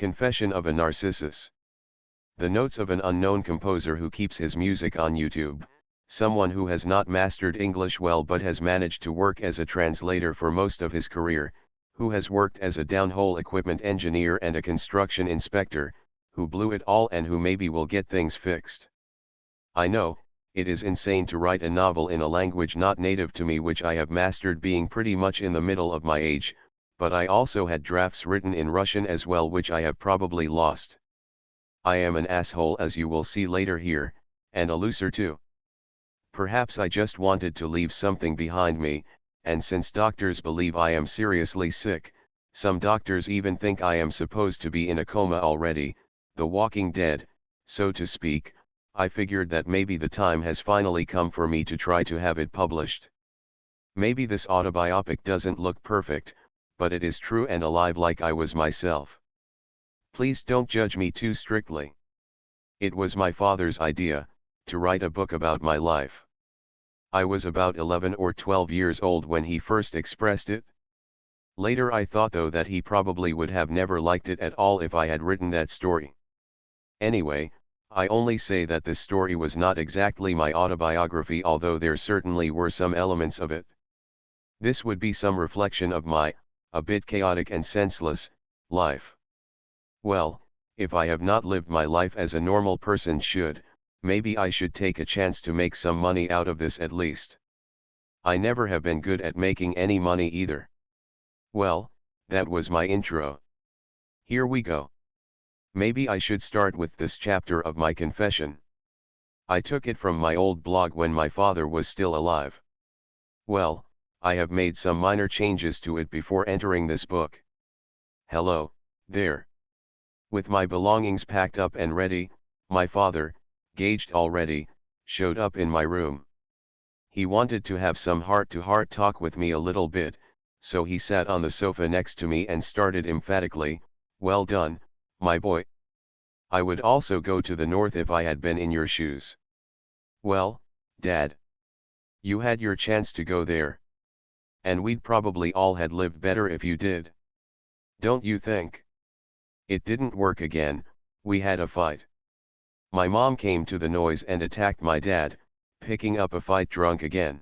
Confession of a Narcissus. The notes of an unknown composer who keeps his music on YouTube, someone who has not mastered English well but has managed to work as a translator for most of his career, who has worked as a downhole equipment engineer and a construction inspector, who blew it all and who maybe will get things fixed. I know, it is insane to write a novel in a language not native to me, which I have mastered being pretty much in the middle of my age, but I also had drafts written in Russian as well which I have probably lost. I am an asshole, as you will see later here, and a loser too. Perhaps I just wanted to leave something behind me, and since doctors believe I am seriously sick, some doctors even think I am supposed to be in a coma already, the walking dead, so to speak, I figured that maybe the time has finally come for me to try to have it published. Maybe this autobiopic doesn't look perfect, but it is true and alive like I was myself. Please don't judge me too strictly. It was my father's idea, to write a book about my life. I was about 11 or 12 years old when he first expressed it. Later I thought though that he probably would have never liked it at all if I had written that story. Anyway, I only say that this story was not exactly my autobiography, although there certainly were some elements of it. This would be some reflection of my, a bit chaotic and senseless, life. Well, if I have not lived my life as a normal person should, maybe I should take a chance to make some money out of this at least. I never have been good at making any money either. Well, that was my intro. Here we go. Maybe I should start with this chapter of my confession. I took it from my old blog when my father was still alive. Well, I have made some minor changes to it before entering this book. Hello, there. With my belongings packed up and ready, my father, gauged already, showed up in my room. He wanted to have some heart-to-heart talk with me a little bit, so he sat on the sofa next to me and started emphatically, "Well done, my boy. I would also go to the north if I had been in your shoes." Well, Dad. You had your chance to go there. And we'd probably all had lived better if you did. Don't you think? It didn't work again, we had a fight. My mom came to the noise and attacked my dad, picking up a fight drunk again.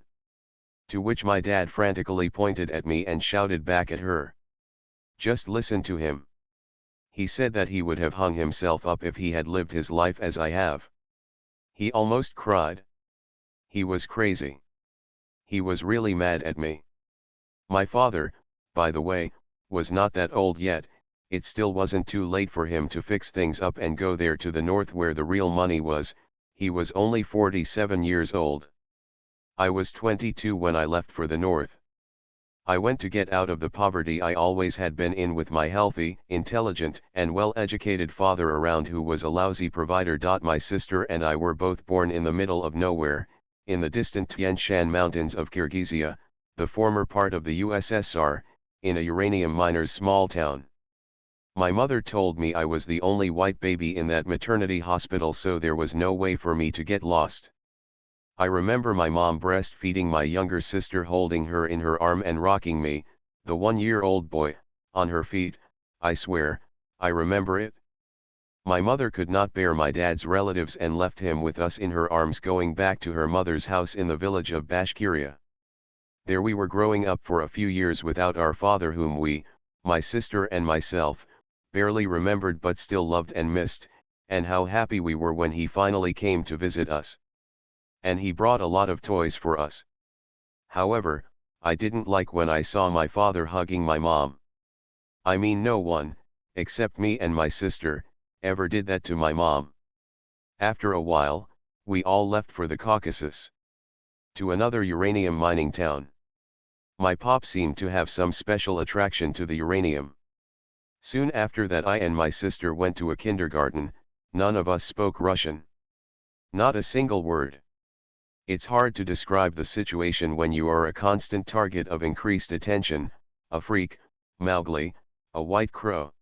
To which my dad frantically pointed at me and shouted back at her. Just listen to him. He said that he would have hung himself up if he had lived his life as I have. He almost cried. He was crazy. He was really mad at me. My father, by the way, was not that old yet. It still wasn't too late for him to fix things up and go there to the north where the real money was. He was only 47 years old. I was 22 when I left for the north. I went to get out of the poverty I always had been in with my healthy, intelligent, and well-educated father around who was a lousy provider. My sister and I were both born in the middle of nowhere, in the distant Tian Shan mountains of Kyrgyzia, the former part of the USSR, in a uranium miner's small town. My mother told me I was the only white baby in that maternity hospital, so there was no way for me to get lost. I remember my mom breastfeeding my younger sister, holding her in her arm and rocking me, the 1-year-old boy, on her feet. I swear, I remember it. My mother could not bear my dad's relatives and left him with us in her arms, going back to her mother's house in the village of Bashkiria. There we were growing up for a few years without our father, whom we, my sister and myself, barely remembered but still loved and missed, and how happy we were when he finally came to visit us. And he brought a lot of toys for us. However, I didn't like when I saw my father hugging my mom. I mean, no one, except me and my sister, ever did that to my mom. After a while, we all left for the Caucasus. To another uranium mining town. My pop seemed to have some special attraction to the uranium. Soon after that, I and my sister went to a kindergarten. None of us spoke Russian. Not a single word. It's hard to describe the situation when you are a constant target of increased attention, a freak, Mowgli, a white crow.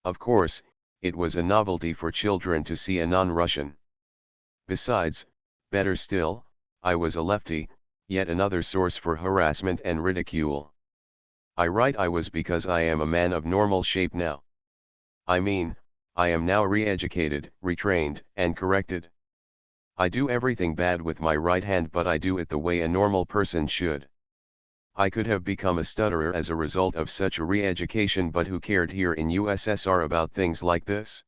Of course, it was a novelty for children to see a non-Russian. Besides, better still, I was a lefty, yet another source for harassment and ridicule. I write I was because I am a man of normal shape now. I mean, I am now re-educated, retrained, and corrected. I do everything bad with my right hand, but I do it the way a normal person should. I could have become a stutterer as a result of such a re-education, but who cared here in USSR about things like this?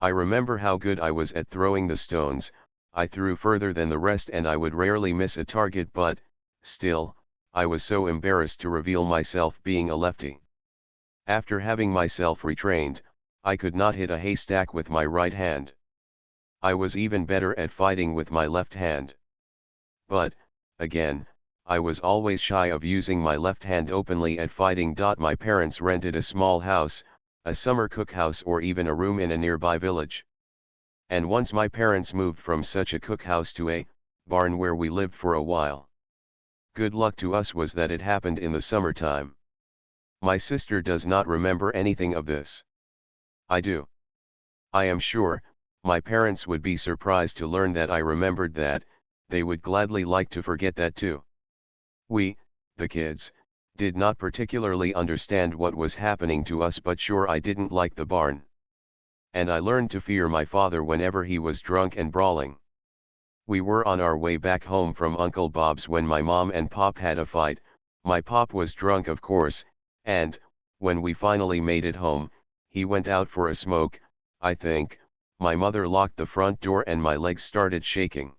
I remember how good I was at throwing the stones. I threw further than the rest and I would rarely miss a target, but, still, I was so embarrassed to reveal myself being a lefty. After having myself retrained, I could not hit a haystack with my right hand. I was even better at fighting with my left hand. But, again, I was always shy of using my left hand openly at fighting. My parents rented a small house, a summer cookhouse, or even a room in a nearby village. And once my parents moved from such a cookhouse to a barn where we lived for a while. Good luck to us was that it happened in the summertime. My sister does not remember anything of this. I do. I am sure, my parents would be surprised to learn that I remembered that. They would gladly like to forget that too. We, the kids, did not particularly understand what was happening to us, but sure, I didn't like the barn. And I learned to fear my father whenever he was drunk and brawling. We were on our way back home from Uncle Bob's when my mom and Pop had a fight. My Pop was drunk, of course, and, when we finally made it home, he went out for a smoke, I think. My mother locked the front door and my legs started shaking.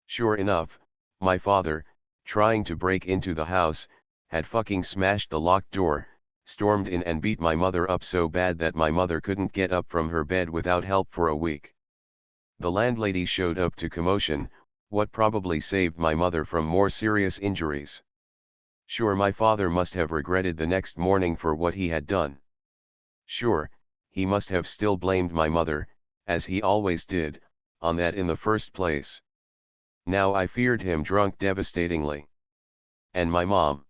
Sure enough, my father, trying to break into the house, had fucking smashed the locked door, stormed in and beat my mother up so bad that my mother couldn't get up from her bed without help for a week. The landlady showed up to commotion, what probably saved my mother from more serious injuries. Sure, my father must have regretted the next morning for what he had done. Sure, he must have still blamed my mother, as he always did, on that in the first place. Now I feared him drunk devastatingly. And my mom.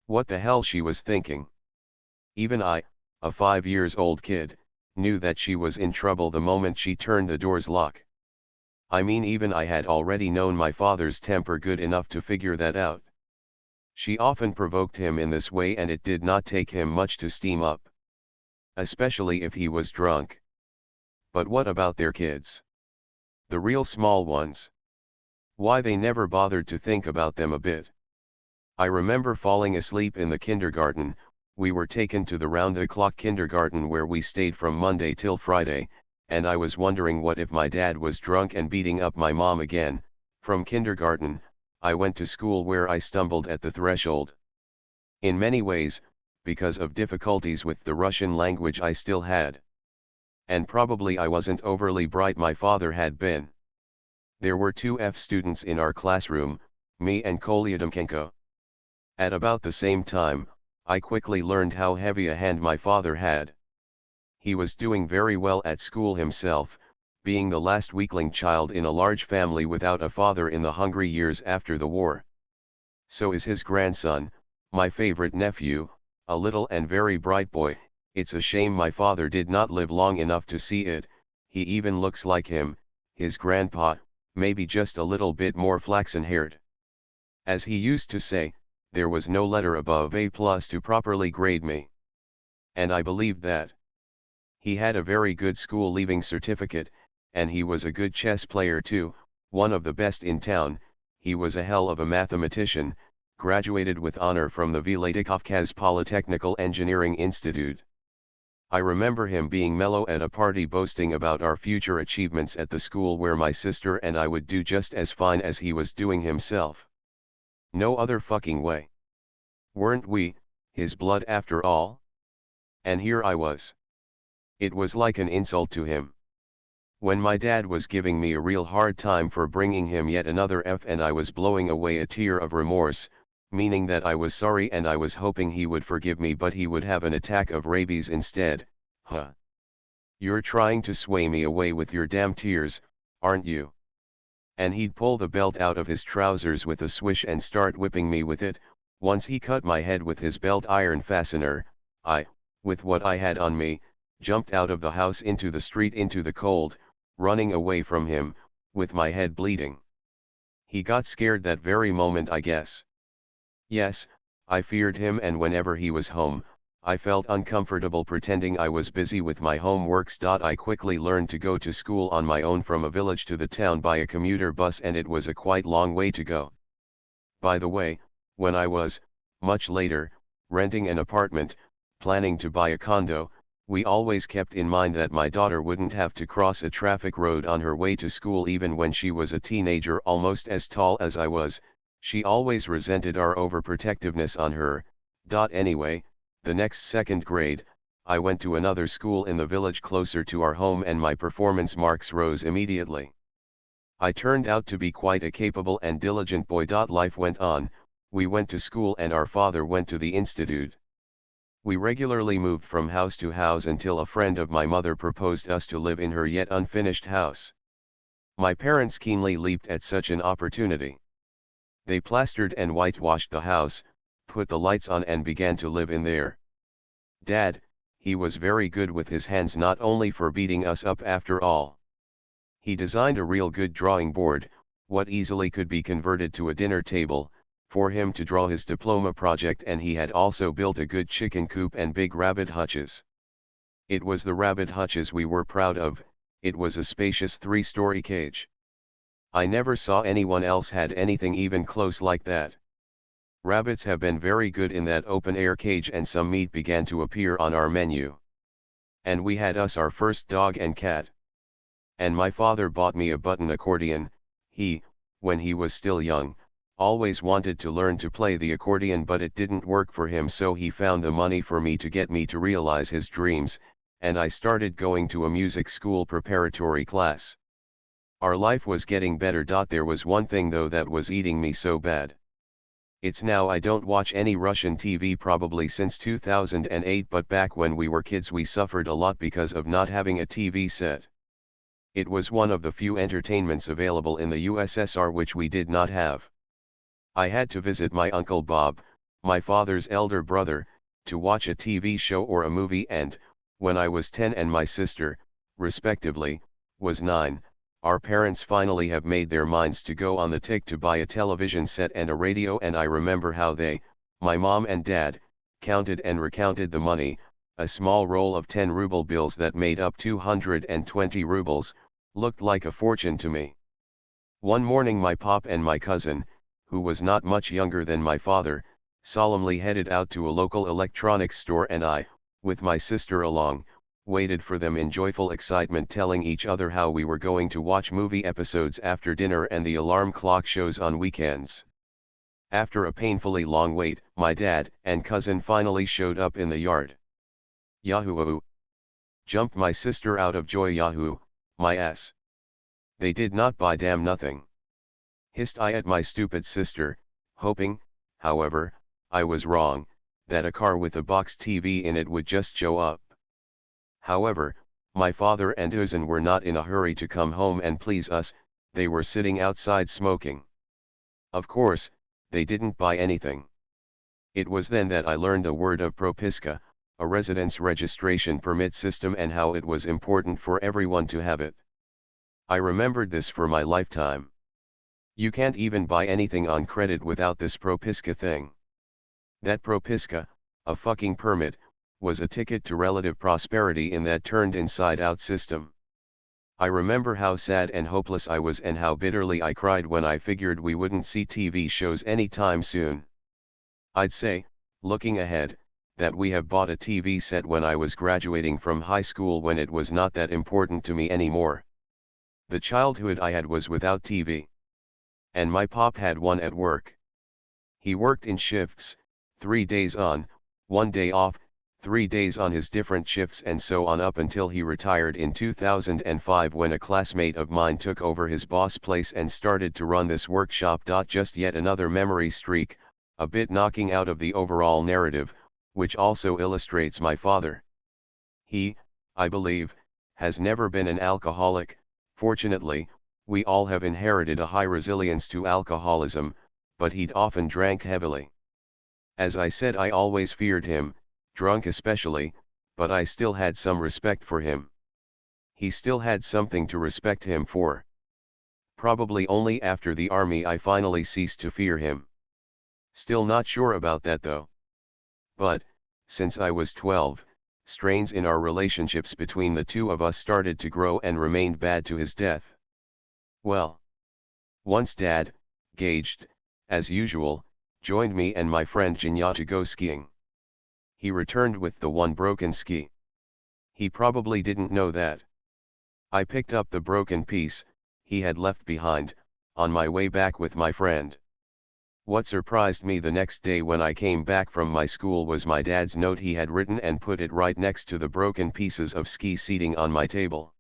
What the hell she was thinking? Even I, a 5-year-old kid, knew that she was in trouble the moment she turned the door's lock. I mean, even I had already known my father's temper good enough to figure that out. She often provoked him in this way and it did not take him much to steam up. Especially if he was drunk. But what about their kids? The real small ones. Why they never bothered to think about them a bit. I remember falling asleep in the kindergarten. We were taken to the round-the-clock kindergarten where we stayed from Monday till Friday, and I was wondering what if my dad was drunk and beating up my mom again. From kindergarten, I went to school where I stumbled at the threshold. In many ways, because of difficulties with the Russian language I still had. And probably I wasn't overly bright, my father had been. There were 2 F students in our classroom, me and Kolyadamchenko. At about the same time, I quickly learned how heavy a hand my father had. He was doing very well at school himself, being the last weakling child in a large family without a father in the hungry years after the war. So is his grandson, my favorite nephew, a little and very bright boy. It's a shame my father did not live long enough to see it. He even looks like him, his grandpa, maybe just a little bit more flaxen-haired. As he used to say, there was no letter above A+ to properly grade me. And I believed that. He had a very good school leaving certificate, and he was a good chess player too, one of the best in town. He was a hell of a mathematician, graduated with honor from the Vladikavkaz Polytechnical Engineering Institute. I remember him being mellow at a party boasting about our future achievements at the school where my sister and I would do just as fine as he was doing himself. No other fucking way. Weren't we, his blood after all? And here I was. It was like an insult to him. When my dad was giving me a real hard time for bringing him yet another F and I was blowing away a tear of remorse, meaning that I was sorry and I was hoping he would forgive me, but he would have an attack of rabies instead. Huh. You're trying to sway me away with your damn tears, aren't you? And he'd pull the belt out of his trousers with a swish and start whipping me with it. Once he cut my head with his belt iron fastener. I, with what I had on me, jumped out of the house into the street into the cold, running away from him, with my head bleeding. He got scared that very moment, I guess. Yes, I feared him, and whenever he was home, I felt uncomfortable pretending I was busy with my homeworks. I quickly learned to go to school on my own from a village to the town by a commuter bus, and it was a quite long way to go. By the way, when I was, much later, renting an apartment, planning to buy a condo, we always kept in mind that my daughter wouldn't have to cross a traffic road on her way to school even when she was a teenager almost as tall as I was. She always resented our overprotectiveness on her. Anyway, the next second grade, I went to another school in the village closer to our home, and my performance marks rose immediately. I turned out to be quite a capable and diligent boy. Life went on, we went to school and our father went to the institute. We regularly moved from house to house until a friend of my mother proposed us to live in her yet unfinished house. My parents keenly leaped at such an opportunity. They plastered and whitewashed the house, put the lights on, and began to live in there. Dad, he was very good with his hands, not only for beating us up after all. He designed a real good drawing board, what easily could be converted to a dinner table, for him to draw his diploma project, and he had also built a good chicken coop and big rabbit hutches. It was the rabbit hutches we were proud of. It was a spacious 3-story cage. I never saw anyone else had anything even close like that. Rabbits have been very good in that open-air cage, and some meat began to appear on our menu. And we had us our first dog and cat. And my father bought me a button accordion. He, when he was still young, always wanted to learn to play the accordion, but it didn't work for him, so he found the money for me to get me to realize his dreams, and I started going to a music school preparatory class. Our life was getting better. There was one thing though that was eating me so bad. It's now I don't watch any Russian TV probably since 2008, but back when we were kids we suffered a lot because of not having a TV set. It was one of the few entertainments available in the USSR which we did not have. I had to visit my Uncle Bob, my father's elder brother, to watch a TV show or a movie, and, when I was 10 and my sister, respectively, was 9, our parents finally have made their minds to go on the tick to buy a television set and a radio, and I remember how they, my mom and dad, counted and recounted the money. A small roll of 10-ruble bills that made up 220 rubles, looked like a fortune to me. One morning my pop and my cousin, who was not much younger than my father, solemnly headed out to a local electronics store, and I, with my sister along, waited for them in joyful excitement, telling each other how we were going to watch movie episodes after dinner and the alarm clock shows on weekends. After a painfully long wait, my dad and cousin finally showed up in the yard. Yahoo! Jumped my sister out of joy. Yahoo, my ass. They did not buy damn nothing. Hissed I at my stupid sister, hoping, however, I was wrong, that a car with a box TV in it would just show up. However, my father and cousin were not in a hurry to come home and please us. They were sitting outside smoking. Of course, they didn't buy anything. It was then that I learned a word of propiska, a residence registration permit system, and how it was important for everyone to have it. I remembered this for my lifetime. You can't even buy anything on credit without this propiska thing. That propiska, a fucking permit, was a ticket to relative prosperity in that turned inside-out system. I remember how sad and hopeless I was and how bitterly I cried when I figured we wouldn't see TV shows anytime soon. I'd say, looking ahead, that we have bought a TV set when I was graduating from high school, when it was not that important to me anymore. The childhood I had was without TV. And my pop had one at work. He worked in shifts, 3 days on, 1 day off, 3 days on his different shifts, and so on up until he retired in 2005, when a classmate of mine took over his boss place and started to run this workshop. Just yet another memory streak, a bit knocking out of the overall narrative, which also illustrates my father. He, I believe, has never been an alcoholic. Fortunately, we all have inherited a high resilience to alcoholism, but he'd often drank heavily. As I said, I always feared him, drunk especially, but I still had some respect for him. He still had something to respect him for. Probably only after the army I finally ceased to fear him. Still not sure about that though. But, Since I was 12, strains in our relationships between the two of us started to grow and remained bad to his death. Well, once Dad, gauged, as usual, joined me and my friend Jinya to go skiing. He returned with the one broken ski. He probably didn't know that. I picked up the broken piece he had left behind, on my way back with my friend. What surprised me the next day when I came back from my school was my dad's note he had written and put it right next to the broken pieces of ski seating on my table.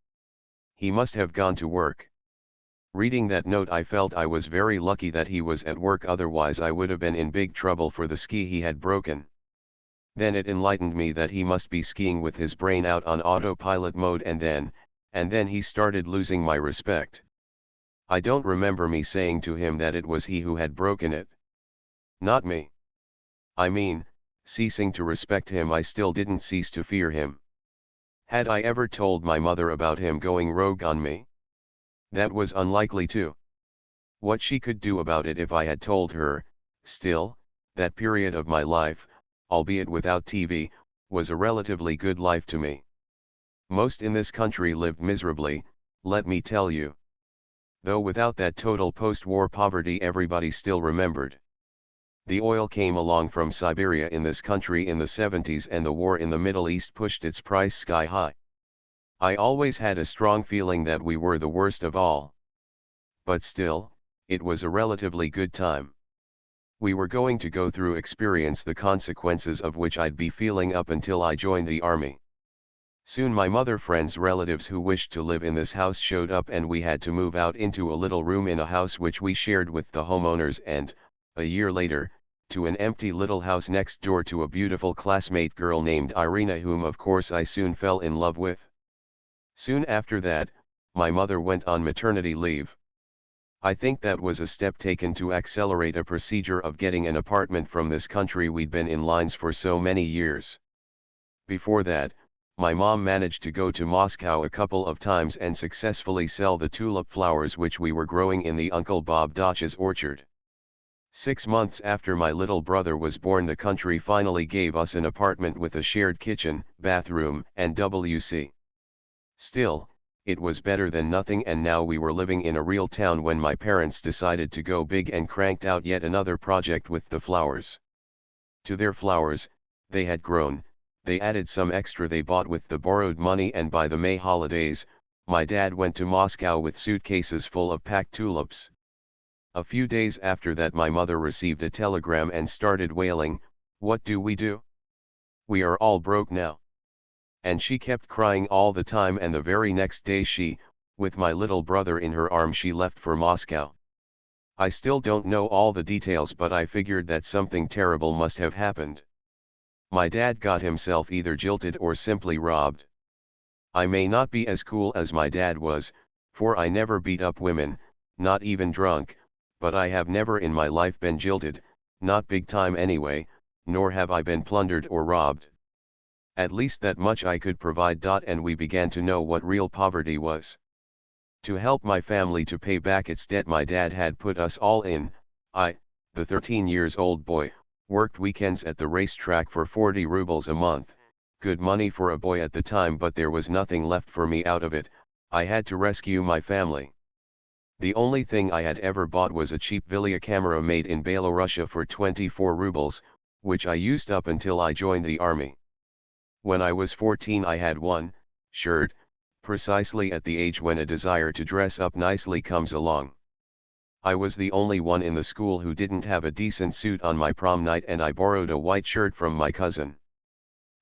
He must have gone to work. Reading that note, I felt I was very lucky that he was at work, otherwise I would have been in big trouble for the ski he had broken. Then it enlightened me that he must be skiing with his brain out on autopilot mode, and then he started losing my respect. I don't remember me saying to him that it was he who had broken it. Not me. I mean, ceasing to respect him, I still didn't cease to fear him. Had I ever told my mother about him going rogue on me? That was unlikely too. What she could do about it if I had told her, still, that period of my life, albeit without TV, was a relatively good life to me. Most in this country lived miserably, let me tell you. Though without that total post-war poverty everybody still remembered. The oil came along from Siberia in this country in the 70s, and the war in the Middle East pushed its price sky high. I always had a strong feeling that we were the worst of all. But still, it was a relatively good time. We were going to go through experience the consequences of which I'd be feeling up until I joined the army. Soon my mother friends' relatives who wished to live in this house showed up, and we had to move out into a little room in a house which we shared with the homeowners, and, a year later, to an empty little house next door to a beautiful classmate girl named Irina, whom of course I soon fell in love with. Soon after that, my mother went on maternity leave. I think that was a step taken to accelerate a procedure of getting an apartment from this country we'd been in lines for so many years. Before that, my mom managed to go to Moscow a couple of times and successfully sell the tulip flowers which we were growing in the Uncle Bob Dach's orchard. 6 months after my little brother was born, the country finally gave us an apartment with a shared kitchen, bathroom, and WC. Still, it was better than nothing, and now we were living in a real town when my parents decided to go big and cranked out yet another project with the flowers. To their flowers, they had grown, they added some extra they bought with the borrowed money, and by the May holidays, my dad went to Moscow with suitcases full of packed tulips. A few days after that my mother received a telegram and started wailing, "What do we do? We are all broke now." And she kept crying all the time, and the very next day she, with my little brother in her arms, she left for Moscow. I still don't know all the details, but I figured that something terrible must have happened. My dad got himself either jilted or simply robbed. I may not be as cool as my dad was, for I never beat up women, not even drunk, but I have never in my life been jilted, not big time anyway, nor have I been plundered or robbed. At least that much I could provide. And we began to know what real poverty was. To help my family to pay back its debt, my dad had put us all in. I, the 13-year-old boy, worked weekends at the racetrack for 40 rubles a month, good money for a boy at the time, but there was nothing left for me out of it. I had to rescue my family. The only thing I had ever bought was a cheap Villia camera made in Belarusia for 24 rubles, which I used up until I joined the army. When I was 14 I had one shirt, precisely at the age when a desire to dress up nicely comes along. I was the only one in the school who didn't have a decent suit on my prom night, and I borrowed a white shirt from my cousin.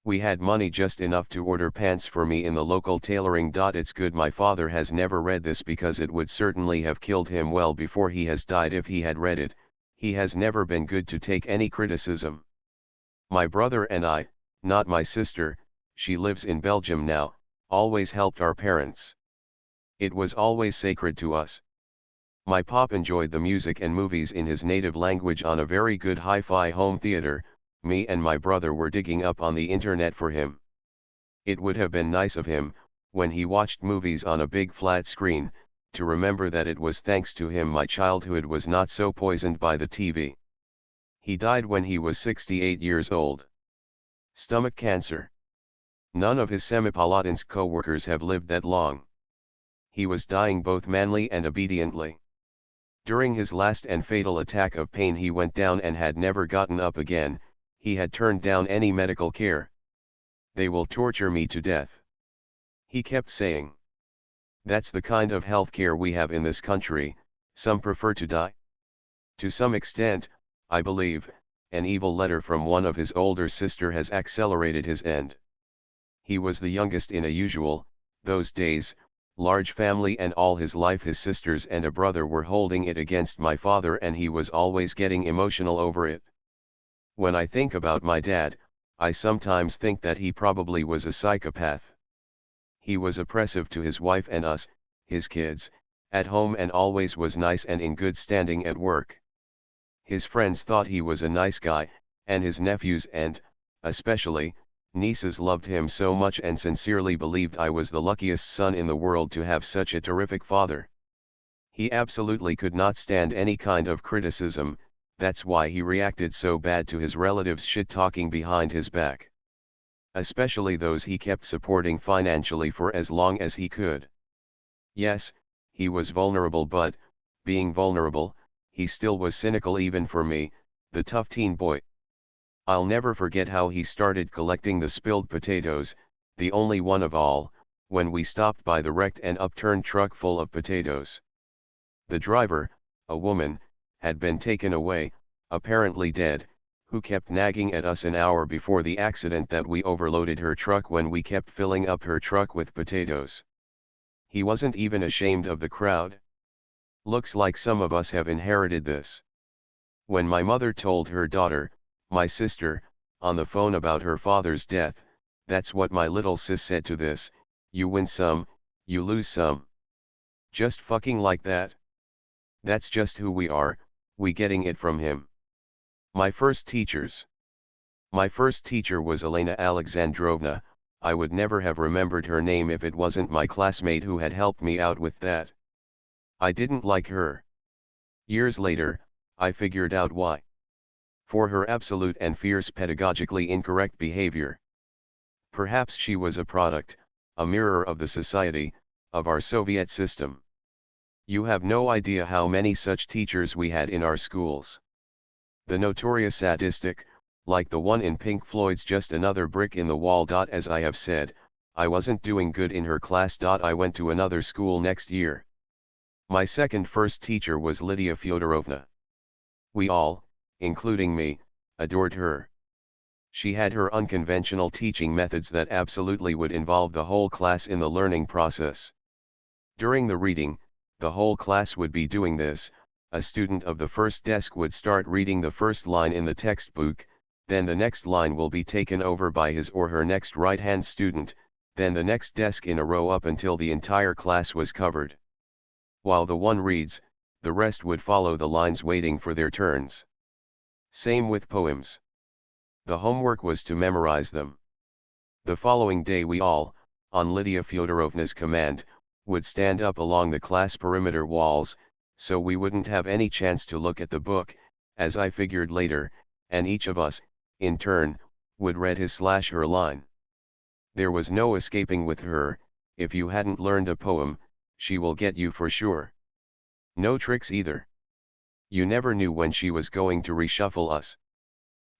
We had money just enough to order pants for me in the local tailoring. It's good my father has never read this, because it would certainly have killed him well before he has died if he had read it. He has never been good to take any criticism. My brother and I, not my sister, she lives in Belgium now, always helped our parents. It was always sacred to us. My pop enjoyed the music and movies in his native language on a very good hi-fi home theater. Me and my brother were digging up on the internet for him. It would have been nice of him, when he watched movies on a big flat screen, to remember that it was thanks to him my childhood was not so poisoned by the TV. He died when he was 68 years old. Stomach cancer. None of his Semipalatinsk co-workers have lived that long. He was dying both manly and obediently. During his last and fatal attack of pain he went down and had never gotten up again. He had turned down any medical care. They will torture me to death, he kept saying. That's the kind of health care we have in this country. Some prefer to die. To some extent, I believe, an evil letter from one of his older sister has accelerated his end. He was the youngest in a usual, those days, large family, and all his life his sisters and a brother were holding it against my father, and he was always getting emotional over it. When I think about my dad, I sometimes think that he probably was a psychopath. He was oppressive to his wife and us, his kids, at home, and always was nice and in good standing at work. His friends thought he was a nice guy, and his nephews and, especially, nieces loved him so much and sincerely believed I was the luckiest son in the world to have such a terrific father. He absolutely could not stand any kind of criticism. That's why he reacted so bad to his relatives shit-talking behind his back. Especially those he kept supporting financially for as long as he could. Yes, he was vulnerable, but, being vulnerable, he still was cynical even for me, the tough teen boy. I'll never forget how he started collecting the spilled potatoes, the only one of all, when we stopped by the wrecked and upturned truck full of potatoes. The driver, a woman, had been taken away, apparently dead, who kept nagging at us an hour before the accident that we overloaded her truck when we kept filling up her truck with potatoes. He wasn't even ashamed of the crowd. Looks like some of us have inherited this. When my mother told her daughter, my sister, on the phone about her father's death, that's what my little sis said to this: you win some, you lose some. Just fucking like that. That's just who we are, we getting it from him. My first teachers. My first teacher was Elena Alexandrovna. I would never have remembered her name if it wasn't my classmate who had helped me out with that. I didn't like her. Years later, I figured out why. For her absolute and fierce pedagogically incorrect behavior. Perhaps she was a product, a mirror of the society, of our Soviet system. You have no idea how many such teachers we had in our schools. The notorious sadistic, like the one in Pink Floyd's Just Another Brick in the Wall. As I have said, I wasn't doing good in her class. I went to another school next year. My first teacher was Lydia Fyodorovna. We all, including me, adored her. She had her unconventional teaching methods that absolutely would involve the whole class in the learning process. During the reading, the whole class would be doing this. A student of the first desk would start reading the first line in the textbook, then the next line will be taken over by his or her next right-hand student, then the next desk in a row up until the entire class was covered. While the one reads, the rest would follow the lines waiting for their turns. Same with poems. The homework was to memorize them. The following day we all, on Lydia Fyodorovna's command, would stand up along the class perimeter walls, so we wouldn't have any chance to look at the book, as I figured later, and each of us, in turn, would read his/her line. There was no escaping with her. If you hadn't learned a poem, she will get you for sure. No tricks either. You never knew when she was going to reshuffle us.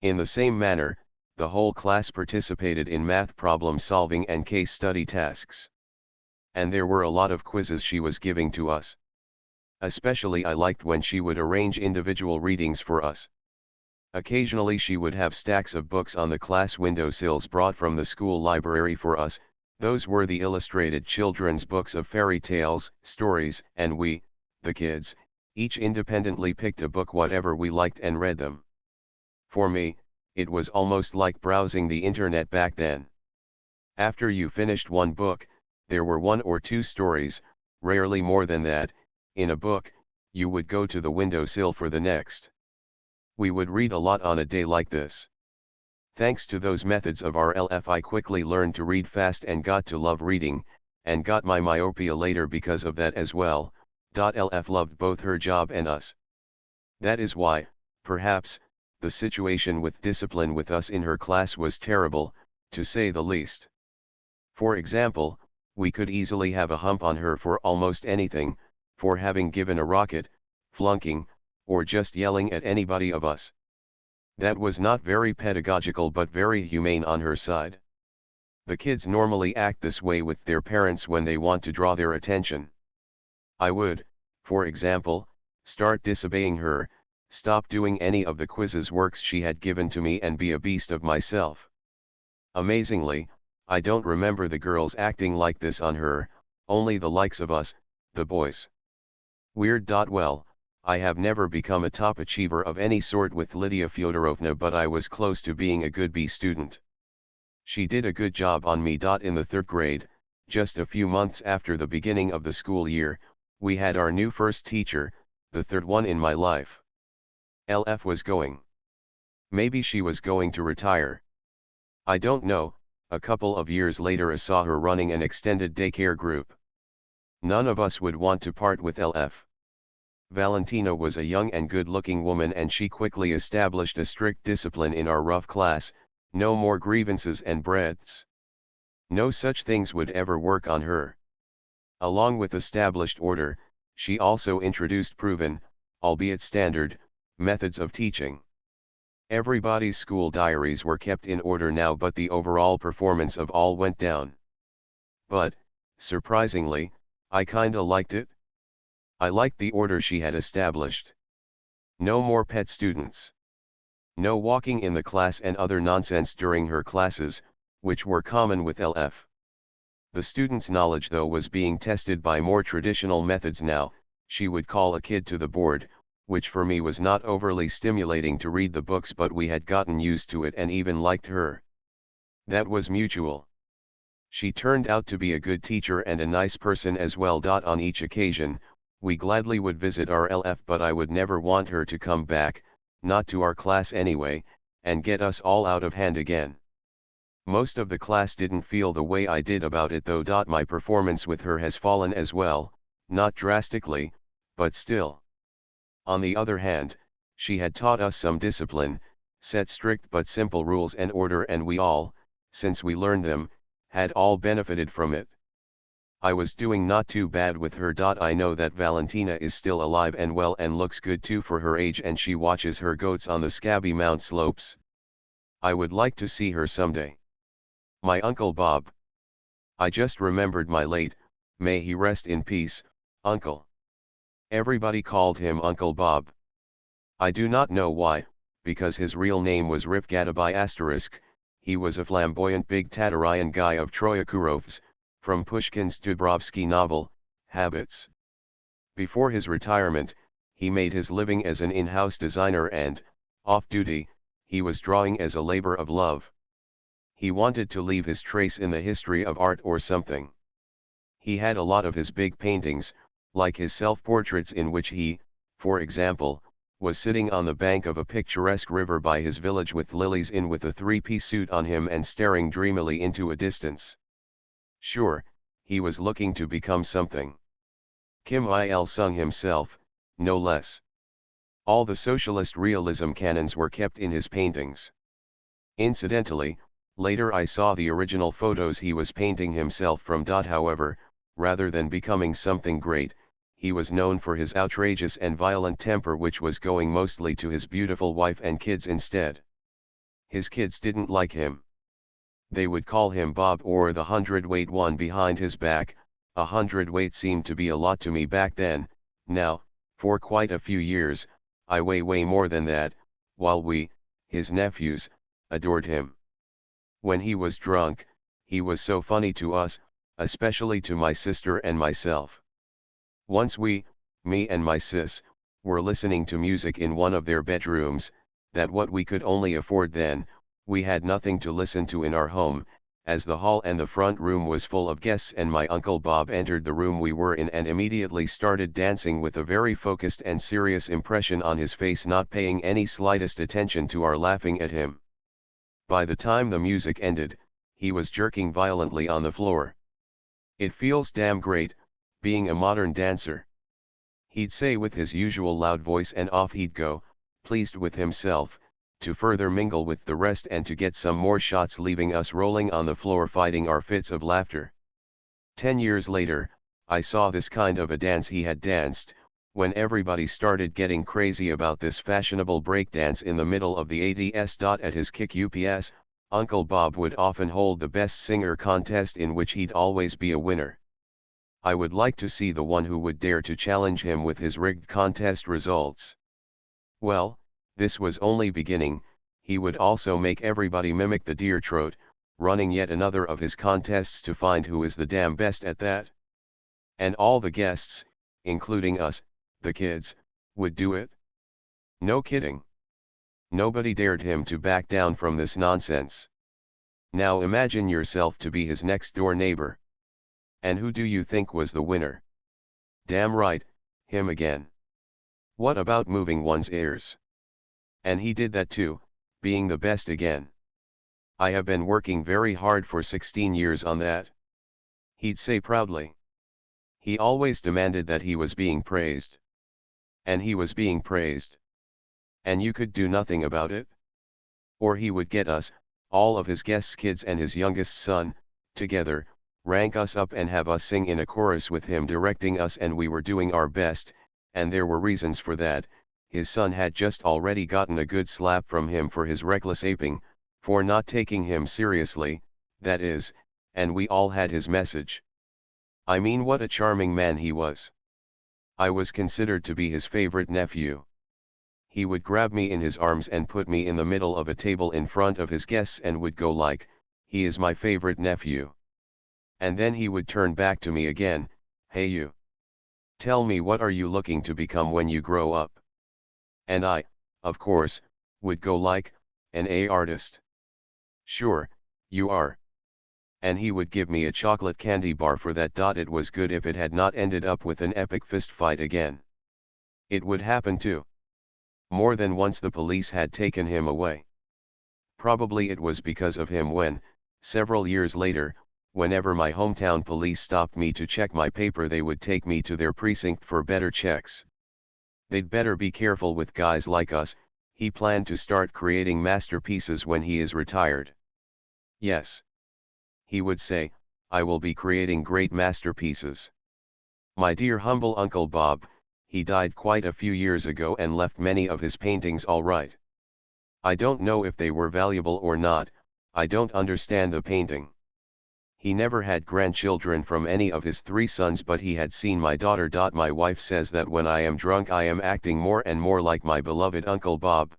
In the same manner, the whole class participated in math problem solving and case study tasks. And there were a lot of quizzes she was giving to us. Especially I liked when she would arrange individual readings for us. Occasionally she would have stacks of books on the class windowsills brought from the school library for us. Those were the illustrated children's books of fairy tales, stories, and we, the kids, each independently picked a book whatever we liked and read them. For me, it was almost like browsing the internet back then. After you finished one book, there were 1 or 2 stories, rarely more than that, in a book. You would go to the windowsill for the next. We would read a lot on a day like this. Thanks to those methods of RLF, I quickly learned to read fast and got to love reading, and got my myopia later because of that as well. LF loved both her job and us. That is why, perhaps, the situation with discipline with us in her class was terrible, to say the least. For example, we could easily have a hump on her for almost anything, for having given a rocket, flunking, or just yelling at anybody of us. That was not very pedagogical but very humane on her side. The kids normally act this way with their parents when they want to draw their attention. I would, for example, start disobeying her, stop doing any of the quizzes works she had given to me and be a beast of myself. Amazingly, I don't remember the girls acting like this on her, only the likes of us, the boys. Weird. Well, I have never become a top achiever of any sort with Lydia Fyodorovna, but I was close to being a good B student. She did a good job on me. In the 3rd grade, just a few months after the beginning of the school year, we had our new first teacher, the 3rd one in my life. LF was going. Maybe she was going to retire. I don't know. A couple of years later I saw her running an extended daycare group. None of us would want to part with LF. Valentina was a young and good-looking woman, and she quickly established a strict discipline in our rough class: no more grievances and breaths. No such things would ever work on her. Along with established order, she also introduced proven, albeit standard, methods of teaching. Everybody's school diaries were kept in order now, but the overall performance of all went down. But, surprisingly, I kinda liked it. I liked the order she had established. No more pet students. No walking in the class and other nonsense during her classes, which were common with LF. The students' knowledge though was being tested by more traditional methods now. She would call a kid to the board, which for me was not overly stimulating to read the books, but we had gotten used to it and even liked her. That was mutual. She turned out to be a good teacher and a nice person as well. On each occasion, we gladly would visit our LF, but I would never want her to come back, not to our class anyway, and get us all out of hand again. Most of the class didn't feel the way I did about it though. My performance with her has fallen as well, not drastically, but still. On the other hand, she had taught us some discipline, set strict but simple rules and order, and we all, since we learned them, had all benefited from it. I was doing not too bad with her. I know that Valentina is still alive and well and looks good too for her age, and she watches her goats on the scabby mount slopes. I would like to see her someday. My Uncle Bob. I just remembered my late, may he rest in peace, uncle. Everybody called him Uncle Bob. I do not know why, because his real name was Rivgadaby***. He was a flamboyant big Tatarian guy of Troyekurov's, from Pushkin's Dubrovsky novel, Habits. Before his retirement, he made his living as an in-house designer and, off-duty, he was drawing as a labor of love. He wanted to leave his trace in the history of art or something. He had a lot of his big paintings, like his self-portraits in which he, for example, was sitting on the bank of a picturesque river by his village with lilies in with a 3-piece suit on him and staring dreamily into a distance. Sure, he was looking to become something. Kim Il-sung himself, no less. All the socialist realism canons were kept in his paintings. Incidentally, later I saw the original photos he was painting himself from. However, rather than becoming something great, he was known for his outrageous and violent temper, which was going mostly to his beautiful wife and kids instead. His kids didn't like him. They would call him Bob or the 100-weight one behind his back. 100-weight seemed to be a lot to me back then. Now, for quite a few years, I weigh way more than that, while we, his nephews, adored him. When he was drunk, he was so funny to us, especially to my sister and myself. Once we, me and my sis, were listening to music in one of their bedrooms, that what we could only afford then. We had nothing to listen to in our home, as the hall and the front room was full of guests, and my Uncle Bob entered the room we were in and immediately started dancing with a very focused and serious impression on his face, not paying any slightest attention to our laughing at him. By the time the music ended, he was jerking violently on the floor. "It feels damn great, being a modern dancer," he'd say with his usual loud voice, and off he'd go, pleased with himself, to further mingle with the rest and to get some more shots, leaving us rolling on the floor fighting our fits of laughter. 10 years later, I saw this kind of a dance he had danced, when everybody started getting crazy about this fashionable breakdance in the middle of the 80s. At his kick UPS, Uncle Bob would often hold the best singer contest in which he'd always be a winner. I would like to see the one who would dare to challenge him with his rigged contest results. Well, this was only beginning. He would also make everybody mimic the deer trot, running yet another of his contests to find who is the damn best at that. And all the guests, including us, the kids, would do it. No kidding. Nobody dared him to back down from this nonsense. Now imagine yourself to be his next door neighbor. And who do you think was the winner? Damn right, him again. What about moving one's ears? And he did that too, being the best again. I have been working very hard for 16 years on that. He'd say proudly. He always demanded that he was being praised. And he was being praised. And you could do nothing about it? Or he would get us, all of his guests' kids and his youngest son, together, rank us up and have us sing in a chorus with him directing us, and we were doing our best, and there were reasons for that. His son had just already gotten a good slap from him for his reckless aping, for not taking him seriously, that is, and we all had his message. I mean, what a charming man he was. I was considered to be his favorite nephew. He would grab me in his arms and put me in the middle of a table in front of his guests and would go like, "He is my favorite nephew." And then he would turn back to me again, "Hey you. Tell me, what are you looking to become when you grow up?" And I, of course, would go like, "An artist." "Sure, you are." And he would give me a chocolate candy bar for that. It was good if it had not ended up with an epic fist fight again. It would happen too. More than once the police had taken him away. Probably it was because of him when, several years later, whenever my hometown police stopped me to check my paper, they would take me to their precinct for better checks. They'd better be careful with guys like us. He planned to start creating masterpieces when he is retired. Yes. He would say, "I will be creating great masterpieces." My dear humble Uncle Bob, he died quite a few years ago and left many of his paintings all right. I don't know if they were valuable or not. I don't understand the painting. He never had grandchildren from any of his 3 sons, but he had seen my daughter. My wife says that when I am drunk I am acting more and more like my beloved Uncle Bob.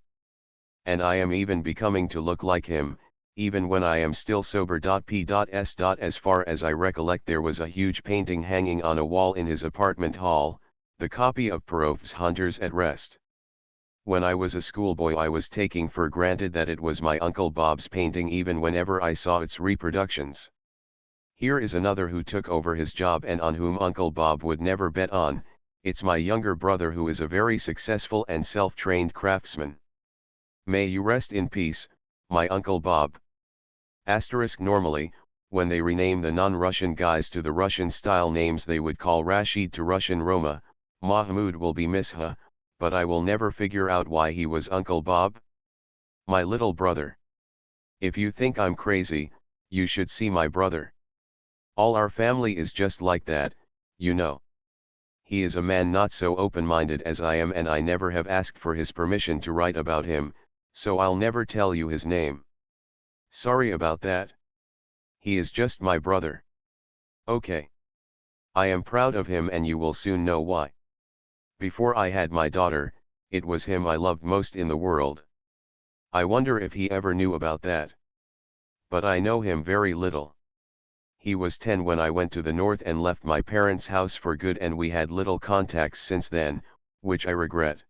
And I am even becoming to look like him, even when I am still sober. P.S. As far as I recollect, there was a huge painting hanging on a wall in his apartment hall, the copy of Perrault's Hunters at Rest. When I was a schoolboy I was taking for granted that it was my Uncle Bob's painting even whenever I saw its reproductions. Here is another who took over his job and on whom Uncle Bob would never bet on. It's my younger brother, who is a very successful and self-trained craftsman. May you rest in peace, my Uncle Bob. Normally, when they rename the non-Russian guys to the Russian-style names, they would call Rashid to Russian Roma, Mahmoud will be Misha, but I will never figure out why he was Uncle Bob. My little brother. If you think I'm crazy, you should see my brother. All our family is just like that, you know. He is a man not so open-minded as I am, and I never have asked for his permission to write about him, so I'll never tell you his name. Sorry about that. He is just my brother. Okay. I am proud of him and you will soon know why. Before I had my daughter, it was him I loved most in the world. I wonder if he ever knew about that. But I know him very little. He was 10 when I went to the north and left my parents' house for good, and we had little contacts since then, which I regret.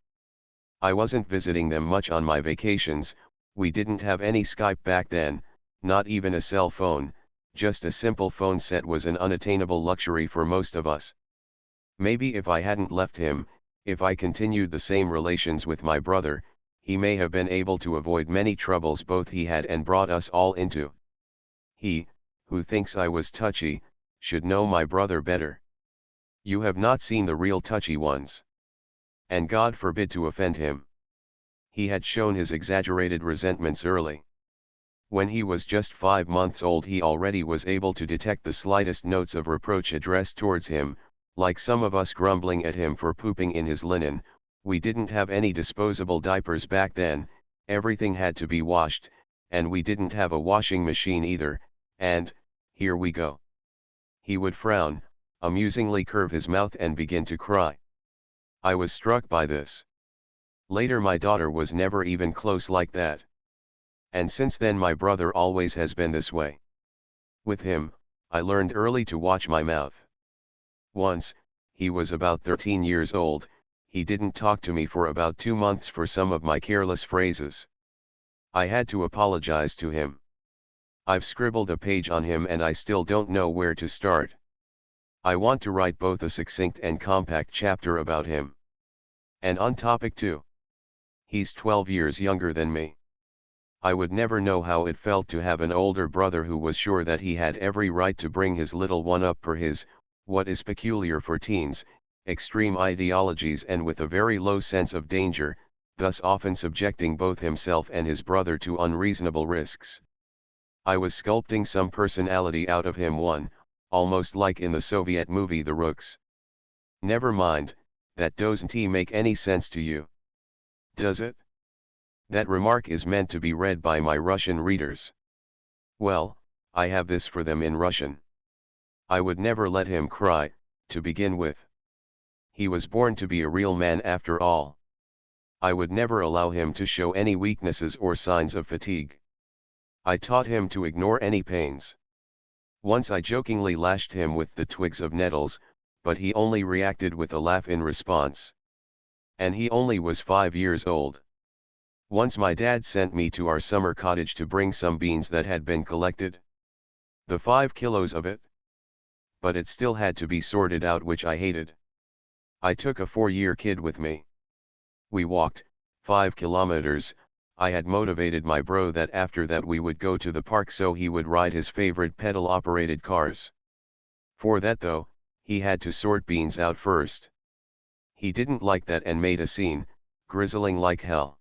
I wasn't visiting them much on my vacations. We didn't have any Skype back then, not even a cell phone. Just a simple phone set was an unattainable luxury for most of us. Maybe if I hadn't left him, if I continued the same relations with my brother, he may have been able to avoid many troubles both he had and brought us all into. He, who thinks I was touchy, should know my brother better. You have not seen the real touchy ones. And God forbid to offend him. He had shown his exaggerated resentments early. When he was just 5 months old he already was able to detect the slightest notes of reproach addressed towards him, like some of us grumbling at him for pooping in his linen. We didn't have any disposable diapers back then, everything had to be washed, and we didn't have a washing machine either, and, here we go. He would frown, amusingly curve his mouth and begin to cry. I was struck by this. Later my daughter was never even close like that. And since then my brother always has been this way. With him, I learned early to watch my mouth. Once, he was about 13 years old, he didn't talk to me for about 2 months for some of my careless phrases. I had to apologize to him. I've scribbled a page on him and I still don't know where to start. I want to write both a succinct and compact chapter about him. And on topic too. He's 12 years younger than me. I would never know how it felt to have an older brother who was sure that he had every right to bring his little one up per his, what is peculiar for teens, extreme ideologies and with a very low sense of danger, thus often subjecting both himself and his brother to unreasonable risks. I was sculpting some personality out of him almost like in the Soviet movie The Rooks. Never mind, that doesn't make any sense to you. Does it? That remark is meant to be read by my Russian readers. Well, I have this for them in Russian. I would never let him cry, to begin with. He was born to be a real man after all. I would never allow him to show any weaknesses or signs of fatigue. I taught him to ignore any pains. Once I jokingly lashed him with the twigs of nettles, but he only reacted with a laugh in response. And he only was 5 years old. Once my dad sent me to our summer cottage to bring some beans that had been collected. The 5 kilos of it. But it still had to be sorted out, which I hated. I took a 4-year kid with me. We walked, 5 kilometers, I had motivated my bro that after that we would go to the park so he would ride his favorite pedal-operated cars. For that though, he had to sort beans out first. He didn't like that and made a scene, grizzling like hell.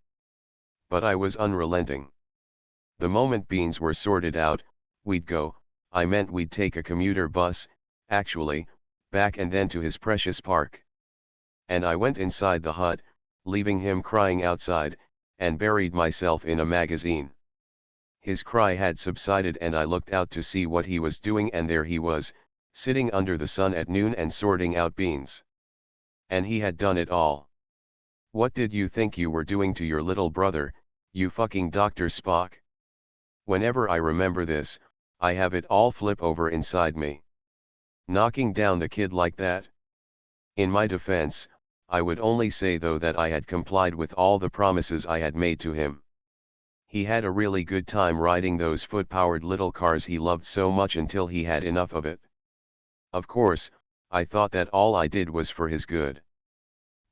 But I was unrelenting. The moment beans were sorted out, we'd go, I meant we'd take a commuter bus, actually, back and then to his precious park. And I went inside the hut, leaving him crying outside, and buried myself in a magazine. His cry had subsided and I looked out to see what he was doing, and there he was, sitting under the sun at noon and sorting out beans. And he had done it all. What did you think you were doing to your little brother, you fucking Dr. Spock? Whenever I remember this, I have it all flip over inside me. Knocking down the kid like that? In my defense, I would only say though that I had complied with all the promises I had made to him. He had a really good time riding those foot-powered little cars he loved so much until he had enough of it. Of course, I thought that all I did was for his good.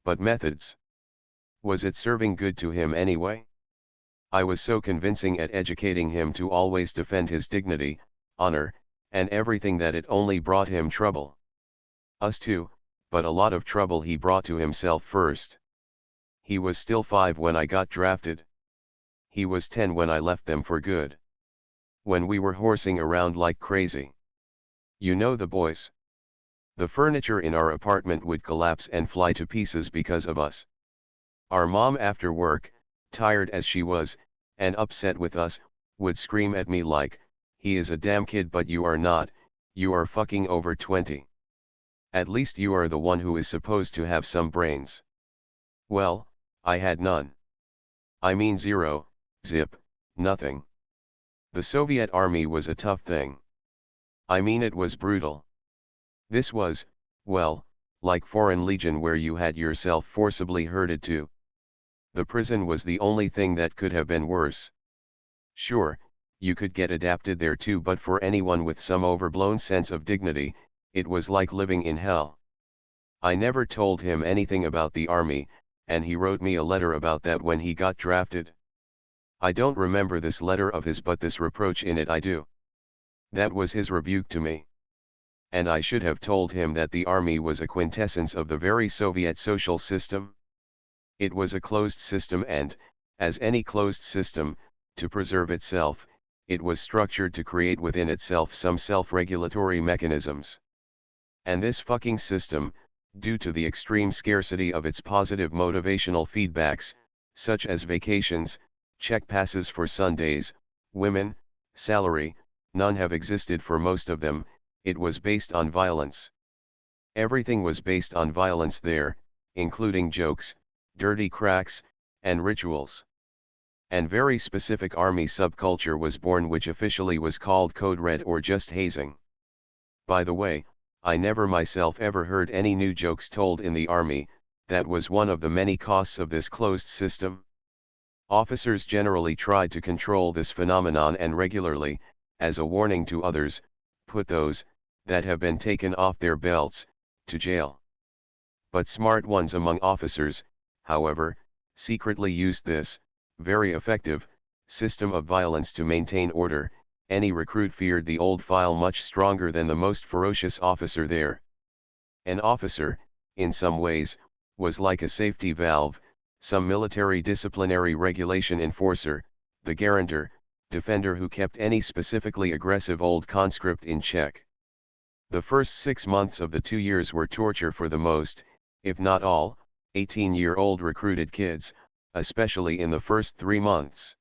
But methods? Was it serving good to him anyway? I was so convincing at educating him to always defend his dignity, honor, and everything that it only brought him trouble. Us too, but a lot of trouble he brought to himself first. He was still 5 when I got drafted. He was 10 when I left them for good. When we were horsing around like crazy. You know the boys. The furniture in our apartment would collapse and fly to pieces because of us. Our mom after work, tired as she was, and upset with us, would scream at me like, "He is a damn kid but you are not, you are fucking over 20. At least you are the one who is supposed to have some brains." Well, I had none. I mean zero, zip, nothing. The Soviet army was a tough thing. I mean it was brutal. This was, well, like Foreign Legion where you had yourself forcibly herded to. The prison was the only thing that could have been worse. Sure, you could get adapted there too, but for anyone with some overblown sense of dignity, it was like living in hell. I never told him anything about the army, and he wrote me a letter about that when he got drafted. I don't remember this letter of his, but this reproach in it I do. That was his rebuke to me. And I should have told him that the army was a quintessence of the very Soviet social system. It was a closed system and, As any closed system, to preserve itself, it was structured to create within itself some self-regulatory mechanisms. And this fucking system, due to the extreme scarcity of its positive motivational feedbacks, such as vacations, check passes for Sundays, women, salary, none have existed for most of them, it was based on violence. Everything was based on violence there, including jokes, dirty cracks, and rituals. And very specific army subculture was born, which officially was called Code Red or just hazing. By the way, I never myself ever heard any new jokes told in the army. That was one of the many costs of this closed system. Officers generally tried to control this phenomenon and regularly, as a warning to others, put those that have been taken off their belts to jail. But smart ones among officers, however, secretly used this very effective system of violence to maintain order. Any recruit feared the old file much stronger than the most ferocious officer there. An officer, in some ways, was like a safety valve, some military disciplinary regulation enforcer, the guarantor, defender who kept any specifically aggressive old conscript in check. The first 6 months of the 2 years were torture for the most, if not all, 18-year-old recruited kids, especially in the first 3 months.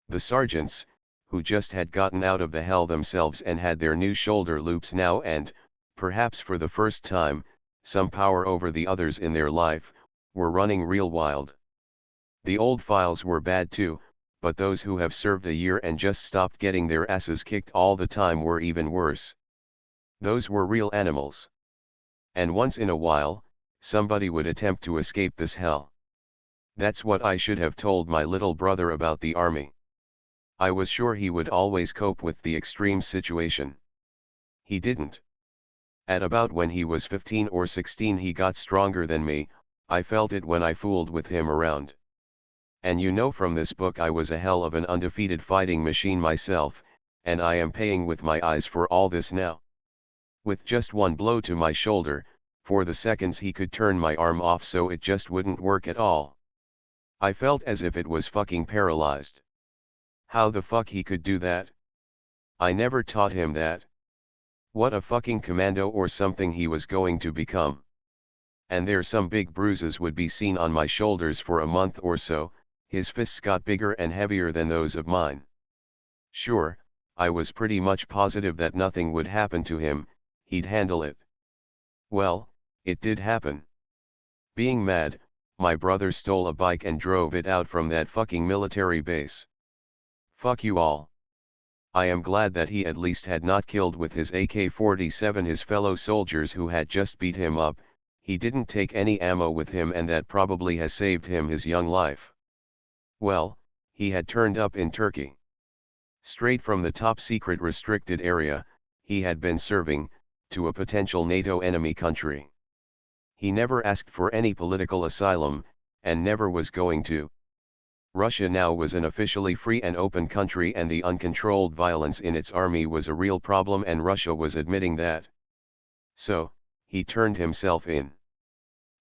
The sergeants, who just had gotten out of the hell themselves and had their new shoulder loops now and, perhaps for the first time, some power over the others in their life, were running real wild. The old files were bad too, but those who have served a year and just stopped getting their asses kicked all the time were even worse. Those were real animals. And once in a while, somebody would attempt to escape this hell. That's what I should have told my little brother about the army. I was sure he would always cope with the extreme situation. He didn't. At about when he was 15 or 16 he got stronger than me. I felt it when I fooled with him around. And you know from this book I was a hell of an undefeated fighting machine myself, and I am paying with my eyes for all this now. With just one blow to my shoulder, for the seconds he could turn my arm off so it just wouldn't work at all. I felt as if it was fucking paralyzed. How the fuck he could do that? I never taught him that. What a fucking commando or something he was going to become. And there some big bruises would be seen on my shoulders for a month or so. His fists got bigger and heavier than those of mine. Sure, I was pretty much positive that nothing would happen to him, he'd handle it. Well, it did happen. Being mad, my brother stole a bike and drove it out from that fucking military base. Fuck you all. I am glad that he at least had not killed with his AK-47 his fellow soldiers who had just beat him up. He didn't take any ammo with him, and that probably has saved him his young life. Well, he had turned up in Turkey. Straight from the top secret restricted area, he had been serving, to a potential NATO enemy country. He never asked for any political asylum, and never was going to. Russia now was an officially free and open country, and the uncontrolled violence in its army was a real problem, and Russia was admitting that. So, he turned himself in.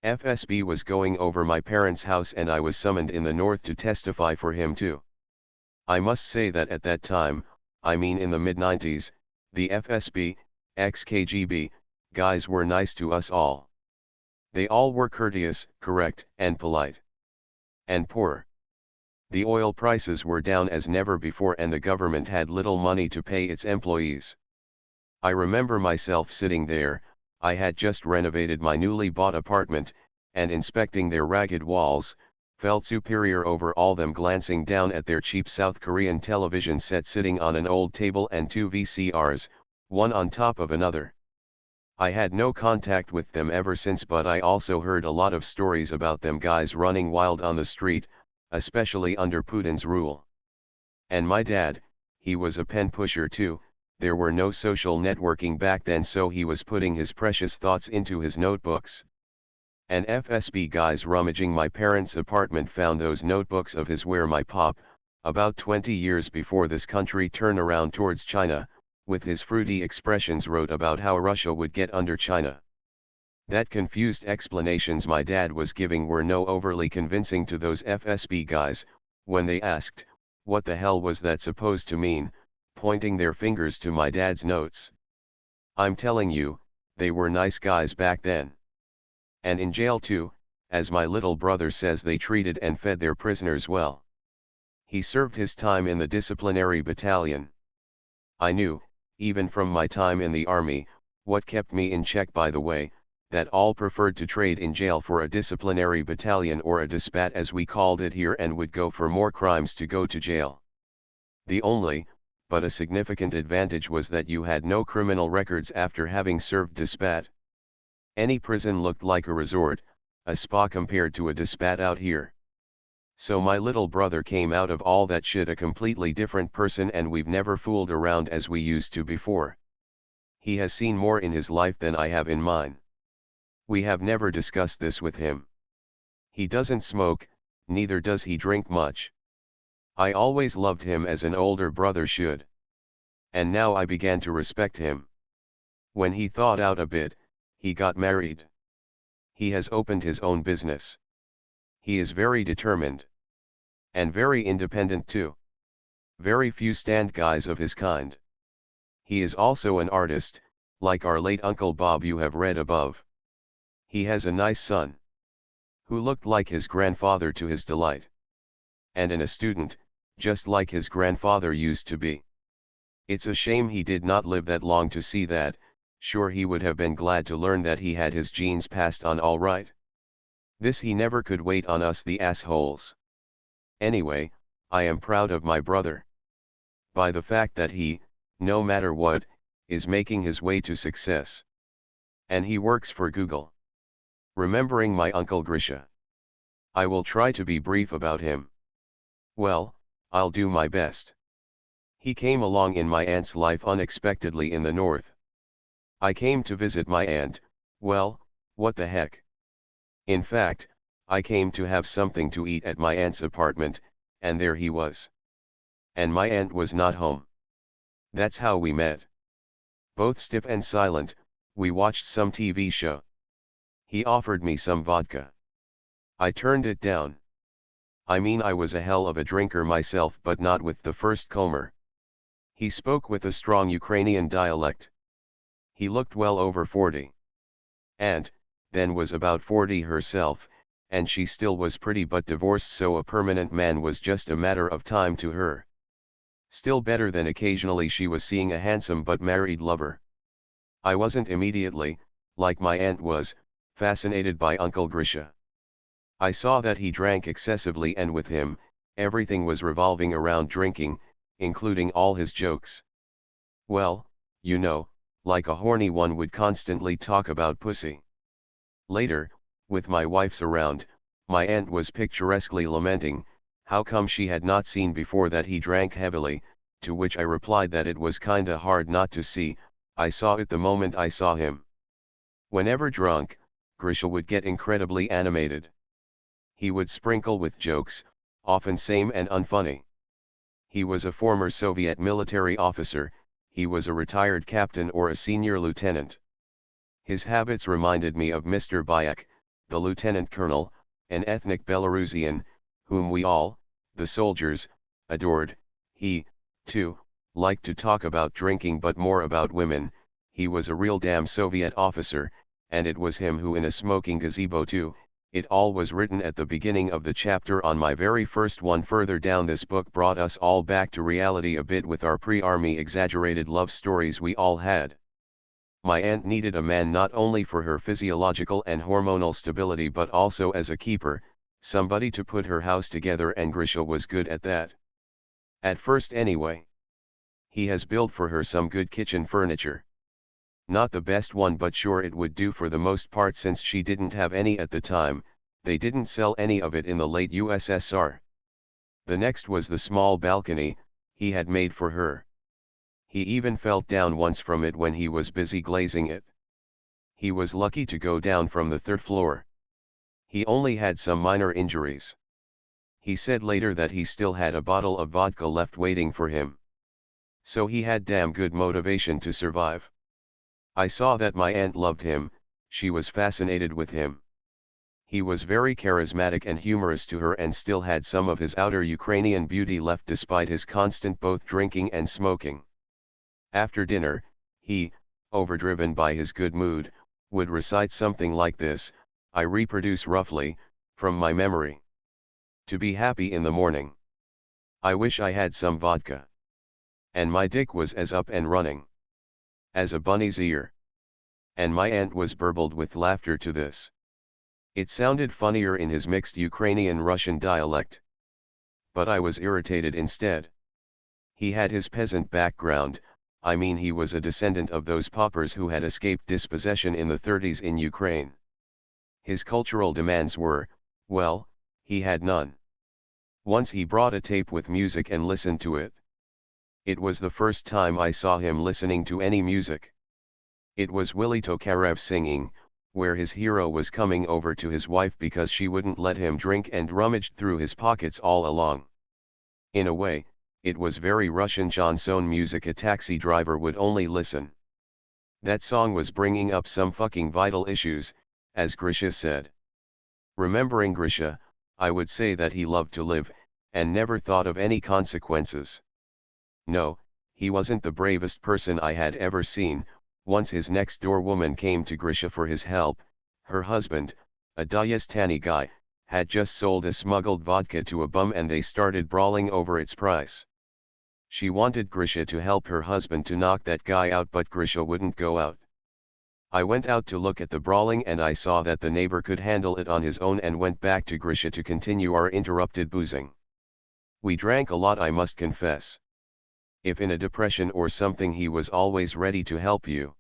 FSB was going over my parents' house, and I was summoned in the north to testify for him too. I must say that at that time, I mean in the mid-90s, the FSB, ex-KGB, guys were nice to us all. They all were courteous, correct, and polite. And poor. The oil prices were down as never before, and the government had little money to pay its employees. I remember myself sitting there. I had just renovated my newly bought apartment, and inspecting their ragged walls, felt superior over all them, glancing down at their cheap South Korean television set sitting on an old table and 2 VCRs, one on top of another. I had no contact with them ever since, but I also heard a lot of stories about them guys running wild on the street, especially under Putin's rule. And my dad, he was a pen pusher too. There were no social networking back then, so he was putting his precious thoughts into his notebooks. And FSB guys rummaging my parents' apartment found those notebooks of his where my pop, about 20 years before this country turned around towards China, with his fruity expressions wrote about how Russia would get under China. That confused explanations my dad was giving were no overly convincing to those FSB guys, when they asked, what the hell was that supposed to mean, pointing their fingers to my dad's notes. I'm telling you, they were nice guys back then. And in jail too, as my little brother says, they treated and fed their prisoners well. He served his time in the disciplinary battalion. I knew, even from my time in the army, what kept me in check by the way, that all preferred to trade in jail for a disciplinary battalion, or a dispat as we called it here, and would go for more crimes to go to jail. The only, but a significant advantage was that you had no criminal records after having served dispat. Any prison looked like a resort, a spa compared to a dispat out here. So my little brother came out of all that shit a completely different person, and we've never fooled around as we used to before. He has seen more in his life than I have in mine. We have never discussed this with him. He doesn't smoke, neither does he drink much. I always loved him as an older brother should. And now I began to respect him. When he thawed out a bit, he got married. He has opened his own business. He is very determined. And very independent too. Very few stand guys of his kind. He is also an artist, like our late Uncle Bob you have read above. He has a nice son, who looked like his grandfather to his delight. And a student, just like his grandfather used to be. It's a shame he did not live that long to see that. Sure, he would have been glad to learn that he had his genes passed on all right. This he never could wait on us, the assholes. Anyway, I am proud of my brother. By the fact that he, no matter what, is making his way to success. And he works for Google. Remembering my Uncle Grisha. I will try to be brief about him. Well, I'll do my best. He came along in my aunt's life unexpectedly in the north. I came to visit my aunt. Well, what the heck. In fact, I came to have something to eat at my aunt's apartment, and there he was. And my aunt was not home. That's how we met. Both stiff and silent, we watched some TV show. He offered me some vodka. I turned it down. I mean, I was a hell of a drinker myself, but not with the first comer. He spoke with a strong Ukrainian dialect. He looked well over 40. And, then was about 40 herself, and she still was pretty but divorced, so a permanent man was just a matter of time to her. Still better than occasionally she was seeing a handsome but married lover. I wasn't immediately, like my aunt was, fascinated by Uncle Grisha. I saw that he drank excessively, and with him, everything was revolving around drinking, including all his jokes. Well, you know, like a horny one would constantly talk about pussy. Later, with my wife's around, my aunt was picturesquely lamenting, how come she had not seen before that he drank heavily, to which I replied that it was kinda hard not to see, I saw it the moment I saw him. Whenever drunk, Grisha would get incredibly animated. He would sprinkle with jokes, often same and unfunny. He was a former Soviet military officer, he was a retired captain or a senior lieutenant. His habits reminded me of Mr. Bayek, the lieutenant colonel, an ethnic Belarusian, whom we all, the soldiers, adored. He, too, liked to talk about drinking but more about women. He was a real damn Soviet officer, and it was him who in a smoking gazebo too. It all was written at the beginning of the chapter on my very first one. Further down, this book brought us all back to reality a bit with our pre-army exaggerated love stories we all had. My aunt needed a man not only for her physiological and hormonal stability but also as a keeper, somebody to put her house together, and Grisha was good at that. At first anyway. He has built for her some good kitchen furniture. Not the best one, but sure it would do for the most part since she didn't have any at the time. They didn't sell any of it in the late USSR. The next was the small balcony he had made for her. He even fell down once from it when he was busy glazing it. He was lucky to go down from the third floor. He only had some minor injuries. He said later that he still had a bottle of vodka left waiting for him. So he had damn good motivation to survive. I saw that my aunt loved him, she was fascinated with him. He was very charismatic and humorous to her and still had some of his outer Ukrainian beauty left despite his constant both drinking and smoking. After dinner, he, overdriven by his good mood, would recite something like this, I reproduce roughly, from my memory. To be happy in the morning. I wish I had some vodka. And my dick was as up and running as a bunny's ear. And my aunt was burbled with laughter to this. It sounded funnier in his mixed Ukrainian-Russian dialect. But I was irritated instead. He had his peasant background, I mean he was a descendant of those paupers who had escaped dispossession in the 30s in Ukraine. His cultural demands were, well, he had none. Once he brought a tape with music and listened to it. It was the first time I saw him listening to any music. It was Willy Tokarev singing, where his hero was coming over to his wife because she wouldn't let him drink and rummaged through his pockets all along. In a way, it was very Russian chanson music a taxi driver would only listen. That song was bringing up some fucking vital issues, as Grisha said. Remembering Grisha, I would say that he loved to live, and never thought of any consequences. No, he wasn't the bravest person I had ever seen. Once his next-door woman came to Grisha for his help. Her husband, a Dagestani guy, had just sold a smuggled vodka to a bum and they started brawling over its price. She wanted Grisha to help her husband to knock that guy out, but Grisha wouldn't go out. I went out to look at the brawling and I saw that the neighbor could handle it on his own and went back to Grisha to continue our interrupted boozing. We drank a lot, I must confess. If in a depression or something, he was always ready to help you.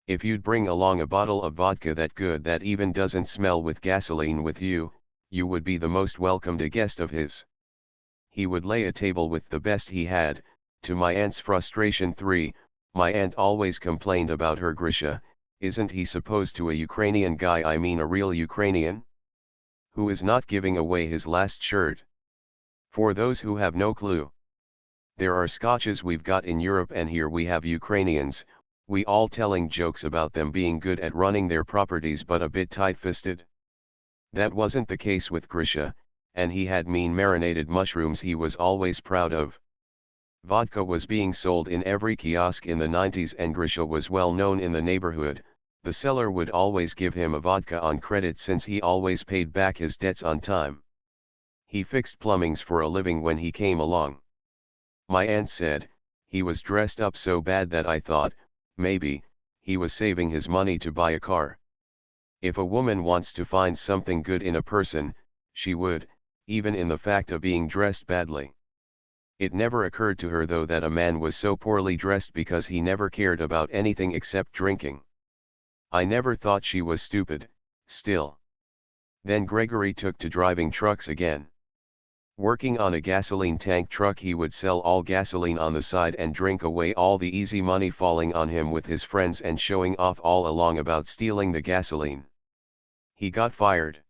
If you'd bring along a bottle of vodka that good that even doesn't smell with gasoline with you, you would be the most welcomed a guest of his. He would lay a table with the best he had. To my aunt's frustration 3, my aunt always complained about her Grisha. Isn't he supposed to a Ukrainian guy, I mean a real Ukrainian? Who is not giving away his last shirt? For those who have no clue. There are Scotches we've got in Europe and here we have Ukrainians, we all telling jokes about them being good at running their properties but a bit tight-fisted. That wasn't the case with Grisha, and he had mean marinated mushrooms he was always proud of. Vodka was being sold in every kiosk in the 90s and Grisha was well known in the neighborhood. The seller would always give him a vodka on credit since he always paid back his debts on time. He fixed plumbings for a living when he came along. My aunt said, he was dressed up so bad that I thought, maybe, he was saving his money to buy a car. If a woman wants to find something good in a person, she would, even in the fact of being dressed badly. It never occurred to her though that a man was so poorly dressed because he never cared about anything except drinking. I never thought she was stupid, still. Then Gregory took to driving trucks again. Working on a gasoline tank truck, he would sell all gasoline on the side and drink away all the easy money falling on him with his friends and showing off all along about stealing the gasoline. He got fired.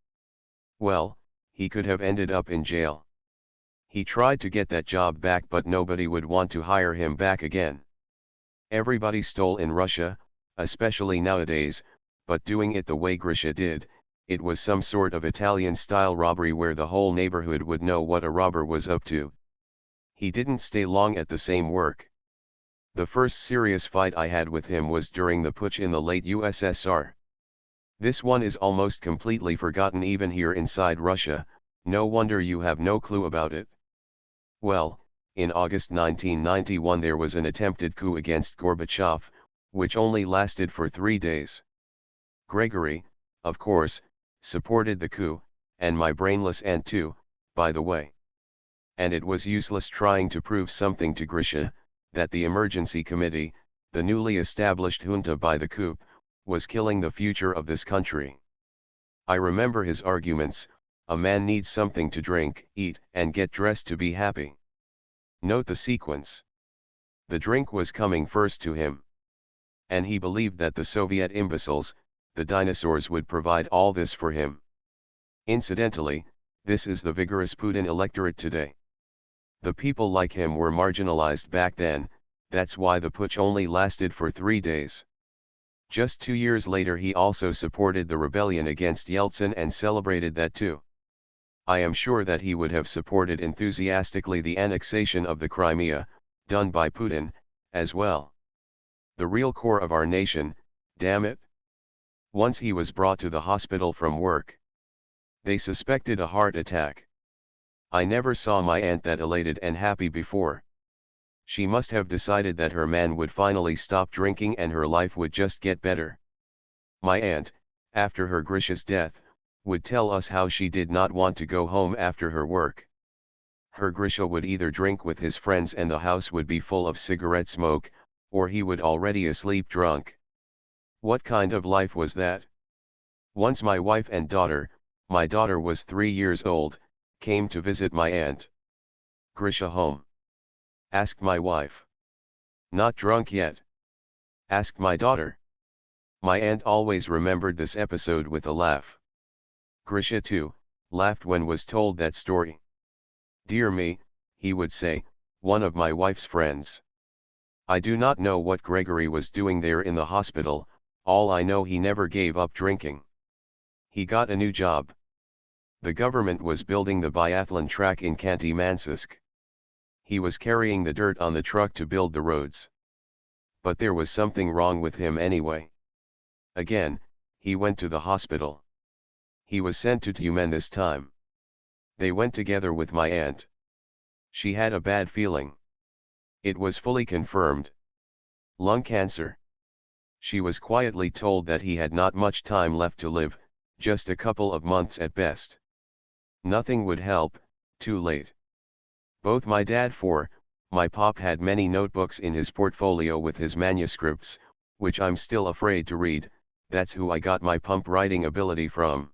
Well, he could have ended up in jail. He tried to get that job back but nobody would want to hire him back again. Everybody stole in Russia, especially nowadays, but doing it the way Grisha did, it was some sort of Italian-style robbery where the whole neighborhood would know what a robber was up to. He didn't stay long at the same work. The first serious fight I had with him was during the putsch in the late USSR. This one is almost completely forgotten even here inside Russia, no wonder you have no clue about it. Well, in August 1991 there was an attempted coup against Gorbachev, which only lasted for 3 days. Gregory, of course, supported the coup, and my brainless aunt too, by the way. And it was useless trying to prove something to Grisha, that the emergency committee, the newly established junta by the coup, was killing the future of this country. I remember his arguments, a man needs something to drink, eat, and get dressed to be happy. Note the sequence. The drink was coming first to him. And he believed that the Soviet imbeciles, the dinosaurs, would provide all this for him. Incidentally, this is the vigorous Putin electorate today. The people like him were marginalized back then, that's why the putsch only lasted for 3 days. Just 2 years later he also supported the rebellion against Yeltsin and celebrated that too. I am sure that he would have supported enthusiastically the annexation of the Crimea, done by Putin, as well. The real core of our nation, damn it. Once he was brought to the hospital from work. They suspected a heart attack. I never saw my aunt that elated and happy before. She must have decided that her man would finally stop drinking and her life would just get better. My aunt, after her Grisha's death, would tell us how she did not want to go home after her work. Her Grisha would either drink with his friends and the house would be full of cigarette smoke, or he would already asleep drunk. What kind of life was that? Once my wife and daughter, my daughter was 3 years old, came to visit my aunt. Grisha home? Asked my wife. Not drunk yet? Asked my daughter. My aunt always remembered this episode with a laugh. Grisha too, laughed when was told that story. Dear me, he would say, one of my wife's friends. I do not know what Gregory was doing there in the hospital, all I know he never gave up drinking. He got a new job. The government was building the biathlon track in Khanty-Mansisk. He was carrying the dirt on the truck to build the roads. But there was something wrong with him anyway. Again, he went to the hospital. He was sent to Tyumen this time. They went together with my aunt. She had a bad feeling. It was fully confirmed. Lung cancer. She was quietly told that he had not much time left to live, just a couple of months at best. Nothing would help, too late. Both my dad my pop had many notebooks in his portfolio with his manuscripts, which I'm still afraid to read, that's who I got my pump writing ability from.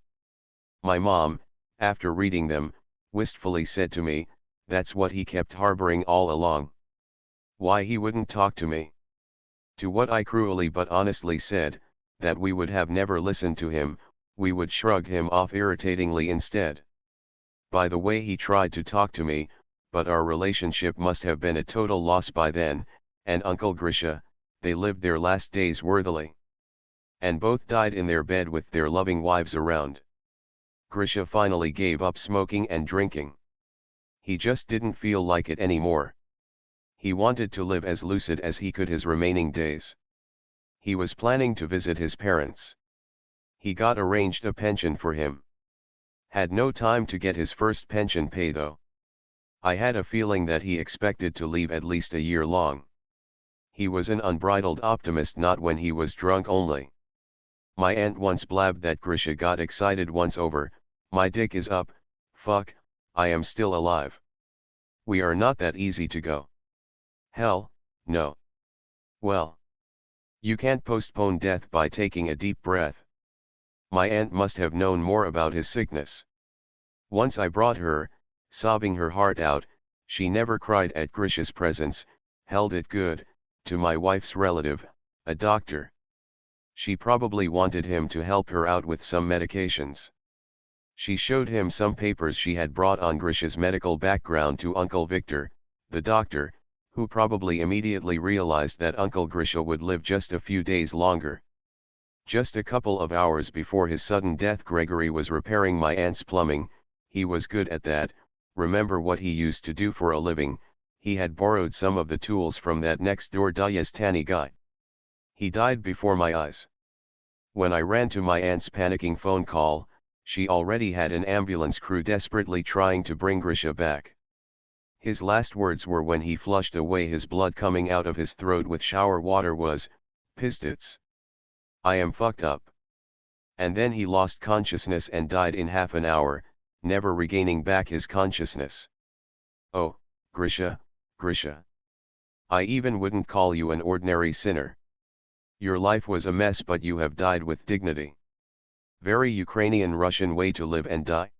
My mom, after reading them, wistfully said to me, that's what he kept harboring all along. Why he wouldn't talk to me? To what I cruelly but honestly said, that we would have never listened to him, we would shrug him off irritatingly instead. By the way, he tried to talk to me, but our relationship must have been a total loss by then, and Uncle Grisha, they lived their last days worthily. And both died in their bed with their loving wives around. Grisha finally gave up smoking and drinking. He just didn't feel like it anymore. He wanted to live as lucid as he could his remaining days. He was planning to visit his parents. He got arranged a pension for him. Had no time to get his first pension pay though. I had a feeling that he expected to leave at least a year long. He was an unbridled optimist, not when he was drunk only. My aunt once blabbed that Grisha got excited once over, my dick is up, fuck, I am still alive. We are not that easy to go. Hell, no. Well. You can't postpone death by taking a deep breath. My aunt must have known more about his sickness. Once I brought her, sobbing her heart out, she never cried at Grisha's presence, held it good, to my wife's relative, a doctor. She probably wanted him to help her out with some medications. She showed him some papers she had brought on Grisha's medical background to Uncle Victor, the doctor, who probably immediately realized that Uncle Grisha would live just a few days longer. Just a couple of hours before his sudden death, Gregory was repairing my aunt's plumbing. He was good at that. Remember what he used to do for a living? He had borrowed some of the tools from that next door Dayestani guy. He died before my eyes. When I ran to my aunt's panicking phone call, she already had an ambulance crew desperately trying to bring Grisha back. His last words were, when he flushed away his blood coming out of his throat with shower water, was, "Pistits. I am fucked up." And then he lost consciousness and died in half an hour, never regaining back his consciousness. Oh, Grisha, Grisha. I even wouldn't call you an ordinary sinner. Your life was a mess, but you have died with dignity. Very Ukrainian Russian way to live and die.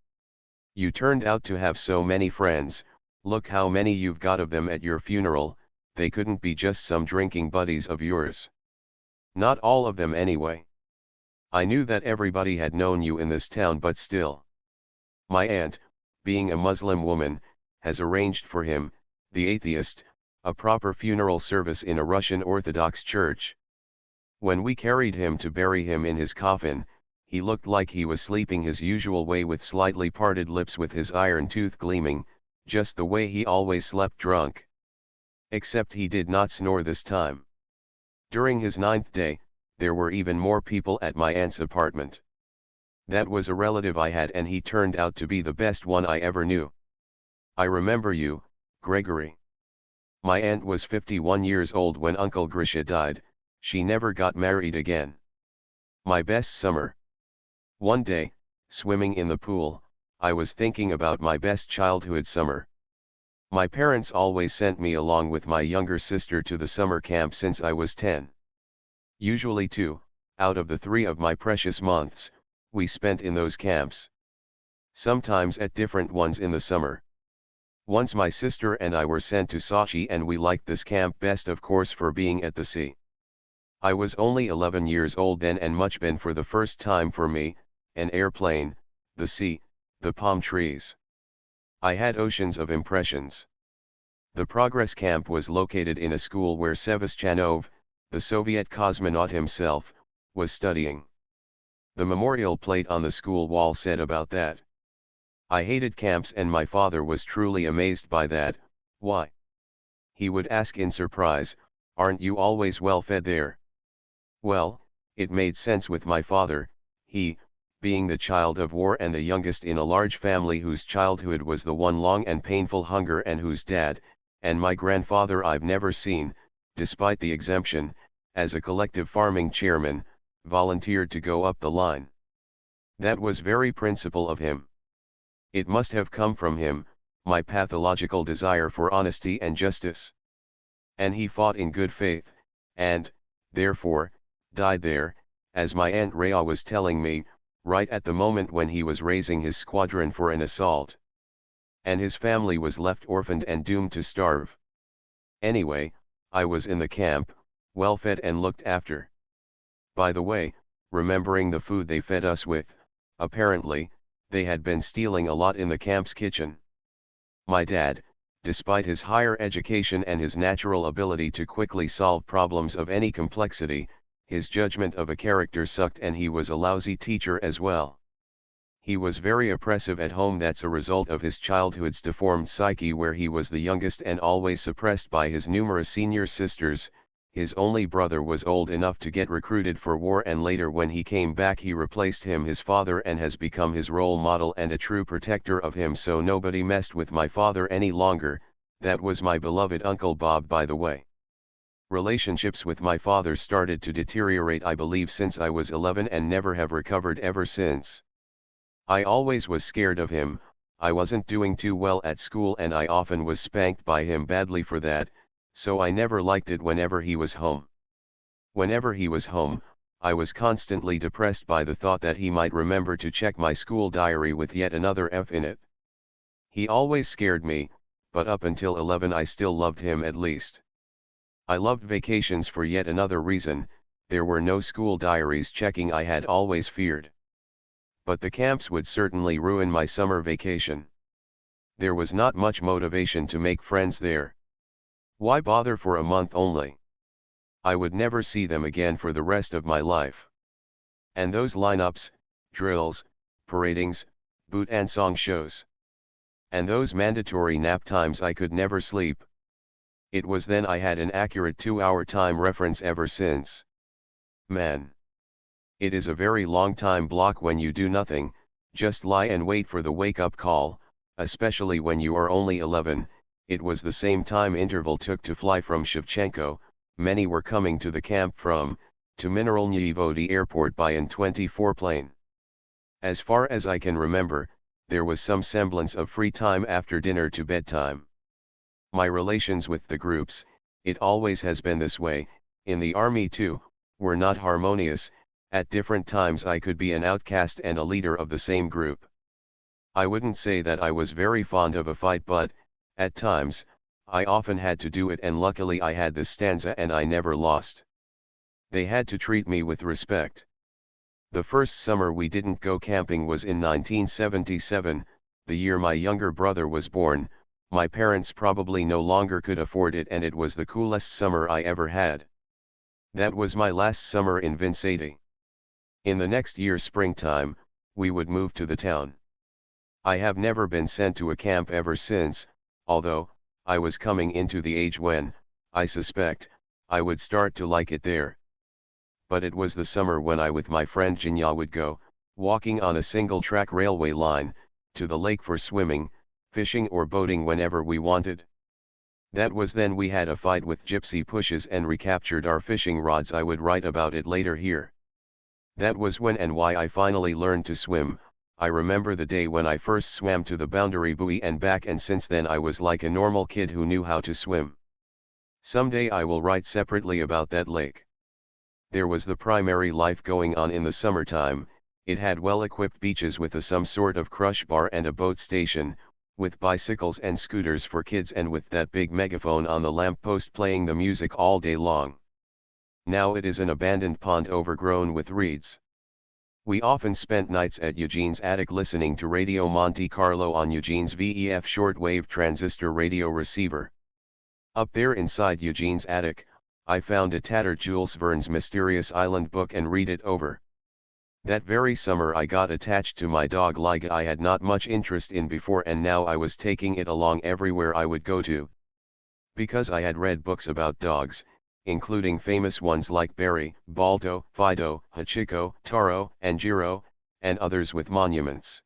You turned out to have so many friends. Look how many you've got of them at your funeral. They couldn't be just some drinking buddies of yours. Not all of them anyway. I knew that everybody had known you in this town, but still. My aunt, being a Muslim woman, has arranged for him, the atheist, a proper funeral service in a Russian Orthodox church. When we carried him to bury him in his coffin, he looked like he was sleeping his usual way with slightly parted lips with his iron tooth gleaming, just the way he always slept drunk. Except he did not snore this time. During his 9th day, there were even more people at my aunt's apartment. That was a relative I had, and he turned out to be the best one I ever knew. I remember you, Gregory. My aunt was 51 years old when Uncle Grisha died. She never got married again. My best summer. One day, swimming in the pool, I was thinking about my best childhood summer. My parents always sent me along with my younger sister to the summer camp since I was 10. Usually 2, out of the 3 of my precious months, we spent in those camps. Sometimes at different ones in the summer. Once my sister and I were sent to Sochi, and we liked this camp best, of course, for being at the sea. I was only 11 years old then, and much been for the first time for me: an airplane, the sea, the palm trees. I had oceans of impressions. The Progress camp was located in a school where Sevastyanov, the Soviet cosmonaut himself, was studying. The memorial plate on the school wall said about that. I hated camps, and my father was truly amazed by that. Why? He would ask in surprise, "Aren't you always well fed there?" Well, it made sense with my father. He, being the child of war and the youngest in a large family whose childhood was the one long and painful hunger, and whose dad, and my grandfather I've never seen, despite the exemption, as a collective farming chairman, volunteered to go up the line. That was very principle of him. It must have come from him, my pathological desire for honesty and justice. And he fought in good faith, and, therefore, died there, as my Aunt Rhea was telling me, right at the moment when he was raising his squadron for an assault. And his family was left orphaned and doomed to starve. Anyway, I was in the camp, well fed and looked after. By the way, remembering the food they fed us with, apparently, they had been stealing a lot in the camp's kitchen. My dad, despite his higher education and his natural ability to quickly solve problems of any complexity, his judgment of a character sucked, and he was a lousy teacher as well. He was very oppressive at home. That's a result of his childhood's deformed psyche, where he was the youngest and always suppressed by his numerous senior sisters. His only brother was old enough to get recruited for war, and later when he came back he replaced him, his father, and has become his role model and a true protector of him, so nobody messed with my father any longer. That was my beloved Uncle Bob, by the way. Relationships with my father started to deteriorate, I believe, since I was 11, and never have recovered ever since. I always was scared of him. I wasn't doing too well at school, and I often was spanked by him badly for that, so I never liked it whenever he was home. Whenever he was home, I was constantly depressed by the thought that he might remember to check my school diary with yet another F in it. He always scared me, but up until 11 I still loved him at least. I loved vacations for yet another reason. There were no school diaries checking I had always feared. But the camps would certainly ruin my summer vacation. There was not much motivation to make friends there. Why bother for a month only? I would never see them again for the rest of my life. And those lineups, drills, paradings, boot and song shows. And those mandatory nap times, I could never sleep. It was then I had an accurate 2-hour time reference ever since. Man. It is a very long time block when you do nothing, just lie and wait for the wake-up call, especially when you are only 11. It was the same time interval took to fly from Shevchenko. Many were coming to the camp from, to Mineralny Vody Airport by an 24 plane. As far as I can remember, there was some semblance of free time after dinner to bedtime. My relations with the groups, it always has been this way, in the army too, were not harmonious. At different times I could be an outcast and a leader of the same group. I wouldn't say that I was very fond of a fight, but, at times, I often had to do it, and luckily I had this stanza and I never lost. They had to treat me with respect. The first summer we didn't go camping was in 1977, the year my younger brother was born. My parents probably no longer could afford it, and it was the coolest summer I ever had. That was my last summer in Vincenti. In the next year springtime, we would move to the town. I have never been sent to a camp ever since, although, I was coming into the age when, I suspect, I would start to like it there. But it was the summer when I with my friend Jinya would go, walking on a single-track railway line, to the lake for swimming, fishing or boating whenever we wanted. That was then we had a fight with gypsy pushes and recaptured our fishing rods. I would write about it later here. That was when and why I finally learned to swim. I remember the day when I first swam to the boundary buoy and back, and since then I was like a normal kid who knew how to swim. Someday I will write separately about that lake. There was the primary life going on in the summertime. It had well-equipped beaches with some sort of crush bar and a boat station, with bicycles and scooters for kids, and with that big megaphone on the lamppost playing the music all day long. Now it is an abandoned pond overgrown with reeds. We often spent nights at Eugene's attic listening to Radio Monte Carlo on Eugene's VEF shortwave transistor radio receiver. Up there inside Eugene's attic, I found a tattered Jules Verne's Mysterious Island book and read it over. That very summer I got attached to my dog Liga. I had not much interest in before, and now I was taking it along everywhere I would go to. Because I had read books about dogs, including famous ones like Barry, Balto, Fido, Hachiko, Taro, and Jiro, and others with monuments.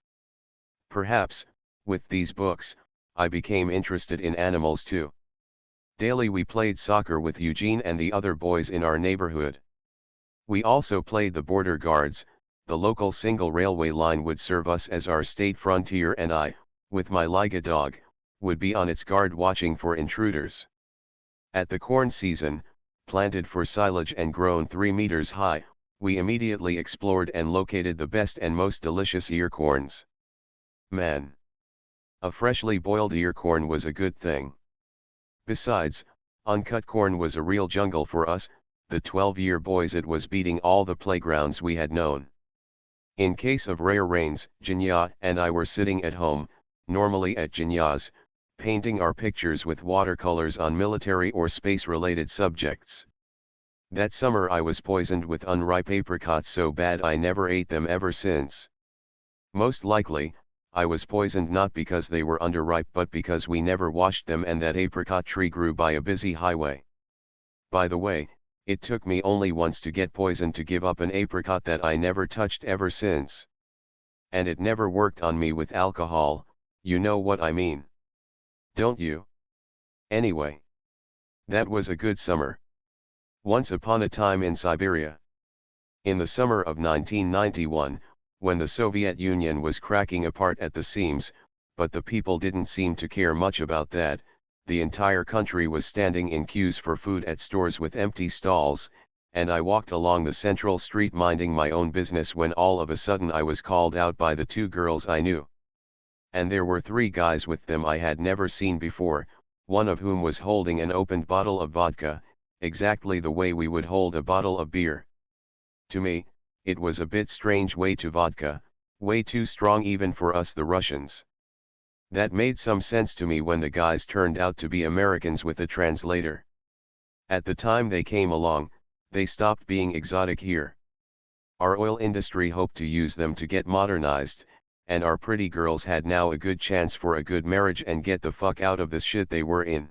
Perhaps, with these books, I became interested in animals too. Daily we played soccer with Eugene and the other boys in our neighborhood. We also played the border guards. The local single railway line would serve us as our state frontier, and I, with my Liga dog, would be on its guard watching for intruders. At the corn season, planted for silage and grown 3 meters high, we immediately explored and located the best and most delicious ear corns. Man! A freshly boiled ear corn was a good thing. Besides, uncut corn was a real jungle for us, the 12-year boys. It was beating all the playgrounds we had known. In case of rare rains, Jinya and I were sitting at home, normally at Jinya's, painting our pictures with watercolors on military or space-related subjects. That summer I was poisoned with unripe apricots so bad I never ate them ever since. Most likely, I was poisoned not because they were underripe but because we never washed them and that apricot tree grew by a busy highway. By the way, it took me only once to get poisoned to give up an apricot that I never touched ever since. And it never worked on me with alcohol, you know what I mean. Don't you? Anyway. That was a good summer. Once upon a time in Siberia. In the summer of 1991, when the Soviet Union was cracking apart at the seams, but the people didn't seem to care much about that, the entire country was standing in queues for food at stores with empty stalls, and I walked along the central street minding my own business when all of a sudden I was called out by the 2 girls I knew. And there were 3 guys with them I had never seen before, one of whom was holding an opened bottle of vodka, exactly the way we would hold a bottle of beer. To me, it was a bit strange way to vodka, way too strong even for us the Russians. That made some sense to me when the guys turned out to be Americans with a translator. At the time they came along, they stopped being exotic here. Our oil industry hoped to use them to get modernized, and our pretty girls had now a good chance for a good marriage and get the fuck out of this shit they were in.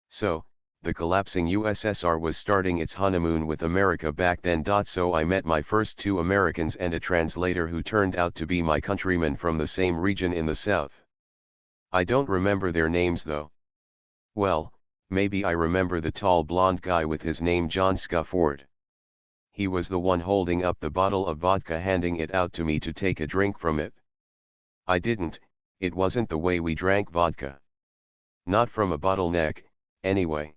So, the collapsing USSR was starting its honeymoon with America back then. So I met my first 2 Americans and a translator who turned out to be my countrymen from the same region in the South. I don't remember their names though. Well, maybe I remember the tall blonde guy with his name John Scufford. He was the one holding up the bottle of vodka, handing it out to me to take a drink from it. I didn't, it wasn't the way we drank vodka. Not from a bottleneck, anyway.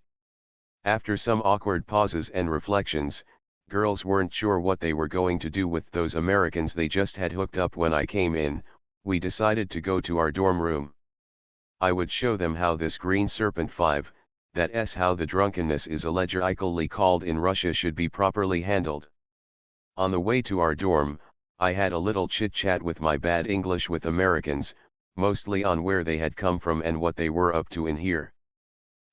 After some awkward pauses and reflections, girls weren't sure what they were going to do with those Americans they just had hooked up when I came in, we decided to go to our dorm room. I would show them how this green serpent 5, that's how the drunkenness is allegorically called in Russia, should be properly handled. On the way to our dorm, I had a little chit-chat with my bad English with Americans, mostly on where they had come from and what they were up to in here.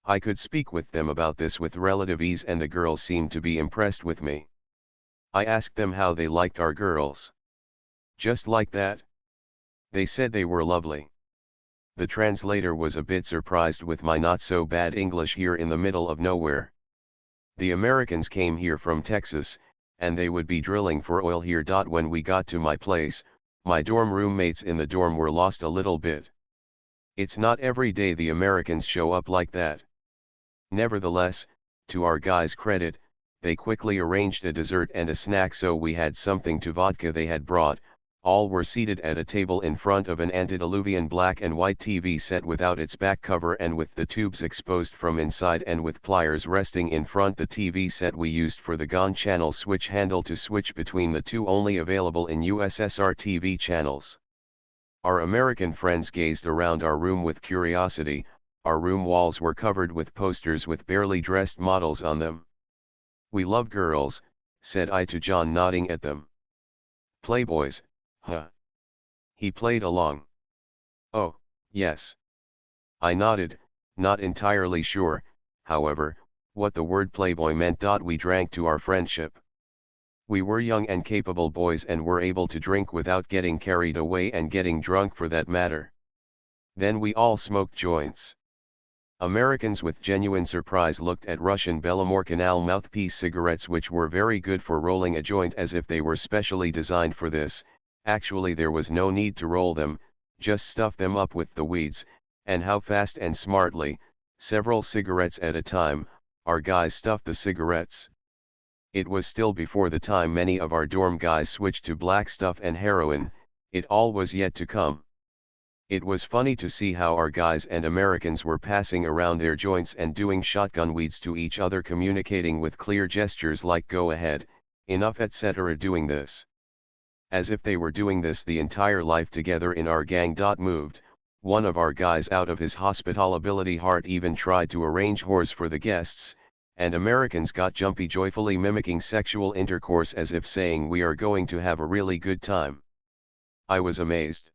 I could speak with them about this with relative ease, and the girls seemed to be impressed with me. I asked them how they liked our girls. Just like that? They said they were lovely. The translator was a bit surprised with my not so bad English here in the middle of nowhere. The Americans came here from Texas, and they would be drilling for oil here. When we got to my place, my dorm roommates in the dorm were lost a little bit. It's not every day the Americans show up like that. Nevertheless, to our guys' credit, they quickly arranged a dessert and a snack, so we had something to vodka they had brought. All were seated at a table in front of an antediluvian black and white TV set without its back cover and with the tubes exposed from inside, and with pliers resting in front the TV set we used for the GON channel switch handle to switch between the two only available in USSR TV channels. Our American friends gazed around our room with curiosity. Our room walls were covered with posters with barely dressed models on them. "We love girls," said I to John, nodding at them. "Playboys, huh?" He played along. "Oh, yes." I nodded, not entirely sure, however, what the word playboy meant. We drank to our friendship. We were young and capable boys and were able to drink without getting carried away and getting drunk for that matter. Then we all smoked joints. Americans with genuine surprise looked at Russian Bellamore Canal mouthpiece cigarettes, which were very good for rolling a joint, as if they were specially designed for this. Actually, there was no need to roll them, just stuff them up with the weeds, and how fast and smartly, several cigarettes at a time, our guys stuffed the cigarettes. It was still before the time many of our dorm guys switched to black stuff and heroin. It all was yet to come. It was funny to see how our guys and Americans were passing around their joints and doing shotgun weeds to each other, communicating with clear gestures like "go ahead, enough," etc., doing this as if they were doing this the entire life together in our gang. Moved, one of our guys out of his hospitality heart even tried to arrange whores for the guests, and Americans got jumpy, joyfully mimicking sexual intercourse as if saying, "We are going to have a really good time." I was amazed.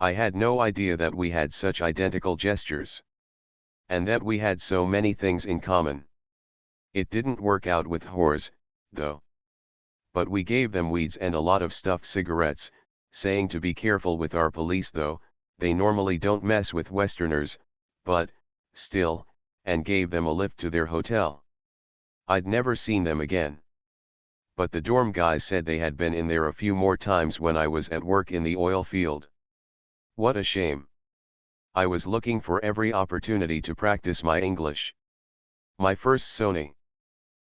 I had no idea that we had such identical gestures. And that we had so many things in common. It didn't work out with whores, though. But we gave them weeds and a lot of stuffed cigarettes, saying to be careful with our police, though, they normally don't mess with Westerners, but, still, and gave them a lift to their hotel. I'd never seen them again. But the dorm guys said they had been in there a few more times when I was at work in the oil field. What a shame. I was looking for every opportunity to practice my English. My first Sony.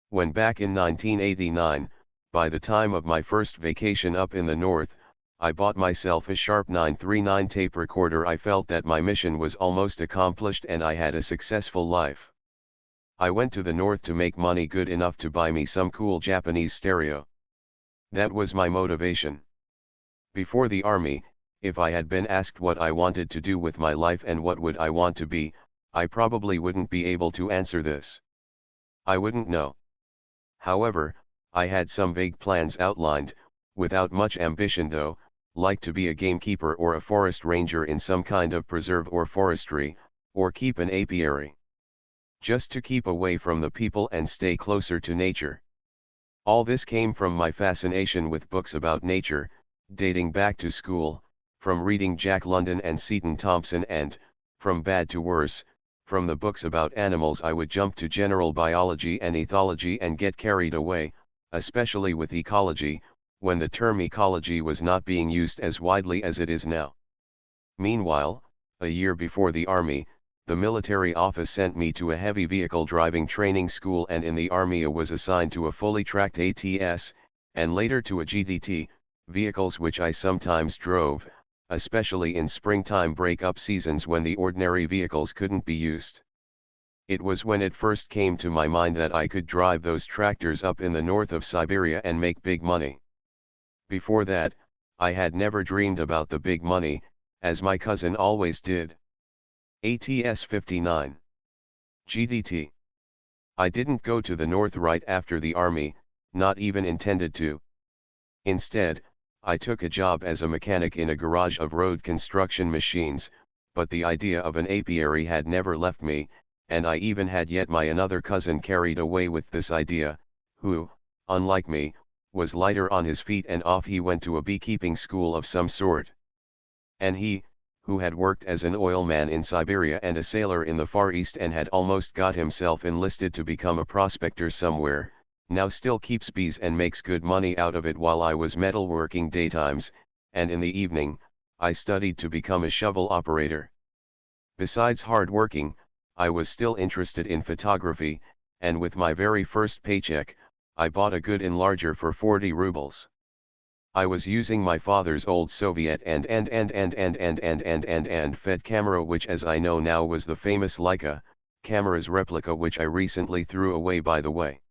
When back in 1989, by the time of my first vacation up in the north, I bought myself a Sharp 939 tape recorder. I felt that my mission was almost accomplished and I had a successful life. I went to the north to make money good enough to buy me some cool Japanese stereo. That was my motivation. Before the army, if I had been asked what I wanted to do with my life and what would I want to be, I probably wouldn't be able to answer this. I wouldn't know. However, I had some vague plans outlined, without much ambition though, like to be a gamekeeper or a forest ranger in some kind of preserve or forestry, or keep an apiary. Just to keep away from the people and stay closer to nature. All this came from my fascination with books about nature, dating back to school, from reading Jack London and Seton Thompson, and, from bad to worse, from the books about animals I would jump to general biology and ethology and get carried away, especially with ecology, when the term ecology was not being used as widely as it is now. Meanwhile, a year before the army, the military office sent me to a heavy vehicle driving training school, and in the army I was assigned to a fully tracked ATS, and later to a GDT, vehicles which I sometimes drove, especially in springtime break-up seasons when the ordinary vehicles couldn't be used. It was when it first came to my mind that I could drive those tractors up in the north of Siberia and make big money. Before that, I had never dreamed about the big money, as my cousin always did. ATS 59. GDT. I didn't go to the north right after the army, not even intended to. Instead, I took a job as a mechanic in a garage of road construction machines, but the idea of an apiary had never left me, and I even had yet my another cousin carried away with this idea, who, unlike me, was lighter on his feet, and off he went to a beekeeping school of some sort. And he, who had worked as an oilman in Siberia and a sailor in the Far East and had almost got himself enlisted to become a prospector somewhere, now still keeps bees and makes good money out of it, while I was metalworking daytimes, and in the evening, I studied to become a shovel operator. Besides hard working, I was still interested in photography, and with my very first paycheck, I bought a good enlarger for 40 rubles. I was using my father's old Soviet and FED camera, which as I know now was the famous Leica camera's replica, which I recently threw away by the way.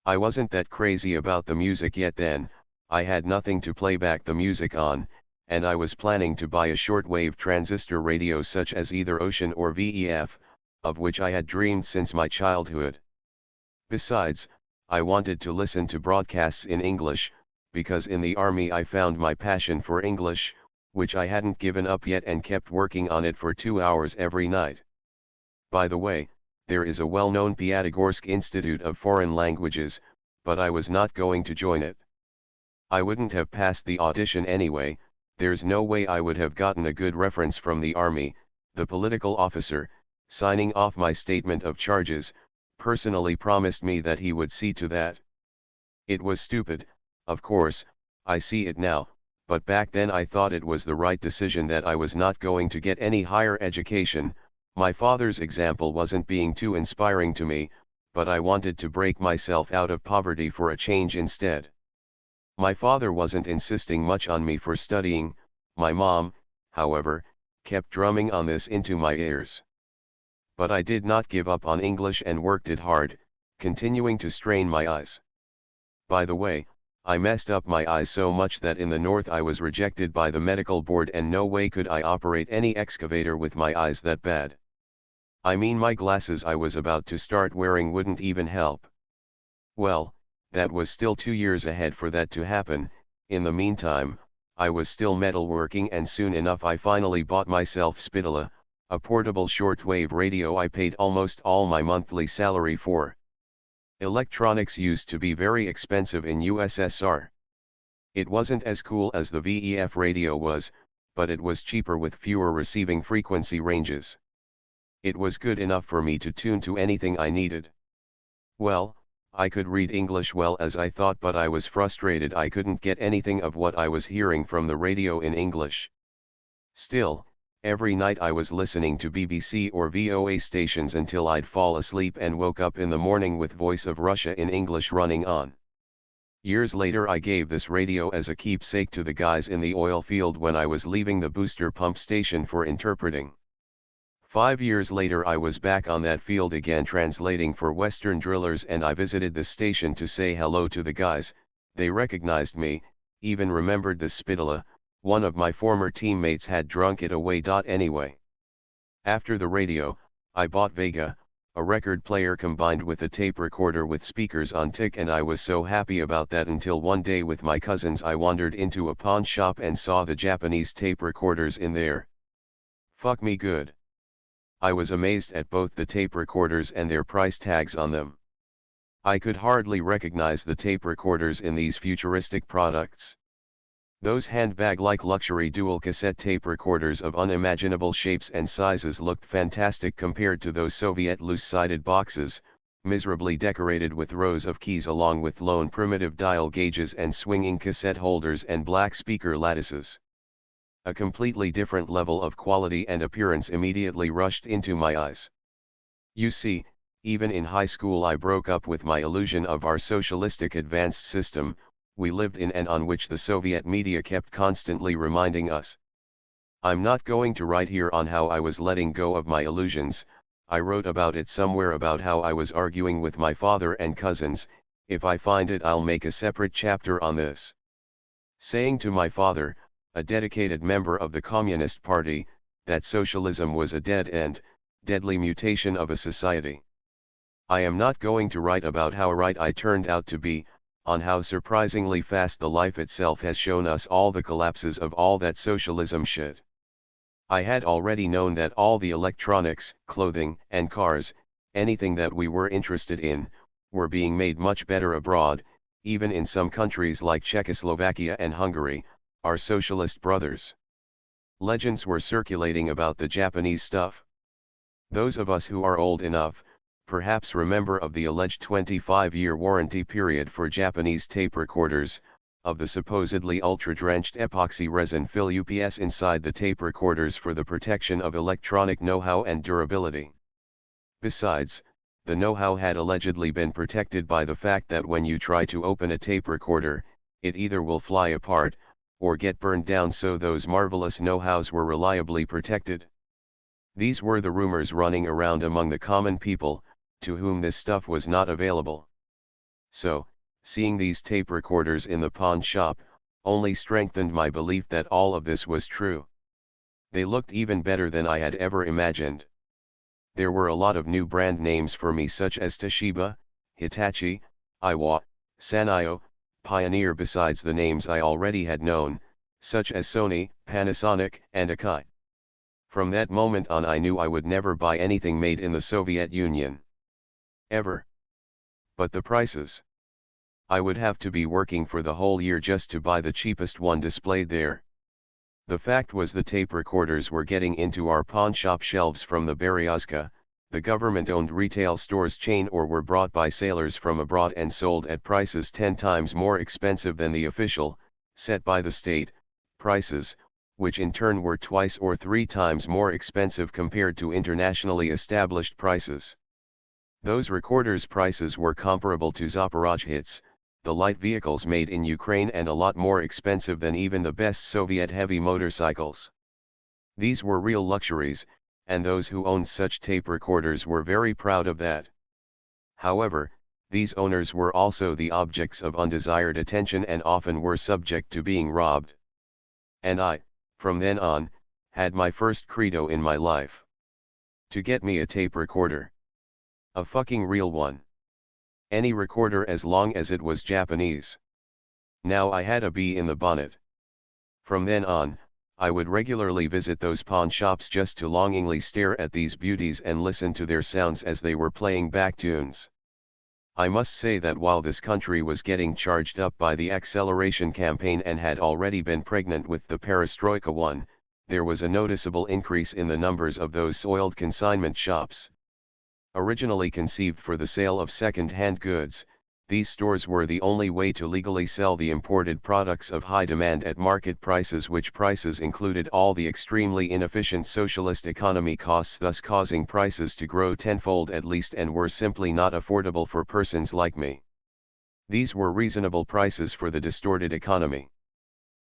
I wasn't that crazy about the music yet then, I had nothing to play back the music on, and I was planning to buy a shortwave transistor radio such as either Ocean or VEF, of which I had dreamed since my childhood. Besides, I wanted to listen to broadcasts in English, because in the army I found my passion for English, which I hadn't given up yet, and kept working on it for 2 hours every night. By the way, there is a well-known Piatigorsk Institute of Foreign Languages, but I was not going to join it. I wouldn't have passed the audition anyway. There's no way I would have gotten a good reference from the army. The political officer, signing off my statement of charges, personally promised me that he would see to that. It was stupid, of course, I see it now, but back then I thought it was the right decision, that I was not going to get any higher education. My father's example wasn't being too inspiring to me, but I wanted to break myself out of poverty for a change instead. My father wasn't insisting much on me for studying. My mom, however, kept drumming on this into my ears. But I did not give up on English and worked it hard, continuing to strain my eyes. By the way, I messed up my eyes so much that in the north I was rejected by the medical board, and no way could I operate any excavator with my eyes that bad. I mean, my glasses I was about to start wearing wouldn't even help. Well, that was still 2 years ahead for that to happen. In the meantime, I was still metalworking, and soon enough I finally bought myself Spitala, a portable shortwave radio I paid almost all my monthly salary for. Electronics used to be very expensive in USSR. It wasn't as cool as the VEF radio was, but it was cheaper with fewer receiving frequency ranges. It was good enough for me to tune to anything I needed. Well, I could read English well as I thought, but I was frustrated I couldn't get anything of what I was hearing from the radio in English. Still, every night I was listening to BBC or VOA stations until I'd fall asleep and woke up in the morning with Voice of Russia in English running on. Years later I gave this radio as a keepsake to the guys in the oil field when I was leaving the booster pump station for interpreting. 5 years later I was back on that field again translating for Western drillers, and I visited the station to say hello to the guys. They recognized me, even remembered the Spitala. One of my former teammates had drunk it away. Anyway. After the radio, I bought Vega, a record player combined with a tape recorder with speakers on tick, and I was so happy about that until one day with my cousins I wandered into a pawn shop and saw the Japanese tape recorders in there. Fuck me good. I was amazed at both the tape recorders and their price tags on them. I could hardly recognize the tape recorders in these futuristic products. Those handbag-like luxury dual cassette tape recorders of unimaginable shapes and sizes looked fantastic compared to those Soviet loose-sided boxes, miserably decorated with rows of keys along with lone primitive dial gauges and swinging cassette holders and black speaker lattices. A completely different level of quality and appearance immediately rushed into my eyes. You see, even in high school I broke up with my illusion of our socialistic advanced system we lived in and on which the Soviet media kept constantly reminding us. I'm not going to write here on how I was letting go of my illusions. I wrote about it somewhere, about how I was arguing with my father and cousins. If I find it I'll make a separate chapter on this. Saying to my father, a dedicated member of the Communist Party, that socialism was a dead end, deadly mutation of a society. I am not going to write about how right I turned out to be, on how surprisingly fast the life itself has shown us all the collapses of all that socialism should. I had already known that all the electronics, clothing, and cars, anything that we were interested in, were being made much better abroad, even in some countries like Czechoslovakia and Hungary, our socialist brothers. Legends were circulating about the Japanese stuff. Those of us who are old enough, perhaps remember of the alleged 25-year warranty period for Japanese tape recorders, of the supposedly ultra-drenched epoxy resin fill UPS inside the tape recorders for the protection of electronic know-how and durability. Besides, the know-how had allegedly been protected by the fact that when you try to open a tape recorder, it either will fly apart, or get burned down, so those marvelous know-hows were reliably protected. These were the rumors running around among the common people, to whom this stuff was not available. So, seeing these tape recorders in the pawn shop, only strengthened my belief that all of this was true. They looked even better than I had ever imagined. There were a lot of new brand names for me, such as Toshiba, Hitachi, Iwa, Sanyo, Pioneer, besides the names I already had known, such as Sony, Panasonic, and Akai. From that moment on I knew I would never buy anything made in the Soviet Union. Ever. But the prices. I would have to be working for the whole year just to buy the cheapest one displayed there. The fact was the tape recorders were getting into our pawn shop shelves from the Beryozka, the government-owned retail stores chain, or were brought by sailors from abroad and sold at prices 10 times more expensive than the official, set by the state, prices, which in turn were twice or 3 times more expensive compared to internationally established prices. Those recorders' prices were comparable to Zaporozhets, the light vehicles made in Ukraine, and a lot more expensive than even the best Soviet heavy motorcycles. These were real luxuries, and those who owned such tape recorders were very proud of that. However, these owners were also the objects of undesired attention and often were subject to being robbed. And I, from then on, had my first credo in my life. To get me a tape recorder. A fucking real one. Any recorder as long as it was Japanese. Now I had a bee in the bonnet. From then on, I would regularly visit those pawn shops just to longingly stare at these beauties and listen to their sounds as they were playing back tunes. I must say that while this country was getting charged up by the acceleration campaign and had already been pregnant with the perestroika one, there was a noticeable increase in the numbers of those soiled consignment shops. Originally conceived for the sale of second-hand goods, these stores were the only way to legally sell the imported products of high demand at market prices, which prices included all the extremely inefficient socialist economy costs, thus causing prices to grow tenfold at least, and were simply not affordable for persons like me. These were reasonable prices for the distorted economy.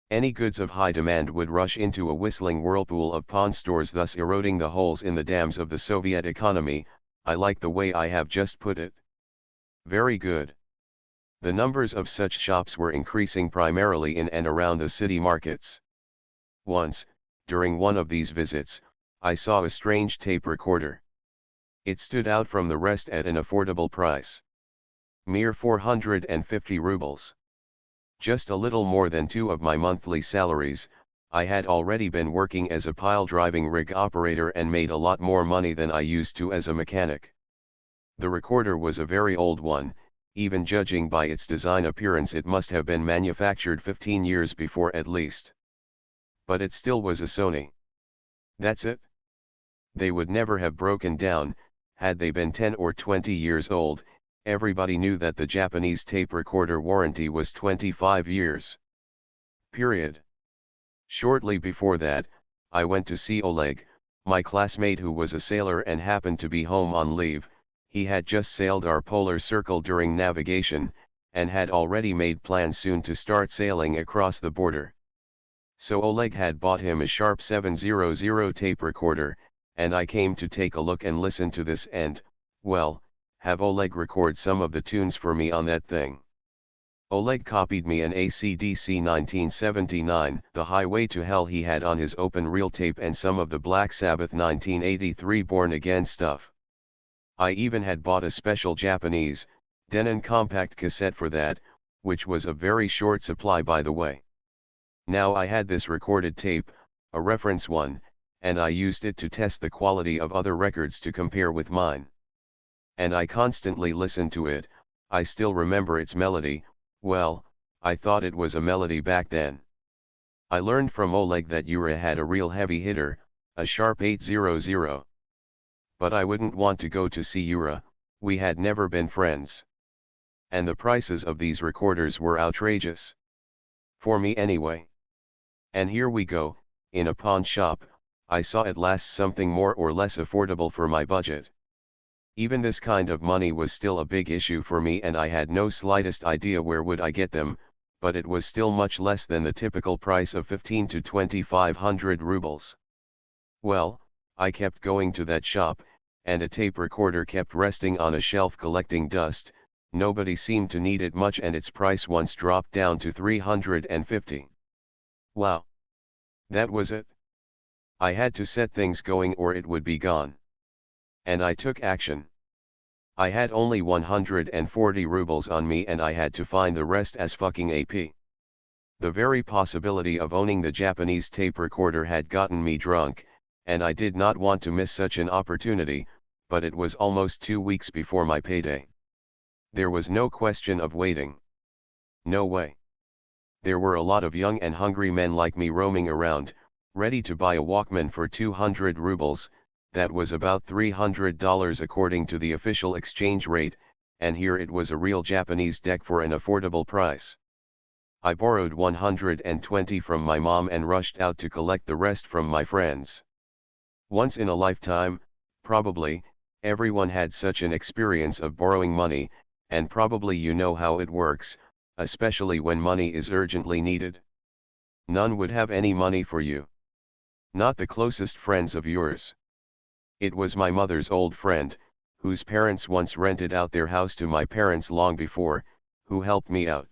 Any goods of high demand would rush into a whistling whirlpool of pawn stores, thus eroding the holes in the dams of the Soviet economy. I like the way I have just put it. Very good. The numbers of such shops were increasing primarily in and around the city markets. Once, during one of these visits, I saw a strange tape recorder. It stood out from the rest at an affordable price. Mere 450 rubles. Just a little more than 2 of my monthly salaries. I had already been working as a pile-driving rig operator and made a lot more money than I used to as a mechanic. The recorder was a very old one, even judging by its design appearance it must have been manufactured 15 years before at least. But it still was a Sony. That's it. They would never have broken down, had they been 10 or 20 years old. Everybody knew that the Japanese tape recorder warranty was 25 years. Period. Shortly before that, I went to see Oleg, my classmate who was a sailor and happened to be home on leave. He had just sailed our polar circle during navigation, and had already made plans soon to start sailing across the border. So Oleg had bought him a Sharp 700 tape recorder, and I came to take a look and listen to this and, well, have Oleg record some of the tunes for me on that thing. Oleg copied me an AC/DC 1979, The Highway to Hell he had on his open reel tape, and some of the Black Sabbath 1983 Born Again stuff. I even had bought a special Japanese, Denon compact cassette for that, which was of very short supply by the way. Now I had this recorded tape, a reference one, and I used it to test the quality of other records to compare with mine. And I constantly listened to it. I still remember its melody. Well, I thought it was a melody back then. I learned from Oleg that Yura had a real heavy hitter, a sharp 800. But I wouldn't want to go to see Yura, we had never been friends. And the prices of these recorders were outrageous. For me anyway. And here we go, in a pawn shop, I saw at last something more or less affordable for my budget. Even this kind of money was still a big issue for me, and I had no slightest idea where would I get them, but it was still much less than the typical price of 15 to 2500 rubles. Well, I kept going to that shop, and a tape recorder kept resting on a shelf collecting dust. Nobody seemed to need it much, and its price once dropped down to 350. Wow! That was it. I had to set things going or it would be gone. And I took action. I had only 140 rubles on me, and I had to find the rest as fucking AP. The very possibility of owning the Japanese tape recorder had gotten me drunk, and I did not want to miss such an opportunity, but it was almost 2 weeks before my payday. There was no question of waiting. No way. There were a lot of young and hungry men like me roaming around, ready to buy a Walkman for 200 rubles, that was about $300 according to the official exchange rate, and here it was a real Japanese deck for an affordable price. I borrowed 120 from my mom and rushed out to collect the rest from my friends. Once in a lifetime, probably, everyone had such an experience of borrowing money, and probably you know how it works, especially when money is urgently needed. None would have any money for you. Not the closest friends of yours. It was my mother's old friend, whose parents once rented out their house to my parents long before, who helped me out.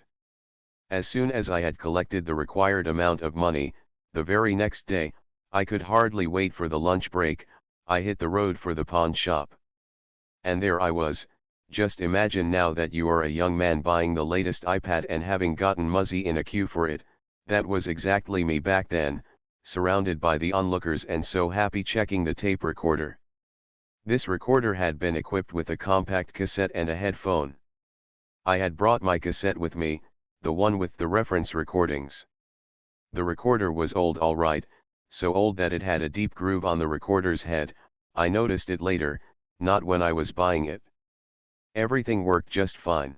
As soon as I had collected the required amount of money, the very next day, I could hardly wait for the lunch break, I hit the road for the pawn shop. And there I was. Just imagine now that you are a young man buying the latest iPad and having gotten muzzy in a queue for it. That was exactly me back then, surrounded by the onlookers and so happy checking the tape recorder. This recorder had been equipped with a compact cassette and a headphone. I had brought my cassette with me, the one with the reference recordings. The recorder was old, all right, so old that it had a deep groove on the recorder's head. I noticed it later, not when I was buying it. Everything worked just fine.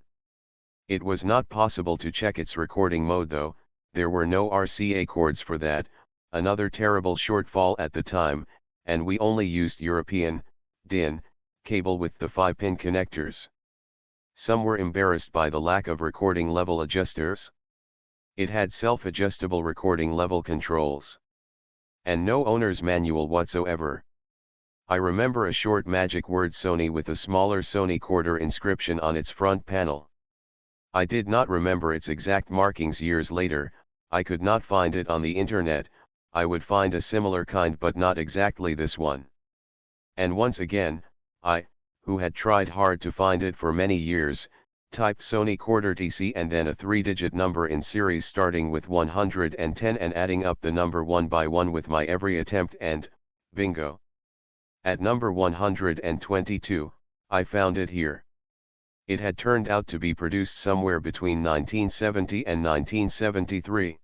It was not possible to check its recording mode though, there were no RCA cords for that, another terrible shortfall at the time, and we only used European, DIN, cable with the 5-pin connectors. Some were embarrassed by the lack of recording level adjusters. It had self-adjustable recording level controls. And no owner's manual whatsoever. I remember a short magic word Sony with a smaller Sony quarter inscription on its front panel. I did not remember its exact markings years later, I could not find it on the internet. I would find a similar kind but not exactly this one. And once again, I, who had tried hard to find it for many years, typed Sony quarter TC and then a 3-digit number in series starting with 110 and adding up the number one by one with my every attempt, and, bingo. At number 122, I found it here. It had turned out to be produced somewhere between 1970 and 1973.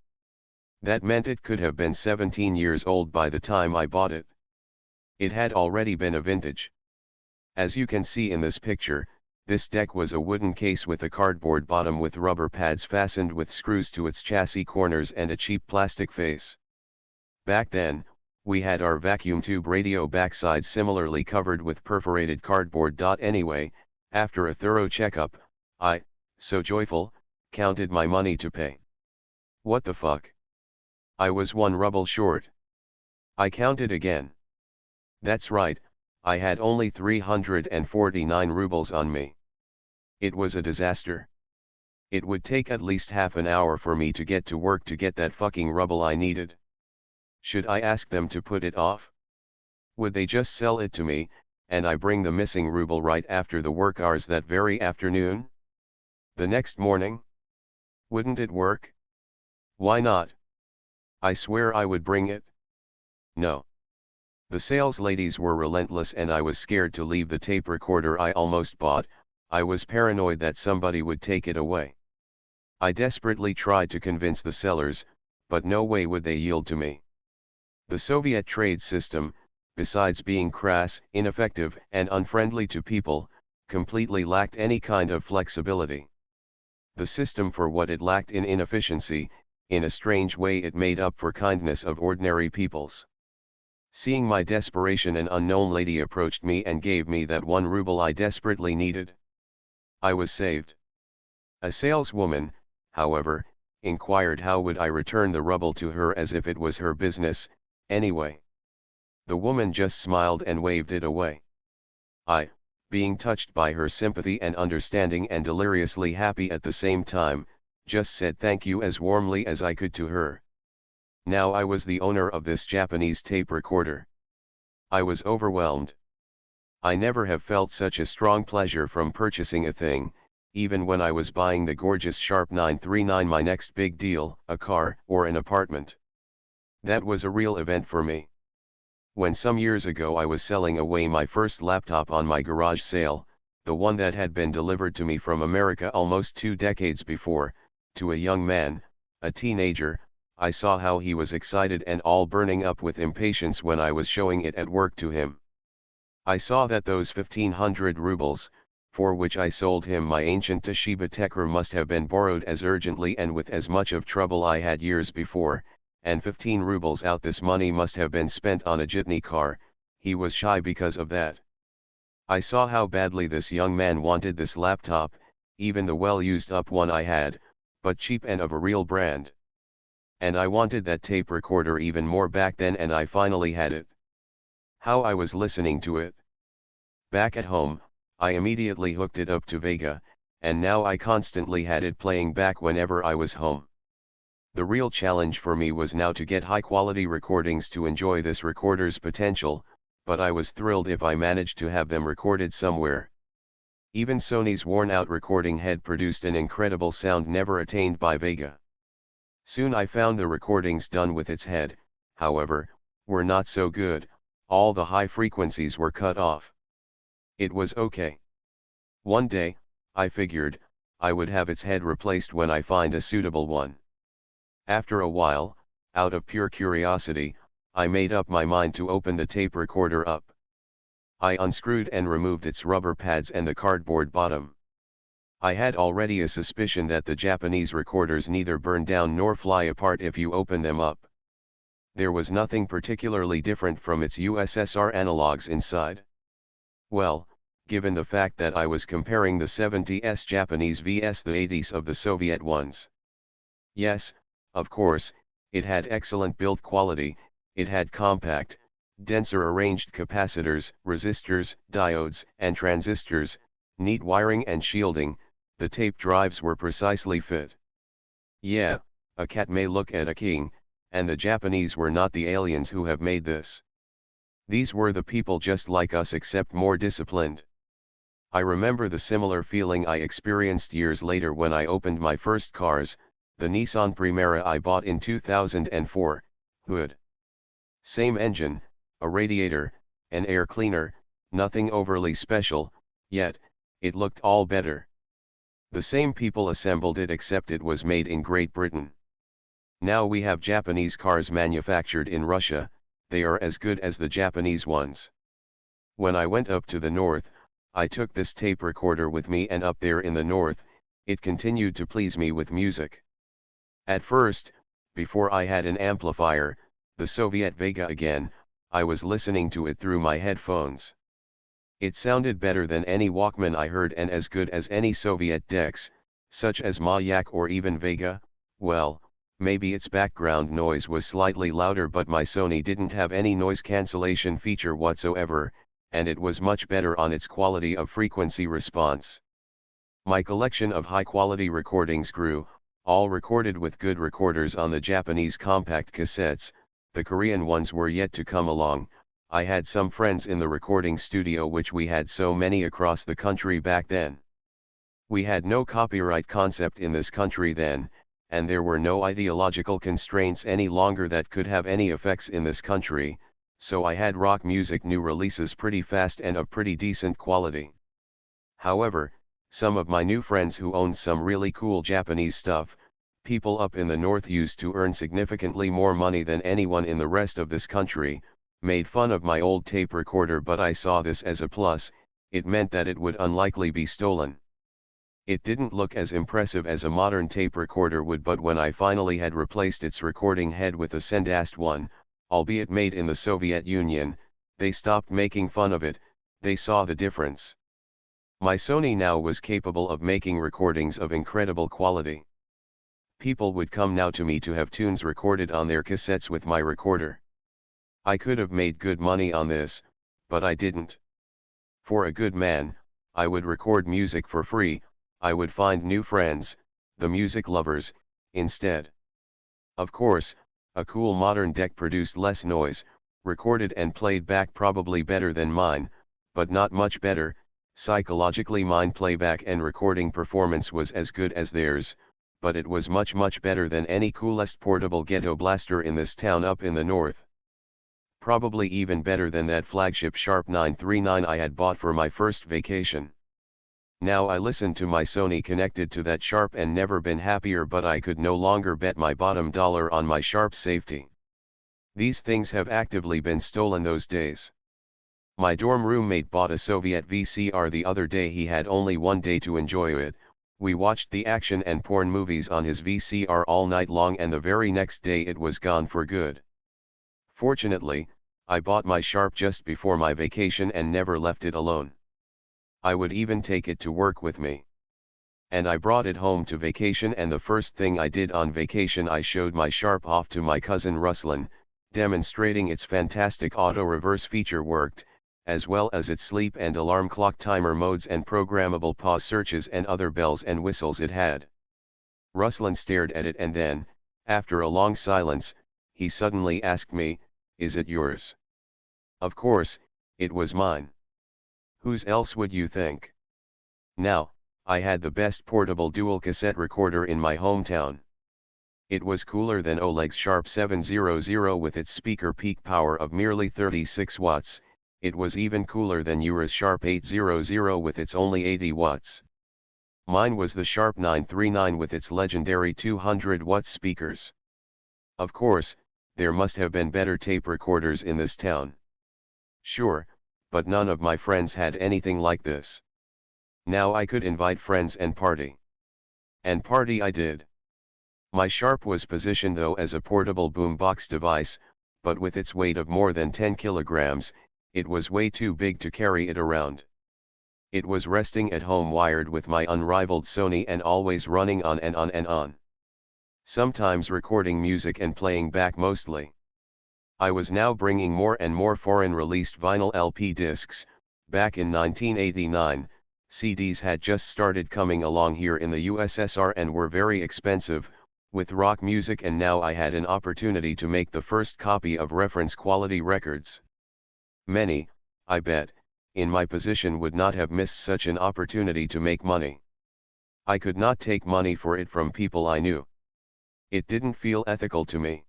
That meant it could have been 17 years old by the time I bought it. It had already been a vintage. As you can see in this picture, this deck was a wooden case with a cardboard bottom with rubber pads fastened with screws to its chassis corners and a cheap plastic face. Back then, we had our vacuum tube radio backside similarly covered with perforated cardboard. Anyway, after a thorough checkup, I, so joyful, counted my money to pay. What the fuck? I was 1 ruble short. I counted again. That's right, I had only 349 rubles on me. It was a disaster. It would take at least half an hour for me to get to work to get that fucking ruble I needed. Should I ask them to put it off? Would they just sell it to me, and I bring the missing ruble right after the work hours that very afternoon? The next morning? Wouldn't it work? Why not? I swear I would bring it. No. The sales ladies were relentless and I was scared to leave the tape recorder I almost bought. I was paranoid that somebody would take it away. I desperately tried to convince the sellers, but no way would they yield to me. The Soviet trade system, besides being crass, ineffective, and unfriendly to people, completely lacked any kind of flexibility. The system, for what it lacked in inefficiency, in a strange way it made up for kindness of ordinary peoples. Seeing my desperation, an unknown lady approached me and gave me that 1 ruble I desperately needed. I was saved. A saleswoman, however, inquired how would I return the ruble to her, as if it was her business, anyway. The woman just smiled and waved it away. I, being touched by her sympathy and understanding and deliriously happy at the same time, just said thank you as warmly as I could to her. Now I was the owner of this Japanese tape recorder. I was overwhelmed. I never have felt such a strong pleasure from purchasing a thing, even when I was buying the gorgeous Sharp 939, my next big deal, a car or an apartment. That was a real event for me. When some years ago I was selling away my first laptop on my garage sale, the one that had been delivered to me from America almost 2 decades before, to a young man, a teenager, I saw how he was excited and all burning up with impatience when I was showing it at work to him. I saw that those 1,500 rubles, for which I sold him my ancient Toshiba Tecra, must have been borrowed as urgently and with as much of trouble I had years before, and 15 rubles out this money must have been spent on a jitney car. He was shy because of that. I saw how badly this young man wanted this laptop, even the well-used up one I had, but cheap and of a real brand. And I wanted that tape recorder even more back then, and I finally had it. How I was listening to it. Back at home, I immediately hooked it up to Vega, and now I constantly had it playing back whenever I was home. The real challenge for me was now to get high-quality recordings to enjoy this recorder's potential, but I was thrilled if I managed to have them recorded somewhere. Even Sony's worn-out recording head produced an incredible sound never attained by Vega. Soon I found the recordings done with its head, however, were not so good. All the high frequencies were cut off. It was okay. One day, I figured, I would have its head replaced when I find a suitable one. After a while, out of pure curiosity, I made up my mind to open the tape recorder up. I unscrewed and removed its rubber pads and the cardboard bottom. I had already a suspicion that the Japanese recorders neither burn down nor fly apart if you open them up. There was nothing particularly different from its USSR analogs inside. Well, given the fact that I was comparing the 70s Japanese vs the 80s of the Soviet ones. Yes, of course, it had excellent build quality, it had compact, denser arranged capacitors, resistors, diodes, and transistors, neat wiring and shielding. The tape drives were precisely fit. Yeah, a cat may look at a king, and the Japanese were not the aliens who have made this. These were the people just like us except more disciplined. I remember the similar feeling I experienced years later when I opened my first cars, the Nissan Primera I bought in 2004, hood. Same engine, a radiator, an air cleaner, nothing overly special, yet, it looked all better. The same people assembled it except it was made in Great Britain. Now we have Japanese cars manufactured in Russia, they are as good as the Japanese ones. When I went up to the north, I took this tape recorder with me, and up there in the north, it continued to please me with music. At first, before I had an amplifier, the Soviet Vega again, I was listening to it through my headphones. It sounded better than any Walkman I heard and as good as any Soviet decks, such as Mayak or even Vega. Well, maybe its background noise was slightly louder, but my Sony didn't have any noise cancellation feature whatsoever, and it was much better on its quality of frequency response. My collection of high-quality recordings grew, all recorded with good recorders on the Japanese compact cassettes. The Korean ones were yet to come along. I had some friends in the recording studio, which we had so many across the country back then. We had no copyright concept in this country then, and there were no ideological constraints any longer that could have any effects in this country, so I had rock music new releases pretty fast and of pretty decent quality. However, some of my new friends who owned some really cool Japanese stuff, people up in the north used to earn significantly more money than anyone in the rest of this country, made fun of my old tape recorder, but I saw this as a plus. It meant that it would unlikely be stolen. It didn't look as impressive as a modern tape recorder would, but when I finally had replaced its recording head with a Sendast one, albeit made in the Soviet Union, they stopped making fun of it. They saw the difference. My Sony now was capable of making recordings of incredible quality. People would come now to me to have tunes recorded on their cassettes with my recorder. I could have made good money on this, but I didn't. For a good man, I would record music for free. I would find new friends, the music lovers, instead. Of course, a cool modern deck produced less noise, recorded and played back probably better than mine, but not much better. Psychologically, mine playback and recording performance was as good as theirs, but it was much better than any coolest portable ghetto blaster in this town up in the north. Probably even better than that flagship Sharp 939 I had bought for my first vacation. Now I listen to my Sony connected to that Sharp and never been happier, but I could no longer bet my bottom dollar on my Sharp safety. These things have actively been stolen those days. My dorm roommate bought a Soviet VCR the other day. He had only one day to enjoy it. We watched the action and porn movies on his VCR all night long, and the very next day it was gone for good. Fortunately, I bought my Sharp just before my vacation and never left it alone. I would even take it to work with me. And I brought it home to vacation, and the first thing I did on vacation, I showed my Sharp off to my cousin Ruslan, demonstrating its fantastic auto reverse feature worked, as well as its sleep and alarm clock timer modes and programmable pause searches and other bells and whistles it had. Ruslan stared at it, and then, after a long silence, he suddenly asked me, "Is it yours?" Of course, it was mine. Whose else would you think? Now, I had the best portable dual cassette recorder in my hometown. It was cooler than Oleg's Sharp 700 with its speaker peak power of merely 36 watts, it was even cooler than Ura's Sharp 800 with its only 80 watts. Mine was the Sharp 939 with its legendary 200-watt speakers. Of course, there must have been better tape recorders in this town. Sure, but none of my friends had anything like this. Now I could invite friends and party. And party I did. My Sharp was positioned though as a portable boombox device, but with its weight of more than 10 kilograms, it was way too big to carry it around. It was resting at home wired with my unrivaled Sony and always running on and on and on. Sometimes recording music and playing back mostly. I was now bringing more and more foreign-released vinyl LP discs. Back in 1989, CDs had just started coming along here in the USSR and were very expensive, with rock music, and now I had an opportunity to make the first copy of reference quality records. Many, I bet, in my position would not have missed such an opportunity to make money. I could not take money for it from people I knew. It didn't feel ethical to me.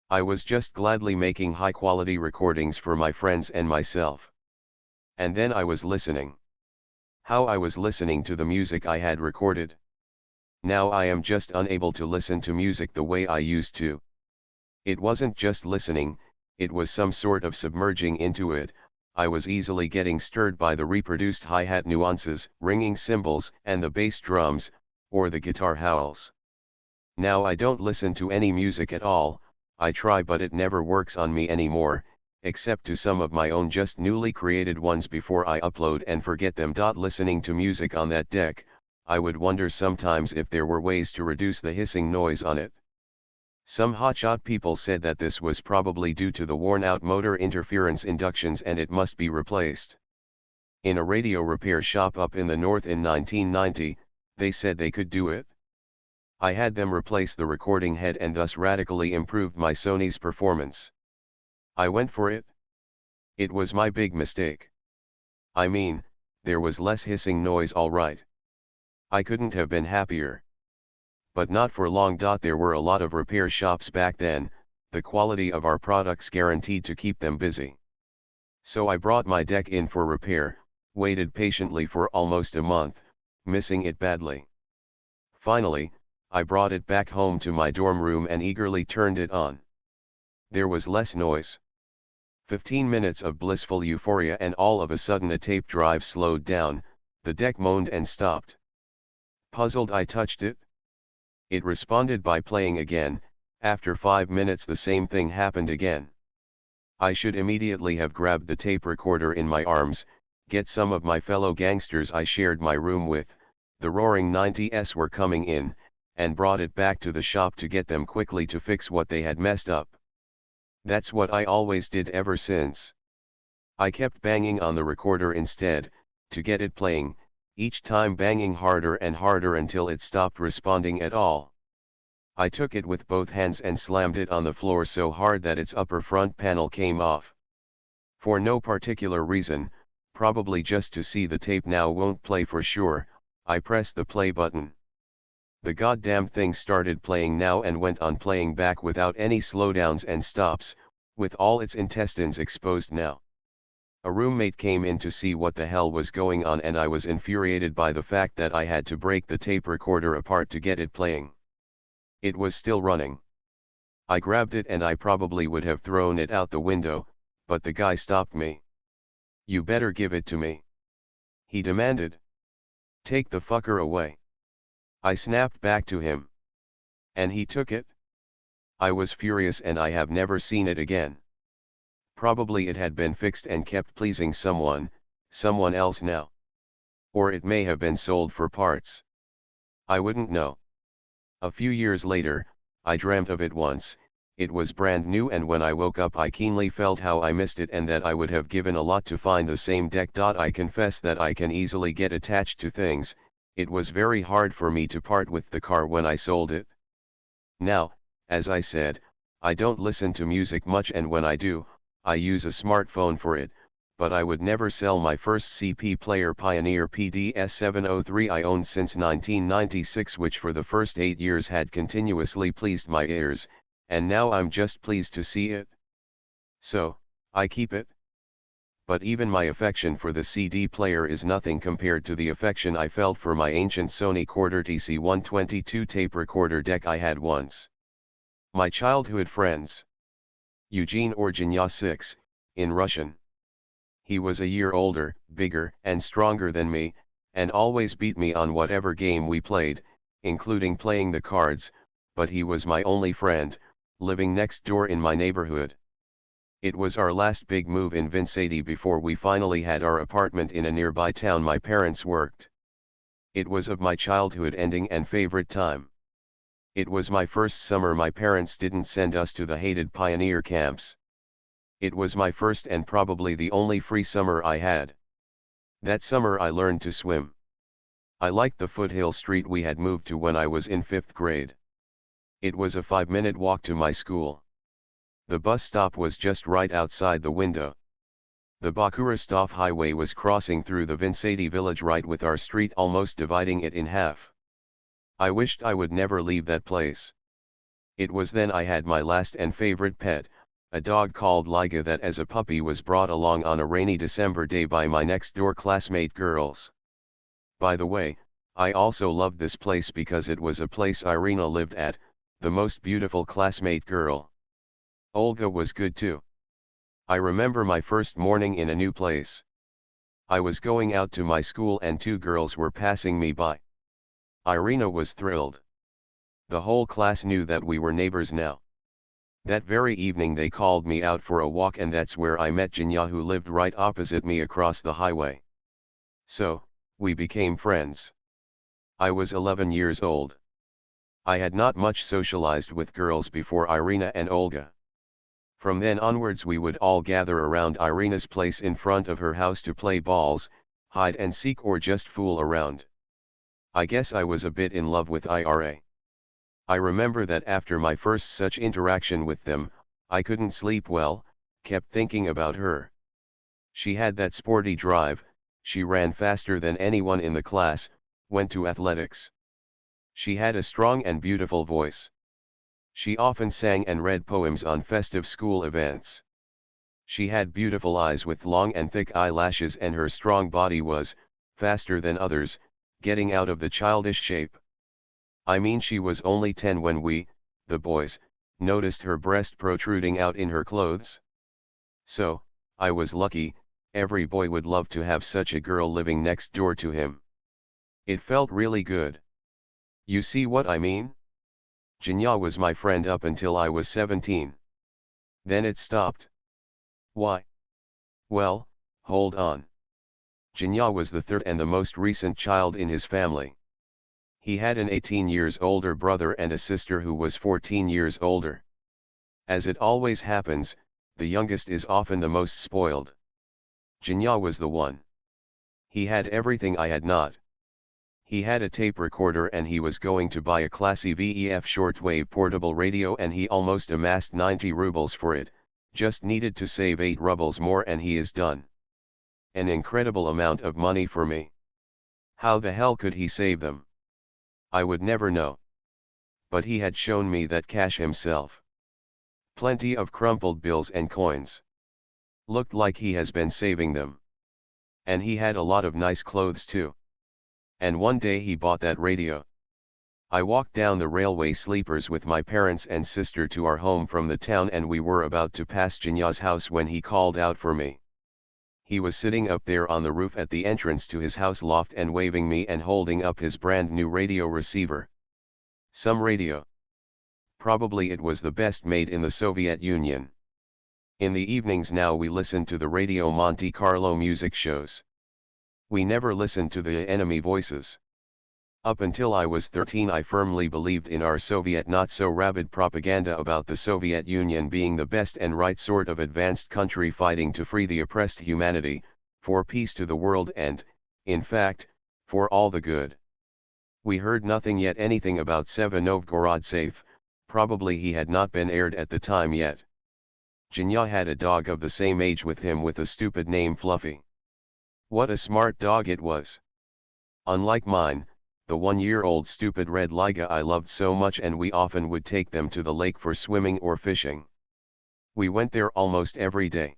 I was just gladly making high-quality recordings for my friends and myself. And then I was listening. How I was listening to the music I had recorded. Now I am just unable to listen to music the way I used to. It wasn't just listening, it was some sort of submerging into it. I was easily getting stirred by the reproduced hi-hat nuances, ringing cymbals, and the bass drums, or the guitar howls. Now I don't listen to any music at all. I try, but it never works on me anymore, except to some of my own just newly created ones before I upload and forget them. Listening to music on that deck, I would wonder sometimes if there were ways to reduce the hissing noise on it. Some hotshot people said that this was probably due to the worn-out motor interference inductions and it must be replaced. In a radio repair shop up in the north in 1990, they said they could do it. I had them replace the recording head and thus radically improved my Sony's performance. I went for it. It was my big mistake. I mean, there was less hissing noise, all right. I couldn't have been happier. But not for long. There were a lot of repair shops back then, the quality of our products guaranteed to keep them busy. So I brought my deck in for repair, waited patiently for almost a month, missing it badly. Finally, I brought it back home to my dorm room and eagerly turned it on. There was less noise. 15 minutes of blissful euphoria and all of a sudden a tape drive slowed down, the deck moaned and stopped. Puzzled, I touched it. It responded by playing again. After 5 minutes the same thing happened again. I should immediately have grabbed the tape recorder in my arms, get some of my fellow gangsters I shared my room with, the roaring 90s were coming in, and brought it back to the shop to get them quickly to fix what they had messed up. That's what I always did ever since. I kept banging on the recorder instead, to get it playing, each time banging harder and harder until it stopped responding at all. I took it with both hands and slammed it on the floor so hard that its upper front panel came off. For no particular reason, probably just to see the tape now won't play for sure, I pressed the play button. The goddamn thing started playing now and went on playing back without any slowdowns and stops, with all its intestines exposed now. A roommate came in to see what the hell was going on and I was infuriated by the fact that I had to break the tape recorder apart to get it playing. It was still running. I grabbed it and I probably would have thrown it out the window, but the guy stopped me. "You better give it to me," he demanded. "Take the fucker away." I snapped back to him. And he took it? I was furious and I have never seen it again. Probably it had been fixed and kept pleasing someone else now. Or it may have been sold for parts. I wouldn't know. A few years later, I dreamt of it once. It was brand new and when I woke up I keenly felt how I missed it and that I would have given a lot to find the same deck. I confess that I can easily get attached to things. It was very hard for me to part with the car when I sold it. Now, as I said, I don't listen to music much and when I do, I use a smartphone for it, but I would never sell my first CP player Pioneer PDS-703 I owned since 1996, which for the first 8 years had continuously pleased my ears, and now I'm just pleased to see it. So, I keep it. But even my affection for the CD player is nothing compared to the affection I felt for my ancient Sony Quarter TC-122 tape recorder deck I had once. My childhood friends. Eugene or Jinya 6, in Russian. He was a year older, bigger, and stronger than me, and always beat me on whatever game we played, including playing the cards, but he was my only friend, living next door in my neighborhood. It was our last big move in Vincenti before we finally had our apartment in a nearby town my parents worked. It was of my childhood ending and favorite time. It was my first summer my parents didn't send us to the hated pioneer camps. It was my first and probably the only free summer I had. That summer I learned to swim. I liked the foothill street we had moved to when I was in 5th grade. It was a 5-minute walk to my school. The bus stop was just right outside the window. The Bakurastov highway was crossing through the Vincenti village right with our street almost dividing it in half. I wished I would never leave that place. It was then I had my last and favorite pet, a dog called Liga that as a puppy was brought along on a rainy December day by my next-door classmate girls. By the way, I also loved this place because it was a place Irina lived at, the most beautiful classmate girl. Olga was good too. I remember my first morning in a new place. I was going out to my school and 2 girls were passing me by. Irina was thrilled. The whole class knew that we were neighbors now. That very evening they called me out for a walk and that's where I met Jinya, who lived right opposite me across the highway. So, we became friends. I was 11 years old. I had not much socialized with girls before Irina and Olga. From then onwards we would all gather around Irina's place in front of her house to play balls, hide and seek or just fool around. I guess I was a bit in love with Ira. I remember that after my first such interaction with them, I couldn't sleep well, kept thinking about her. She had that sporty drive, she ran faster than anyone in the class, went to athletics. She had a strong and beautiful voice. She often sang and read poems on festive school events. She had beautiful eyes with long and thick eyelashes, and her strong body was, faster than others, getting out of the childish shape. I mean, she was only 10 when we, the boys, noticed her breast protruding out in her clothes. So, I was lucky. Every boy would love to have such a girl living next door to him. It felt really good. You see what I mean? Jinya was my friend up until I was 17. Then it stopped. Why? Well, hold on. Jinya was the third and the most recent child in his family. He had an 18 years older brother and a sister who was 14 years older. As it always happens, the youngest is often the most spoiled. Jinya was the one. He had everything I had not. He had a tape recorder, and he was going to buy a classy VEF shortwave portable radio, and he almost amassed 90 rubles for it, just needed to save 8 rubles more and he is done. An incredible amount of money for me. How the hell could he save them? I would never know. But he had shown me that cash himself. Plenty of crumpled bills and coins. Looked like he has been saving them. And he had a lot of nice clothes too. And one day he bought that radio. I walked down the railway sleepers with my parents and sister to our home from the town, and we were about to pass Jinya's house when he called out for me. He was sitting up there on the roof at the entrance to his house loft and waving me and holding up his brand new radio receiver. Some radio. Probably it was the best made in the Soviet Union. In the evenings now we listened to the Radio Monte Carlo music shows. We never listened to the enemy voices. Up until I was 13 I firmly believed in our Soviet not-so-rabid propaganda about the Soviet Union being the best and right sort of advanced country fighting to free the oppressed humanity, for peace to the world and, in fact, for all the good. We heard nothing yet anything about Sevenovgorod safe, probably he had not been aired at the time yet. Jinya had a dog of the same age with him with a stupid name Fluffy. What a smart dog it was. Unlike mine, the 1-year-old stupid red Liga I loved so much, and we often would take them to the lake for swimming or fishing. We went there almost every day.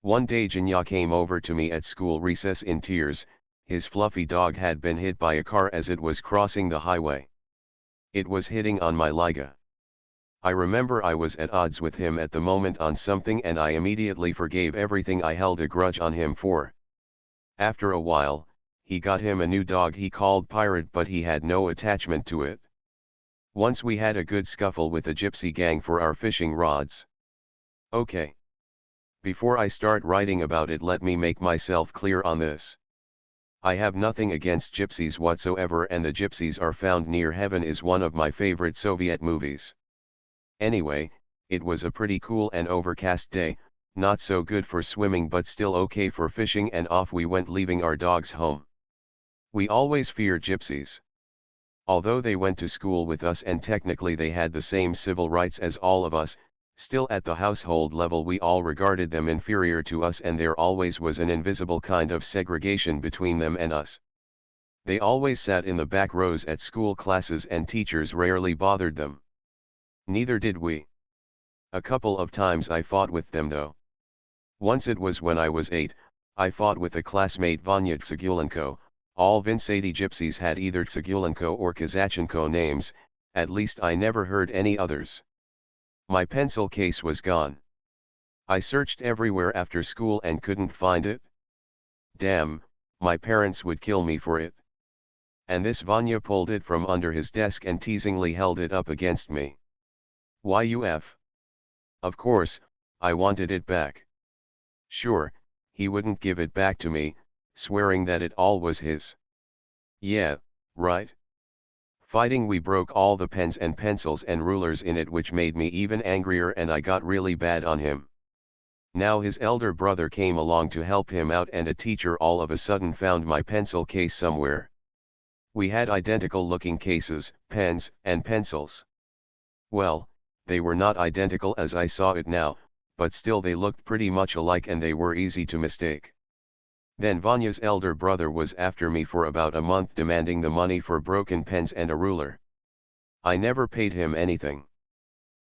One day Jinya came over to me at school recess in tears. His fluffy dog had been hit by a car as it was crossing the highway. It was hitting on my Liga. I remember I was at odds with him at the moment on something, and I immediately forgave everything I held a grudge on him for. After a while, he got him a new dog he called Pirate, but he had no attachment to it. Once we had a good scuffle with a gypsy gang for our fishing rods. Okay. Before I start writing about it, let me make myself clear on this. I have nothing against gypsies whatsoever, and The Gypsies Are Found Near Heaven is one of my favorite Soviet movies. Anyway, it was a pretty cool and overcast day, not so good for swimming but still okay for fishing, and off we went, leaving our dogs home. We always feared gypsies. Although they went to school with us and technically they had the same civil rights as all of us, still at the household level we all regarded them inferior to us, and there always was an invisible kind of segregation between them and us. They always sat in the back rows at school classes and teachers rarely bothered them. Neither did we. A couple of times I fought with them though. Once, it was when I was 8, I fought with a classmate Vanya Tsagulenko. All Vinsady gypsies had either Tsagulenko or Kazachenko names, at least I never heard any others. My pencil case was gone. I searched everywhere after school and couldn't find it. Damn, my parents would kill me for it. And this Vanya pulled it from under his desk and teasingly held it up against me. YUF. Of course, I wanted it back. Sure, he wouldn't give it back to me, swearing that it all was his. Yeah, right. Fighting, we broke all the pens and pencils and rulers in it, which made me even angrier, and I got really bad on him. Now his elder brother came along to help him out, and a teacher all of a sudden found my pencil case somewhere. We had identical looking cases, pens, and pencils. Well, they were not identical as I saw it now, but still they looked pretty much alike and they were easy to mistake. Then Vanya's elder brother was after me for about a month, demanding the money for broken pens and a ruler. I never paid him anything.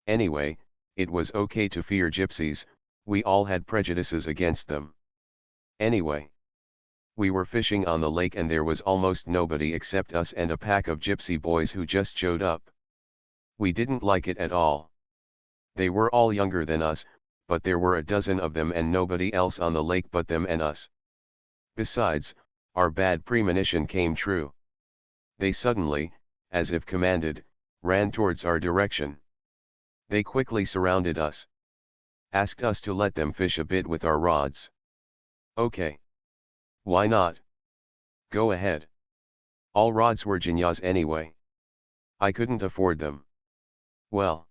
Anyway, it was okay to fear gypsies, we all had prejudices against them. Anyway, we were fishing on the lake and there was almost nobody except us and a pack of gypsy boys who just showed up. We didn't like it at all. They were all younger than us, but there were a dozen of them and nobody else on the lake but them and us. Besides, our bad premonition came true. They suddenly, as if commanded, ran towards our direction. They quickly surrounded us. Asked us to let them fish a bit with our rods. Okay. Why not? Go ahead. All rods were Jinya's anyway. I couldn't afford them. Well.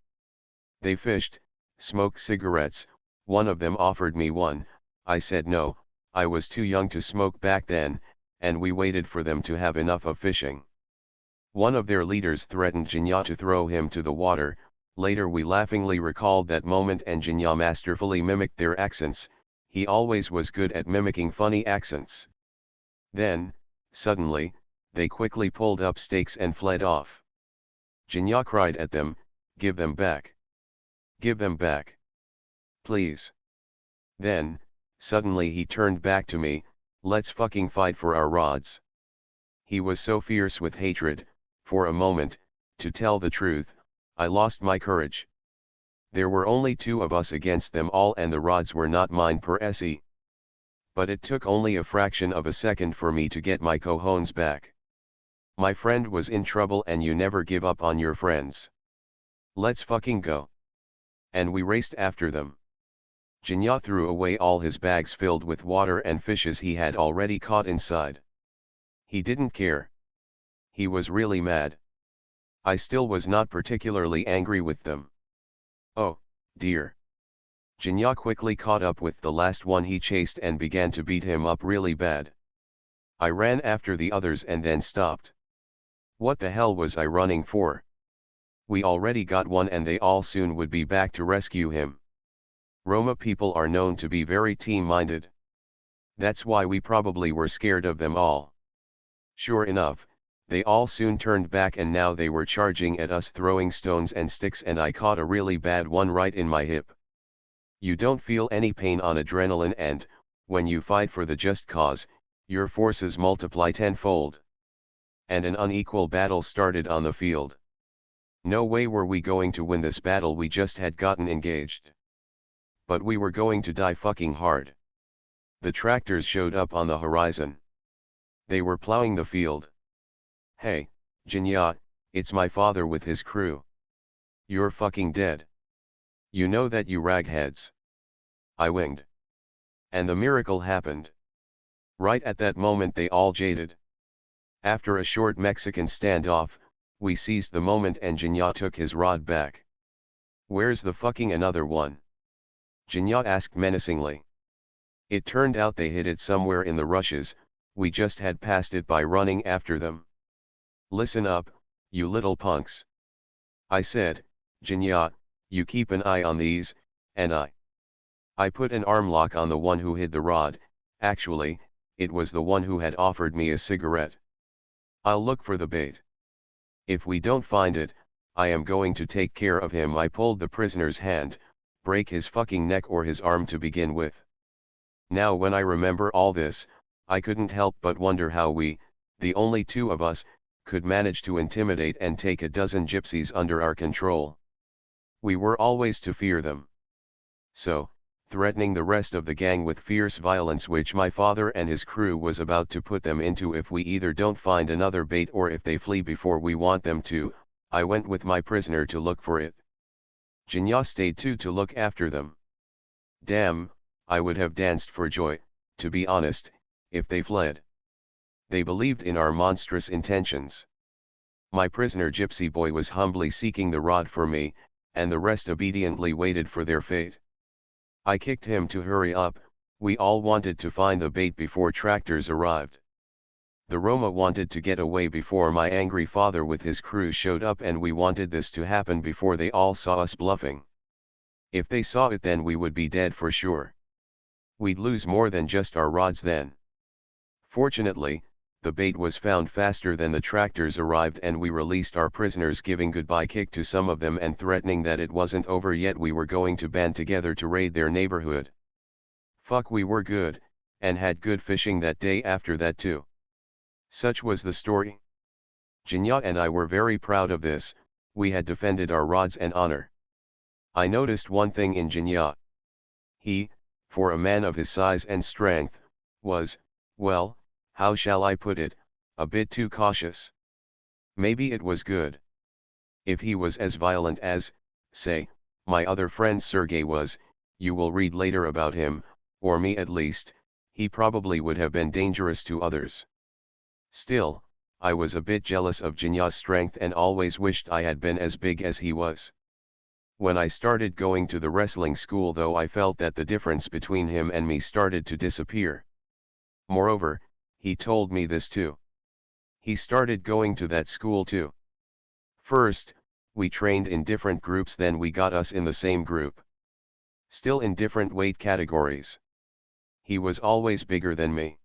They fished, smoked cigarettes, one of them offered me one, I said no, I was too young to smoke back then, and we waited for them to have enough of fishing. One of their leaders threatened Jinya to throw him to the water. Later we laughingly recalled that moment and Jinya masterfully mimicked their accents, he always was good at mimicking funny accents. Then, suddenly, they quickly pulled up stakes and fled off. Jinya cried at them, "Give them back. Give them back. Please." Then, suddenly he turned back to me, "Let's fucking fight for our rods." He was so fierce with hatred, for a moment, to tell the truth, I lost my courage. There were only two of us against them all and the rods were not mine per se. But it took only a fraction of a second for me to get my cojones back. My friend was in trouble and you never give up on your friends. Let's fucking go. And we raced after them. Jinya threw away all his bags filled with water and fishes he had already caught inside. He didn't care. He was really mad. I still was not particularly angry with them. Oh, dear. Jinya quickly caught up with the last one he chased and began to beat him up really bad. I ran after the others and then stopped. What the hell was I running for? We already got one and they all soon would be back to rescue him. Roma people are known to be very team-minded. That's why we probably were scared of them all. Sure enough, they all soon turned back and now they were charging at us throwing stones and sticks and I caught a really bad one right in my hip. You don't feel any pain on adrenaline and, when you fight for the just cause, your forces multiply tenfold. And an unequal battle started on the field. No way were we going to win this battle, we just had gotten engaged. But we were going to die fucking hard. The tractors showed up on the horizon. They were plowing the field. "Hey, Jinya, it's my father with his crew. You're fucking dead. You know that, you ragheads." I winged. And the miracle happened. Right at that moment they all jaded. After a short Mexican standoff, we seized the moment and Jinya took his rod back. "Where's the fucking another one?" Jinya asked menacingly. It turned out they hid it somewhere in the rushes, we just had passed it by running after them. "Listen up, you little punks," I said, "Jinya, you keep an eye on these," and I put an arm lock on the one who hid the rod. Actually, it was the one who had offered me a cigarette. "I'll look for the bait. If we don't find it, I am going to take care of him." I pulled the prisoner's hand, break his fucking neck or his arm to begin with. Now when I remember all this, I couldn't help but wonder how we, the only two of us, could manage to intimidate and take a dozen gypsies under our control. We were always to fear them. So, threatening the rest of the gang with fierce violence which my father and his crew was about to put them into if we either don't find another bait or if they flee before we want them to, I went with my prisoner to look for it. Jinya stayed too to look after them. Damn, I would have danced for joy, to be honest, if they fled. They believed in our monstrous intentions. My prisoner gypsy boy was humbly seeking the rod for me, and the rest obediently waited for their fate. I kicked him to hurry up, we all wanted to find the bait before tractors arrived. The Roma wanted to get away before my angry father with his crew showed up and we wanted this to happen before they all saw us bluffing. If they saw it then we would be dead for sure. We'd lose more than just our rods then. Fortunately, the bait was found faster than the tractors arrived and we released our prisoners, giving goodbye kick to some of them and threatening that it wasn't over yet, we were going to band together to raid their neighborhood. Fuck, we were good, and had good fishing that day after that too. Such was the story. Jinya and I were very proud of this. We had defended our rods and honor. I noticed one thing in Jinya. He, for a man of his size and strength, was, well, how shall I put it, a bit too cautious. Maybe it was good. If he was as violent as, say, my other friend Sergey was, you will read later about him, or me at least, he probably would have been dangerous to others. Still, I was a bit jealous of Jinya's strength and always wished I had been as big as he was. When I started going to the wrestling school though, I felt that the difference between him and me started to disappear. Moreover, he told me this too. He started going to that school too. First, we trained in different groups, then we got us in the same group. Still in different weight categories. He was always bigger than me.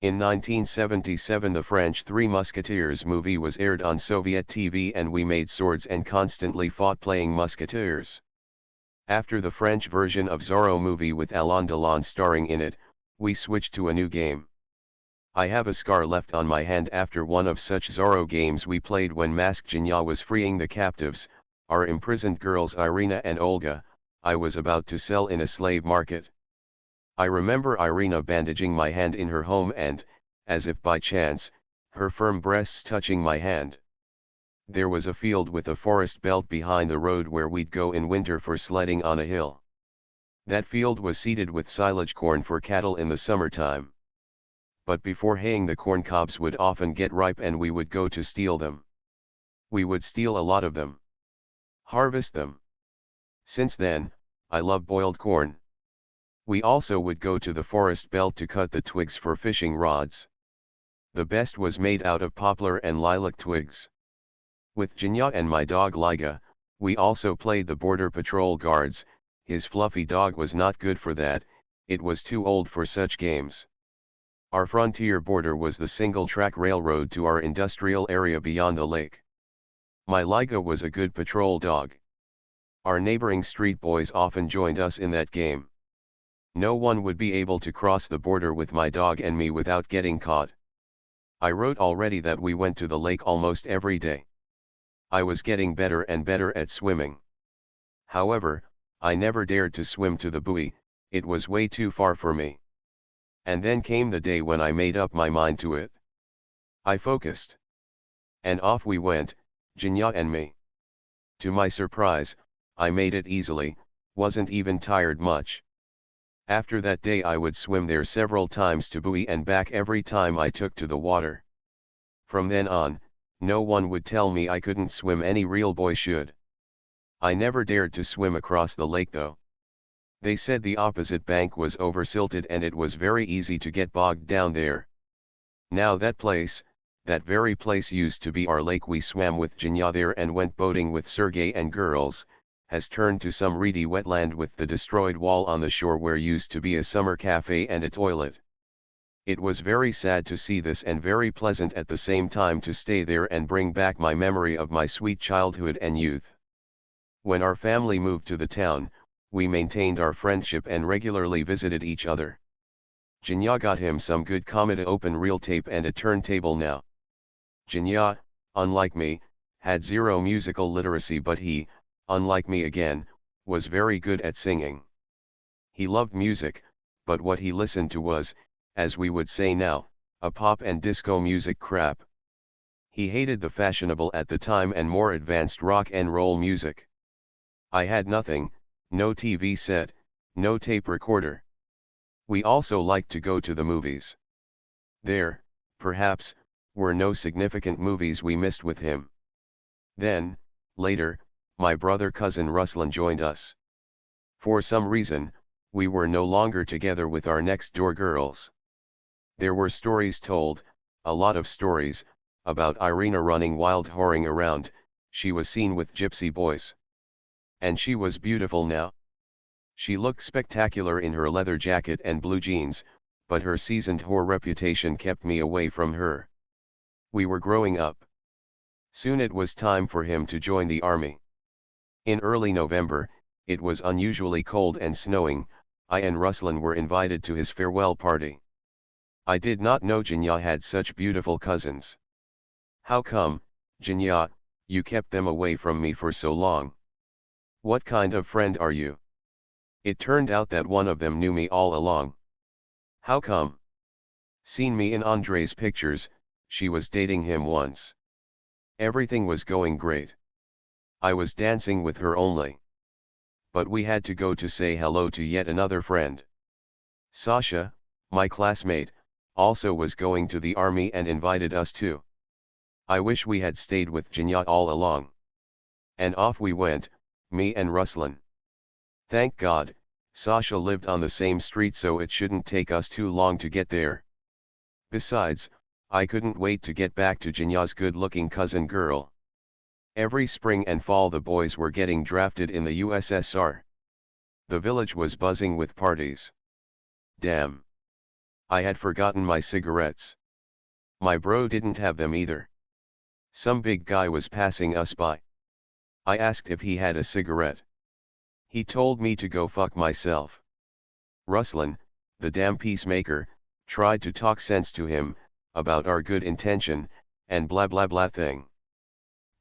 In 1977 the French Three Musketeers movie was aired on Soviet TV and we made swords and constantly fought playing musketeers. After the French version of Zorro movie with Alain Delon starring in it, we switched to a new game. I have a scar left on my hand after one of such Zorro games we played when Masked Jinya was freeing the captives, our imprisoned girls Irina and Olga, I was about to sell in a slave market. I remember Irina bandaging my hand in her home and, as if by chance, her firm breasts touching my hand. There was a field with a forest belt behind the road where we'd go in winter for sledding on a hill. That field was seeded with silage corn for cattle in the summertime. But before haying the corn cobs would often get ripe and we would go to steal them. We would steal a lot of them. Harvest them. Since then, I love boiled corn. We also would go to the forest belt to cut the twigs for fishing rods. The best was made out of poplar and lilac twigs. With Jinya and my dog Liga, we also played the border patrol guards. His fluffy dog was not good for that, it was too old for such games. Our frontier border was the single-track railroad to our industrial area beyond the lake. My Liga was a good patrol dog. Our neighboring street boys often joined us in that game. No one would be able to cross the border with my dog and me without getting caught. I wrote already that we went to the lake almost every day. I was getting better and better at swimming. However, I never dared to swim to the buoy, it was way too far for me. And then came the day when I made up my mind to it. I focused. And off we went, Jinya and me. To my surprise, I made it easily, wasn't even tired much. After that day I would swim there several times to buoy and back every time I took to the water. From then on, no one would tell me I couldn't swim, any real boy should. I never dared to swim across the lake though. They said the opposite bank was over-silted and it was very easy to get bogged down there. Now that very place used to be our lake. We swam with Jinya there and went boating with Sergey and girls, has turned to some reedy wetland with the destroyed wall on the shore where used to be a summer cafe and a toilet. It was very sad to see this and very pleasant at the same time to stay there and bring back my memory of my sweet childhood and youth. When our family moved to the town, we maintained our friendship and regularly visited each other. Jinya got him some good Commodore open reel tape and a turntable now. Jinya, unlike me, had zero musical literacy, but he, unlike me again, was very good at singing. He loved music, but what he listened to was, as we would say now, a pop and disco music crap. He hated the fashionable at the time and more advanced rock and roll music. I had nothing, no TV set, no tape recorder. We also liked to go to the movies. There, perhaps, were no significant movies we missed with him. Then, later, my brother-cousin Ruslan joined us. For some reason, we were no longer together with our next-door girls. There were stories told, a lot of stories, about Irina running wild, whoring around. She was seen with gypsy boys. And she was beautiful now. She looked spectacular in her leather jacket and blue jeans, but her seasoned whore reputation kept me away from her. We were growing up. Soon it was time for him to join the army. In early November, it was unusually cold and snowing. I and Ruslan were invited to his farewell party. I did not know Jinya had such beautiful cousins. How come, Jinya, you kept them away from me for so long? What kind of friend are you? It turned out that one of them knew me all along. How come? Seen me in Andre's pictures, she was dating him once. Everything was going great. I was dancing with her only. But we had to go to say hello to yet another friend. Sasha, my classmate, also was going to the army and invited us too. I wish we had stayed with Jinya all along. And off we went, me and Ruslan. Thank God, Sasha lived on the same street so it shouldn't take us too long to get there. Besides, I couldn't wait to get back to Jinya's good-looking cousin girl. Every spring and fall the boys were getting drafted in the USSR. The village was buzzing with parties. Damn. I had forgotten my cigarettes. My bro didn't have them either. Some big guy was passing us by. I asked if he had a cigarette. He told me to go fuck myself. Ruslan, the damn peacemaker, tried to talk sense to him, about our good intention, and blah blah blah thing.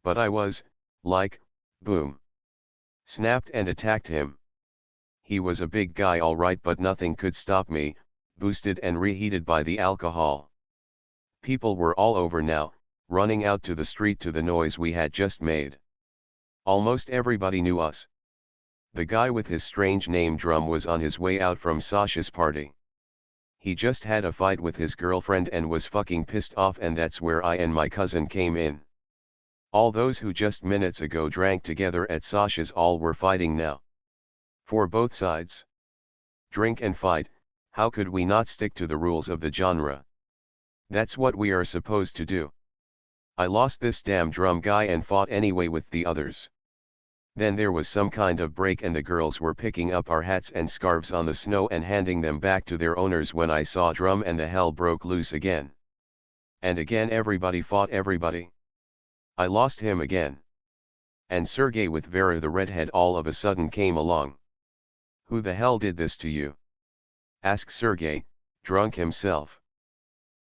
But I was, like, boom. Snapped and attacked him. He was a big guy alright but nothing could stop me, boosted and reheated by the alcohol. People were all over now, running out to the street to the noise we had just made. Almost everybody knew us. The guy with his strange name Drum was on his way out from Sasha's party. He just had a fight with his girlfriend and was fucking pissed off, and that's where I and my cousin came in. All those who just minutes ago drank together at Sasha's all were fighting now. For both sides. Drink and fight, how could we not stick to the rules of the genre? That's what we are supposed to do. I lost this damn Drum guy and fought anyway with the others. Then there was some kind of break and the girls were picking up our hats and scarves on the snow and handing them back to their owners when I saw Drum, and the hell broke loose again. And again everybody fought everybody. I lost him again. And Sergey with Vera the redhead all of a sudden came along. Who the hell did this to you? Asked Sergey, drunk himself.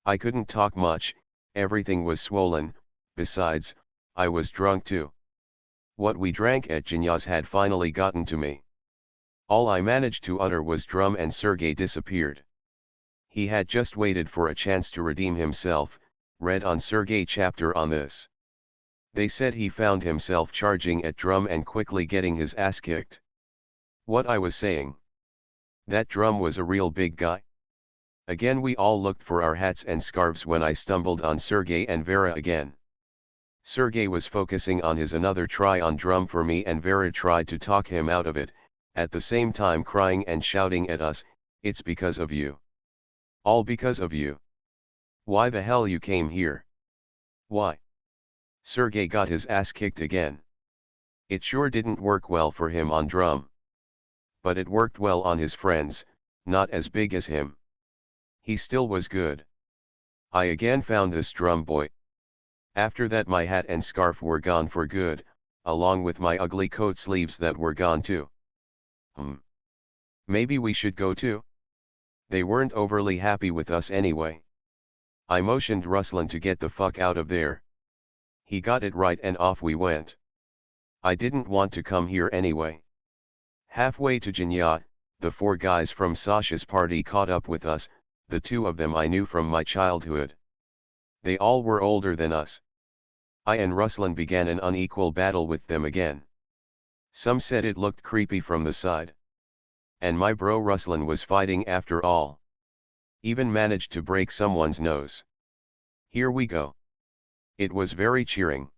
I couldn't talk much, everything was swollen, besides, I was drunk too. What we drank at Jinya's had finally gotten to me. All I managed to utter was Drum, and Sergey disappeared. He had just waited for a chance to redeem himself. Read on Sergey chapter on this. They said he found himself charging at Drum and quickly getting his ass kicked. What I was saying? That Drum was a real big guy. Again we all looked for our hats and scarves when I stumbled on Sergey and Vera again. Sergey was focusing on his another try on Drum for me, and Vera tried to talk him out of it, at the same time crying and shouting at us, "It's because of you. All because of you. Why the hell you came here? Why?" Sergey got his ass kicked again. It sure didn't work well for him on Drum. But it worked well on his friends, not as big as him. He still was good. I again found this Drum boy. After that my hat and scarf were gone for good, along with my ugly coat sleeves that were gone too. Maybe we should go too? They weren't overly happy with us anyway. I motioned Ruslan to get the fuck out of there. He got it right and off we went. I didn't want to come here anyway. Halfway to Jinya, the 4 guys from Sasha's party caught up with us, the 2 of them I knew from my childhood. They all were older than us. I and Ruslan began an unequal battle with them again. Some said it looked creepy from the side. And my bro Ruslan was fighting after all. Even managed to break someone's nose. Here we go. It was very cheering.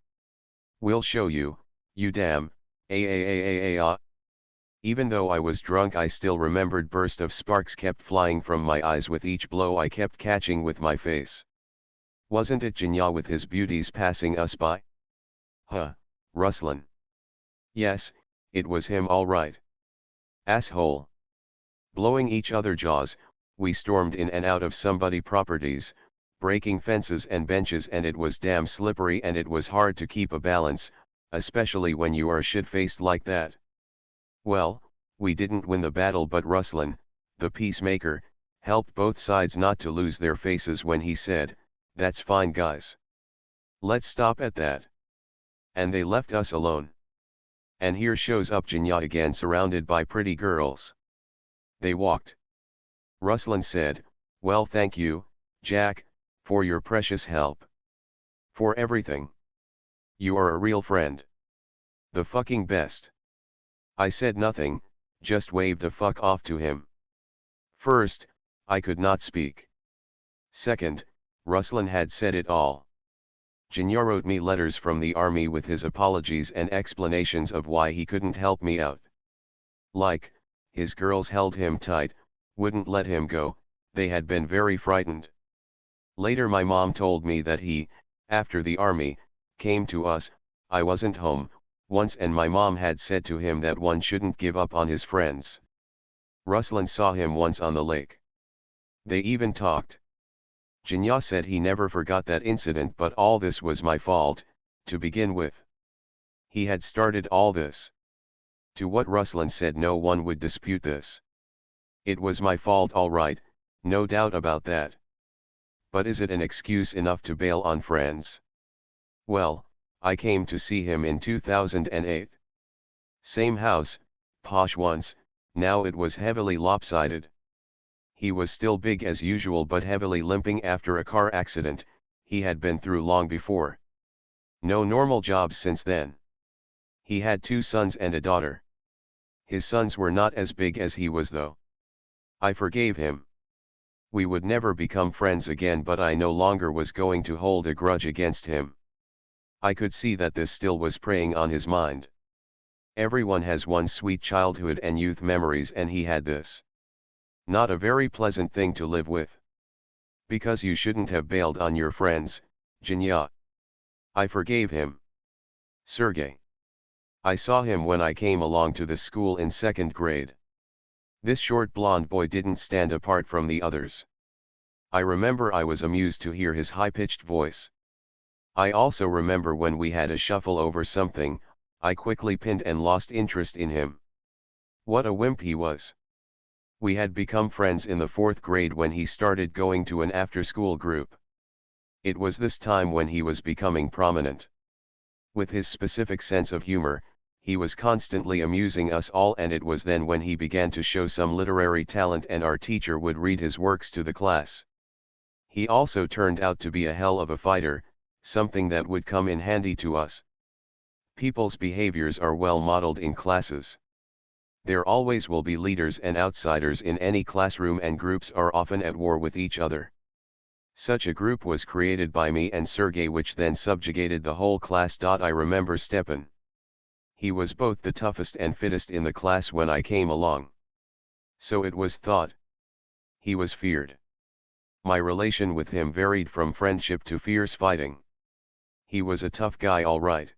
We'll show you, you damn, ah. Even though I was drunk I still remembered burst of sparks kept flying from my eyes with each blow I kept catching with my face. Wasn't it Jinya with his beauties passing us by? Huh, Ruslan. Yes, it was him all right. Asshole. Blowing each other jaws, we stormed in and out of somebody's properties, breaking fences and benches, and it was damn slippery and it was hard to keep a balance, especially when you are shit-faced like that. Well, we didn't win the battle, but Ruslan, the peacemaker, helped both sides not to lose their faces when he said, "That's fine guys. Let's stop at that." And they left us alone. And here shows up Jinya again surrounded by pretty girls. They walked. Ruslan said, "Well, thank you, Jack, for your precious help. For everything. You are a real friend. The fucking best." I said nothing, just waved the fuck off to him. First, I could not speak. Second, Ruslan had said it all. Jinya wrote me letters from the army with his apologies and explanations of why he couldn't help me out. Like, his girls held him tight, wouldn't let him go, they had been very frightened. Later my mom told me that he, after the army, came to us, I wasn't home, once, and my mom had said to him that one shouldn't give up on his friends. Ruslan saw him once on the lake. They even talked. Jinya said he never forgot that incident, but all this was my fault, to begin with. He had started all this. To what Ruslan said, no one would dispute this. It was my fault, all right, no doubt about that. But is it an excuse enough to bail on friends? Well, I came to see him in 2008. Same house, posh once, now it was heavily lopsided. He was still big as usual but heavily limping after a car accident he had been through long before. No normal jobs since then. He had 2 sons and a daughter. His sons were not as big as he was though. I forgave him. We would never become friends again, but I no longer was going to hold a grudge against him. I could see that this still was preying on his mind. Everyone has one sweet childhood and youth memories, and he had this. Not a very pleasant thing to live with. Because you shouldn't have bailed on your friends, Jinya. I forgave him. Sergey. I saw him when I came along to the school in 2nd grade. This short blonde boy didn't stand apart from the others. I remember I was amused to hear his high-pitched voice. I also remember when we had a shuffle over something, I quickly pinned and lost interest in him. What a wimp he was. We had become friends in the 4th grade when he started going to an after-school group. It was this time when he was becoming prominent. With his specific sense of humor, he was constantly amusing us all, and it was then when he began to show some literary talent and our teacher would read his works to the class. He also turned out to be a hell of a fighter, something that would come in handy to us. People's behaviors are well modeled in classes. There always will be leaders and outsiders in any classroom, and groups are often at war with each other. Such a group was created by me and Sergey, which then subjugated the whole class. I remember Stepan. He was both the toughest and fittest in the class when I came along. So it was thought. He was feared. My relation with him varied from friendship to fierce fighting. He was a tough guy, all right.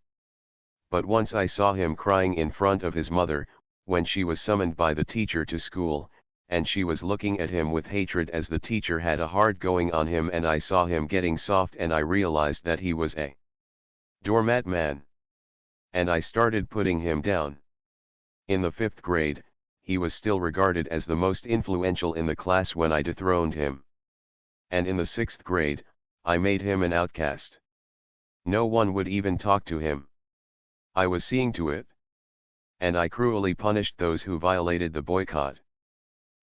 But once I saw him crying in front of his mother, when she was summoned by the teacher to school, and she was looking at him with hatred as the teacher had a hard going on him, and I saw him getting soft, and I realized that he was a doormat man. And I started putting him down. In the 5th grade, he was still regarded as the most influential in the class when I dethroned him. And in the 6th grade, I made him an outcast. No one would even talk to him. I was seeing to it. And I cruelly punished those who violated the boycott.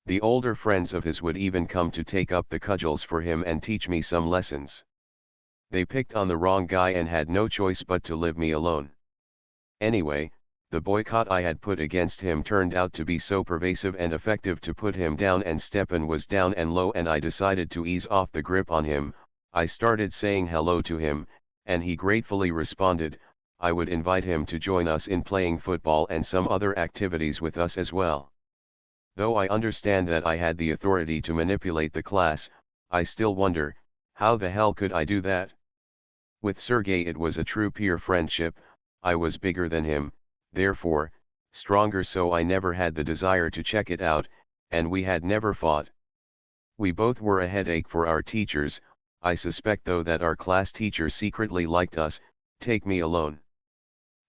The older friends of his would even come to take up the cudgels for him and teach me some lessons. They picked on the wrong guy and had no choice but to leave me alone. Anyway, the boycott I had put against him turned out to be so pervasive and effective to put him down, and Stepan was down and low, and I decided to ease off the grip on him. I started saying hello to him, and he gratefully responded. I would invite him to join us in playing football and some other activities with us as well. Though I understand that I had the authority to manipulate the class, I still wonder, how the hell could I do that? With Sergey it was a true peer friendship. I was bigger than him, therefore, stronger, so I never had the desire to check it out, and we had never fought. We both were a headache for our teachers. I suspect though that our class teacher secretly liked us. Take me alone.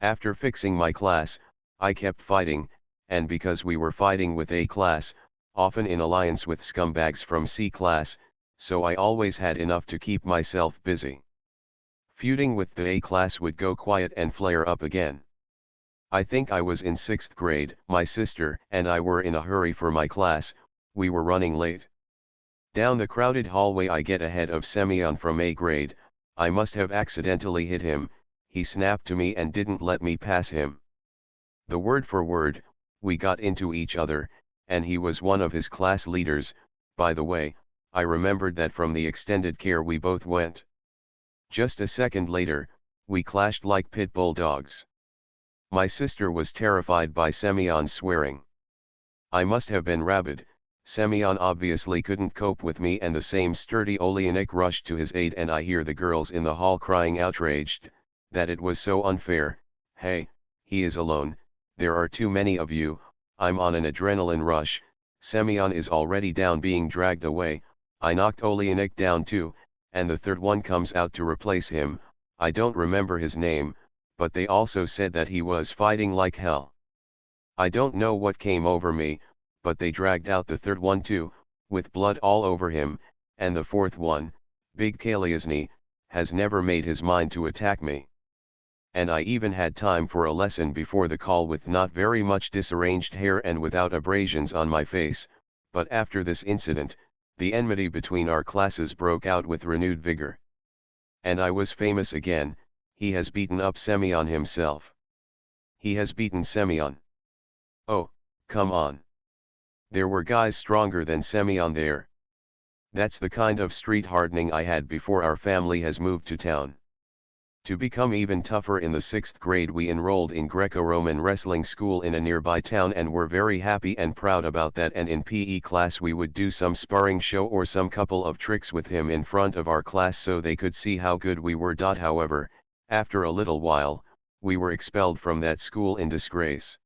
After fixing my class, I kept fighting, and because we were fighting with A class, often in alliance with scumbags from C class, so I always had enough to keep myself busy. Feuding with the A class would go quiet and flare up again. I think I was in 6th grade, my sister and I were in a hurry for my class, we were running late. Down the crowded hallway I get ahead of Semyon from A grade. I must have accidentally hit him, he snapped to me and didn't let me pass him. The word for word, we got into each other, and he was one of his class leaders. By the way, I remembered that from the extended care we both went. Just a second later, we clashed like pit bull dogs. My sister was terrified by Semyon's swearing. I must have been rabid. Semyon obviously couldn't cope with me, and the same sturdy Oleanik rushed to his aid, and I hear the girls in the hall crying outraged, that it was so unfair. Hey, he is alone, there are too many of you. I'm on an adrenaline rush. Semyon is already down, being dragged away. I knocked Oleanik down too, and the third one comes out to replace him. I don't remember his name, but they also said that he was fighting like hell. I don't know what came over me, but they dragged out the third one too, with blood all over him, and the fourth one, Big Kaliasny, has never made his mind to attack me. And I even had time for a lesson before the call with not very much disarranged hair and without abrasions on my face, but after this incident, the enmity between our classes broke out with renewed vigor. And I was famous again. He has beaten up Semyon himself. He has beaten Semyon. Oh, come on. There were guys stronger than Semyon there. That's the kind of street hardening I had before our family has moved to town. To become even tougher, in the 6th grade we enrolled in Greco-Roman wrestling school in a nearby town and were very happy and proud about that, and in PE class we would do some sparring show or some couple of tricks with him in front of our class so they could see how good we were. However, after a little while, we were expelled from that school in disgrace.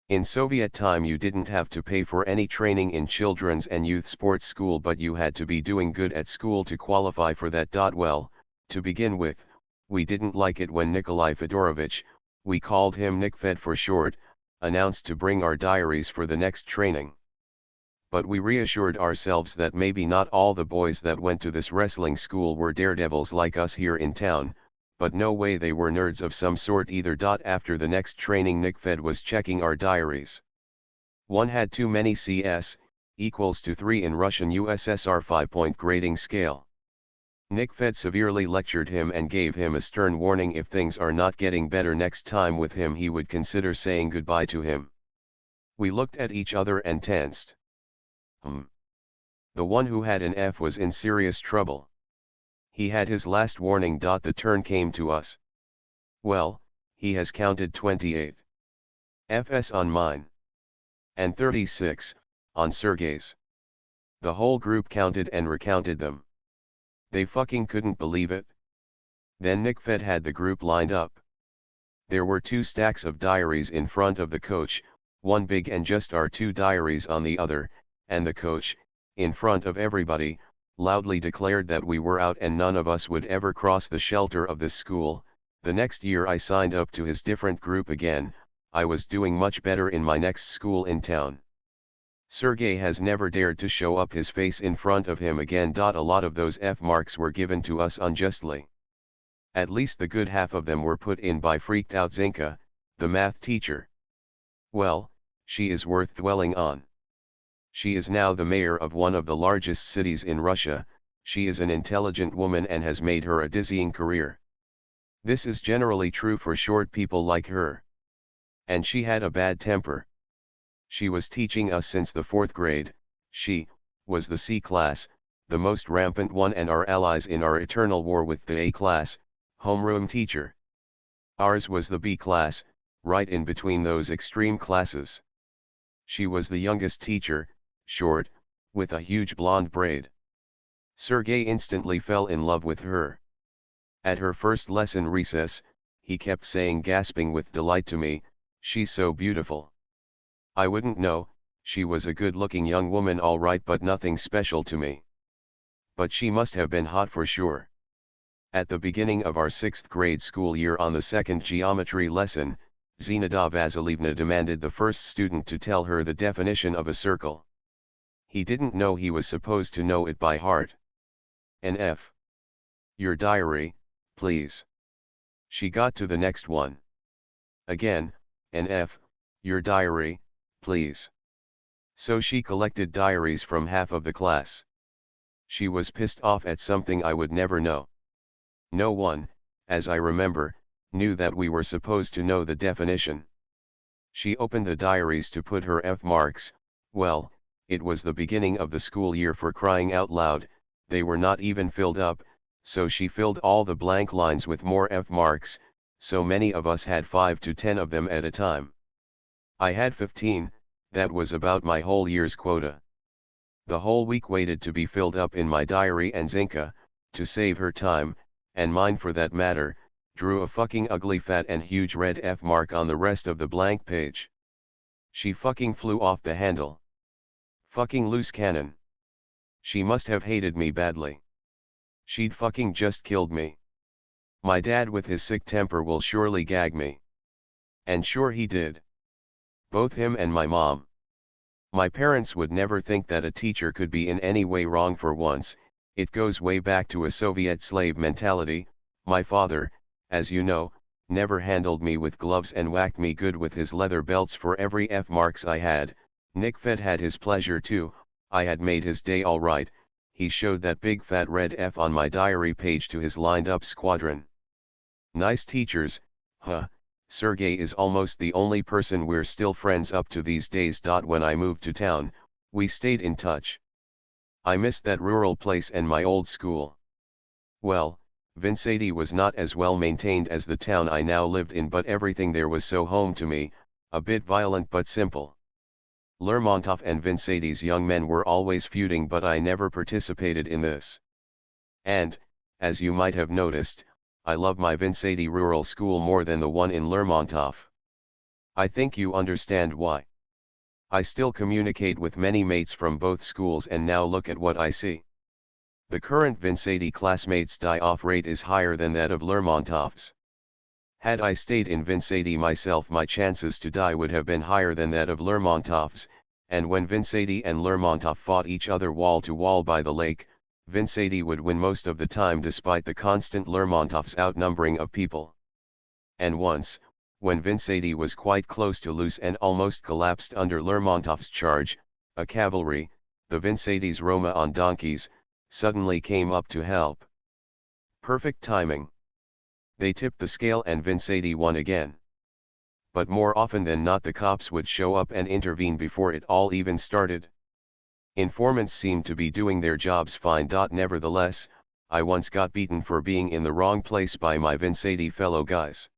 In Soviet time you didn't have to pay for any training in children's and youth sports school, but you had to be doing good at school to qualify for that. Well, to begin with, we didn't like it when Nikolai Fedorovich, we called him Nickfed for short, announced to bring our diaries for the next training. But we reassured ourselves that maybe not all the boys that went to this wrestling school were daredevils like us here in town, but no way they were nerds of some sort either. After the next training Nickfed was checking our diaries. One had too many CS, equals to 3 in Russian USSR 5-point grading scale. Nickfed severely lectured him and gave him a stern warning if things are not getting better next time with him he would consider saying goodbye to him. We looked at each other and tensed. The one who had an F was in serious trouble. He had his last warning. The turn came to us. Well, he has counted 28 FS on mine. And 36, on Sergey's. The whole group counted and recounted them. They fucking couldn't believe it. Then Nickfed had the group lined up. There were 2 stacks of diaries in front of the coach, one big and just our 2 diaries on the other, and the coach, in front of everybody, loudly declared that we were out and none of us would ever cross the shelter of this school. The next year I signed up to his different group again. I was doing much better in my next school in town. Sergey has never dared to show up his face in front of him again. A lot of those F marks were given to us unjustly. At least the good half of them were put in by freaked out Zinka, the math teacher. Well, she is worth dwelling on. She is now the mayor of one of the largest cities in Russia. She is an intelligent woman and has made her a dizzying career. This is generally true for short people like her. And she had a bad temper. She was teaching us since the 4th grade. She was the C class, the most rampant one and our allies in our eternal war with the A class, homeroom teacher. Ours was the B class, right in between those extreme classes. She was the youngest teacher, short, with a huge blonde braid. Sergey instantly fell in love with her. At her first lesson recess, he kept saying, gasping with delight to me, "She's so beautiful. I wouldn't know, She was a good-looking young woman all right, but nothing special to me. But she must have been hot for sure. At the beginning of our 6th grade school year, on the second geometry lesson, Zinada Vasilievna demanded the first student to tell her the definition of a circle. He didn't know he was supposed to know it by heart. NF. Your diary, please. She got to the next one. Again, NF, your diary, please. So she collected diaries from half of the class. She was pissed off at something I would never know. No one, as I remember, knew that we were supposed to know the definition. She opened the diaries to put her F marks. Well, it was the beginning of the school year, for crying out loud, they were not even filled up, so she filled all the blank lines with more F marks, so many of us had 5 to 10 of them at a time. I had 15, that was about my whole year's quota. The whole week waited to be filled up in my diary, and Zinka, to save her time, and mine for that matter, drew a fucking ugly fat and huge red F mark on the rest of the blank page. She fucking flew off the handle. Fucking loose cannon. She must have hated me badly. She'd fucking just killed me. My dad with his sick temper will surely gag me. And sure he did. Both him and my mom. My parents would never think that a teacher could be in any way wrong for once. It goes way back to a Soviet slave mentality. My father, as you know, never handled me with gloves and whacked me good with his leather belts for every F marks I had. Nick Fed had his pleasure too. I had made his day all right. He showed that big fat red F on my diary page to his lined up squadron. Nice teachers, huh? Sergey is almost the only person we're still friends up to these days. When I moved to town, we stayed in touch. I missed that rural place and my old school. Well, Vincenti was not as well maintained as the town I now lived in, but everything there was so home to me, a bit violent but simple. Lermontov and Vincenti's young men were always feuding, but I never participated in this. And, as you might have noticed, I love my Vincenti rural school more than the one in Lermontov. I think you understand why. I still communicate with many mates from both schools, and now look at what I see. The current Vincenti classmates' die-off rate is higher than that of Lermontov's. Had I stayed in Vincenti myself, my chances to die would have been higher than that of Lermontov's, and when Vincenti and Lermontov fought each other wall to wall by the lake, Vincenti would win most of the time despite the constant Lermontov's outnumbering of people. And once, when Vincenti was quite close to lose and almost collapsed under Lermontov's charge, a cavalry, the Vincenti's Roma on donkeys, suddenly came up to help. Perfect timing. They tipped the scale and Vincenti won again. But more often than not the cops would show up and intervene before it all even started. Informants seemed to be doing their jobs fine. Nevertheless, I once got beaten for being in the wrong place by my Vincenti fellow guys.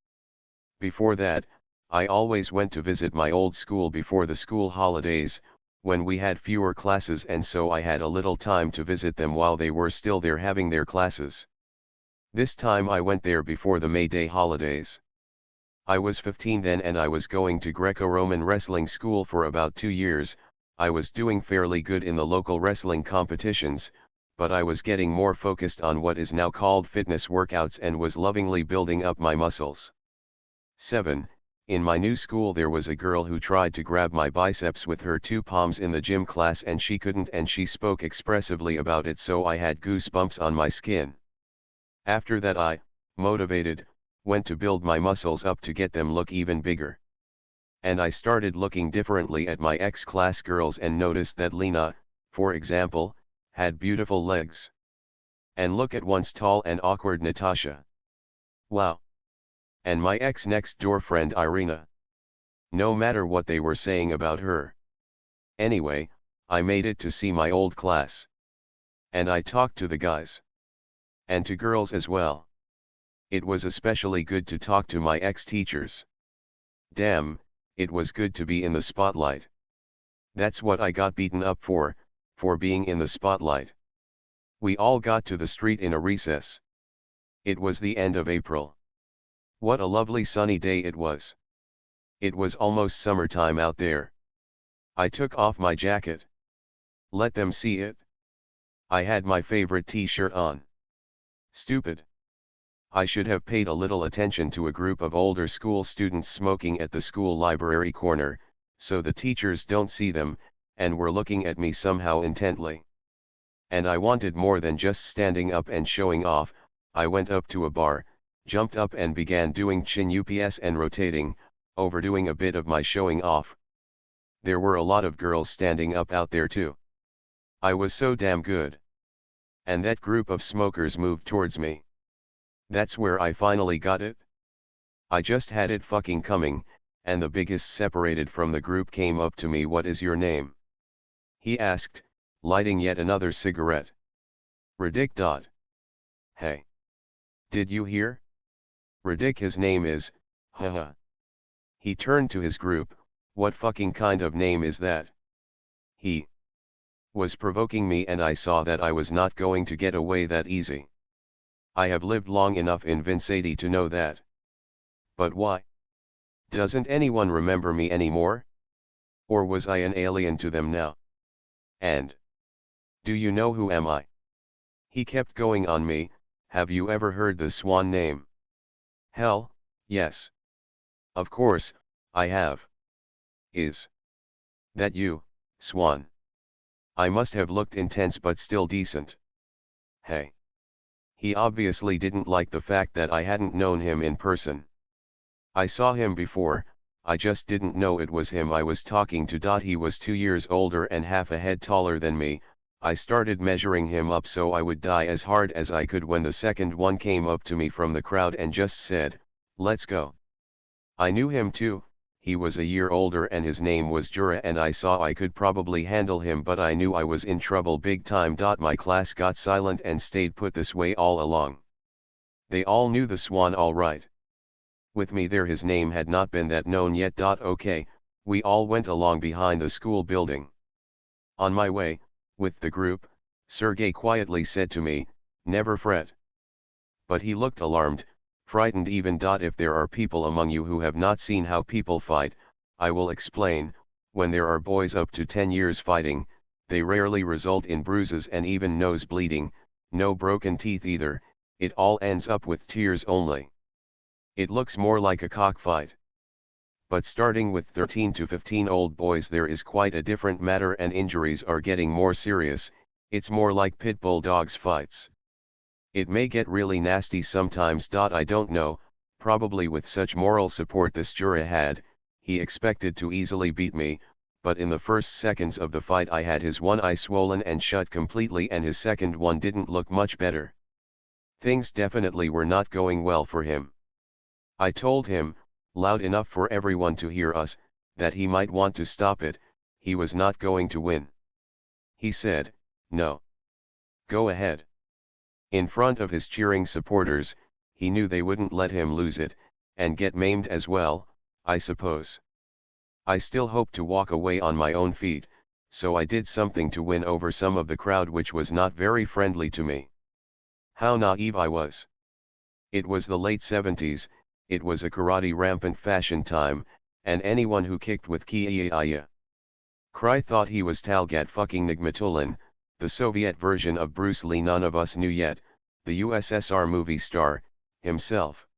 Before that, I always went to visit my old school before the school holidays, when we had fewer classes, and so I had a little time to visit them while they were still there having their classes. This time I went there before the May Day holidays. I was 15 then, and I was going to Greco-Roman wrestling school for about 2 years. I was doing fairly good in the local wrestling competitions, but I was getting more focused on what is now called fitness workouts and was lovingly building up my muscles. 7. In my new school there was a girl who tried to grab my biceps with her 2 palms in the gym class, and she couldn't, and she spoke expressively about it, so I had goosebumps on my skin. After that I, motivated, went to build my muscles up to get them look even bigger. And I started looking differently at my ex-class girls and noticed that Lena, for example, had beautiful legs. And look at once tall and awkward Natasha. Wow. And my ex-next door friend Irina. No matter what they were saying about her. Anyway, I made it to see my old class. And I talked to the guys. And to girls as well. It was especially good to talk to my ex-teachers. Damn, it was good to be in the spotlight. That's what I got beaten up for being in the spotlight. We all got to the street in a recess. It was the end of April. What a lovely sunny day it was. It was almost summertime out there. I took off my jacket. Let them see it. I had my favorite t-shirt on. Stupid. I should have paid a little attention to a group of older school students smoking at the school library corner, so the teachers don't see them, and were looking at me somehow intently. And I wanted more than just standing up and showing off. I went up to a bar, jumped up and began doing chin ups and rotating, overdoing a bit of my showing off. There were a lot of girls standing up out there too. I was so damn good. And that group of smokers moved towards me. That's where I finally got it. I just had it fucking coming, and the biggest separated from the group came up to me. What is your name? He asked, lighting yet another cigarette. Ridic. Hey. Did you hear? Ridic, his name is, haha. He turned to his group. What fucking kind of name is that? He was provoking me, and I saw that I was not going to get away that easy. I have lived long enough in Vincenti to know that. But why? Doesn't anyone remember me anymore? Or was I an alien to them now? And do you know who am I? He kept going on me. Have you ever heard the Swan name? Hell, yes. Of course, I have. Is that you, Swan? I must have looked intense but still decent. Hey. He obviously didn't like the fact that I hadn't known him in person. I saw him before, I just didn't know it was him I was talking to. He was 2 years older and half a head taller than me. I started measuring him up so I would die as hard as I could when the second one came up to me from the crowd and just said, "Let's go." I knew him too. He was a year older and his name was Jura, and I saw I could probably handle him, but I knew I was in trouble big time. My class got silent and stayed put this way all along. They all knew the Swan all right. With me there his name had not been that known yet. Okay, we all went along behind the school building. On my way, with the group, Sergei quietly said to me, "Never fret." But he looked alarmed, frightened even. If there are people among you who have not seen how people fight, I will explain. When there are boys up to 10 years fighting, they rarely result in bruises and even nose bleeding, no broken teeth either. It all ends up with tears only. It looks more like a cockfight. But starting with 13 to 15-old boys there is quite a different matter, and injuries are getting more serious. It's more like pit bull dogs fights. It may get really nasty sometimes. I don't know, probably with such moral support this Jura had, he expected to easily beat me, but in the first seconds of the fight I had his one eye swollen and shut completely, and his second one didn't look much better. Things definitely were not going well for him. I told him, loud enough for everyone to hear us, that he might want to stop it. He was not going to win. He said, "No. Go ahead." In front of his cheering supporters, he knew they wouldn't let him lose it, and get maimed as well, I suppose. I still hoped to walk away on my own feet, so I did something to win over some of the crowd which was not very friendly to me. How naive I was. It was the late 70s, it was a karate rampant fashion time, and anyone who kicked with Kiya Cry thought he was Talgat fucking Nigmatulin, the Soviet version of Bruce Lee. None of us knew yet, the USSR movie star, himself.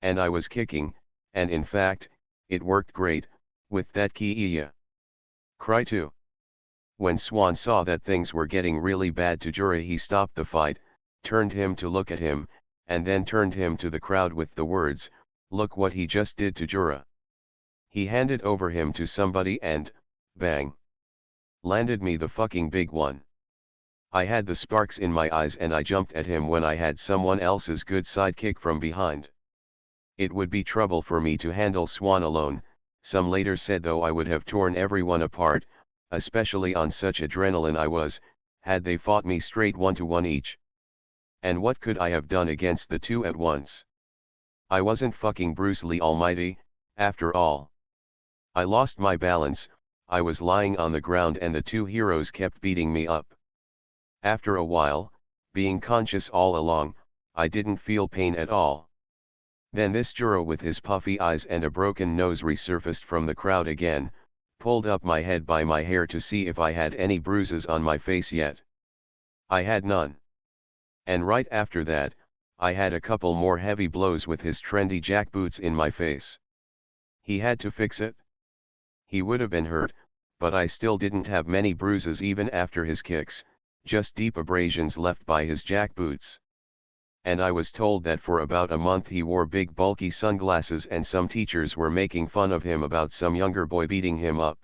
And I was kicking, and in fact, it worked great, with that Kiya Cry too. When Swan saw that things were getting really bad to Jura, he stopped the fight, turned him to look at him, and then turned him to the crowd with the words, "Look what he just did to Jura." He handed over him to somebody and, bang, landed me the fucking big one. I had the sparks in my eyes and I jumped at him when I had someone else's good sidekick from behind. It would be trouble for me to handle Swan alone, some later said, though I would have torn everyone apart, especially on such adrenaline I was, had they fought me straight 1-to-1 each. And what could I have done against the two at once? I wasn't fucking Bruce Lee Almighty, after all. I lost my balance, I was lying on the ground and the two heroes kept beating me up. After a while, being conscious all along, I didn't feel pain at all. Then this Juro with his puffy eyes and a broken nose resurfaced from the crowd again, pulled up my head by my hair to see if I had any bruises on my face yet. I had none. And right after that, I had a couple more heavy blows with his trendy jackboots in my face. He had to fix it. He would have been hurt, but I still didn't have many bruises even after his kicks, just deep abrasions left by his jackboots. And I was told that for about a month he wore big bulky sunglasses and some teachers were making fun of him about some younger boy beating him up.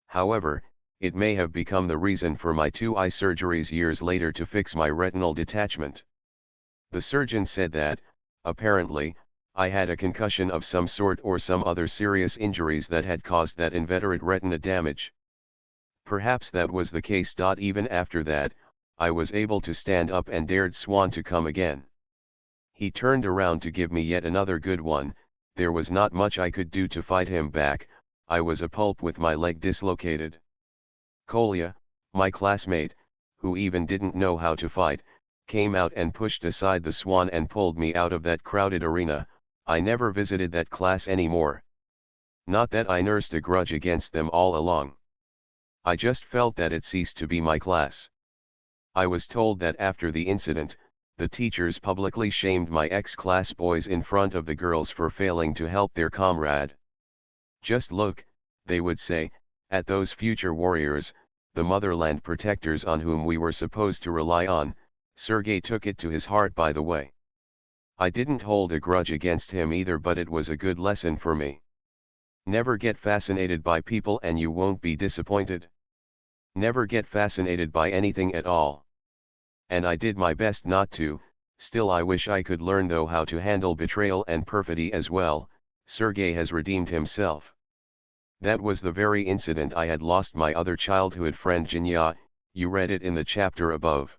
However, it may have become the reason for my 2 eye surgeries years later to fix my retinal detachment. The surgeon said that, apparently, I had a concussion of some sort or some other serious injuries that had caused that inveterate retina damage. Perhaps that was the case. Even after that, I was able to stand up and dared Swan to come again. He turned around to give me yet another good one. There was not much I could do to fight him back. I was a pulp with my leg dislocated. Kolya, my classmate, who even didn't know how to fight, came out and pushed aside the Swan and pulled me out of that crowded arena. I never visited that class anymore. Not that I nursed a grudge against them all along. I just felt that it ceased to be my class. I was told that after the incident, the teachers publicly shamed my ex-class boys in front of the girls for failing to help their comrade. Just look, they would say, at those future warriors, the motherland protectors on whom we were supposed to rely on. Sergei took it to his heart, by the way. I didn't hold a grudge against him either, but it was a good lesson for me. Never get fascinated by people and you won't be disappointed. Never get fascinated by anything at all. And I did my best not to. Still, I wish I could learn though how to handle betrayal and perfidy as well. Sergei has redeemed himself. That was the very incident I had lost my other childhood friend Jinya. You read it in the chapter above.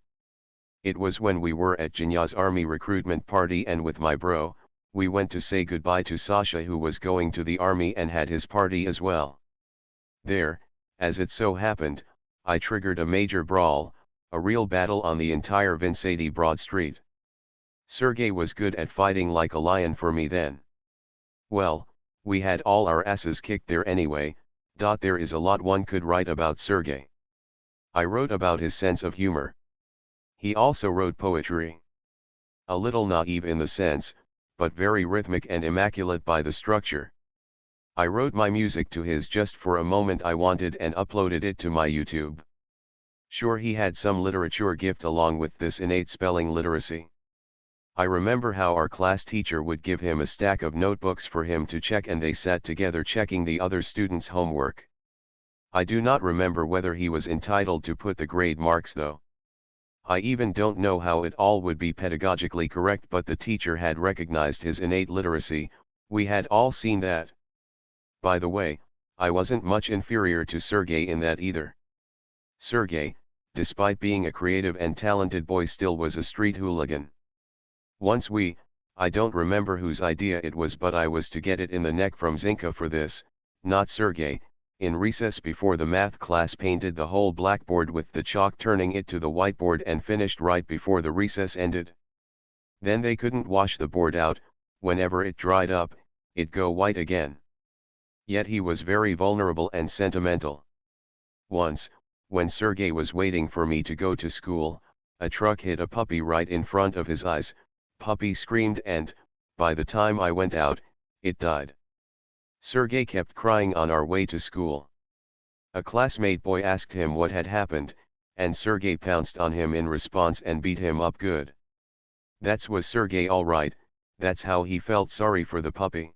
It was when we were at Jinya's army recruitment party, and with my bro, we went to say goodbye to Sasha, who was going to the army and had his party as well. There, as it so happened, I triggered a major brawl, a real battle on the entire Vinsady Broad Street. Sergei was good at fighting like a lion for me then. Well, we had all our asses kicked there anyway. There is a lot one could write about Sergei. I wrote about his sense of humor. He also wrote poetry. A little naive in the sense, but very rhythmic and immaculate by the structure. I wrote my music to his just for a moment I wanted and uploaded it to my YouTube. Sure, he had some literature gift along with this innate spelling literacy. I remember how our class teacher would give him a stack of notebooks for him to check, and they sat together checking the other students' homework. I do not remember whether he was entitled to put the grade marks though. I even don't know how it all would be pedagogically correct, but the teacher had recognized his innate literacy. We had all seen that. By the way, I wasn't much inferior to Sergei in that either. Sergei, despite being a creative and talented boy, still was a street hooligan. Once I don't remember whose idea it was, but I was to get it in the neck from Zinka for this, not Sergei. In recess before the math class, painted the whole blackboard with the chalk, turning it to the whiteboard, and finished right before the recess ended. Then they couldn't wash the board out. Whenever it dried up, it'd go white again. Yet he was very vulnerable and sentimental. Once, when Sergei was waiting for me to go to school, a truck hit a puppy right in front of his eyes. Puppy screamed, and, by the time I went out, it died. Sergei kept crying on our way to school. A classmate boy asked him what had happened, and Sergei pounced on him in response and beat him up good. That was Sergei all right. That's how he felt sorry for the puppy.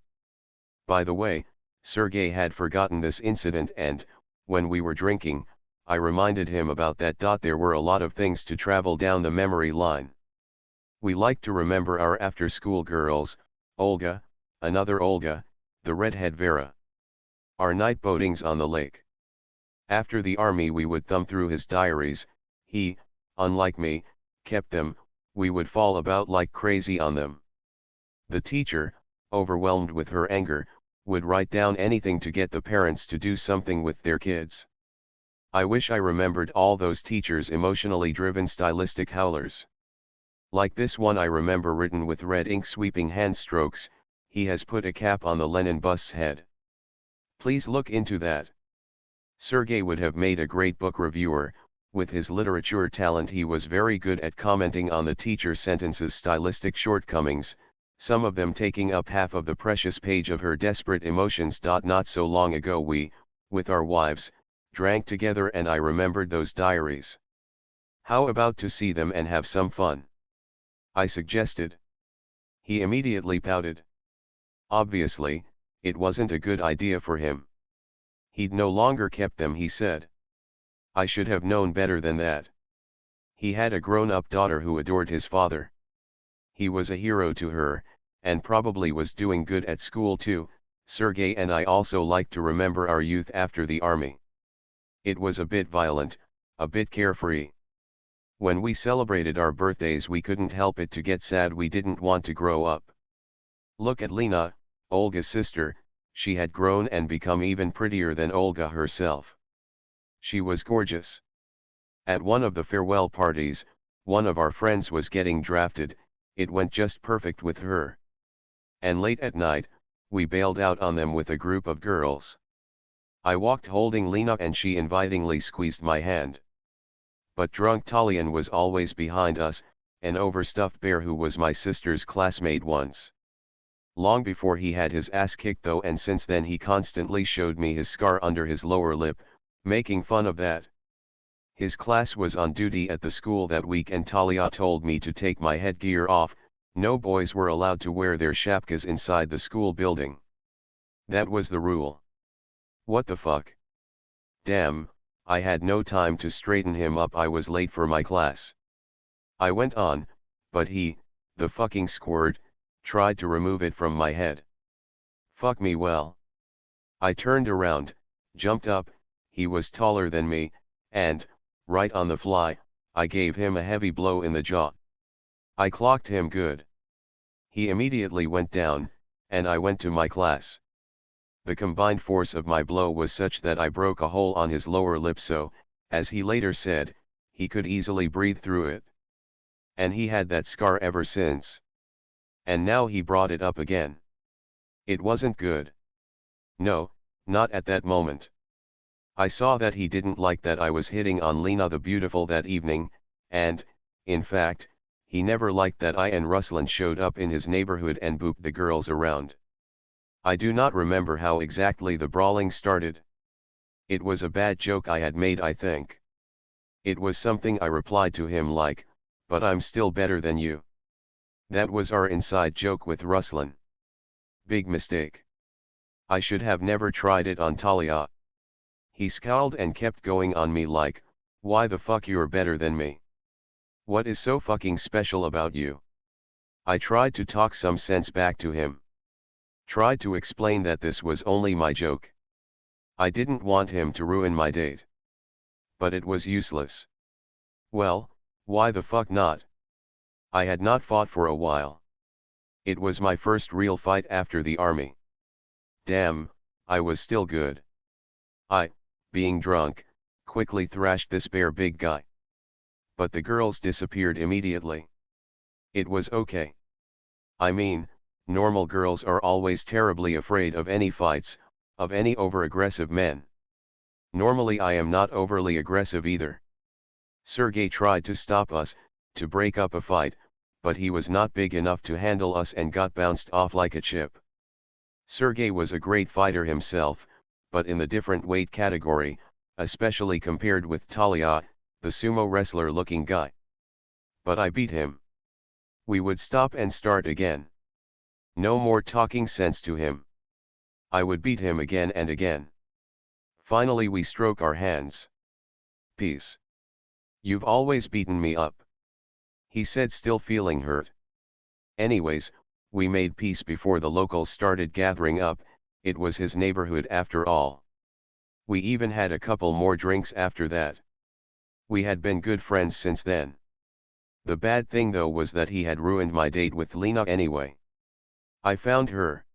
By the way, Sergei had forgotten this incident, and, when we were drinking, I reminded him about that. There were a lot of things to travel down the memory line. We liked to remember our after-school girls, Olga, another Olga, the redhead Vera. Our night boatings on the lake. After the army we would thumb through his diaries. He, unlike me, kept them. We would fall about like crazy on them. The teacher, overwhelmed with her anger, would write down anything to get the parents to do something with their kids. I wish I remembered all those teachers' emotionally driven stylistic howlers. Like this one I remember, written with red ink, sweeping hand strokes. He has put a cap on the Lenin bust's head. Please look into that. Sergey would have made a great book reviewer. With his literature talent he was very good at commenting on the teacher's sentences' stylistic shortcomings, some of them taking up half of the precious page of her desperate emotions. Not so long ago we, with our wives, drank together and I remembered those diaries. How about to see them and have some fun? I suggested. He immediately pouted. Obviously, it wasn't a good idea for him. He'd no longer kept them, he said. I should have known better than that. He had a grown-up daughter who adored his father. He was a hero to her, and probably was doing good at school too. Sergey and I also like to remember our youth after the army. It was a bit violent, a bit carefree. When we celebrated our birthdays we couldn't help it to get sad. We didn't want to grow up. Look at Lena, Olga's sister. She had grown and become even prettier than Olga herself. She was gorgeous. At one of the farewell parties, one of our friends was getting drafted. It went just perfect with her. And late at night, we bailed out on them with a group of girls. I walked holding Lena and she invitingly squeezed my hand. But drunk Talian was always behind us, an overstuffed bear who was my sister's classmate once. Long before he had his ass kicked though, and since then he constantly showed me his scar under his lower lip, making fun of that. His class was on duty at the school that week and Talia told me to take my headgear off. No boys were allowed to wear their shapkas inside the school building. That was the rule. What the fuck? Damn, I had no time to straighten him up. I was late for my class. I went on, but he, the fucking squirt, tried to remove it from my head. Fuck me well. I turned around, jumped up, he was taller than me, and, right on the fly, I gave him a heavy blow in the jaw. I clocked him good. He immediately went down, and I went to my class. The combined force of my blow was such that I broke a hole on his lower lip so, as he later said, he could easily breathe through it. And he had that scar ever since. And now he brought it up again. It wasn't good. No, not at that moment. I saw that he didn't like that I was hitting on Lena the Beautiful that evening, and, in fact, he never liked that I and Ruslan showed up in his neighborhood and booped the girls around. I do not remember how exactly the brawling started. It was a bad joke I had made, I think. It was something I replied to him like, but I'm still better than you. That was our inside joke with Ruslan. Big mistake. I should have never tried it on Talia. He scowled and kept going on me like, why the fuck you're better than me? What is so fucking special about you? I tried to talk some sense back to him. Tried to explain that this was only my joke. I didn't want him to ruin my date. But it was useless. Well, why the fuck not? I had not fought for a while. It was my first real fight after the army. Damn, I was still good. I, being drunk, quickly thrashed this bare big guy. But the girls disappeared immediately. It was okay. I mean, normal girls are always terribly afraid of any fights, of any over-aggressive men. Normally I am not overly aggressive either. Sergey tried to stop us, to break up a fight, but he was not big enough to handle us and got bounced off like a chip. Sergey was a great fighter himself, but in the different weight category, especially compared with Talia, the sumo wrestler-looking guy. But I beat him. We would stop and start again. No more talking sense to him. I would beat him again and again. Finally we stroke our hands. Peace. You've always beaten me up, he said, still feeling hurt. Anyways, we made peace before the locals started gathering up. It was his neighborhood after all. We even had a couple more drinks after that. We had been good friends since then. The bad thing though was that he had ruined my date with Lena anyway. I found her.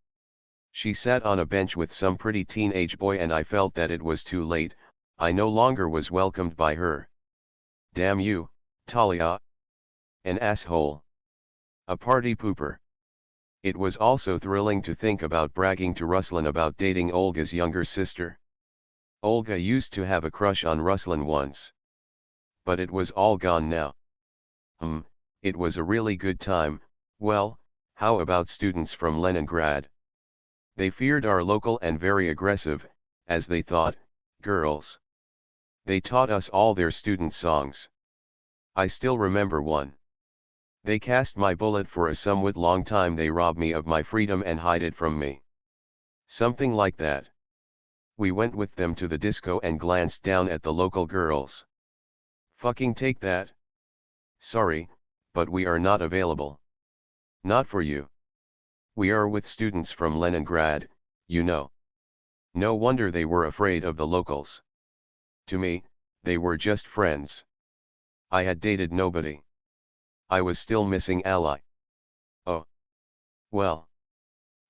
She sat on a bench with some pretty teenage boy and I felt that it was too late. I no longer was welcomed by her. Damn you, Talia. An asshole. A party pooper. It was also thrilling to think about bragging to Ruslan about dating Olga's younger sister. Olga used to have a crush on Ruslan once. But it was all gone now. It was a really good time. Well, how about students from Leningrad? They feared our local and very aggressive, as they thought, girls. They taught us all their student songs. I still remember one. They cast my bullet for a somewhat long time, they robbed me of my freedom and hide it from me. Something like that. We went with them to the disco and glanced down at the local girls. Fucking take that. Sorry, but we are not available. Not for you. We are with students from Leningrad, you know. No wonder they were afraid of the locals. To me, they were just friends. I had dated nobody. I was still missing ally. Oh. Well.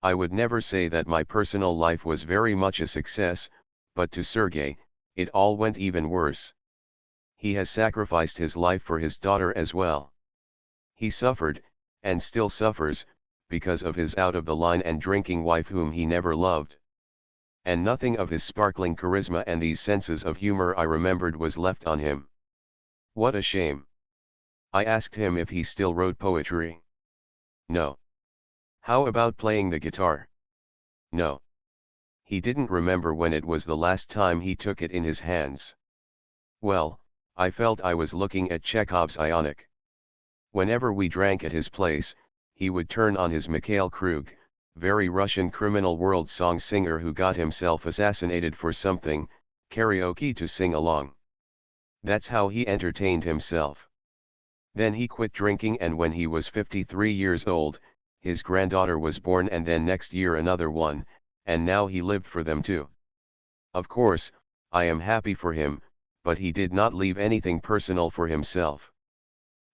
I would never say that my personal life was very much a success, but to Sergei, it all went even worse. He has sacrificed his life for his daughter as well. He suffered, and still suffers, because of his out-of-the-line and drinking wife whom he never loved. And nothing of his sparkling charisma and these senses of humor I remembered was left on him. What a shame. I asked him if he still wrote poetry. No. How about playing the guitar? No. He didn't remember when it was the last time he took it in his hands. Well, I felt I was looking at Chekhov's Ionic. Whenever we drank at his place, he would turn on his Mikhail Krug, very Russian criminal world song singer who got himself assassinated for something, karaoke to sing along. That's how he entertained himself. Then he quit drinking, and when he was 53 years old, his granddaughter was born, and then next year another one, and now he lived for them too. Of course, I am happy for him, but he did not leave anything personal for himself.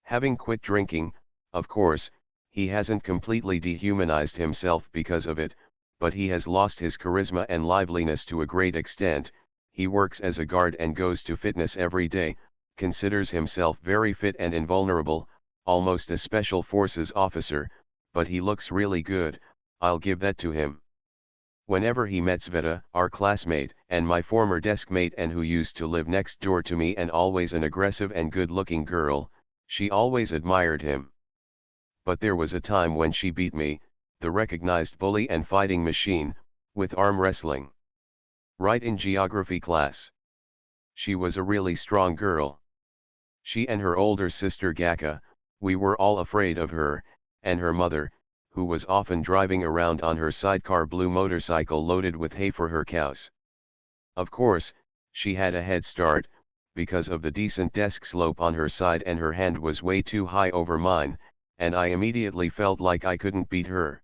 Having quit drinking, of course, he hasn't completely dehumanized himself because of it, but he has lost his charisma and liveliness to a great extent. He works as a guard and goes to fitness every day, considers himself very fit and invulnerable, almost a special forces officer, but he looks really good, I'll give that to him. Whenever he met Sveta, our classmate, and my former desk mate and who used to live next door to me and always an aggressive and good-looking girl, she always admired him. But there was a time when she beat me, the recognized bully and fighting machine, with arm wrestling. Right in geography class. She was a really strong girl. She and her older sister Gaka, we were all afraid of her, and her mother, who was often driving around on her sidecar blue motorcycle loaded with hay for her cows. Of course, she had a head start, because of the decent desk slope on her side, and her hand was way too high over mine, and I immediately felt like I couldn't beat her.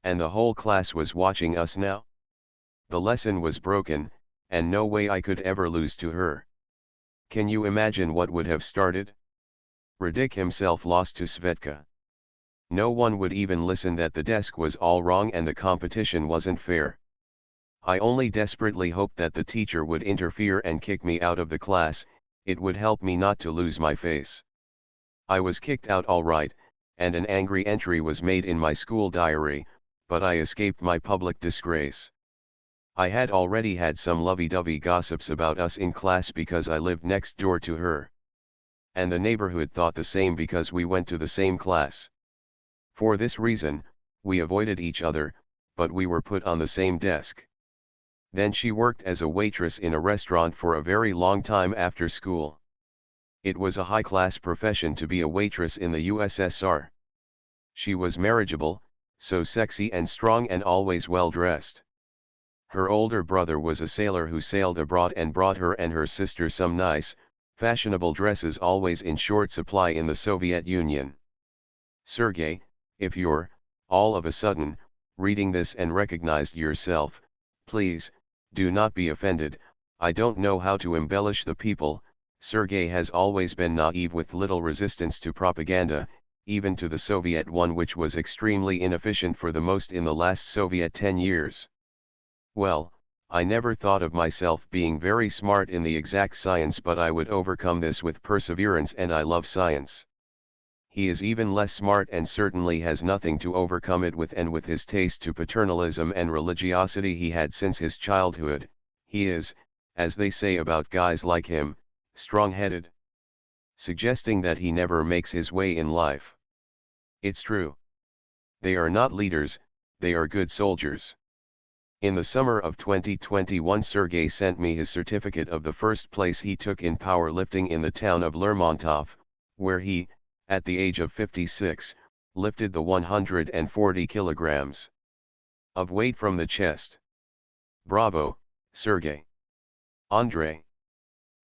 And the whole class was watching us now. The lesson was broken, and no way I could ever lose to her. Can you imagine what would have started? Radik himself lost to Svetka. No one would even listen that the desk was all wrong and the competition wasn't fair. I only desperately hoped that the teacher would interfere and kick me out of the class. It would help me not to lose my face. I was kicked out all right, and an angry entry was made in my school diary, but I escaped my public disgrace. I had already had some lovey-dovey gossips about us in class because I lived next door to her. And the neighborhood thought the same because we went to the same class. For this reason, we avoided each other, but we were put on the same desk. Then she worked as a waitress in a restaurant for a very long time after school. It was a high-class profession to be a waitress in the USSR. She was marriageable, so sexy and strong and always well-dressed. Her older brother was a sailor who sailed abroad and brought her and her sister some nice, fashionable dresses, always in short supply in the Soviet Union. Sergei, if you're, all of a sudden, reading this and recognized yourself, please, do not be offended. I don't know how to embellish the people. Sergei has always been naive with little resistance to propaganda, even to the Soviet one, which was extremely inefficient for the most in the last Soviet 10 years. Well, I never thought of myself being very smart in the exact science, but I would overcome this with perseverance, and I love science. He is even less smart and certainly has nothing to overcome it with, and with his taste to paternalism and religiosity he had since his childhood, he is, as they say about guys like him, strong-headed. Suggesting that he never makes his way in life. It's true. They are not leaders, they are good soldiers. In the summer of 2021, Sergey sent me his certificate of the first place he took in powerlifting in the town of Lermontov, where he, at the age of 56, lifted the 140 kilograms of weight from the chest. Bravo, Sergey. Andrei.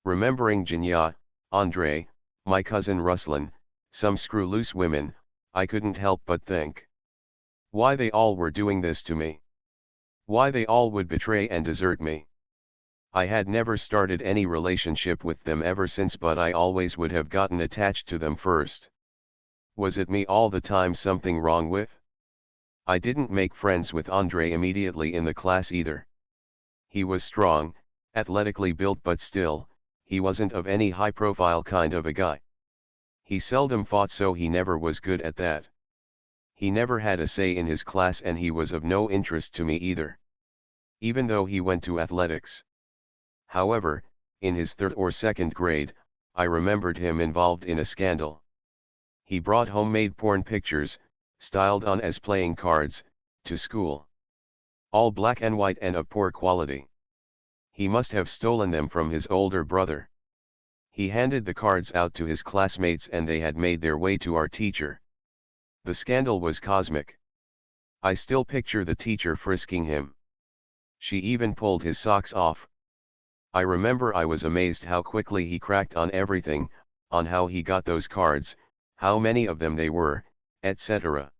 Remembering Janya, Andrei, my cousin Ruslan, some screw-loose women, I couldn't help but think. Why they all were doing this to me. Why they all would betray and desert me. I had never started any relationship with them ever since, but I always would have gotten attached to them first. Was it me all the time something wrong with? I didn't make friends with Andrei immediately in the class either. He was strong, athletically built, but still, he wasn't of any high-profile kind of a guy. He seldom fought, so he never was good at that. He never had a say in his class, and he was of no interest to me either. Even though he went to athletics. However, in his third or second grade, I remembered him involved in a scandal. He brought homemade porn pictures, styled on as playing cards, to school. All black and white and of poor quality. He must have stolen them from his older brother. He handed the cards out to his classmates, and they had made their way to our teacher. The scandal was cosmic. I still picture the teacher frisking him. She even pulled his socks off. I remember I was amazed how quickly he cracked on everything, on how he got those cards, how many of them they were, etc.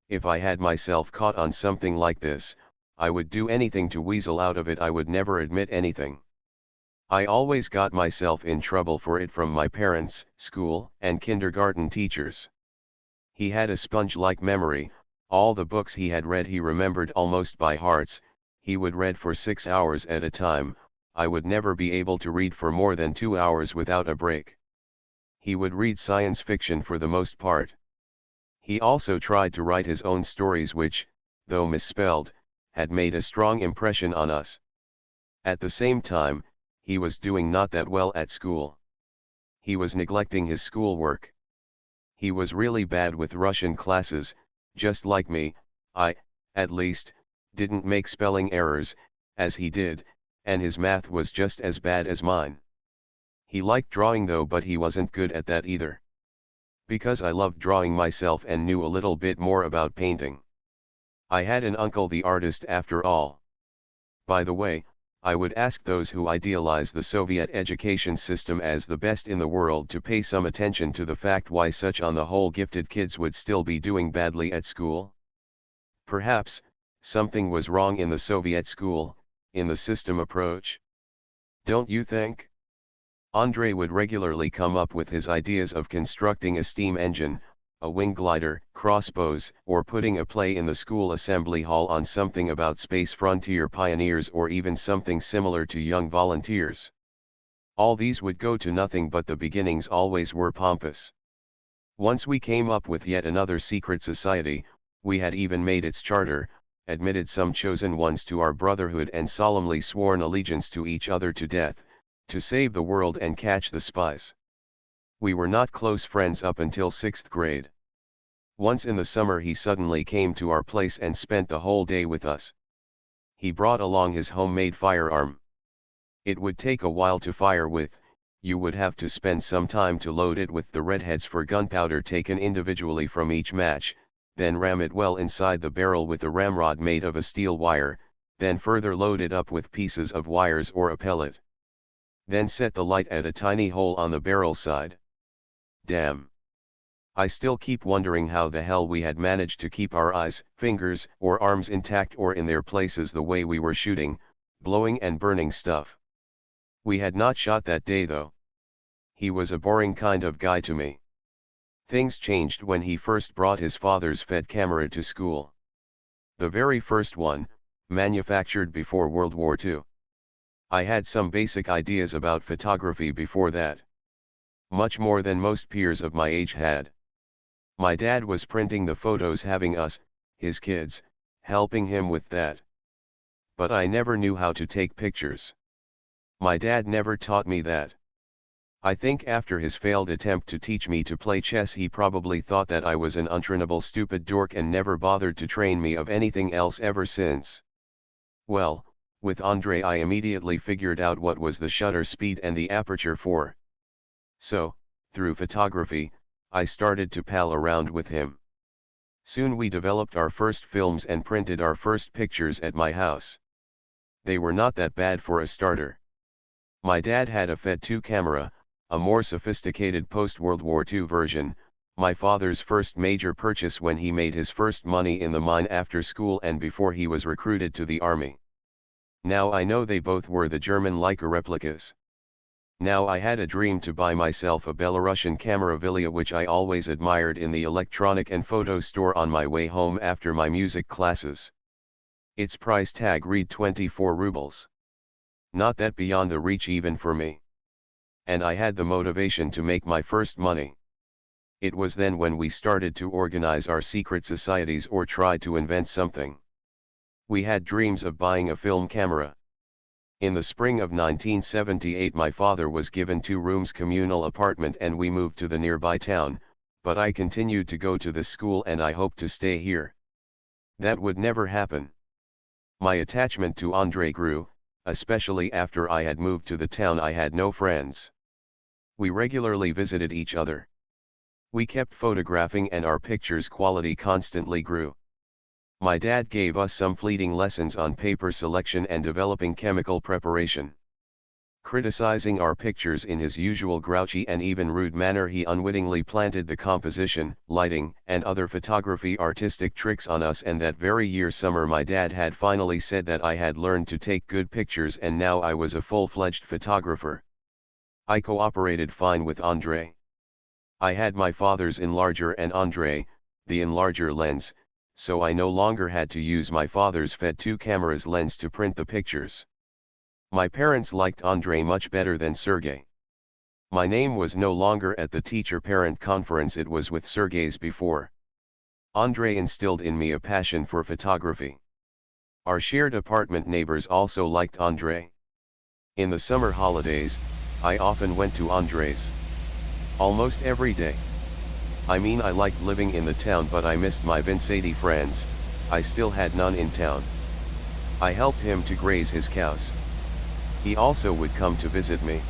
If I had myself caught on something like this, I would do anything to weasel out of it. I would never admit anything. I always got myself in trouble for it from my parents, school, and kindergarten teachers. He had a sponge-like memory. All the books he had read he remembered almost by hearts. He would read for 6 hours at a time. I would never be able to read for more than 2 hours without a break. He would read science fiction for the most part. He also tried to write his own stories which, though misspelled, had made a strong impression on us. At the same time, he was doing not that well at school. He was neglecting his schoolwork. He was really bad with Russian classes, just like me. I, at least, didn't make spelling errors, as he did, and his math was just as bad as mine. He liked drawing though, but he wasn't good at that either. Because I loved drawing myself and knew a little bit more about painting. I had an uncle the artist after all. By the way, I would ask those who idealize the Soviet education system as the best in the world to pay some attention to the fact why such on the whole gifted kids would still be doing badly at school. Perhaps, something was wrong in the Soviet school, in the system approach. Don't you think? Andrei would regularly come up with his ideas of constructing a steam engine, a wing glider, crossbows, or putting a play in the school assembly hall on something about space frontier pioneers, or even something similar to Young Volunteers. All these would go to nothing, but the beginnings always were pompous. Once we came up with yet another secret society, we had even made its charter, admitted some chosen ones to our brotherhood, and solemnly sworn allegiance to each other to death, to save the world and catch the spies. We were not close friends up until 6th grade. Once in the summer he suddenly came to our place and spent the whole day with us. He brought along his homemade firearm. It would take a while to fire with, you would have to spend some time to load it with the redheads for gunpowder taken individually from each match, then ram it well inside the barrel with a ramrod made of a steel wire, then further load it up with pieces of wires or a pellet. Then set the light at a tiny hole on the barrel side. Damn. I still keep wondering how the hell we had managed to keep our eyes, fingers, or arms intact or in their places the way we were shooting, blowing and burning stuff. We had not shot that day though. He was a boring kind of guy to me. Things changed when he first brought his father's FED camera to school. The very first one, manufactured before World War II. I had some basic ideas about photography before that. Much more than most peers of my age had. My dad was printing the photos, having us, his kids, helping him with that. But I never knew how to take pictures. My dad never taught me that. I think after his failed attempt to teach me to play chess he probably thought that I was an untrainable stupid dork and never bothered to train me of anything else ever since. Well, with Andre I immediately figured out what was the shutter speed and the aperture for. So, through photography, I started to pal around with him. Soon we developed our first films and printed our first pictures at my house. They were not that bad for a starter. My dad had a FED 2 camera, a more sophisticated post-World War II version, my father's first major purchase when he made his first money in the mine after school and before he was recruited to the army. Now I know they both were the German Leica replicas. Now I had a dream to buy myself a Belarusian Cameravilla which I always admired in the electronic and photo store on my way home after my music classes. Its price tag read 24 rubles. Not that beyond the reach even for me. And I had the motivation to make my first money. It was then when we started to organize our secret societies or try to invent something. We had dreams of buying a film camera. In the spring of 1978 my father was given 2 rooms communal apartment and we moved to the nearby town, but I continued to go to the school and I hoped to stay here. That would never happen. My attachment to Andre grew, especially after I had moved to the town. I had no friends. We regularly visited each other. We kept photographing and our pictures' quality constantly grew. My dad gave us some fleeting lessons on paper selection and developing chemical preparation. Criticizing our pictures in his usual grouchy and even rude manner, he unwittingly planted the composition, lighting, and other photography artistic tricks on us, and that very year summer my dad had finally said that I had learned to take good pictures and now I was a full-fledged photographer. I cooperated fine with Andre. I had my father's enlarger and Andre, the enlarger lens, so I no longer had to use my father's FED 2 camera's lens to print the pictures. My parents liked Andre much better than Sergey. My name was no longer at the teacher-parent conference, it was with Sergey's before. Andre instilled in me a passion for photography. Our shared apartment neighbors also liked Andre. In the summer holidays, I often went to Andre's. Almost every day. I mean, I liked living in the town but I missed my Vincenti friends. I still had none in town. I helped him to graze his cows. He also would come to visit me.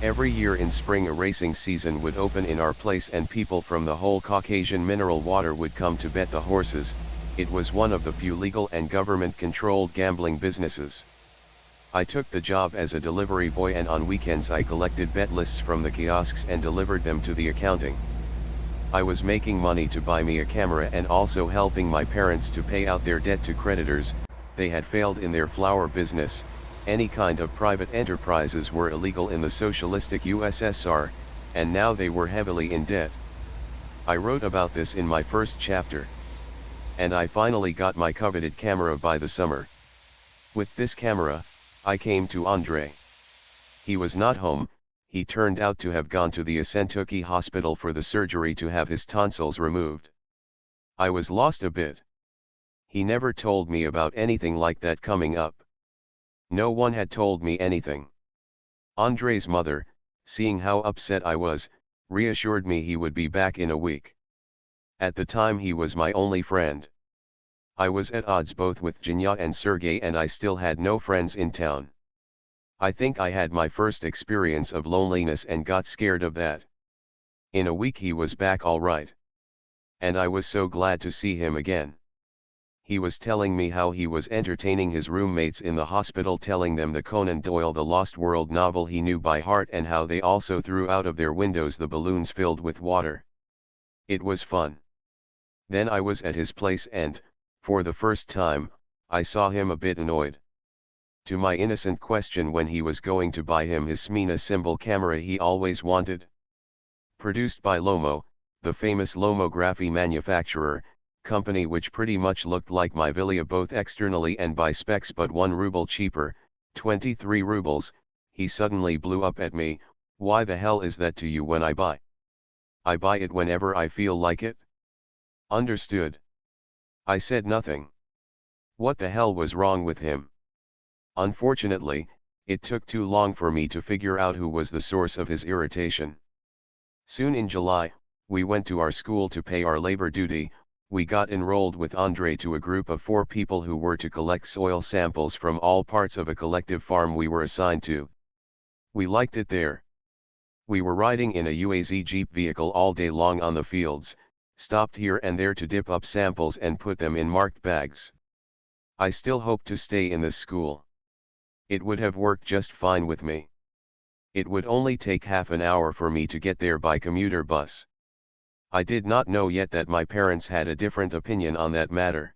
Every year in spring a racing season would open in our place and people from the whole Caucasian mineral water would come to bet the horses. It was one of the few legal and government-controlled gambling businesses. I took the job as a delivery boy and on weekends I collected bet lists from the kiosks and delivered them to the accounting. I was making money to buy me a camera and also helping my parents to pay out their debt to creditors. They had failed in their flour business. Any kind of private enterprises were illegal in the socialistic USSR, and now they were heavily in debt. I wrote about this in my first chapter. And I finally got my coveted camera by the summer. With this camera, I came to Andre. He was not home. He turned out to have gone to the Asentuki hospital for the surgery to have his tonsils removed. I was lost a bit. He never told me about anything like that coming up. No one had told me anything. Andre's mother, seeing how upset I was, reassured me he would be back in a week. At the time he was my only friend. I was at odds both with Janya and Sergey and I still had no friends in town. I think I had my first experience of loneliness and got scared of that. In a week he was back all right. And I was so glad to see him again. He was telling me how he was entertaining his roommates in the hospital, telling them the Conan Doyle The Lost World novel he knew by heart and how they also threw out of their windows the balloons filled with water. It was fun. Then I was at his place and, for the first time, I saw him a bit annoyed. To my innocent question when he was going to buy him his Smina symbol camera he always wanted. Produced by Lomo, the famous lomography manufacturer, company which pretty much looked like my Villa both externally and by specs but 1 ruble cheaper, 23 rubles, he suddenly blew up at me. Why the hell is that to you when I buy? I buy it whenever I feel like it. Understood? I said nothing. What the hell was wrong with him? Unfortunately, it took too long for me to figure out who was the source of his irritation. Soon in July, we went to our school to pay our labor duty. We got enrolled with Andre to a group of 4 people who were to collect soil samples from all parts of a collective farm we were assigned to. We liked it there. We were riding in a UAZ Jeep vehicle all day long on the fields, stopped here and there to dip up samples and put them in marked bags. I still hope to stay in this school. It would have worked just fine with me. It would only take half an hour for me to get there by commuter bus. I did not know yet that my parents had a different opinion on that matter.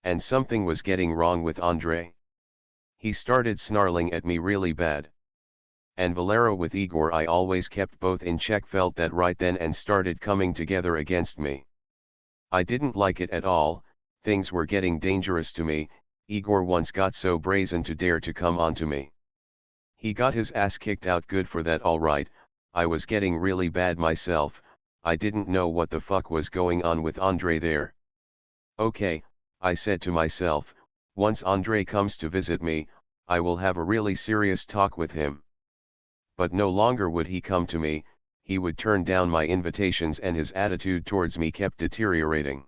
And something was getting wrong with Andre. He started snarling at me really bad. And Valero with Igor, I always kept both in check, felt that right then and started coming together against me. I didn't like it at all. Things were getting dangerous to me. Igor once got so brazen to dare to come on to me. He got his ass kicked out good for that, alright. I was getting really bad myself. I didn't know what the fuck was going on with Andre there. Okay, I said to myself, once Andre comes to visit me, I will have a really serious talk with him. But no longer would he come to me, he would turn down my invitations and his attitude towards me kept deteriorating.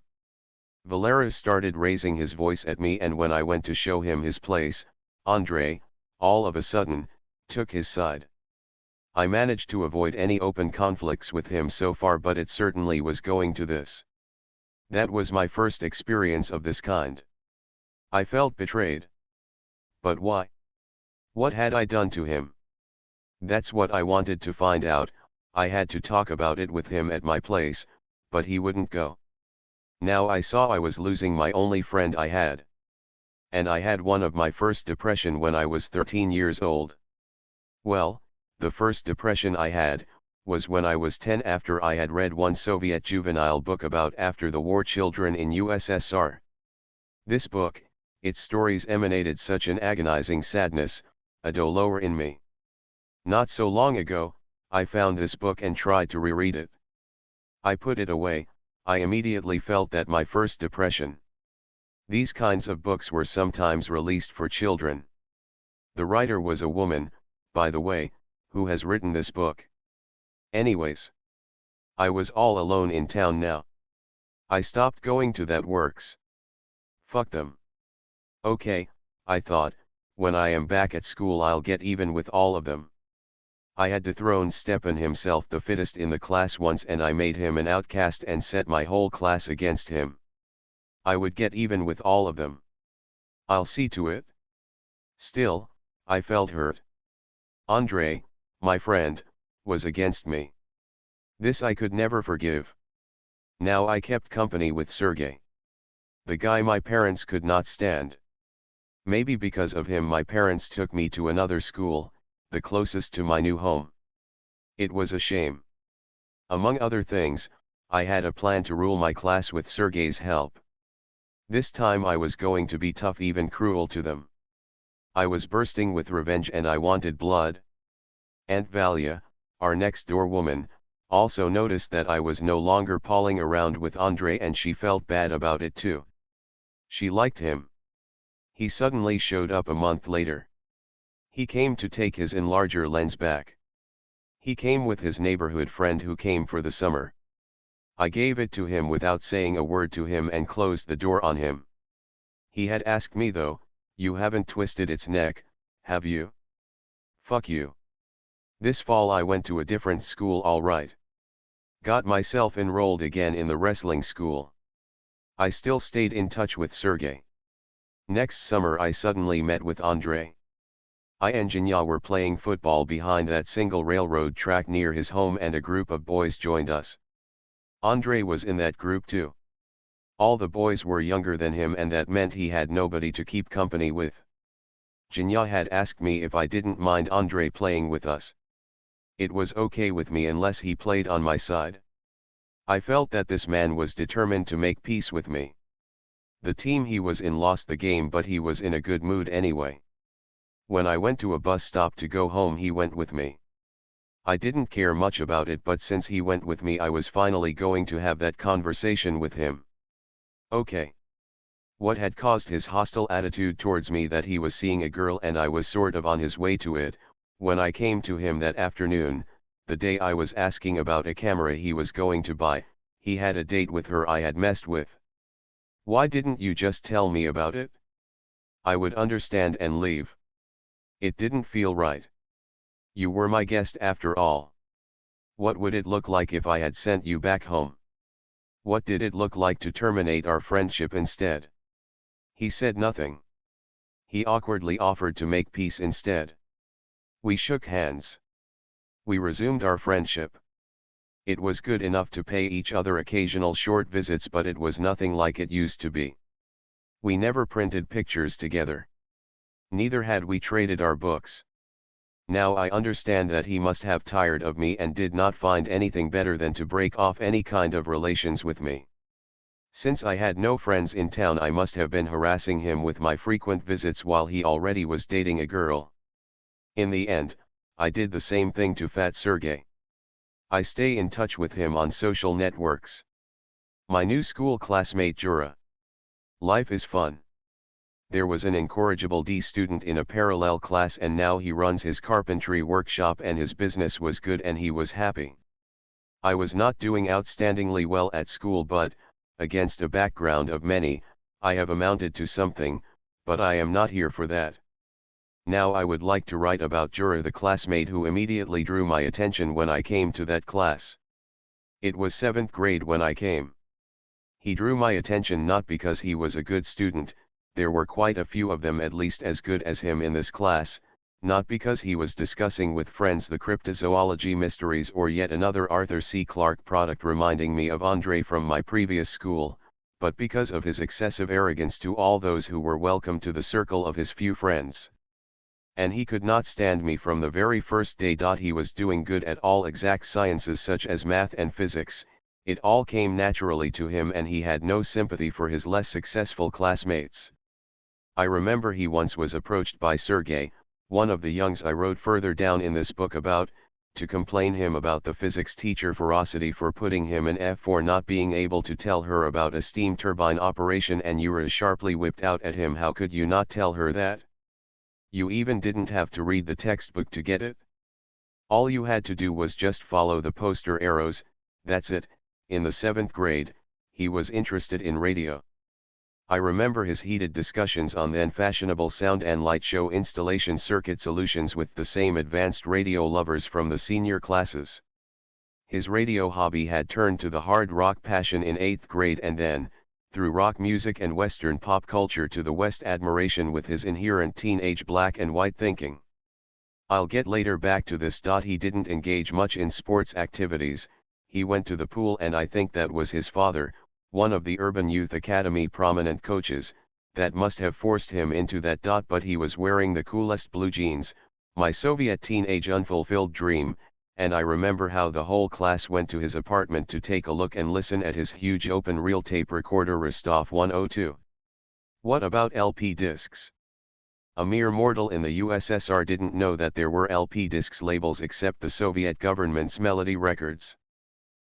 Valera started raising his voice at me, and when I went to show him his place, Andre, all of a sudden, took his side. I managed to avoid any open conflicts with him so far, but it certainly was going to this. That was my first experience of this kind. I felt betrayed. But why? What had I done to him? That's what I wanted to find out. I had to talk about it with him at my place, but he wouldn't go. Now I saw I was losing my only friend I had. And I had one of my first depression when I was 13 years old. Well, the first depression I had was when I was 10, after I had read one Soviet juvenile book about after the war children in USSR. This book, its stories emanated such an agonizing sadness, a dolor in me. Not so long ago, I found this book and tried to reread it. I put it away. I immediately felt that my first depression. These kinds of books were sometimes released for children. The writer was a woman, by the way, who has written this book. Anyways, I was all alone in town now. I stopped going to that works. Fuck them. Okay, I thought, when I am back at school I'll get even with all of them. I had dethroned Stepan himself, the fittest in the class, once, and I made him an outcast and set my whole class against him. I would get even with all of them. I'll see to it. Still, I felt hurt. Andre, my friend, was against me. This I could never forgive. Now I kept company with Sergey. The guy my parents could not stand. Maybe because of him my parents took me to another school, the closest to my new home. It was a shame. Among other things, I had a plan to rule my class with Sergey's help. This time I was going to be tough, even cruel to them. I was bursting with revenge and I wanted blood. Aunt Valia, our next-door woman, also noticed that I was no longer palling around with Andre, and she felt bad about it too. She liked him. He suddenly showed up a month later. He came to take his enlarger lens back. He came with his neighborhood friend who came for the summer. I gave it to him without saying a word to him and closed the door on him. He had asked me though, "You haven't twisted its neck, have you?" Fuck you. This fall I went to a different school, alright. Got myself enrolled again in the wrestling school. I still stayed in touch with Sergey. Next summer I suddenly met with Andre. I and Jinya were playing football behind that single railroad track near his home, and a group of boys joined us. Andre was in that group too. All the boys were younger than him, and that meant he had nobody to keep company with. Jinya had asked me if I didn't mind Andre playing with us. It was okay with me unless he played on my side. I felt that this man was determined to make peace with me. The team he was in lost the game, but he was in a good mood anyway. When I went to a bus stop to go home, he went with me. I didn't care much about it, but since he went with me I was finally going to have that conversation with him. Okay. What had caused his hostile attitude towards me? That he was seeing a girl and I was sort of on his way to it. When I came to him that afternoon, the day I was asking about a camera he was going to buy, he had a date with her I had messed with. Why didn't you just tell me about it? I would understand and leave. It didn't feel right. You were my guest after all. What would it look like if I had sent you back home? What did it look like to terminate our friendship instead? He said nothing. He awkwardly offered to make peace instead. We shook hands. We resumed our friendship. It was good enough to pay each other occasional short visits, but it was nothing like it used to be. We never printed pictures together. Neither had we traded our books. Now I understand that he must have tired of me and did not find anything better than to break off any kind of relations with me. Since I had no friends in town, I must have been harassing him with my frequent visits while he already was dating a girl. In the end, I did the same thing to Fat Sergey. I stay in touch with him on social networks. My new school classmate Jura. Life is fun. There was an incorrigible D student in a parallel class and now he runs his carpentry workshop and his business was good and he was happy. I was not doing outstandingly well at school, but, against a background of many, I have amounted to something, but I am not here for that. Now I would like to write about Jura, the classmate who immediately drew my attention when I came to that class. It was 7th grade when I came. He drew my attention not because he was a good student, there were quite a few of them at least as good as him in this class, not because he was discussing with friends the cryptozoology mysteries or yet another Arthur C. Clarke product reminding me of Andre from my previous school, but because of his excessive arrogance to all those who were welcome to the circle of his few friends. And he could not stand me from the very first day. He was doing good at all exact sciences such as math and physics, it all came naturally to him and he had no sympathy for his less successful classmates. I remember he once was approached by Sergey, one of the youngs I wrote further down in this book about, to complain him about the physics teacher ferocity for putting him an F for not being able to tell her about a steam turbine operation, and Yura sharply whipped out at him, "How could you not tell her that? You even didn't have to read the textbook to get it. All you had to do was just follow the poster arrows, that's it." In the 7th grade, he was interested in radio. I remember his heated discussions on then fashionable sound and light show installation circuit solutions with the same advanced radio lovers from the senior classes. His radio hobby had turned to the hard rock passion in 8th grade and then, through rock music and Western pop culture, to the West admiration with his inherent teenage black and white thinking. I'll get later back to this. He didn't engage much in sports activities, he went to the pool and I think that was his father, one of the Urban Youth Academy prominent coaches, that must have forced him into that. But he was wearing the coolest blue jeans, my Soviet teenage unfulfilled dream, and I remember how the whole class went to his apartment to take a look and listen at his huge open reel tape recorder Rostov 102. What about LP discs? A mere mortal in the USSR didn't know that there were LP discs labels except the Soviet government's Melody Records.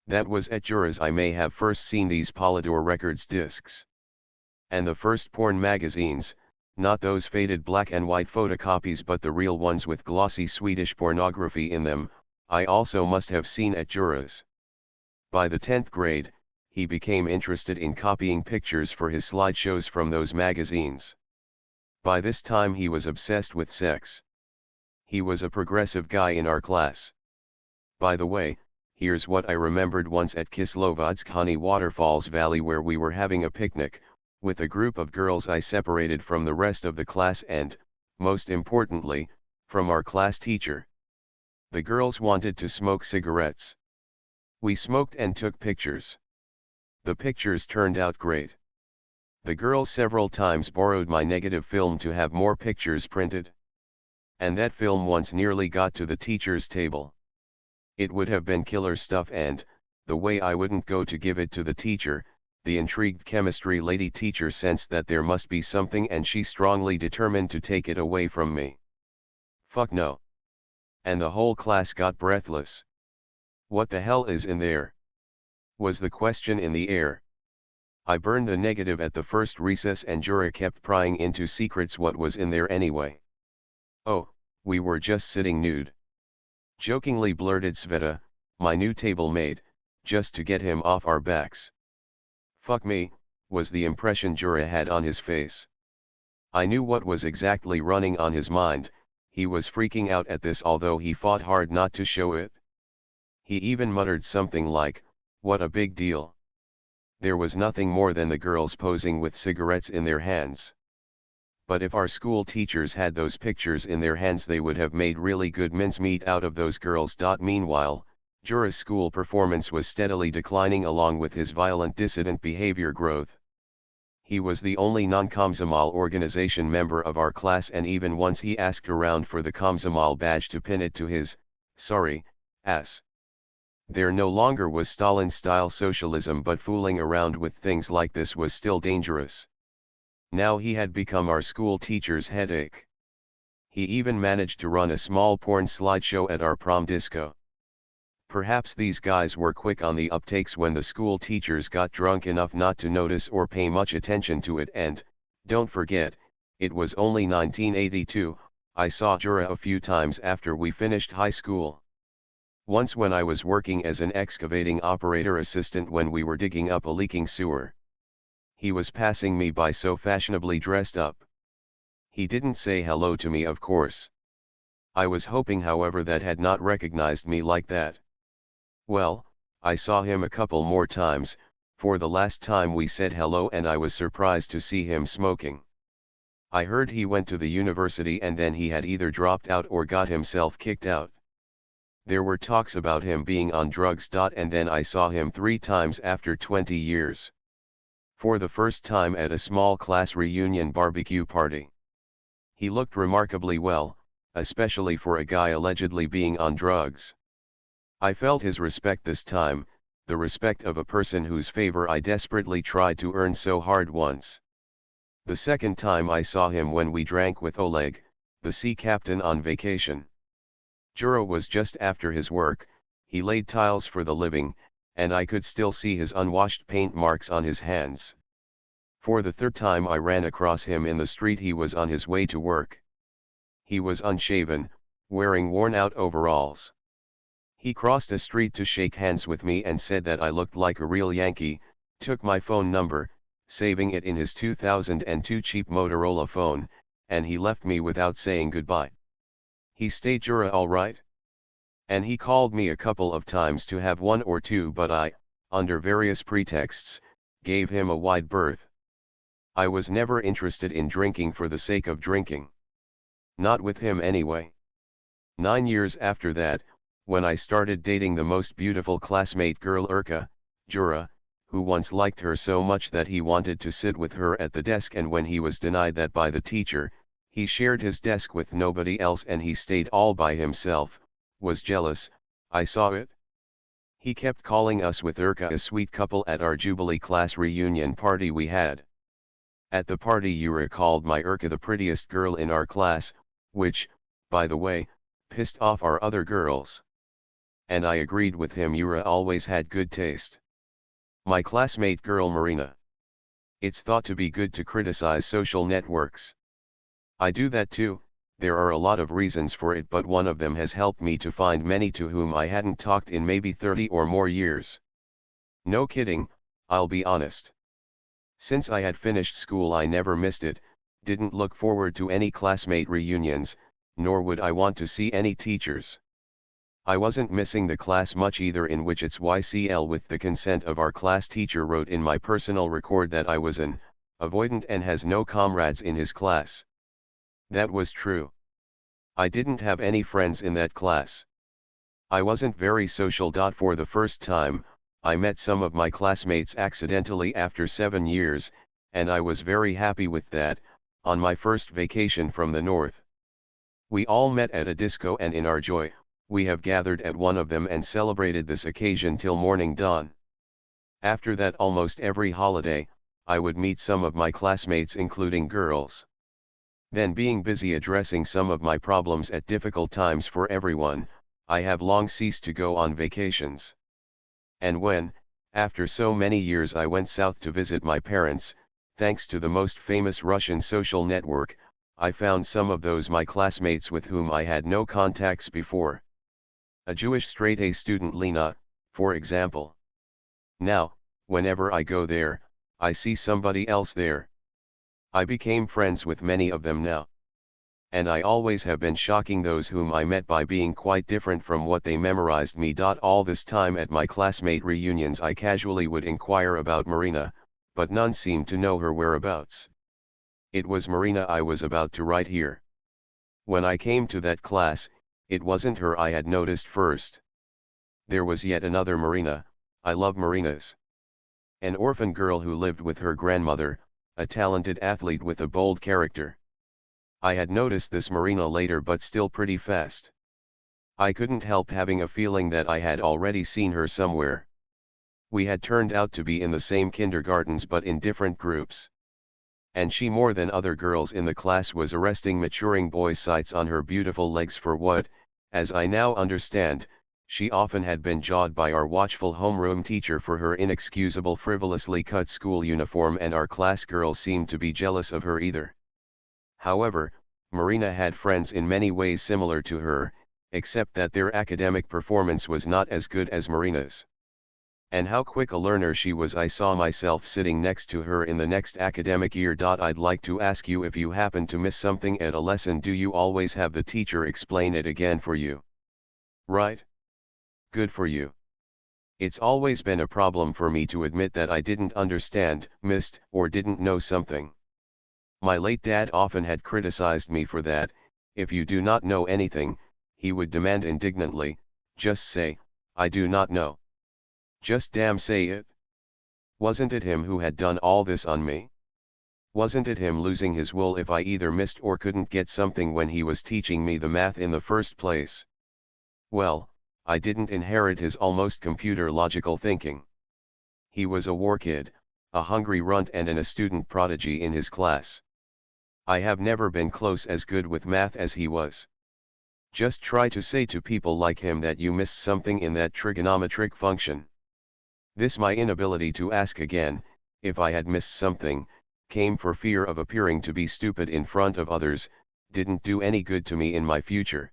That was at Jura's I may have first seen these Polydor Records discs. And the first porn magazines, not those faded black and white photocopies but the real ones with glossy Swedish pornography in them, I also must have seen at Jura's. By the 10th grade, he became interested in copying pictures for his slideshows from those magazines. By this time he was obsessed with sex. He was a progressive guy in our class. By the way, here's what I remembered once at Kislovodsk Waterfalls Valley, where we were having a picnic, with a group of girls I separated from the rest of the class and, most importantly, from our class teacher. The girls wanted to smoke cigarettes. We smoked and took pictures. The pictures turned out great. The girls several times borrowed my negative film to have more pictures printed. And that film once nearly got to the teacher's table. It would have been killer stuff, and, the way I wouldn't go to give it to the teacher, the intrigued chemistry lady teacher sensed that there must be something and she strongly determined to take it away from me. Fuck no. And the whole class got breathless. What the hell is in there? Was the question in the air. I burned the negative at the first recess and Jura kept prying into secrets what was in there anyway. Oh, we were just sitting nude. Jokingly blurted Sveta, my new table mate, just to get him off our backs. Fuck me, was the impression Jura had on his face. I knew what was exactly running on his mind. He was freaking out at this, although he fought hard not to show it. He even muttered something like, "What a big deal." There was nothing more than the girls posing with cigarettes in their hands. But if our school teachers had those pictures in their hands, they would have made really good mincemeat out of those girls. Meanwhile, Jura's school performance was steadily declining along with his violent dissident behavior growth. He was the only non-Komsomol organization member of our class, and even once he asked around for the Komsomol badge to pin it to his, sorry, ass. There no longer was Stalin-style socialism, but fooling around with things like this was still dangerous. Now he had become our school teacher's headache. He even managed to run a small porn slideshow at our prom disco. Perhaps these guys were quick on the uptakes when the school teachers got drunk enough not to notice or pay much attention to it, and, don't forget, it was only 1982, I saw Jura a few times after we finished high school. Once when I was working as an excavating operator assistant when we were digging up a leaking sewer. He was passing me by so fashionably dressed up. He didn't say hello to me, of course. I was hoping, however, that had not recognized me like that. Well, I saw him a couple more times, for the last time we said hello, and I was surprised to see him smoking. I heard he went to the university and then he had either dropped out or got himself kicked out. There were talks about him being on drugs. And then I saw him 3 times after 20 years. For the first time at a small class reunion barbecue party. He looked remarkably well, especially for a guy allegedly being on drugs. I felt his respect this time, the respect of a person whose favor I desperately tried to earn so hard once. The second time I saw him when we drank with Oleg, the sea captain on vacation. Jura was just after his work, he laid tiles for the living, and I could still see his unwashed paint marks on his hands. For the third time I ran across him in the street. He was on his way to work. He was unshaven, wearing worn-out overalls. He crossed a street to shake hands with me and said that I looked like a real Yankee, took my phone number, saving it in his 2002 cheap Motorola phone, and he left me without saying goodbye. He stayed Jura all right? And he called me a couple of times to have 1 or 2, but I, under various pretexts, gave him a wide berth. I was never interested in drinking for the sake of drinking. Not with him anyway. 9 years after that, when I started dating the most beautiful classmate girl Urka, Jura, who once liked her so much that he wanted to sit with her at the desk, and when he was denied that by the teacher, he shared his desk with nobody else and he stayed all by himself, was jealous, I saw it. He kept calling us with Urka a sweet couple at our Jubilee class reunion party we had. At the party Jura called my Urka the prettiest girl in our class, which, by the way, pissed off our other girls. And I agreed with him. Jura always had good taste. My classmate girl Marina. It's thought to be good to criticize social networks. I do that too. There are a lot of reasons for it, but one of them has helped me to find many to whom I hadn't talked in maybe 30 or more years. No kidding, I'll be honest. Since I had finished school I never missed it, didn't look forward to any classmate reunions, nor would I want to see any teachers. I wasn't missing the class much either, in which its YCL with the consent of our class teacher wrote in my personal record that I was an avoidant and has no comrades in his class. That was true. I didn't have any friends in that class. I wasn't very social. For the first time, I met some of my classmates accidentally after 7 years, and I was very happy with that, on my first vacation from the north. We all met at a disco, and in our joy, we have gathered at one of them and celebrated this occasion till morning dawn. After that, almost every holiday, I would meet some of my classmates, including girls. Then, being busy addressing some of my problems at difficult times for everyone, I have long ceased to go on vacations. And when, After so many years I went south to visit my parents. Thanks to the most famous Russian social network, I found some of those my classmates with whom I had no contacts before. A Jewish straight-A student Lena, for example. Now, whenever I go there, I see somebody else there. I became friends with many of them now. And I always have been shocking those whom I met by being quite different from what they memorized me. All this time at my classmate reunions I casually would inquire about Marina, but none seemed to know her whereabouts. It was Marina I was about to write here. When I came to that class, it wasn't her I had noticed first. There was yet another Marina. I love Marinas. An orphan girl who lived with her grandmother, a talented athlete with a bold character. I had noticed this Marina later, but still pretty fast. I couldn't help having a feeling that I had already seen her somewhere. We had turned out to be in the same kindergartens but in different groups. And she, more than other girls in the class, was arresting maturing boys' sights on her beautiful legs for what, as I now understand, she often had been jawed by our watchful homeroom teacher for her inexcusable frivolously cut school uniform, and our class girls seemed to be jealous of her either. However, Marina had friends in many ways similar to her, except that their academic performance was not as good as Marina's. And how quick a learner she was! I saw myself sitting next to her in the next academic year. I'd like to ask you, if you happen to miss something at a lesson, do you always have the teacher explain it again for you? Right? Good for you. It's always been a problem for me to admit that I didn't understand, missed, or didn't know something. My late dad often had criticized me for that. If you do not know anything, he would demand indignantly, just say, I do not know. Just damn say it. Wasn't it him who had done all this on me? Wasn't it him losing his wool if I either missed or couldn't get something when he was teaching me the math in the first place? Well, I didn't inherit his almost computer logical thinking. He was a war kid, a hungry runt, and a student prodigy in his class. I have never been close as good with math as he was. Just try to say to people like him that you missed something in that trigonometric function. This, my inability to ask again, if I had missed something, came for fear of appearing to be stupid in front of others, didn't do any good to me in my future.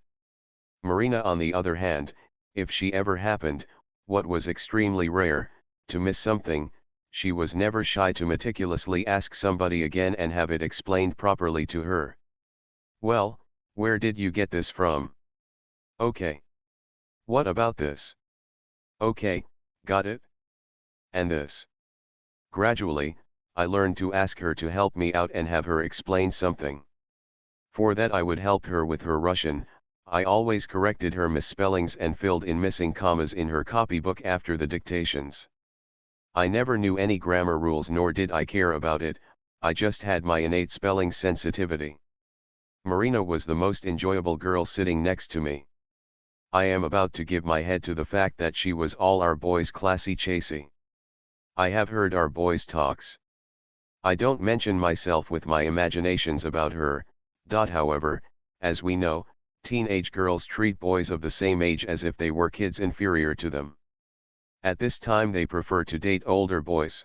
Marina, on the other hand, if she ever happened, what was extremely rare, to miss something, she was never shy to meticulously ask somebody again and have it explained properly to her. Well, where did you get this from? Okay. What about this? Okay, got it. And this. Gradually, I learned to ask her to help me out and have her explain something. For that I would help her with her Russian. I always corrected her misspellings and filled in missing commas in her copybook after the dictations. I never knew any grammar rules, nor did I care about it. I just had my innate spelling sensitivity. Marina was the most enjoyable girl sitting next to me. I am about to give my head to the fact that she was all our boys' classy chasey. I have heard our boys' talks. I don't mention myself with my imaginations about her. However, as we know, teenage girls treat boys of the same age as if they were kids inferior to them. At this time they prefer to date older boys.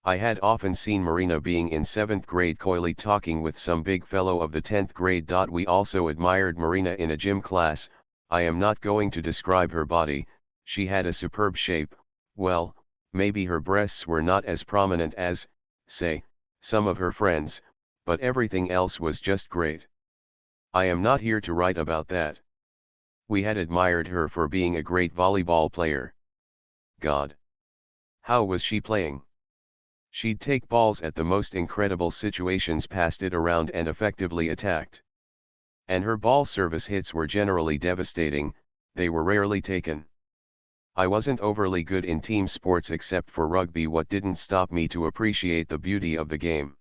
I had often seen Marina being in 7th grade coyly talking with some big fellow of the 10th grade. We also admired Marina in a gym class. I am not going to describe her body. She had a superb shape. Well, maybe her breasts were not as prominent as, say, some of her friends, but everything else was just great. I am not here to write about that. We had admired her for being a great volleyball player. God! How was she playing? She'd take balls at the most incredible situations, passed it around, and effectively attacked. And her ball service hits were generally devastating. They were rarely taken. I wasn't overly good in team sports except for rugby, what didn't stop me to appreciate the beauty of the game.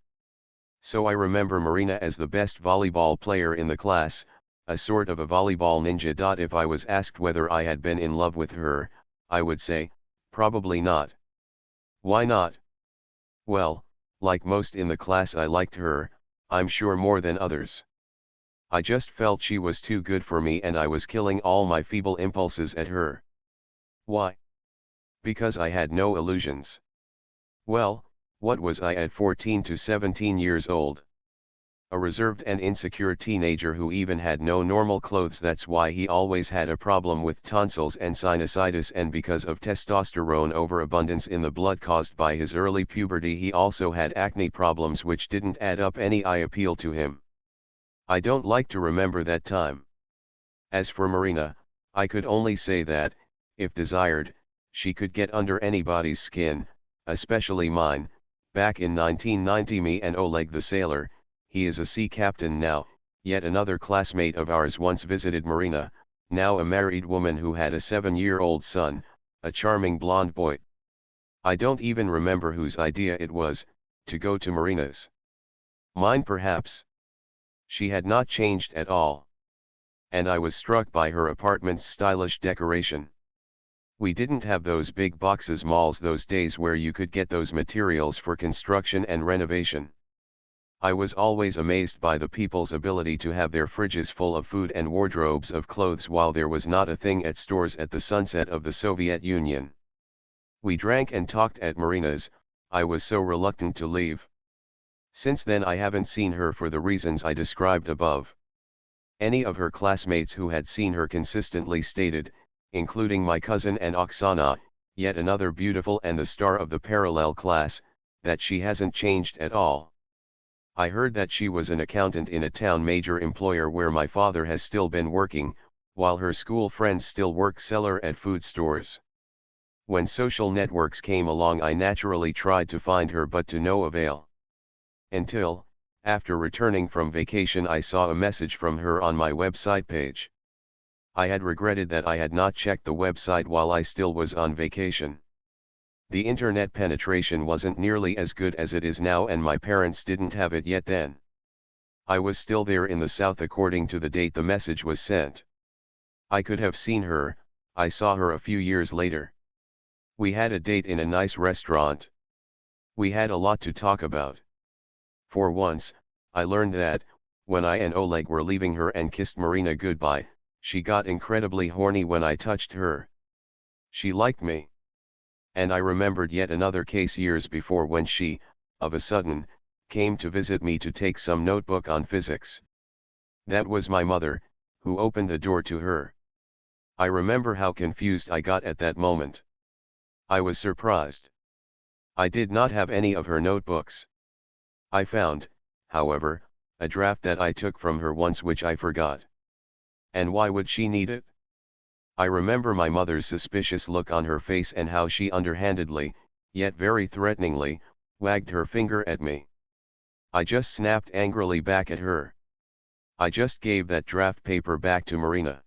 So I remember Marina as the best volleyball player in the class, a sort of a volleyball ninja. If I was asked whether I had been in love with her, I would say, probably not. Why not? Well, like most in the class, I liked her, I'm sure more than others. I just felt she was too good for me, and I was killing all my feeble impulses at her. Why? Because I had no illusions. Well, what was I at 14 to 17 years old? A reserved and insecure teenager who even had no normal clothes. That's why he always had a problem with tonsils and sinusitis, and because of testosterone overabundance in the blood caused by his early puberty he also had acne problems which didn't add up any eye appeal to him. I don't like to remember that time. As for Marina, I could only say that, if desired, she could get under anybody's skin, especially mine. Back in 1990 me and Oleg the sailor, he is a sea captain now, yet another classmate of ours once visited Marina, now a married woman who had a 7-year-old son, a charming blonde boy. I don't even remember whose idea it was, to go to Marina's. Mine perhaps. She had not changed at all. And I was struck by her apartment's stylish decoration. We didn't have those big boxes malls those days where you could get those materials for construction and renovation. I was always amazed by the people's ability to have their fridges full of food and wardrobes of clothes while there was not a thing at stores at the sunset of the Soviet Union. We drank and talked at Marina's. I was so reluctant to leave. Since then I haven't seen her for the reasons I described above. Any of her classmates who had seen her consistently stated, including my cousin and Oksana, yet another beautiful and the star of the parallel class, that she hasn't changed at all. I heard that she was an accountant in a town major employer where my father has still been working, while her school friends still work seller at food stores. When social networks came along I naturally tried to find her but to no avail. Until, after returning from vacation I saw a message from her on my website page. I had regretted that I had not checked the website while I still was on vacation. The internet penetration wasn't nearly as good as it is now and my parents didn't have it yet then. I was still there in the south according to the date the message was sent. I could have seen her. I saw her a few years later. We had a date in a nice restaurant. We had a lot to talk about. For once, I learned that, when I and Oleg were leaving her and kissed Marina goodbye, she got incredibly horny when I touched her. She liked me. And I remembered yet another case years before when she, of a sudden, came to visit me to take some notebook on physics. That was my mother, who opened the door to her. I remember how confused I got at that moment. I was surprised. I did not have any of her notebooks. I found, however, a draft that I took from her once which I forgot. And why would she need it? I remember my mother's suspicious look on her face and how she underhandedly, yet very threateningly, wagged her finger at me. I just snapped angrily back at her. I just gave that draft paper back to Marina.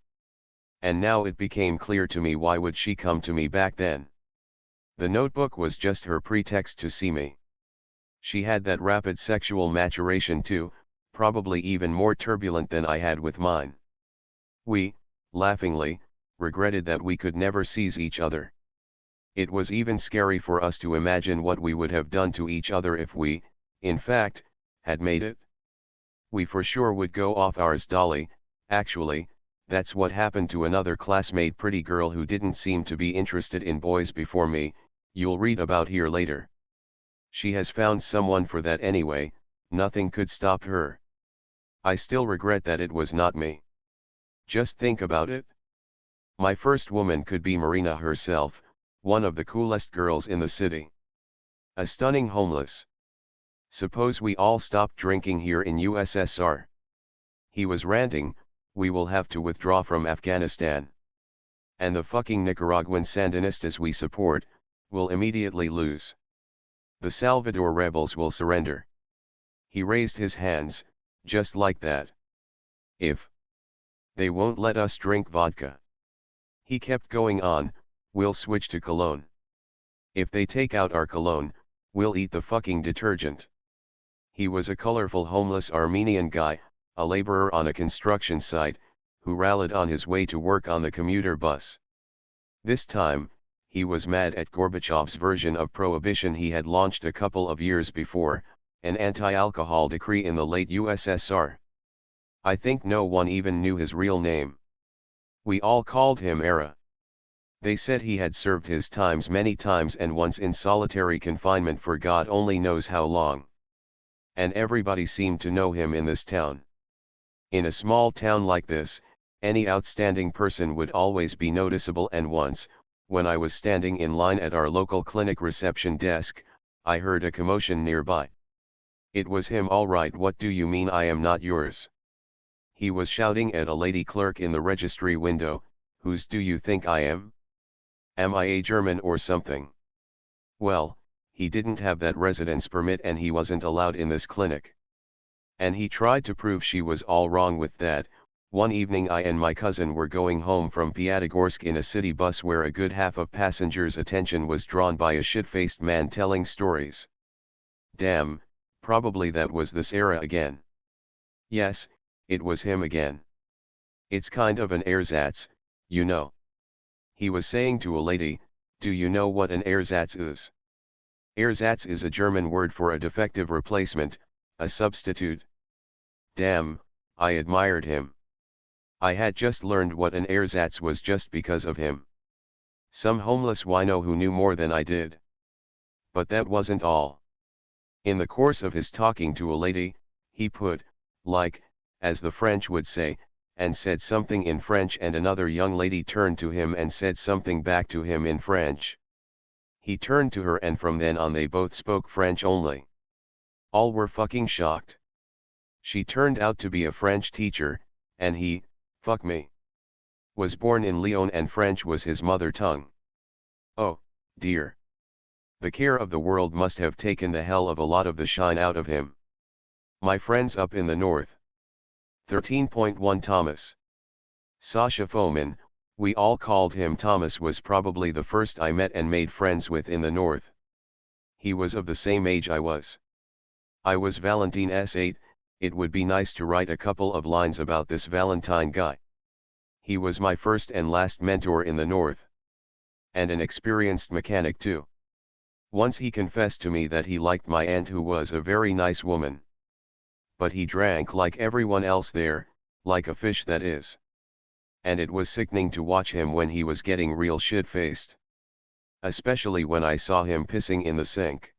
And now it became clear to me why would she come to me back then. The notebook was just her pretext to see me. She had that rapid sexual maturation too, probably even more turbulent than I had with mine. We, laughingly, regretted that we could never seize each other. It was even scary for us to imagine what we would have done to each other if we, in fact, had made it. We for sure would go off ours, Dolly. Actually, that's what happened to another classmate, pretty girl who didn't seem to be interested in boys before me, you'll read about here later. She has found someone for that anyway, nothing could stop her. I still regret that it was not me. Just think about it. My first woman could be Marina herself, one of the coolest girls in the city. A stunning homeless. Suppose we all stopped drinking here in USSR. He was ranting, we will have to withdraw from Afghanistan. And the fucking Nicaraguan Sandinistas we support, will immediately lose. The Salvador rebels will surrender. He raised his hands, just like that. If they won't let us drink vodka. He kept going on, we'll switch to cologne. If they take out our cologne, we'll eat the fucking detergent. He was a colorful homeless Armenian guy, a laborer on a construction site, who rallied on his way to work on the commuter bus. This time, he was mad at Gorbachev's version of prohibition he had launched a couple of years before, an anti-alcohol decree in the late USSR. I think no one even knew his real name. We all called him Era. They said he had served his times many times and once in solitary confinement for God only knows how long. And everybody seemed to know him in this town. In a small town like this, any outstanding person would always be noticeable, and once, when I was standing in line at our local clinic reception desk, I heard a commotion nearby. It was him all right. What do you mean I am not yours? He was shouting at a lady clerk in the registry window, whose do you think I am? Am I a German or something? Well, he didn't have that residence permit and he wasn't allowed in this clinic. And he tried to prove she was all wrong with that. One evening I and my cousin were going home from Piatigorsk in a city bus where a good half of passengers' attention was drawn by a shit-faced man telling stories. Damn, probably that was this era again. Yes, it was him again. It's kind of an ersatz, you know. He was saying to a lady, do you know what an ersatz is? Ersatz is a German word for a defective replacement, a substitute. Damn, I admired him. I had just learned what an ersatz was just because of him. Some homeless wino who knew more than I did. But that wasn't all. In the course of his talking to a lady, he put, like, as the French would say, and said something in French, and another young lady turned to him and said something back to him in French. He turned to her and from then on they both spoke French only. All were fucking shocked. She turned out to be a French teacher, and he, fuck me, was born in Lyon and French was his mother tongue. Oh, dear. The care of the world must have taken the hell of a lot of the shine out of him. My friends up in the north. 13.1 Thomas. Sasha Fomin, we all called him Thomas, was probably the first I met and made friends with in the north. He was of the same age I was. I was Valentine's 8, it would be nice to write a couple of lines about this Valentine guy. He was my first and last mentor in the north. And an experienced mechanic too. Once he confessed to me that he liked my aunt, who was a very nice woman. But he drank like everyone else there, like a fish that is. And it was sickening to watch him when he was getting real shit-faced. Especially when I saw him pissing in the sink.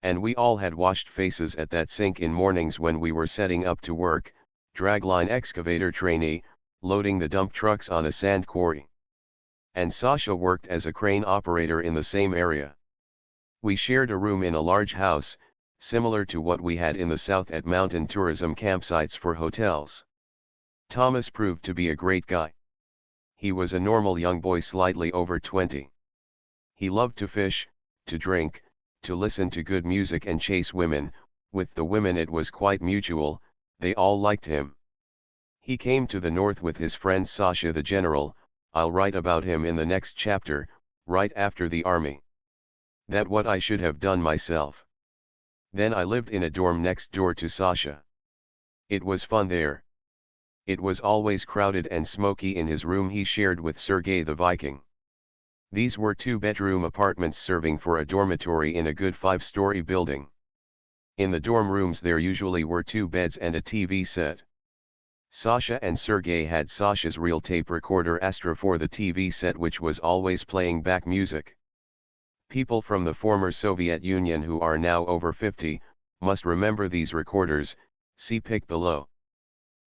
And we all had washed faces at that sink in mornings when we were setting up to work, dragline excavator trainee, loading the dump trucks on a sand quarry. And Sasha worked as a crane operator in the same area. We shared a room in a large house, similar to what we had in the south at mountain tourism campsites for hotels. Thomas proved to be a great guy. He was a normal young boy slightly over 20. He loved to fish, to drink, to listen to good music and chase women. With the women it was quite mutual, they all liked him. He came to the north with his friend Sasha the General. I'll write about him in the next chapter, right after the army. That what I should have done myself. Then I lived in a dorm next door to Sasha. It was fun there. It was always crowded and smoky in his room he shared with Sergei the Viking. These were 2-bedroom apartments serving for a dormitory in a good 5-story building. In the dorm rooms there usually were 2 beds and a TV set. Sasha and Sergei had Sasha's real tape recorder Astra for the TV set, which was always playing back music. People from the former Soviet Union who are now over 50, must remember these recorders, see pic below.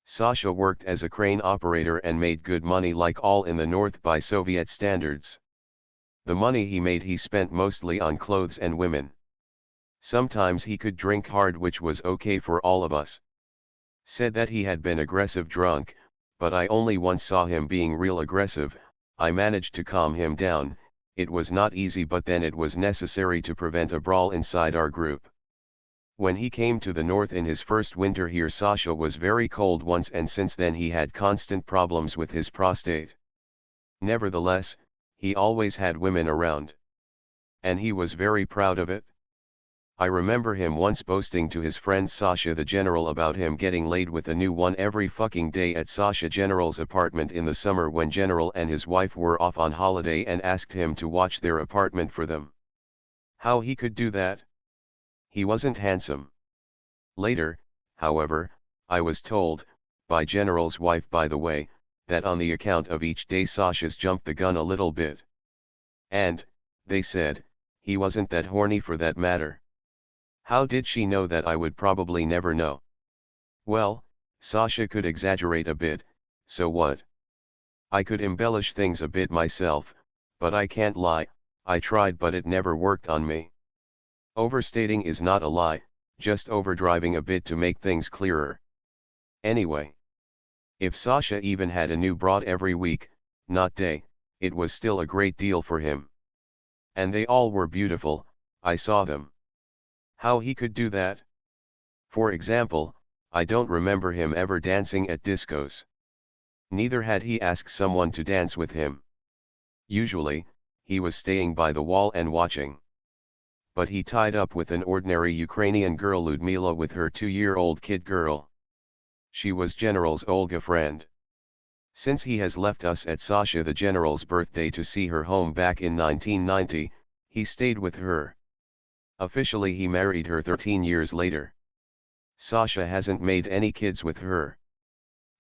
Sasha worked as a crane operator and made good money like all in the north by Soviet standards. The money he made he spent mostly on clothes and women. Sometimes he could drink hard, which was okay for all of us. Said that he had been aggressive drunk, but I only once saw him being real aggressive. I managed to calm him down. It was not easy, but then it was necessary to prevent a brawl inside our group. When he came to the north in his first winter here, Sasha was very cold once, and since then he had constant problems with his prostate. Nevertheless, he always had women around. And he was very proud of it. I remember him once boasting to his friend Sasha the General about him getting laid with a new one every fucking day at Sasha General's apartment in the summer when General and his wife were off on holiday, and asked him to watch their apartment for them. How he could do that? He wasn't handsome. Later, however, I was told, by General's wife by the way, that on the account of each day Sasha's jumped the gun a little bit. And, they said, he wasn't that horny for that matter. How did she know that I would probably never know? Well, Sasha could exaggerate a bit, so what? I could embellish things a bit myself, but I can't lie, I tried but it never worked on me. Overstating is not a lie, just overdriving a bit to make things clearer. Anyway. If Sasha even had a new broad every week, not day, it was still a great deal for him. And they all were beautiful, I saw them. How he could do that? For example, I don't remember him ever dancing at discos. Neither had he asked someone to dance with him. Usually, he was staying by the wall and watching. But he tied up with an ordinary Ukrainian girl Ludmila with her 2-year-old kid girl. She was General's Olga friend. Since he has left us at Sasha the General's birthday to see her home back in 1990, he stayed with her. Officially he married her 13 years later. Sasha hasn't made any kids with her.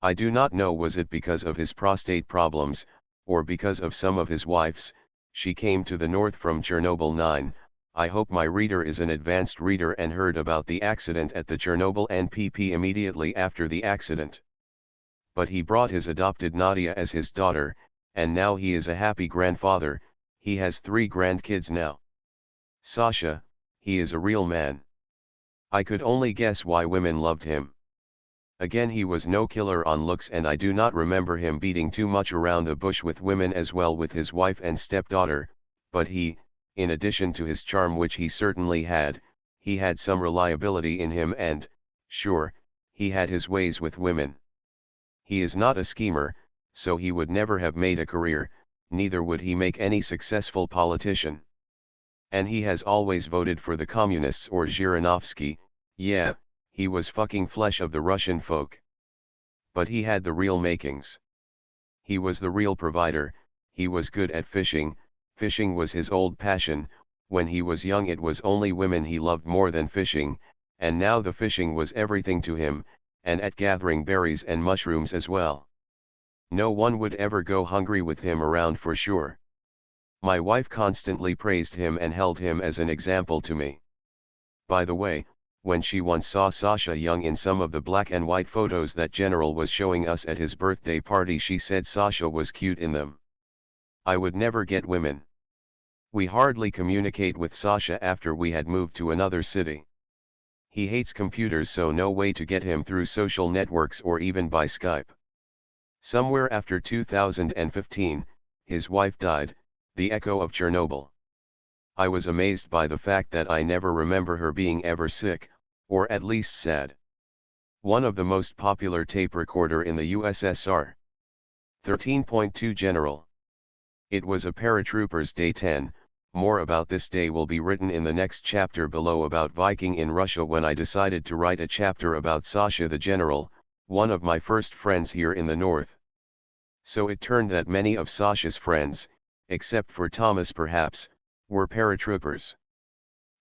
I do not know was it because of his prostate problems, or because of some of his wives. She came to the north from Chernobyl 9, I hope my reader is an advanced reader and heard about the accident at the Chernobyl NPP immediately after the accident. But he brought his adopted Nadia as his daughter, and now he is a happy grandfather, he has 3 grandkids now. Sasha, he is a real man. I could only guess why women loved him. Again he was no killer on looks and I do not remember him beating too much around the bush with women as well with his wife and stepdaughter, but he, in addition to his charm which he certainly had, he had some reliability in him and, sure, he had his ways with women. He is not a schemer, so he would never have made a career, neither would he make any successful politician. And he has always voted for the communists or Zhirinovsky, yeah, he was fucking flesh of the Russian folk. But he had the real makings. He was the real provider, he was good at fishing. Fishing was his old passion, when he was young it was only women he loved more than fishing, and now the fishing was everything to him, and at gathering berries and mushrooms as well. No one would ever go hungry with him around for sure. My wife constantly praised him and held him as an example to me. By the way, when she once saw Sasha young in some of the black and white photos that General was showing us at his birthday party she said Sasha was cute in them. I would never get women. We hardly communicate with Sasha after we had moved to another city. He hates computers so no way to get him through social networks or even by Skype. Somewhere after 2015, his wife died, the echo of Chernobyl. I was amazed by the fact that I never remember her being ever sick, or at least sad. One of the most popular tape recorder in the USSR. 13.2 General. It was a paratroopers day 10, more about this day will be written in the next chapter below about Viking in Russia when I decided to write a chapter about Sasha the General, one of my first friends here in the north. So it turned that many of Sasha's friends, except for Thomas perhaps, were paratroopers.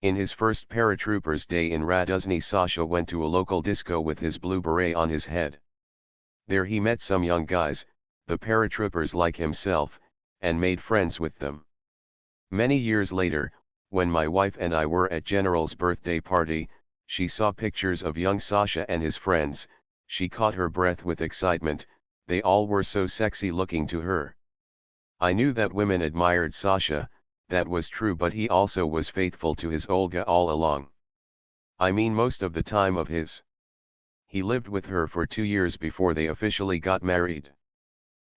In his first paratroopers day in Raduzny Sasha went to a local disco with his blue beret on his head. There he met some young guys, the paratroopers like himself, and made friends with them. Many years later, when my wife and I were at General's birthday party, she saw pictures of young Sasha and his friends, she caught her breath with excitement, they all were so sexy looking to her. I knew that women admired Sasha, that was true but he also was faithful to his Olga all along. I mean most of the time of his. He lived with her for 2 years before they officially got married.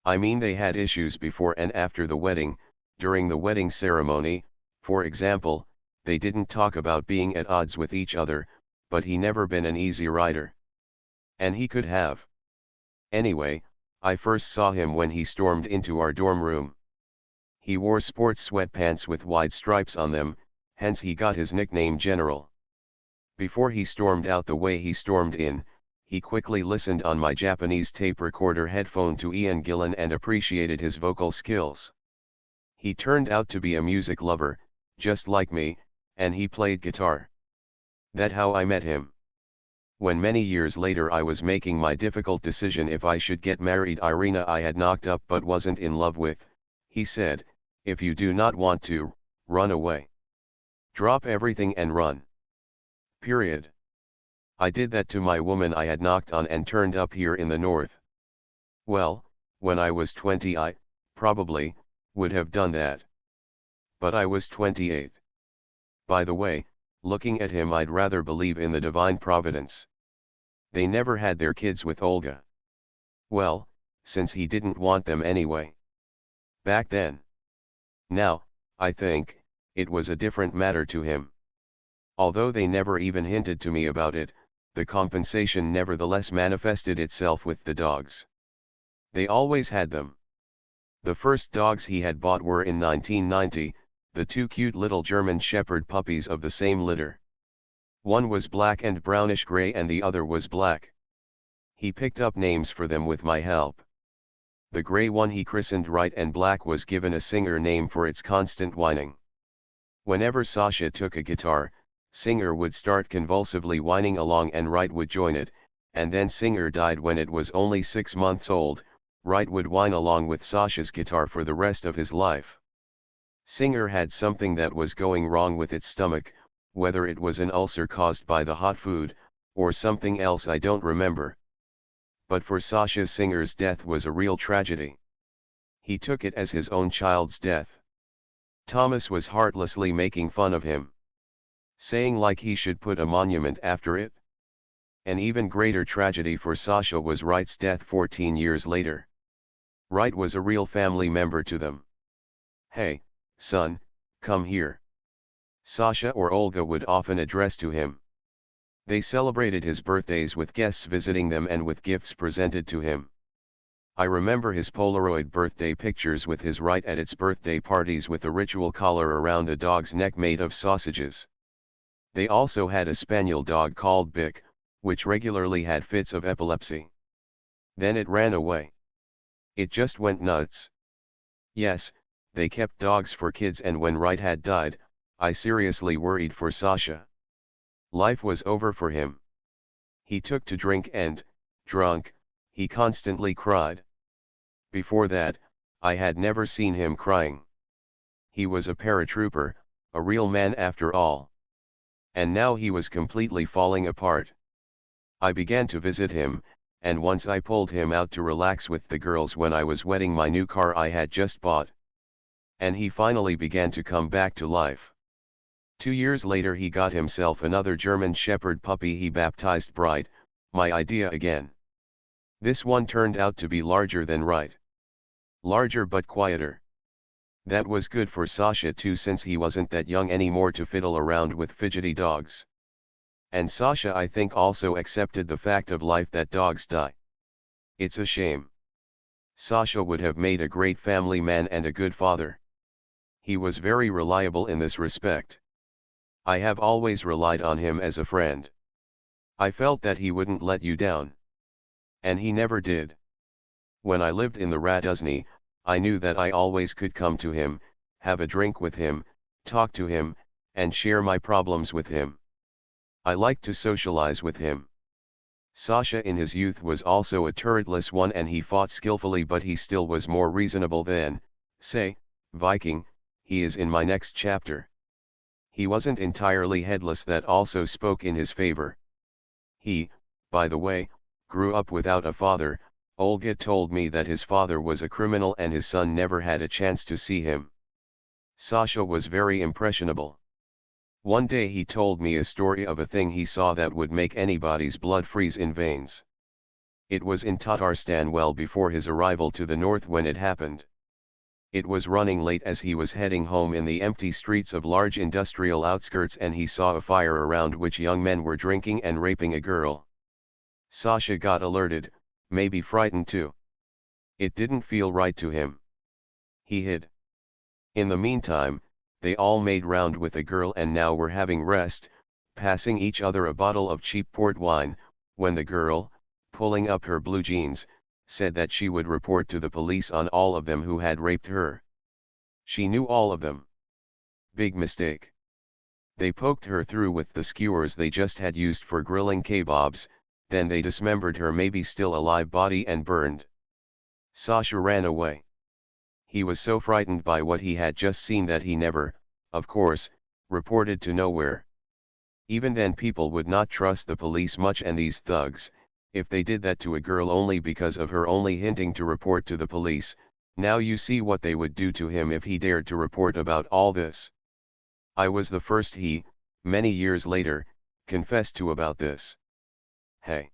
I mean they had issues before and after the wedding, during the wedding ceremony, for example, they didn't talk about being at odds with each other, but he never been an easy rider. And he could have. Anyway, I first saw him when he stormed into our dorm room. He wore sports sweatpants with wide stripes on them, hence he got his nickname General. Before he stormed out the way he stormed in, he quickly listened on my Japanese tape recorder headphone to Ian Gillan and appreciated his vocal skills. He turned out to be a music lover, just like me, and he played guitar. That's how I met him. When many years later I was making my difficult decision if I should get married Irina I had knocked up but wasn't in love with, he said, if you do not want to, run away. Drop everything and run. Period. I did that to my woman I had knocked on and turned up here in the north. Well, when I was 20 I, probably, would have done that. But I was 28. By the way, looking at him I'd rather believe in the divine providence. They never had their kids with Olga. Well, since he didn't want them anyway. Back then. Now, I think, it was a different matter to him. Although they never even hinted to me about it, the compensation nevertheless manifested itself with the dogs. They always had them. The first dogs he had bought were in 1990, the two cute little German Shepherd puppies of the same litter. One was black and brownish gray and the other was black. He picked up names for them with my help. The gray one he christened Right and black was given a Singer name for its constant whining. Whenever Sasha took a guitar, Singer would start convulsively whining along and Right would join it, and then Singer died when it was only 6 months old. Right would whine along with Sasha's guitar for the rest of his life. Singer had something that was going wrong with its stomach, whether it was an ulcer caused by the hot food, or something else I don't remember. But for Sasha Singer's death was a real tragedy. He took it as his own child's death. Thomas was heartlessly making fun of him, saying like he should put a monument after it. An even greater tragedy for Sasha was Wright's death 14 years later. Wright was a real family member to them. Hey, son, come here. Sasha or Olga would often address to him. They celebrated his birthdays with guests visiting them and with gifts presented to him. I remember his Polaroid birthday pictures with his Wright at its birthday parties with a ritual collar around the dog's neck made of sausages. They also had a spaniel dog called Bick, which regularly had fits of epilepsy. Then it ran away. It just went nuts. Yes, they kept dogs for kids, and when Wright had died, I seriously worried for Sasha. Life was over for him. He took to drink and, drunk, he constantly cried. Before that, I had never seen him crying. He was a paratrooper, a real man after all. And now he was completely falling apart. I began to visit him, and once I pulled him out to relax with the girls when I was wetting my new car I had just bought. And he finally began to come back to life. 2 years later he got himself another German Shepherd puppy he baptized Bright, my idea again. This one turned out to be larger than Wright. Larger but quieter. That was good for Sasha too, since he wasn't that young anymore to fiddle around with fidgety dogs. And Sasha I think also accepted the fact of life that dogs die. It's a shame. Sasha would have made a great family man and a good father. He was very reliable in this respect. I have always relied on him as a friend. I felt that he wouldn't let you down. And he never did. When I lived in the Raduzny, I knew that I always could come to him, have a drink with him, talk to him, and share my problems with him. I liked to socialize with him. Sasha in his youth was also a turretless one, and he fought skillfully, but he still was more reasonable than, say, Viking, he is in my next chapter. He wasn't entirely headless, that also spoke in his favor. He, by the way, grew up without a father. Olga told me that his father was a criminal and his son never had a chance to see him. Sasha was very impressionable. One day he told me a story of a thing he saw that would make anybody's blood freeze in veins. It was in Tatarstan well before his arrival to the north when it happened. It was running late as he was heading home in the empty streets of large industrial outskirts, and he saw a fire around which young men were drinking and raping a girl. Sasha got alerted, maybe frightened too. It didn't feel right to him. He hid. In the meantime, they all made round with the girl and now were having rest, passing each other a bottle of cheap port wine, when the girl, pulling up her blue jeans, said that she would report to the police on all of them who had raped her. She knew all of them. Big mistake. They poked her through with the skewers they just had used for grilling kebabs, then they dismembered her maybe still alive body and burned. Sasha ran away. He was so frightened by what he had just seen that he never, of course, reported to nowhere. Even then people would not trust the police much, and these thugs, if they did that to a girl only because of her only hinting to report to the police, now you see what they would do to him if he dared to report about all this. I was the first he, many years later, confessed to about this. Hey.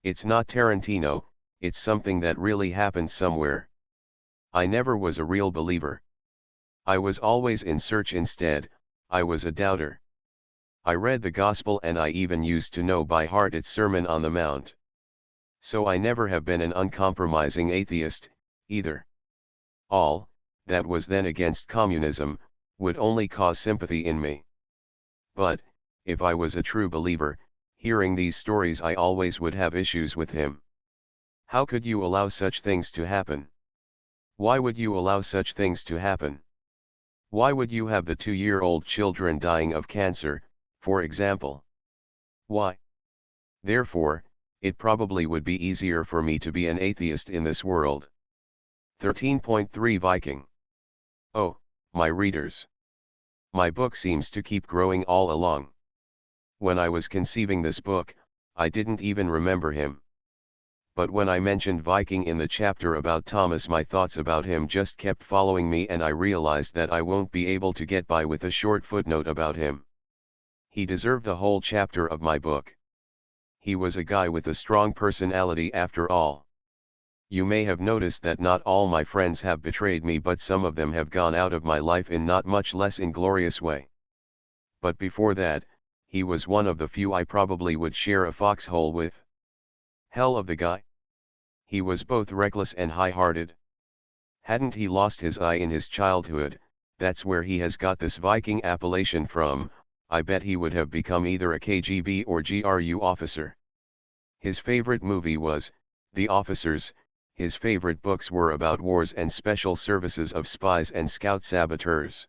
It's not Tarantino, it's something that really happened somewhere. I never was a real believer. I was always in search instead, I was a doubter. I read the gospel and I even used to know by heart its Sermon on the Mount. So I never have been an uncompromising atheist, either. All, that was then against communism, would only cause sympathy in me. But, if I was a true believer, hearing these stories I always would have issues with him. How could you allow such things to happen? Why would you allow such things to happen? Why would you have the 2-year-old children dying of cancer, for example? Why? Therefore, it probably would be easier for me to be an atheist in this world. 13.3 Viking. Oh, my readers. My book seems to keep growing all along. When I was conceiving this book, I didn't even remember him. But when I mentioned Viking in the chapter about Thomas, my thoughts about him just kept following me, and I realized that I won't be able to get by with a short footnote about him. He deserved a whole chapter of my book. He was a guy with a strong personality after all. You may have noticed that not all my friends have betrayed me, but some of them have gone out of my life in not much less inglorious way. But before that, he was one of the few I probably would share a foxhole with. Hell of the guy. He was both reckless and high-hearted. Hadn't he lost his eye in his childhood, that's where he has got this Viking appellation from. I bet he would have become either a KGB or GRU officer. His favorite movie was The Officers. His favorite books were about wars and special services of spies and scout saboteurs.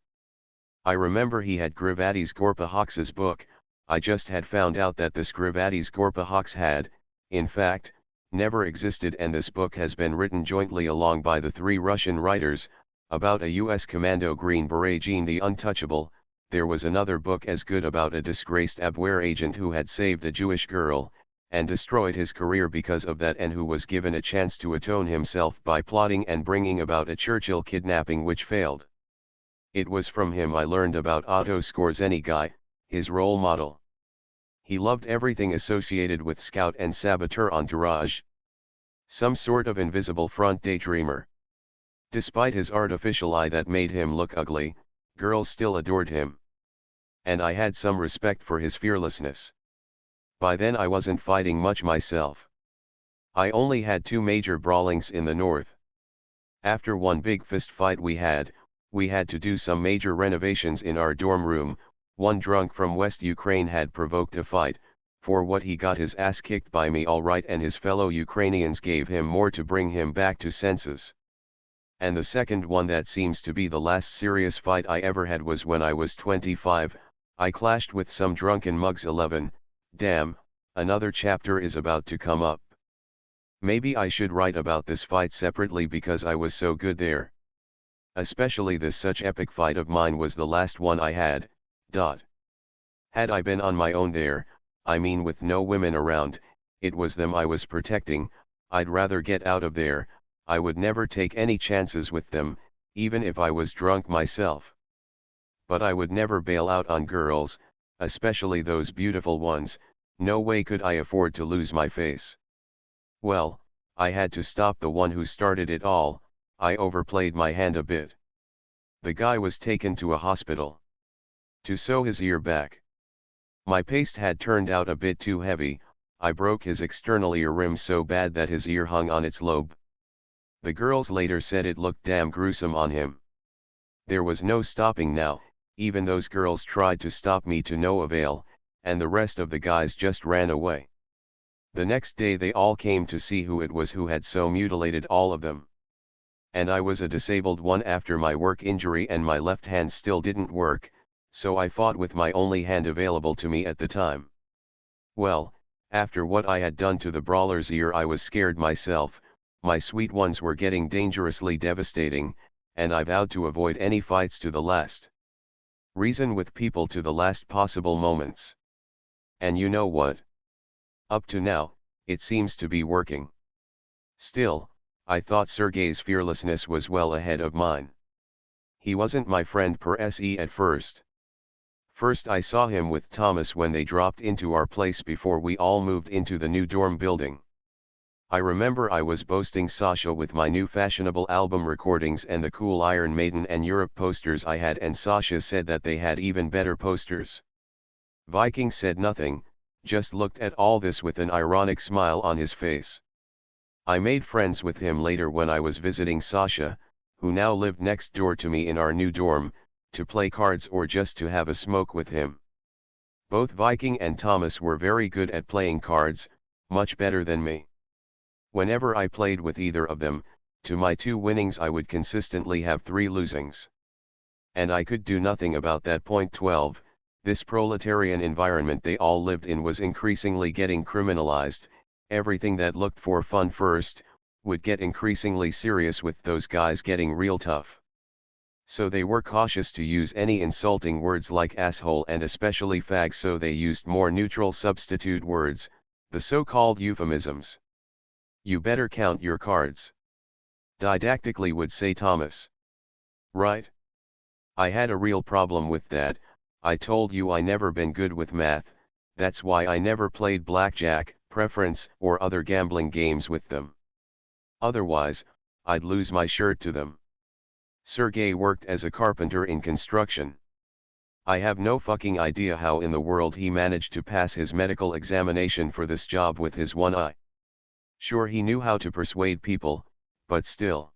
I remember he had Grivati's Gorpahox's book. I just had found out that this Grivati's Gorpahox had, in fact, never existed, and this book has been written jointly along by the 3 Russian writers, about a US commando Green Beret Gene the Untouchable. There was another book as good about a disgraced Abwehr agent who had saved a Jewish girl, and destroyed his career because of that, and who was given a chance to atone himself by plotting and bringing about a Churchill kidnapping which failed. It was from him I learned about Otto Skorzeny, his role model. He loved everything associated with scout and saboteur entourage. Some sort of invisible front daydreamer. Despite his artificial eye that made him look ugly, girls still adored him. And I had some respect for his fearlessness. By then I wasn't fighting much myself. I only had 2 major brawlings in the north. After one big fist fight we had to do some major renovations in our dorm room. One drunk from West Ukraine had provoked a fight, for what he got his ass kicked by me all right, and his fellow Ukrainians gave him more to bring him back to senses. And the second one, that seems to be the last serious fight I ever had, was when I was 25, I clashed with some drunken mugs. 11, damn, another chapter is about to come up. Maybe I should write about this fight separately because I was so good there. Especially this such epic fight of mine was the last one I had. Had I been on my own there, I mean with no women around, it was them I was protecting, I'd rather get out of there. I would never take any chances with them, even if I was drunk myself. But I would never bail out on girls, especially those beautiful ones. No way could I afford to lose my face. Well, I had to stop the one who started it all. I overplayed my hand a bit. The guy was taken to a hospital to sew his ear back. My paste had turned out a bit too heavy. I broke his external ear rim so bad that his ear hung on its lobe. The girls later said it looked damn gruesome on him. There was no stopping now. Even those girls tried to stop me to no avail, and the rest of the guys just ran away. The next day they all came to see who it was who had so mutilated all of them. And I was a disabled one after my work injury, and my left hand still didn't work, So I fought with my only hand available to me at the time. Well, after what I had done to the brawler's ear, I was scared myself. My sweet ones were getting dangerously devastating, and I vowed to avoid any fights to the last. Reason with people to the last possible moments. And you know what? Up to now, it seems to be working. Still, I thought Sergei's fearlessness was well ahead of mine. He wasn't my friend per se at first. First I saw him with Thomas when they dropped into our place before we all moved into the new dorm building. I remember I was boasting Sasha with my new fashionable album recordings and the cool Iron Maiden and Europe posters I had, and Sasha said that they had even better posters. Viking said nothing, just looked at all this with an ironic smile on his face. I made friends with him later when I was visiting Sasha, who now lived next door to me in our new dorm, to play cards or just to have a smoke with him. Both Viking and Thomas were very good at playing cards, much better than me. Whenever I played with either of them, to my 2 winnings I would consistently have 3 losings. And I could do nothing about that. Point 12, this proletarian environment they all lived in was increasingly getting criminalized. Everything that looked for fun first, would get increasingly serious with those guys getting real tough. So they were cautious to use any insulting words like asshole and especially fag, so they used more neutral substitute words, the so-called euphemisms. You better count your cards. Didactically would say Thomas. Right? I had a real problem with that. I told you I never been good with math, that's why I never played blackjack, preference, or other gambling games with them. Otherwise, I'd lose my shirt to them. Sergei worked as a carpenter in construction. I have no fucking idea how in the world he managed to pass his medical examination for this job with his one eye. Sure, he knew how to persuade people, but still.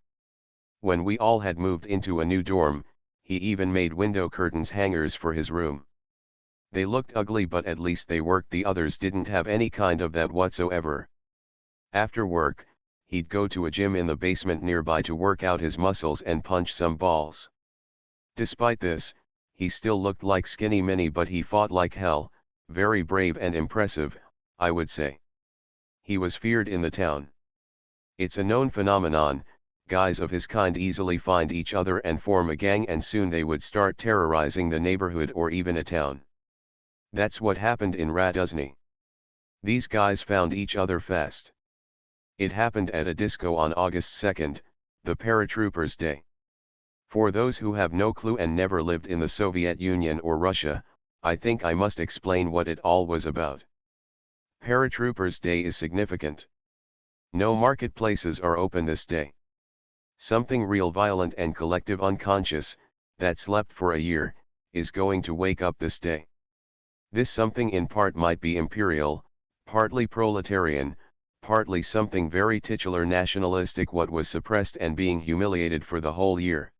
When we all had moved into a new dorm, he even made window curtains hangers for his room. They looked ugly, but at least they worked. The others didn't have any kind of that whatsoever. After work, he'd go to a gym in the basement nearby to work out his muscles and punch some balls. Despite this, he still looked like Skinny Minnie, but he fought like hell, very brave and impressive, I would say. He was feared in the town. It's a known phenomenon, guys of his kind easily find each other and form a gang, and soon they would start terrorizing the neighborhood or even a town. That's what happened in Raduzny. These guys found each other fast. It happened at a disco on August 2nd, the Paratroopers' Day. For those who have no clue and never lived in the Soviet Union or Russia, I think I must explain what it all was about. Paratroopers' Day is significant. No marketplaces are open this day. Something real violent and collective unconscious, that slept for a year, is going to wake up this day. This something in part might be imperial, partly proletarian, partly something very titular nationalistic, what was suppressed and being humiliated for the whole year.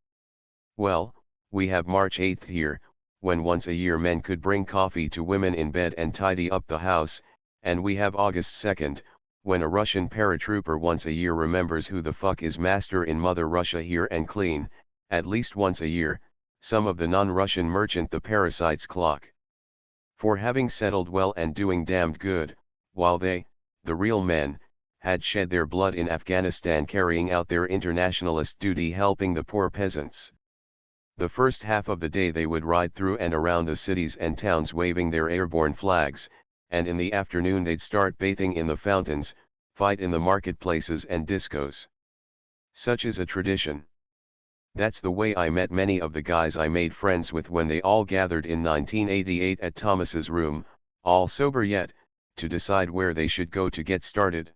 Well, we have March 8th here, when once a year men could bring coffee to women in bed and tidy up the house, and we have August 2nd, when a Russian paratrooper once a year remembers who the fuck is master in Mother Russia here and clean, at least once a year, some of the non-Russian merchant the parasites clock. For having settled well and doing damned good, while they, the real men, had shed their blood in Afghanistan carrying out their internationalist duty helping the poor peasants. The first half of the day they would ride through and around the cities and towns waving their airborne flags, and in the afternoon they'd start bathing in the fountains, fight in the marketplaces and discos. Such is a tradition. That's the way I met many of the guys I made friends with when they all gathered in 1988 at Thomas's room, all sober yet, to decide where they should go to get started.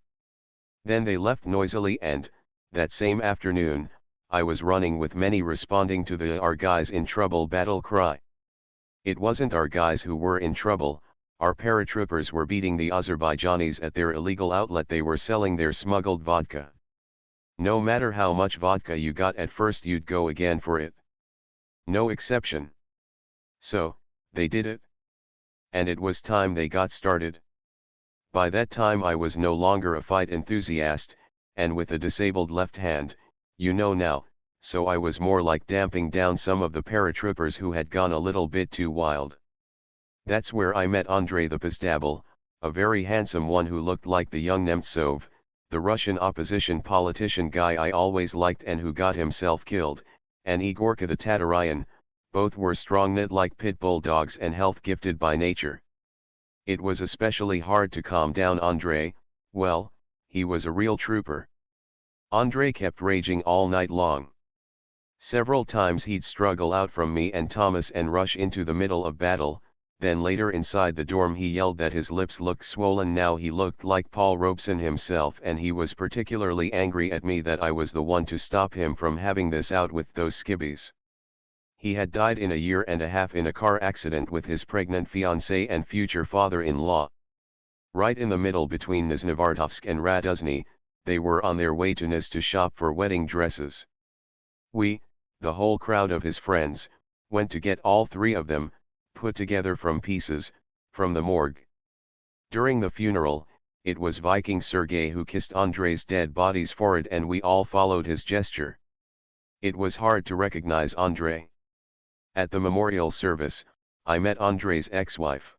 Then they left noisily, and, that same afternoon, I was running with many responding to the "Our guys in trouble" battle cry. It wasn't our guys who were in trouble. Our paratroopers were beating the Azerbaijanis at their illegal outlet. They were selling their smuggled vodka. No matter how much vodka you got at first, you'd go again for it. No exception. So, they did it. And it was time they got started. By that time I was no longer a fight enthusiast, and with a disabled left hand, you know now, so I was more like damping down some of the paratroopers who had gone a little bit too wild. That's where I met Andrei the Pizdabl, a very handsome one who looked like the young Nemtsov, the Russian opposition politician guy I always liked and who got himself killed, and Igorka the Tatarian. Both were strong-knit like pit bull dogs and health-gifted by nature. It was especially hard to calm down Andrei. Well, he was a real trooper. Andrei kept raging all night long. Several times he'd struggle out from me and Thomas and rush into the middle of battle, then later inside the dorm he yelled that his lips looked swollen. Now he looked like Paul Robeson himself, and he was particularly angry at me that I was the one to stop him from having this out with those skibbies. He had died in a year and a half in a car accident with his pregnant fiancée and future father-in-law. Right in the middle between Nizhnevartovsk and Raduzhny, they were on their way to Niz to shop for wedding dresses. We, the whole crowd of his friends, went to get all three of them, put together from pieces, from the morgue. During the funeral, it was Viking Sergei who kissed Andrei's dead body's forehead and we all followed his gesture. It was hard to recognize Andrei. At the memorial service, I met Andrei's ex-wife.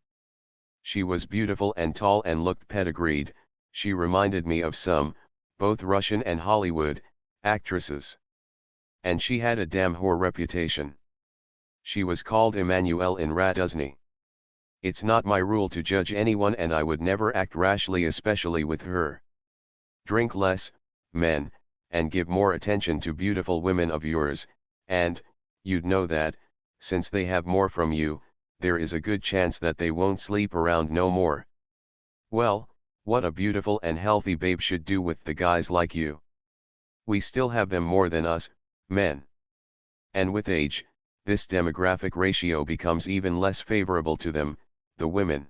She was beautiful and tall and looked pedigreed. She reminded me of some, both Russian and Hollywood, actresses. And she had a damn whore reputation. She was called Emmanuelle in Raduzhny. It's not my rule to judge anyone and I would never act rashly, especially with her. Drink less, men, and give more attention to beautiful women of yours, and, you'd know that, since they have more from you, there is a good chance that they won't sleep around no more. Well, what a beautiful and healthy babe should do with the guys like you. We still have them more than us, men. And with age, this demographic ratio becomes even less favorable to them, the women.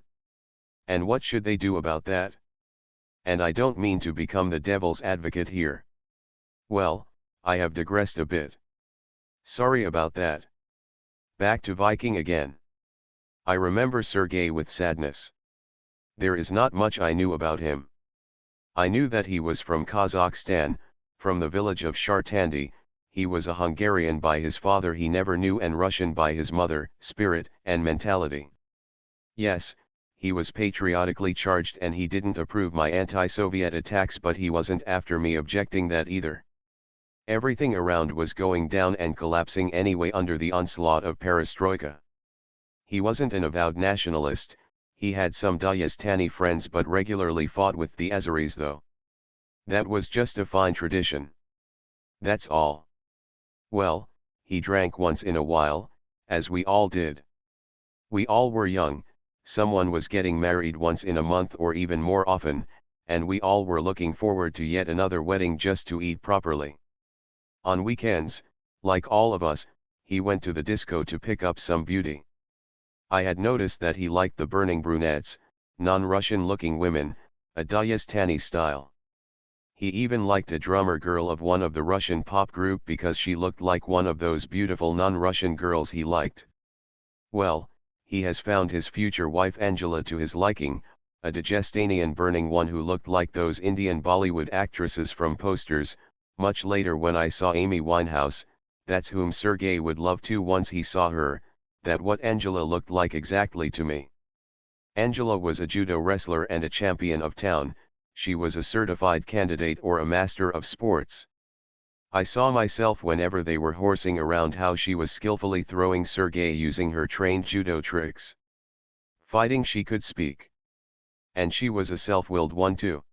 And what should they do about that? And I don't mean to become the devil's advocate here. Well, I have digressed a bit. Sorry about that. Back to Viking again. I remember Sergei with sadness. There is not much I knew about him. I knew that he was from Kazakhstan, from the village of Shartandy. He was a Hungarian by his father he never knew and Russian by his mother, spirit and mentality. Yes, he was patriotically charged and he didn't approve my anti-Soviet attacks, but he wasn't after me objecting that either. Everything around was going down and collapsing anyway under the onslaught of perestroika. He wasn't an avowed nationalist. He had some Dagestani friends but regularly fought with the Azeris though. That was just a fine tradition. That's all. Well, he drank once in a while, as we all did. We all were young, someone was getting married once in a month or even more often, and we all were looking forward to yet another wedding just to eat properly. On weekends, like all of us, he went to the disco to pick up some beauty. I had noticed that he liked the burning brunettes, non-Russian looking women, a Dagestani style. He even liked a drummer girl of one of the Russian pop group because she looked like one of those beautiful non-Russian girls he liked. Well, he has found his future wife Angela to his liking, a Dagestanian burning one who looked like those Indian Bollywood actresses from posters. Much later when I saw Amy Winehouse, that's whom Sergei would love to once he saw her, that what Angela looked like exactly to me. Angela was a judo wrestler and a champion of town. She was a certified candidate or a master of sports. I saw myself whenever they were horsing around how she was skillfully throwing Sergei using her trained judo tricks. Fighting she could speak. And she was a self-willed one too.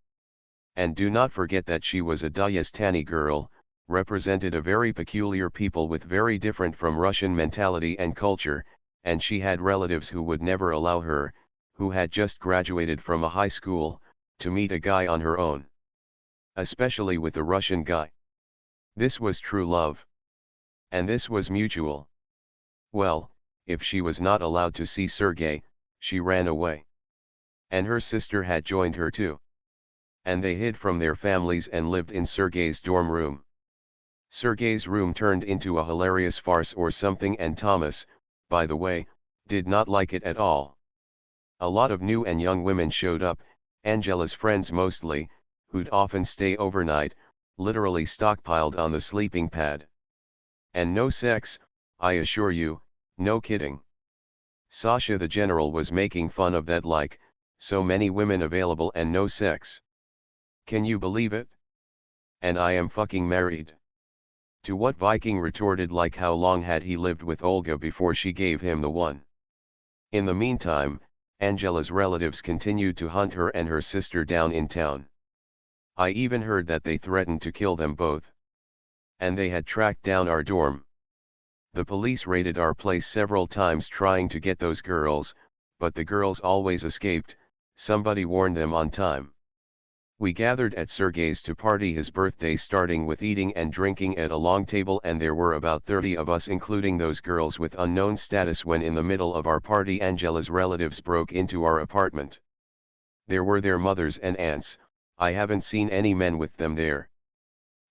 And do not forget that she was a Dagestani girl, represented a very peculiar people with very different from Russian mentality and culture, and she had relatives who would never allow her, who had just graduated from a high school, to meet a guy on her own. Especially with a Russian guy. This was true love. And this was mutual. Well, if she was not allowed to see Sergei, she ran away. And her sister had joined her too. And they hid from their families and lived in Sergei's dorm room. Sergei's room turned into a hilarious farce or something, and Thomas, by the way, did not like it at all. A lot of new and young women showed up, Angela's friends mostly, who'd often stay overnight, literally stockpiled on the sleeping pad. And no sex, I assure you, no kidding. Sasha the general was making fun of that like, so many women available and no sex. Can you believe it? And I am fucking married. To what Viking retorted like how long had he lived with Olga before she gave him the one. In the meantime, Angela's relatives continued to hunt her and her sister down in town. I even heard that they threatened to kill them both. And they had tracked down our dorm. The police raided our place several times trying to get those girls, but the girls always escaped. Somebody warned them on time. We gathered at Sergei's to party his birthday, starting with eating and drinking at a long table, and there were about 30 of us including those girls with unknown status, when in the middle of our party Angela's relatives broke into our apartment. There were their mothers and aunts. I haven't seen any men with them there.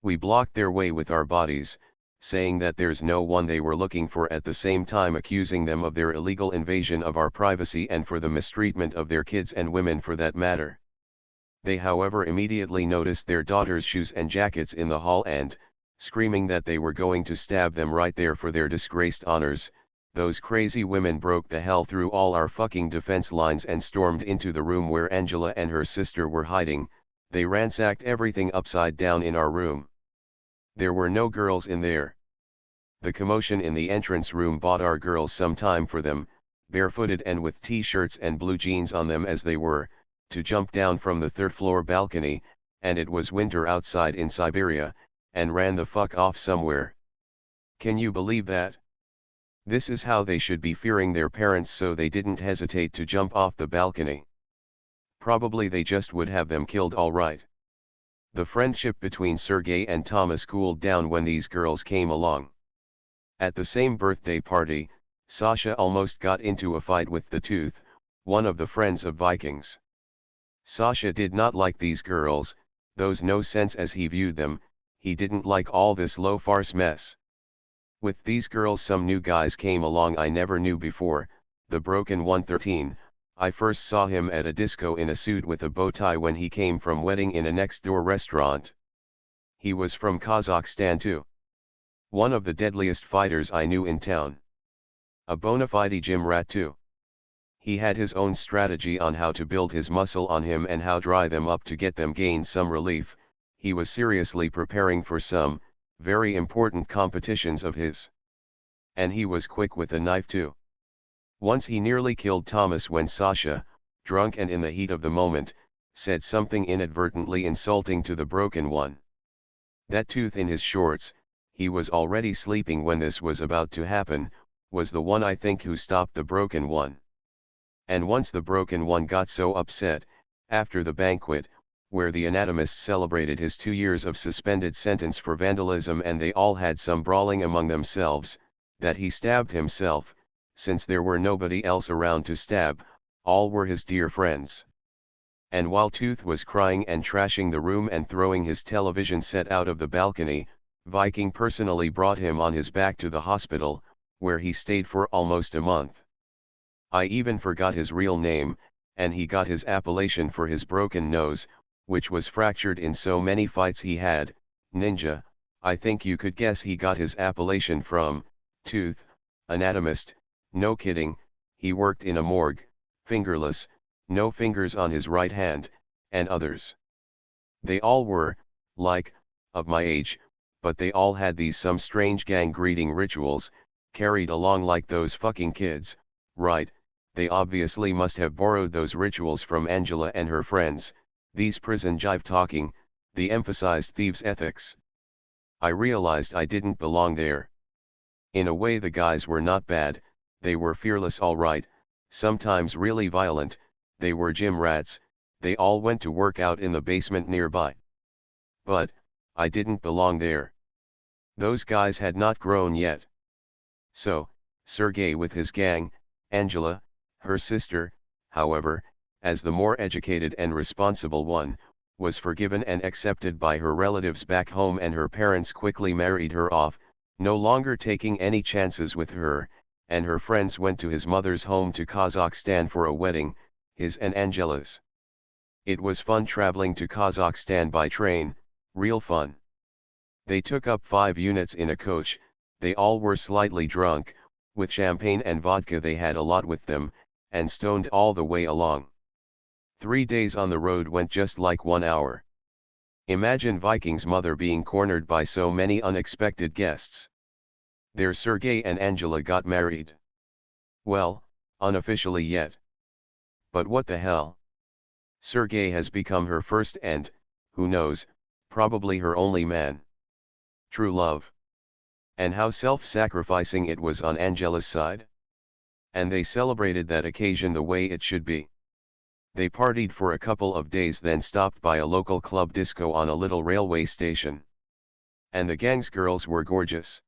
We blocked their way with our bodies, saying that there's no one they were looking for, at the same time accusing them of their illegal invasion of our privacy and for the mistreatment of their kids and women for that matter. They however immediately noticed their daughters' shoes and jackets in the hall and, screaming that they were going to stab them right there for their disgraced honors, those crazy women broke the hell through all our fucking defense lines and stormed into the room where Angela and her sister were hiding. They ransacked everything upside down in our room. There were no girls in there. The commotion in the entrance room bought our girls some time for them, barefooted and with t-shirts and blue jeans on them as they were, to jump down from the third-floor balcony, and it was winter outside in Siberia, and ran the fuck off somewhere. Can you believe that? This is how they should be fearing their parents, so they didn't hesitate to jump off the balcony. Probably they just would have them killed all right. The friendship between Sergei and Thomas cooled down when these girls came along. At the same birthday party, Sasha almost got into a fight with the Tooth, one of the friends of Vikings. Sasha did not like these girls, those no sense as he viewed them. He didn't like all this low farce mess. With these girls some new guys came along I never knew before, the Broken 113. I first saw him at a disco in a suit with a bow tie when he came from wedding in a next-door restaurant. He was from Kazakhstan too. One of the deadliest fighters I knew in town. A bona fide gym rat too. He had his own strategy on how to build his muscle on him and how dry them up to get them gain some relief. He was seriously preparing for some, very important competitions of his. And he was quick with a knife too. Once he nearly killed Thomas when Sasha, drunk and in the heat of the moment, said something inadvertently insulting to the Broken One. That Tooth in his shorts, he was already sleeping when this was about to happen, was the one I think who stopped the Broken One. And once the Broken One got so upset, after the banquet, where the anatomist celebrated his 2 years of suspended sentence for vandalism and they all had some brawling among themselves, that he stabbed himself, since there were nobody else around to stab, all were his dear friends. And while Tooth was crying and trashing the room and throwing his television set out of the balcony, Viking personally brought him on his back to the hospital, where he stayed for almost a month. I even forgot his real name, and he got his appellation for his broken nose, which was fractured in so many fights he had. Ninja, I think you could guess he got his appellation from, Tooth, anatomist, no kidding. He worked in a morgue, fingerless, no fingers on his right hand, and others. They all were, like, of my age, but they all had these some strange gang greeting rituals, carried along like those fucking kids, right? They obviously must have borrowed those rituals from Angela and her friends, these prison jive talking, the emphasized thieves' ethics. I realized I didn't belong there. In a way the guys were not bad, they were fearless all right, sometimes really violent, they were gym rats, they all went to work out in the basement nearby. But, I didn't belong there. Those guys had not grown yet. So, Sergei with his gang, Angela, her sister, however, as the more educated and responsible one, was forgiven and accepted by her relatives back home, and her parents quickly married her off, no longer taking any chances with her, and her friends went to his mother's home to Kazakhstan for a wedding, his and Angela's. It was fun traveling to Kazakhstan by train, real fun. They took up 5 units in a coach, They all were slightly drunk, with champagne and vodka they had a lot with them, and stoned all the way along. 3 days on the road went just like 1 hour. Imagine Viking's mother being cornered by so many unexpected guests. There Sergey and Angela got married. Well, unofficially yet. But what the hell? Sergey has become her first and, who knows, probably her only man. True love. And how self-sacrificing it was on Angela's side. And they celebrated that occasion the way it should be. They partied for a couple of days, then stopped by a local club disco on a little railway station. And the gang's girls were gorgeous.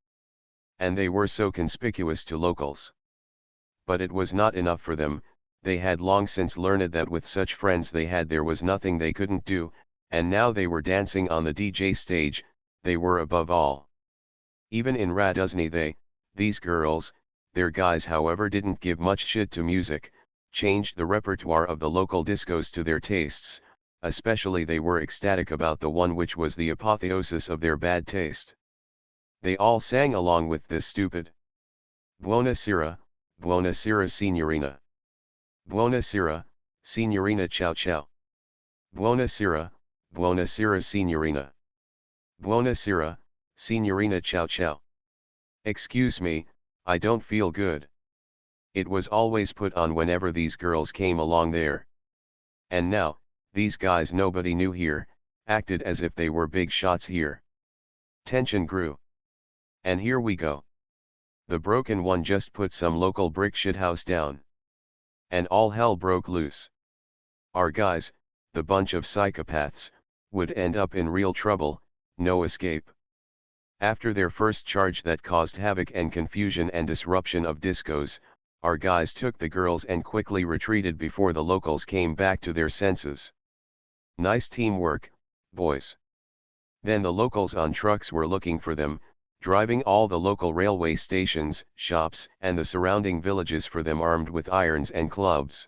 And they were so conspicuous to locals. But it was not enough for them. They had long since learned that with such friends they had there was nothing they couldn't do, and now they were dancing on the DJ stage, they were above all. Even in Raduzny these girls, their guys however didn't give much shit to music, changed the repertoire of the local discos to their tastes, especially they were ecstatic about the one which was the apotheosis of their bad taste. They all sang along with this stupid Buonasera, signorina. Buonasera, signorina ciao ciao. Buonasera, signorina. Buonasera, signorina ciao ciao. Excuse me, I don't feel good. It was always put on whenever these girls came along there. And now, these guys nobody knew here, acted as if they were big shots here. Tension grew. And here we go. The broken one just put some local brick shithouse down. And all hell broke loose. Our guys, the bunch of psychopaths, would end up in real trouble, no escape. After their first charge that caused havoc and confusion and disruption of discos, our guys took the girls and quickly retreated before the locals came back to their senses. Nice teamwork, boys. Then the locals on trucks were looking for them, driving all the local railway stations, shops, and the surrounding villages for them armed with irons and clubs.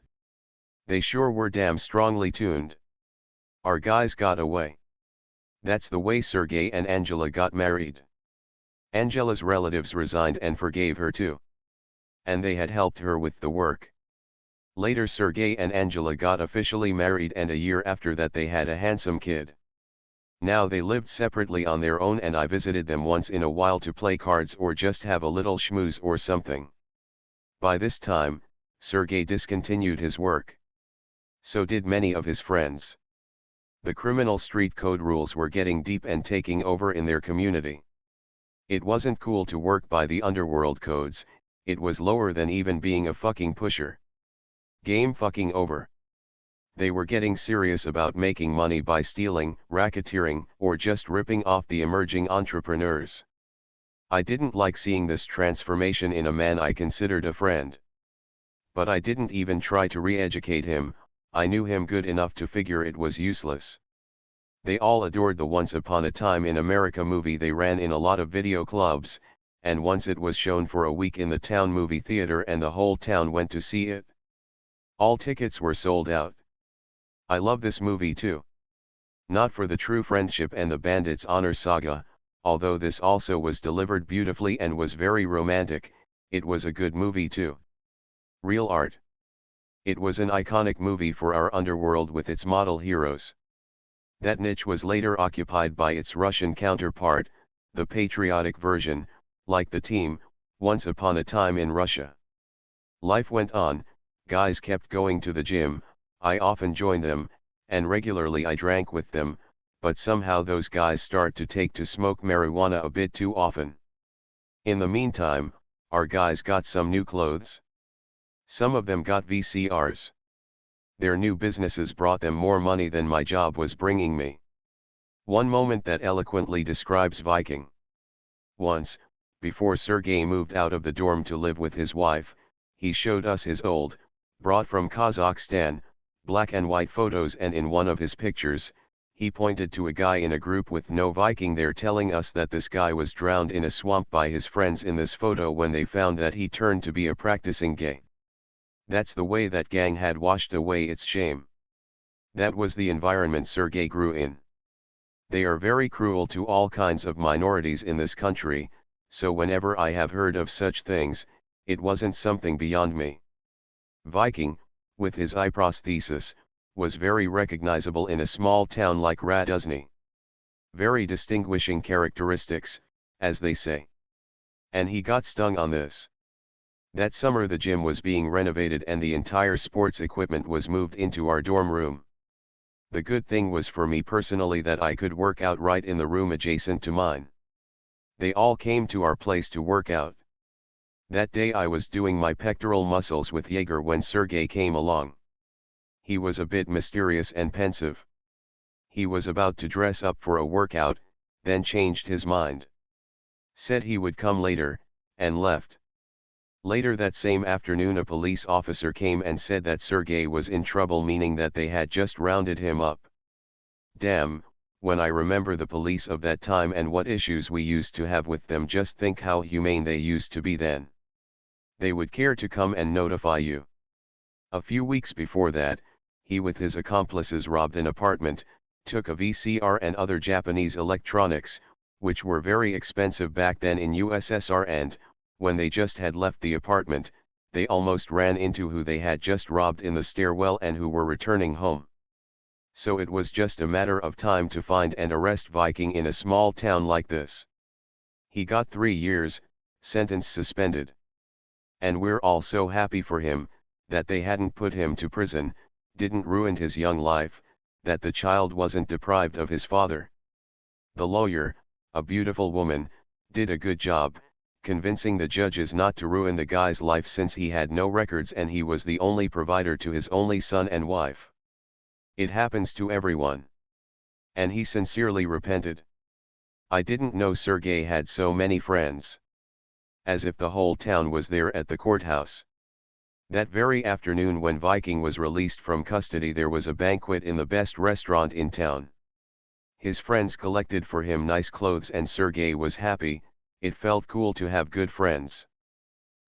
They sure were damn strongly tuned. Our guys got away. That's the way Sergey and Angela got married. Angela's relatives resigned and forgave her too. And they had helped her with the work. Later Sergey and Angela got officially married, and a year after that they had a handsome kid. Now they lived separately on their own, and I visited them once in a while to play cards or just have a little schmooze or something. By this time, Sergey discontinued his work. So did many of his friends. The criminal street code rules were getting deep and taking over in their community. It wasn't cool to work by the underworld codes, it was lower than even being a fucking pusher. Game fucking over. They were getting serious about making money by stealing, racketeering, or just ripping off the emerging entrepreneurs. I didn't like seeing this transformation in a man I considered a friend. But I didn't even try to re-educate him, I knew him good enough to figure it was useless. They all adored the Once Upon a Time in America movie they ran in a lot of video clubs, and once it was shown for a week in the town movie theater and the whole town went to see it. All tickets were sold out. I love this movie too. Not for the true friendship and the bandits' honor saga, although this also was delivered beautifully and was very romantic, it was a good movie too. Real art. It was an iconic movie for our underworld with its model heroes. That niche was later occupied by its Russian counterpart, the patriotic version, like the team, Once Upon a Time in Russia. Life went on, guys kept going to the gym, I often joined them, and regularly I drank with them, but somehow those guys start to take to smoke marijuana a bit too often. In the meantime, our guys got some new clothes. Some of them got VCRs. Their new businesses brought them more money than my job was bringing me. One moment that eloquently describes Viking. Once, before Sergey moved out of the dorm to live with his wife, he showed us his old, brought from Kazakhstan, black and white photos, and in one of his pictures, he pointed to a guy in a group with no Viking there, telling us that this guy was drowned in a swamp by his friends in this photo when they found that he turned to be a practicing gay. That's the way that gang had washed away its shame. That was the environment Sergey grew in. They are very cruel to all kinds of minorities in this country, so whenever I have heard of such things, it wasn't something beyond me. Viking, with his eye prosthesis, was very recognizable in a small town like Raduzny. Very distinguishing characteristics, as they say. And he got stung on this. That summer the gym was being renovated and the entire sports equipment was moved into our dorm room. The good thing was for me personally that I could work out right in the room adjacent to mine. They all came to our place to work out. That day I was doing my pectoral muscles with Jaeger when Sergey came along. He was a bit mysterious and pensive. He was about to dress up for a workout, then changed his mind. Said he would come later, and left. Later that same afternoon a police officer came and said that Sergey was in trouble, meaning that they had just rounded him up. Damn, when I remember the police of that time and what issues we used to have with them, just think how humane they used to be then. They would care to come and notify you. A few weeks before that, he with his accomplices robbed an apartment, took a VCR and other Japanese electronics, which were very expensive back then in USSR, and, when they just had left the apartment, they almost ran into who they had just robbed in the stairwell and who were returning home. So it was just a matter of time to find and arrest Viking in a small town like this. He got 3 years, sentence suspended. And we're all so happy for him, that they hadn't put him to prison, didn't ruin his young life, that the child wasn't deprived of his father. The lawyer, a beautiful woman, did a good job, convincing the judges not to ruin the guy's life since he had no records and he was the only provider to his only son and wife. It happens to everyone. And he sincerely repented. I didn't know Sergey had so many friends. As if the whole town was there at the courthouse. That very afternoon when Viking was released from custody there was a banquet in the best restaurant in town. His friends collected for him nice clothes and Sergey was happy. It felt cool to have good friends.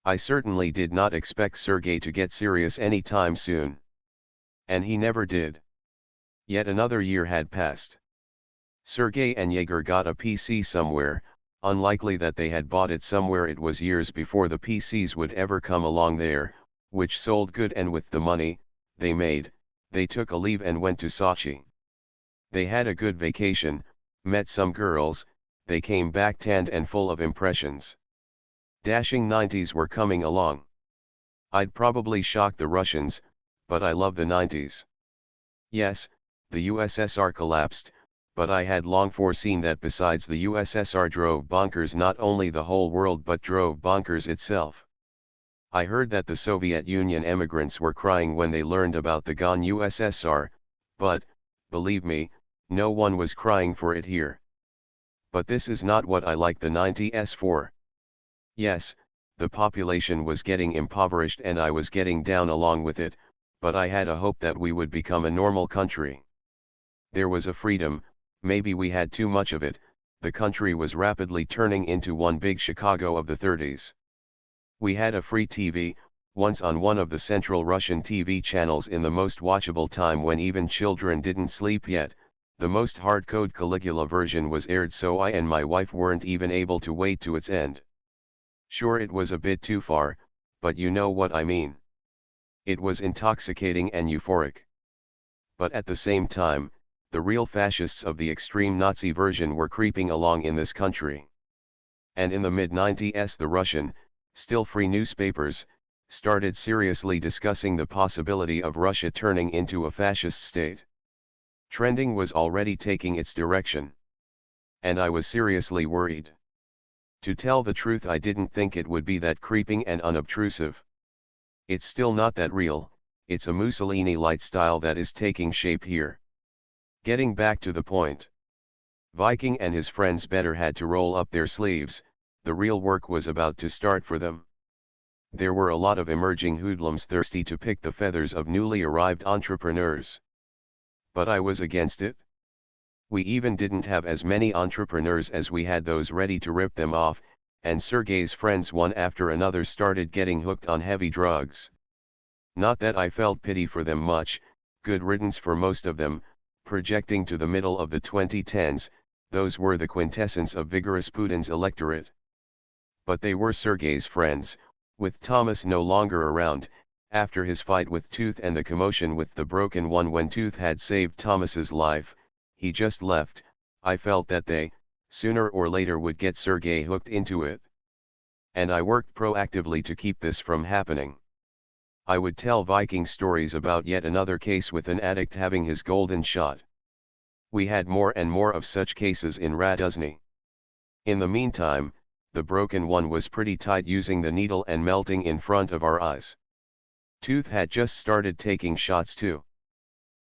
I certainly did not expect Sergey to get serious any time soon. And he never did. Yet another year had passed. Sergey and Jaeger got a PC somewhere, unlikely that they had bought it somewhere. It was years before the PCs would ever come along there, which sold good, and with the money they made, they took a leave and went to Sochi. They had a good vacation, met some girls, they came back tanned and full of impressions. Dashing 90s were coming along. I'd probably shock the Russians, but I love the 90s. Yes, the USSR collapsed, but I had long foreseen that besides the USSR drove bonkers not only the whole world but drove bonkers itself. I heard that the Soviet Union emigrants were crying when they learned about the gone USSR, but, believe me, no one was crying for it here. But this is not what I like the 90s for. Yes, the population was getting impoverished and I was getting down along with it, but I had a hope that we would become a normal country. There was a freedom, maybe we had too much of it, the country was rapidly turning into one big Chicago of the 30s. We had a free TV, once on one of the Central Russian TV channels in the most watchable time when even children didn't sleep yet. The most hard-code Caligula version was aired, so I and my wife weren't even able to wait to its end. Sure, it was a bit too far, but you know what I mean. It was intoxicating and euphoric. But at the same time, the real fascists of the extreme Nazi version were creeping along in this country. And in the mid-90s the Russian, still free newspapers, started seriously discussing the possibility of Russia turning into a fascist state. Trending was already taking its direction. And I was seriously worried. To tell the truth, I didn't think it would be that creeping and unobtrusive. It's still not that real, it's a Mussolini-light style that is taking shape here. Getting back to the point. Viking and his friends better had to roll up their sleeves, the real work was about to start for them. There were a lot of emerging hoodlums thirsty to pick the feathers of newly arrived entrepreneurs. But I was against it. We even didn't have as many entrepreneurs as we had those ready to rip them off, and Sergey's friends one after another started getting hooked on heavy drugs. Not that I felt pity for them much, good riddance for most of them. Projecting to the middle of the 2010s, those were the quintessence of vigorous Putin's electorate. But they were Sergei's friends, with Thomas no longer around. After his fight with Tooth and the commotion with the Broken One when Tooth had saved Thomas's life, he just left. I felt that they, sooner or later, would get Sergei hooked into it. And I worked proactively to keep this from happening. I would tell Viking stories about yet another case with an addict having his golden shot. We had more and more of such cases in Raduzny. In the meantime, the Broken One was pretty tight, using the needle and melting in front of our eyes. Tooth had just started taking shots too.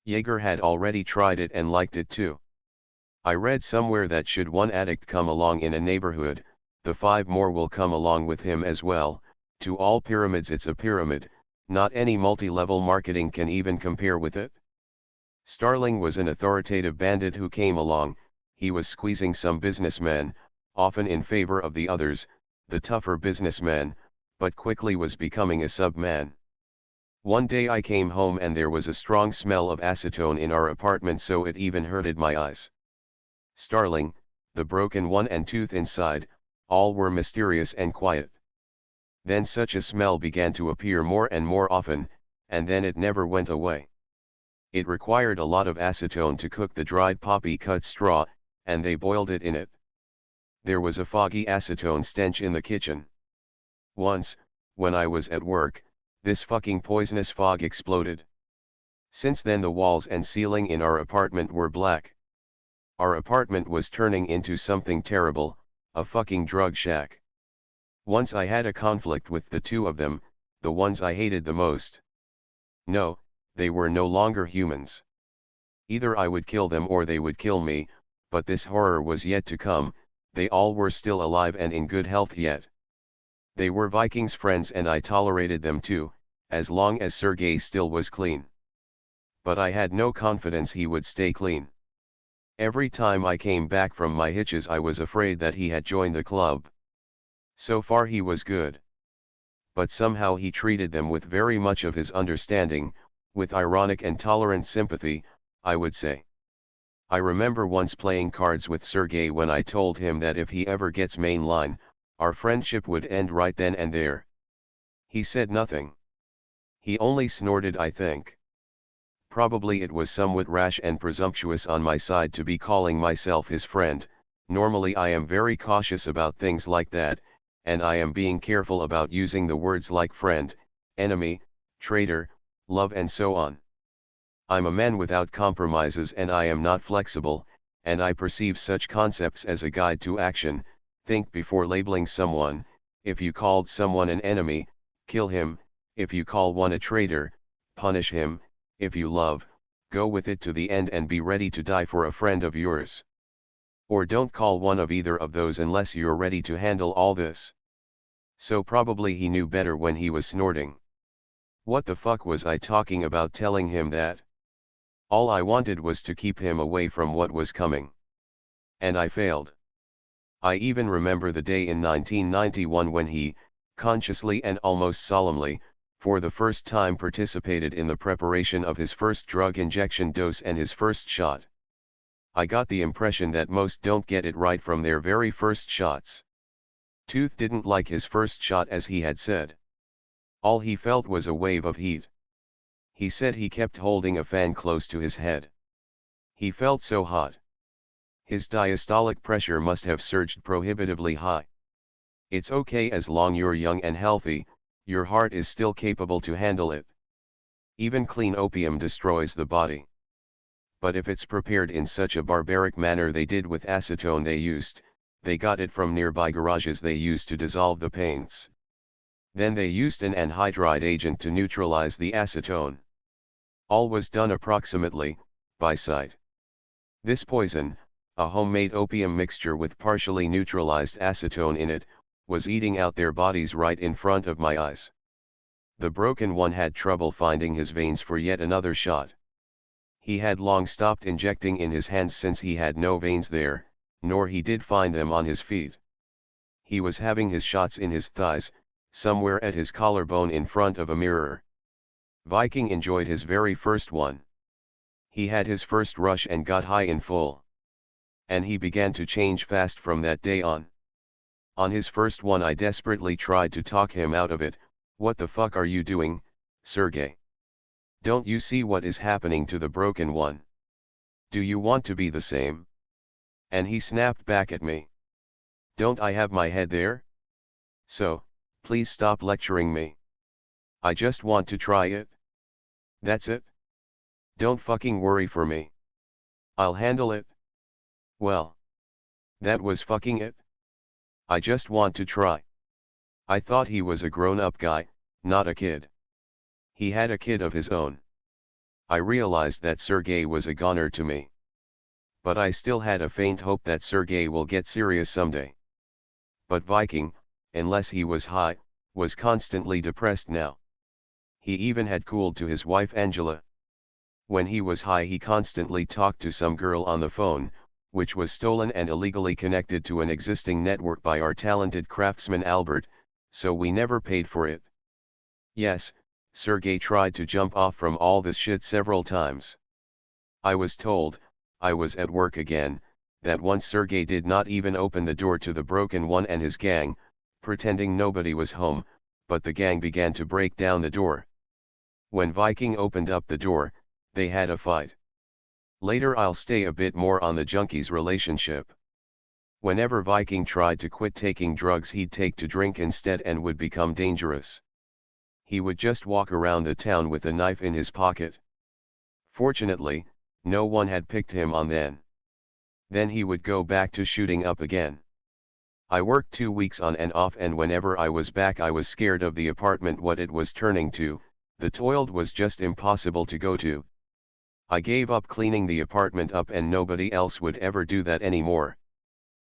Jaeger had already tried it and liked it too. I read somewhere that should one addict come along in a neighborhood, the 5 more will come along with him as well. To all pyramids it's a pyramid, not any multi-level marketing can even compare with it. Starling was an authoritative bandit who came along. He was squeezing some businessmen, often in favor of the others, the tougher businessmen, but quickly was becoming a sub-man. One day I came home and there was a strong smell of acetone in our apartment, so it even hurted my eyes. Starling, the Broken One and Tooth inside, all were mysterious and quiet. Then such a smell began to appear more and more often, and then it never went away. It required a lot of acetone to cook the dried poppy cut straw, and they boiled it in it. There was a foggy acetone stench in the kitchen. Once, when I was at work, this fucking poisonous fog exploded. Since then the walls and ceiling in our apartment were black. Our apartment was turning into something terrible, a fucking drug shack. Once I had a conflict with the 2 of them, the ones I hated the most. No, they were no longer humans. Either I would kill them or they would kill me, but this horror was yet to come. They all were still alive and in good health yet. They were Vikings' friends and I tolerated them too, as long as Sergei still was clean. But I had no confidence he would stay clean. Every time I came back from my hitches I was afraid that he had joined the club. So far he was good. But somehow he treated them with very much of his understanding, with ironic and tolerant sympathy, I would say. I remember once playing cards with Sergei when I told him that if he ever gets mainline, our friendship would end right then and there. He said nothing. He only snorted, I think. Probably it was somewhat rash and presumptuous on my side to be calling myself his friend. Normally I am very cautious about things like that, and I am being careful about using the words like friend, enemy, traitor, love and so on. I'm a man without compromises and I am not flexible, and I perceive such concepts as a guide to action. Think before labeling someone. If you called someone an enemy, kill him. If you call one a traitor, punish him. If you love, go with it to the end and be ready to die for a friend of yours. Or don't call one of either of those unless you're ready to handle all this. So probably he knew better when he was snorting. What the fuck was I talking about telling him that? All I wanted was to keep him away from what was coming. And I failed. I even remember the day in 1991 when he, consciously and almost solemnly, for the first time participated in the preparation of his first drug injection dose and his first shot. I got the impression that most don't get it right from their very first shots. Tooth didn't like his first shot, as he had said. All he felt was a wave of heat. He said he kept holding a fan close to his head. He felt so hot. His diastolic pressure must have surged prohibitively high. It's okay as long you're young and healthy, your heart is still capable to handle it. Even clean opium destroys the body. But if it's prepared in such a barbaric manner they did with acetone they got it from nearby garages they used to dissolve the paints. Then they used an anhydride agent to neutralize the acetone. All was done approximately, by sight. This poison, a homemade opium mixture with partially neutralized acetone in it, was eating out their bodies right in front of my eyes. The Broken One had trouble finding his veins for yet another shot. He had long stopped injecting in his hands since he had no veins there, nor he did find them on his feet. He was having his shots in his thighs, somewhere at his collarbone in front of a mirror. Viking enjoyed his very first one. He had his first rush and got high in full. And he began to change fast from that day on. On his first one I desperately tried to talk him out of it. What the fuck are you doing, Sergey? Don't you see what is happening to the broken one? Do you want to be the same? And he snapped back at me. Don't I have my head there? So, please stop lecturing me. I just want to try it. That's it. Don't fucking worry for me. I'll handle it. Well, that was fucking it. I just want to try. I thought he was a grown-up guy, not a kid. He had a kid of his own. I realized that Sergey was a goner to me. But I still had a faint hope that Sergey will get serious someday. But Viking, unless he was high, was constantly depressed now. He even had cooled to his wife Angela. When he was high he constantly talked to some girl on the phone, which was stolen and illegally connected to an existing network by our talented craftsman Albert, so we never paid for it. Yes, Sergey tried to jump off from all this shit several times. I was told, I was at work again, that once Sergey did not even open the door to the broken one and his gang, pretending nobody was home, but the gang began to break down the door. When Viking opened up the door, they had a fight. Later I'll stay a bit more on the junkie's relationship. Whenever Viking tried to quit taking drugs he'd take to drink instead and would become dangerous. He would just walk around the town with a knife in his pocket. Fortunately, no one had picked him on then. Then he would go back to shooting up again. I worked 2 weeks on and off, and whenever I was back I was scared of the apartment, what it was turning to. The toilet was just impossible to go to. I gave up cleaning the apartment up and nobody else would ever do that anymore.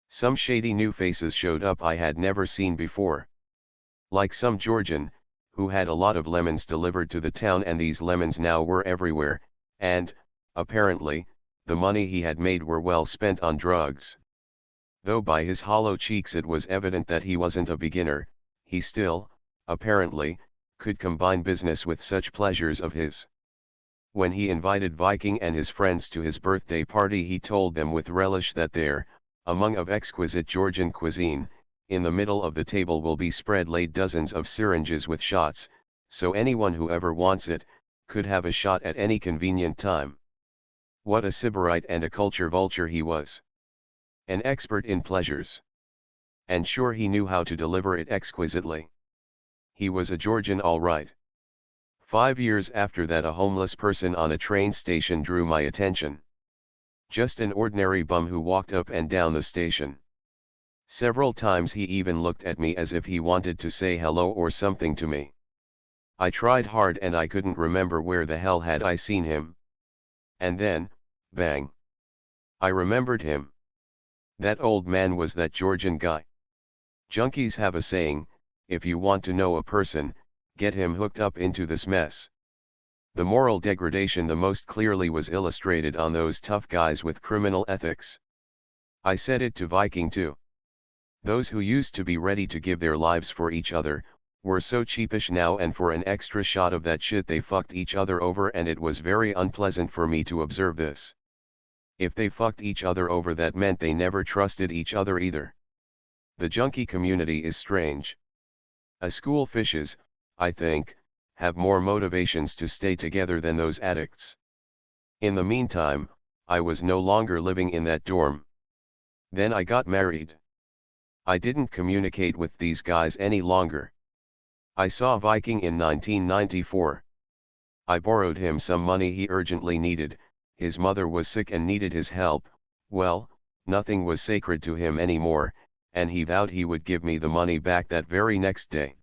Some shady new faces showed up I had never seen before. Like some Georgian, who had a lot of lemons delivered to the town, and these lemons now were everywhere, and, apparently, the money he had made were well spent on drugs. Though by his hollow cheeks it was evident that he wasn't a beginner, he still, apparently, could combine business with such pleasures of his. When he invited Viking and his friends to his birthday party he told them with relish that there, among of exquisite Georgian cuisine, in the middle of the table will be spread laid dozens of syringes with shots, so anyone who ever wants it, could have a shot at any convenient time. What a sybarite and a culture vulture he was. An expert in pleasures. And sure he knew how to deliver it exquisitely. He was a Georgian all right. 5 years after that a homeless person on a train station drew my attention. Just an ordinary bum who walked up and down the station. Several times he even looked at me as if he wanted to say hello or something to me. I tried hard and I couldn't remember where the hell had I seen him. And then, bang. I remembered him. That old man was that Georgian guy. Junkies have a saying, if you want to know a person, get him hooked up into this mess. The moral degradation the most clearly was illustrated on those tough guys with criminal ethics. I said it to Viking too. Those who used to be ready to give their lives for each other, were so cheapish now, and for an extra shot of that shit they fucked each other over, and it was very unpleasant for me to observe this. If they fucked each other over, that meant they never trusted each other either. The junkie community is strange. A school fishes, I think, have more motivations to stay together than those addicts. In the meantime, I was no longer living in that dorm. Then I got married. I didn't communicate with these guys any longer. I saw Viking in 1994. I borrowed him some money he urgently needed. His mother was sick and needed his help. Well, nothing was sacred to him anymore, and he vowed he would give me the money back that very next day.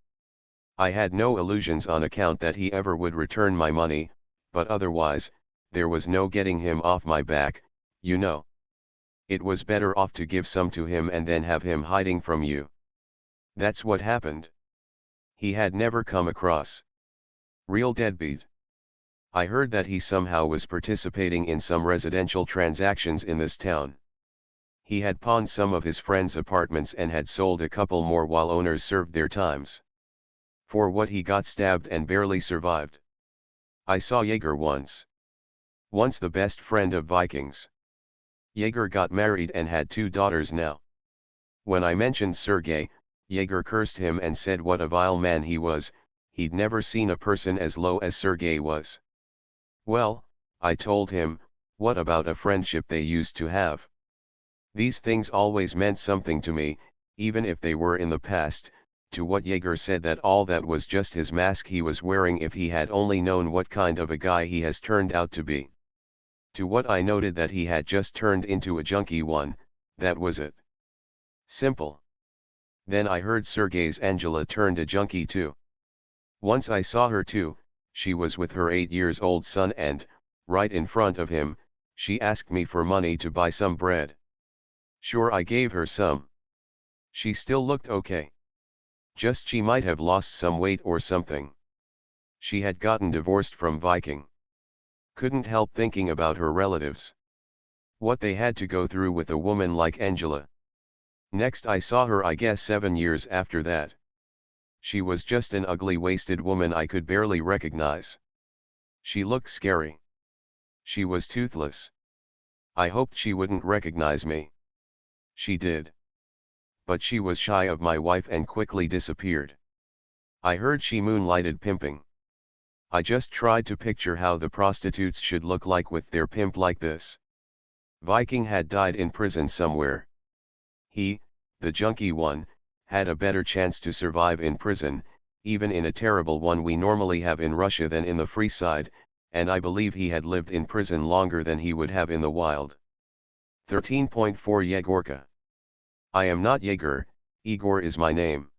I had no illusions on account that he ever would return my money, but otherwise, there was no getting him off my back, you know. It was better off to give some to him and then have him hiding from you. That's what happened. He had never come across. Real deadbeat. I heard that he somehow was participating in some residential transactions in this town. He had pawned some of his friends' apartments and had sold a couple more while owners served their times. For what he got stabbed and barely survived. I saw Jaeger once. Once the best friend of Vikings. Jaeger got married and had 2 daughters now. When I mentioned Sergei, Jaeger cursed him and said what a vile man he was, he'd never seen a person as low as Sergei was. Well, I told him, what about a friendship they used to have? These things always meant something to me, even if they were in the past. To what Jaeger said that all that was just his mask he was wearing. If he had only known what kind of a guy he has turned out to be. To what I noted that he had just turned into a junkie one, that was it. Simple. Then I heard Sergei's Angela turned a junkie too. Once I saw her too, she was with her 8-year-old son and, right in front of him, she asked me for money to buy some bread. Sure, I gave her some. She still looked okay. Just she might have lost some weight or something. She had gotten divorced from Viking. Couldn't help thinking about her relatives. What they had to go through with a woman like Angela. Next I saw her, I guess 7 years after that. She was just an ugly wasted woman I could barely recognize. She looked scary. She was toothless. I hoped she wouldn't recognize me. She did. But she was shy of my wife and quickly disappeared. I heard she moonlighted pimping. I just tried to picture how the prostitutes should look like with their pimp like this. Viking had died in prison somewhere. He, the junkie one, had a better chance to survive in prison, even in a terrible one we normally have in Russia than in the free side, and I believe he had lived in prison longer than he would have in the wild. 13.4 Yegorka. I am not Jaeger, Igor is my name.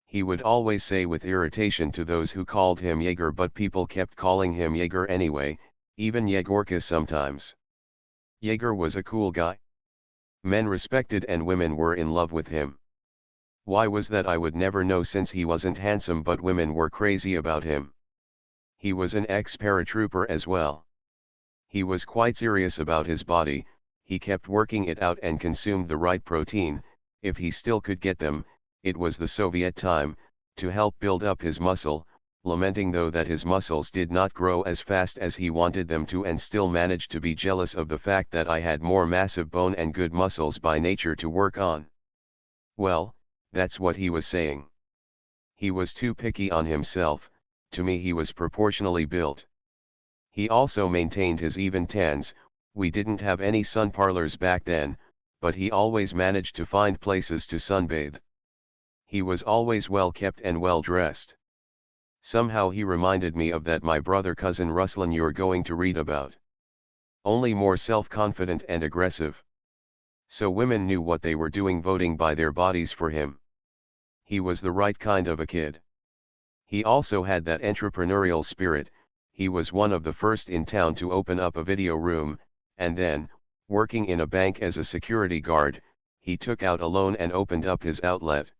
He would always say with irritation to those who called him Jaeger, but people kept calling him Jaeger anyway, even Yegorka sometimes. Jaeger was a cool guy. Men respected and women were in love with him. Why was that I would never know, since he wasn't handsome, but women were crazy about him. He was an ex-paratrooper as well. He was quite serious about his body, he kept working it out and consumed the right protein, if he still could get them, it was the Soviet time, to help build up his muscle, lamenting though that his muscles did not grow as fast as he wanted them to, and still managed to be jealous of the fact that I had more massive bone and good muscles by nature to work on. Well, that's what he was saying. He was too picky on himself, to me he was proportionally built. He also maintained his even tans. We didn't have any sun parlors back then, but he always managed to find places to sunbathe. He was always well kept and well dressed. Somehow he reminded me of that my brother cousin Ruslan you're going to read about. Only more self-confident and aggressive. So women knew what they were doing voting by their bodies for him. He was the right kind of a kid. He also had that entrepreneurial spirit. He was one of the first in town to open up a video room, and then, working in a bank as a security guard, he took out a loan and opened up his outlet.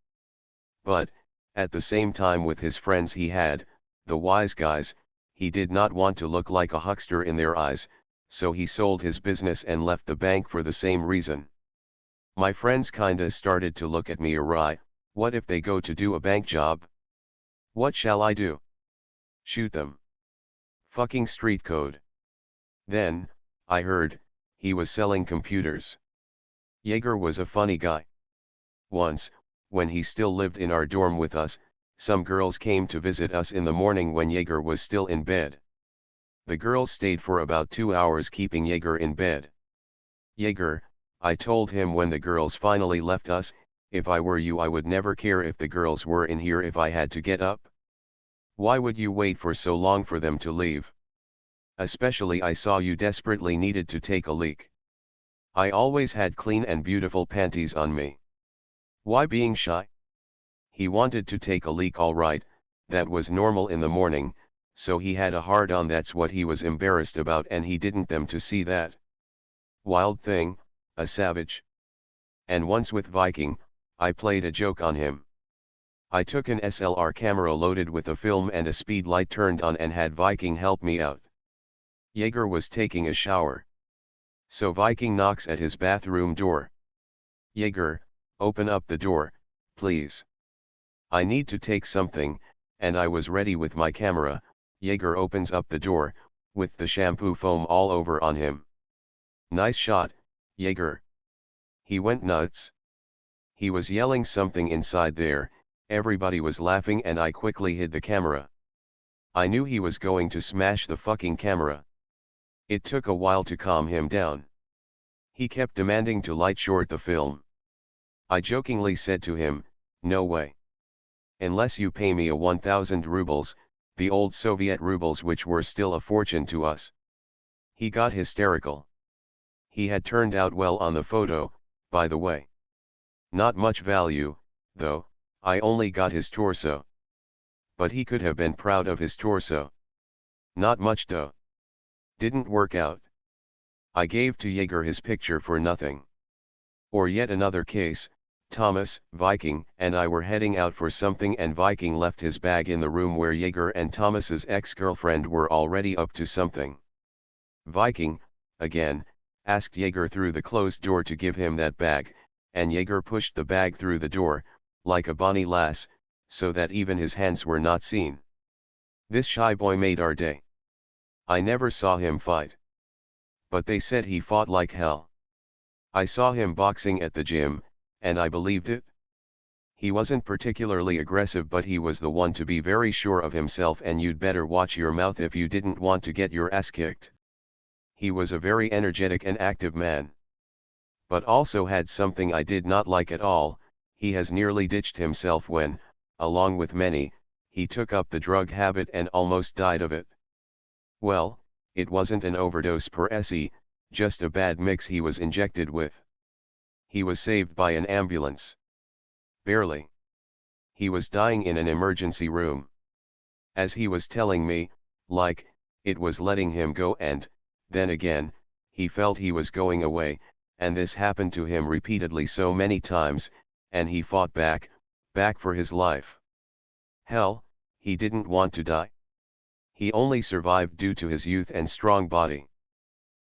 But, at the same time with his friends he had, the wise guys, he did not want to look like a huckster in their eyes, so he sold his business and left the bank for the same reason. My friends kinda started to look at me awry. What if they go to do a bank job? What shall I do? Shoot them. Fucking street code. Then, I heard, he was selling computers. Jaeger was a funny guy. Once, when he still lived in our dorm with us, some girls came to visit us in the morning when Jaeger was still in bed. The girls stayed for about 2 hours keeping Jaeger in bed. Jaeger, I told him when the girls finally left us, if I were you I would never care if the girls were in here if I had to get up. Why would you wait for so long for them to leave? Especially I saw you desperately needed to take a leak. I always had clean and beautiful panties on me. Why being shy? He wanted to take a leak, all right, that was normal in the morning, so he had a hard-on, that's what he was embarrassed about, and he didn't them to see that. Wild thing, a savage. And once with Viking, I played a joke on him. I took an SLR camera loaded with a film and a speed light turned on and had Viking help me out. Jaeger was taking a shower. So Viking knocks at his bathroom door. Jaeger, open up the door, please. I need to take something, and I was ready with my camera. Jaeger opens up the door, with the shampoo foam all over on him. Nice shot, Jaeger. He went nuts. He was yelling something inside there, everybody was laughing and I quickly hid the camera. I knew he was going to smash the fucking camera. It took a while to calm him down. He kept demanding to light short the film. I jokingly said to him, "No way. Unless you pay me a 1,000 rubles, the old Soviet rubles which were still a fortune to us." He got hysterical. He had turned out well on the photo, by the way. Not much value, though, I only got his torso. But he could have been proud of his torso. Not much dough. Didn't work out. I gave to Jaeger his picture for nothing. Or yet another case, Thomas, Viking, and I were heading out for something and Viking left his bag in the room where Jaeger and Thomas's ex-girlfriend were already up to something. Viking, again, asked Jaeger through the closed door to give him that bag, and Jaeger pushed the bag through the door, like a bonny lass, so that even his hands were not seen. This shy boy made our day. I never saw him fight. But they said he fought like hell. I saw him boxing at the gym, and I believed it. He wasn't particularly aggressive, but he was the one to be very sure of himself, and you'd better watch your mouth if you didn't want to get your ass kicked. He was a very energetic and active man. But also had something I did not like at all. He has nearly ditched himself when, along with many, he took up the drug habit and almost died of it. Well, it wasn't an overdose per se, just a bad mix he was injected with. He was saved by an ambulance. Barely. He was dying in an emergency room. As he was telling me, like, it was letting him go, and, then again, he felt he was going away, and this happened to him repeatedly so many times, and he fought back for his life. Hell, he didn't want to die. He only survived due to his youth and strong body.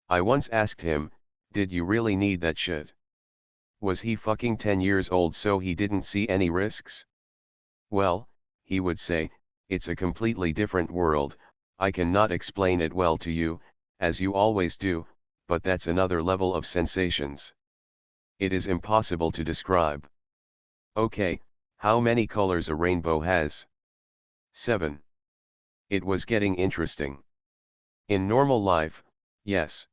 I once asked him, "Did you really need that shit? Was he fucking 10 years old so he didn't see any risks?" Well, he would say, "It's a completely different world, I cannot explain it well to you, as you always do, but that's another level of sensations. It is impossible to describe." Okay, how many colors a rainbow has? 7. It was getting interesting. In normal life, yes.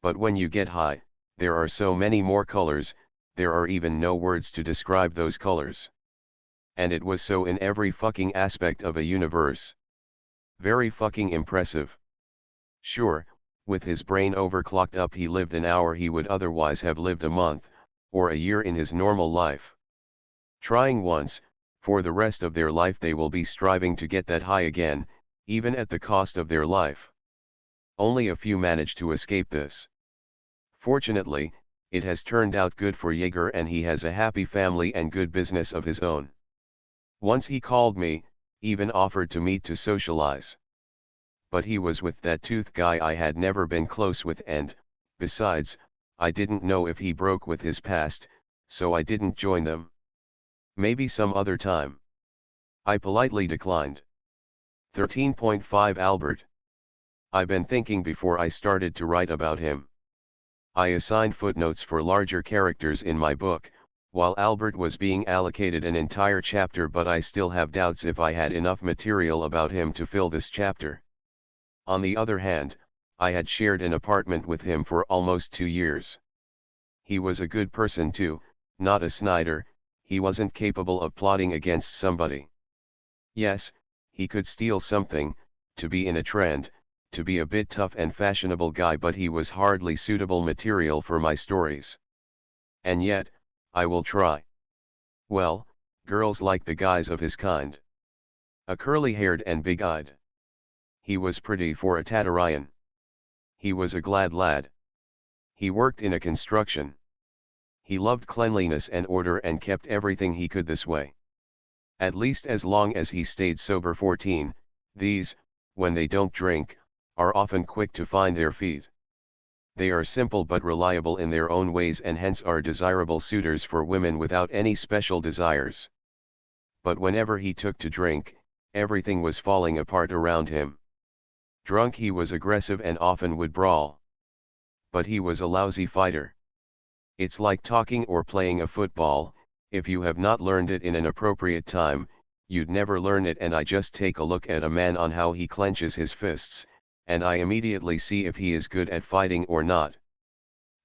But when you get high, there are so many more colors, there are even no words to describe those colors. And it was so in every fucking aspect of a universe. Very fucking impressive. Sure, with his brain overclocked up, he lived an hour he would otherwise have lived a month, or a year in his normal life. Trying once, for the rest of their life they will be striving to get that high again, even at the cost of their life. Only a few manage to escape this. Fortunately, it has turned out good for Jaeger, and he has a happy family and good business of his own. Once he called me, even offered to meet to socialize. But he was with that tooth guy I had never been close with, and, besides, I didn't know if he broke with his past, so I didn't join them. Maybe some other time. I politely declined. 13.5 Albert. I've been thinking before I started to write about him. I assigned footnotes for larger characters in my book, while Albert was being allocated an entire chapter, but I still have doubts if I had enough material about him to fill this chapter. On the other hand, I had shared an apartment with him for almost 2 years. He was a good person too, not a Snyder. He wasn't capable of plotting against somebody. Yes, he could steal something, to be in a trend, to be a bit tough and fashionable guy, but he was hardly suitable material for my stories. And yet, I will try. Well, girls like the guys of his kind. A curly-haired and big-eyed. He was pretty for a Tatarian. He was a glad lad. He worked in a construction. He loved cleanliness and order and kept everything he could this way. At least as long as he stayed sober. 14, these, when they don't drink, are often quick to find their feet. They are simple but reliable in their own ways, and hence are desirable suitors for women without any special desires. But whenever he took to drink, everything was falling apart around him. Drunk, he was aggressive and often would brawl. But he was a lousy fighter. It's like talking or playing a football, If you have not learned it in an appropriate time, you'd never learn it, and I just take a look at a man on how he clenches his fists, and I immediately see if he is good at fighting or not.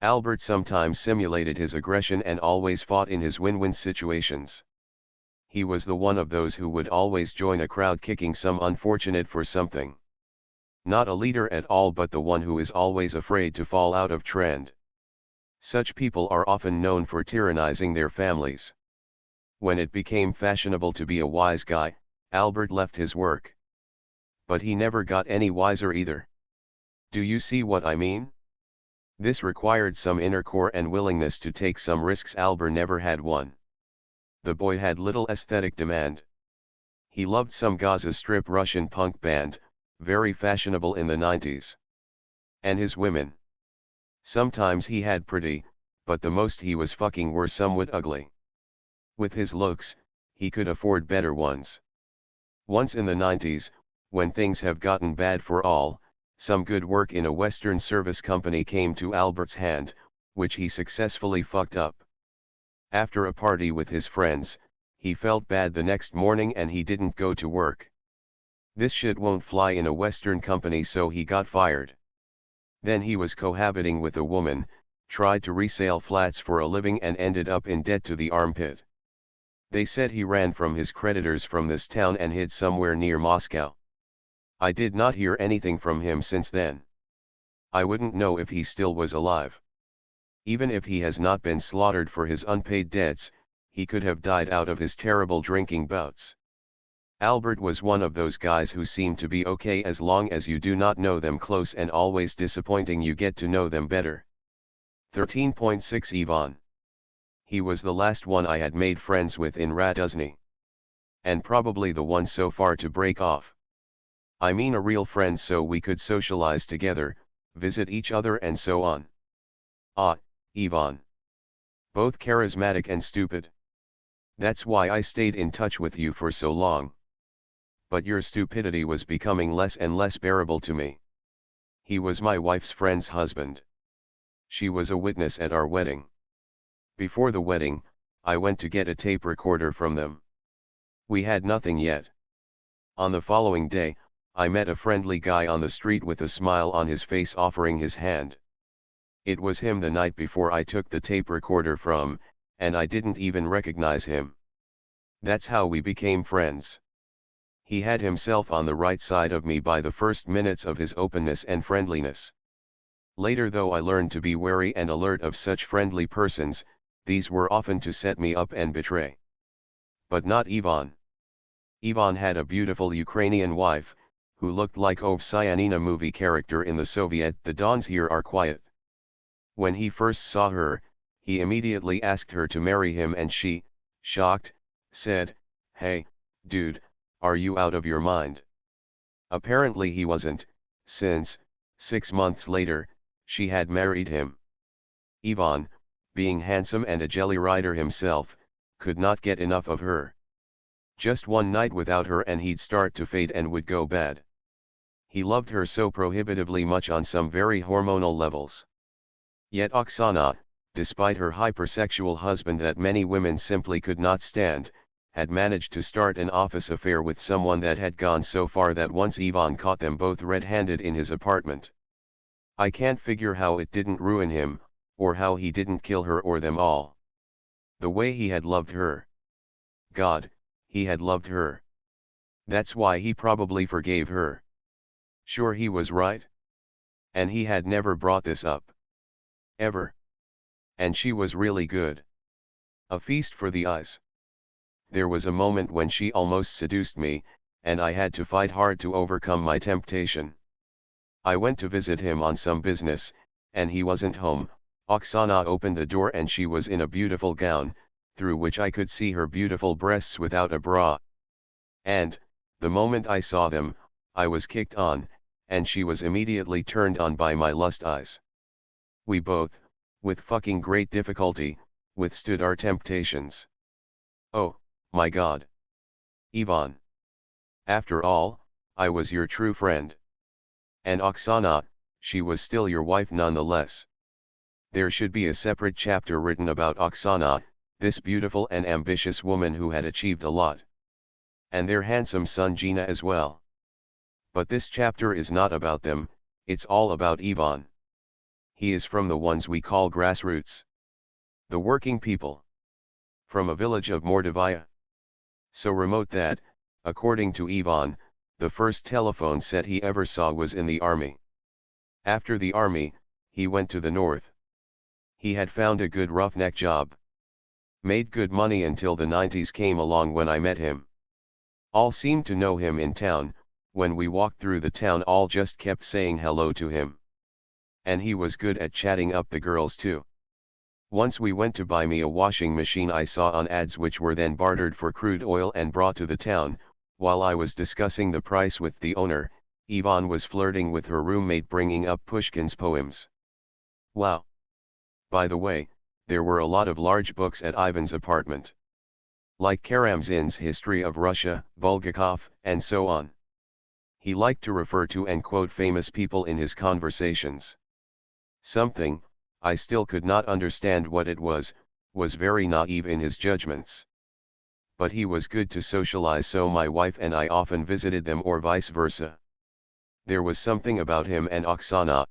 Albert sometimes simulated his aggression and always fought in his win-win situations. He was the one of those who would always join a crowd kicking some unfortunate for something. Not a leader at all, but the one who is always afraid to fall out of trend. Such people are often known for tyrannizing their families. When it became fashionable to be a wise guy, Albert left his work. But he never got any wiser either. Do you see what I mean? This required some inner core and willingness to take some risks. Albert never had one. The boy had little aesthetic demand. He loved some Gaza Strip Russian punk band, very fashionable in the 90s. And his women. Sometimes he had pretty, but the most he was fucking were somewhat ugly. With his looks, he could afford better ones. Once in the 90s, when things have gotten bad for all, some good work in a Western service company came to Albert's hand, which he successfully fucked up. After a party with his friends, he felt bad the next morning and he didn't go to work. This shit won't fly in a Western company, so he got fired. Then he was cohabiting with a woman, tried to resale flats for a living and ended up in debt to the armpit. They said he ran from his creditors from this town and hid somewhere near Moscow. I did not hear anything from him since then. I wouldn't know if he still was alive. Even if he has not been slaughtered for his unpaid debts, he could have died out of his terrible drinking bouts. Albert was one of those guys who seem to be okay as long as you do not know them close, and always disappointing you get to know them better. 13.6 Ivan. He was the last one I had made friends with in Raduzny. And probably the one so far to break off. I mean a real friend, so we could socialize together, visit each other and so on. Ah, Ivan. Both charismatic and stupid. That's why I stayed in touch with you for so long. But your stupidity was becoming less and less bearable to me. He was my wife's friend's husband. She was a witness at our wedding. Before the wedding, I went to get a tape recorder from them. We had nothing yet. On the following day, I met a friendly guy on the street with a smile on his face offering his hand. It was him the night before I took the tape recorder from, and I didn't even recognize him. That's how we became friends. He had himself on the right side of me by the first minutes of his openness and friendliness. Later, though, I learned to be wary and alert of such friendly persons. These were often to set me up and betray. But not Ivan. Ivan had a beautiful Ukrainian wife, who looked like Ovsyanina movie character in the Soviet "The Dons Here Are Quiet." When he first saw her, he immediately asked her to marry him, and she, shocked, said, "Hey, dude, are you out of your mind?" Apparently he wasn't, since, 6 months later, she had married him. Ivan, being handsome and a jelly rider himself, could not get enough of her. Just one night without her and he'd start to fade and would go bad. He loved her so prohibitively much on some very hormonal levels. Yet Oksana, despite her hypersexual husband that many women simply could not stand, had managed to start an office affair with someone that had gone so far that once Ivan caught them both red-handed in his apartment. I can't figure how it didn't ruin him, or how he didn't kill her or them all. The way he had loved her. God, he had loved her. That's why he probably forgave her. Sure, he was right. And he had never brought this up. Ever. And she was really good. A feast for the eyes. There was a moment when she almost seduced me, and I had to fight hard to overcome my temptation. I went to visit him on some business, and he wasn't home. Oksana opened the door and she was in a beautiful gown, through which I could see her beautiful breasts without a bra. And, the moment I saw them, I was kicked on, and she was immediately turned on by my lust eyes. We both, with fucking great difficulty, withstood our temptations. Oh, my God. Ivan. After all, I was your true friend. And Oksana, she was still your wife nonetheless. There should be a separate chapter written about Oksana, this beautiful and ambitious woman who had achieved a lot. And their handsome son Gina as well. But this chapter is not about them, it's all about Ivan. He is from the ones we call grassroots. The working people. From a village of Mordovia. So remote that, according to Ivan, the first telephone set he ever saw was in the army. After the army, he went to the north. He had found a good roughneck job. Made good money until the 90s came along when I met him. All seemed to know him in town. When we walked through the town all just kept saying hello to him. And he was good at chatting up the girls too. Once we went to buy me a washing machine I saw on ads which were then bartered for crude oil and brought to the town. While I was discussing the price with the owner, Ivan was flirting with her roommate bringing up Pushkin's poems. Wow! By the way, there were a lot of large books at Ivan's apartment. Like Karamzin's History of Russia, Bulgakov, and so on. He liked to refer to and quote famous people in his conversations. Something, I still could not understand what it was very naive in his judgments. But he was good to socialize, so my wife and I often visited them or vice versa. There was something about him and Oksana.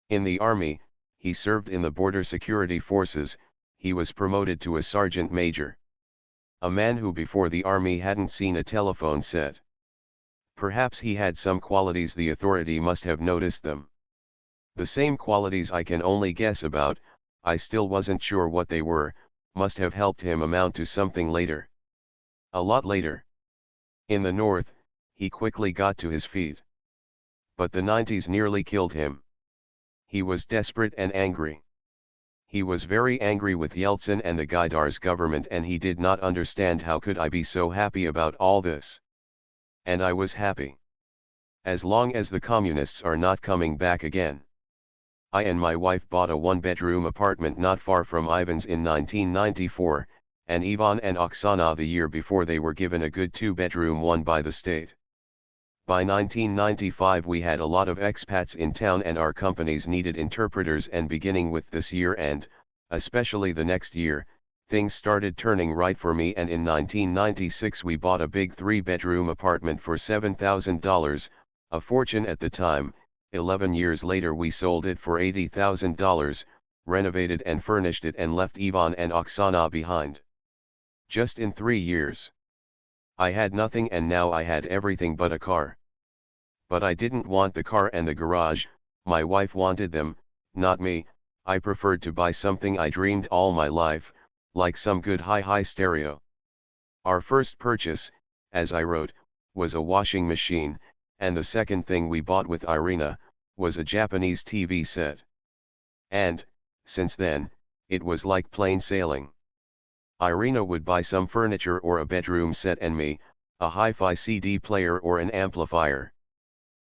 In the army, he served in the border security forces, he was promoted to a sergeant major. A man who before the army hadn't seen a telephone set. Perhaps he had some qualities the authority must have noticed them. The same qualities I can only guess about, I still wasn't sure what they were, must have helped him amount to something later. A lot later. In the north, he quickly got to his feet. But the 90s nearly killed him. He was desperate and angry. He was very angry with Yeltsin and the Gaidar's government, and he did not understand how could I be so happy about all this. And I was happy. As long as the communists are not coming back again. I and my wife bought a one-bedroom apartment not far from Ivan's in 1994, and Ivan and Oksana the year before they were given a good two-bedroom one by the state. By 1995 we had a lot of expats in town and our companies needed interpreters, and beginning with this year and, especially the next year, things started turning right for me, and in 1996 we bought a big three-bedroom apartment for $7,000, a fortune at the time. 11 years later we sold it for $80,000, renovated and furnished it and left Ivan and Oksana behind. Just in 3 years. I had nothing and now I had everything but a car. But I didn't want the car and the garage, my wife wanted them, not me. I preferred to buy something I dreamed all my life, like some good hi-hi stereo. Our first purchase, as I wrote, was a washing machine, and the second thing we bought with Irina, was a Japanese TV set. And, since then, it was like plain sailing. Irina would buy some furniture or a bedroom set and me, a hi-fi CD player or an amplifier.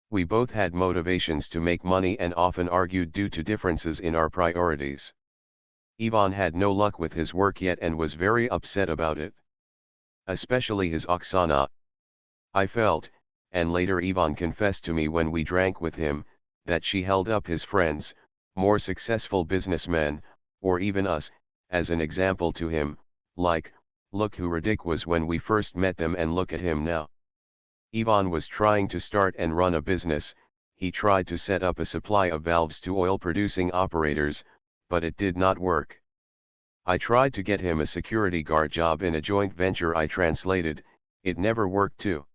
We both had motivations to make money and often argued due to differences in our priorities. Ivan had no luck with his work yet and was very upset about it. Especially his Oksana. I felt, and later Ivan confessed to me when we drank with him, that she held up his friends, more successful businessmen, or even us, as an example to him, like, look who Radic was when we first met them and look at him now. Ivan was trying to start and run a business. He tried to set up a supply of valves to oil-producing operators, but it did not work. I tried to get him a security guard job in a joint venture I translated, it never worked too.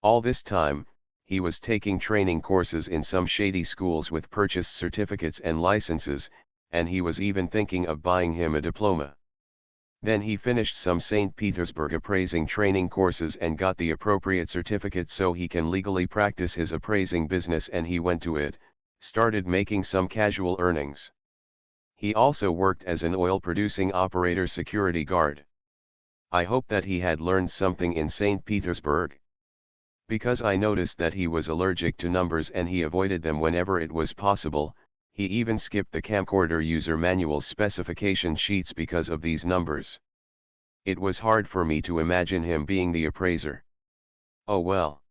All this time, he was taking training courses in some shady schools with purchased certificates and licenses, and he was even thinking of buying him a diploma. Then he finished some St. Petersburg appraising training courses and got the appropriate certificate so he can legally practice his appraising business, and he went to it, started making some casual earnings. He also worked as an oil-producing operator security guard. I hope that he had learned something in St. Petersburg. Because I noticed that he was allergic to numbers and he avoided them whenever it was possible. He even skipped the camcorder user manual specification sheets because of these numbers. It was hard for me to imagine him being the appraiser. Oh well.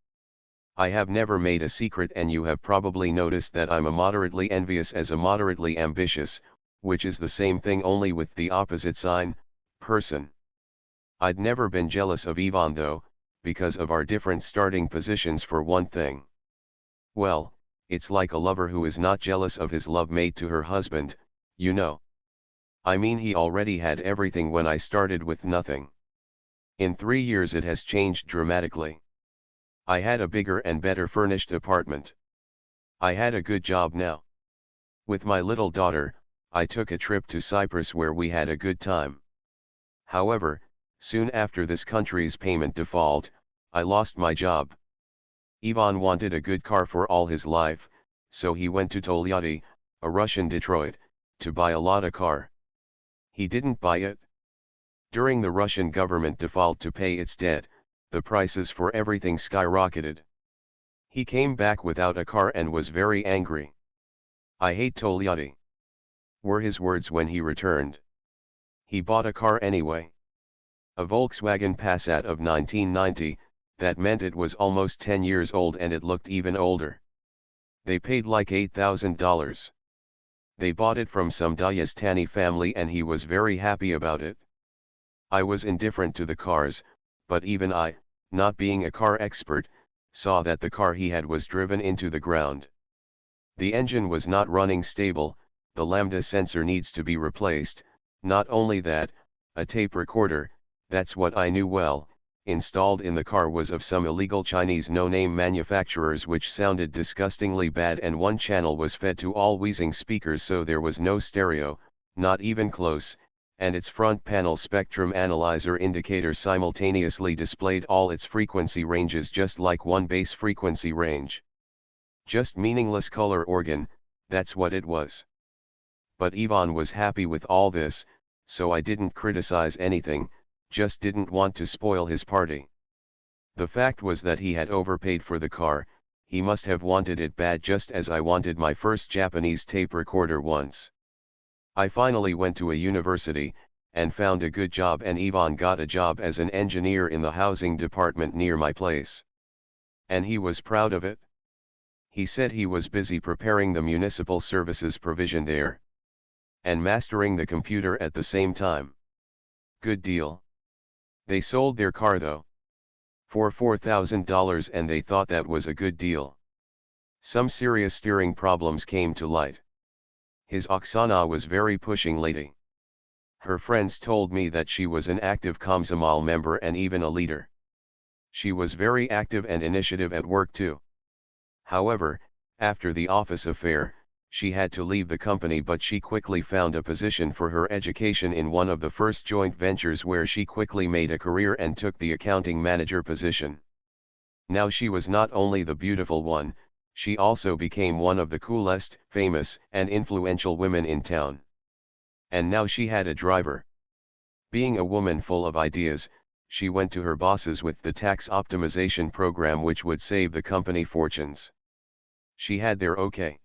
I have never made a secret, and you have probably noticed that I'm a moderately envious as a moderately ambitious, which is the same thing only with the opposite sign, person. I'd never been jealous of Ivan though, because of our different starting positions for one thing. Well, it's like a lover who is not jealous of his love mate to her husband, you know. I mean, he already had everything when I started with nothing. In 3 years it has changed dramatically. I had a bigger and better furnished apartment. I had a good job now. With my little daughter, I took a trip to Cyprus where we had a good time. However, soon after this country's payment default, I lost my job. Ivan wanted a good car for all his life, so he went to Tolyatti, a Russian Detroit, to buy a Lada car. He didn't buy it. During the Russian government default to pay its debt, the prices for everything skyrocketed. He came back without a car and was very angry. "I hate Tolyatti," were his words when he returned. He bought a car anyway. A Volkswagen Passat of 1990, that meant it was almost 10 years old and it looked even older. They paid like $8,000. They bought it from some Dagestani family and he was very happy about it. I was indifferent to the cars, but even I, not being a car expert, saw that the car he had was driven into the ground. The engine was not running stable, the lambda sensor needs to be replaced, not only that, a tape recorder, that's what I knew well, installed in the car was of some illegal Chinese no-name manufacturers which sounded disgustingly bad, and one channel was fed to all wheezing speakers, so there was no stereo, not even close, and its front panel spectrum analyzer indicator simultaneously displayed all its frequency ranges just like one bass frequency range. Just meaningless color organ, that's what it was. But Ivan was happy with all this, so I didn't criticize anything, just didn't want to spoil his party. The fact was that he had overpaid for the car, he must have wanted it bad just as I wanted my first Japanese tape recorder once. I finally went to a university, and found a good job, and Ivan got a job as an engineer in the housing department near my place. And he was proud of it. He said he was busy preparing the municipal services provision there, and mastering the computer at the same time. Good deal. They sold their car though, for $4,000, and they thought that was a good deal. Some serious steering problems came to light. His Oksana was very pushing lady. Her friends told me that she was an active Komsomol member and even a leader. She was very active and initiative at work too. However, after the office affair, she had to leave the company, but she quickly found a position for her education in one of the first joint ventures, where she quickly made a career and took the accounting manager position. Now she was not only the beautiful one, she also became one of the coolest, famous, and influential women in town. And now she had a driver. Being a woman full of ideas, she went to her bosses with the tax optimization program which would save the company fortunes. She had their okay.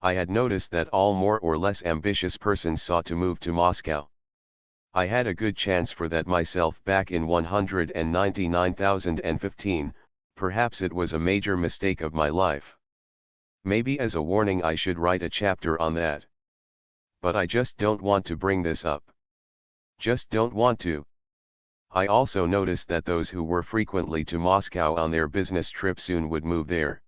I had noticed that all more or less ambitious persons sought to move to Moscow. I had a good chance for that myself back in 2015. Perhaps it was a major mistake of my life. Maybe as a warning I should write a chapter on that. But I just don't want to bring this up. Just don't want to. I also noticed that those who were frequently to Moscow on their business trip soon would move there.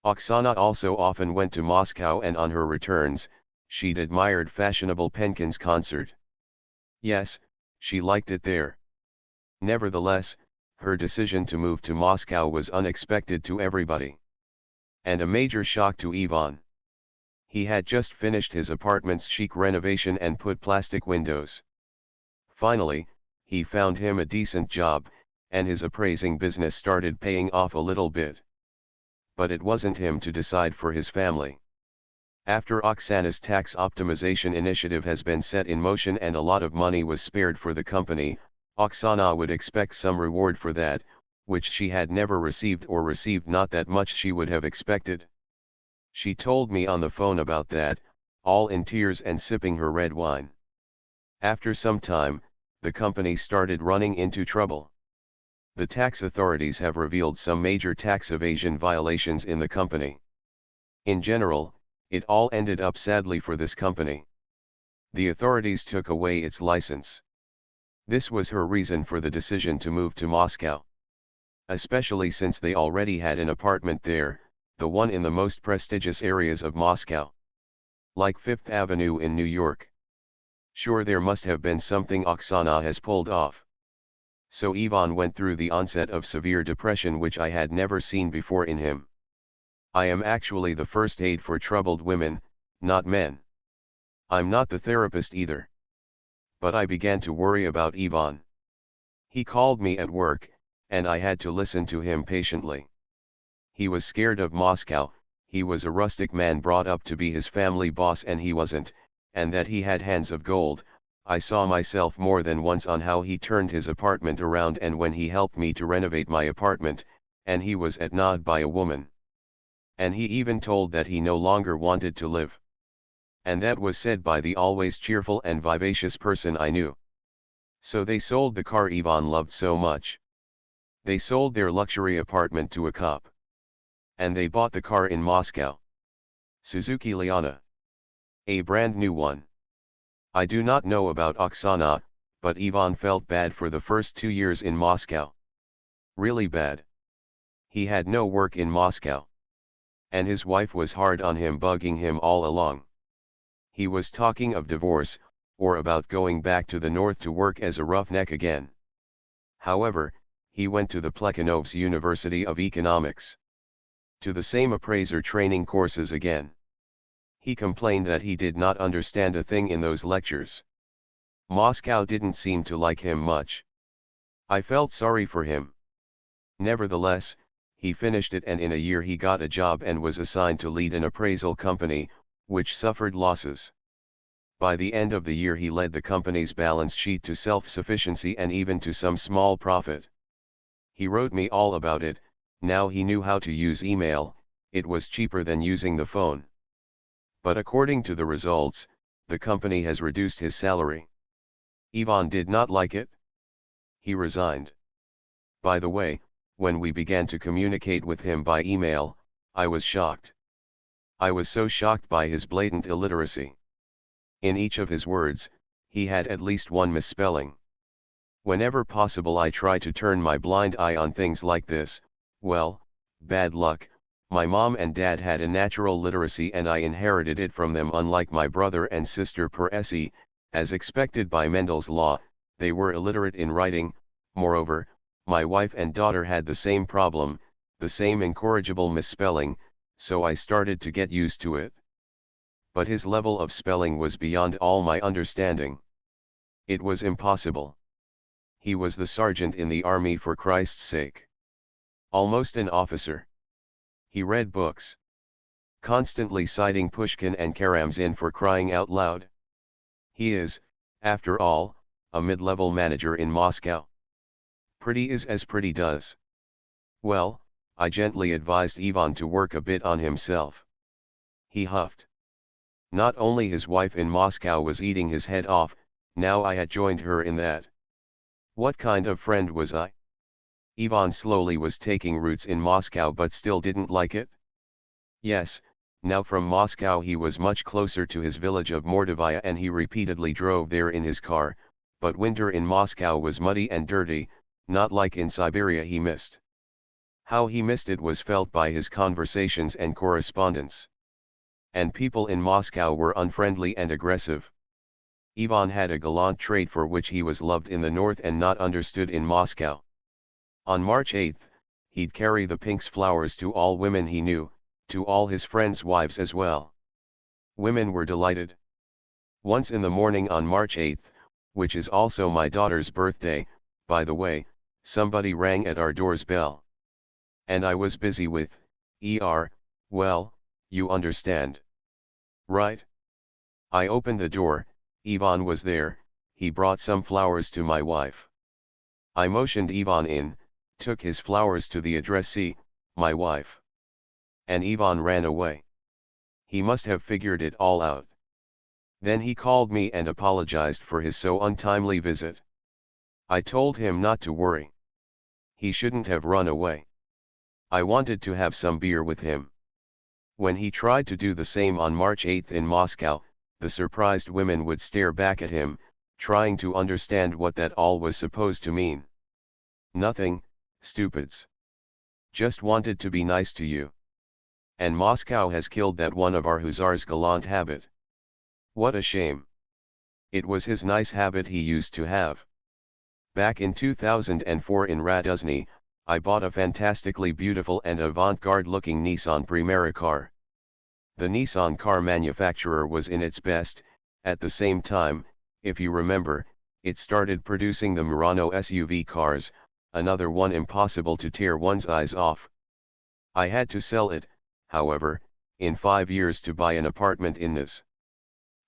Oksana also often went to Moscow, and on her returns, she'd admired fashionable Penkin's concert. Yes, she liked it there. Nevertheless, her decision to move to Moscow was unexpected to everybody. And a major shock to Ivan. He had just finished his apartment's chic renovation and put plastic windows. Finally, he found him a decent job, and his appraising business started paying off a little bit. But it wasn't him to decide for his family. After Oksana's tax optimization initiative has been set in motion and a lot of money was spared for the company, Oksana would expect some reward for that, which she had never received, or received not that much she would have expected. She told me on the phone about that, all in tears and sipping her red wine. After some time, the company started running into trouble. The tax authorities have revealed some major tax evasion violations in the company. In general, it all ended up sadly for this company. The authorities took away its license. This was her reason for the decision to move to Moscow. Especially since they already had an apartment there, the one in the most prestigious areas of Moscow. Like Fifth Avenue in New York. Sure, there must have been something Oksana has pulled off. So Ivan went through the onset of severe depression which I had never seen before in him. I am actually the first aid for troubled women, not men. I'm not the therapist either. But I began to worry about Ivan. He called me at work, and I had to listen to him patiently. He was scared of Moscow, he was a rustic man brought up to be his family boss and he wasn't, and that he had hands of gold. I saw myself more than once on how he turned his apartment around and when he helped me to renovate my apartment, and he was admired by a woman. And he even told that he no longer wanted to live. And that was said by the always cheerful and vivacious person I knew. So they sold the car Ivan loved so much. They sold their luxury apartment to a cop. And they bought the car in Moscow. Suzuki Liana. A brand new one. I do not know about Oksana, but Ivan felt bad for the first 2 years in Moscow. Really bad. He had no work in Moscow. And his wife was hard on him, bugging him all along. He was talking of divorce, or about going back to the north to work as a roughneck again. However, he went to the Plekhanov's University of Economics. To the same appraiser training courses again. He complained that he did not understand a thing in those lectures. Moscow didn't seem to like him much. I felt sorry for him. Nevertheless, he finished it and in a year he got a job and was assigned to lead an appraisal company, which suffered losses. By the end of the year he led the company's balance sheet to self-sufficiency and even to some small profit. He wrote me all about it. Now he knew how to use email, it was cheaper than using the phone. But according to the results, the company has reduced his salary. Ivan did not like it. He resigned. By the way, when we began to communicate with him by email, I was shocked. I was so shocked by his blatant illiteracy. In each of his words, he had at least one misspelling. Whenever possible I try to turn my blind eye on things like this. Well, bad luck, my mom and dad had a natural literacy and I inherited it from them. Unlike my brother and sister per se, as expected by Mendel's law, they were illiterate in writing. Moreover, my wife and daughter had the same problem, the same incorrigible misspelling, so I started to get used to it. But his level of spelling was beyond all my understanding. It was impossible. He was the sergeant in the army, for Christ's sake. Almost an officer. He read books. Constantly citing Pushkin and Karamzin, for crying out loud. He is, after all, a mid-level manager in Moscow. Pretty is as pretty does. Well, I gently advised Ivan to work a bit on himself. He huffed. Not only his wife in Moscow was eating his head off, now I had joined her in that. What kind of friend was I? Ivan slowly was taking roots in Moscow but still didn't like it. Yes, now from Moscow he was much closer to his village of Mordovaya and he repeatedly drove there in his car, but winter in Moscow was muddy and dirty, not like in Siberia. He missed. How he missed it was felt by his conversations and correspondence. And people in Moscow were unfriendly and aggressive. Ivan had a gallant trait for which he was loved in the north and not understood in Moscow. On March 8, he'd carry the pinks flowers to all women he knew, to all his friends' wives as well. Women were delighted. Once in the morning on March 8, which is also my daughter's birthday, by the way, somebody rang at our door's bell. And I was busy with, well, you understand. Right? I opened the door, Ivan was there, he brought some flowers to my wife. I motioned Ivan in, took his flowers to the addressee, my wife. And Ivan ran away. He must have figured it all out. Then he called me and apologized for his so untimely visit. I told him not to worry. He shouldn't have run away. I wanted to have some beer with him. When he tried to do the same on March 8 in Moscow, the surprised women would stare back at him, trying to understand what that all was supposed to mean. Nothing, stupids. Just wanted to be nice to you. And Moscow has killed that one of our hussars' gallant habit. What a shame. It was his nice habit he used to have. Back in 2004 in Raduzny, I bought a fantastically beautiful and avant-garde looking Nissan Primera car. The Nissan car manufacturer was in its best. At the same time, if you remember, it started producing the Murano SUV cars, another one impossible to tear one's eyes off. I had to sell it, however, in 5 years to buy an apartment in this.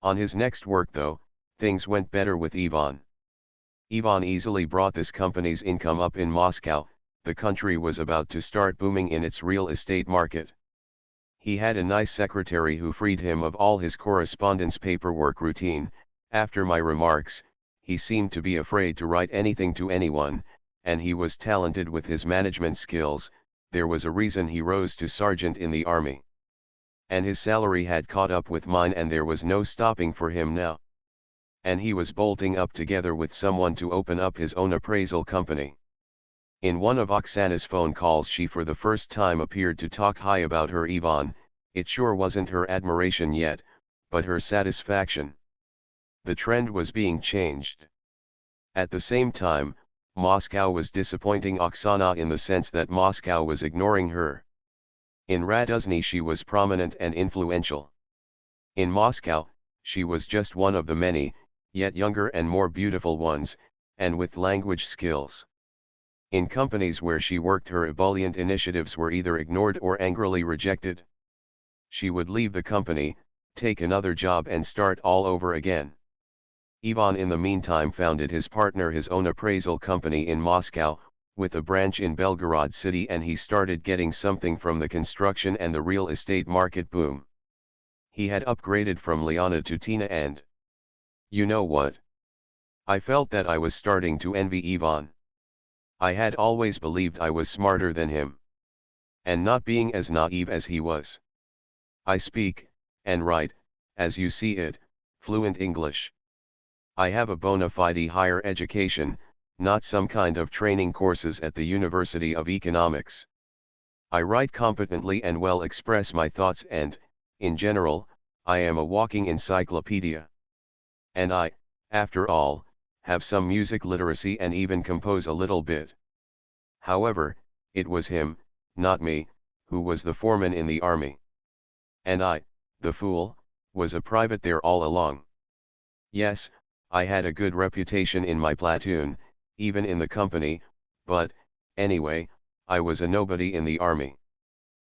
On his next work though, things went better with Ivan. Ivan easily brought this company's income up in Moscow. The country was about to start booming in its real estate market. He had a nice secretary who freed him of all his correspondence paperwork routine. After my remarks, he seemed to be afraid to write anything to anyone, and he was talented with his management skills. There was a reason he rose to sergeant in the army. And his salary had caught up with mine, and there was no stopping for him now. And he was bolting up together with someone to open up his own appraisal company. In one of Oksana's phone calls she for the first time appeared to talk high about her Ivan. It sure wasn't her admiration yet, but her satisfaction. The trend was being changed. At the same time, Moscow was disappointing Oksana in the sense that Moscow was ignoring her. In Raduzny she was prominent and influential. In Moscow, she was just one of the many, yet younger and more beautiful ones, and with language skills. In companies where she worked, her ebullient initiatives were either ignored or angrily rejected. She would leave the company, take another job and start all over again. Ivan in the meantime founded his partner his own appraisal company in Moscow, with a branch in Belgorod city, and he started getting something from the construction and the real estate market boom. He had upgraded from Liana to Tina, and you know what? I felt that I was starting to envy Ivan. I had always believed I was smarter than him. And not being as naive as he was. I speak, and write, as you see it, fluent English. I have a bona fide higher education, not some kind of training courses at the University of Economics. I write competently and well express my thoughts, and, in general, I am a walking encyclopedia. And I, after all, have some music literacy and even compose a little bit. However, it was him, not me, who was the foreman in the army. And I, the fool, was a private there all along. Yes, I had a good reputation in my platoon, even in the company, but, anyway, I was a nobody in the army.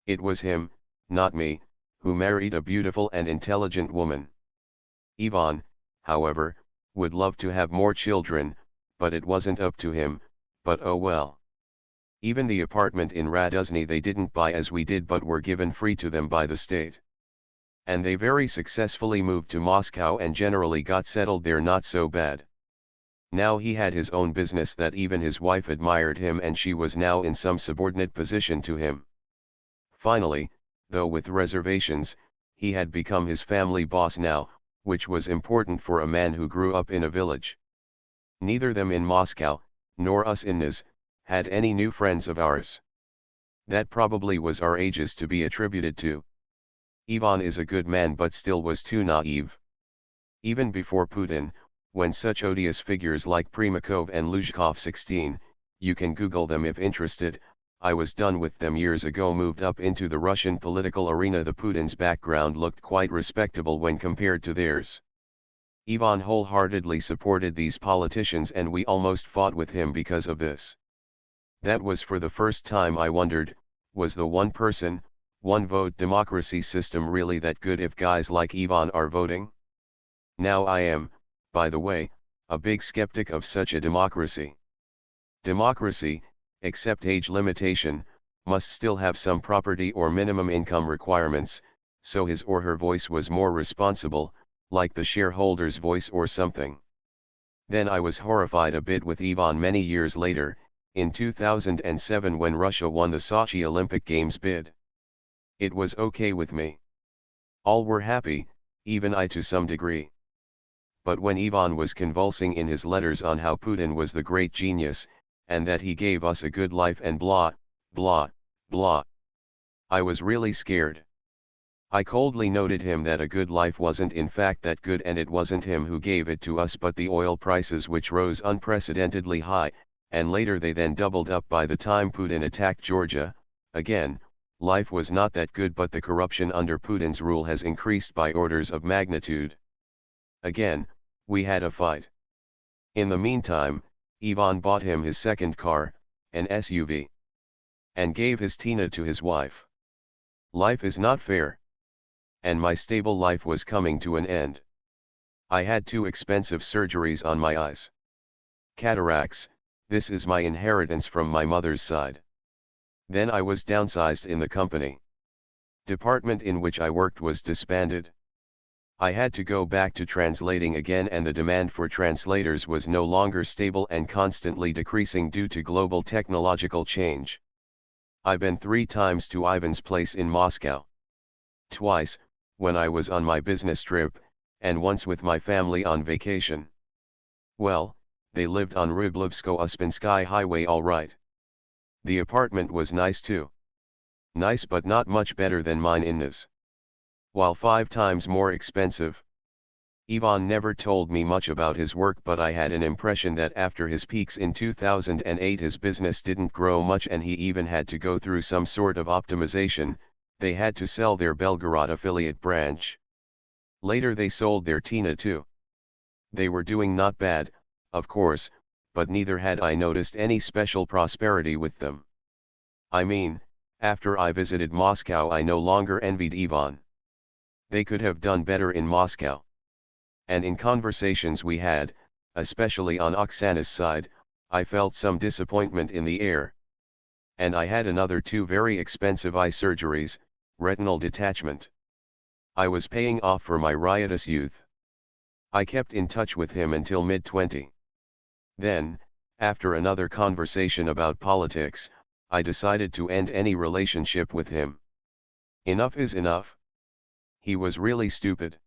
It was him, not me, who married a beautiful and intelligent woman. Ivan, however, would love to have more children, but it wasn't up to him, but oh well. Even the apartment in Raduzny they didn't buy as we did, but were given free to them by the state. And they very successfully moved to Moscow and generally got settled there not so bad. Now he had his own business that even his wife admired him, and she was now in some subordinate position to him. Finally, though with reservations, he had become his family boss now, which was important for a man who grew up in a village. Neither them in Moscow, nor us in Niz, had any new friends of ours. That probably was our ages to be attributed to. Ivan is a good man but still was too naive. Even before Putin, when such odious figures like Primakov and Luzhkov 16, you can Google them if interested, I was done with them years ago, moved up into the Russian political arena. The Putin's background looked quite respectable when compared to theirs. Ivan wholeheartedly supported these politicians, and we almost fought with him because of this. That was for the first time I wondered, was the one person, one vote democracy system really that good if guys like Ivan are voting? Now I am, by the way, a big skeptic of such a democracy. Democracy, except age limitation, must still have some property or minimum income requirements, so his or her voice was more responsible, like the shareholder's voice or something. Then I was horrified a bit with Ivan many years later, in 2007 when Russia won the Sochi Olympic Games bid. It was okay with me. All were happy, even I to some degree. but when Ivan was convulsing in his letters on how Putin was the great genius, and that he gave us a good life and blah, blah, blah, I was really scared. I coldly noted him that a good life wasn't in fact that good, and it wasn't him who gave it to us but the oil prices, which rose unprecedentedly high, and later they then doubled up by the time Putin attacked Georgia. Again, life was not that good, but the corruption under Putin's rule has increased by orders of magnitude. Again, we had a fight. In the meantime, Ivan bought him his second car, an SUV, and gave his Tina to his wife. Life is not fair. And my stable life was coming to an end. I had 2 expensive surgeries on my eyes. Cataracts, this is my inheritance from my mother's side. Then I was downsized in the company. Department in which I worked was disbanded. I had to go back to translating again, and the demand for translators was no longer stable and constantly decreasing due to global technological change. I've been 3 times to Ivan's place in Moscow. Twice, when I was on my business trip, and once with my family on vacation. Well, they lived on Rublovsko-Uspensky Highway all right. The apartment was nice too. Nice, but not much better than mine in Nice. While 5 times more expensive. Ivan never told me much about his work, but I had an impression that after his peaks in 2008 his business didn't grow much, and he even had to go through some sort of optimization. They had to sell their Belgorod affiliate branch. Later they sold their Tina too. They were doing not bad, of course, but neither had I noticed any special prosperity with them. I mean, after I visited Moscow I no longer envied Ivan. They could have done better in Moscow. And in conversations we had, especially on Oksana's side, I felt some disappointment in the air. And I had another 2 very expensive eye surgeries, retinal detachment. I was paying off for my riotous youth. I kept in touch with him until mid-20. Then, after another conversation about politics, I decided to end any relationship with him. Enough is enough. He was really stupid.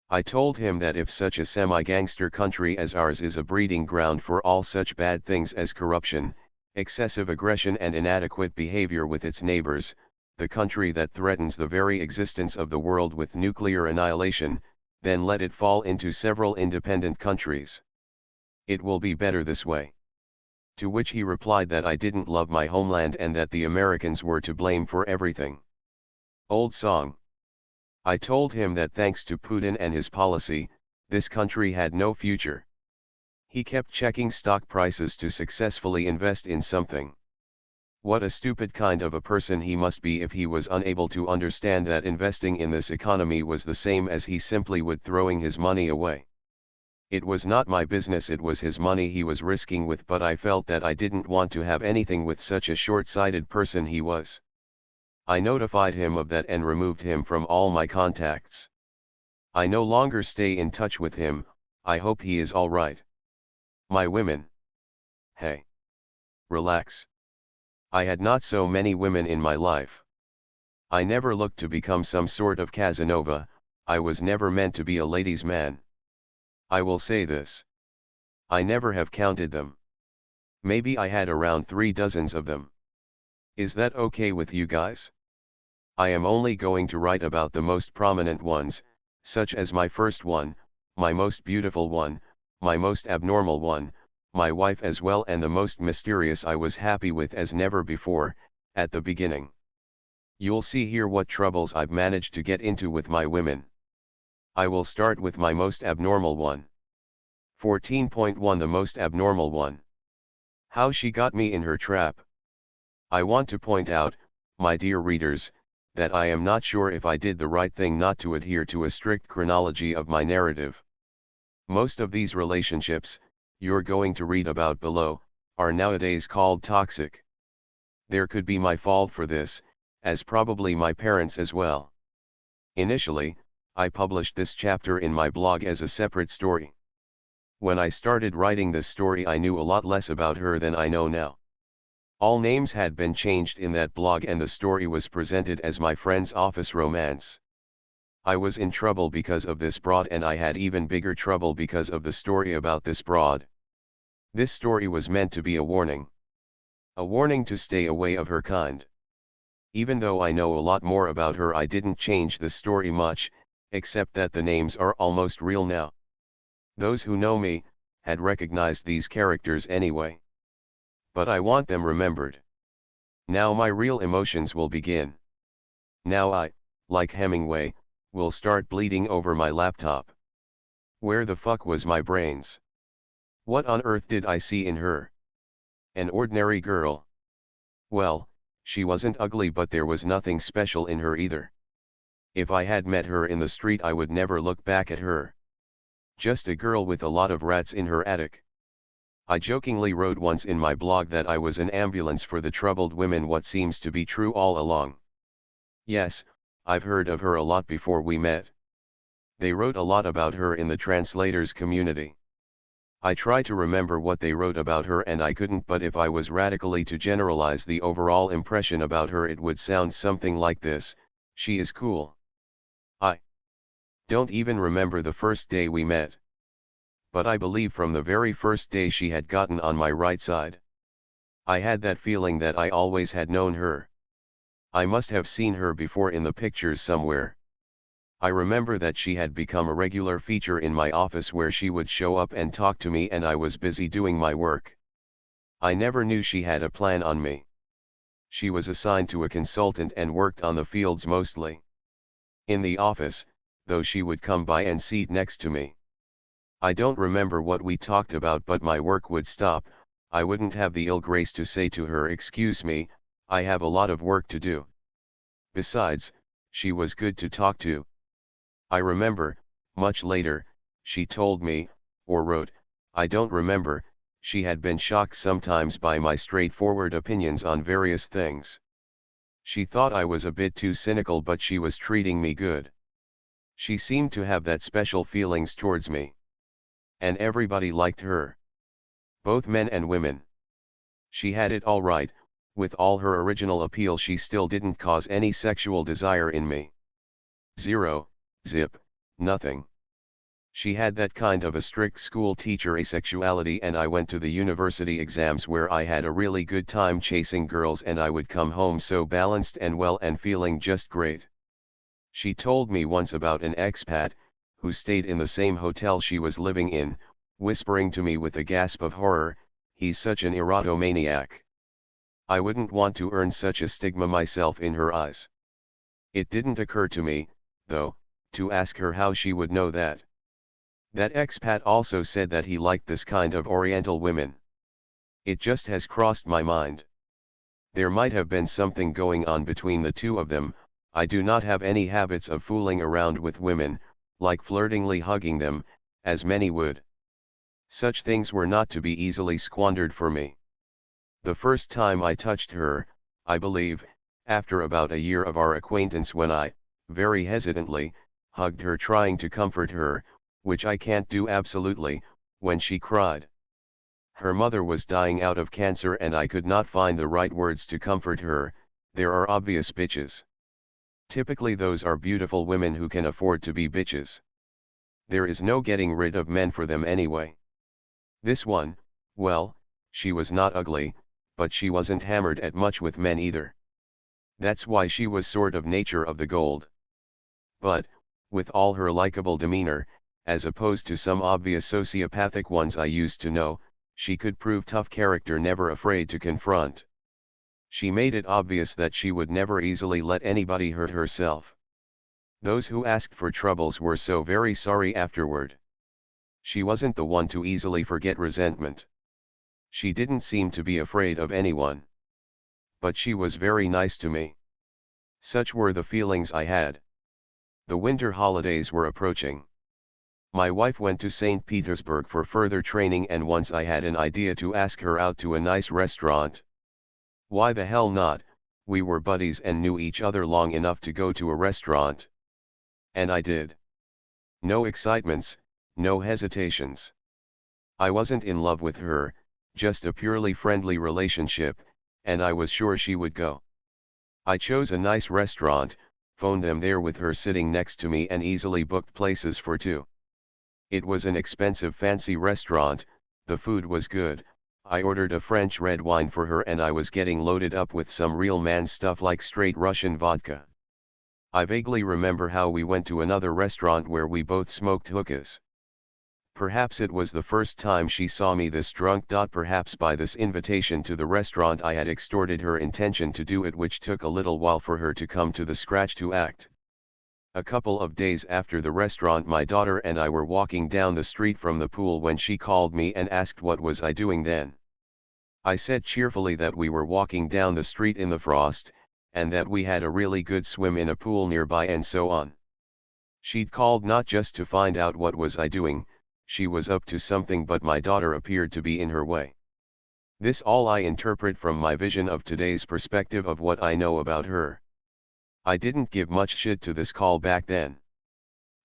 I told him that if such a semi-gangster country as ours is a breeding ground for all such bad things as corruption, excessive aggression and inadequate behavior with its neighbors, the country that threatens the very existence of the world with nuclear annihilation, then let it fall into several independent countries. It will be better this way. To which he replied that I didn't love my homeland and that the Americans were to blame for everything. Old song. I told him that thanks to Putin and his policy, this country had no future. He kept checking stock prices to successfully invest in something. What a stupid kind of a person he must be if he was unable to understand that investing in this economy was the same as he simply would throwing his money away. It was not my business, it was his money he was risking with, but I felt that I didn't want to have anything with such a short-sighted person he was. I notified him of that and removed him from all my contacts. I no longer stay in touch with him. I hope he is all right. My women. Hey. Relax. I had not so many women in my life. I never looked to become some sort of Casanova. I was never meant to be a ladies' man. I will say this. I never have counted them. Maybe I had around 3 dozens of them. Is that okay with you guys? I am only going to write about the most prominent ones, such as my first one, my most beautiful one, my most abnormal one, my wife as well, and the most mysterious I was happy with as never before, at the beginning. You'll see here what troubles I've managed to get into with my women. I will start with my most abnormal one. 14.1 The most abnormal one. How she got me in her trap. I want to point out, my dear readers, that I am not sure if I did the right thing not to adhere to a strict chronology of my narrative. Most of these relationships, you're going to read about below, are nowadays called toxic. There could be my fault for this, as probably my parents as well. Initially, I published this chapter in my blog as a separate story. When I started writing this story I knew a lot less about her than I know now. All names had been changed in that blog and the story was presented as my friend's office romance. I was in trouble because of this broad, and I had even bigger trouble because of the story about this broad. This story was meant to be a warning. A warning to stay away of her kind. Even though I know a lot more about her, I didn't change the story much, except that the names are almost real now. Those who know me had recognized these characters anyway. But I want them remembered. Now my real emotions will begin. Now I, like Hemingway, will start bleeding over my laptop. Where the fuck was my brains? What on earth did I see in her? An ordinary girl. Well, she wasn't ugly, but there was nothing special in her either. If I had met her in the street, I would never look back at her. Just a girl with a lot of rats in her attic. I jokingly wrote once in my blog that I was an ambulance for the troubled women, what seems to be true all along. Yes, I've heard of her a lot before we met. They wrote a lot about her in the translators community. I try to remember what they wrote about her and I couldn't, but if I was radically to generalize the overall impression about her, it would sound something like this: she is cool. I don't even remember the first day we met. But I believe from the very first day she had gotten on my right side. I had that feeling that I always had known her. I must have seen her before in the pictures somewhere. I remember that she had become a regular feature in my office, where she would show up and talk to me and I was busy doing my work. I never knew she had a plan on me. She was assigned to a consultant and worked on the fields mostly. In the office, though, she would come by and seat next to me. I don't remember what we talked about, but my work would stop. I wouldn't have the ill grace to say to her, "Excuse me, I have a lot of work to do." Besides, she was good to talk to. I remember, much later, she told me, or wrote, I don't remember, she had been shocked sometimes by my straightforward opinions on various things. She thought I was a bit too cynical, but she was treating me good. She seemed to have that special feelings towards me. And everybody liked her. Both men and women. She had it all right. With all her original appeal, she still didn't cause any sexual desire in me. Zero, zip, nothing. She had that kind of a strict school teacher asexuality, and I went to the university exams where I had a really good time chasing girls, and I would come home so balanced and well and feeling just great. She told me once about an expat, who stayed in the same hotel she was living in, whispering to me with a gasp of horror, "He's such an erotomaniac." I wouldn't want to earn such a stigma myself in her eyes. It didn't occur to me, though, to ask her how she would know that. That expat also said that he liked this kind of Oriental women. It just has crossed my mind. There might have been something going on between the two of them. I do not have any habits of fooling around with women, like flirtingly hugging them, as many would. Such things were not to be easily squandered for me. The first time I touched her, I believe, after about a year of our acquaintance, when I, very hesitantly, hugged her trying to comfort her, which I can't do absolutely, when she cried. Her mother was dying out of cancer and I could not find the right words to comfort her. There are obvious bitches. Typically those are beautiful women who can afford to be bitches. There is no getting rid of men for them anyway. This one, well, she was not ugly, but she wasn't hammered at much with men either. That's why she was sort of nature of the gold. But, with all her likable demeanor, as opposed to some obvious sociopathic ones I used to know, she could prove tough character, never afraid to confront. She made it obvious that she would never easily let anybody hurt herself. Those who asked for troubles were so very sorry afterward. She wasn't the one to easily forget resentment. She didn't seem to be afraid of anyone. But she was very nice to me. Such were the feelings I had. The winter holidays were approaching. My wife went to St. Petersburg for further training, and once I had an idea to ask her out to a nice restaurant. Why the hell not? We were buddies and knew each other long enough to go to a restaurant. And I did. No excitements, no hesitations. I wasn't in love with her, just a purely friendly relationship, and I was sure she would go. I chose a nice restaurant, phoned them there with her sitting next to me and easily booked places for two. It was an expensive fancy restaurant, the food was good, I ordered a French red wine for her and I was getting loaded up with some real man stuff like straight Russian vodka. I vaguely remember how we went to another restaurant where we both smoked hookahs. Perhaps it was the first time she saw me this drunk. Perhaps by this invitation to the restaurant I had extorted her intention to do it, which took a little while for her to come to the scratch to act. A couple of days after the restaurant, my daughter and I were walking down the street from the pool when she called me and asked what was I doing then. I said cheerfully that we were walking down the street in the frost, and that we had a really good swim in a pool nearby and so on. She'd called not just to find out what was I doing, she was up to something, but my daughter appeared to be in her way. This all I interpret from my vision of today's perspective of what I know about her. I didn't give much shit to this call back then.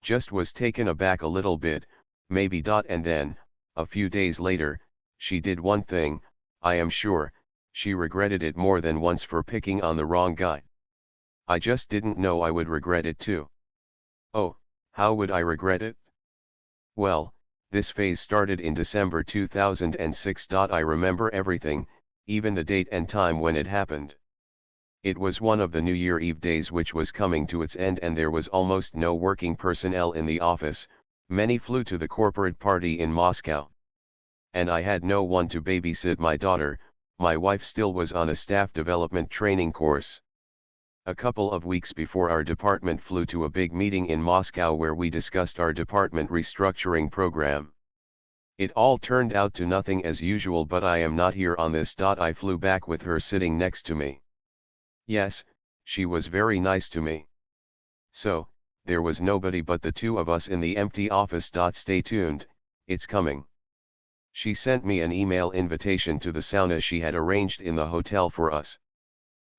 Just was taken aback a little bit, maybe. And then, a few days later, she did one thing, I am sure, she regretted it more than once for picking on the wrong guy. I just didn't know I would regret it too. Oh, how would I regret it? Well, this phase started in December 2006. I remember everything, even the date and time when it happened. It was one of the New Year Eve days, which was coming to its end, and there was almost no working personnel in the office, many flew to the corporate party in Moscow. And I had no one to babysit my daughter, my wife still was on a staff development training course. A couple of weeks before, our department flew to a big meeting in Moscow where we discussed our department restructuring program. It all turned out to nothing as usual, but I am not here on this. I flew back with her sitting next to me. Yes, she was very nice to me. So, there was nobody but the two of us in the empty office. Stay tuned, it's coming. She sent me an email invitation to the sauna she had arranged in the hotel for us.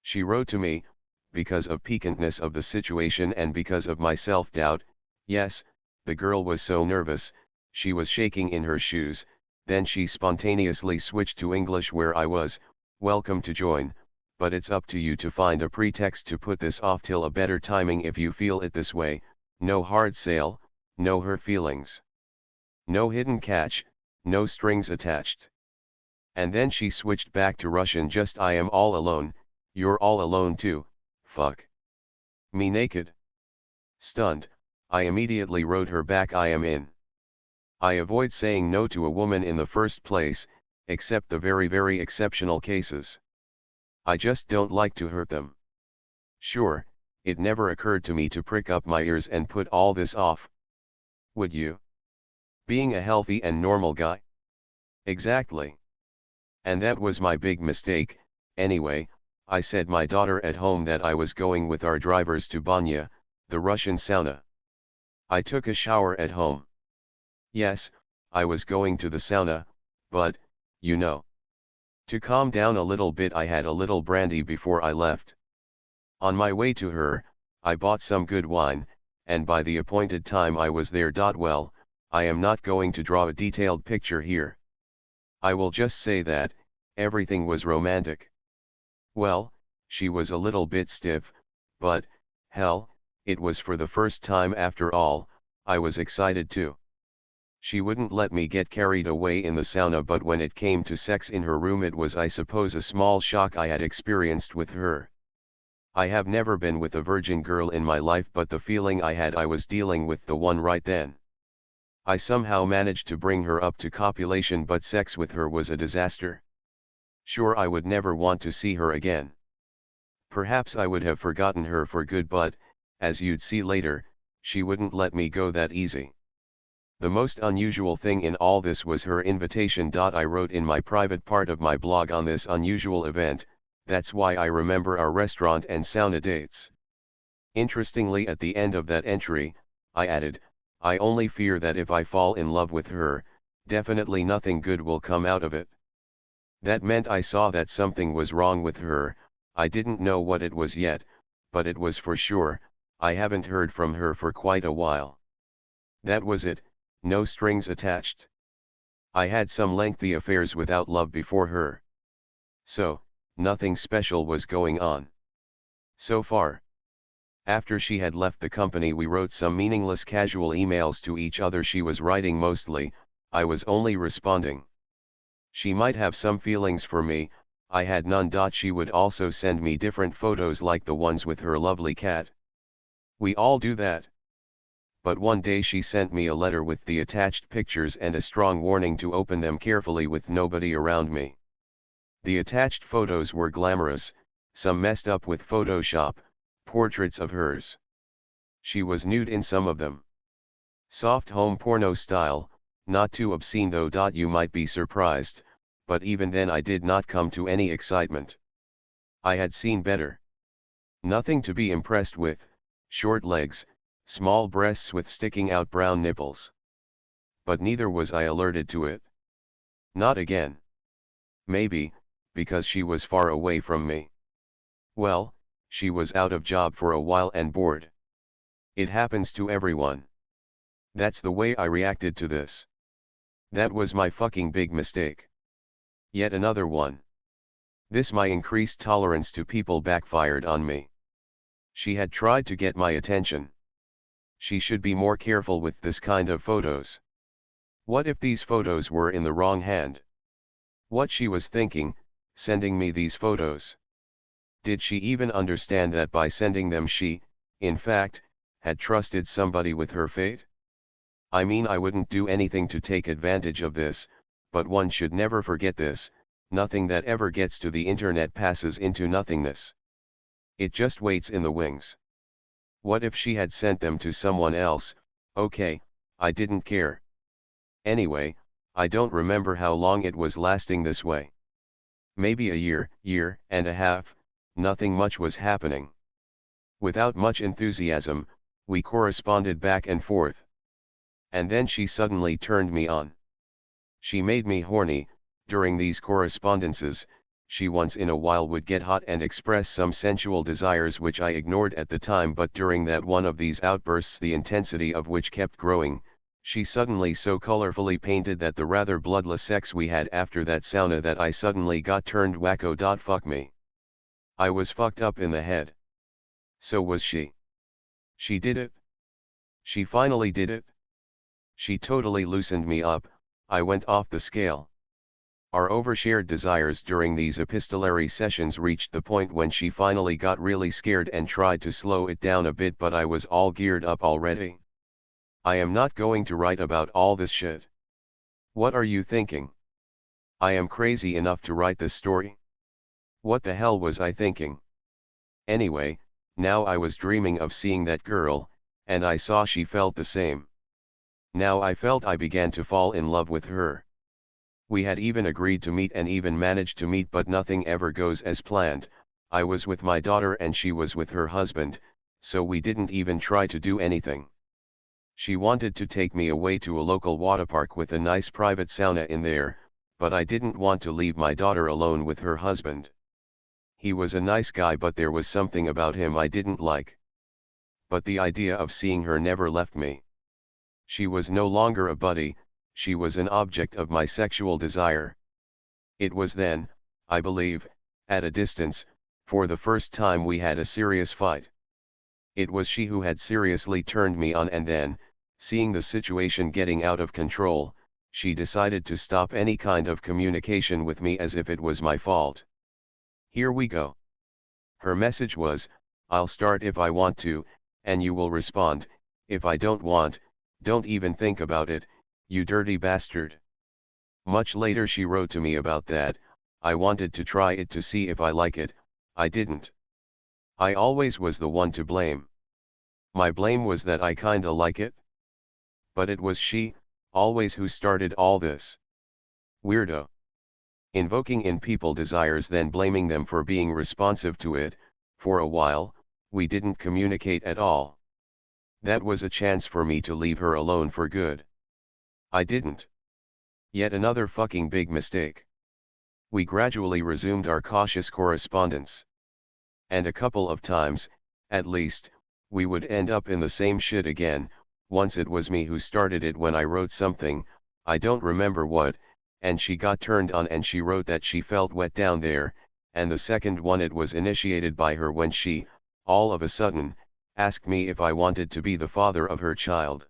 She wrote to me, because of piquantness of the situation and because of my self-doubt, yes, the girl was so nervous, she was shaking in her shoes, then she spontaneously switched to English where I was, welcome to join, but it's up to you to find a pretext to put this off till a better timing if you feel it this way, no hard sale, no hurt feelings. No hidden catch, no strings attached. And then she switched back to Russian. Just I am all alone, you're all alone too, fuck. Me naked. Stunned, I immediately wrote her back I am in. I avoid saying no to a woman in the first place, except the very very exceptional cases. I just don't like to hurt them. Sure, it never occurred to me to prick up my ears and put all this off. Would you? Being a healthy and normal guy? Exactly. And that was my big mistake. Anyway, I said my daughter at home that I was going with our drivers to Banya, the Russian sauna. I took a shower at home. Yes, I was going to the sauna, but, you know. To calm down a little bit I had a little brandy before I left. On my way to her, I bought some good wine, and by the appointed time I was there. Well, I am not going to draw a detailed picture here. I will just say that, everything was romantic. Well, she was a little bit stiff, but, hell, it was for the first time after all, I was excited too. She wouldn't let me get carried away in the sauna, but when it came to sex in her room it was, I suppose, a small shock I had experienced with her. I have never been with a virgin girl in my life, but the feeling I had I was dealing with the one right then. I somehow managed to bring her up to copulation, but sex with her was a disaster. Sure, I would never want to see her again. Perhaps I would have forgotten her for good, but, as you'd see later, she wouldn't let me go that easy. The most unusual thing in all this was her invitation. I wrote in my private part of my blog on this unusual event, that's why I remember our restaurant and sauna dates. Interestingly, at the end of that entry, I added, I only fear that if I fall in love with her, definitely nothing good will come out of it. That meant I saw that something was wrong with her. I didn't know what it was yet, but it was for sure. I haven't heard from her for quite a while. That was it. No strings attached. I had some lengthy affairs without love before her. So, nothing special was going on. So far. After she had left the company we wrote some meaningless casual emails to each other. She was writing mostly, I was only responding. She might have some feelings for me, I had none. She would also send me different photos like the ones with her lovely cat. We all do that. But one day she sent me a letter with the attached pictures and a strong warning to open them carefully with nobody around me. The attached photos were glamorous, some messed up with Photoshop, portraits of hers. She was nude in some of them. Soft home porno style, not too obscene though. You might be surprised, but even then I did not come to any excitement. I had seen better. Nothing to be impressed with, short legs, small breasts with sticking out brown nipples. But neither was I alerted to it. Not again. Maybe, because she was far away from me. Well, she was out of job for a while and bored. It happens to everyone. That's the way I reacted to this. That was my fucking big mistake. Yet another one. This my increased tolerance to people backfired on me. She had tried to get my attention. She should be more careful with this kind of photos. What if these photos were in the wrong hand? What she was thinking, sending me these photos? Did she even understand that by sending them she, in fact, had trusted somebody with her fate? I mean, I wouldn't do anything to take advantage of this, but one should never forget this: nothing that ever gets to the internet passes into nothingness. It just waits in the wings. What if she had sent them to someone else? Okay, I didn't care. Anyway, I don't remember how long it was lasting this way. Maybe a year and a half, nothing much was happening. Without much enthusiasm, we corresponded back and forth. And then she suddenly turned me on. She made me horny. During these correspondences, she once in a while would get hot and express some sensual desires which I ignored at the time, but during that one of these outbursts, the intensity of which kept growing, she suddenly so colorfully painted that the rather bloodless sex we had after that sauna that I suddenly got turned wacko. Fuck me. I was fucked up in the head. So was she. She did it. She finally did it. She totally loosened me up. I went off the scale. Our overshared desires during these epistolary sessions reached the point when she finally got really scared and tried to slow it down a bit, but I was all geared up already. I am not going to write about all this shit. What are you thinking? I am crazy enough to write this story? What the hell was I thinking? Anyway, now I was dreaming of seeing that girl, and I saw she felt the same. Now I felt I began to fall in love with her. We had even agreed to meet and even managed to meet, but nothing ever goes as planned. I was with my daughter and she was with her husband, so we didn't even try to do anything. She wanted to take me away to a local waterpark with a nice private sauna in there, but I didn't want to leave my daughter alone with her husband. He was a nice guy, but there was something about him I didn't like. But the idea of seeing her never left me. She was no longer a buddy, she was an object of my sexual desire. It was then, I believe, at a distance, for the first time we had a serious fight. It was she who had seriously turned me on, and then, seeing the situation getting out of control, she decided to stop any kind of communication with me as if it was my fault. Here we go. Her message was, "I'll start if I want to, and you will respond. If I don't want, don't even think about it, you dirty bastard." Much later she wrote to me about that. I wanted to try it to see if I like it. I didn't. I always was the one to blame. My blame was that I kinda like it. But it was she, always, who started all this. Weirdo. Invoking in people desires, then blaming them for being responsive to it. For a while, we didn't communicate at all. That was a chance for me to leave her alone for good. I didn't. Yet another fucking big mistake. We gradually resumed our cautious correspondence. And a couple of times, at least, we would end up in the same shit again. Once it was me who started it when I wrote something, I don't remember what, and she got turned on and she wrote that she felt wet down there, and the second one it was initiated by her when she, all of a sudden, asked me if I wanted to be the father of her child.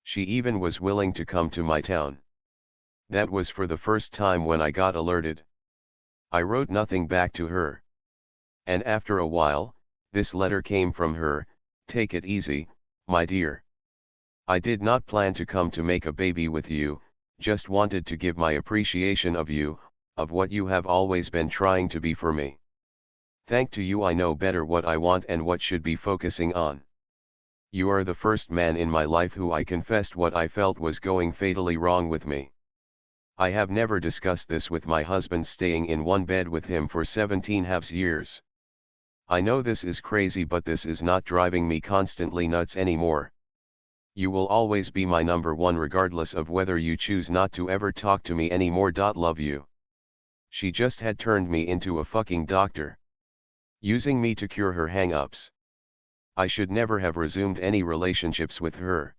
She even was willing to come to my town. That was for the first time when I got alerted. I wrote nothing back to her. And after a while, this letter came from her: "Take it easy, my dear. I did not plan to come to make a baby with you, just wanted to give my appreciation of you, of what you have always been trying to be for me. Thanks to you I know better what I want and what should be focusing on. You are the first man in my life who I confessed what I felt was going fatally wrong with me. I have never discussed this with my husband, staying in one bed with him for 17.5 years. I know this is crazy, but this is not driving me constantly nuts anymore. You will always be my number one regardless of whether you choose not to ever talk to me anymore. Love you." She just had turned me into a fucking doctor, using me to cure her hang-ups. I should never have resumed any relationships with her.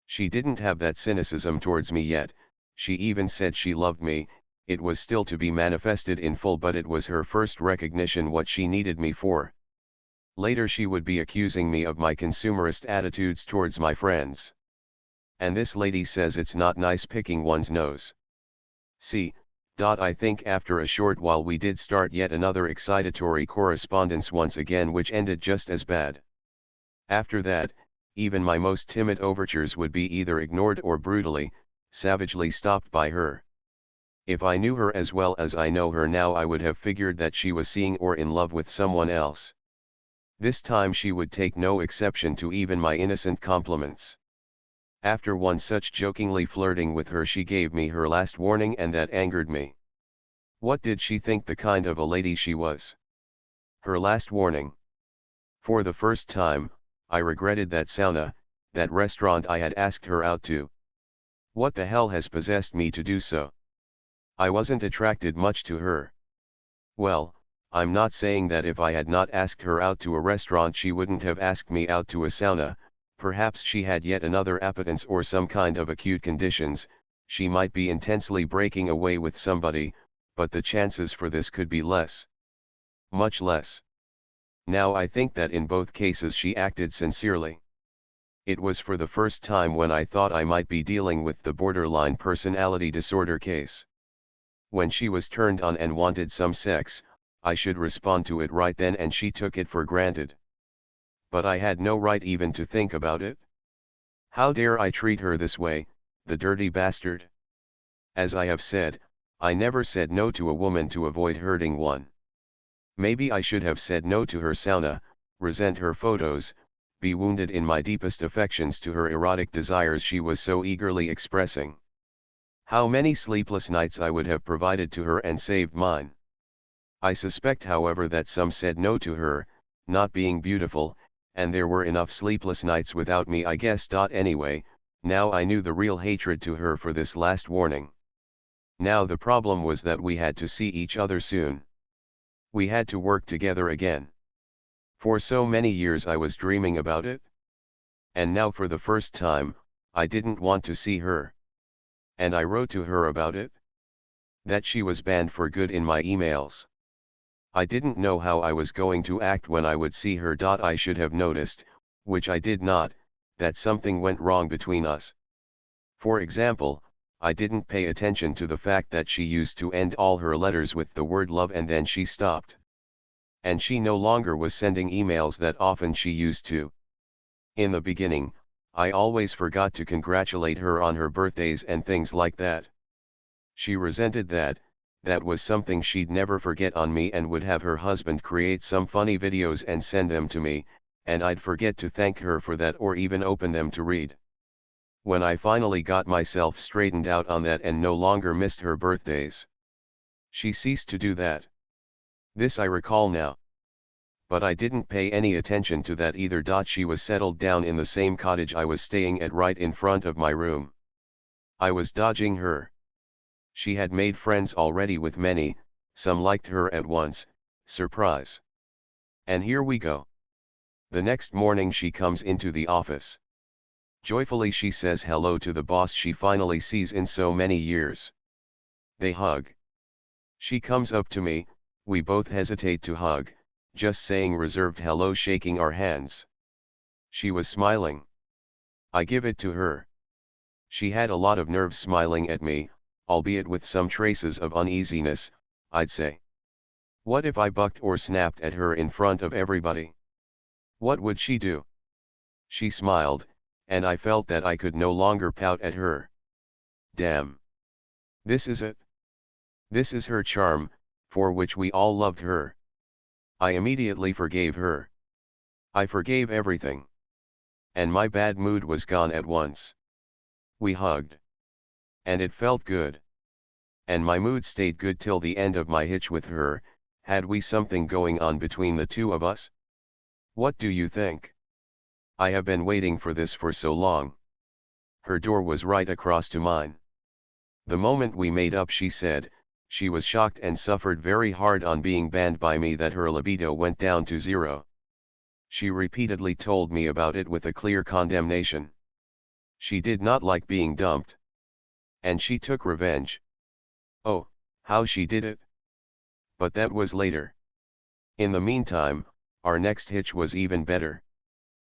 She didn't have that cynicism towards me yet. She even said she loved me. It was still to be manifested in full, but it was her first recognition what she needed me for. Later she would be accusing me of my consumerist attitudes towards my friends. And this lady says it's not nice picking one's nose. See, I think after a short while we did start yet another excitatory correspondence once again, which ended just as bad. After that, even my most timid overtures would be either ignored or brutally, savagely stopped by her. If I knew her as well as I know her now, I would have figured that she was seeing or in love with someone else. This time she would take no exception to even my innocent compliments. After one such jokingly flirting with her, she gave me her last warning, and that angered me. What did she think the kind of a lady she was? Her last warning. For the first time, I regretted that sauna, that restaurant I had asked her out to. What the hell has possessed me to do so? I wasn't attracted much to her. Well, I'm not saying that if I had not asked her out to a restaurant she wouldn't have asked me out to a sauna. Perhaps she had yet another appetence or some kind of acute conditions. She might be intensely breaking away with somebody, but the chances for this could be less. Much less. Now I think that in both cases she acted sincerely. It was for the first time when I thought I might be dealing with the borderline personality disorder case. When she was turned on and wanted some sex, I should respond to it right then, and she took it for granted. But I had no right even to think about it. How dare I treat her this way, the dirty bastard? As I have said, I never said no to a woman to avoid hurting one. Maybe I should have said no to her sauna, resent her photos, be wounded in my deepest affections to her erotic desires she was so eagerly expressing. How many sleepless nights I would have provided to her and saved mine. I suspect, however, that some said no to her, not being beautiful, and there were enough sleepless nights without me, I guess. Anyway, now I knew the real hatred to her for this last warning. Now the problem was that we had to see each other soon. We had to work together again. For so many years I was dreaming about it. And now for the first time, I didn't want to see her. And I wrote to her about it. That she was banned for good in my emails. I didn't know how I was going to act when I would see her. I should have noticed, which I did not, that something went wrong between us. For example, I didn't pay attention to the fact that she used to end all her letters with the word love and then she stopped. And she no longer was sending emails that often she used to. In the beginning, I always forgot to congratulate her on her birthdays and things like that. She resented that. That was something she'd never forget on me, and would have her husband create some funny videos and send them to me, and I'd forget to thank her for that or even open them to read. When I finally got myself straightened out on that and no longer missed her birthdays, she ceased to do that. This I recall now. But I didn't pay any attention to that either. She was settled down in the same cottage I was staying at, right in front of my room. I was dodging her. She had made friends already with many, some liked her at once. Surprise. And here we go. The next morning she comes into the office. Joyfully she says hello to the boss she finally sees in so many years. They hug. She comes up to me, we both hesitate to hug, just saying reserved hello, shaking our hands. She was smiling. I give it to her. She had a lot of nerve smiling at me, albeit with some traces of uneasiness, I'd say. What if I bucked or snapped at her in front of everybody? What would she do? She smiled, and I felt that I could no longer pout at her. Damn. This is it. This is her charm, for which we all loved her. I immediately forgave her. I forgave everything. And my bad mood was gone at once. We hugged. And it felt good. And my mood stayed good till the end of my hitch with her. Had we something going on between the two of us? What do you think? I have been waiting for this for so long. Her door was right across to mine. The moment we made up, she said, she was shocked and suffered very hard on being banned by me, that her libido went down to 0. She repeatedly told me about it with a clear condemnation. She did not like being dumped. And she took revenge. Oh, how she did it! But that was later. In the meantime, our next hitch was even better.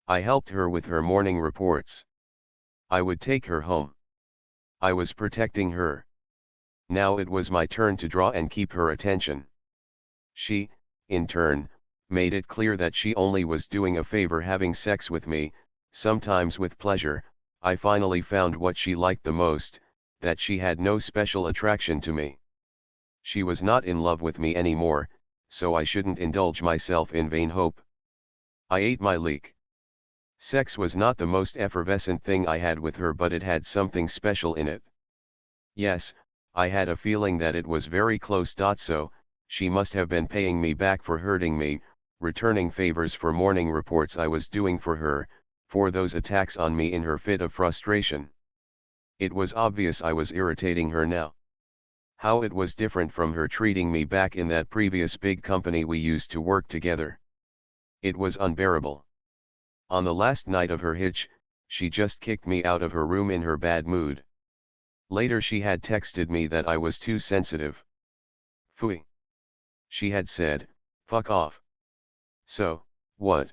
I helped her with her morning reports. I would take her home. I was protecting her. Now it was my turn to draw and keep her attention. She, in turn, made it clear that she only was doing a favor having sex with me, sometimes with pleasure. I finally found what she liked the most, that she had no special attraction to me. She was not in love with me anymore, so I shouldn't indulge myself in vain hope. I ate my leek. Sex was not the most effervescent thing I had with her, but it had something special in it. Yes, I had a feeling that it was very close. So, she must have been paying me back for hurting me, returning favors for morning reports I was doing for her, for those attacks on me in her fit of frustration. It was obvious I was irritating her now. How it was different from her treating me back in that previous big company we used to work together. It was unbearable. On the last night of her hitch, she just kicked me out of her room in her bad mood. Later she had texted me that I was too sensitive. Phooey. She had said, fuck off. So, what?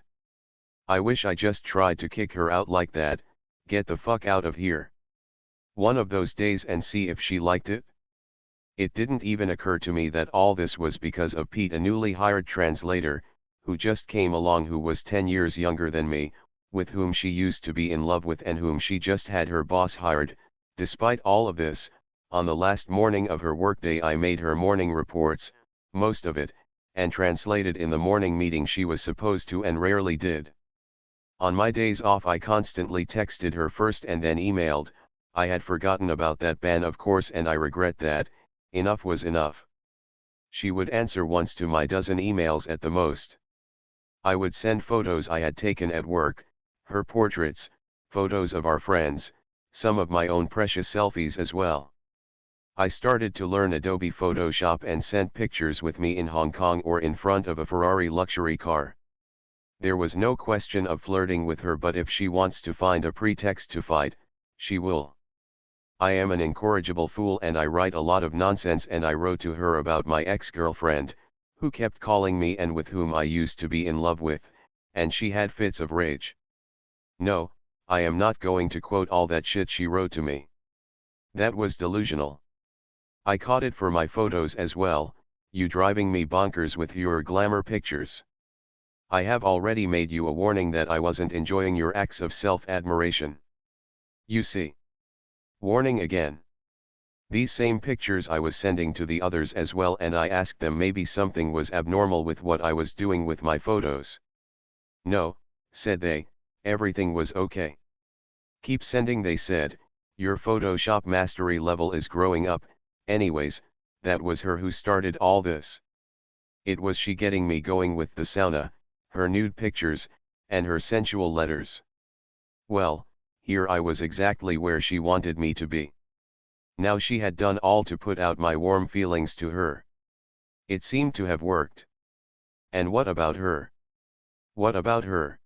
I wish I just tried to kick her out like that, get the fuck out of here. One of those days, and see if she liked it. It didn't even occur to me that all this was because of Pete, a newly hired translator, who just came along, who was 10 years younger than me, with whom she used to be in love with and whom she just had her boss hired. Despite all of this, on the last morning of her workday I made her morning reports, most of it, and translated in the morning meeting she was supposed to and rarely did. On my days off I constantly texted her first and then emailed. I had forgotten about that ban, of course, and I regret that. Enough was enough. She would answer once to my dozen emails at the most. I would send photos I had taken at work, her portraits, photos of our friends, some of my own precious selfies as well. I started to learn Adobe Photoshop and sent pictures with me in Hong Kong or in front of a Ferrari luxury car. There was no question of flirting with her, but if she wants to find a pretext to fight, she will. I am an incorrigible fool and I write a lot of nonsense, and I wrote to her about my ex-girlfriend, who kept calling me and with whom I used to be in love with, and she had fits of rage. No, I am not going to quote all that shit she wrote to me. That was delusional. I caught it for my photos as well, you driving me bonkers with your glamour pictures. I have already made you a warning that I wasn't enjoying your acts of self-admiration. You see. Warning again. These same pictures I was sending to the others as well, and I asked them maybe something was abnormal with what I was doing with my photos. No, said they, everything was okay. Keep sending, they said, your Photoshop mastery level is growing up. Anyways, that was her who started all this. It was she getting me going with the sauna, her nude pictures, and her sensual letters. Well, here I was exactly where she wanted me to be. Now she had done all to put out my warm feelings to her. It seemed to have worked. And what about her? What about her?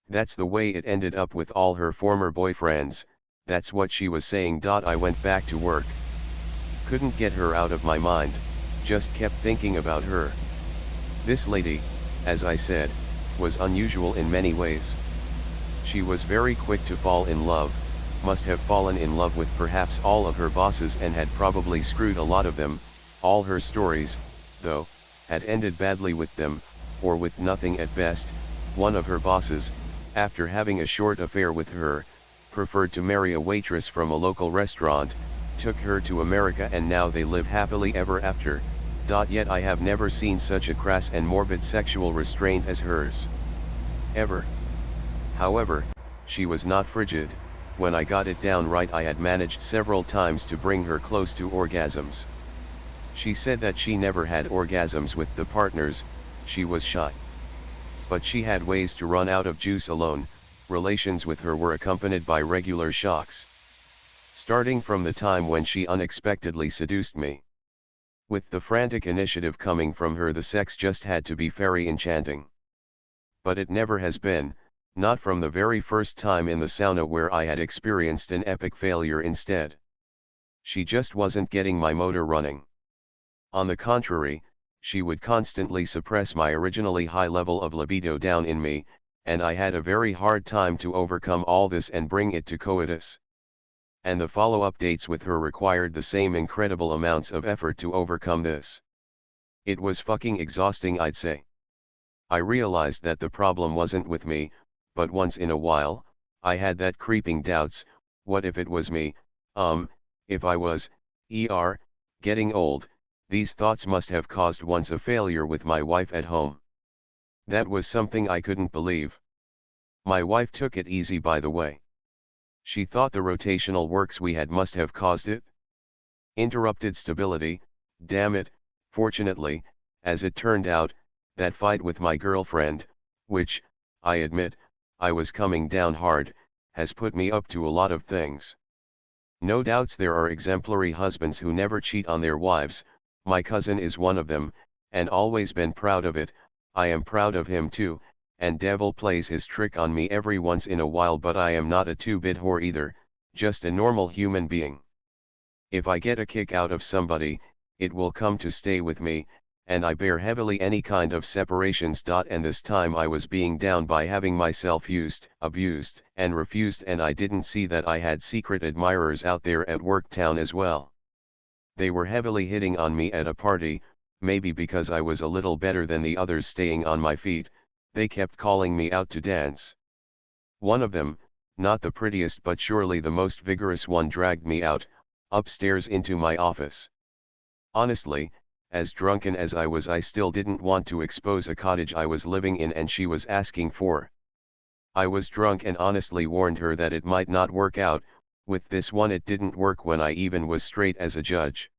That's the way it ended up with all her former boyfriends, that's what she was saying. I went back to work. Couldn't get her out of my mind, just kept thinking about her. This lady, as I said, was unusual in many ways. She was very quick to fall in love, must have fallen in love with perhaps all of her bosses and had probably screwed a lot of them. All her stories, though, had ended badly with them, or with nothing at best. One of her bosses, after having a short affair with her, preferred to marry a waitress from a local restaurant, took her to America, and now they live happily ever after. Yet I have never seen such a crass and morbid sexual restraint as hers. Ever. However, she was not frigid. When I got it down right, I had managed several times to bring her close to orgasms. She said that she never had orgasms with the partners, she was shy. But she had ways to run out of juice alone. Relations with her were accompanied by regular shocks. Starting from the time when she unexpectedly seduced me. With the frantic initiative coming from her, the sex just had to be fairy enchanting. But it never has been, not from the very first time in the sauna where I had experienced an epic failure instead. She just wasn't getting my motor running. On the contrary, she would constantly suppress my originally high level of libido down in me, and I had a very hard time to overcome all this and bring it to coitus. And the follow-up dates with her required the same incredible amounts of effort to overcome this. It was fucking exhausting, I'd say. I realized that the problem wasn't with me, but once in a while, I had that creeping doubts, what if it was me, if I was, getting old. These thoughts must have caused once a failure with my wife at home. That was something I couldn't believe. My wife took it easy, by the way. She thought the rotational works we had must have caused it. Interrupted stability, damn it. Fortunately, as it turned out, that fight with my girlfriend, which, I admit, I was coming down hard, has put me up to a lot of things. No doubts there are exemplary husbands who never cheat on their wives. My cousin is one of them, and always been proud of it. I am proud of him too, and devil plays his trick on me every once in a while, but I am not a two-bit whore either, just a normal human being. If I get a kick out of somebody, it will come to stay with me, and I bear heavily any kind of separations. And this time I was being down by having myself used, abused, and refused, and I didn't see that I had secret admirers out there at Worktown as well. They were heavily hitting on me at a party, maybe because I was a little better than the others staying on my feet. They kept calling me out to dance. One of them, not the prettiest but surely the most vigorous one, dragged me out, upstairs into my office. Honestly, as drunken as I was, I still didn't want to expose a cottage I was living in and she was asking for. I was drunk and honestly warned her that it might not work out. With this one it didn't work when I even was straight as a judge.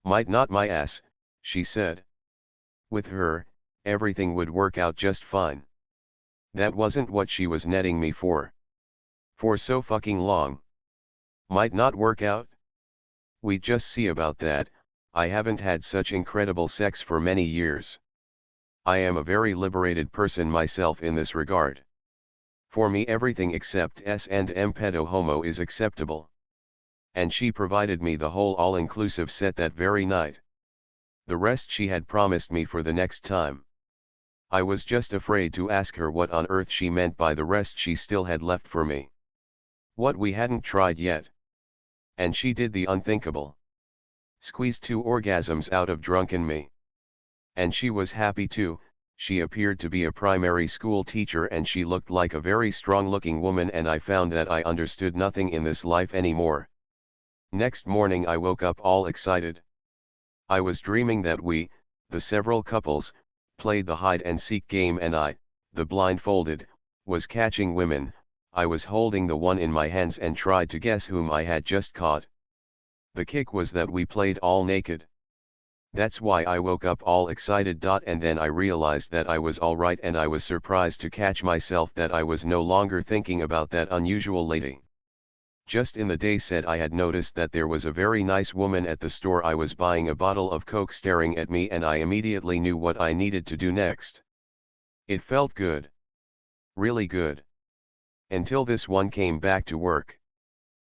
Might not my ass, she said. With her, everything would work out just fine. That wasn't what she was netting me for. For so fucking long. Might not work out? We'd just see about that. I haven't had such incredible sex for many years. I am a very liberated person myself in this regard. For me everything except S&M pedo homo is acceptable. And she provided me the whole all-inclusive set that very night. The rest she had promised me for the next time. I was just afraid to ask her what on earth she meant by the rest she still had left for me. What we hadn't tried yet. And she did the unthinkable. Squeezed 2 orgasms out of drunken me. And she was happy too. She appeared to be a primary school teacher and she looked like a very strong-looking woman, and I found that I understood nothing in this life anymore. Next morning I woke up all excited. I was dreaming that we, the several couples, played the hide-and-seek game and I, the blindfolded, was catching women. I was holding the one in my hands and tried to guess whom I had just caught. The kick was that we played all naked. That's why I woke up all excited. And then I realized that I was alright, and I was surprised to catch myself that I was no longer thinking about that unusual lady. Just in the day said I had noticed that there was a very nice woman at the store I was buying a bottle of Coke staring at me, and I immediately knew what I needed to do next. It felt good. Really good. Until this one came back to work.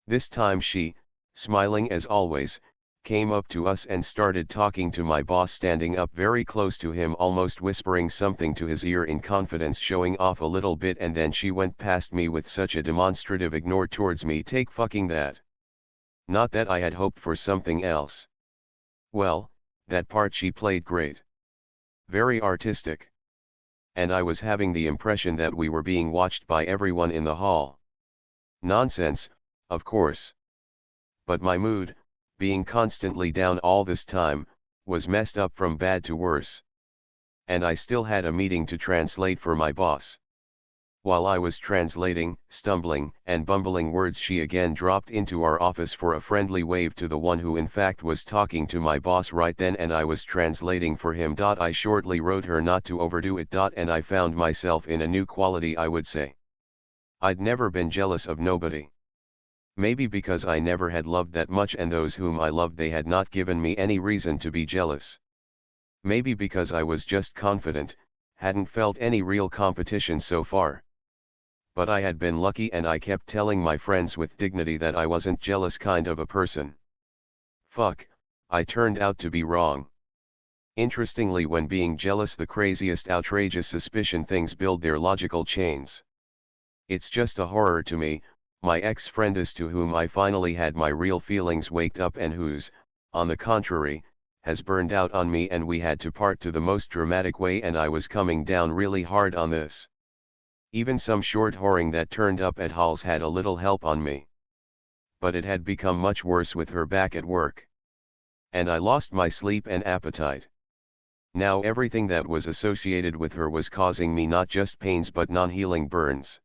This time she, smiling as always, came up to us and started talking to my boss, standing up very close to him, almost whispering something to his ear in confidence, showing off a little bit, and then she went past me with such a demonstrative ignore towards me. Take fucking that. Not that I had hoped for something else. Well, that part she played great. Very artistic. And I was having the impression that we were being watched by everyone in the hall. Nonsense, of course. But my mood, being constantly down all this time, was messed up from bad to worse. And I still had a meeting to translate for my boss. While I was translating, stumbling and bumbling words, she again dropped into our office for a friendly wave to the one who in fact was talking to my boss right then, and I was translating for him. I shortly wrote her not to overdo it. And I found myself in a new quality, I would say. I'd never been jealous of nobody. Maybe because I never had loved that much, and those whom I loved, they had not given me any reason to be jealous. Maybe because I was just confident, hadn't felt any real competition so far. But I had been lucky, and I kept telling my friends with dignity that I wasn't jealous kind of a person. Fuck, I turned out to be wrong. Interestingly, when being jealous, the craziest outrageous suspicion things build their logical chains. It's just a horror to me. My ex-friend is to whom I finally had my real feelings waked up, and whose, on the contrary, has burned out on me, and we had to part to the most dramatic way, and I was coming down really hard on this. Even some short whoring that turned up at Hall's had a little help on me. But it had become much worse with her back at work. And I lost my sleep and appetite. Now everything that was associated with her was causing me not just pains but non-healing burns.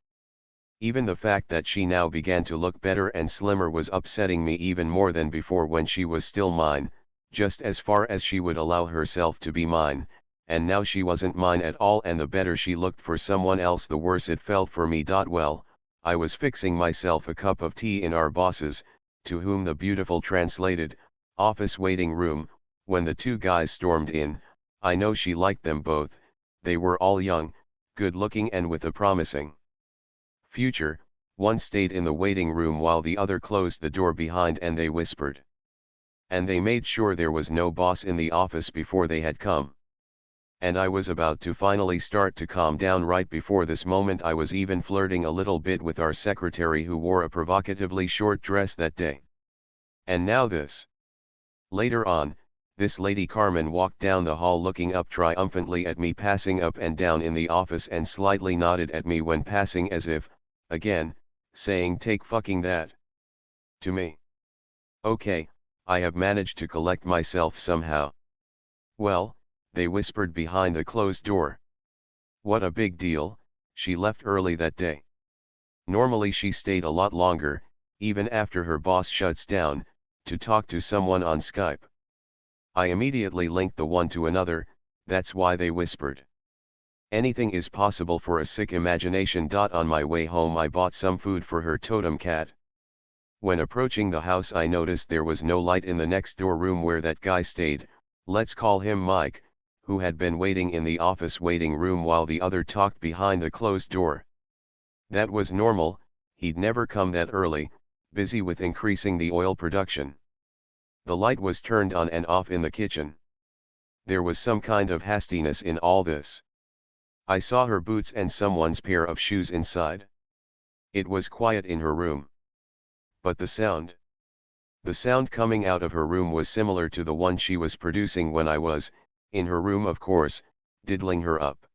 Even the fact that she now began to look better and slimmer was upsetting me even more than before, when she was still mine, just as far as she would allow herself to be mine, and now she wasn't mine at all, and the better she looked for someone else, the worse it felt for me. Well, I was fixing myself a cup of tea in our boss's, to whom the beautiful translated, office waiting room, when the two guys stormed in. I know she liked them both. They were all young, good looking, and with a promising future. One stayed in the waiting room while the other closed the door behind, and they whispered. And they made sure there was no boss in the office before they had come. And I was about to finally start to calm down. Right before this moment I was even flirting a little bit with our secretary, who wore a provocatively short dress that day. And now this. Later on, this lady Carmen walked down the hall looking up triumphantly at me passing up and down in the office, and slightly nodded at me when passing, as if, again, saying take fucking that. To me. Okay, I have managed to collect myself somehow. Well, they whispered behind the closed door. What a big deal, she left early that day. Normally she stayed a lot longer, even after her boss shuts down, to talk to someone on Skype. I immediately linked the one to another. That's why they whispered. Anything is possible for a sick imagination. On my way home I bought some food for her totem cat. When approaching the house I noticed there was no light in the next door room where that guy stayed, let's call him Mike, who had been waiting in the office waiting room while the other talked behind the closed door. That was normal, he'd never come that early, busy with increasing the oil production. The light was turned on and off in the kitchen. There was some kind of hastiness in all this. I saw her boots and someone's pair of shoes inside. It was quiet in her room. But the sound coming out of her room was similar to the one she was producing when I was, in her room of course, diddling her up.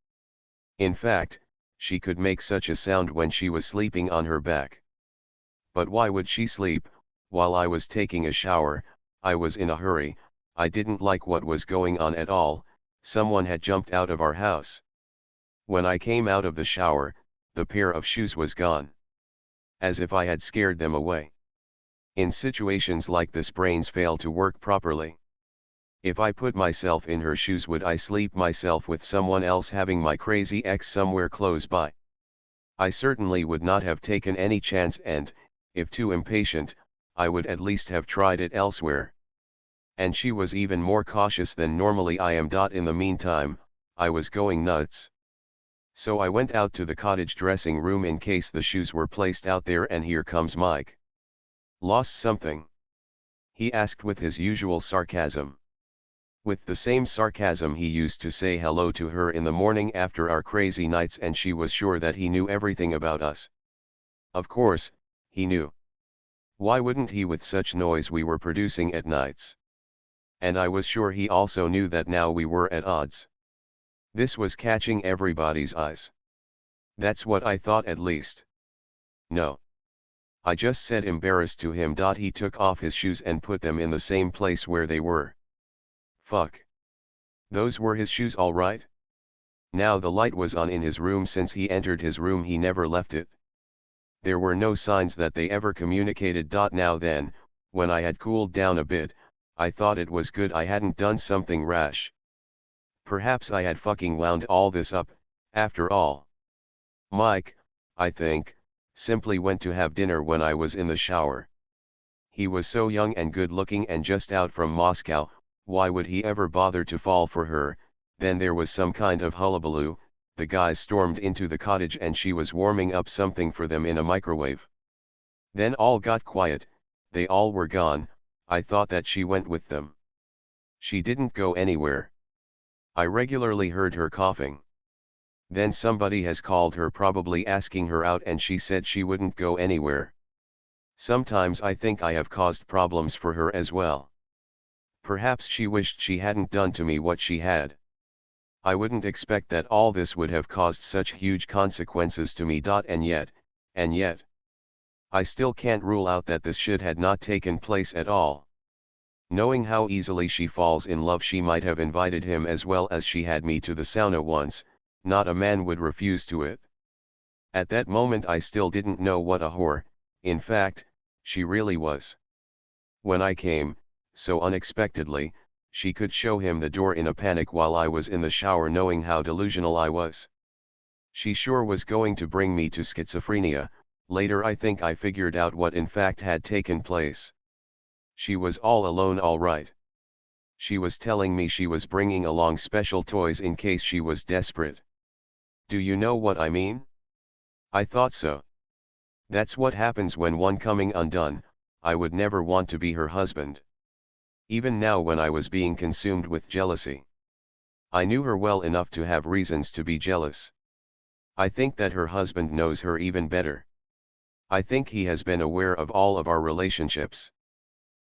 In fact, she could make such a sound when she was sleeping on her back. But why would she sleep, while I was taking a shower? I was in a hurry, I didn't like what was going on at all. Someone had jumped out of our house. When I came out of the shower, the pair of shoes was gone. As if I had scared them away. In situations like this brains fail to work properly. If I put myself in her shoes, would I sleep myself with someone else having my crazy ex somewhere close by? I certainly would not have taken any chance, and, if too impatient, I would at least have tried it elsewhere. And she was even more cautious than normally I am. In the meantime, I was going nuts. So I went out to the cottage dressing room in case the shoes were placed out there, and here comes Mike. Lost something? he asked with his usual sarcasm. With the same sarcasm he used to say hello to her in the morning after our crazy nights, and she was sure that he knew everything about us. Of course, he knew. Why wouldn't he with such noise we were producing at nights? And I was sure he also knew that now we were at odds. This was catching everybody's eyes. That's what I thought, at least. No. I just said embarrassed to him. He took off his shoes and put them in the same place where they were. Fuck. Those were his shoes, all right? Now the light was on in his room. Since he entered his room he never left it. There were no signs that they ever communicated. Now then, when I had cooled down a bit, I thought it was good I hadn't done something rash. Perhaps I had fucking wound all this up, after all. Mike, I think, simply went to have dinner when I was in the shower. He was so young and good looking and just out from Moscow. Why would he ever bother to fall for her? Then there was some kind of hullabaloo. The guys stormed into the cottage and she was warming up something for them in a microwave. Then all got quiet, they all were gone. I thought that she went with them. She didn't go anywhere. I regularly heard her coughing. Then somebody has called her, probably asking her out, and she said she wouldn't go anywhere. Sometimes I think I have caused problems for her as well. Perhaps she wished she hadn't done to me what she had. I wouldn't expect that all this would have caused such huge consequences to me. And yet, I still can't rule out that this shit had not taken place at all. Knowing how easily she falls in love, she might have invited him as well as she had me to the sauna once. Not a man would refuse to it. At that moment I still didn't know what a whore, in fact, she really was. When I came, so unexpectedly, she could show him the door in a panic while I was in the shower, knowing how delusional I was. She sure was going to bring me to schizophrenia. Later I think I figured out what in fact had taken place. She was all alone, all right. She was telling me she was bringing along special toys in case she was desperate. Do you know what I mean? I thought so. That's what happens when one coming undone. I would never want to be her husband. Even now, when I was being consumed with jealousy, I knew her well enough to have reasons to be jealous. I think that her husband knows her even better. I think he has been aware of all of our relationships.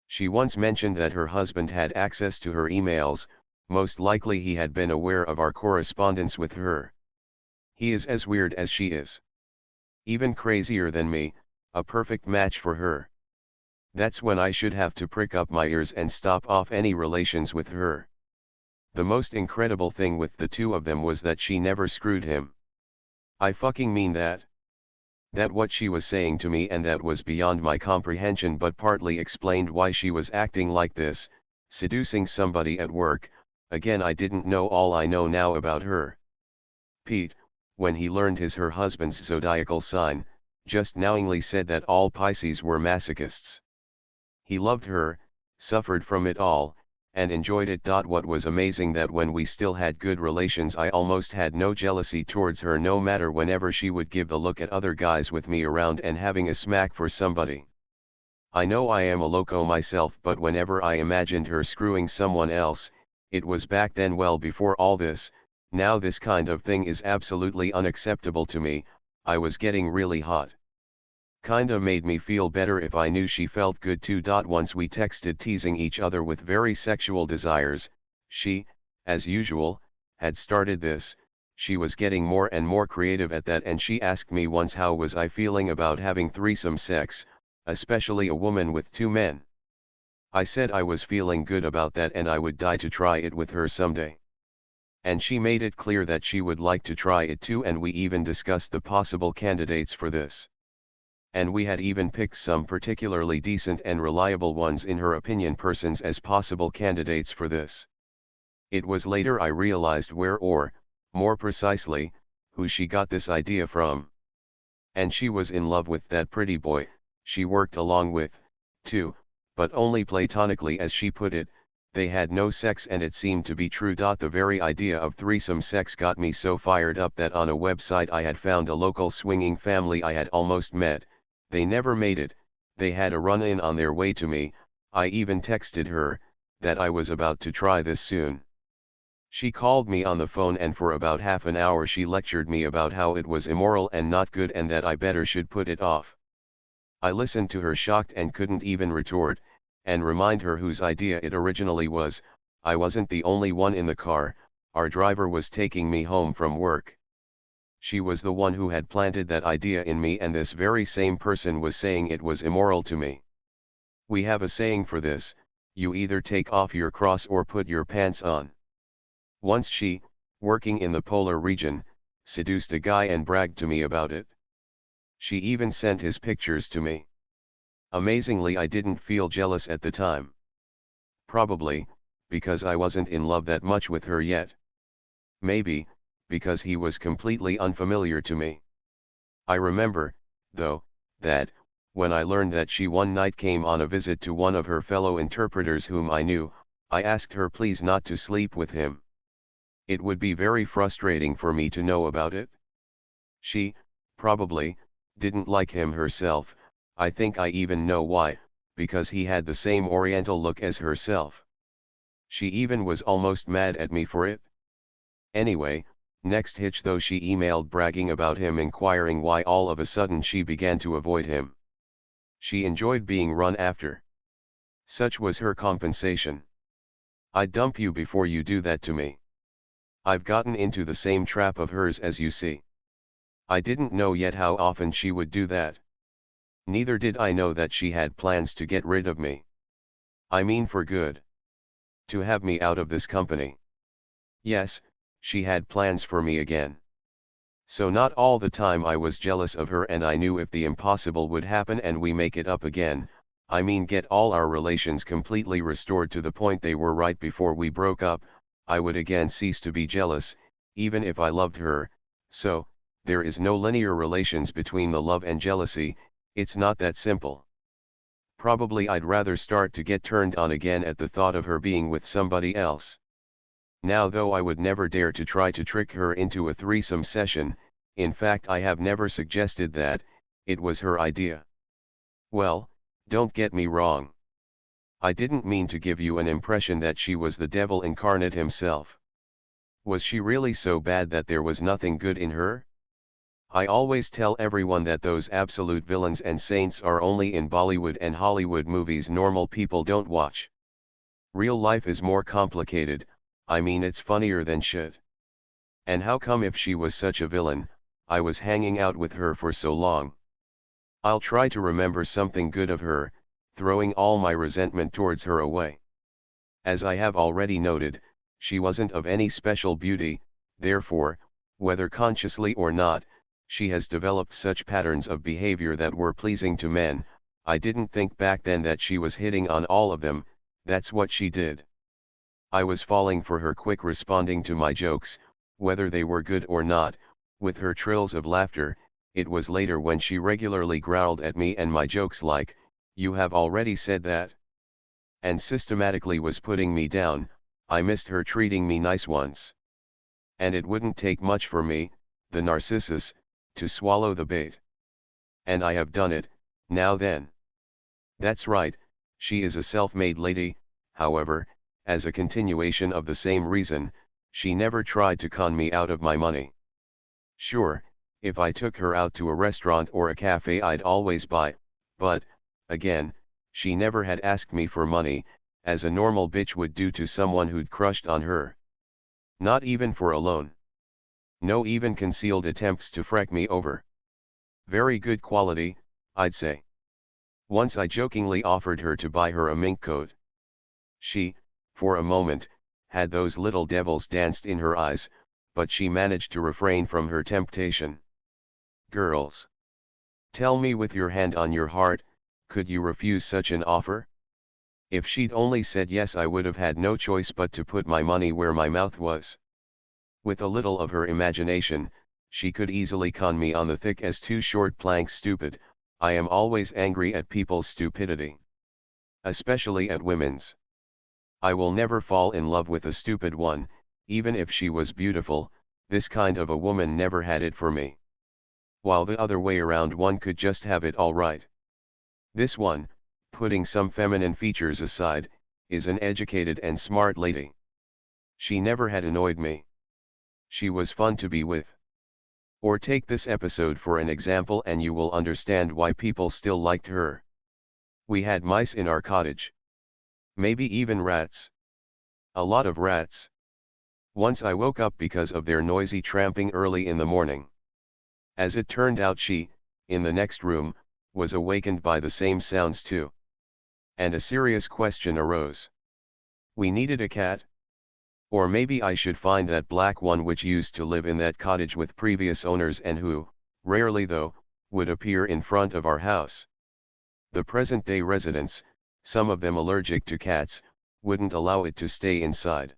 She once mentioned that her husband had access to her emails. Most likely he had been aware of our correspondence with her. He is as weird as she is. Even crazier than me, a perfect match for her. That's when I should have to prick up my ears and stop off any relations with her. The most incredible thing with the two of them was that she never screwed him. I fucking mean that. That what she was saying to me, and that was beyond my comprehension, but partly explained why she was acting like this, seducing somebody at work. Again, I didn't know all I know now about her. Pete, when he learned her husband's zodiacal sign, just knowingly said that all Pisces were masochists. He loved her, suffered from it all, and enjoyed it. What was amazing that when we still had good relations, I almost had no jealousy towards her, no matter whenever she would give the look at other guys with me around and having a smack for somebody. I know I am a loco myself, but whenever I imagined her screwing someone else, it was back then, well before all this. Now this kind of thing is absolutely unacceptable to me. I was getting really hot. Kinda made me feel better if I knew she felt good too. Once we texted, teasing each other with very sexual desires. She, as usual, had started this. She was getting more and more creative at that, and she asked me once how was I feeling about having threesome sex, especially a woman with two men. I said I was feeling good about that and I would die to try it with her someday. And she made it clear that she would like to try it too, and we even discussed the possible candidates for this. And we had even picked some particularly decent and reliable ones in her opinion, persons as possible candidates for this. It was later I realized where, or, more precisely, who she got this idea from. And she was in love with that pretty boy she worked along with, too, but only platonically, as she put it. They had no sex, and it seemed to be true. The very idea of threesome sex got me so fired up that on a website I had found a local swinging family I had almost met. They never made it. They had a run-in on their way to me. I even texted her, that I was about to try this soon. She called me on the phone and for about half an hour she lectured me about how it was immoral and not good and that I better should put it off. I listened to her shocked and couldn't even retort, and remind her whose idea it originally was. I wasn't the only one in the car, our driver was taking me home from work. She was the one who had planted that idea in me, and this very same person was saying it was immoral to me. We have a saying for this: you either take off your cross or put your pants on. Once she, working in the polar region, seduced a guy and bragged to me about it. She even sent his pictures to me. Amazingly, I didn't feel jealous at the time. Probably, because I wasn't in love that much with her yet. Maybe, because he was completely unfamiliar to me. I remember, though, that, when I learned that she one night came on a visit to one of her fellow interpreters whom I knew, I asked her please not to sleep with him. It would be very frustrating for me to know about it. She, probably, didn't like him herself. I think I even know why, because he had the same oriental look as herself. She even was almost mad at me for it. Anyway, next hitch though, she emailed bragging about him, inquiring why all of a sudden she began to avoid him. She enjoyed being run after. Such was her compensation. I'd dump you before you do that to me. I've gotten into the same trap of hers, as you see. I didn't know yet how often she would do that. Neither did I know that she had plans to get rid of me. I mean for good. To have me out of this company. Yes, she had plans for me again. So not all the time I was jealous of her, and I knew if the impossible would happen and we make it up again, I mean get all our relations completely restored to the point they were right before we broke up, I would again cease to be jealous, even if I loved her. So, there is no linear relations between the love and jealousy. It's not that simple. Probably I'd rather start to get turned on again at the thought of her being with somebody else. Now though, I would never dare to try to trick her into a threesome session. In fact, I have never suggested that. It was her idea. Well, don't get me wrong. I didn't mean to give you an impression that she was the devil incarnate himself. Was she really so bad that there was nothing good in her? I always tell everyone that those absolute villains and saints are only in Bollywood and Hollywood movies normal people don't watch. Real life is more complicated. I mean, it's funnier than shit. And how come, if she was such a villain, I was hanging out with her for so long? I'll try to remember something good of her, throwing all my resentment towards her away. As I have already noted, she wasn't of any special beauty, therefore, whether consciously or not, she has developed such patterns of behavior that were pleasing to men. I didn't think back then that she was hitting on all of them. That's what she did. I was falling for her, quick responding to my jokes, whether they were good or not, with her trills of laughter. It was later when she regularly growled at me and my jokes like, "You have already said that," and systematically was putting me down. I missed her treating me nice once. And it wouldn't take much for me, the Narcissus, to swallow the bait. And I have done it, now then. That's right, she is a self-made lady. However, as a continuation of the same reason, she never tried to con me out of my money. Sure, if I took her out to a restaurant or a cafe I'd always buy, but, again, she never had asked me for money, as a normal bitch would do to someone who'd crushed on her. Not even for a loan. No even concealed attempts to freak me over. Very good quality, I'd say. Once I jokingly offered her to buy her a mink coat. She, for a moment, had those little devils danced in her eyes, but she managed to refrain from her temptation. Girls, tell me with your hand on your heart, could you refuse such an offer? If she'd only said yes, I would have had no choice but to put my money where my mouth was. With a little of her imagination, she could easily con me on the thick as two short planks. Stupid. I am always angry at people's stupidity. Especially at women's. I will never fall in love with a stupid one, even if she was beautiful. This kind of a woman never had it for me. While the other way around, one could just have it all right. This one, putting some feminine features aside, is an educated and smart lady. She never had annoyed me. She was fun to be with. Or take this episode for an example and you will understand why people still liked her. We had mice in our cottage. Maybe even rats. A lot of rats. Once I woke up because of their noisy tramping early in the morning. As it turned out she, in the next room, was awakened by the same sounds too. And a serious question arose. We needed a cat? Or maybe I should find that black one which used to live in that cottage with previous owners and who, rarely though, would appear in front of our house. The present-day residents, some of them allergic to cats, wouldn't allow it to stay inside.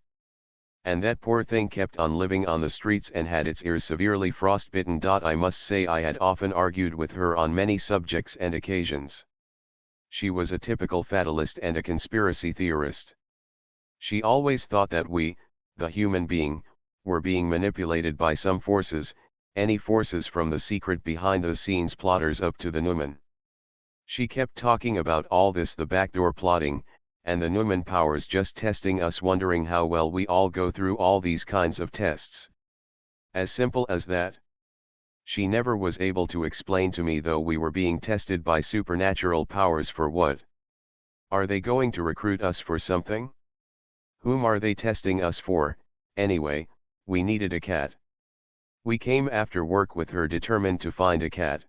And that poor thing kept on living on the streets and had its ears severely frostbitten. I must say I had often argued with her on many subjects and occasions. She was a typical fatalist and a conspiracy theorist. She always thought that we, the human being, were being manipulated by some forces, any forces from the secret behind-the-scenes plotters up to the Newman. She kept talking about all this, the backdoor plotting, and the Newman powers just testing us, wondering how well we all go through all these kinds of tests. As simple as that. She never was able to explain to me though we were being tested by supernatural powers for what. Are they going to recruit us for something? Whom are they testing us for? Anyway, we needed a cat. We came after work with her determined to find a cat.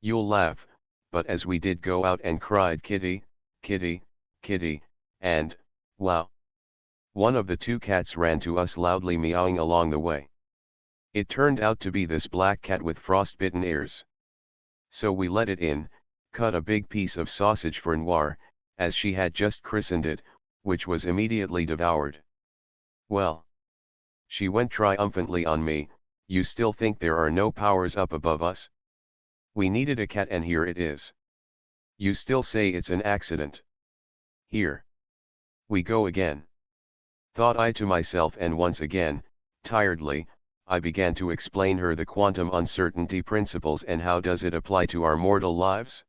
You'll laugh, but as we did go out and cried kitty, kitty, kitty, and, wow. One of the two cats ran to us loudly meowing along the way. It turned out to be this black cat with frostbitten ears. So we let it in, cut a big piece of sausage for Noir, as she had just christened it, which was immediately devoured. Well. She went triumphantly on me, you still think there are no powers up above us? We needed a cat and here it is. You still say it's an accident. Here we go again. Thought I to myself, and once again, tiredly, I began to explain her the quantum uncertainty principles and how does it apply to our mortal lives.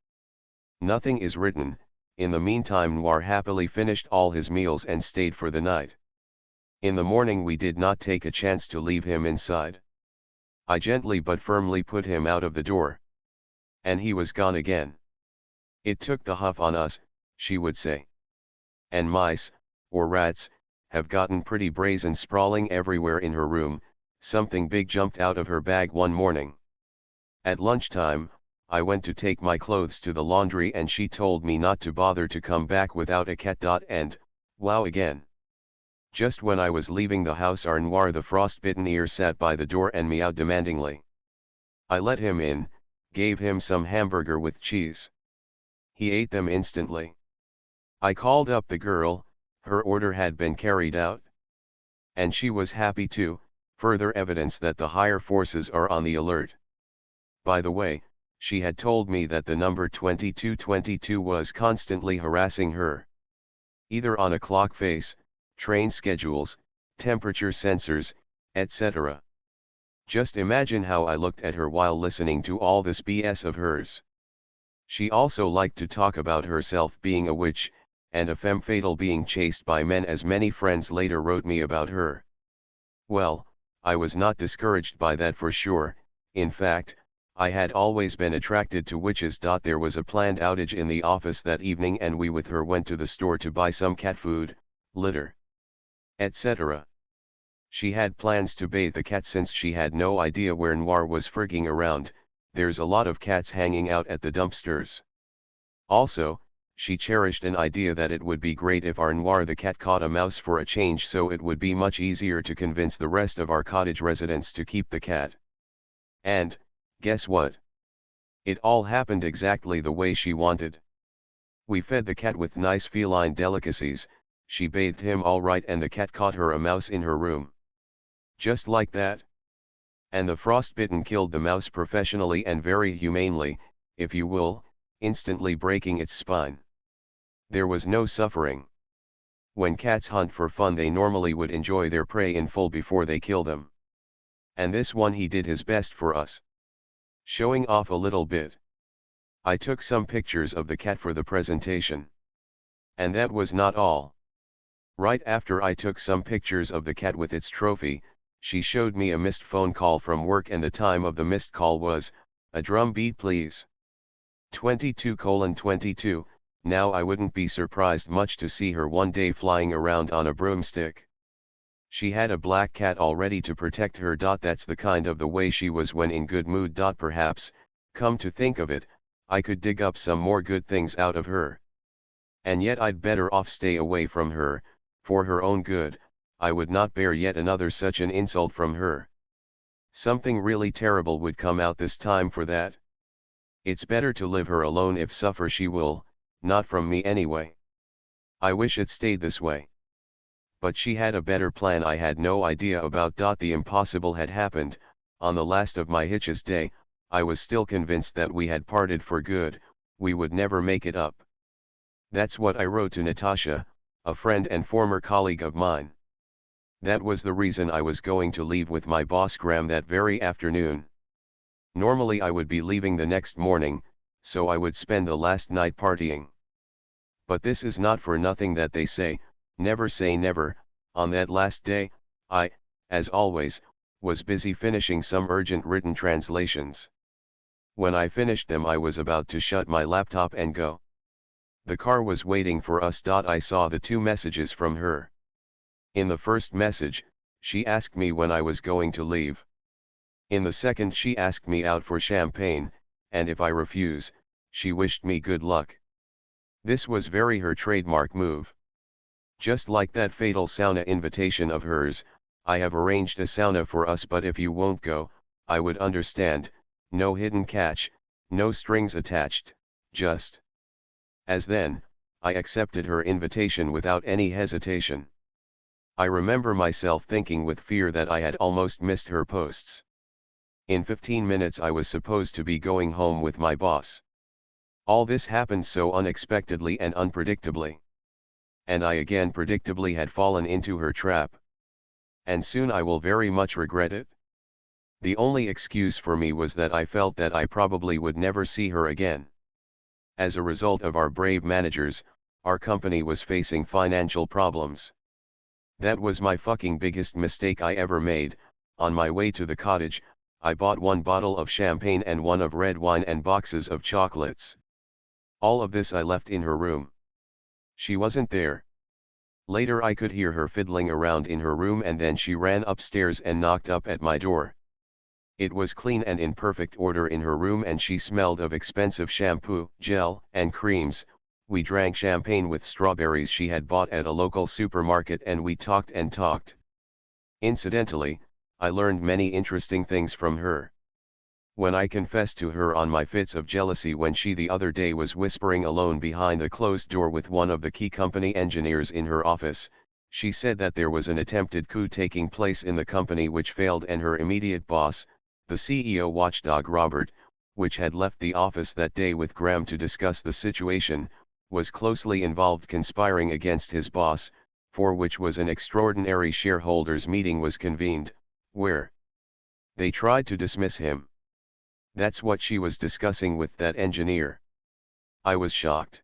Nothing is written. In the meantime Noir happily finished all his meals and stayed for the night. In the morning we did not take a chance to leave him inside. I gently but firmly put him out of the door. And he was gone again. It took the huff on us, she would say. And mice, or rats, have gotten pretty brazen, sprawling everywhere in her room. Something big jumped out of her bag one morning. At lunchtime, I went to take my clothes to the laundry and she told me not to bother to come back without a cat. And, wow again. Just when I was leaving the house, our Noir the frostbitten ear sat by the door and meowed demandingly. I let him in, gave him some hamburger with cheese. He ate them instantly. I called up the girl, her order had been carried out. And she was happy too, further evidence that the higher forces are on the alert. By the way, she had told me that the number 2222 was constantly harassing her. Either on a clock face, train schedules, temperature sensors, etc. Just imagine how I looked at her while listening to all this BS of hers. She also liked to talk about herself being a witch, and a femme fatale being chased by men, as many friends later wrote me about her. Well, I was not discouraged by that for sure. In fact, I had always been attracted to witches. There was a planned outage in the office that evening and we with her went to the store to buy some cat food, litter, etc. She had plans to bathe the cat since she had no idea where Noir was frigging around. There's a lot of cats hanging out at the dumpsters. Also, she cherished an idea that it would be great if our Noir the cat caught a mouse for a change, so it would be much easier to convince the rest of our cottage residents to keep the cat. And, guess what? It all happened exactly the way she wanted. We fed the cat with nice feline delicacies, she bathed him all right, and the cat caught her a mouse in her room. Just like that. And the frostbitten killed the mouse professionally and very humanely, if you will, instantly breaking its spine. There was no suffering. When cats hunt for fun, they normally would enjoy their prey in full before they kill them. And this one, he did his best for us. Showing off a little bit. I took some pictures of the cat for the presentation. And that was not all. Right after I took some pictures of the cat with its trophy, she showed me a missed phone call from work, and the time of the missed call was, a drum beat please. 22:22, now I wouldn't be surprised much to see her one day flying around on a broomstick. She had a black cat all ready to protect her. That's the kind of the way she was when in good mood. Perhaps, come to think of it, I could dig up some more good things out of her. And yet I'd better off stay away from her, for her own good. I would not bear yet another such an insult from her. Something really terrible would come out this time for that. It's better to leave her alone if suffer she will, not from me anyway. I wish it stayed this way. But she had a better plan I had no idea about. The impossible had happened. On the last of my hitches day, I was still convinced that we had parted for good, we would never make it up. That's what I wrote to Natasha, a friend and former colleague of mine. That was the reason I was going to leave with my boss Graham that very afternoon. Normally I would be leaving the next morning, so I would spend the last night partying. But this is not for nothing that they say never. On that last day, I, as always, was busy finishing some urgent written translations. When I finished them I was about to shut my laptop and go. The car was waiting for us. I saw the two messages from her. In the first message, she asked me when I was going to leave. In the second she asked me out for champagne, and if I refuse, she wished me good luck. This was very her trademark move. Just like that fatal sauna invitation of hers, I have arranged a sauna for us, but if you won't go, I would understand, no hidden catch, no strings attached, just. As then, I accepted her invitation without any hesitation. I remember myself thinking with fear that I had almost missed her posts. In 15 minutes I was supposed to be going home with my boss. All this happened so unexpectedly and unpredictably. And I again predictably had fallen into her trap. And soon I will very much regret it. The only excuse for me was that I felt that I probably would never see her again. As a result of our brave managers, our company was facing financial problems. That was my fucking biggest mistake I ever made. On my way to the cottage, I bought 1 bottle of champagne and 1 of red wine and boxes of chocolates. All of this I left in her room. She wasn't there. Later I could hear her fiddling around in her room, and then she ran upstairs and knocked up at my door. It was clean and in perfect order in her room, and she smelled of expensive shampoo, gel, and creams. We drank champagne with strawberries she had bought at a local supermarket, and we talked and talked. Incidentally, I learned many interesting things from her. When I confessed to her on my fits of jealousy when she the other day was whispering alone behind a closed door with one of the key company engineers in her office, she said that there was an attempted coup taking place in the company which failed, and her immediate boss, the CEO watchdog Robert, which had left the office that day with Graham to discuss the situation, was closely involved, conspiring against his boss, for which was an extraordinary shareholders meeting was convened, where they tried to dismiss him. That's what she was discussing with that engineer. I was shocked.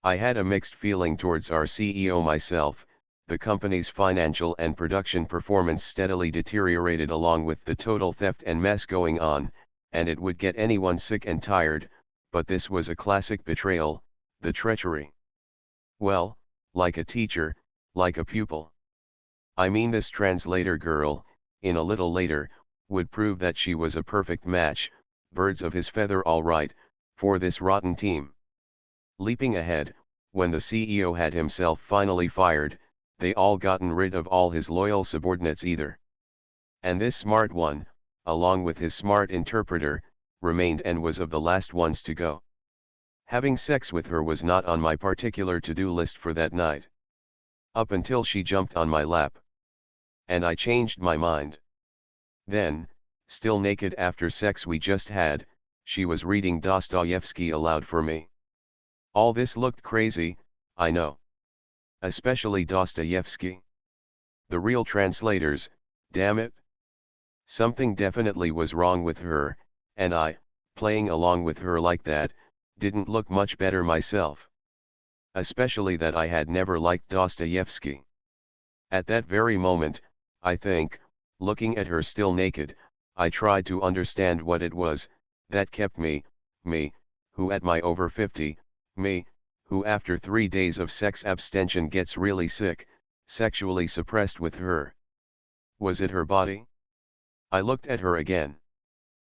I had a mixed feeling towards our CEO myself. The company's financial and production performance steadily deteriorated along with the total theft and mess going on, and it would get anyone sick and tired, but this was a classic betrayal, the treachery. Well, like a teacher, like a pupil. I mean, this translator girl, in a little later, would prove that she was a perfect match, birds of his feather all right, for this rotten team. Leaping ahead, when the CEO had himself finally fired, they all gotten rid of all his loyal subordinates either. And this smart one, along with his smart interpreter, remained and was of the last ones to go. Having sex with her was not on my particular to-do list for that night. Up until she jumped on my lap. And I changed my mind. Then, still naked after sex we just had, she was reading Dostoevsky aloud for me. All this looked crazy, I know. Especially Dostoevsky. The real translators, damn it. Something definitely was wrong with her, and I, playing along with her like that, didn't look much better myself. Especially that I had never liked Dostoevsky. At that very moment, I think, looking at her still naked, I tried to understand what it was that kept me, who at my over 50, who after 3 days of sex abstention gets really sick, sexually suppressed with her. Was it her body? I looked at her again.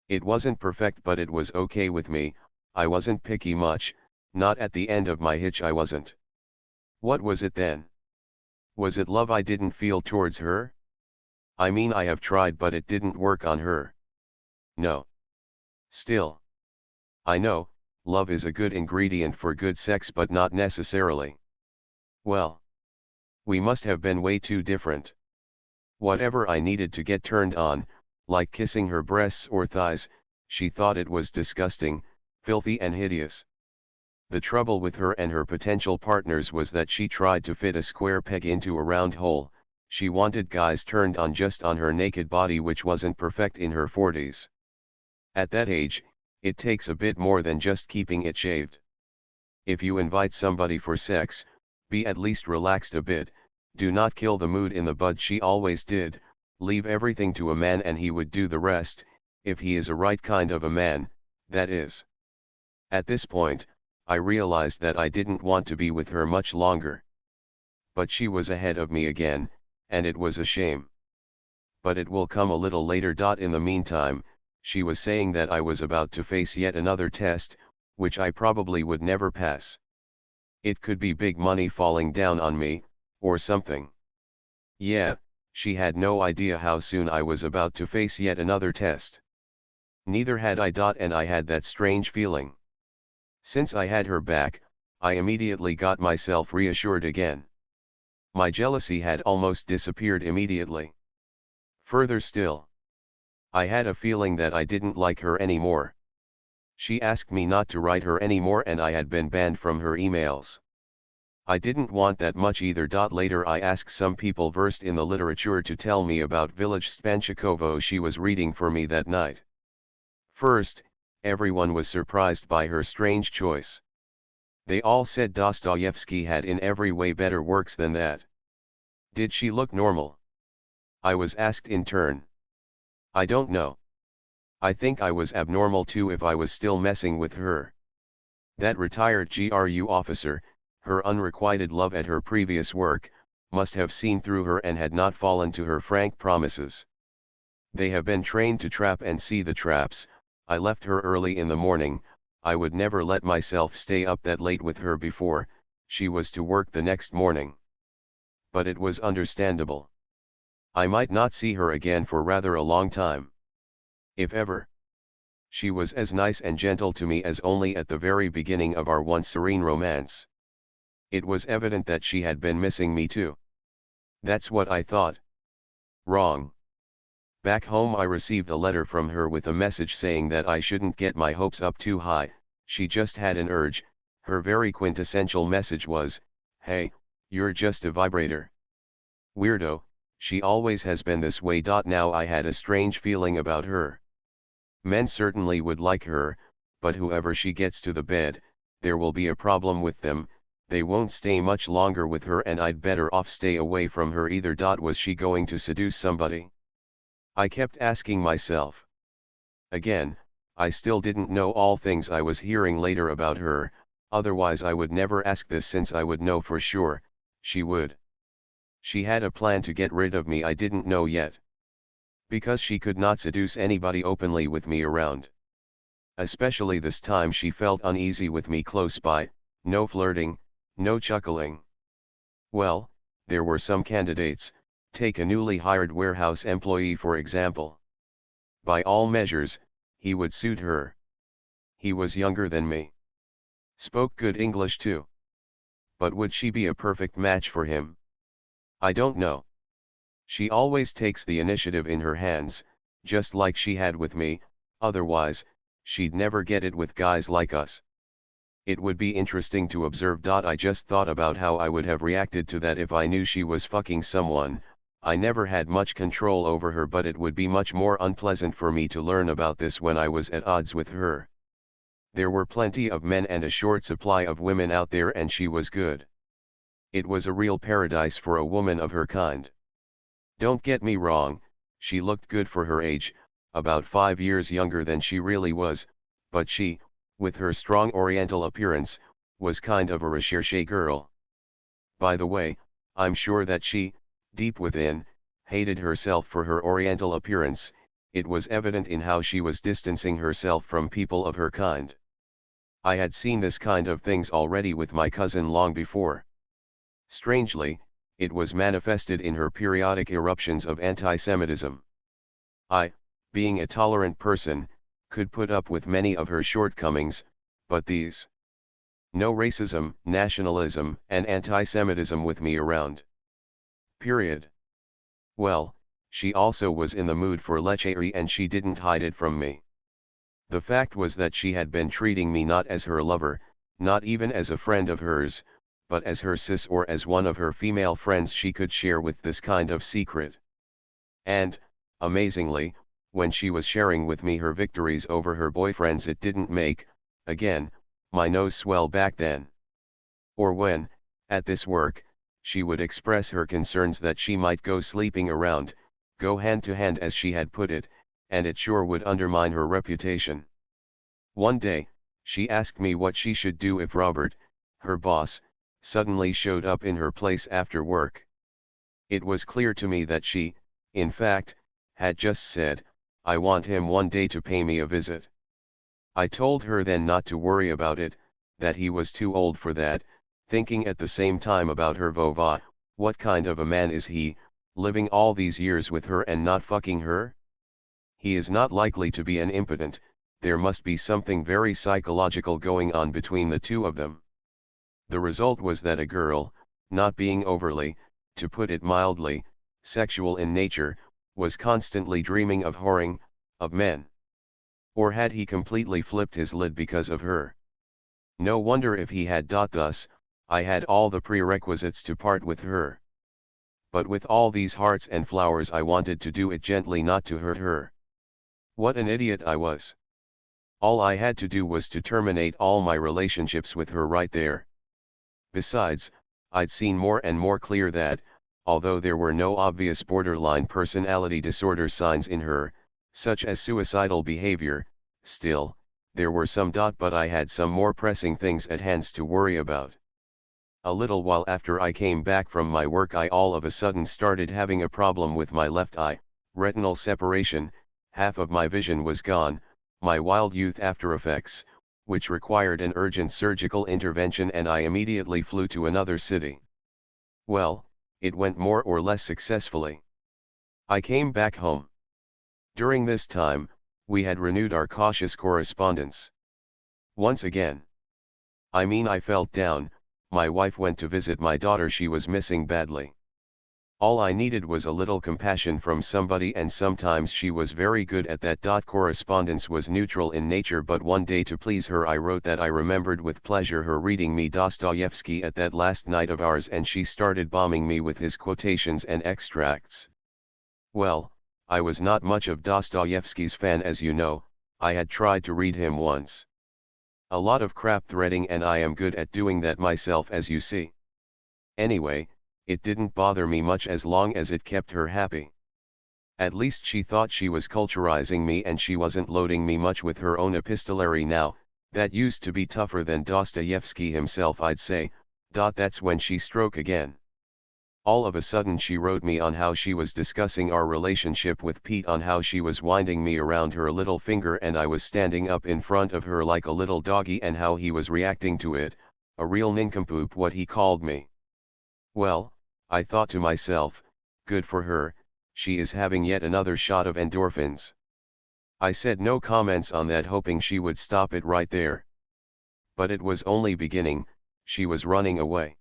It wasn't perfect, but it was okay with me. I wasn't picky much, not at the end of my hitch I wasn't. What was it then? Was it love I didn't feel towards her? I mean, I have tried, but it didn't work on her. No. Still. I know, love is a good ingredient for good sex, but not necessarily. Well. We must have been way too different. Whatever I needed to get turned on, like kissing her breasts or thighs, she thought it was disgusting, filthy and hideous. The trouble with her and her potential partners was that she tried to fit a square peg into a round hole. She wanted guys turned on just on her naked body, which wasn't perfect in her 40s. At that age, it takes a bit more than just keeping it shaved. If you invite somebody for sex, be at least relaxed a bit, do not kill the mood in the bud. She always did, leave everything to a man and he would do the rest, if he is a right kind of a man, that is. At this point, I realized that I didn't want to be with her much longer. But she was ahead of me again, and it was a shame. But it will come a little later. In the meantime, she was saying that I was about to face yet another test, which I probably would never pass. It could be big money falling down on me, or something. Yeah, she had no idea how soon I was about to face yet another test. Neither had I. And I had that strange feeling. Since I had her back, I immediately got myself reassured again. My jealousy had almost disappeared immediately. Further still, I had a feeling that I didn't like her anymore. She asked me not to write her anymore, and I had been banned from her emails. I didn't want that much either. Later I asked some people versed in the literature to tell me about Village Spanchikovo she was reading for me that night. First, everyone was surprised by her strange choice. They all said Dostoevsky had in every way better works than that. Did she look normal? I was asked in turn. I don't know. I think I was abnormal too if I was still messing with her. That retired GRU officer, her unrequited love at her previous work, must have seen through her and had not fallen to her frank promises. They have been trained to trap and see the traps. I left her early in the morning. I would never let myself stay up that late with her before. She was to work the next morning. But it was understandable. I might not see her again for rather a long time. If ever. She was as nice and gentle to me as only at the very beginning of our once serene romance. It was evident that she had been missing me too. That's what I thought. Wrong. Back home I received a letter from her with a message saying that I shouldn't get my hopes up too high. She just had an urge. Her very quintessential message was, "Hey, you're just a vibrator." Weirdo, she always has been this way. Now I had a strange feeling about her. Men certainly would like her, but whoever she gets to the bed, there will be a problem with them. They won't stay much longer with her, and I'd better off stay away from her either. Was she going to seduce somebody? I kept asking myself. Again, I still didn't know all things I was hearing later about her, otherwise I would never ask this, since I would know for sure, she would. She had a plan to get rid of me I didn't know yet. Because she could not seduce anybody openly with me around. Especially this time she felt uneasy with me close by, no flirting, no chuckling. Well, there were some candidates. Take a newly hired warehouse employee for example. By all measures, he would suit her. He was younger than me. Spoke good English too. But would she be a perfect match for him? I don't know. She always takes the initiative in her hands, just like she had with me, otherwise, she'd never get it with guys like us. It would be interesting to observe. I just thought about how I would have reacted to that if I knew she was fucking someone. I never had much control over her, but it would be much more unpleasant for me to learn about this when I was at odds with her. There were plenty of men and a short supply of women out there, and she was good. It was a real paradise for a woman of her kind. Don't get me wrong, she looked good for her age, about 5 years younger than she really was, but she, with her strong oriental appearance, was kind of a recherche girl. By the way, I'm sure that she, deep within, hated herself for her oriental appearance. It was evident in how she was distancing herself from people of her kind. I had seen this kind of things already with my cousin long before. Strangely, it was manifested in her periodic eruptions of anti-Semitism. I, being a tolerant person, could put up with many of her shortcomings, but these. No racism, nationalism, and anti-Semitism with me around. Period. Well, she also was in the mood for lechery, and she didn't hide it from me. The fact was that she had been treating me not as her lover, not even as a friend of hers, but as her sis, or as one of her female friends she could share with this kind of secret. And, amazingly, when she was sharing with me her victories over her boyfriends, it didn't make, again, my nose swell back then. Or when, at this work, she would express her concerns that she might go sleeping around, go hand to hand as she had put it, and it sure would undermine her reputation. One day, she asked me what she should do if Robert, her boss, suddenly showed up in her place after work. It was clear to me that she, in fact, had just said, "I want him one day to pay me a visit." I told her then not to worry about it, that he was too old for that, thinking at the same time about her vova. What kind of a man is he, living all these years with her and not fucking her? He is not likely to be an impotent. There must be something very psychological going on between the two of them. The result was that a girl, not being overly, to put it mildly, sexual in nature, was constantly dreaming of whoring, of men. Or had he completely flipped his lid because of her? No wonder if he had. Thus, I had all the prerequisites to part with her. But with all these hearts and flowers, I wanted to do it gently, not to hurt her. What an idiot I was. All I had to do was to terminate all my relationships with her right there. Besides, I'd seen more and more clear that, although there were no obvious borderline personality disorder signs in her, such as suicidal behavior, still, there were some. But I had some more pressing things at hand to worry about. A little while after I came back from my work, I all of a sudden started having a problem with my left eye, retinal separation, half of my vision was gone, my wild youth after effects, which required an urgent surgical intervention, and I immediately flew to another city. Well, it went more or less successfully. I came back home. During this time, we had renewed our cautious correspondence. Once again. I felt down. My wife went to visit my daughter she was missing badly. All I needed was a little compassion from somebody, and sometimes she was very good at that. Correspondence was neutral in nature, but one day to please her I wrote that I remembered with pleasure her reading me Dostoevsky at that last night of ours, and she started bombing me with his quotations and extracts. Well, I was not much of Dostoevsky's fan, as you know. I had tried to read him once. A lot of crap threading, and I am good at doing that myself, as you see. Anyway, it didn't bother me much as long as it kept her happy. At least she thought she was culturizing me, and she wasn't loading me much with her own epistolary now. That used to be tougher than Dostoevsky himself, I'd say. That's when she struck again. All of a sudden she wrote me on how she was discussing our relationship with Pete, on how she was winding me around her little finger and I was standing up in front of her like a little doggy, and how he was reacting to it, a real nincompoop what he called me. Well, I thought to myself, good for her, she is having yet another shot of endorphins. I said no comments on that, hoping she would stop it right there. But it was only beginning. She was running away.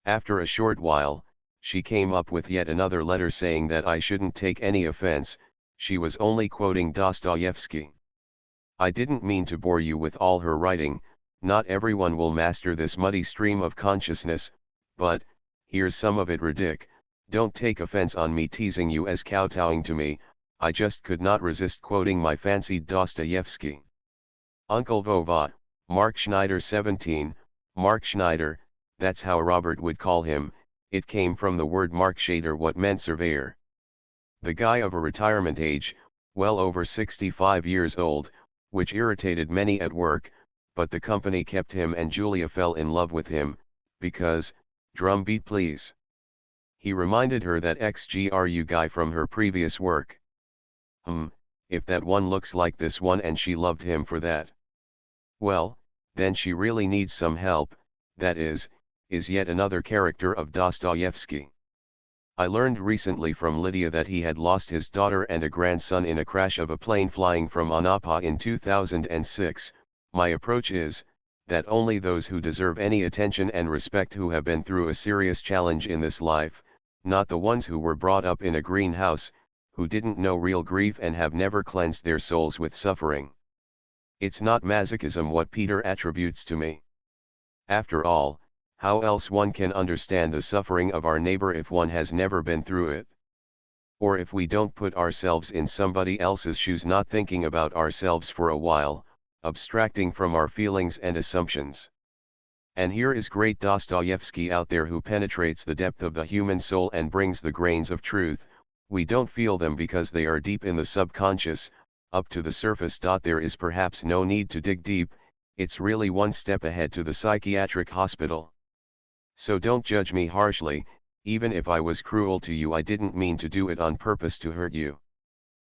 After a short while, she came up with yet another letter saying that I shouldn't take any offense, she was only quoting Dostoevsky. I didn't mean to bore you with all her writing, not everyone will master this muddy stream of consciousness, but, here's some of it. Ridic, don't take offense on me teasing you as kowtowing to me, I just could not resist quoting my fancied Dostoevsky. Uncle Vova, Mark Schneider 17, Mark Schneider, that's how Robert would call him, it came from the word Mark Shader, what meant surveyor. The guy of a retirement age, well over 65 years old, which irritated many at work, but the company kept him and Julia fell in love with him, because, drum beat please. He reminded her that XGRU guy from her previous work. If that one looks like this one and she loved him for that. Well, then she really needs some help, that is yet another character of Dostoevsky. I learned recently from Lydia that he had lost his daughter and a grandson in a crash of a plane flying from Anapa in 2006. My approach is, that only those who deserve any attention and respect who have been through a serious challenge in this life, not the ones who were brought up in a greenhouse, who didn't know real grief and have never cleansed their souls with suffering. It's not masochism what Peter attributes to me. After all, how else one can understand the suffering of our neighbor if one has never been through it? Or if we don't put ourselves in somebody else's shoes, not thinking about ourselves for a while, abstracting from our feelings and assumptions. And here is great Dostoevsky out there who penetrates the depth of the human soul and brings the grains of truth. We don't feel them because they are deep in the subconscious, up to the surface. There is perhaps no need to dig deep, it's really one step ahead to the psychiatric hospital. So don't judge me harshly, even if I was cruel to you. I didn't mean to do it on purpose to hurt you.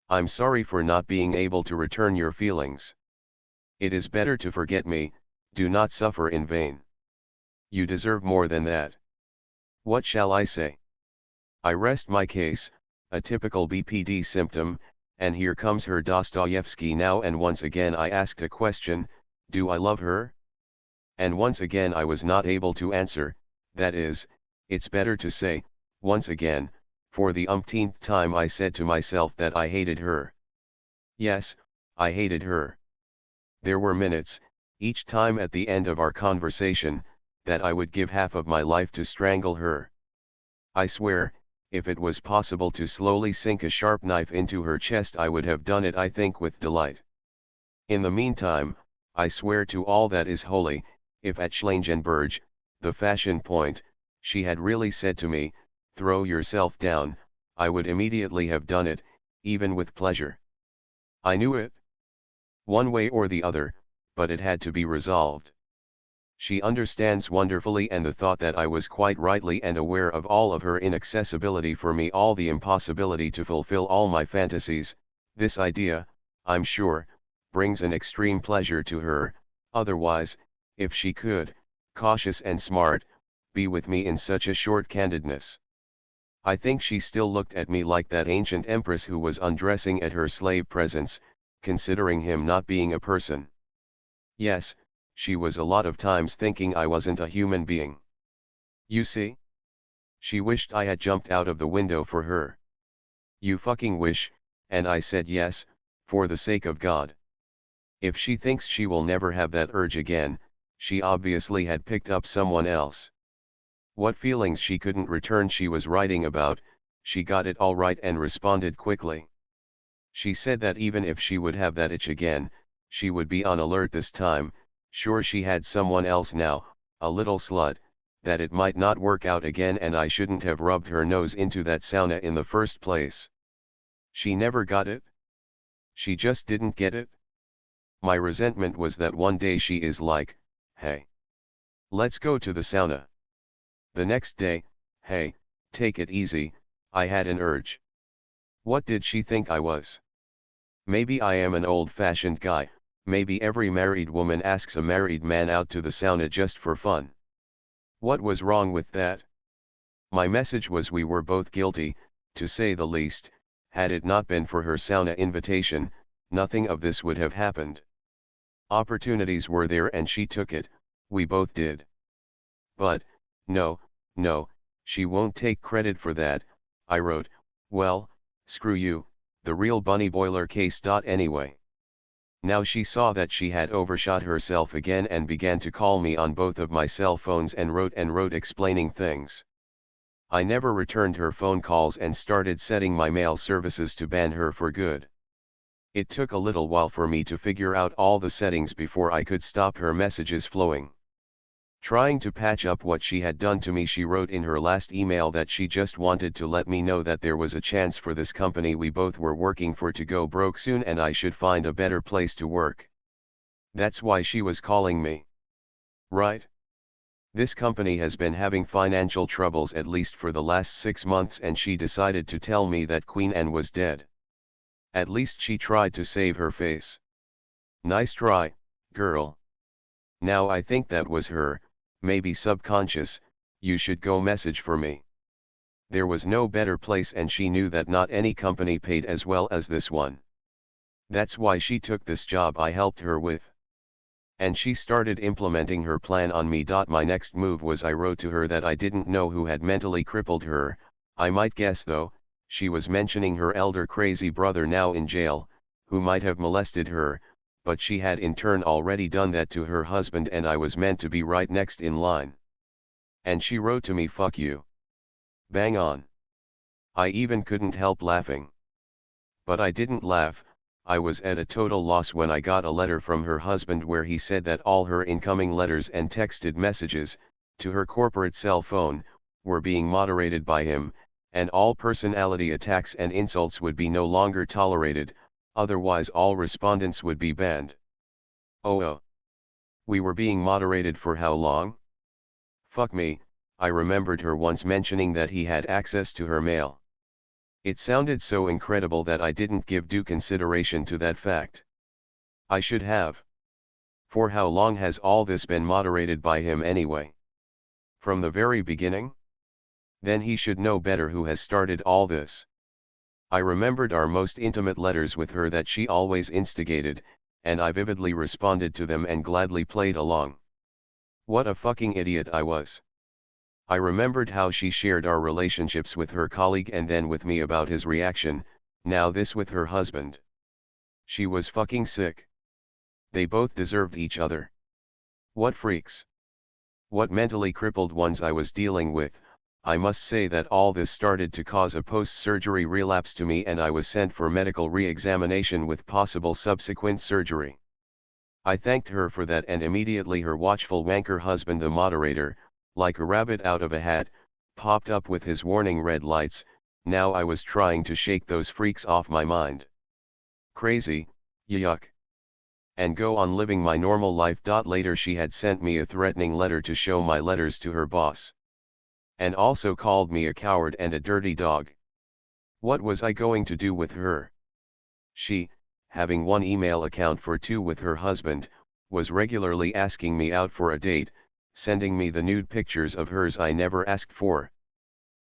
I'm sorry for not being able to return your feelings. It is better to forget me, do not suffer in vain. You deserve more than that. What shall I say? I rest my case, a typical BPD symptom, and here comes her Dostoevsky now, and once again I asked a question, do I love her? And once again I was not able to answer. That is, it's better to say, once again, for the umpteenth time I said to myself that I hated her. Yes, I hated her. There were minutes, each time at the end of our conversation, that I would give half of my life to strangle her. I swear, if it was possible to slowly sink a sharp knife into her chest, I would have done it, I think, with delight. In the meantime, I swear to all that is holy, if at Schlangenberg, the fashion point, she had really said to me, throw yourself down, I would immediately have done it, even with pleasure. I knew it. One way or the other, but it had to be resolved. She understands wonderfully, and the thought that I was quite rightly and aware of all of her inaccessibility for me, all the impossibility to fulfill all my fantasies, this idea, I'm sure, brings an extreme pleasure to her. Otherwise, if she could, cautious and smart, be with me in such a short candidness. I think she still looked at me like that ancient empress who was undressing at her slave presence, considering him not being a person. Yes, she was a lot of times thinking I wasn't a human being. You see? She wished I had jumped out of the window for her. You fucking wish, and I said yes, for the sake of God. If she thinks she will never have that urge again, she obviously had picked up someone else. What feelings she couldn't return she was writing about, she got it all right and responded quickly. She said that even if she would have that itch again, she would be on alert this time, sure she had someone else now, a little slut, that it might not work out again and I shouldn't have rubbed her nose into that sauna in the first place. She never got it? She just didn't get it? My resentment was that one day she is like, hey, let's go to the sauna. The next day, hey, take it easy, I had an urge. What did she think I was? Maybe I am an old-fashioned guy, maybe every married woman asks a married man out to the sauna just for fun. What was wrong with that? My message was we were both guilty, to say the least. Had it not been for her sauna invitation, nothing of this would have happened. Opportunities were there and she took it, we both did. But, no, she won't take credit for that, I wrote. Well, screw you, the real bunny boiler case. Anyway. Now she saw that she had overshot herself again and began to call me on both of my cell phones and wrote explaining things. I never returned her phone calls and started setting my mail services to ban her for good. It took a little while for me to figure out all the settings before I could stop her messages flowing. Trying to patch up what she had done to me, she wrote in her last email that she just wanted to let me know that there was a chance for this company we both were working for to go broke soon and I should find a better place to work. That's why she was calling me. Right? This company has been having financial troubles at least for the last 6 months, and she decided to tell me that Queen Anne was dead. At least she tried to save her face. Nice try, girl. Now I think that was her, maybe subconscious. You should go message for me. There was no better place, and she knew that not any company paid as well as this one. That's why she took this job I helped her with. And she started implementing her plan on me. My next move was I wrote to her that I didn't know who had mentally crippled her. I might guess though, she was mentioning her elder crazy brother now in jail, who might have molested her, but she had in turn already done that to her husband and I was meant to be right next in line. And she wrote to me, "Fuck you." Bang on. I even couldn't help laughing. But I didn't laugh. I was at a total loss when I got a letter from her husband where he said that all her incoming letters and texted messages, to her corporate cell phone, were being moderated by him, and all personality attacks and insults would be no longer tolerated, otherwise all respondents would be banned. Oh. We were being moderated for how long? Fuck me, I remembered her once mentioning that he had access to her mail. It sounded so incredible that I didn't give due consideration to that fact. I should have. For how long has all this been moderated by him anyway? From the very beginning? Then he should know better who has started all this. I remembered our most intimate letters with her that she always instigated, and I vividly responded to them and gladly played along. What a fucking idiot I was. I remembered how she shared our relationships with her colleague and then with me about his reaction, now this with her husband. She was fucking sick. They both deserved each other. What freaks. What mentally crippled ones I was dealing with. I must say that all this started to cause a post-surgery relapse to me and I was sent for medical re-examination with possible subsequent surgery. I thanked her for that, and immediately her watchful wanker husband, the moderator, like a rabbit out of a hat, popped up with his warning red lights. Now I was trying to shake those freaks off my mind. Crazy, yuck. And go on living my normal life. Later she had sent me a threatening letter to show my letters to her boss. And also called me a coward and a dirty dog. What was I going to do with her? She, having one email account for two with her husband, was regularly asking me out for a date, sending me the nude pictures of hers I never asked for.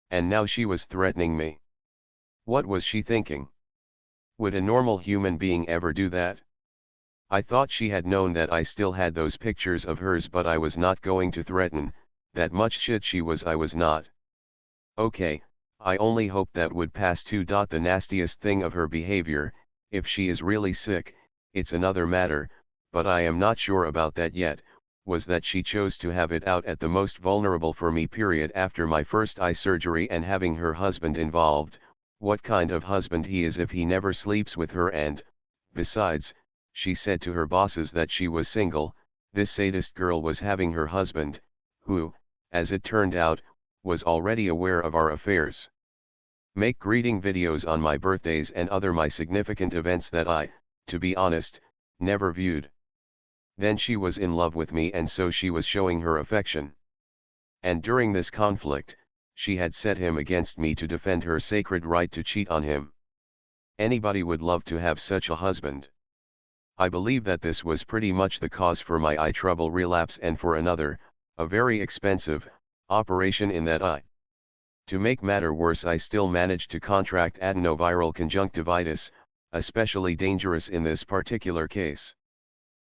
And now she was threatening me. What was she thinking? Would a normal human being ever do that? I thought she had known that I still had those pictures of hers, but I was not going to threaten. That much shit she was, I was not. Okay, I only hope that would pass too. The nastiest thing of her behavior, if she is really sick, it's another matter, but I am not sure about that yet, was that she chose to have it out at the most vulnerable for me period after my first eye surgery and having her husband involved. What kind of husband he is if he never sleeps with her, and, besides, she said to her bosses that she was single. This sadist girl was having her husband, who, as it turned out, was already aware of our affairs, make greeting videos on my birthdays and other my significant events that I, to be honest, never viewed. Then she was in love with me, and so she was showing her affection. And during this conflict, she had set him against me to defend her sacred right to cheat on him. Anybody would love to have such a husband. I believe that this was pretty much the cause for my eye trouble relapse, and for another, a very expensive, operation in that eye. To make matter worse, I still managed to contract adenoviral conjunctivitis, especially dangerous in this particular case.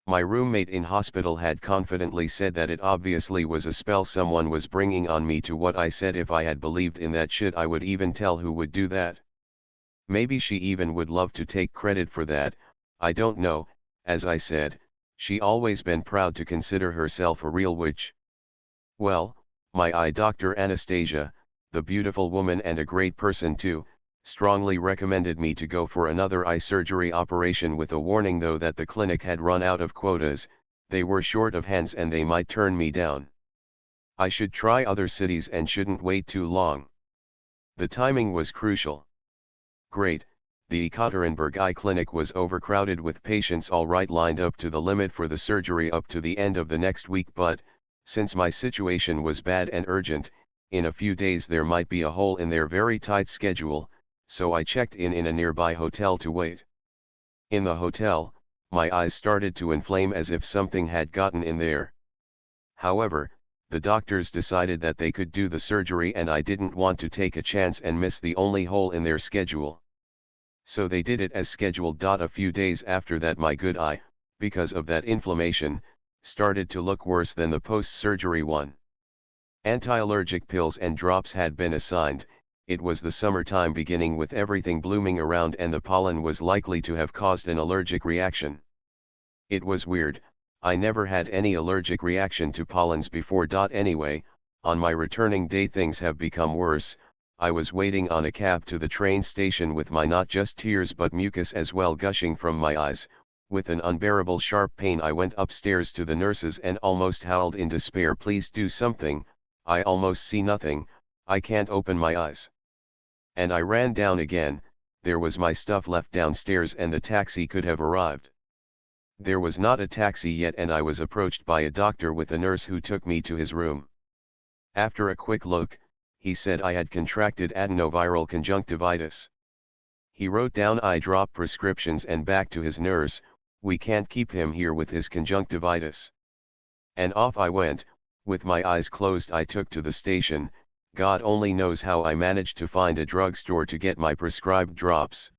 My roommate in hospital had confidently said that it obviously was a spell someone was bringing on me. To what I said, if I had believed in that shit I would even tell who would do that. Maybe she even would love to take credit for that, I don't know. As I said, she always been proud to consider herself a real witch. Well, my eye doctor Anastasia, the beautiful woman and a great person too, strongly recommended me to go for another eye surgery operation with a warning though that the clinic had run out of quotas, they were short of hands and they might turn me down. I should try other cities and shouldn't wait too long. The timing was crucial. Great, the Ekaterinburg Eye Clinic was overcrowded with patients alright lined up to the limit for the surgery up to the end of the next week, but, since my situation was bad and urgent, in a few days there might be a hole in their very tight schedule, so I checked in a nearby hotel to wait. In the hotel, my eyes started to inflame as if something had gotten in there. However, the doctors decided that they could do the surgery and I didn't want to take a chance and miss the only hole in their schedule. So they did it as scheduled. A few days after that my good eye, because of that inflammation, started to look worse than the post-surgery one. Anti-allergic pills and drops had been assigned. It was the summertime beginning with everything blooming around and the pollen was likely to have caused an allergic reaction. It was weird, I never had any allergic reaction to pollens before. Anyway, on my returning day things have become worse. I was waiting on a cab to the train station with my not just tears but mucus as well gushing from my eyes. With an unbearable sharp pain I went upstairs to the nurses and almost howled in despair, please do something, I almost see nothing, I can't open my eyes. And I ran down again, there was my stuff left downstairs and the taxi could have arrived. There was not a taxi yet and I was approached by a doctor with a nurse who took me to his room. After a quick look, he said I had contracted adenoviral conjunctivitis. He wrote down eye drop prescriptions and back to his nurse, we can't keep him here with his conjunctivitis. And off I went, with my eyes closed I took to the station. God only knows how I managed to find a drugstore to get my prescribed drops.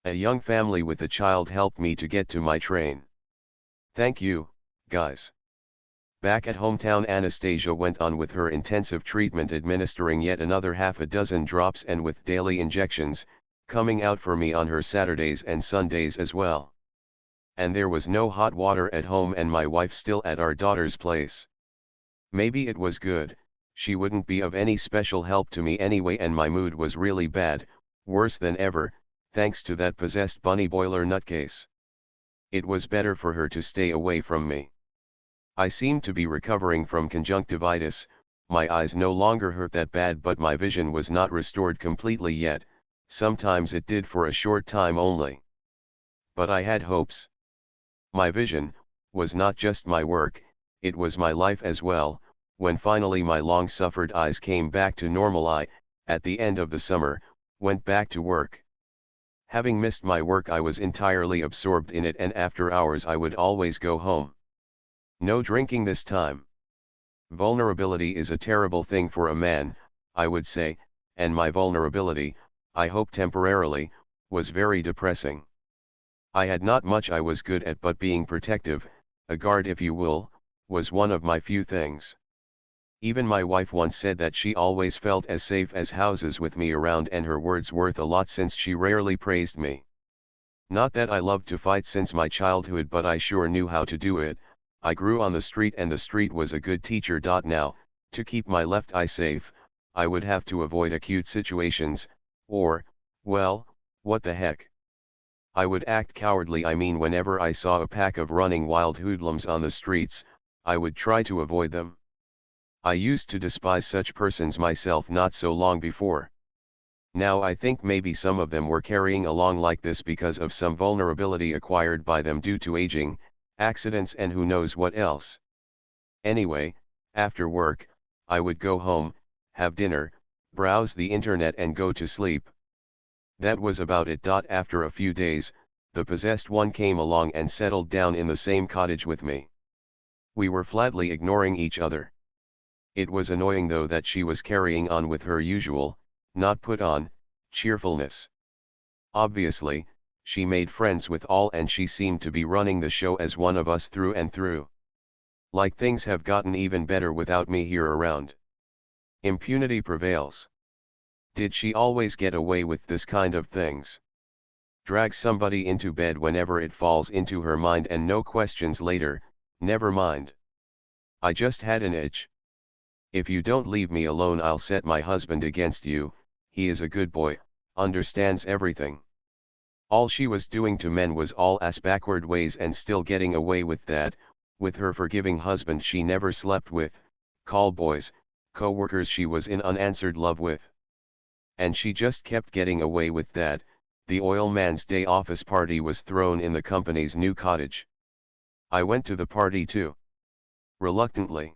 A young family with a child helped me to get to my train. Thank you, guys. Back at hometown Anastasia went on with her intensive treatment, administering yet another half a dozen drops and with daily injections, coming out for me on her Saturdays and Sundays as well. And there was no hot water at home and my wife still at our daughter's place. Maybe it was good, she wouldn't be of any special help to me anyway and my mood was really bad, worse than ever, thanks to that possessed bunny boiler nutcase. It was better for her to stay away from me. I seemed to be recovering from conjunctivitis, my eyes no longer hurt that bad but my vision was not restored completely yet, sometimes it did for a short time only. But I had hopes. My vision was not just my work, it was my life as well. When finally my long-suffered eyes came back to normal, I, at the end of the summer, went back to work. Having missed my work I was entirely absorbed in it and after hours I would always go home. No drinking this time. Vulnerability is a terrible thing for a man, I would say, and my vulnerability, I hope temporarily, was very depressing. I had not much I was good at but being protective, a guard if you will, was one of my few things. Even my wife once said that she always felt as safe as houses with me around and her words worth a lot since she rarely praised me. Not that I loved to fight since my childhood but I sure knew how to do it. I grew on the street and the street was a good teacher. Now, to keep my left eye safe, I would have to avoid acute situations, or, well, what the heck. I would act cowardly. I mean, whenever I saw a pack of running wild hoodlums on the streets, I would try to avoid them. I used to despise such persons myself not so long before. Now I think maybe some of them were carrying along like this because of some vulnerability acquired by them due to aging, accidents and who knows what else. Anyway, after work, I would go home, have dinner, browse the internet and go to sleep. That was about it. After a few days, the possessed one came along and settled down in the same cottage with me. We were flatly ignoring each other. It was annoying though that she was carrying on with her usual, not put on, cheerfulness. Obviously, she made friends with all and she seemed to be running the show as one of us through and through. Like things have gotten even better without me here around. Impunity prevails. Did she always get away with this kind of things? Drag somebody into bed whenever it falls into her mind and no questions later, never mind. I just had an itch. If you don't leave me alone I'll set my husband against you, he is a good boy, understands everything. All she was doing to men was all ass backward ways and still getting away with that, with her forgiving husband she never slept with, call boys, co-workers she was in unanswered love with. And she just kept getting away with that. The oil man's day office party was thrown in the company's new cottage. I went to the party too. Reluctantly.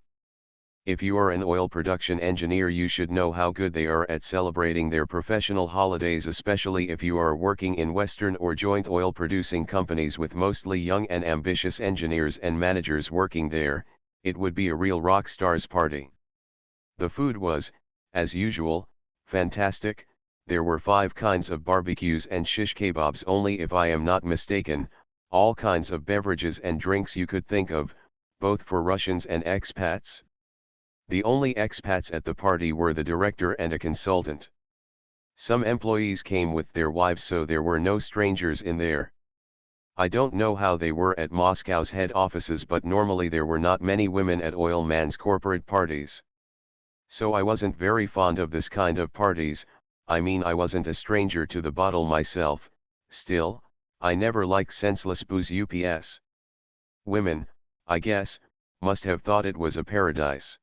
If you are an oil production engineer, you should know how good they are at celebrating their professional holidays, especially if you are working in Western or joint oil producing companies with mostly young and ambitious engineers and managers working there. It would be a real rock star's party. The food was, as usual, fantastic. There were 5 kinds of barbecues and shish kebabs only, if I am not mistaken, all kinds of beverages and drinks you could think of, both for Russians and expats. The only expats at the party were the director and a consultant. Some employees came with their wives, so there were no strangers in there. I don't know how they were at Moscow's head offices, but normally there were not many women at oil man's corporate parties. So I wasn't very fond of this kind of parties. I mean, I wasn't a stranger to the bottle myself. Still, I never liked senseless booze. UPS. Women, I guess, must have thought it was a paradise.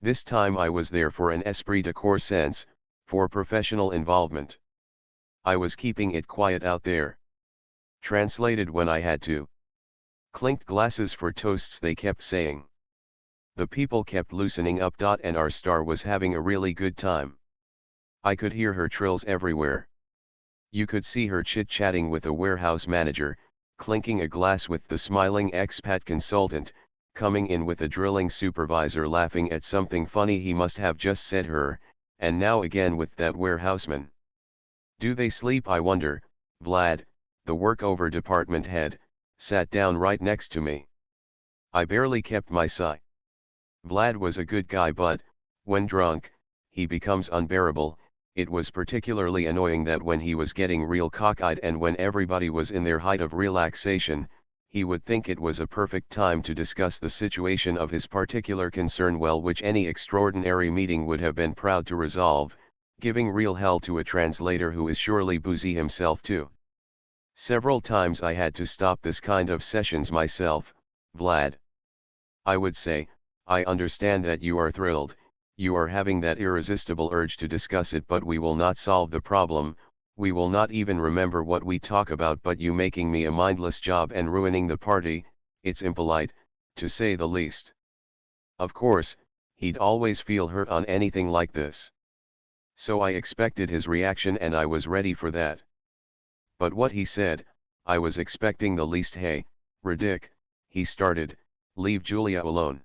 This time I was there for an esprit de corps sense, for professional involvement. I was keeping it quiet out there. Translated when I had to. Clinked glasses for toasts, they kept saying. The people kept loosening up. And our star was having a really good time. I could hear her trills everywhere. You could see her chit-chatting with a warehouse manager, clinking a glass with the smiling expat consultant, coming in with a drilling supervisor laughing at something funny he must have just said her, and now again with that warehouseman. Do they sleep, I wonder? Vlad, the workover department head, sat down right next to me. I barely kept my sigh. Vlad was a good guy, but, when drunk, he becomes unbearable. It was particularly annoying that when he was getting real cockeyed and when everybody was in their height of relaxation, he would think it was a perfect time to discuss the situation of his particular concern, well, which any extraordinary meeting would have been proud to resolve, giving real hell to a translator who is surely boozy himself too. Several times I had to stop this kind of sessions myself. Vlad, I would say, I understand that you are thrilled, you are having that irresistible urge to discuss it, but we will not solve the problem. We will not even remember what we talk about, but you making me a mindless job and ruining the party. It's impolite, to say the least. Of course, he'd always feel hurt on anything like this. So I expected his reaction and I was ready for that. But what he said, I was expecting the least. Hey, Ridic, he started, leave Julia alone.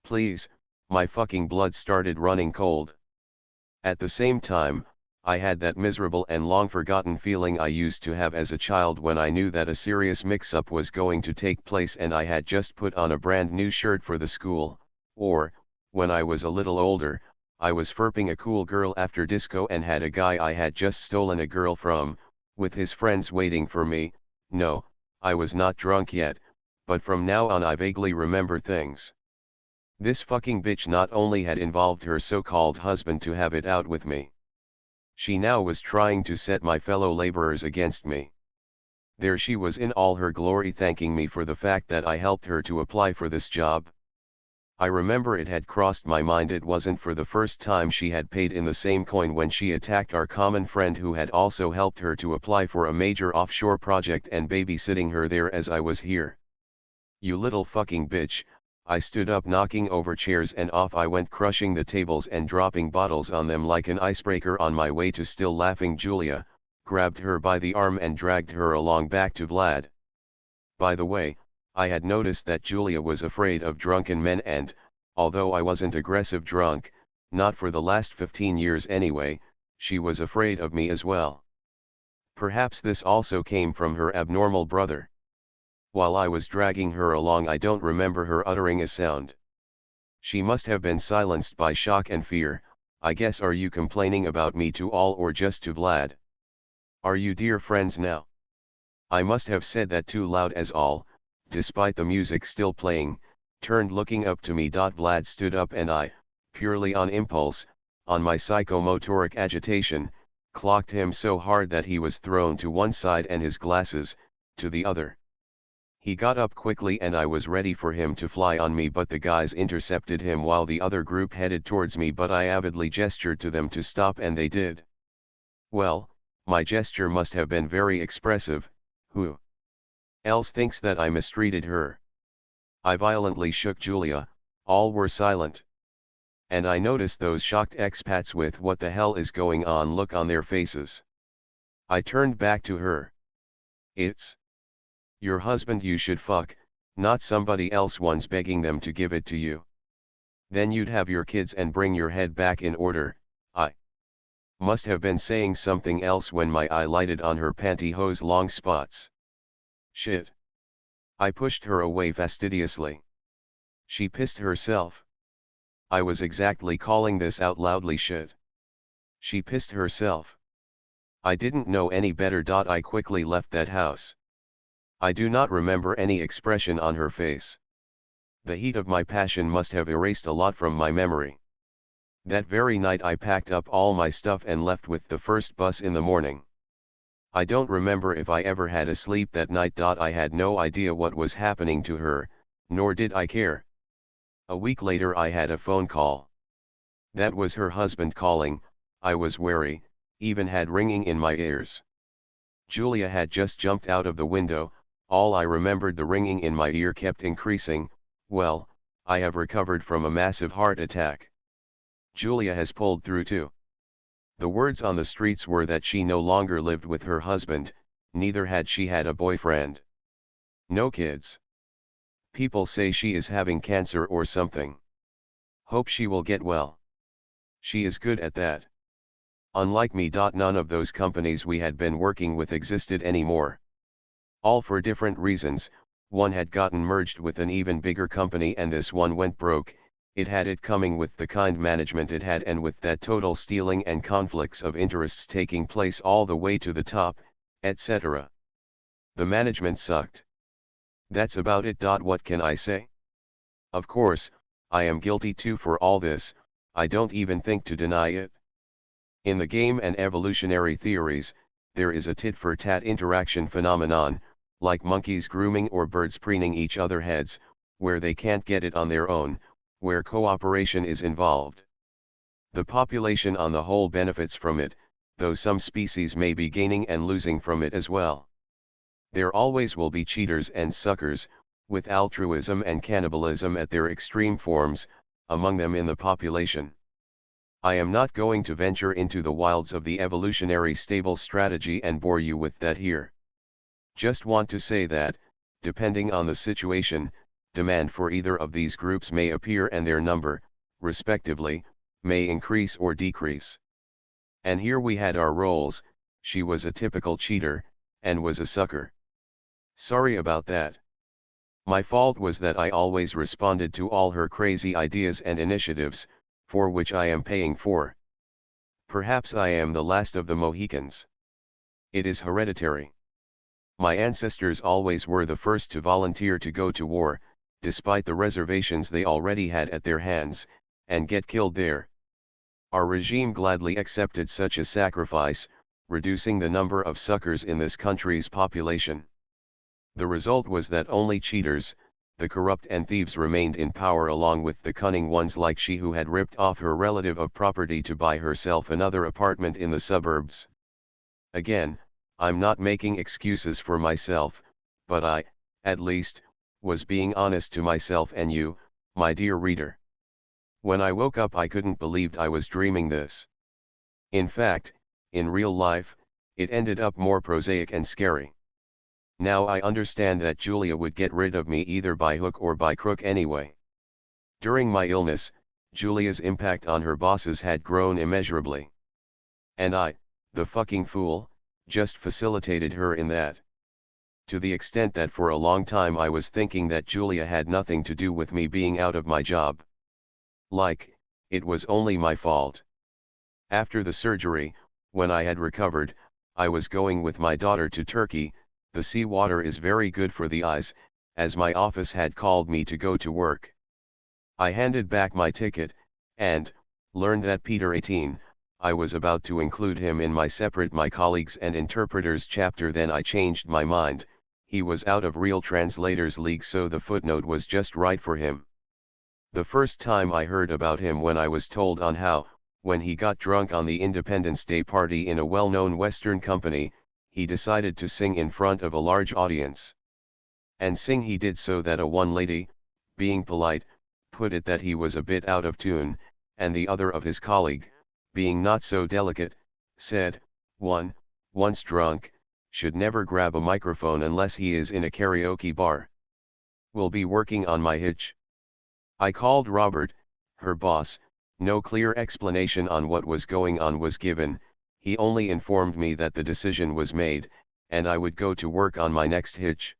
Please, my fucking blood started running cold. At the same time, I had that miserable and long-forgotten feeling I used to have as a child when I knew that a serious mix-up was going to take place and I had just put on a brand new shirt for the school, or, when I was a little older, I was ferping a cool girl after disco and had a guy I had just stolen a girl from, with his friends waiting for me. No, I was not drunk yet, but from now on I vaguely remember things. This fucking bitch not only had involved her so-called husband to have it out with me. She now was trying to set my fellow laborers against me. There she was in all her glory, thanking me for the fact that I helped her to apply for this job. I remember it had crossed my mind it wasn't for the first time she had paid in the same coin when she attacked our common friend who had also helped her to apply for a major offshore project and babysitting her there as I was here. You little fucking bitch, I stood up, knocking over chairs, and off I went, crushing the tables and dropping bottles on them like an icebreaker. On my way to still laughing Julia, grabbed her by the arm and dragged her along back to Vlad. By the way, I had noticed that Julia was afraid of drunken men and, although I wasn't aggressive drunk, not for the last 15 years anyway, she was afraid of me as well. Perhaps this also came from her abnormal brother. While I was dragging her along, I don't remember her uttering a sound. She must have been silenced by shock and fear, I guess. Are you complaining about me to all or just to Vlad? Are you dear friends now? I must have said that too loud as all, despite the music still playing, turned looking up to me. Vlad stood up and I, purely on impulse, on my psychomotoric agitation, clocked him so hard that he was thrown to one side and his glasses, to the other. He got up quickly and I was ready for him to fly on me, but the guys intercepted him while the other group headed towards me, but I avidly gestured to them to stop and they did. Well, my gesture must have been very expressive. Who else thinks that I mistreated her? I violently shook Julia. All were silent. And I noticed those shocked expats with "what the hell is going on" look on their faces. I turned back to her. It's your husband you should fuck, not somebody else. One's begging them to give it to you. Then you'd have your kids and bring your head back in order. I must have been saying something else when my eye lighted on her pantyhose long spots. Shit. I pushed her away fastidiously. She pissed herself. I was exactly calling this out loudly. Shit. She pissed herself. I didn't know any better. I quickly left that house. I do not remember any expression on her face. The heat of my passion must have erased a lot from my memory. That very night I packed up all my stuff and left with the first bus in the morning. I don't remember if I ever had a sleep that night. I had no idea what was happening to her, nor did I care. A week later I had a phone call. That was her husband calling. I was wary, even had ringing in my ears. Julia had just jumped out of the window. All I remembered, the ringing in my ear kept increasing. Well, I have recovered from a massive heart attack. Julia has pulled through too. The words on the streets were that she no longer lived with her husband, neither had she had a boyfriend. No kids. People say she is having cancer or something. Hope she will get well. She is good at that. Unlike me. None of those companies we had been working with existed anymore. All for different reasons. One had gotten merged with an even bigger company and this one went broke. It had it coming with the kind management it had and with that total stealing and conflicts of interests taking place all the way to the top, etc. The management sucked. That's about it. What can I say? Of course, I am guilty too for all this. I don't even think to deny it. In the game and evolutionary theories, there is a tit-for-tat interaction phenomenon, like monkeys grooming or birds preening each other heads, where they can't get it on their own, where cooperation is involved. The population on the whole benefits from it, though some species may be gaining and losing from it as well. There always will be cheaters and suckers, with altruism and cannibalism at their extreme forms, among them in the population. I am not going to venture into the wilds of the evolutionary stable strategy and bore you with that here. Just want to say that, depending on the situation, demand for either of these groups may appear and their number, respectively, may increase or decrease. And here we had our roles. She was a typical cheater, and was a sucker. Sorry about that. My fault was that I always responded to all her crazy ideas and initiatives, for which I am paying for. Perhaps I am the last of the Mohicans. It is hereditary. My ancestors always were the first to volunteer to go to war, despite the reservations they already had at their hands, and get killed there. Our regime gladly accepted such a sacrifice, reducing the number of suckers in this country's population. The result was that only cheaters, the corrupt and thieves remained in power, along with the cunning ones like she who had ripped off her relative of property to buy herself another apartment in the suburbs. Again, I'm not making excuses for myself, but I, at least, was being honest to myself and you, my dear reader. When I woke up I couldn't believe I was dreaming this. In fact, in real life, it ended up more prosaic and scary. Now I understand that Julia would get rid of me either by hook or by crook anyway. During my illness, Julia's impact on her bosses had grown immeasurably. And I, the fucking fool, just facilitated her in that. To the extent that for a long time I was thinking that Julia had nothing to do with me being out of my job. Like, it was only my fault. After the surgery, when I had recovered, I was going with my daughter to Turkey. The sea water is very good for the eyes, as my office had called me to go to work. I handed back my ticket, and learned that Peter 18, I was about to include him in my colleagues and interpreters chapter, then I changed my mind. He was out of real translators league, so the footnote was just right for him. The first time I heard about him when I was told on how, when he got drunk on the Independence Day party in a well-known Western company, he decided to sing in front of a large audience. And sing he did, so that a one lady, being polite, put it that he was a bit out of tune, and the other of his colleague, being not so delicate, said, once drunk, should never grab a microphone unless he is in a karaoke bar. Will be working on my hitch. I called Robert, her boss. No clear explanation on what was going on was given. He only informed me that the decision was made, and I would go to work on my next hitch.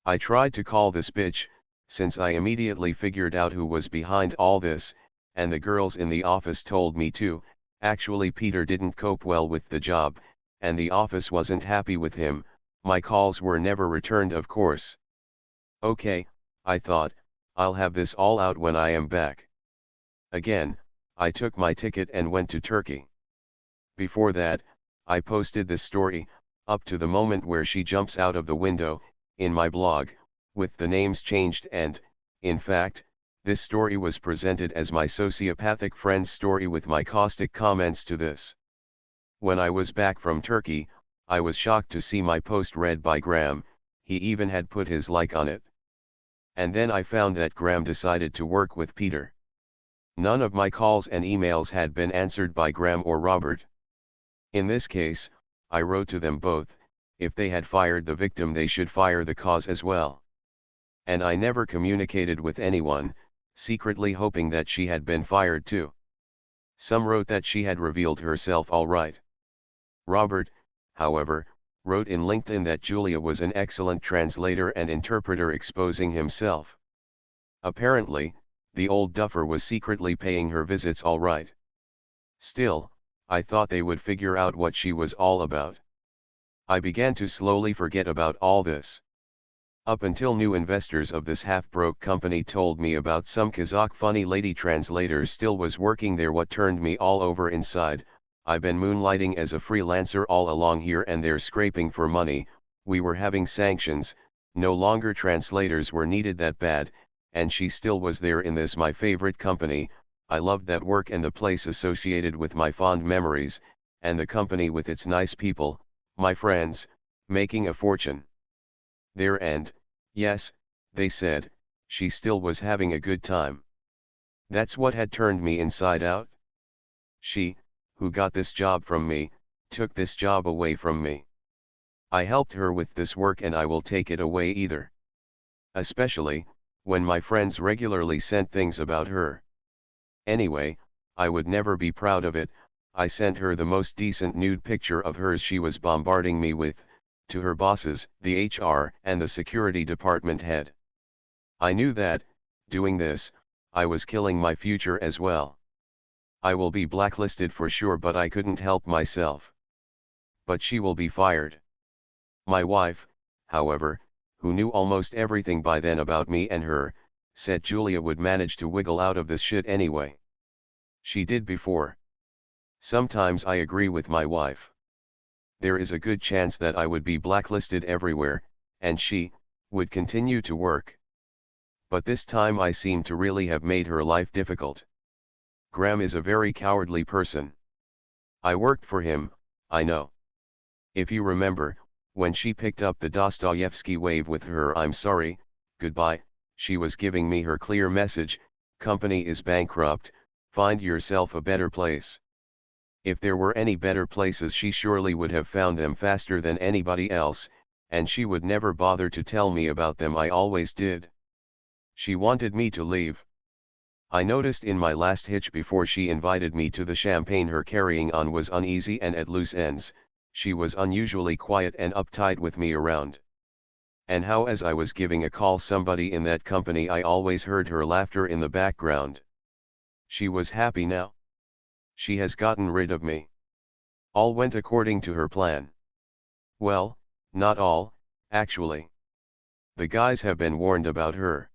I tried to call this bitch, since I immediately figured out who was behind all this, and the girls in the office told me to. Actually, Peter didn't cope well with the job, and the office wasn't happy with him. My calls were never returned, of course. Okay, I thought, I'll have this all out when I am back. Again, I took my ticket and went to Turkey. Before that, I posted this story, up to the moment where she jumps out of the window, in my blog, with the names changed, and, in fact, this story was presented as my sociopathic friend's story with my caustic comments to this. When I was back from Turkey, I was shocked to see my post read by Graham. He even had put his like on it. And then I found that Graham decided to work with Peter. None of my calls and emails had been answered by Graham or Robert. In this case, I wrote to them both. If they had fired the victim, they should fire the cause as well. And I never communicated with anyone, secretly hoping that she had been fired too. Some wrote that she had revealed herself all right. Robert, however, wrote in LinkedIn that Julia was an excellent translator and interpreter, exposing himself. Apparently, the old duffer was secretly paying her visits all right. Still, I thought they would figure out what she was all about. I began to slowly forget about all this. Up until new investors of this half-broke company told me about some Kazakh funny lady translator still was working there. What turned me all over inside, I've been moonlighting as a freelancer all along here and there, scraping for money. We were having sanctions, no longer translators were needed that bad, and she still was there in this my favorite company. I loved that work and the place associated with my fond memories, and the company with its nice people, my friends, making a fortune there, and, yes, they said, she still was having a good time. That's what had turned me inside out. She, who got this job from me, took this job away from me. I helped her with this work and I will take it away either. Especially, when my friends regularly sent things about her. Anyway, I would never be proud of it. I sent her the most decent nude picture of hers she was bombarding me with, to her bosses, the HR and the security department head. I knew that, doing this, I was killing my future as well. I will be blacklisted for sure, but I couldn't help myself. But she will be fired. My wife, however, who knew almost everything by then about me and her, said Julia would manage to wiggle out of this shit anyway. She did before. Sometimes I agree with my wife. There is a good chance that I would be blacklisted everywhere, and she would continue to work. But this time I seem to really have made her life difficult. Graham is a very cowardly person. I worked for him, I know. If you remember, when she picked up the Dostoevsky wave with her "I'm sorry, goodbye," she was giving me her clear message: company is bankrupt, find yourself a better place. If there were any better places, she surely would have found them faster than anybody else, and she would never bother to tell me about them. I always did. She wanted me to leave. I noticed in my last hitch before she invited me to the champagne her carrying on was uneasy and at loose ends. She was unusually quiet and uptight with me around. And how, as I was giving a call somebody in that company, I always heard her laughter in the background. She was happy now. She has gotten rid of me. All went according to her plan. Well, not all, actually. The guys have been warned about her.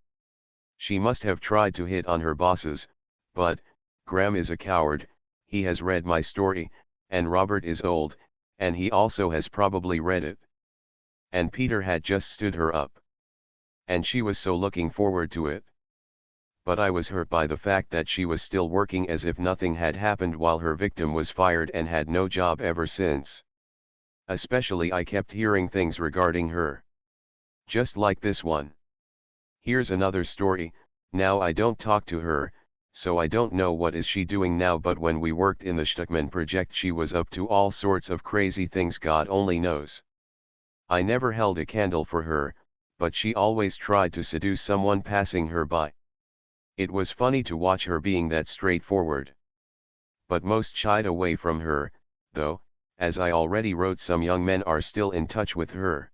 She must have tried to hit on her bosses, but, Graham is a coward. he has read my story, and Robert is old, and he also has probably read it. And Peter had just stood her up. And she was so looking forward to it. But I was hurt by the fact that she was still working as if nothing had happened while her victim was fired and had no job ever since. Especially I kept hearing things regarding her. Just like this one. Here's another story. Now I don't talk to her, so I don't know what is she doing now, but when we worked in the Stuckman project she was up to all sorts of crazy things God only knows. I never held a candle for her, but she always tried to seduce someone passing her by. It was funny to watch her being that straightforward. But most shied away from her, though, as I already wrote, some young men are still in touch with her.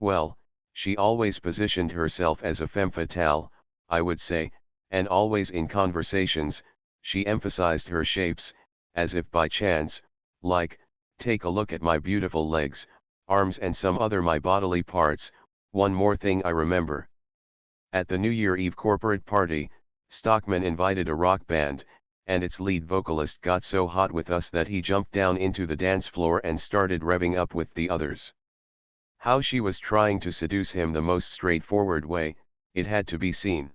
Well, she always positioned herself as a femme fatale, I would say, and always in conversations, she emphasized her shapes, as if by chance, like, take a look at my beautiful legs, arms and some other my bodily parts. One more thing I remember. At the New Year Eve corporate party, Stockman invited a rock band, and its lead vocalist got so hot with us that he jumped down into the dance floor and started revving up with the others. How she was trying to seduce him the most straightforward way, it had to be seen.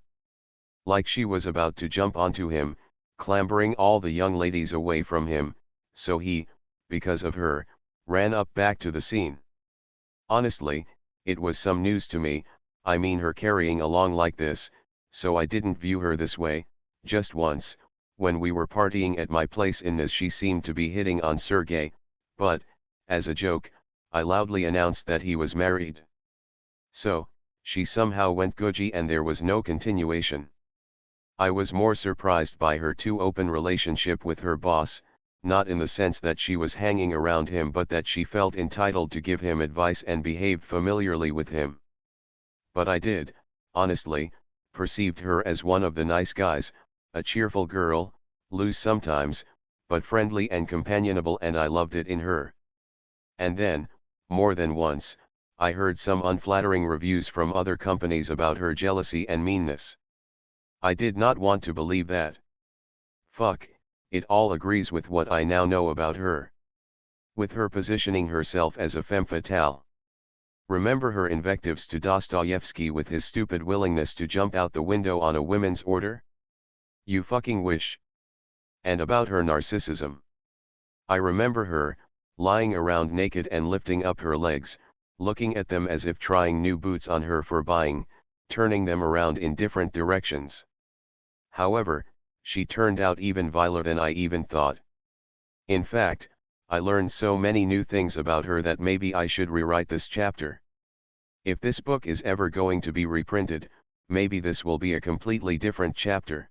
Like she was about to jump onto him, clambering all the young ladies away from him, so he, because of her, ran up back to the scene. Honestly, it was some news to me, I mean her carrying along like this, so I didn't view her this way. Just once, when we were partying at my place in Nice, she seemed to be hitting on Sergey, but, as a joke, I loudly announced that he was married. So, she somehow went Gucci and there was no continuation. I was more surprised by her too open relationship with her boss, not in the sense that she was hanging around him, but that she felt entitled to give him advice and behaved familiarly with him. But I did, honestly, perceived her as one of the nice guys, a cheerful girl, loose sometimes, but friendly and companionable, and I loved it in her. And then, more than once, I heard some unflattering reviews from other companies about her jealousy and meanness. I did not want to believe that. Fuck, it all agrees with what I now know about her. With her positioning herself as a femme fatale. Remember her invectives to Dostoevsky with his stupid willingness to jump out the window on a women's order? You fucking wish. And about her narcissism. I remember her, lying around naked and lifting up her legs, looking at them as if trying new boots on her for buying, turning them around in different directions. However, she turned out even viler than I even thought. In fact, I learned so many new things about her that maybe I should rewrite this chapter. If this book is ever going to be reprinted, maybe this will be a completely different chapter.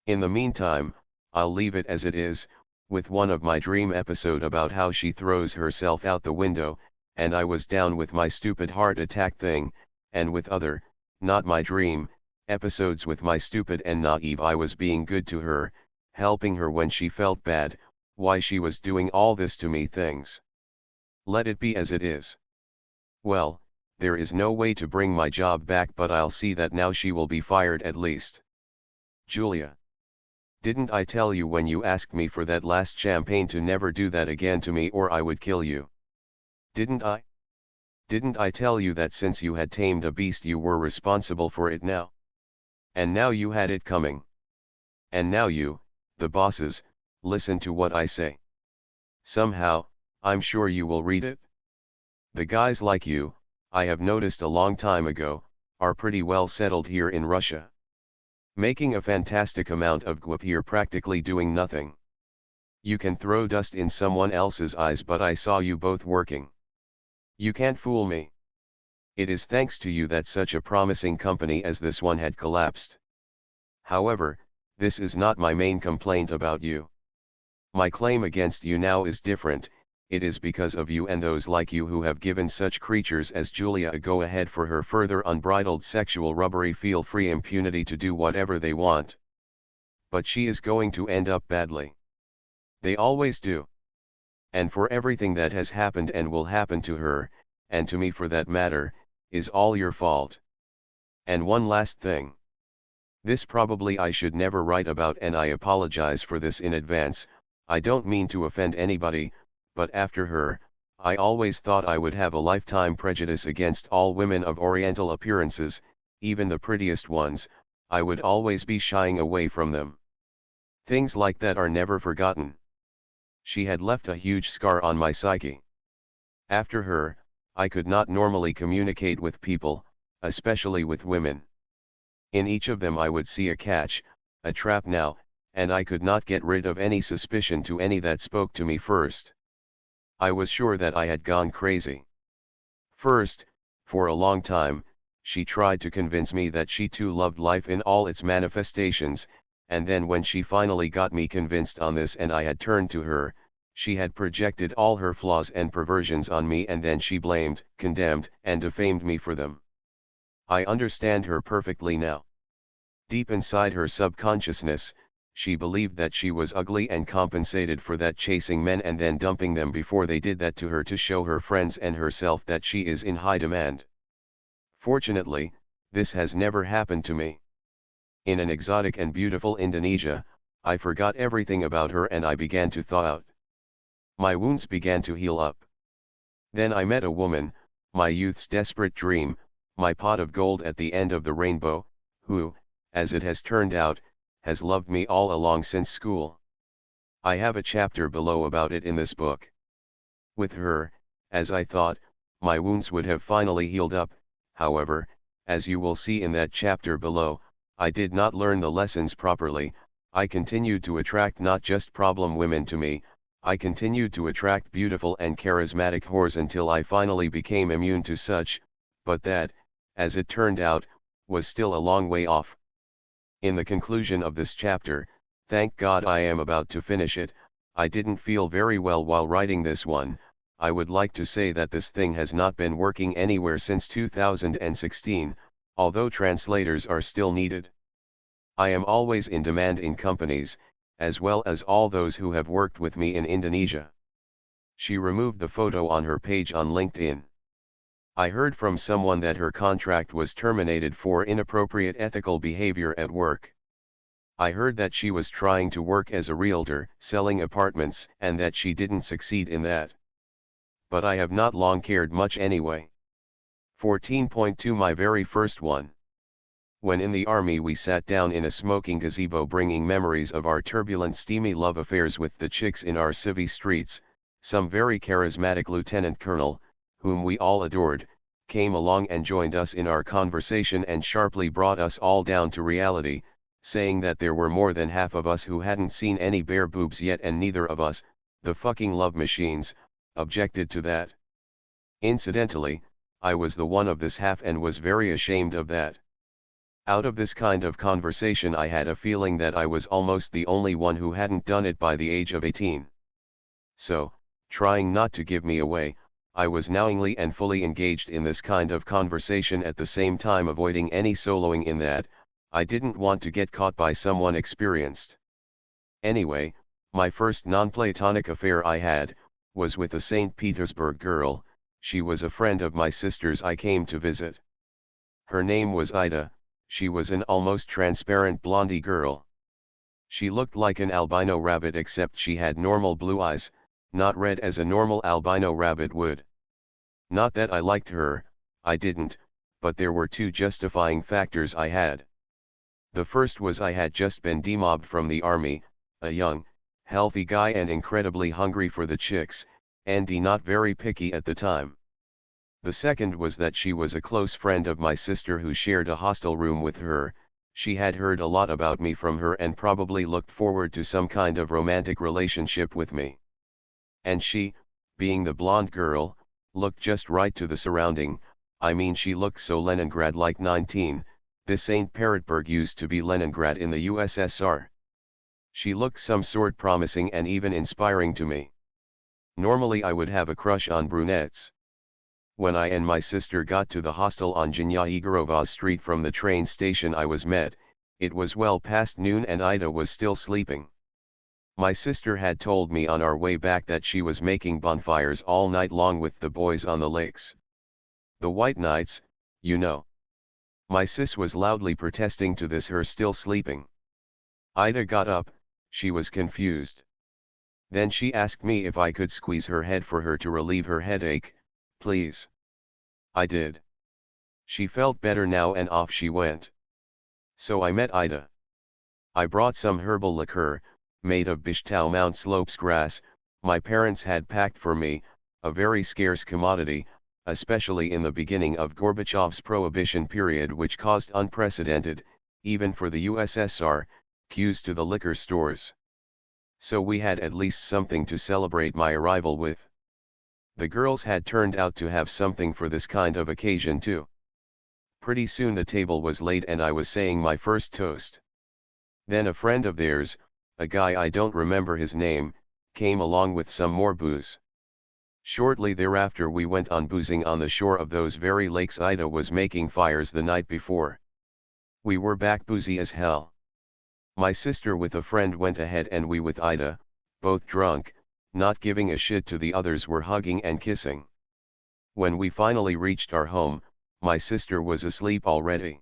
In the meantime, I'll leave it as it is, with one of my dream episode about how she throws herself out the window, and I was down with my stupid heart attack thing, and with other, not my dream, episodes with my stupid and naive I was being good to her, helping her when she felt bad, why she was doing all this to me things. Let it be as it is. Well, there is no way to bring my job back, but I'll see that now she will be fired at least. Julia. Didn't I tell you when you asked me for that last champagne to never do that again to me or I would kill you? Didn't I? Didn't I tell you that since you had tamed a beast you were responsible for it now? And now you had it coming. And now you, the bosses, listen to what I say. Somehow, I'm sure you will read it. The guys like you, I have noticed a long time ago, are pretty well settled here in Russia. Making a fantastic amount of guap here, practically doing nothing. You can throw dust in someone else's eyes, but I saw you both working. You can't fool me. It is thanks to you that such a promising company as this one had collapsed. However, this is not my main complaint about you. My claim against you now is different. It is because of you and those like you who have given such creatures as Julia a go-ahead for her further unbridled sexual rubbery feel-free impunity to do whatever they want. But she is going to end up badly. They always do. And for everything that has happened and will happen to her, and to me for that matter, is all your fault. And one last thing. This probably I should never write about, and I apologize for this in advance, I don't mean to offend anybody, but after her, I always thought I would have a lifetime prejudice against all women of oriental appearances, even the prettiest ones. I would always be shying away from them. Things like that are never forgotten. She had left a huge scar on my psyche. After her, I could not normally communicate with people, especially with women. In each of them I would see a catch, a trap now, and I could not get rid of any suspicion to any that spoke to me first. I was sure that I had gone crazy. First, for a long time, she tried to convince me that she too loved life in all its manifestations, and then when she finally got me convinced on this and I had turned to her, she had projected all her flaws and perversions on me, and then she blamed, condemned, and defamed me for them. I understand her perfectly now. Deep inside her subconsciousness, she believed that she was ugly and compensated for that, chasing men and then dumping them before they did that to her to show her friends and herself that she is in high demand. Fortunately, this has never happened to me. In an exotic and beautiful Indonesia, I forgot everything about her and I began to thaw out. My wounds began to heal up. Then I met a woman, my youth's desperate dream, my pot of gold at the end of the rainbow, who, as it has turned out, has loved me all along since school. I have a chapter below about it in this book. With her, as I thought, my wounds would have finally healed up. However, as you will see in that chapter below, I did not learn the lessons properly. I continued to attract not just problem women to me, I continued to attract beautiful and charismatic whores until I finally became immune to such, but that, as it turned out, was still a long way off. In the conclusion of this chapter, thank God I am about to finish it, I didn't feel very well while writing this one. I would like to say that this thing has not been working anywhere since 2016, although translators are still needed. I am always in demand in companies, as well as all those who have worked with me in Indonesia. She removed the photo on her page on LinkedIn. I heard from someone that her contract was terminated for inappropriate ethical behavior at work. I heard that she was trying to work as a realtor, selling apartments, and that she didn't succeed in that. But I have not long cared much anyway. 14.2 My very first one. When in the army we sat down in a smoking gazebo bringing memories of our turbulent steamy love affairs with the chicks in our civvy streets, some very charismatic lieutenant colonel, whom we all adored, came along and joined us in our conversation and sharply brought us all down to reality, saying that there were more than half of us who hadn't seen any bare boobs yet, and neither of us, the fucking love machines, objected to that. Incidentally, I was the one of this half and was very ashamed of that. Out of this kind of conversation I had a feeling that I was almost the only one who hadn't done it by the age of 18. So, trying not to give me away, I was knowingly and fully engaged in this kind of conversation, at the same time avoiding any soloing in that. I didn't want to get caught by someone experienced. Anyway, my first non-platonic affair I had, was with a St. Petersburg girl. She was a friend of my sister's I came to visit. Her name was Ida. She was an almost transparent blondie girl. She looked like an albino rabbit, except she had normal blue eyes, not red as a normal albino rabbit would. Not that I liked her, I didn't, but there were two justifying factors I had. The first was I had just been demobbed from the army, a young, healthy guy and incredibly hungry for the chicks, and not very picky at the time. The second was that she was a close friend of my sister who shared a hostel room with her. She had heard a lot about me from her and probably looked forward to some kind of romantic relationship with me. And she, being the blonde girl, looked just right to the surrounding. I mean, she looked so Leningrad-like. 19, this St. Petersburg used to be Leningrad in the USSR. She looked some sort promising and even inspiring to me. Normally I would have a crush on brunettes. When I and my sister got to the hostel on Zhenya Igorova Street from the train station, I was met. It was well past noon and Ida was still sleeping. My sister had told me on our way back that she was making bonfires all night long with the boys on the lakes. The white nights, you know. My sis was loudly protesting to this, her still sleeping. Ida got up. She was confused. Then she asked me if I could squeeze her head for her to relieve her headache, please. I did. She felt better now and off she went. So I met Ida. I brought some herbal liqueur, made of Bishtau Mount Slopes grass, my parents had packed for me, a very scarce commodity, especially in the beginning of Gorbachev's prohibition period, which caused unprecedented, even for the USSR, queues to the liquor stores. So we had at least something to celebrate my arrival with. The girls had turned out to have something for this kind of occasion too. Pretty soon the table was laid and I was saying my first toast. Then a friend of theirs, a guy I don't remember his name, came along with some more booze. Shortly thereafter we went on boozing on the shore of those very lakes Ida was making fires the night before. We were back boozy as hell. My sister with a friend went ahead and we with Ida, both drunk, not giving a shit to the others, were hugging and kissing. When we finally reached our home, my sister was asleep already.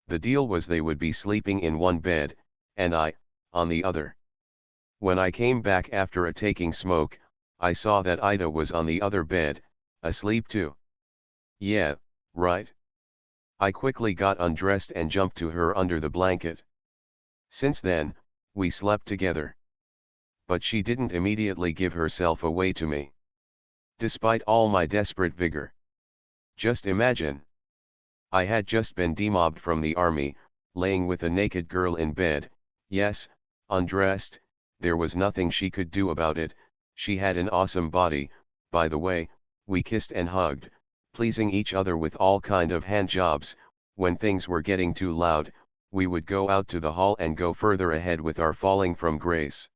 The deal was they would be sleeping in one bed, and I, on the other. When I came back after a taking smoke, I saw that Ida was on the other bed, asleep too. Yeah, right. I quickly got undressed and jumped to her under the blanket. Since then, we slept together. But she didn't immediately give herself away to me. Despite all my desperate vigor. Just imagine. I had just been demobbed from the army, laying with a naked girl in bed, yes, undressed, there was nothing she could do about it. She had an awesome body, by the way. We kissed and hugged, pleasing each other with all kind of hand jobs. When things were getting too loud, we would go out to the hall and go further ahead with our falling from grace.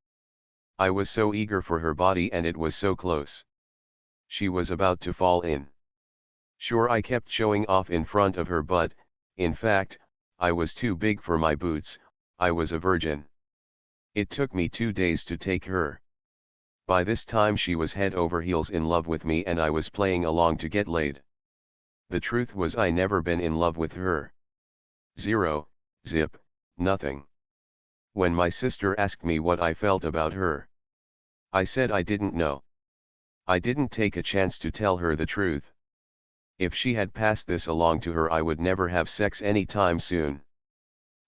I was so eager for her body and it was so close. She was about to fall in. Sure, I kept showing off in front of her, but, in fact, I was too big for my boots. I was a virgin. It took me 2 days to take her. By this time she was head over heels in love with me and I was playing along to get laid. The truth was I never been in love with her. Zero, zip, nothing. When my sister asked me what I felt about her, I said I didn't know. I didn't take a chance to tell her the truth. If she had passed this along to her, I would never have sex anytime soon.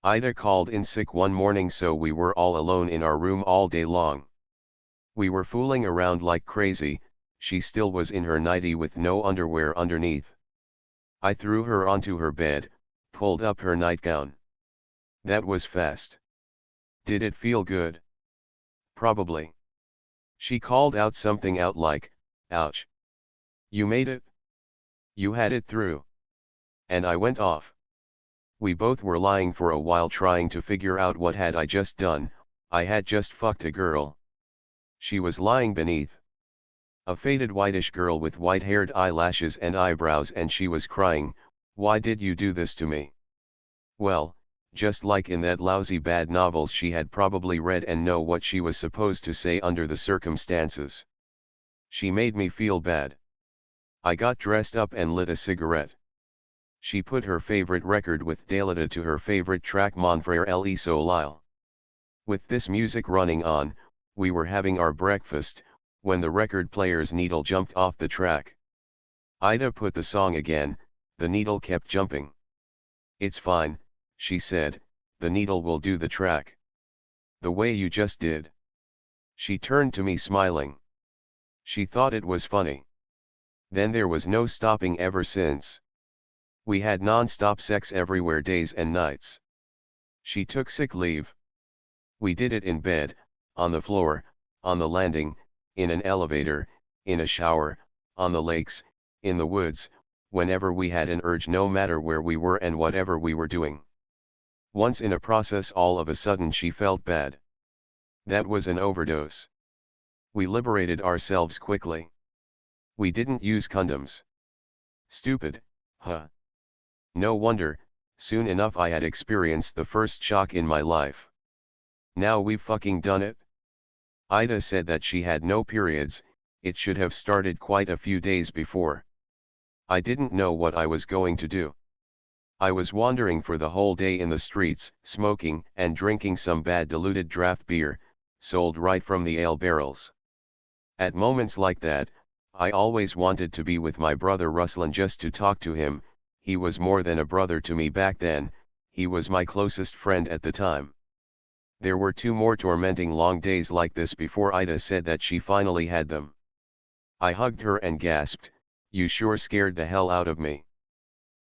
Ida called in sick one morning, so we were all alone in our room all day long. We were fooling around like crazy. She still was in her nightie with no underwear underneath. I threw her onto her bed, pulled up her nightgown. That was fast. Did it feel good? Probably. She called out something out like, ouch. You made it? You had it through. And I went off. We both were lying for a while trying to figure out what had I just done. I had just fucked a girl. She was lying beneath. A faded whitish girl with white-haired eyelashes and eyebrows, and she was crying, "Why did you do this to me?" Well, just like in that lousy bad novels she had probably read and know what she was supposed to say under the circumstances. She made me feel bad. I got dressed up and lit a cigarette. She put her favorite record with Dalida to her favorite track Mon Frère Le Soleil. With this music running on, we were having our breakfast, when the record player's needle jumped off the track. Ida put the song again, the needle kept jumping. "It's fine," she said, "the needle will do the track. The way you just did." She turned to me smiling. She thought it was funny. Then there was no stopping ever since. We had non-stop sex everywhere, days and nights. She took sick leave. We did it in bed, on the floor, on the landing, in an elevator, in a shower, on the lakes, in the woods, whenever we had an urge, no matter where we were and whatever we were doing. Once in a process, all of a sudden she felt bad. That was an overdose. We liberated ourselves quickly. We didn't use condoms. Stupid, huh? No wonder, soon enough I had experienced the first shock in my life. Now we've fucking done it. Ida said that she had no periods. It should have started quite a few days before. I didn't know what I was going to do. I was wandering for the whole day in the streets, smoking and drinking some bad diluted draft beer, sold right from the ale barrels. At moments like that, I always wanted to be with my brother Ruslan just to talk to him. He was more than a brother to me back then, he was my closest friend at the time. There were 2 more tormenting long days like this before Ida said that she finally had them. I hugged her and gasped, "You sure scared the hell out of me."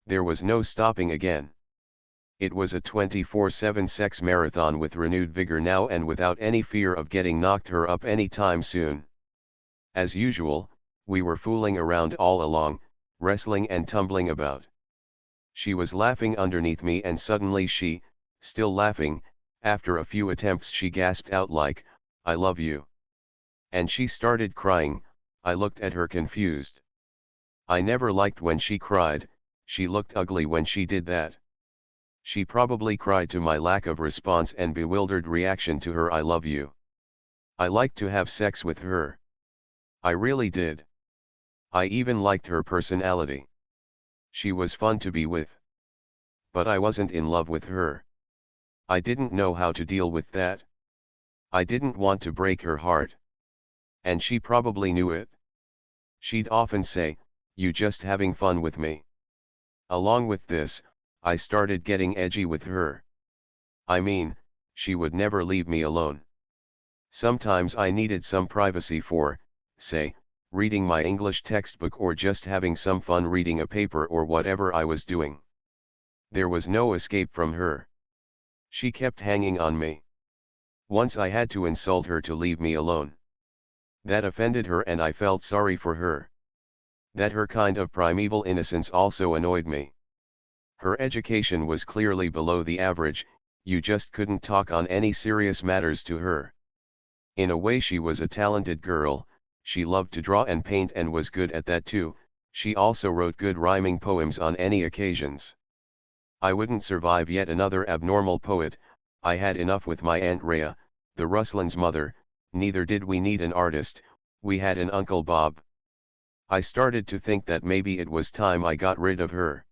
There was no stopping again. It was a 24/7 sex marathon with renewed vigor now and without any fear of getting knocked her up any time soon. As usual, we were fooling around all along, wrestling and tumbling about. She was laughing underneath me and suddenly she, still laughing, after a few attempts she gasped out like, "I love you." And she started crying. I looked at her confused. I never liked when she cried, she looked ugly when she did that. She probably cried to my lack of response and bewildered reaction to her "I love you." I liked to have sex with her. I really did. I even liked her personality. She was fun to be with. But I wasn't in love with her. I didn't know how to deal with that. I didn't want to break her heart. And she probably knew it. She'd often say, "You just having fun with me." Along with this, I started getting edgy with her. I mean, she would never leave me alone. Sometimes I needed some privacy for, say, reading my English textbook or just having some fun reading a paper or whatever I was doing. There was no escape from her. She kept hanging on me. Once I had to insult her to leave me alone. That offended her and I felt sorry for her. That her kind of primeval innocence also annoyed me. Her education was clearly below the average, you just couldn't talk on any serious matters to her. In a way she was a talented girl, she loved to draw and paint and was good at that too. She also wrote good rhyming poems on any occasions. I wouldn't survive yet another abnormal poet, I had enough with my Aunt Rhea, the Ruslan's mother, neither did we need an artist, we had an Uncle Bob. I started to think that maybe it was time I got rid of her.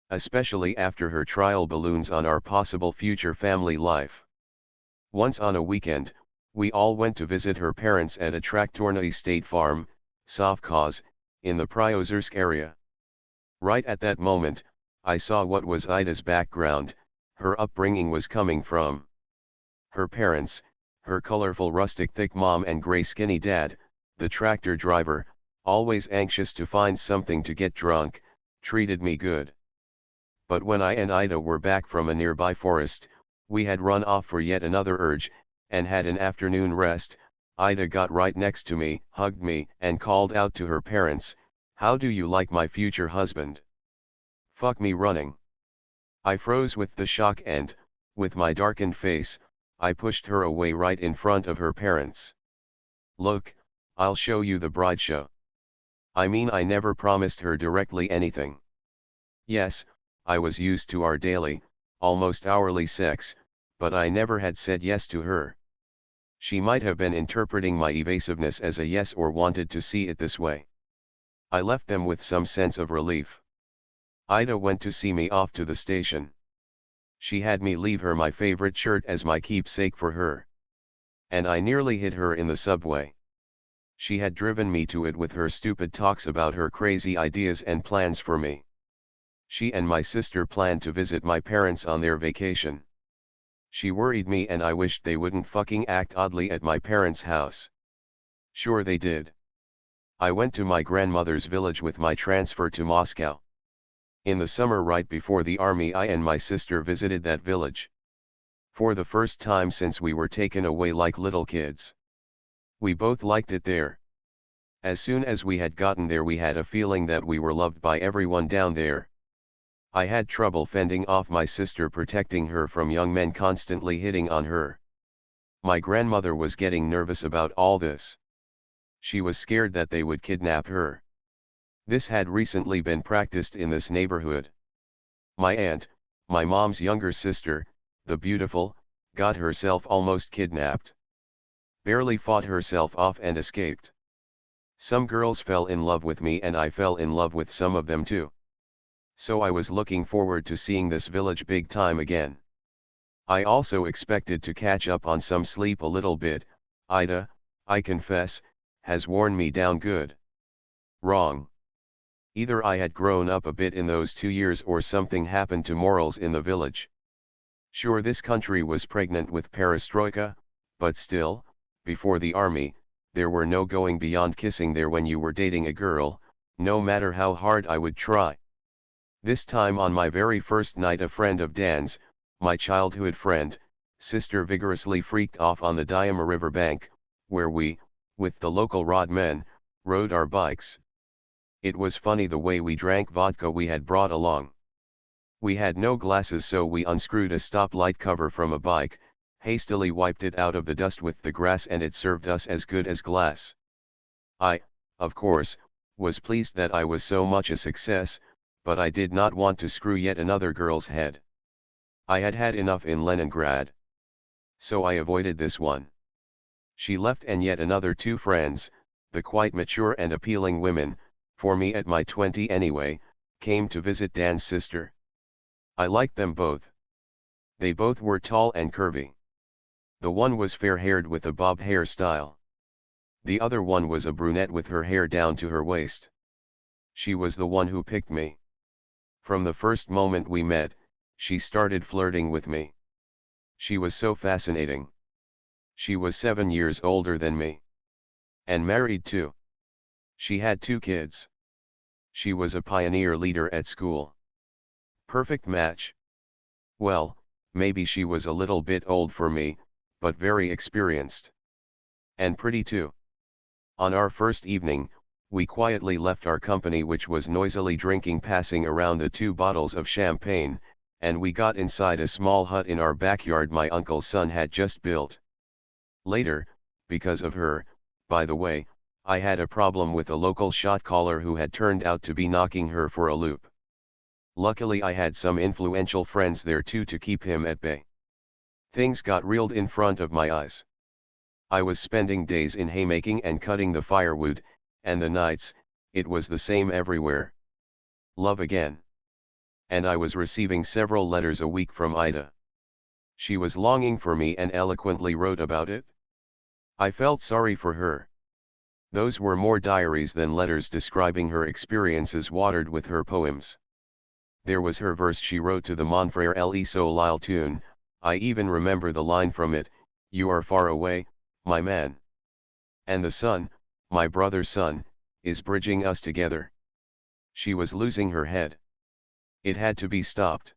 Especially after her trial balloons on our possible future family life. Once on a weekend, we all went to visit her parents at a Traktorny State Farm, Sovkhoz, in the Priozersk area. Right at that moment, I saw what was Ida's background, her upbringing was coming from. Her parents, her colorful rustic thick mom and gray skinny dad, the tractor driver, always anxious to find something to get drunk, treated me good. But when I and Ida were back from a nearby forest, we had run off for yet another urge, and had an afternoon rest, Ida got right next to me, hugged me, and called out to her parents, "How do you like my future husband? Fuck me running." I froze with the shock and, with my darkened face, I pushed her away right in front of her parents. "Look, I'll show you the bride show." I mean, I never promised her directly anything. Yes, I was used to our daily, almost hourly sex, but I never had said yes to her. She might have been interpreting my evasiveness as a yes or wanted to see it this way. I left them with some sense of relief. Ida went to see me off to the station. She had me leave her my favorite shirt as my keepsake for her. And I nearly hit her in the subway. She had driven me to it with her stupid talks about her crazy ideas and plans for me. She and my sister planned to visit my parents on their vacation. She worried me and I wished they wouldn't fucking act oddly at my parents' house. Sure they did. I went to my grandmother's village with my transfer to Moscow. In the summer right before the army, I and my sister visited that village. For the first time since we were taken away like little kids. We both liked it there. As soon as we had gotten there we had a feeling that we were loved by everyone down there. I had trouble fending off my sister, protecting her from young men constantly hitting on her. My grandmother was getting nervous about all this. She was scared that they would kidnap her. This had recently been practiced in this neighborhood. My aunt, my mom's younger sister, the beautiful, got herself almost kidnapped. Barely fought herself off and escaped. Some girls fell in love with me and I fell in love with some of them too. So I was looking forward to seeing this village big time again. I also expected to catch up on some sleep a little bit. Ida, I confess, has worn me down good. Wrong. Either I had grown up a bit in those 2 years or something happened to morals in the village. Sure, this country was pregnant with perestroika, but still, before the army, there were no going beyond kissing there when you were dating a girl, no matter how hard I would try. This time on my very first night, a friend of Dan's, my childhood friend, sister vigorously freaked off on the Diama River bank, where we, with the local rod men, rode our bikes. It was funny the way we drank vodka we had brought along. We had no glasses, so we unscrewed a stoplight cover from a bike, hastily wiped it out of the dust with the grass, and it served us as good as glass. I, of course, was pleased that I was so much a success, but I did not want to screw yet another girl's head. I had had enough in Leningrad. So I avoided this one. She left, and yet another two friends, the quite mature and appealing women, for me at my 20 anyway, came to visit Dan's sister. I liked them both. They both were tall and curvy. The one was fair-haired with a bob hairstyle. The other one was a brunette with her hair down to her waist. She was the one who picked me. From the first moment we met, she started flirting with me. She was so fascinating. She was 7 years older than me. And married too. She had 2 kids. She was a pioneer leader at school. Perfect match. Well, maybe she was a little bit old for me, but very experienced. And pretty too. On our first evening, we quietly left our company, which was noisily drinking, passing around the 2 bottles of champagne, and we got inside a small hut in our backyard my uncle's son had just built. Later, because of her, by the way, I had a problem with a local shot caller who had turned out to be knocking her for a loop. Luckily I had some influential friends there too to keep him at bay. Things got reeled in front of my eyes. I was spending days in haymaking and cutting the firewood, and the nights, it was the same everywhere. Love again. And I was receiving several letters a week from Ida. She was longing for me and eloquently wrote about it. I felt sorry for her. Those were more diaries than letters describing her experiences watered with her poems. There was her verse she wrote to the Mon Frere Le Soleil tune. I even remember the line from it, "You are far away, my man. And the sun, my brother's son, is bridging us together." She was losing her head. It had to be stopped.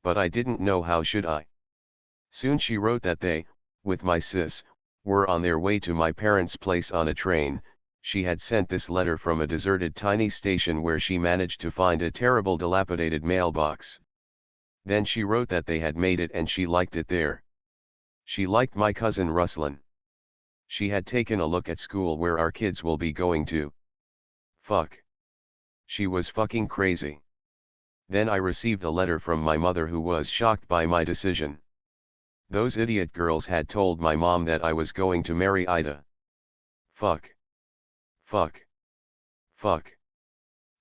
But I didn't know how should I. Soon she wrote that they, with my sis, were on their way to my parents' place on a train. She had sent this letter from a deserted tiny station where she managed to find a terrible dilapidated mailbox. Then she wrote that they had made it and she liked it there. She liked my cousin Ruslan. She had taken a look at school where our kids will be going to. Fuck. She was fucking crazy. Then I received a letter from my mother who was shocked by my decision. Those idiot girls had told my mom that I was going to marry Ida. Fuck. Fuck. Fuck.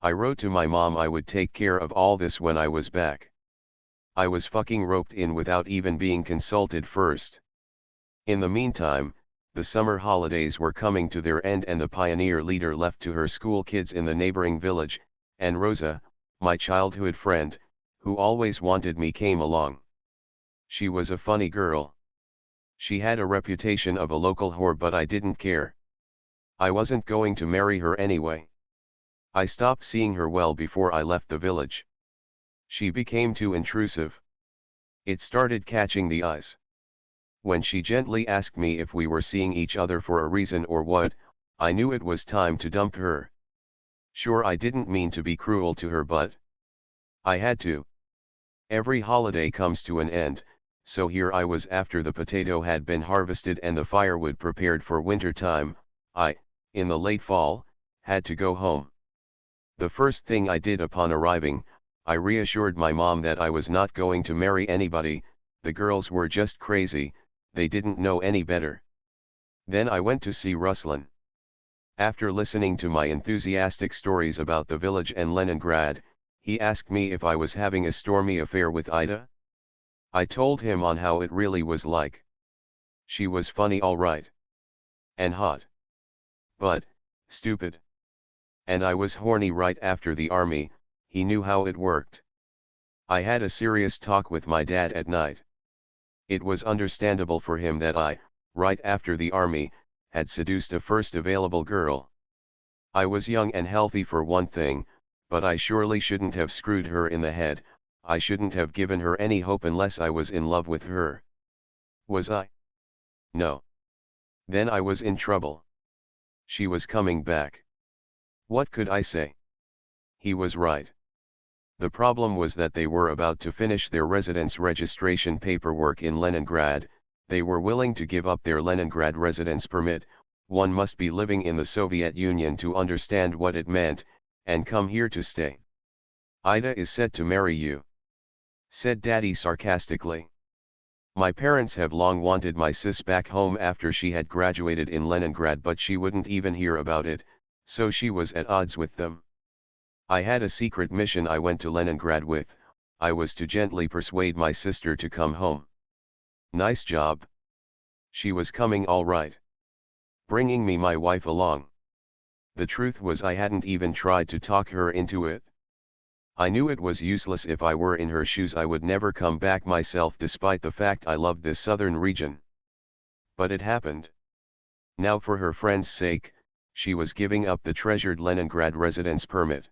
I wrote to my mom I would take care of all this when I was back. I was fucking roped in without even being consulted first. In the meantime, the summer holidays were coming to their end and the pioneer leader left to her school kids in the neighboring village, and Rosa, my childhood friend, who always wanted me, came along. She was a funny girl. She had a reputation of a local whore, but I didn't care. I wasn't going to marry her anyway. I stopped seeing her well before I left the village. She became too intrusive. It started catching the eyes. When she gently asked me if we were seeing each other for a reason or what, I knew it was time to dump her. Sure, I didn't mean to be cruel to her, but I had to. Every holiday comes to an end, so here I was after the potato had been harvested and the firewood prepared for winter time. I, in the late fall, had to go home. The first thing I did upon arriving, I reassured my mom that I was not going to marry anybody. The girls were just crazy, they didn't know any better. Then I went to see Ruslan. After listening to my enthusiastic stories about the village and Leningrad, he asked me if I was having a stormy affair with Ida. I told him on how it really was like. She was funny all right. And hot. But, stupid. And I was horny right after the army, he knew how it worked. I had a serious talk with my dad at night. It was understandable for him that I, right after the army, had seduced a first available girl. I was young and healthy for one thing, but I surely shouldn't have screwed her in the head. I shouldn't have given her any hope unless I was in love with her. Was I? No. Then I was in trouble. She was coming back. What could I say? He was right. The problem was that they were about to finish their residence registration paperwork in Leningrad. They were willing to give up their Leningrad residence permit. One must be living in the Soviet Union to understand what it meant, and come here to stay. Ida is set to marry you, said Daddy sarcastically. My parents have long wanted my sis back home after she had graduated in Leningrad, but she wouldn't even hear about it, so she was at odds with them. I had a secret mission I went to Leningrad with. I was to gently persuade my sister to come home. Nice job. She was coming all right. Bringing me my wife along. The truth was I hadn't even tried to talk her into it. I knew it was useless. If I were in her shoes I would never come back myself, despite the fact I loved this southern region. But it happened. Now for her friend's sake, she was giving up the treasured Leningrad residence permit.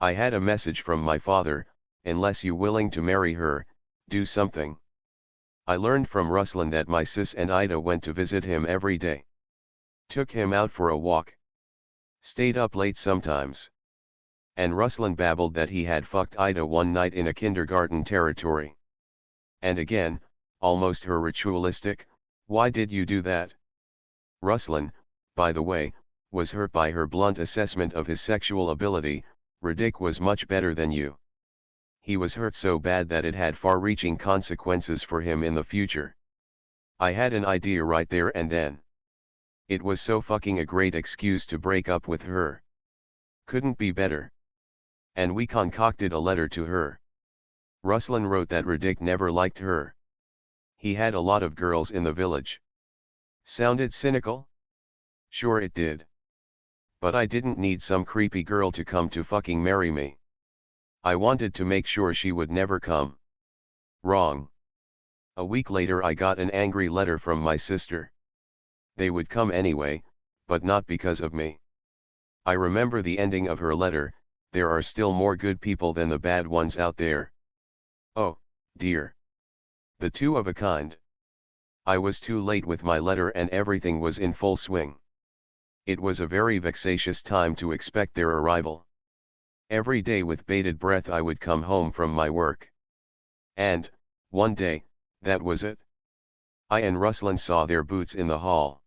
I had a message from my father: unless you willing to marry her, do something. I learned from Ruslan that my sis and Ida went to visit him every day. Took him out for a walk. Stayed up late sometimes. And Ruslan babbled that he had fucked Ida one night in a kindergarten territory. And again, almost her ritualistic, "Why did you do that?" Ruslan, by the way, was hurt by her blunt assessment of his sexual ability. "Radic was much better than you." He was hurt so bad that it had far-reaching consequences for him in the future. I had an idea right there and then. It was so fucking a great excuse to break up with her. Couldn't be better. And we concocted a letter to her. Ruslan wrote that Radic never liked her. He had a lot of girls in the village. Sounded cynical? Sure it did. But I didn't need some creepy girl to come to fucking marry me. I wanted to make sure she would never come. Wrong. A week later I got an angry letter from my sister. They would come anyway, but not because of me. I remember the ending of her letter: "There are still more good people than the bad ones out there." Oh, dear. The two of a kind. I was too late with my letter and everything was in full swing. It was a very vexatious time to expect their arrival. Every day with bated breath I would come home from my work. And, one day, that was it. I and Ruslan saw their boots in the hall.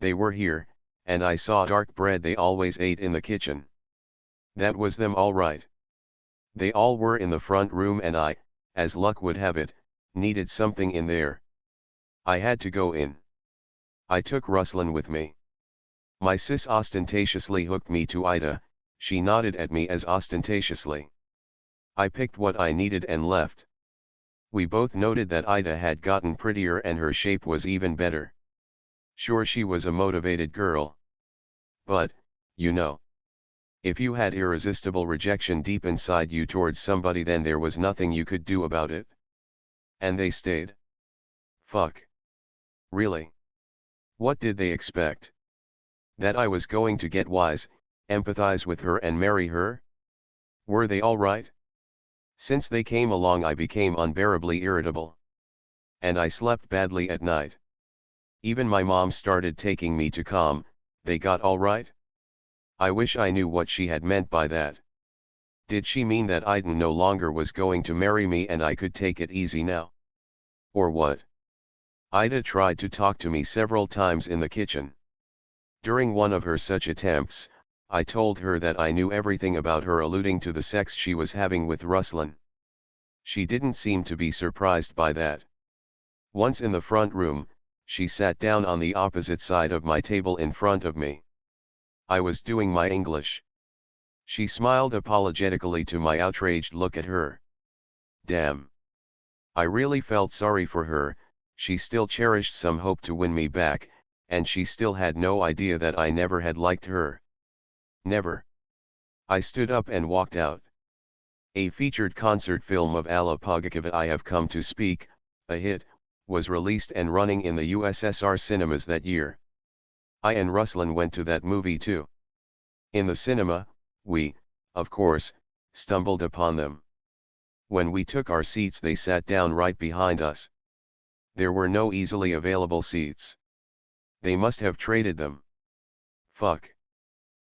They were here, and I saw dark bread they always ate in the kitchen. That was them all right. They all were in the front room and I, as luck would have it, needed something in there. I had to go in. I took Ruslan with me. My sis ostentatiously hooked me to Ida. She nodded at me as ostentatiously. I picked what I needed and left. We both noted that Ida had gotten prettier and her shape was even better. Sure, she was a motivated girl. But, you know, if you had irresistible rejection deep inside you towards somebody, then there was nothing you could do about it. And they stayed. Fuck. Really? What did they expect? That I was going to get wise, empathize with her and marry her? Were they all right? Since they came along I became unbearably irritable. And I slept badly at night. Even my mom started taking me to calm. They got all right? I wish I knew what she had meant by that. Did she mean that Ida no longer was going to marry me and I could take it easy now? Or what? Ida tried to talk to me several times in the kitchen. During one of her such attempts, I told her that I knew everything about her, alluding to the sex she was having with Ruslan. She didn't seem to be surprised by that. Once in the front room, she sat down on the opposite side of my table in front of me. I was doing my English. She smiled apologetically to my outraged look at her. Damn. I really felt sorry for her. She still cherished some hope to win me back, and she still had no idea that I never had liked her. Never. I stood up and walked out. A featured concert film of Autobiography I Have Come to Speak, a hit, was released and running in the USSR cinemas that year. I and Ruslan went to that movie too. In the cinema, we, of course, stumbled upon them. When we took our seats, they sat down right behind us. There were no easily available seats. They must have traded them. Fuck.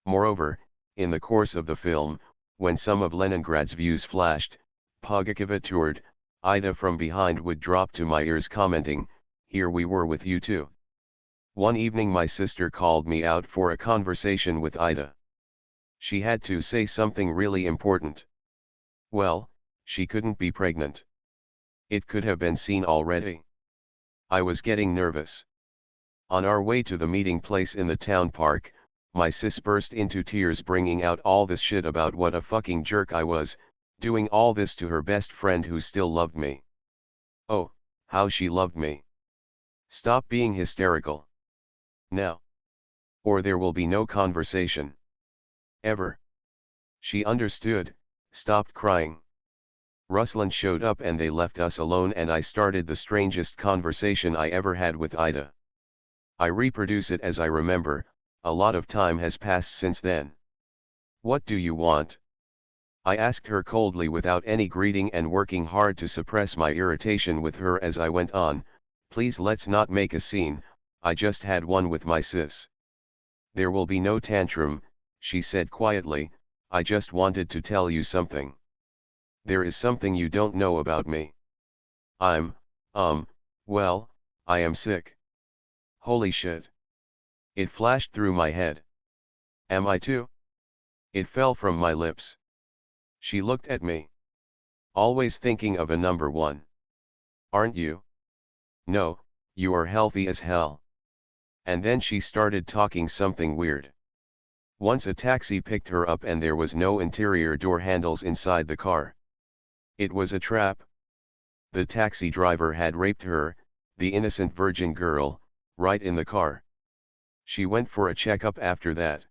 Moreover, in the course of the film, when some of Leningrad's views flashed, Pogakova toured, Ida from behind would drop to my ears commenting, "Here we were with you too." One evening my sister called me out for a conversation with Ida. She had to say something really important. Well, she couldn't be pregnant. It could have been seen already. I was getting nervous. On our way to the meeting place in the town park, my sis burst into tears bringing out all this shit about what a fucking jerk I was, doing all this to her best friend who still loved me. Oh, how she loved me. Stop being hysterical. Now. Or there will be no conversation. Ever. She understood, stopped crying. Ruslan showed up and they left us alone and I started the strangest conversation I ever had with Ida. I reproduce it as I remember, a lot of time has passed since then. "What do you want?" I asked her coldly without any greeting and working hard to suppress my irritation with her as I went on, "Please let's not make a scene, I just had one with my sis." "There will be no tantrum," she said quietly, "I just wanted to tell you something. There is something you don't know about me. Well, I am sick." Holy shit. It flashed through my head. Am I too? It fell from my lips. She looked at me. "Always thinking of a number one. Aren't you?" "No, you are healthy as hell." And then she started talking something weird. Once a taxi picked her up and there was no interior door handles inside the car. It was a trap. The taxi driver had raped her, the innocent virgin girl, right in the car. She went for a checkup after that.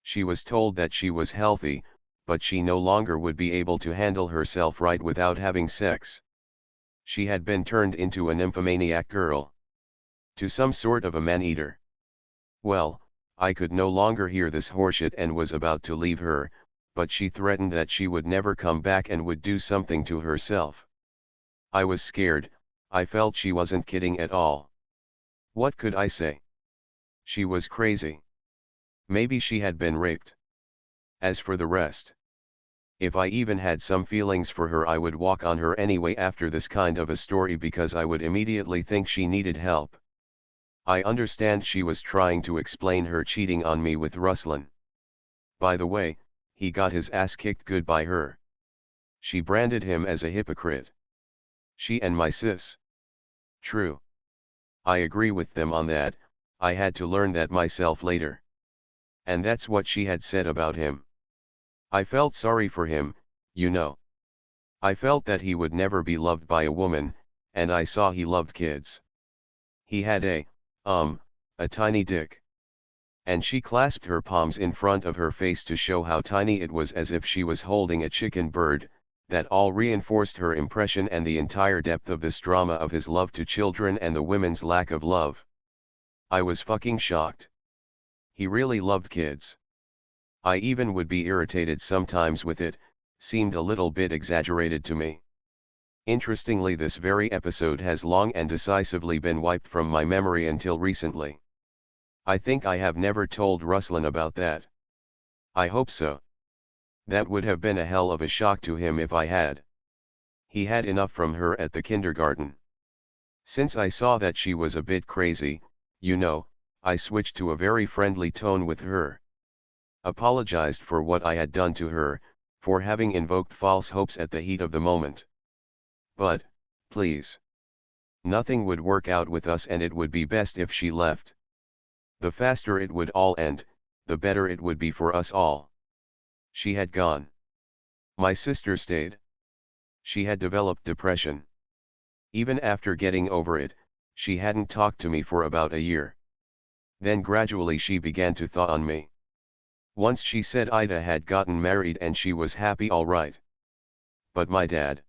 She was told that she was healthy, but she no longer would be able to handle herself right without having sex. She had been turned into a nymphomaniac girl. To some sort of a man-eater. Well, I could no longer hear this horseshit and was about to leave her, but she threatened that she would never come back and would do something to herself. I was scared, I felt she wasn't kidding at all. What could I say? She was crazy. Maybe she had been raped. As for the rest, if I even had some feelings for her, I would walk on her anyway after this kind of a story because I would immediately think she needed help. I understand she was trying to explain her cheating on me with Ruslan. By the way, he got his ass kicked good by her. She branded him as a hypocrite. She and my sis. True. I agree with them on that, I had to learn that myself later. And that's what she had said about him. I felt sorry for him, you know. I felt that he would never be loved by a woman, and I saw he loved kids. He had a tiny dick. And she clasped her palms in front of her face to show how tiny it was, as if she was holding a chicken bird. That all reinforced her impression and the entire depth of this drama of his love to children and the women's lack of love. I was fucking shocked. He really loved kids. I even would be irritated sometimes with it, seemed a little bit exaggerated to me. Interestingly, this very episode has long and decisively been wiped from my memory until recently. I think I have never told Ruslan about that. I hope so. That would have been a hell of a shock to him if I had. He had enough from her at the kindergarten. Since I saw that she was a bit crazy, you know, I switched to a very friendly tone with her. Apologized for what I had done to her, for having invoked false hopes at the heat of the moment. But, please. Nothing would work out with us and it would be best if she left. The faster it would all end, the better it would be for us all. She had gone. My sister stayed. She had developed depression. Even after getting over it, she hadn't talked to me for about a year. Then gradually she began to thaw on me. Once she said Ida had gotten married and she was happy all right. But my dad.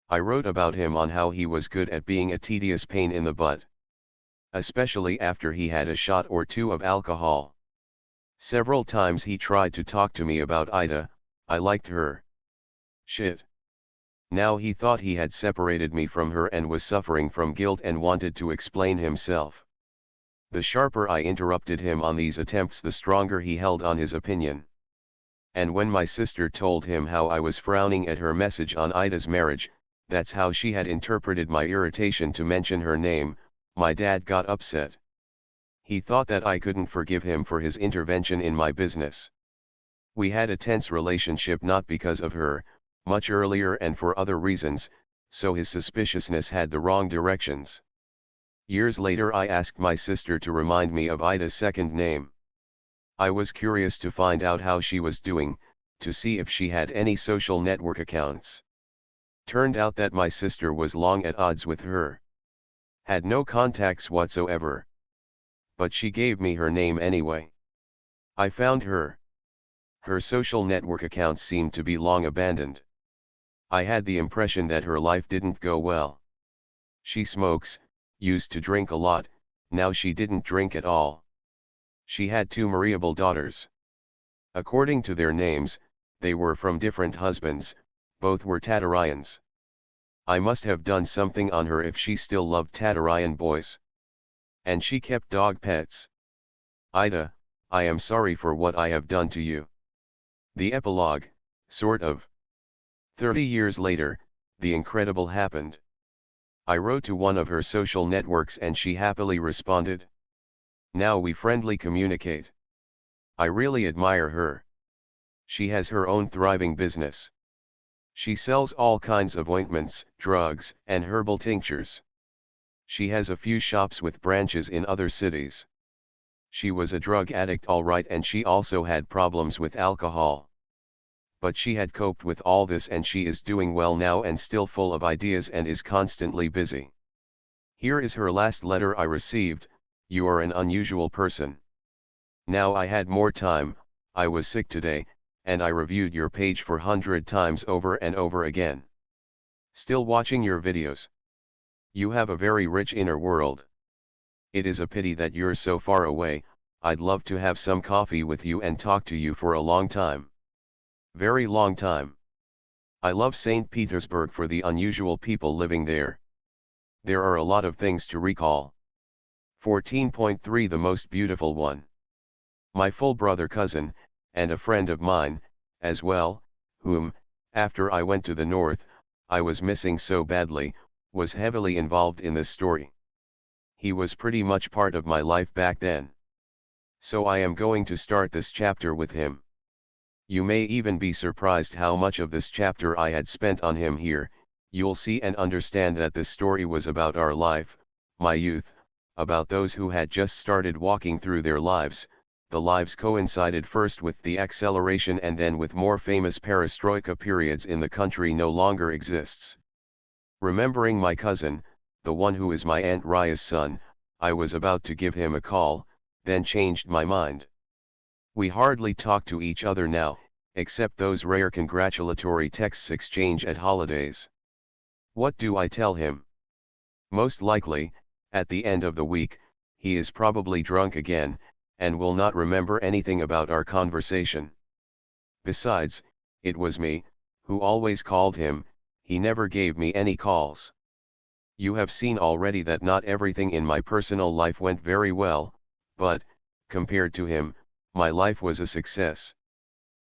I wrote about him on how he was good at being a tedious pain in the butt. Especially after he had a shot or two of alcohol. Several times he tried to talk to me about Ida. I liked her. Shit. Now he thought he had separated me from her and was suffering from guilt and wanted to explain himself. The sharper I interrupted him on these attempts, the stronger he held on his opinion. And when my sister told him how I was frowning at her message on Ida's marriage, that's how she had interpreted my irritation to mention her name, my dad got upset. He thought that I couldn't forgive him for his intervention in my business. We had a tense relationship not because of her, much earlier and for other reasons, so his suspiciousness had the wrong directions. Years later I asked my sister to remind me of Ida's second name. I was curious to find out how she was doing, to see if she had any social network accounts. Turned out that my sister was long at odds with her. Had no contacts whatsoever. But she gave me her name anyway. I found her. Her social network accounts seemed to be long abandoned. I had the impression that her life didn't go well. She smokes, used to drink a lot, now she didn't drink at all. She had 2 marriable daughters. According to their names, they were from different husbands, both were Tatarians. I must have done something on her if she still loved Tatarian boys. And she kept dog pets. Ida, I am sorry for what I have done to you. The epilogue, sort of. 30 years later, the incredible happened. I wrote to one of her social networks and she happily responded. Now we friendly communicate. I really admire her. She has her own thriving business. She sells all kinds of ointments, drugs, and herbal tinctures. She has a few shops with branches in other cities. She was a drug addict all right, and she also had problems with alcohol. But she had coped with all this and she is doing well now and still full of ideas and is constantly busy. Here is her last letter I received. You are an unusual person. Now I had more time, I was sick today, and I reviewed your page 400 times over and over again. Still watching your videos. You have a very rich inner world. It is a pity that you're so far away. I'd love to have some coffee with you and talk to you for a long time. Very long time. I love St. Petersburg for the unusual people living there. There are a lot of things to recall. 14.3 The most beautiful one. My full brother cousin, and a friend of mine, as well, whom, after I went to the north, I was missing so badly, was heavily involved in this story. He was pretty much part of my life back then. So I am going to start this chapter with him. You may even be surprised how much of this chapter I had spent on him here. You'll see and understand that this story was about our life, my youth, about those who had just started walking through their lives. The lives coincided first with the acceleration and then with more famous perestroika periods in the country no longer exists. Remembering my cousin, the one who is my Aunt Raya's son, I was about to give him a call, then changed my mind. We hardly talk to each other now, except those rare congratulatory texts exchanged at holidays. What do I tell him? Most likely, at the end of the week, he is probably drunk again, and will not remember anything about our conversation. Besides, it was me, who always called him, he never gave me any calls. You have seen already that not everything in my personal life went very well, but, compared to him, my life was a success.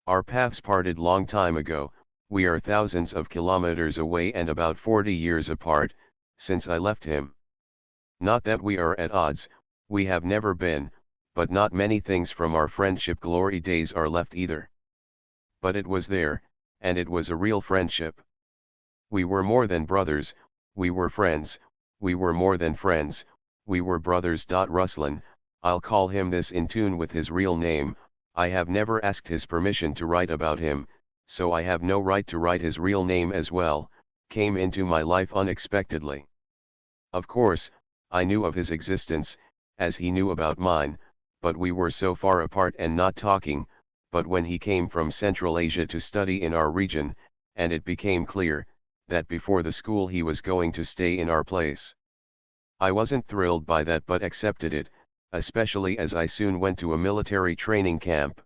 Our paths parted long time ago. We are thousands of kilometers away and about 40 years apart, since I left him. Not that we are at odds, we have never been, but not many things from our friendship glory days are left either. But it was there, and it was a real friendship. We were more than brothers, we were friends, we were more than friends, we were brothers. Ruslan, I'll call him this in tune with his real name. I have never asked his permission to write about him, so I have no right to write his real name as well. came into my life unexpectedly. Of course, I knew of his existence, as he knew about mine, but we were so far apart and not talking. But when he came from Central Asia to study in our region, and it became clear that before the school he was going to stay in our place, I wasn't thrilled by that but accepted it, especially as I soon went to a military training camp.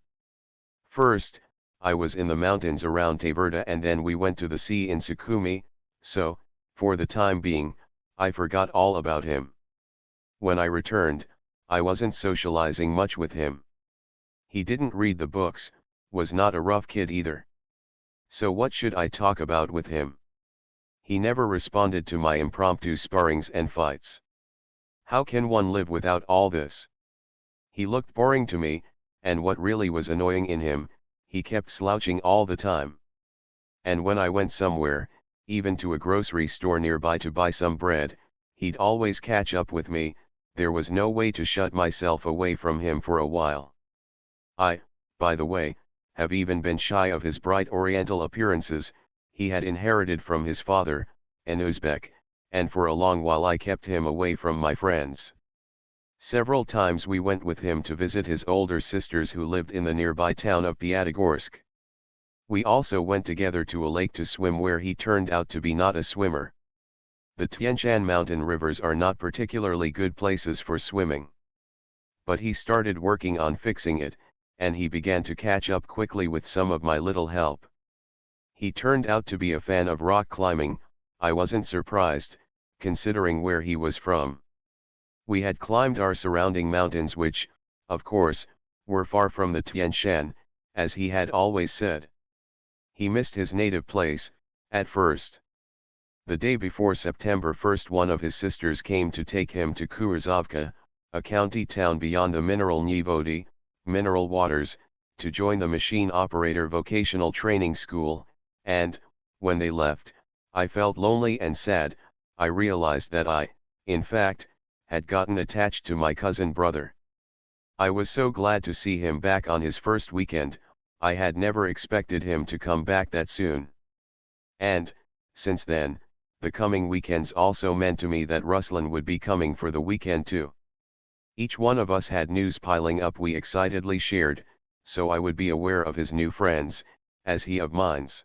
First, I was in the mountains around Teverda and then we went to the sea in Sukhumi, so, for the time being, I forgot all about him. When I returned, I wasn't socializing much with him. He didn't read the books, was not a rough kid either. So what should I talk about with him? He never responded to my impromptu sparrings and fights. How can one live without all this? He looked boring to me, and what really was annoying in him, he kept slouching all the time. And when I went somewhere, even to a grocery store nearby to buy some bread, he'd always catch up with me. There was no way to shut myself away from him for a while. I, by the way, have even been shy of his bright oriental appearances. He had inherited from his father, an Uzbek, and for a long while I kept him away from my friends. Several times we went with him to visit his older sisters who lived in the nearby town of Pyatigorsk. We also went together to a lake to swim where he turned out to be not a swimmer. The Tian Shan mountain rivers are not particularly good places for swimming. But he started working on fixing it, and he began to catch up quickly with some of my little help. He turned out to be a fan of rock climbing. I wasn't surprised, considering where he was from. We had climbed our surrounding mountains which, of course, were far from the Tian Shan, as he had always said. He missed his native place, at first. The day before September 1st one of his sisters came to take him to Kurzovka, a county town beyond the mineral vody, mineral waters, to join the machine operator vocational training school, and, when they left, I felt lonely and sad. I realized that I, in fact, had gotten attached to my cousin brother. I was so glad to see him back on his first weekend. I had never expected him to come back that soon. And, since then, the coming weekends also meant to me that Ruslan would be coming for the weekend too. Each one of us had news piling up we excitedly shared, so I would be aware of his new friends, as he of mine's.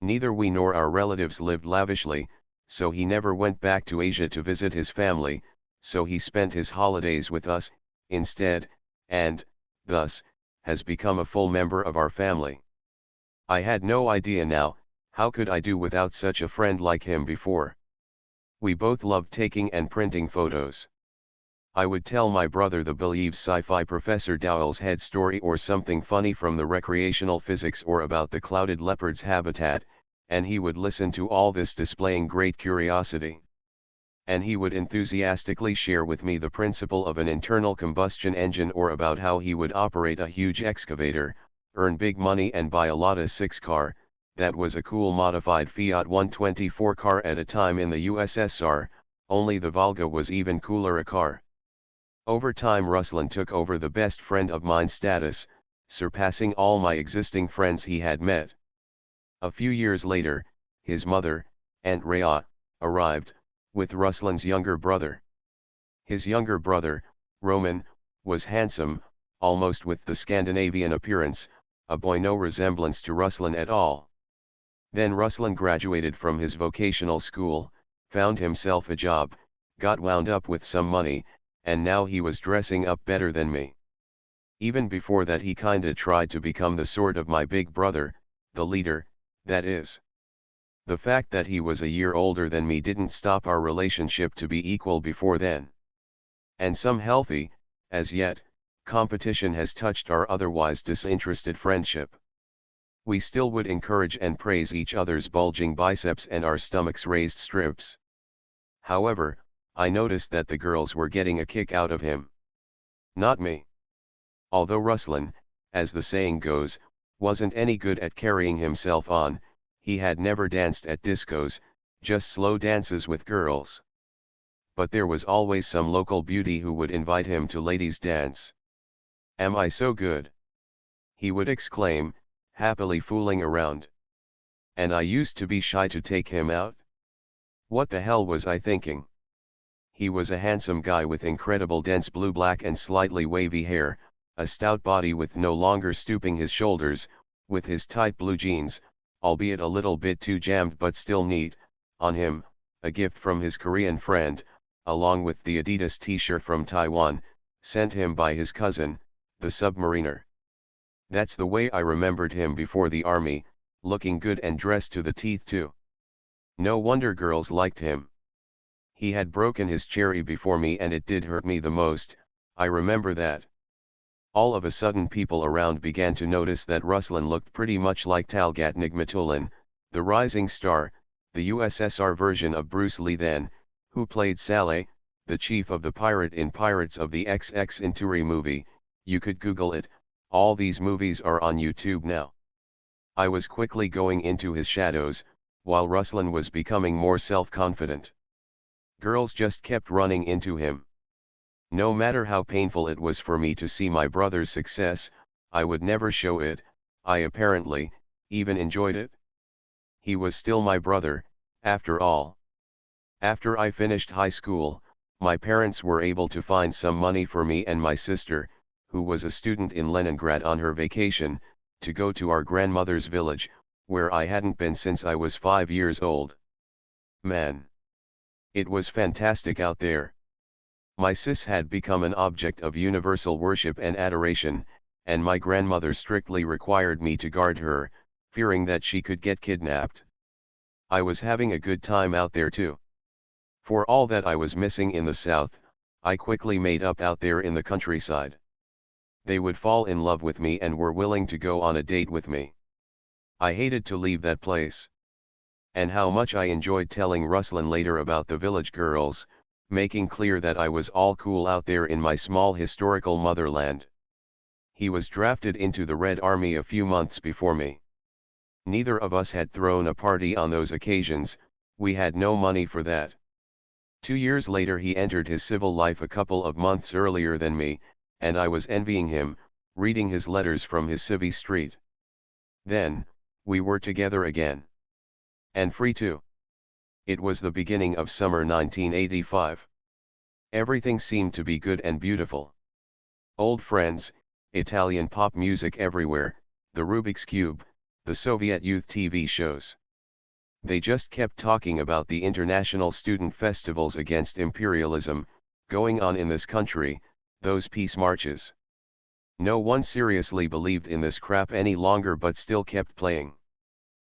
Neither we nor our relatives lived lavishly, so he never went back to Asia to visit his family, so he spent his holidays with us, instead, and, thus, has become a full member of our family. I had no idea now, how could I do without such a friend like him before? We both loved taking and printing photos. I would tell my brother the believed sci-fi Professor Dowell's head story or something funny from the recreational physics or about the clouded leopard's habitat, and he would listen to all this displaying great curiosity. And he would enthusiastically share with me the principle of an internal combustion engine or about how he would operate a huge excavator, earn big money and buy a Lotus 6 car. That was a cool modified Fiat 124 car at a time in the USSR, only the Volga was even cooler a car. Over time Ruslan took over the best friend of mine status, surpassing all my existing friends he had met. A few years later, his mother, Aunt Rhea, arrived, with Ruslan's younger brother. His younger brother, Roman, was handsome, almost with the Scandinavian appearance, a boy no resemblance to Ruslan at all. Then Ruslan graduated from his vocational school, found himself a job, got wound up with some money, and now he was dressing up better than me. Even before that he kinda tried to become the sort of my big brother, the leader, that is. The fact that he was a year older than me didn't stop our relationship to be equal before then. And some healthy, as yet, competition has touched our otherwise disinterested friendship. We still would encourage and praise each other's bulging biceps and our stomachs raised strips. However, I noticed that the girls were getting a kick out of him. Not me. Although Ruslan, as the saying goes, wasn't any good at carrying himself on, he had never danced at discos, just slow dances with girls. But there was always some local beauty who would invite him to ladies' dance. "Am I so good?" he would exclaim, happily fooling around. And I used to be shy to take him out. What the hell was I thinking? He was a handsome guy with incredible dense blue-black and slightly wavy hair, a stout body with no longer stooping his shoulders, with his tight blue jeans, albeit a little bit too jammed but still neat, on him, a gift from his Korean friend, along with the Adidas t-shirt from Taiwan, sent him by his cousin, the submariner. That's the way I remembered him before the army, looking good and dressed to the teeth too. No wonder girls liked him. He had broken his cherry before me and it did hurt me the most, I remember that. All of a sudden people around began to notice that Ruslan looked pretty much like Talgat Nigmatulin, the rising star, the USSR version of Bruce Lee then, who played Saleh, the chief of the pirate in Pirates of the XX Inturi movie. You could Google it, all these movies are on YouTube now. I was quickly going into his shadows, while Ruslan was becoming more self-confident. Girls just kept running into him. No matter how painful it was for me to see my brother's success, I would never show it. I apparently, even enjoyed it. He was still my brother, after all. After I finished high school, my parents were able to find some money for me and my sister, who was a student in Leningrad on her vacation, to go to our grandmother's village, where I hadn't been since I was 5 years old. Man! It was fantastic out there. My sis had become an object of universal worship and adoration, and my grandmother strictly required me to guard her, fearing that she could get kidnapped. I was having a good time out there too. For all that I was missing in the south, I quickly made up out there in the countryside. They would fall in love with me and were willing to go on a date with me. I hated to leave that place. And how much I enjoyed telling Ruslan later about the village girls, making clear that I was all cool out there in my small historical motherland. He was drafted into the Red Army a few months before me. Neither of us had thrown a party on those occasions, we had no money for that. 2 years later he entered his civil life a couple of months earlier than me, and I was envying him, reading his letters from his civvy street. Then, we were together again. And free too. It was the beginning of summer 1985. Everything seemed to be good and beautiful. Old friends, Italian pop music everywhere, the Rubik's Cube, the Soviet youth TV shows. They just kept talking about the international student festivals against imperialism, going on in this country, those peace marches. No one seriously believed in this crap any longer but still kept playing.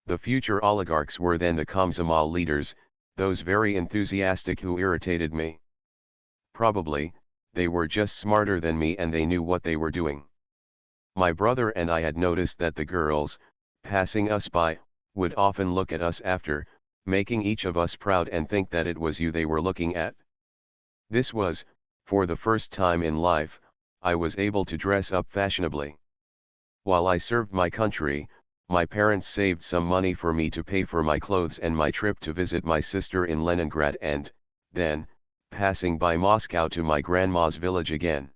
The future oligarchs were then the Komsomol leaders, those very enthusiastic who irritated me. Probably, they were just smarter than me and they knew what they were doing. My brother and I had noticed that the girls, passing us by, would often look at us after, making each of us proud and think that it was you they were looking at. This was, for the first time in life, I was able to dress up fashionably. While I served my country, my parents saved some money for me to pay for my clothes and my trip to visit my sister in Leningrad and, then, passing by Moscow to my grandma's village again.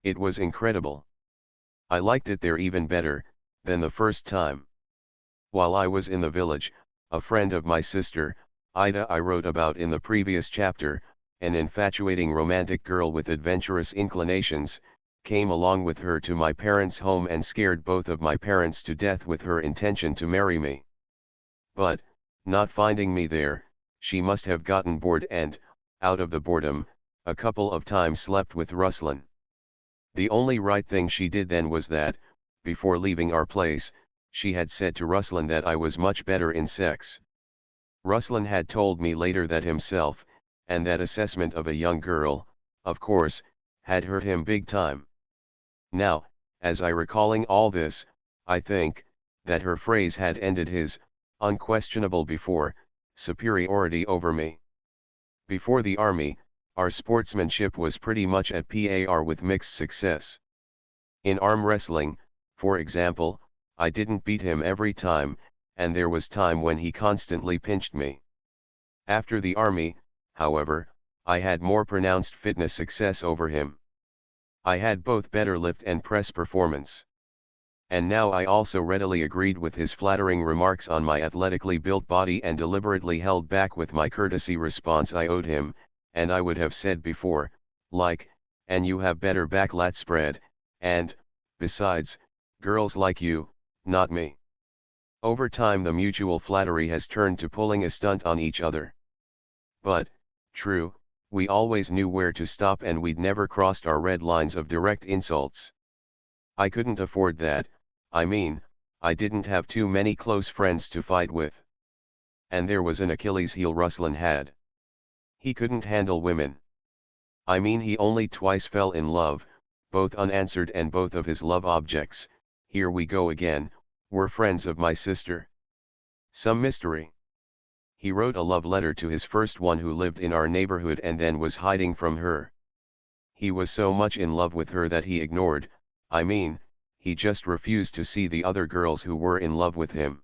It was incredible. I liked it there even better than the first time. While I was in the village, a friend of my sister, Ida I wrote about in the previous chapter, an infatuating romantic girl with adventurous inclinations, came along with her to my parents' home and scared both of my parents to death with her intention to marry me. But, not finding me there, she must have gotten bored and, out of the boredom, a couple of times slept with Ruslan. The only right thing she did then was that, before leaving our place, she had said to Ruslan that I was much better in sex. Ruslan had told me later that himself, and that assessment of a young girl, of course, had hurt him big time. Now, as I recalling all this, I think, that her phrase had ended his, unquestionable before, superiority over me. Before the army, our sportsmanship was pretty much at par with mixed success. In arm wrestling, for example, I didn't beat him every time, and there was time when he constantly pinched me. After the army, however, I had more pronounced fitness success over him. I had both better lift and press performance. And now I also readily agreed with his flattering remarks on my athletically built body and deliberately held back with my courtesy response I owed him, and I would have said before, like, and you have better back lat spread, and, besides, girls like you, not me. Over time the mutual flattery has turned to pulling a stunt on each other. But, true, we always knew where to stop and we'd never crossed our red lines of direct insults. I couldn't afford that. I mean, I didn't have too many close friends to fight with. And there was an Achilles heel Ruslan had. He couldn't handle women. I mean he only twice fell in love, both unanswered and both of his love objects, here we go again, were friends of my sister. Some mystery. He wrote a love letter to his first one who lived in our neighborhood and then was hiding from her. He was so much in love with her that he ignored, he just refused to see the other girls who were in love with him.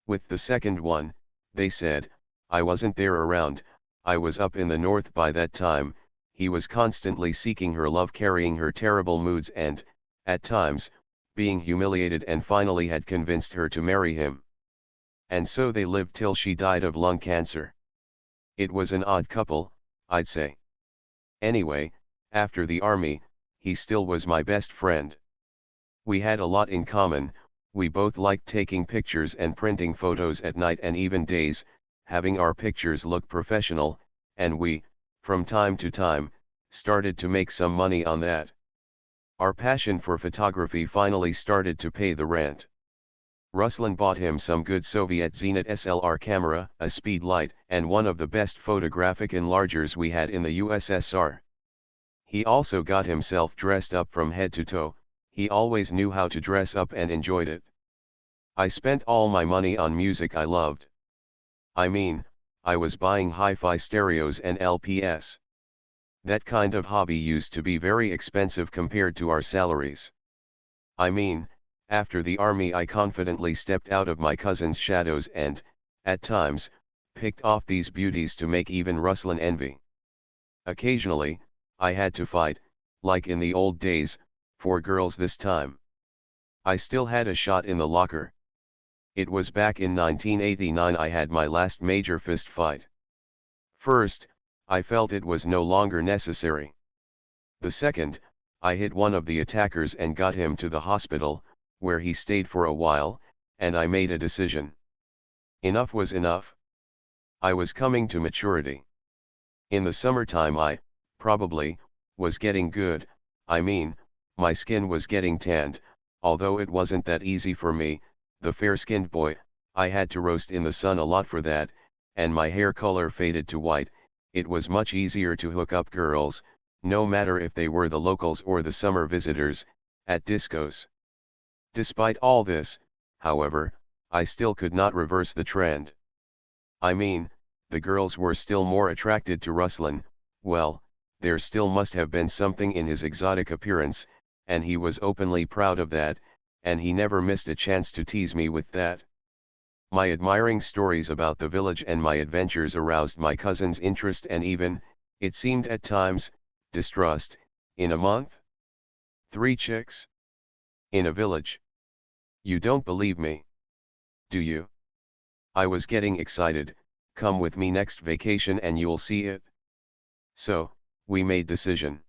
With the second one, they said, I wasn't there around, I was up in the north by that time, he was constantly seeking her love, carrying her terrible moods and, at times, being humiliated, and finally had convinced her to marry him. And so they lived till she died of lung cancer. It was an odd couple, I'd say. Anyway, after the army, he still was my best friend. We had a lot in common, we both liked taking pictures and printing photos at night and even days, having our pictures look professional, and we, from time to time, started to make some money on that. Our passion for photography finally started to pay the rent. Ruslan bought him some good Soviet Zenit SLR camera, a speed light, and one of the best photographic enlargers we had in the USSR. He also got himself dressed up from head to toe. He always knew how to dress up and enjoyed it. I spent all my money on music I loved. I was buying hi-fi stereos and LPs. That kind of hobby used to be very expensive compared to our salaries. After the army I confidently stepped out of my cousin's shadows and, at times, picked off these beauties to make even Ruslan envy. Occasionally, I had to fight, like in the old days, for girls this time. I still had a shot in the locker. It was back in 1989 I had my last major fist fight. First, I felt it was no longer necessary. The second, I hit one of the attackers and got him to the hospital, where he stayed for a while, and I made a decision. Enough was enough. I was coming to maturity. In the summertime I, probably, was getting good, my skin was getting tanned, although it wasn't that easy for me, the fair-skinned boy, I had to roast in the sun a lot for that, and my hair color faded to white. It was much easier to hook up girls, no matter if they were the locals or the summer visitors, at discos. Despite all this, however, I still could not reverse the trend. The girls were still more attracted to Ruslan. Well, there still must have been something in his exotic appearance, and he was openly proud of that, and he never missed a chance to tease me with that. My admiring stories about the village and my adventures aroused my cousin's interest and even, it seemed at times, distrust. In a month? 3 chicks? In a village? You don't believe me? Do you? I was getting excited. Come with me next vacation and you'll see it. So, we made decision.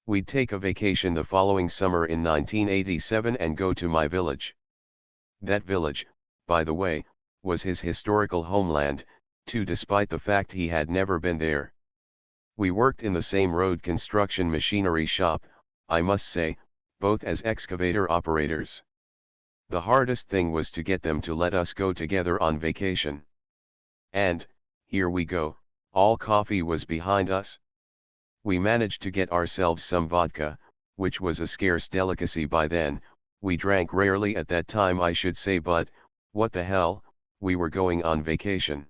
We'd take a vacation the following summer in 1987 and go to my village. That village, by the way, was his historical homeland, too, despite the fact he had never been there. We worked in the same road construction machinery shop, I must say, both as excavator operators. The hardest thing was to get them to let us go together on vacation. And, here we go, all coffee was behind us. We managed to get ourselves some vodka, which was a scarce delicacy by then. We drank rarely at that time, I should say, but, what the hell, we were going on vacation.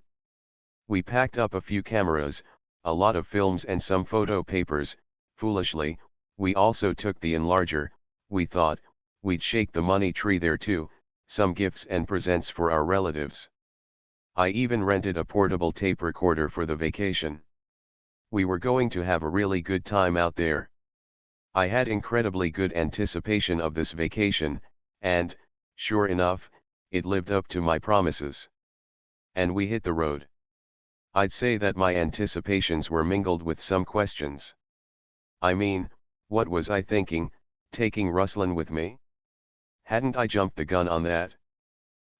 We packed up a few cameras, a lot of films and some photo papers. Foolishly, we also took the enlarger. We thought, we'd shake the money tree there too, some gifts and presents for our relatives. I even rented a portable tape recorder for the vacation. We were going to have a really good time out there. I had incredibly good anticipation of this vacation, and, sure enough, it lived up to my promises. And we hit the road. I'd say that my anticipations were mingled with some questions. I mean, what was I thinking, taking Ruslan with me? Hadn't I jumped the gun on that?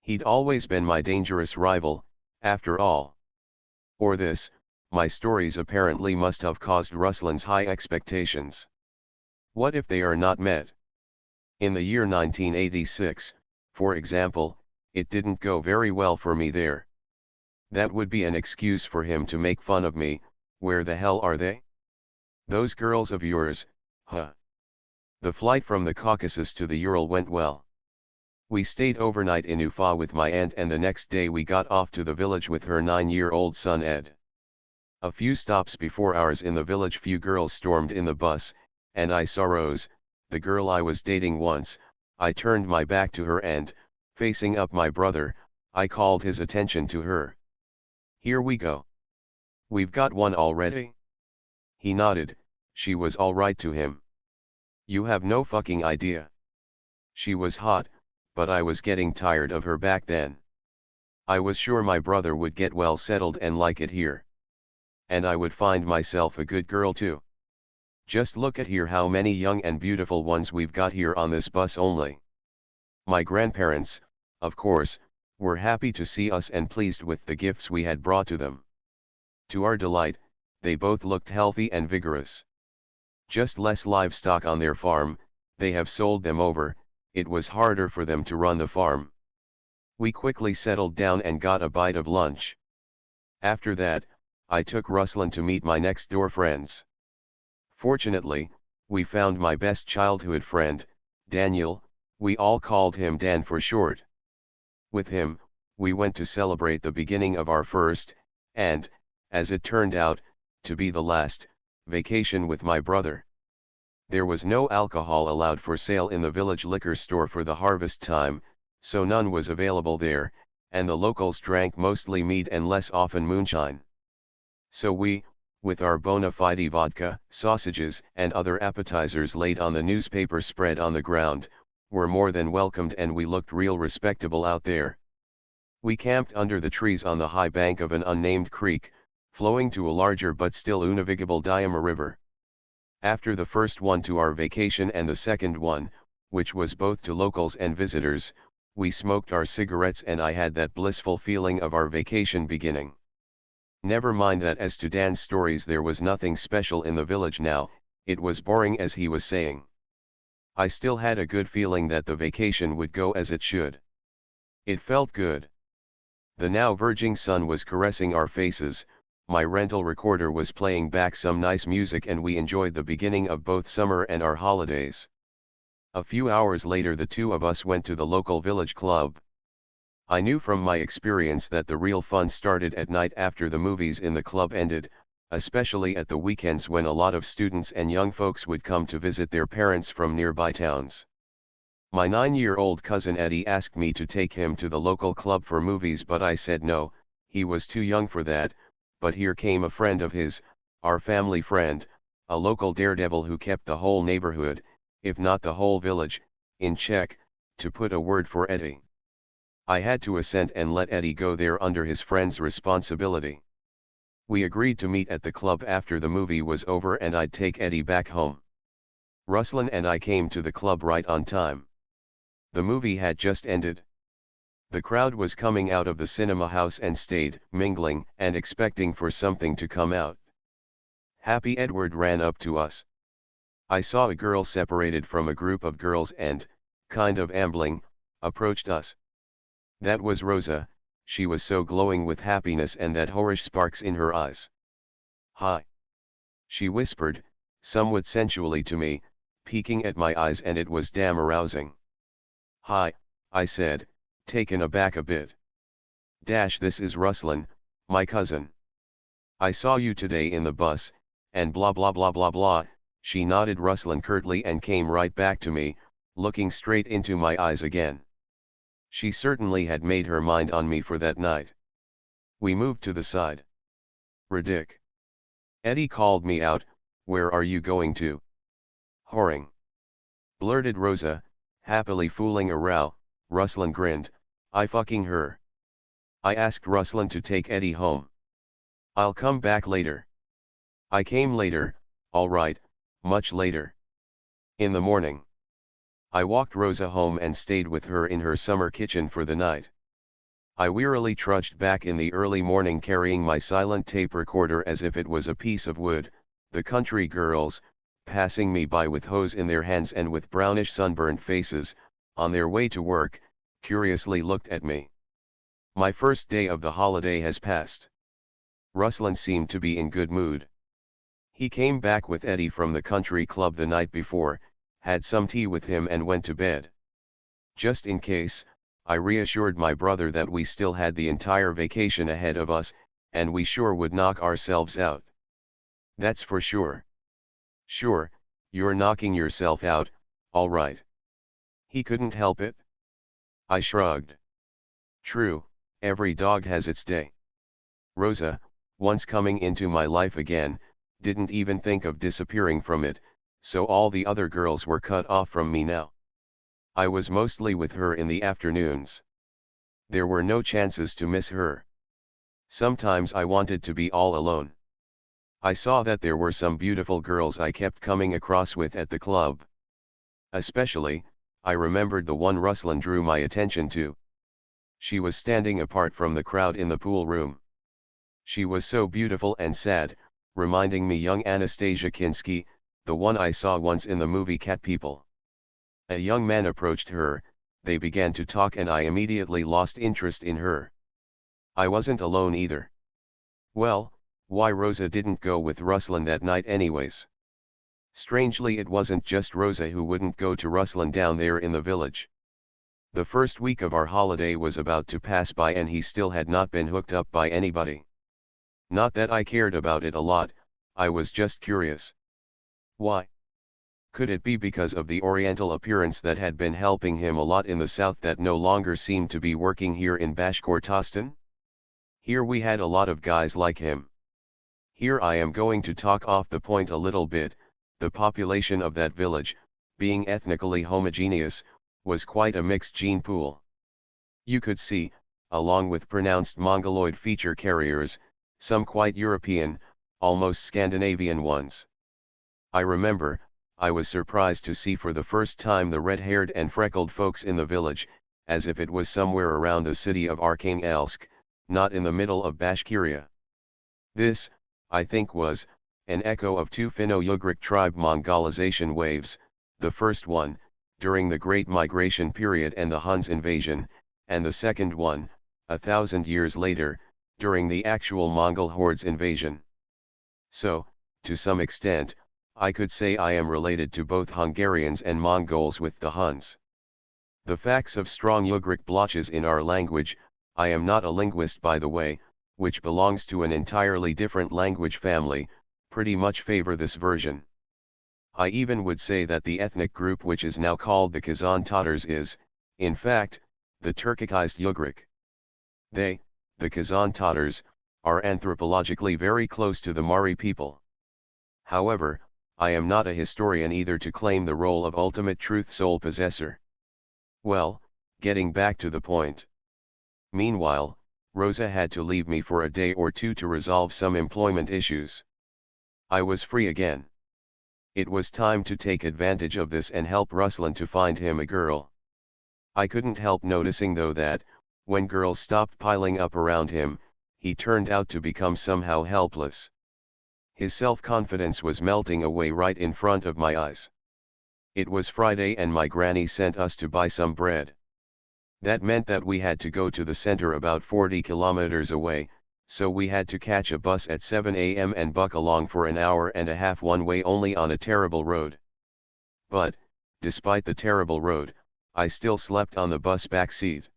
He'd always been my dangerous rival, after all. Or this, my stories apparently must have caused Ruslan's high expectations. What if they are not met? In the year 1986, for example, it didn't go very well for me there. That would be an excuse for him to make fun of me. Where the hell are they? Those girls of yours, huh? The flight from the Caucasus to the Ural went well. We stayed overnight in Ufa with my aunt, and the next day we got off to the village with her 9-year-old son Ed. A few stops before ours in the village, few girls stormed in the bus, and I saw Rose, the girl I was dating once. I turned my back to her and, facing up my brother, I called his attention to her. Here we go. We've got one already? He nodded. She was all right to him. You have no fucking idea. She was hot, but I was getting tired of her back then. I was sure my brother would get well settled and like it here. And I would find myself a good girl too. Just look at here how many young and beautiful ones we've got here on this bus only. My grandparents, of course, were happy to see us and pleased with the gifts we had brought to them. To our delight, they both looked healthy and vigorous. Just less livestock on their farm, they have sold them over. It was harder for them to run the farm. We quickly settled down and got a bite of lunch. After that, I took Ruslan to meet my next-door friends. Fortunately, we found my best childhood friend, Daniel. We all called him Dan for short. With him, we went to celebrate the beginning of our first, and, as it turned out, to be the last, vacation with my brother. There was no alcohol allowed for sale in the village liquor store for the harvest time, so none was available there, and the locals drank mostly mead and less often moonshine. So we, with our bona fide vodka, sausages, and other appetizers laid on the newspaper spread on the ground, were more than welcomed, and we looked real respectable out there. We camped under the trees on the high bank of an unnamed creek, flowing to a larger but still unavigable Diama River. After the first one to our vacation and the second one, which was both to locals and visitors, we smoked our cigarettes and I had that blissful feeling of our vacation beginning. Never mind that as to Dan's stories, there was nothing special in the village now, it was boring as he was saying. I still had a good feeling that the vacation would go as it should. It felt good. The now verging sun was caressing our faces, my rental recorder was playing back some nice music, and we enjoyed the beginning of both summer and our holidays. A few hours later the two of us went to the local village club. I knew from my experience that the real fun started at night after the movies in the club ended, especially at the weekends when a lot of students and young folks would come to visit their parents from nearby towns. My 9-year-old cousin Eddie asked me to take him to the local club for movies, but I said no, he was too young for that. But here came a friend of his, our family friend, a local daredevil who kept the whole neighborhood, if not the whole village, in check, to put a word for Eddie. I had to assent and let Eddie go there under his friend's responsibility. We agreed to meet at the club after the movie was over and I'd take Eddie back home. Ruslan and I came to the club right on time. The movie had just ended. The crowd was coming out of the cinema house and stayed, mingling and expecting for something to come out. Happy Edward ran up to us. I saw a girl separated from a group of girls and, kind of ambling, approached us. That was Rosa. She was so glowing with happiness and that whorish sparks in her eyes. Hi. She whispered, somewhat sensually to me, peeking at my eyes, and it was damn arousing. Hi, I said, taken aback a bit. This is Ruslan, my cousin. I saw you today in the bus, and blah blah blah blah blah. She nodded Ruslan curtly and came right back to me, looking straight into my eyes again. She certainly had made her mind on me for that night. We moved to the side. Ridic. Eddie called me out. Where are you going to? Whoring. Blurted Rosa, Happily fooling around, Ruslan grinned, "I fucking her." I asked Ruslan to take Eddie home. "I'll come back later." I came later, alright, much later. In the morning. I walked Rosa home and stayed with her in her summer kitchen for the night. I wearily trudged back in the early morning carrying my silent tape recorder as if it was a piece of wood, the country girls, passing me by with hose in their hands and with brownish sunburned faces, on their way to work, curiously looked at me. My first day of the holiday has passed. Ruslan seemed to be in good mood. He came back with Eddie from the country club the night before, had some tea with him and went to bed. Just in case, I reassured my brother that we still had the entire vacation ahead of us, and we sure would knock ourselves out. "That's for sure." "Sure, you're knocking yourself out, all right." He couldn't help it. I shrugged. True, every dog has its day. Rosa, once coming into my life again, didn't even think of disappearing from it, so all the other girls were cut off from me now. I was mostly with her in the afternoons. There were no chances to miss her. Sometimes I wanted to be all alone. I saw that there were some beautiful girls I kept coming across with at the club. Especially, I remembered the one Ruslan drew my attention to. She was standing apart from the crowd in the pool room. She was so beautiful and sad, reminding me young Anastasia Kinski, the one I saw once in the movie Cat People. A young man approached her, they began to talk and I immediately lost interest in her. I wasn't alone either. Well, why Rosa didn't go with Ruslan that night anyways? Strangely, it wasn't just Rosa who wouldn't go to Ruslan down there in the village. The first week of our holiday was about to pass by and he still had not been hooked up by anybody. Not that I cared about it a lot, I was just curious. Why? Could it be because of the oriental appearance that had been helping him a lot in the south that no longer seemed to be working here in Bashkortostan? Here we had a lot of guys like him. Here I am going to talk off the point a little bit. The population of that village, being ethnically homogeneous, was quite a mixed gene pool. You could see, along with pronounced Mongoloid feature carriers, some quite European, almost Scandinavian ones. I remember, I was surprised to see for the first time the red-haired and freckled folks in the village, as if it was somewhere around the city of Arkhangelsk, not in the middle of Bashkiria. This, I think was, an echo of two Finno-Ugric tribe Mongolization waves, the first one, during the Great Migration period and the Huns invasion, and the second one, 1,000 years later, during the actual Mongol hordes invasion. So, to some extent, I could say I am related to both Hungarians and Mongols with the Huns. The facts of strong Ugric blotches in our language, I am not a linguist by the way, which belongs to an entirely different language family, pretty much favor this version. I even would say that the ethnic group which is now called the Kazan Tatars is, in fact, the Turkicized Ugric. They, the Kazan Tatars, are anthropologically very close to the Mari people. However, I am not a historian either to claim the role of ultimate truth sole possessor. Well, getting back to the point. Meanwhile, Rosa had to leave me for a day or two to resolve some employment issues. I was free again. It was time to take advantage of this and help Ruslan to find him a girl. I couldn't help noticing though that, when girls stopped piling up around him, he turned out to become somehow helpless. His self-confidence was melting away right in front of my eyes. It was Friday and my granny sent us to buy some bread. That meant that we had to go to the center about 40 kilometers away, so we had to catch a bus at 7 a.m. and buck along for an hour and a half one way only on a terrible road. But, despite the terrible road, I still slept on the bus back seat.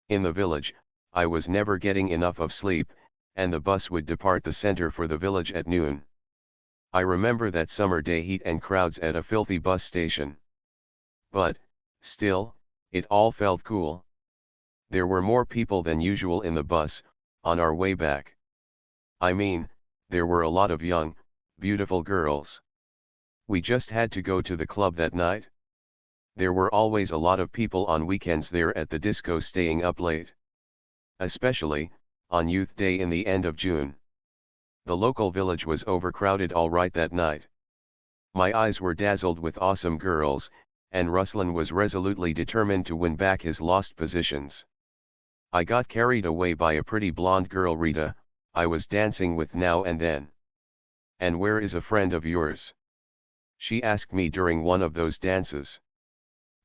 In the village, I was never getting enough of sleep, and the bus would depart the center for the village at noon. I remember that summer day heat and crowds at a filthy bus station. But, still, it all felt cool. There were more people than usual in the bus, on our way back. I mean, there were a lot of young, beautiful girls. We just had to go to the club that night. There were always a lot of people on weekends there at the disco staying up late. Especially, on Youth Day in the end of June. The local village was overcrowded all right that night. My eyes were dazzled with awesome girls, and Ruslan was resolutely determined to win back his lost positions. I got carried away by a pretty blonde girl Rita, I was dancing with now and then. "And where is a friend of yours?" she asked me during one of those dances.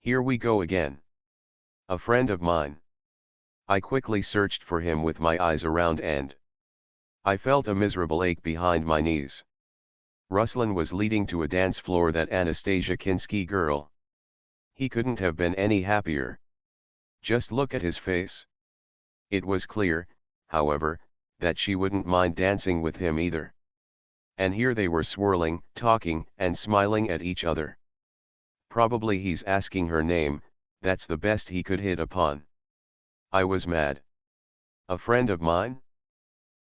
"Here we go again. A friend of mine." I quickly searched for him with my eyes around and I felt a miserable ache behind my knees. Ruslan was leading to a dance floor, that Anastasia Kinski girl. He couldn't have been any happier. Just look at his face. It was clear, however, that she wouldn't mind dancing with him either. And here they were swirling, talking, and smiling at each other. Probably he's asking her name, that's the best he could hit upon. I was mad. A friend of mine?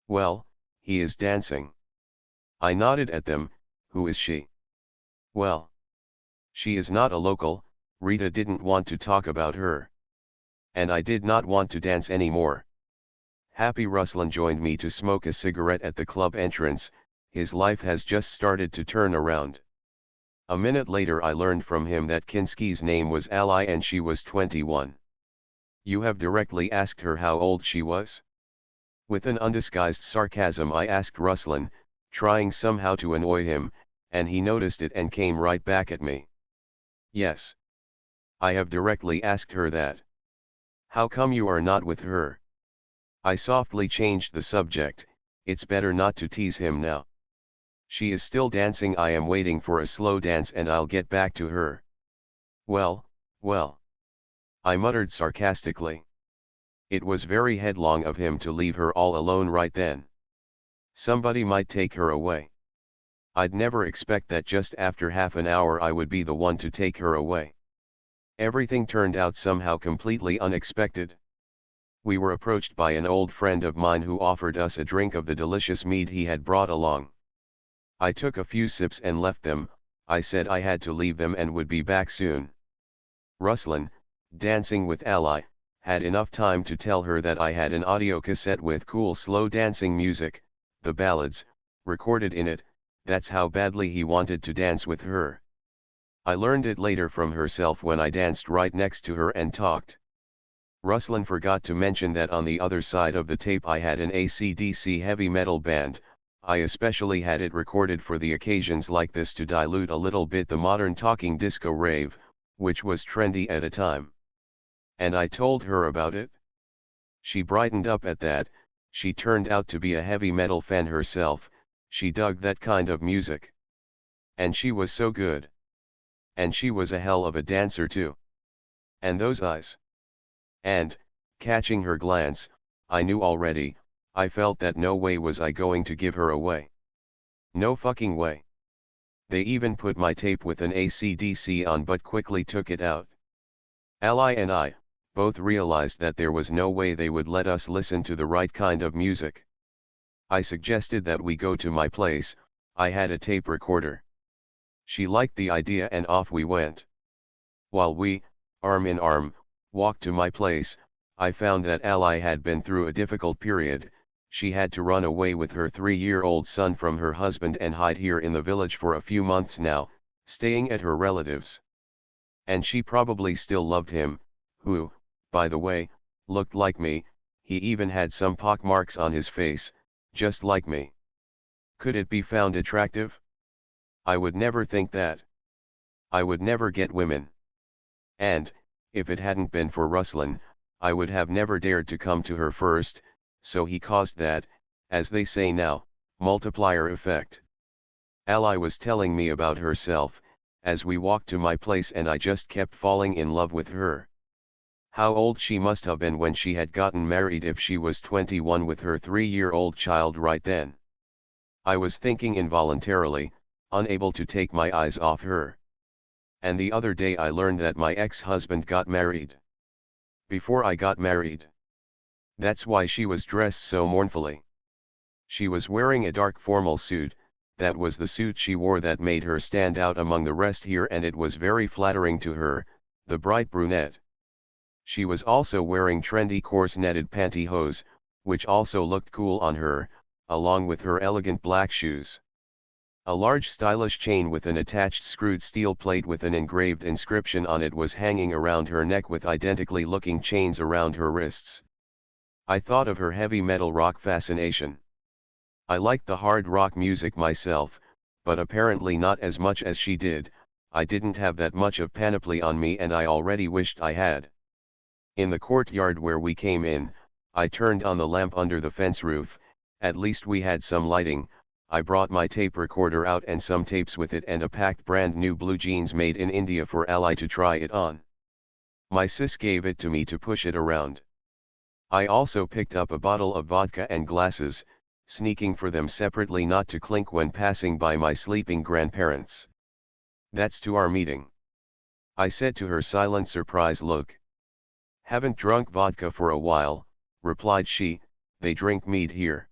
Well, he is dancing. I nodded at them. Who is she? Well, she is not a local. Rita didn't want to talk about her. And I did not want to dance anymore. Happy Ruslan joined me to smoke a cigarette at the club entrance. His life has just started to turn around. A minute later I learned from him that Kinski's name was Ally and she was 21. You have directly asked her how old she was? With an undisguised sarcasm I asked Ruslan, trying somehow to annoy him, and he noticed it and came right back at me. Yes. I have directly asked her that. How come you are not with her? I softly changed the subject. It's better not to tease him now. She is still dancing. I am waiting for a slow dance and I'll get back to her. Well, I muttered sarcastically. It was very headlong of him to leave her all alone right then. Somebody might take her away. I'd never expect that just after half an hour I would be the one to take her away. Everything turned out somehow completely unexpected. We were approached by an old friend of mine who offered us a drink of the delicious mead he had brought along. I took a few sips and left them. I said I had to leave them and would be back soon. Ruslan, dancing with Ally, had enough time to tell her that I had an audio cassette with cool slow dancing music, the ballads, recorded in it. That's how badly he wanted to dance with her. I learned it later from herself when I danced right next to her and talked. Ruslan forgot to mention that on the other side of the tape I had an AC/DC heavy metal band. I especially had it recorded for the occasions like this to dilute a little bit the modern talking disco rave, which was trendy at a time. And I told her about it. She brightened up at that. She turned out to be a heavy metal fan herself. She dug that kind of music. And she was so good. And she was a hell of a dancer too. And those eyes. And, catching her glance, I knew already. I felt that no way was I going to give her away. No fucking way. They even put my tape with an AC/DC on but quickly took it out. Ally and I both realized that there was no way they would let us listen to the right kind of music. I suggested that we go to my place. I had a tape recorder. She liked the idea and off we went. While we, arm in arm, walked to my place, I found that Ally had been through a difficult period. She had to run away with her 3-year-old son from her husband and hide here in the village for a few months now, staying at her relatives. And she probably still loved him, who, by the way, looked like me. He even had some pockmarks on his face, just like me. Could it be found attractive? I would never think that. I would never get women. And, if it hadn't been for Ruslan, I would have never dared to come to her first. So he caused that, as they say now, multiplier effect. Ally was telling me about herself, as we walked to my place, and I just kept falling in love with her. How old she must have been when she had gotten married if she was 21 with her 3-year-old child right then. I was thinking involuntarily, unable to take my eyes off her. And the other day I learned that my ex-husband got married. Before I got married. That's why she was dressed so mournfully. She was wearing a dark formal suit. That was the suit she wore that made her stand out among the rest here, and it was very flattering to her. the bright brunette. She was also wearing trendy coarse netted pantyhose, which also looked cool on her, along with her elegant black shoes. A large stylish chain with an attached screwed steel plate with an engraved inscription on it was hanging around her neck with identically looking chains around her wrists. I thought of her heavy metal rock fascination. I liked the hard rock music myself, but apparently not as much as she did. I didn't have that much of panoply on me and I already wished I had. In the courtyard where we came in, I turned on the lamp under the fence roof. At least we had some lighting. I brought my tape recorder out and some tapes with it and a packed brand new blue jeans made in India for Ally to try it on. My sis gave it to me to push it around. I also picked up a bottle of vodka and glasses, sneaking for them separately not to clink when passing by my sleeping grandparents. "That's to our meeting," I said to her silent surprise look. "Haven't drunk vodka for a while," replied she, "they drink mead here."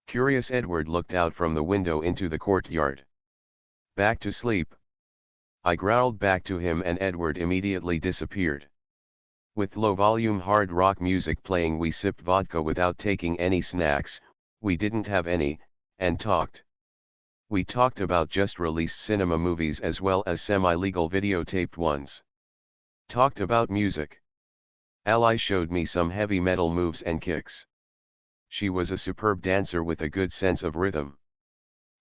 Curious Edward looked out from the window into the courtyard. "Back to sleep?" I growled back to him and Edward immediately disappeared. With low-volume hard rock music playing we sipped vodka without taking any snacks, we didn't have any, and talked. We talked about just released cinema movies as well as semi-legal videotaped ones. Talked about music. Ally showed me some heavy metal moves and kicks. She was a superb dancer with a good sense of rhythm.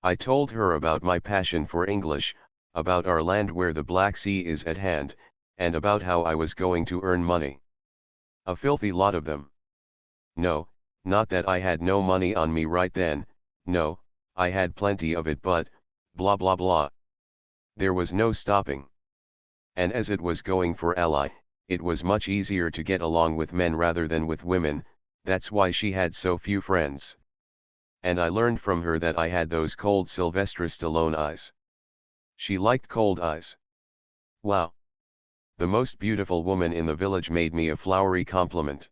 I told her about my passion for English, about our land where the Black Sea is at hand, and about how I was going to earn money. A filthy lot of them. No, not that I had no money on me right then, no, I had plenty of it but, blah blah blah. There was no stopping. And as it was going for Ally, it was much easier to get along with men rather than with women. That's why she had so few friends. And I learned from her that I had those cold Sylvester Stallone eyes. She liked cold eyes. Wow. The most beautiful woman in the village made me a flowery compliment.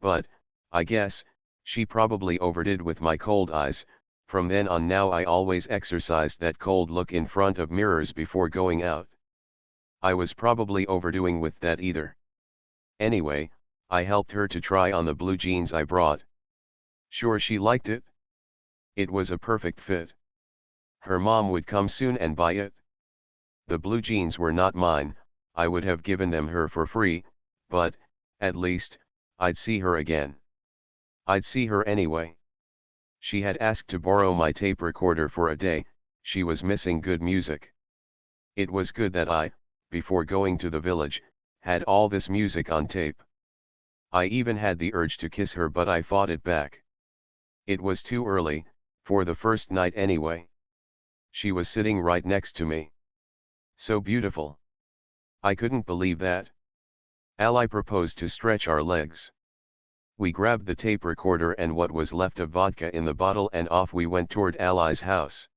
But, I guess, she probably overdid with my cold eyes. From then on now I always exercised that cold look in front of mirrors before going out. I was probably overdoing with that either. Anyway, I helped her to try on the blue jeans I brought. Sure she liked it? It was a perfect fit. Her mom would come soon and buy it. The blue jeans were not mine, I would have given them her for free, but, at least, I'd see her again. I'd see her anyway. She had asked to borrow my tape recorder for a day, she was missing good music. It was good that I, before going to the village, had all this music on tape. I even had the urge to kiss her but I fought it back. It was too early, for the first night anyway. She was sitting right next to me. So beautiful. I couldn't believe that. Ally proposed to stretch our legs. We grabbed the tape recorder and what was left of vodka in the bottle and off we went toward Ally's house.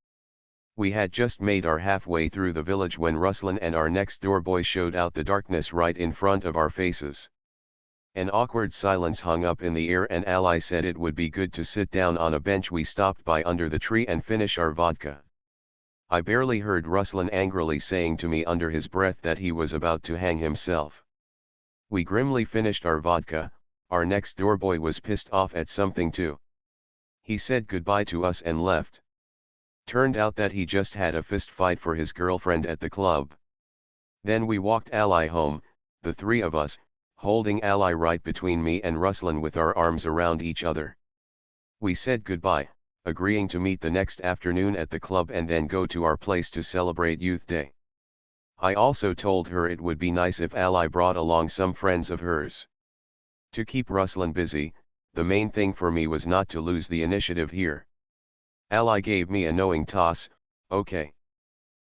We had just made our halfway through the village when Ruslan and our next door boy showed out the darkness right in front of our faces. An awkward silence hung up in the air and Ally said it would be good to sit down on a bench we stopped by under the tree and finish our vodka. I barely heard Ruslan angrily saying to me under his breath that he was about to hang himself. We grimly finished our vodka. Our next door boy was pissed off at something too. He said goodbye to us and left. Turned out that he just had a fist fight for his girlfriend at the club. Then we walked Ally home, the three of us, holding Ally right between me and Ruslan with our arms around each other. We said goodbye, agreeing to meet the next afternoon at the club and then go to our place to celebrate Youth Day. I also told her it would be nice if Ally brought along some friends of hers. To keep Ruslan busy, the main thing for me was not to lose the initiative here. Ally gave me a knowing toss, okay.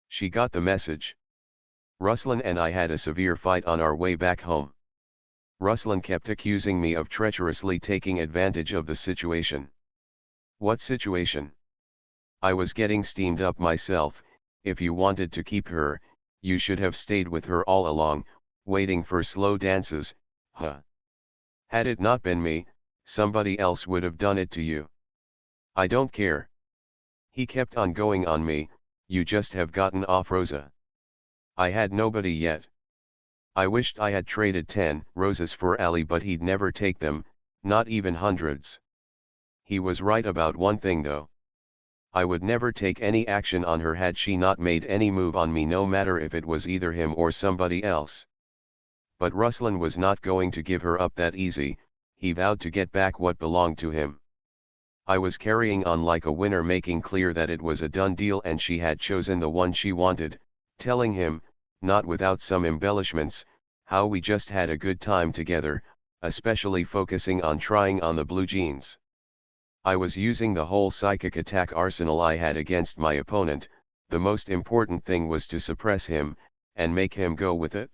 She got the message. Ruslan and I had a severe fight on our way back home. Ruslan kept accusing me of treacherously taking advantage of the situation. What situation? I was getting steamed up myself. If you wanted to keep her, you should have stayed with her all along, waiting for slow dances, huh? Had it not been me, somebody else would have done it to you. I don't care. He kept on going on me, you just have gotten off Rosa. I had nobody yet. I wished I had traded 10 roses for Ali, but he'd never take them, not even hundreds. He was right about one thing though. I would never take any action on her had she not made any move on me, no matter if it was either him or somebody else. But Ruslan was not going to give her up that easy. He vowed to get back what belonged to him. I was carrying on like a winner, making clear that it was a done deal and she had chosen the one she wanted, telling him, not without some embellishments, how we just had a good time together, especially focusing on trying on the blue jeans. I was using the whole psychic attack arsenal I had against my opponent. The most important thing was to suppress him, and make him go with it.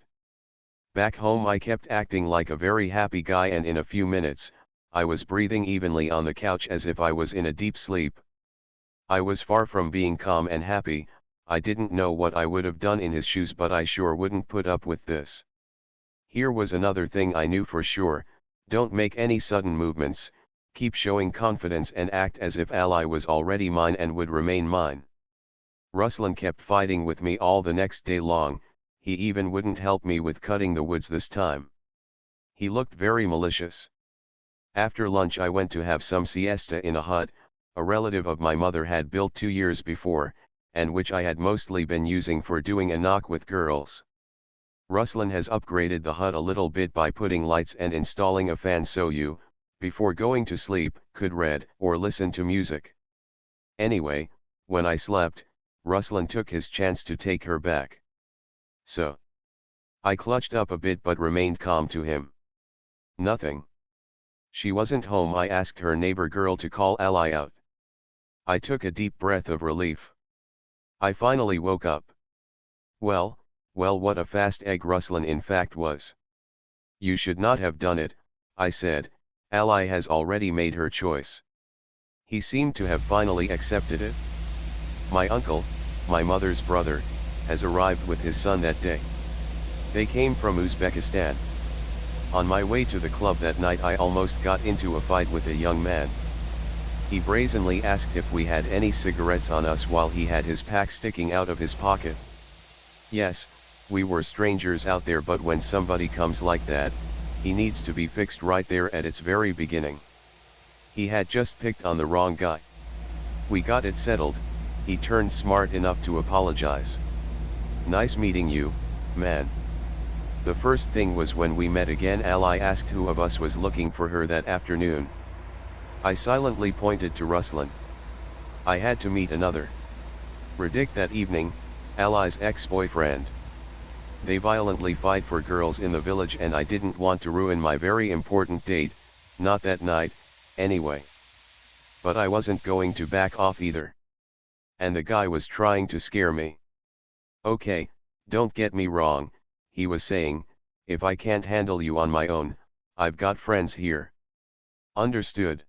Back home I kept acting like a very happy guy, and in a few minutes, I was breathing evenly on the couch as if I was in a deep sleep. I was far from being calm and happy. I didn't know what I would have done in his shoes, but I sure wouldn't put up with this. Here was another thing I knew for sure: don't make any sudden movements, keep showing confidence and act as if Ali was already mine and would remain mine. Ruslan kept fighting with me all the next day long. He even wouldn't help me with cutting the woods this time. He looked very malicious. After lunch I went to have some siesta in a hut a relative of my mother had built 2 years before, and which I had mostly been using for doing a knock with girls. Ruslan has upgraded the hut a little bit by putting lights and installing a fan so you, before going to sleep, could read or listen to music. Anyway, when I slept, Ruslan took his chance to take her back. So I clutched up a bit but remained calm to him. Nothing. She wasn't home. I asked her neighbor girl to call Ali out. I took a deep breath of relief. I finally woke up. Well, what a fast egg Ruslan in fact was. You should not have done it, I said. Ali has already made her choice. He seemed to have finally accepted it. My uncle, my mother's brother, has arrived with his son that day. They came from Uzbekistan. On my way to the club that night I almost got into a fight with a young man. He brazenly asked if we had any cigarettes on us while he had his pack sticking out of his pocket. Yes, we were strangers out there, but when somebody comes like that, he needs to be fixed right there at its very beginning. He had just picked on the wrong guy. We got it settled. He turned smart enough to apologize. Nice meeting you, man. The first thing was when we met again, Ali asked who of us was looking for her that afternoon. I silently pointed to Ruslan. I had to meet another Radic that evening, Ali's ex-boyfriend. They violently fight for girls in the village, and I didn't want to ruin my very important date, not that night, anyway. But I wasn't going to back off either. And the guy was trying to scare me. Okay, don't get me wrong, he was saying, if I can't handle you on my own, I've got friends here. Understood?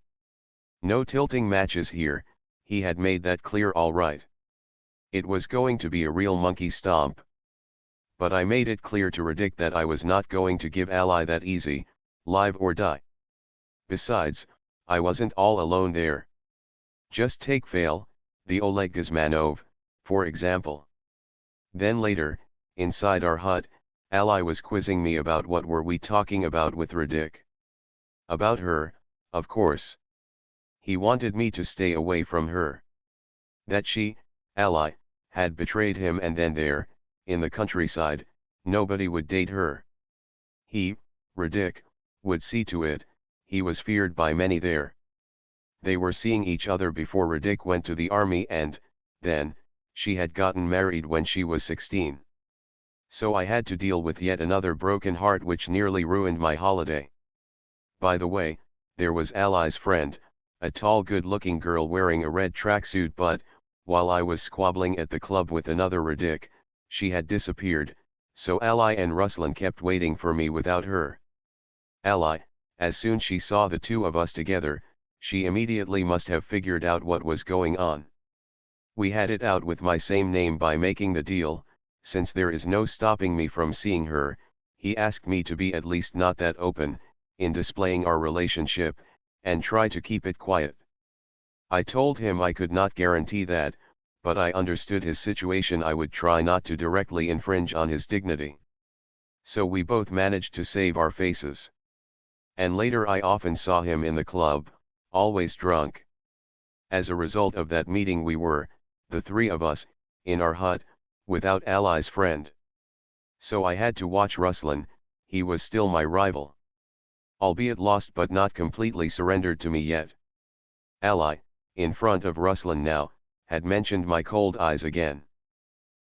No tilting matches here. He had made that clear all right. It was going to be a real monkey stomp. But I made it clear to Radic that I was not going to give Ali that easy, live or die. Besides, I wasn't all alone there. Just take Fail, the Oleg Guzmanov, for example. Then later, inside our hut, Ali was quizzing me about what were we talking about with Radic. About her, of course. He wanted me to stay away from her. That she, Ali, had betrayed him, and then there, in the countryside, nobody would date her. He, Radic, would see to it. He was feared by many there. They were seeing each other before Radic went to the army, and, then, she had gotten married when she was 16. So I had to deal with yet another broken heart which nearly ruined my holiday. By the way, there was Ali's friend, a tall good-looking girl wearing a red tracksuit, but, while I was squabbling at the club with another Radic, she had disappeared, so Ali and Ruslan kept waiting for me without her. Ali, as soon as she saw the two of us together, she immediately must have figured out what was going on. We had it out with my same name by making the deal. Since there is no stopping me from seeing her, he asked me to be at least not that open, in displaying our relationship, and try to keep it quiet. I told him I could not guarantee that, but I understood his situation. I would try not to directly infringe on his dignity. So we both managed to save our faces. And later I often saw him in the club, always drunk. As a result of that meeting we were, the three of us, in our hut, without Ali's friend. So I had to watch Ruslan. He was still my rival. Albeit lost but not completely surrendered to me yet. Ali, in front of Ruslan now, had mentioned my cold eyes again.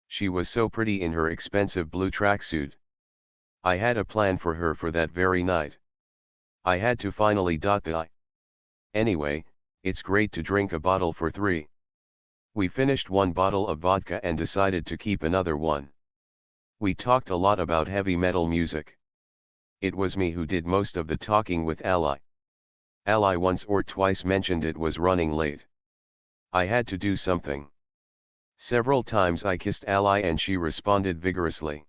She was so pretty in her expensive blue tracksuit. I had a plan for her for that very night. I had to finally dot the I. Anyway, it's great to drink a bottle for three. We finished one bottle of vodka and decided to keep another one. We talked a lot about heavy metal music. It was me who did most of the talking with Ali. Ali once or twice mentioned it was running late. I had to do something. Several times I kissed Ali and she responded vigorously.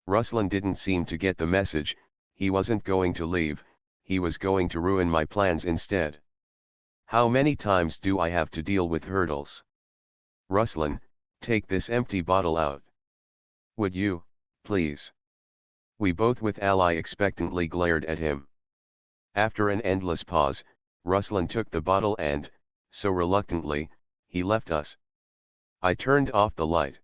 Ruslan didn't seem to get the message. He wasn't going to leave, he was going to ruin my plans instead. How many times do I have to deal with hurdles? Ruslan, take this empty bottle out. Would you, please? We both with Ali expectantly glared at him. After an endless pause, Ruslan took the bottle and, so reluctantly, he left us. I turned off the light.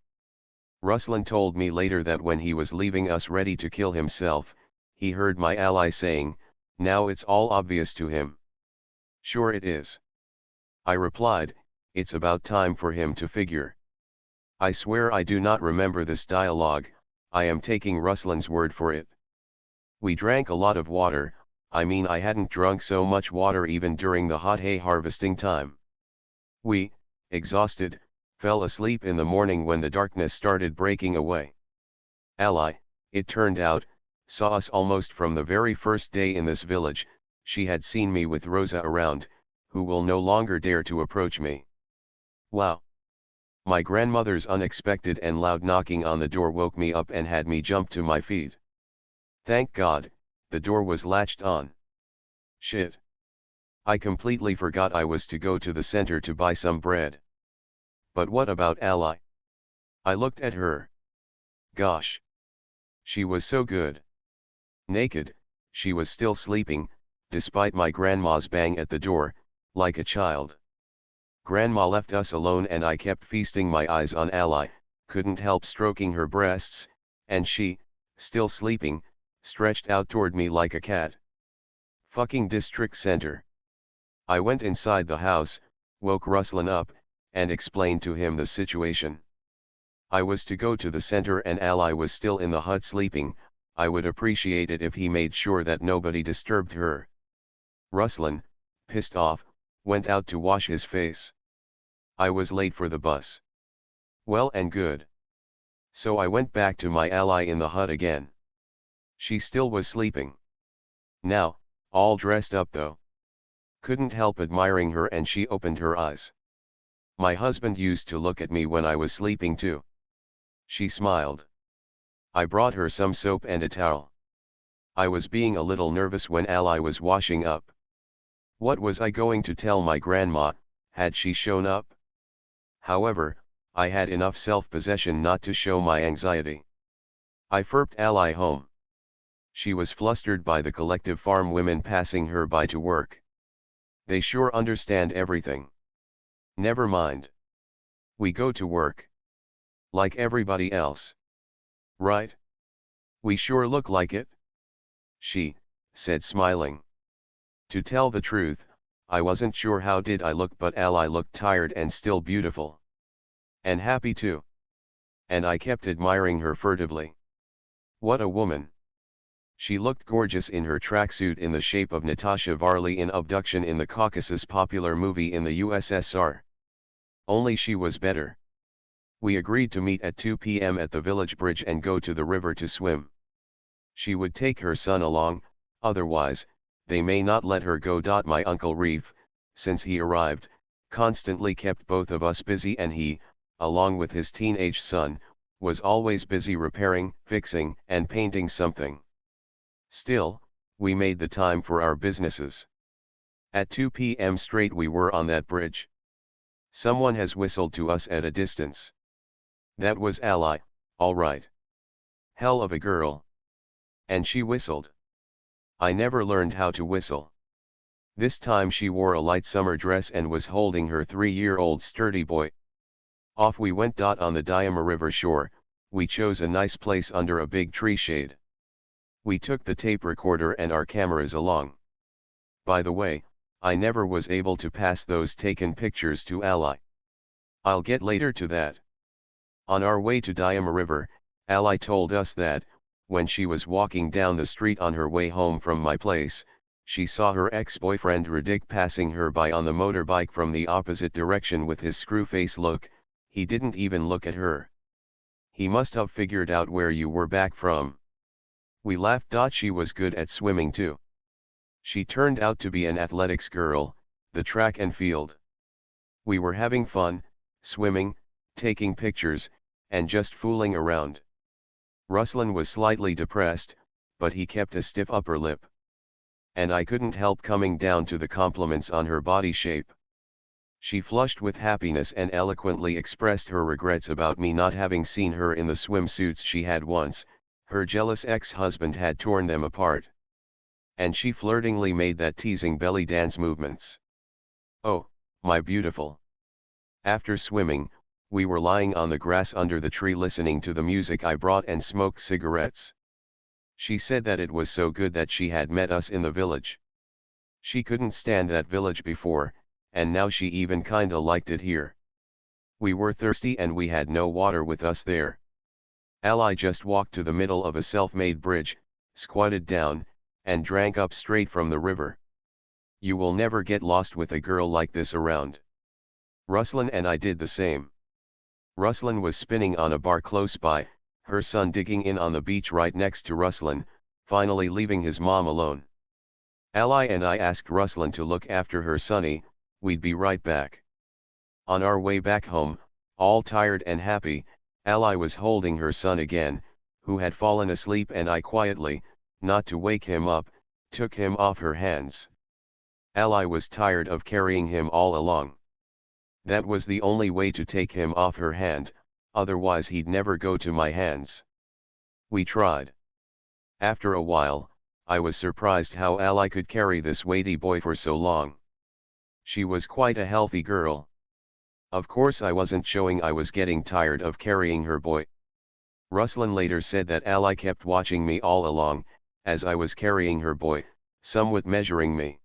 Ruslan told me later that when he was leaving us ready to kill himself, he heard my ally saying, "Now it's all obvious to him." Sure it is. I replied, it's about time for him to figure. I swear I do not remember this dialogue, I am taking Ruslan's word for it. We drank a lot of water, I mean I hadn't drunk so much water even during the hot hay harvesting time. We, exhausted, fell asleep in the morning when the darkness started breaking away. Ali, it turned out, saw us almost from the very first day in this village. She had seen me with Rosa around, who will no longer dare to approach me. Wow! My grandmother's unexpected and loud knocking on the door woke me up and had me jump to my feet. Thank God, the door was latched on. Shit! I completely forgot I was to go to the center to buy some bread. But what about Ali? I looked at her. Gosh! She was so good. Naked, she was still sleeping, despite my grandma's bang at the door, like a child. Grandma left us alone and I kept feasting my eyes on Ali, couldn't help stroking her breasts, and she, still sleeping, stretched out toward me like a cat. Fucking district center. I went inside the house, woke Ruslan up, and explained to him the situation. I was to go to the center and Ali was still in the hut sleeping. I would appreciate it if he made sure that nobody disturbed her. Ruslan, pissed off, went out to wash his face. I was late for the bus. Well and good. So I went back to my ally in the hut again. She still was sleeping. Now, all dressed up though. Couldn't help admiring her and she opened her eyes. My husband used to look at me when I was sleeping too. She smiled. I brought her some soap and a towel. I was being a little nervous when Ali was washing up. What was I going to tell my grandma, had she shown up? However, I had enough self-possession not to show my anxiety. I firped Ali home. She was flustered by the collective farm women passing her by to work. They sure understand everything. Never mind. We go to work. Like everybody else. Right? We sure look like it. She said smiling. To tell the truth, I wasn't sure how did I look, but Ali looked tired and still beautiful. And happy too. And I kept admiring her furtively. What a woman. She looked gorgeous in her tracksuit in the shape of Natasha Varley in Abduction in the Caucasus, popular movie in the USSR. Only she was better. We agreed to meet at 2 p.m. at the village bridge and go to the river to swim. She would take her son along, otherwise, they may not let her go. My Uncle Reef, since he arrived, constantly kept both of us busy and he, along with his teenage son, was always busy repairing, fixing, and painting something. Still, we made the time for our businesses. At 2 p.m. straight we were on that bridge. Someone has whistled to us at a distance. That was Ali, all right. Hell of a girl. And she whistled. I never learned how to whistle. This time she wore a light summer dress and was holding her 3-year-old sturdy boy. Off we went. On the Diama River shore, we chose a nice place under a big tree shade. We took the tape recorder and our cameras along. By the way, I never was able to pass those taken pictures to Ally. I'll get later to that. On our way to Diama River, Ally told us that, when she was walking down the street on her way home from my place, she saw her ex-boyfriend Radic passing her by on the motorbike from the opposite direction with his screw-face look. He didn't even look at her. He must have figured out where you were back from. We laughed. She was good at swimming too. She turned out to be an athletics girl, the track and field. We were having fun, swimming, taking pictures, and just fooling around. Ruslan was slightly depressed, but he kept a stiff upper lip. And I couldn't help coming down to the compliments on her body shape. She flushed with happiness and eloquently expressed her regrets about me not having seen her in the swimsuits she had once. Her jealous ex-husband had torn them apart. And she flirtingly made that teasing belly dance movements. Oh, my beautiful. After swimming, we were lying on the grass under the tree listening to the music I brought and smoked cigarettes. She said that it was so good that she had met us in the village. She couldn't stand that village before, and now she even kinda liked it here. We were thirsty and we had no water with us there. Ally just walked to the middle of a self-made bridge, squatted down, and drank up straight from the river. You will never get lost with a girl like this around. Ruslan and I did the same. Ruslan was spinning on a bar close by, her son digging in on the beach right next to Ruslan, finally leaving his mom alone. Ally and I asked Ruslan to look after her sonny, we'd be right back. On our way back home, all tired and happy, Ally was holding her son again, who had fallen asleep, and I quietly, not to wake him up, took him off her hands. Ally was tired of carrying him all along. That was the only way to take him off her hand, otherwise he'd never go to my hands. We tried. After a while, I was surprised how Ally could carry this weighty boy for so long. She was quite a healthy girl. Of course I wasn't showing I was getting tired of carrying her boy. Ruslan later said that Ally kept watching me all along, as I was carrying her boy, somewhat measuring me.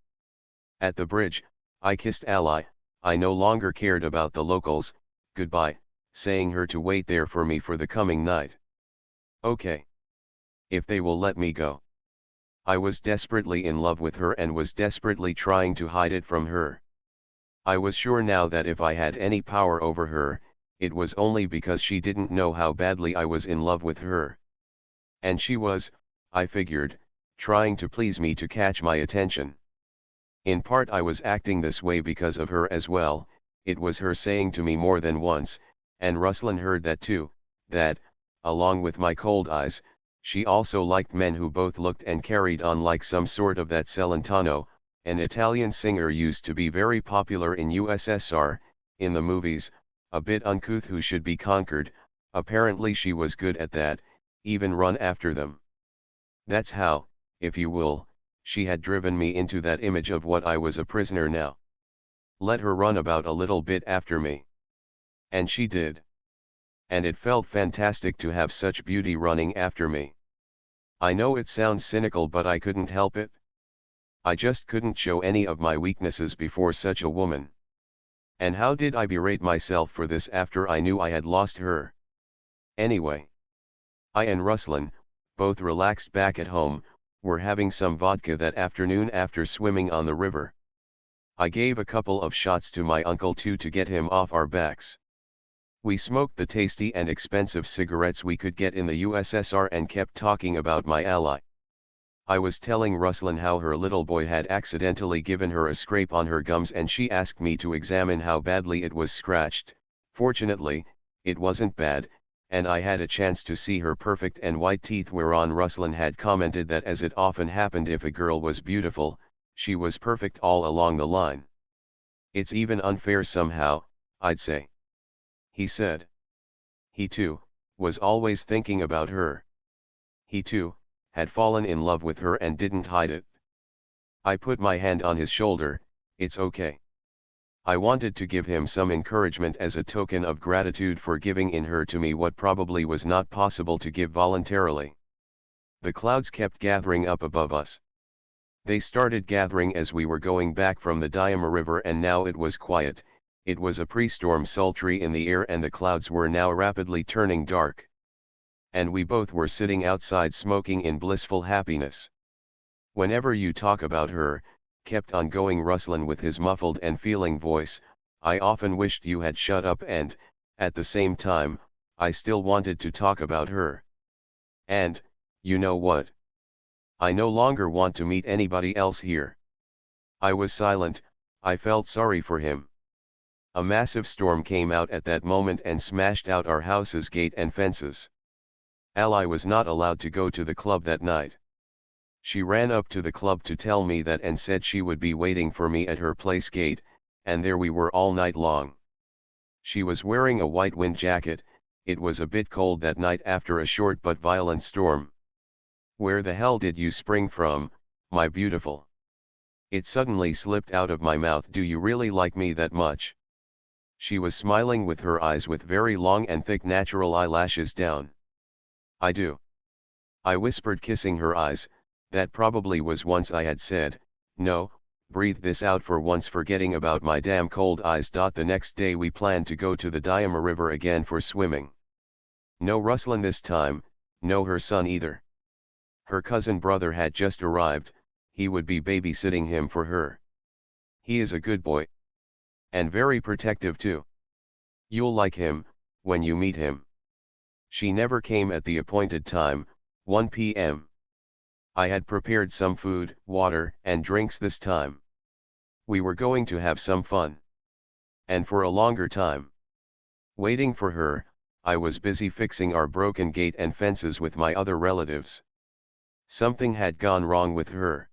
At the bridge, I kissed Ally. I no longer cared about the locals, goodbye, saying her to wait there for me for the coming night. Okay. If they will let me go. I was desperately in love with her and was desperately trying to hide it from her. I was sure now that if I had any power over her, it was only because she didn't know how badly I was in love with her. And she was, I figured, trying to please me to catch my attention. In part I was acting this way because of her as well. It was her saying to me more than once, and Ruslan heard that too, that, along with my cold eyes, she also liked men who both looked and carried on like some sort of that Celentano, an Italian singer used to be very popular in USSR, in the movies, a bit uncouth who should be conquered. Apparently she was good at that, even run after them. That's how, if you will, she had driven me into that image of what I was, a prisoner now. Let her run about a little bit after me. And she did. And it felt fantastic to have such beauty running after me. I know it sounds cynical, but I couldn't help it. I just couldn't show any of my weaknesses before such a woman. And how did I berate myself for this after I knew I had lost her? Anyway, I and Ruslan, both relaxed back at home, were having some vodka that afternoon after swimming on the river. I gave a couple of shots to my uncle too to get him off our backs. We smoked the tasty and expensive cigarettes we could get in the USSR and kept talking about my ally. I was telling Ruslan how her little boy had accidentally given her a scrape on her gums, and she asked me to examine how badly it was scratched. Fortunately, it wasn't bad, and I had a chance to see her perfect and white teeth, whereon Ruslan had commented that as it often happened if a girl was beautiful, she was perfect all along the line. It's even unfair somehow, I'd say. He said. He too, was always thinking about her. He too, had fallen in love with her and didn't hide it. I put my hand on his shoulder. It's okay. I wanted to give him some encouragement as a token of gratitude for giving in her to me what probably was not possible to give voluntarily. The clouds kept gathering up above us. They started gathering as we were going back from the Diama River, and now it was quiet. It was a pre-storm, sultry in the air, and the clouds were now rapidly turning dark. And we both were sitting outside smoking in blissful happiness. "Whenever you talk about her," kept on going Ruslan with his muffled and feeling voice, "I often wished you had shut up, and, at the same time, I still wanted to talk about her. And, you know what? I no longer want to meet anybody else here." I was silent. I felt sorry for him. A massive storm came out at that moment and smashed out our house's gate and fences. Ally was not allowed to go to the club that night. She ran up to the club to tell me that and said she would be waiting for me at her place gate, and there we were all night long. She was wearing a white wind jacket. It was a bit cold that night after a short but violent storm. "Where the hell did you spring from, my beautiful?" It suddenly slipped out of my mouth. "Do you really like me that much?" She was smiling with her eyes with very long and thick natural eyelashes down. "I do," I whispered, kissing her eyes. That probably was once I had said, "No," breathed this out for once, forgetting about my damn cold eyes. The next day we planned to go to the Diama River again for swimming. No Ruslan this time, no her son either. Her cousin brother had just arrived. He would be babysitting him for her. He is a good boy. And very protective too. You'll like him, when you meet him. She never came at the appointed time, 1 p.m. I had prepared some food, water, and drinks this time. We were going to have some fun. And for a longer time. Waiting for her, I was busy fixing our broken gate and fences with my other relatives. Something had gone wrong with her.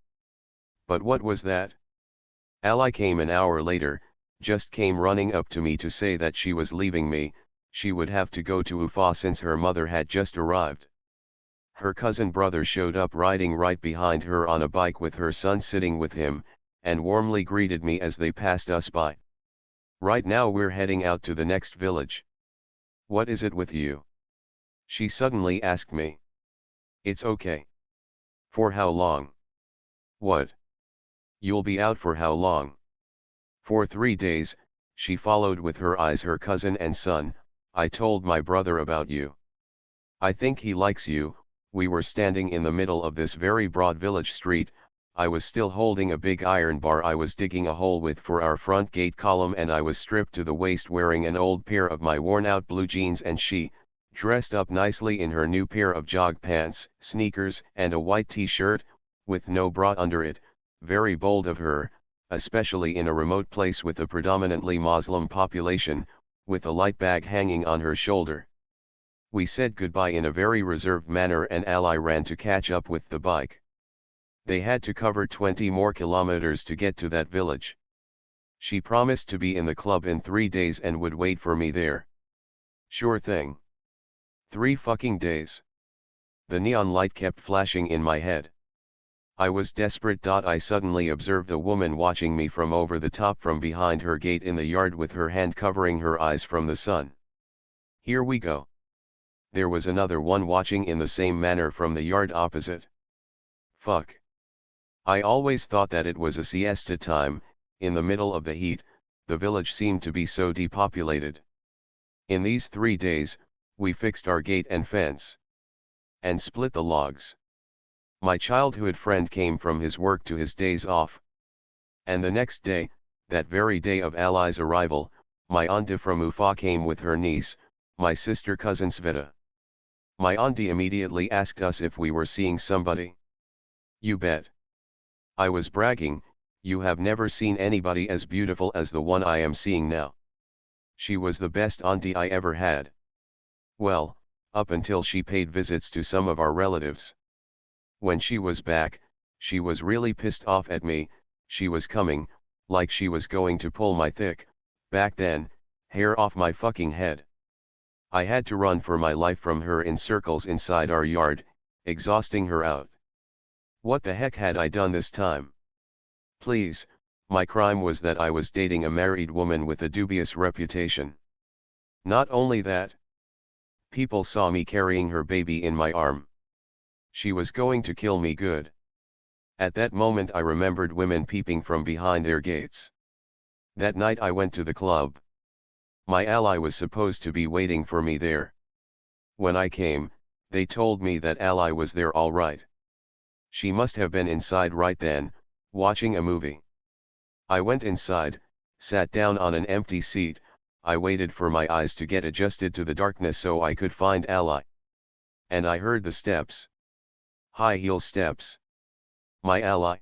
But what was that? Ally came an hour later, just came running up to me to say that she was leaving me. She would have to go to Ufa since her mother had just arrived. Her cousin brother showed up riding right behind her on a bike with her son sitting with him, and warmly greeted me as they passed us by. "Right now we're heading out to the next village. What is it with you?" she suddenly asked me. "It's okay." "For how long?" "What? You'll be out for how long?" "For 3 days," she followed with her eyes her cousin and son. "I told my brother about you. I think he likes you." We were standing in the middle of this very broad village street. I was still holding a big iron bar I was digging a hole with for our front gate column, and I was stripped to the waist, wearing an old pair of my worn-out blue jeans, and she, dressed up nicely in her new pair of jog pants, sneakers, and a white t-shirt, with no bra under it. Very bold of her, especially in a remote place with a predominantly Muslim population, with a light bag hanging on her shoulder. We said goodbye in a very reserved manner, and Ally ran to catch up with the bike. They had to cover 20 more kilometers to get to that village. She promised to be in the club in 3 days and would wait for me there. Sure thing. 3 fucking days. The neon light kept flashing in my head. I was desperate. I suddenly observed a woman watching me from over the top from behind her gate in the yard with her hand covering her eyes from the sun. Here we go. There was another one watching in the same manner from the yard opposite. Fuck. I always thought that it was a siesta time. In the middle of the heat, the village seemed to be so depopulated. In these 3 days, we fixed our gate and fence. And split the logs. My childhood friend came from his work to his days off. And the next day, that very day of Ally's arrival, my auntie from Ufa came with her niece, my sister cousin Sveta. My auntie immediately asked us if we were seeing somebody. You bet. I was bragging. You have never seen anybody as beautiful as the one I am seeing now. She was the best auntie I ever had. Well, up until she paid visits to some of our relatives. When she was back, she was really pissed off at me. She was coming, like she was going to pull my thick, back then, hair off my fucking head. I had to run for my life from her in circles inside our yard, exhausting her out. What the heck had I done this time? Please, my crime was that I was dating a married woman with a dubious reputation. Not only that, people saw me carrying her baby in my arm. She was going to kill me good. At that moment I remembered women peeping from behind their gates. That night I went to the club. My ally was supposed to be waiting for me there. When I came, they told me that ally was there all right. She must have been inside right then, watching a movie. I went inside, sat down on an empty seat. I waited for my eyes to get adjusted to the darkness so I could find ally. And I heard the steps. High heel steps. My ally.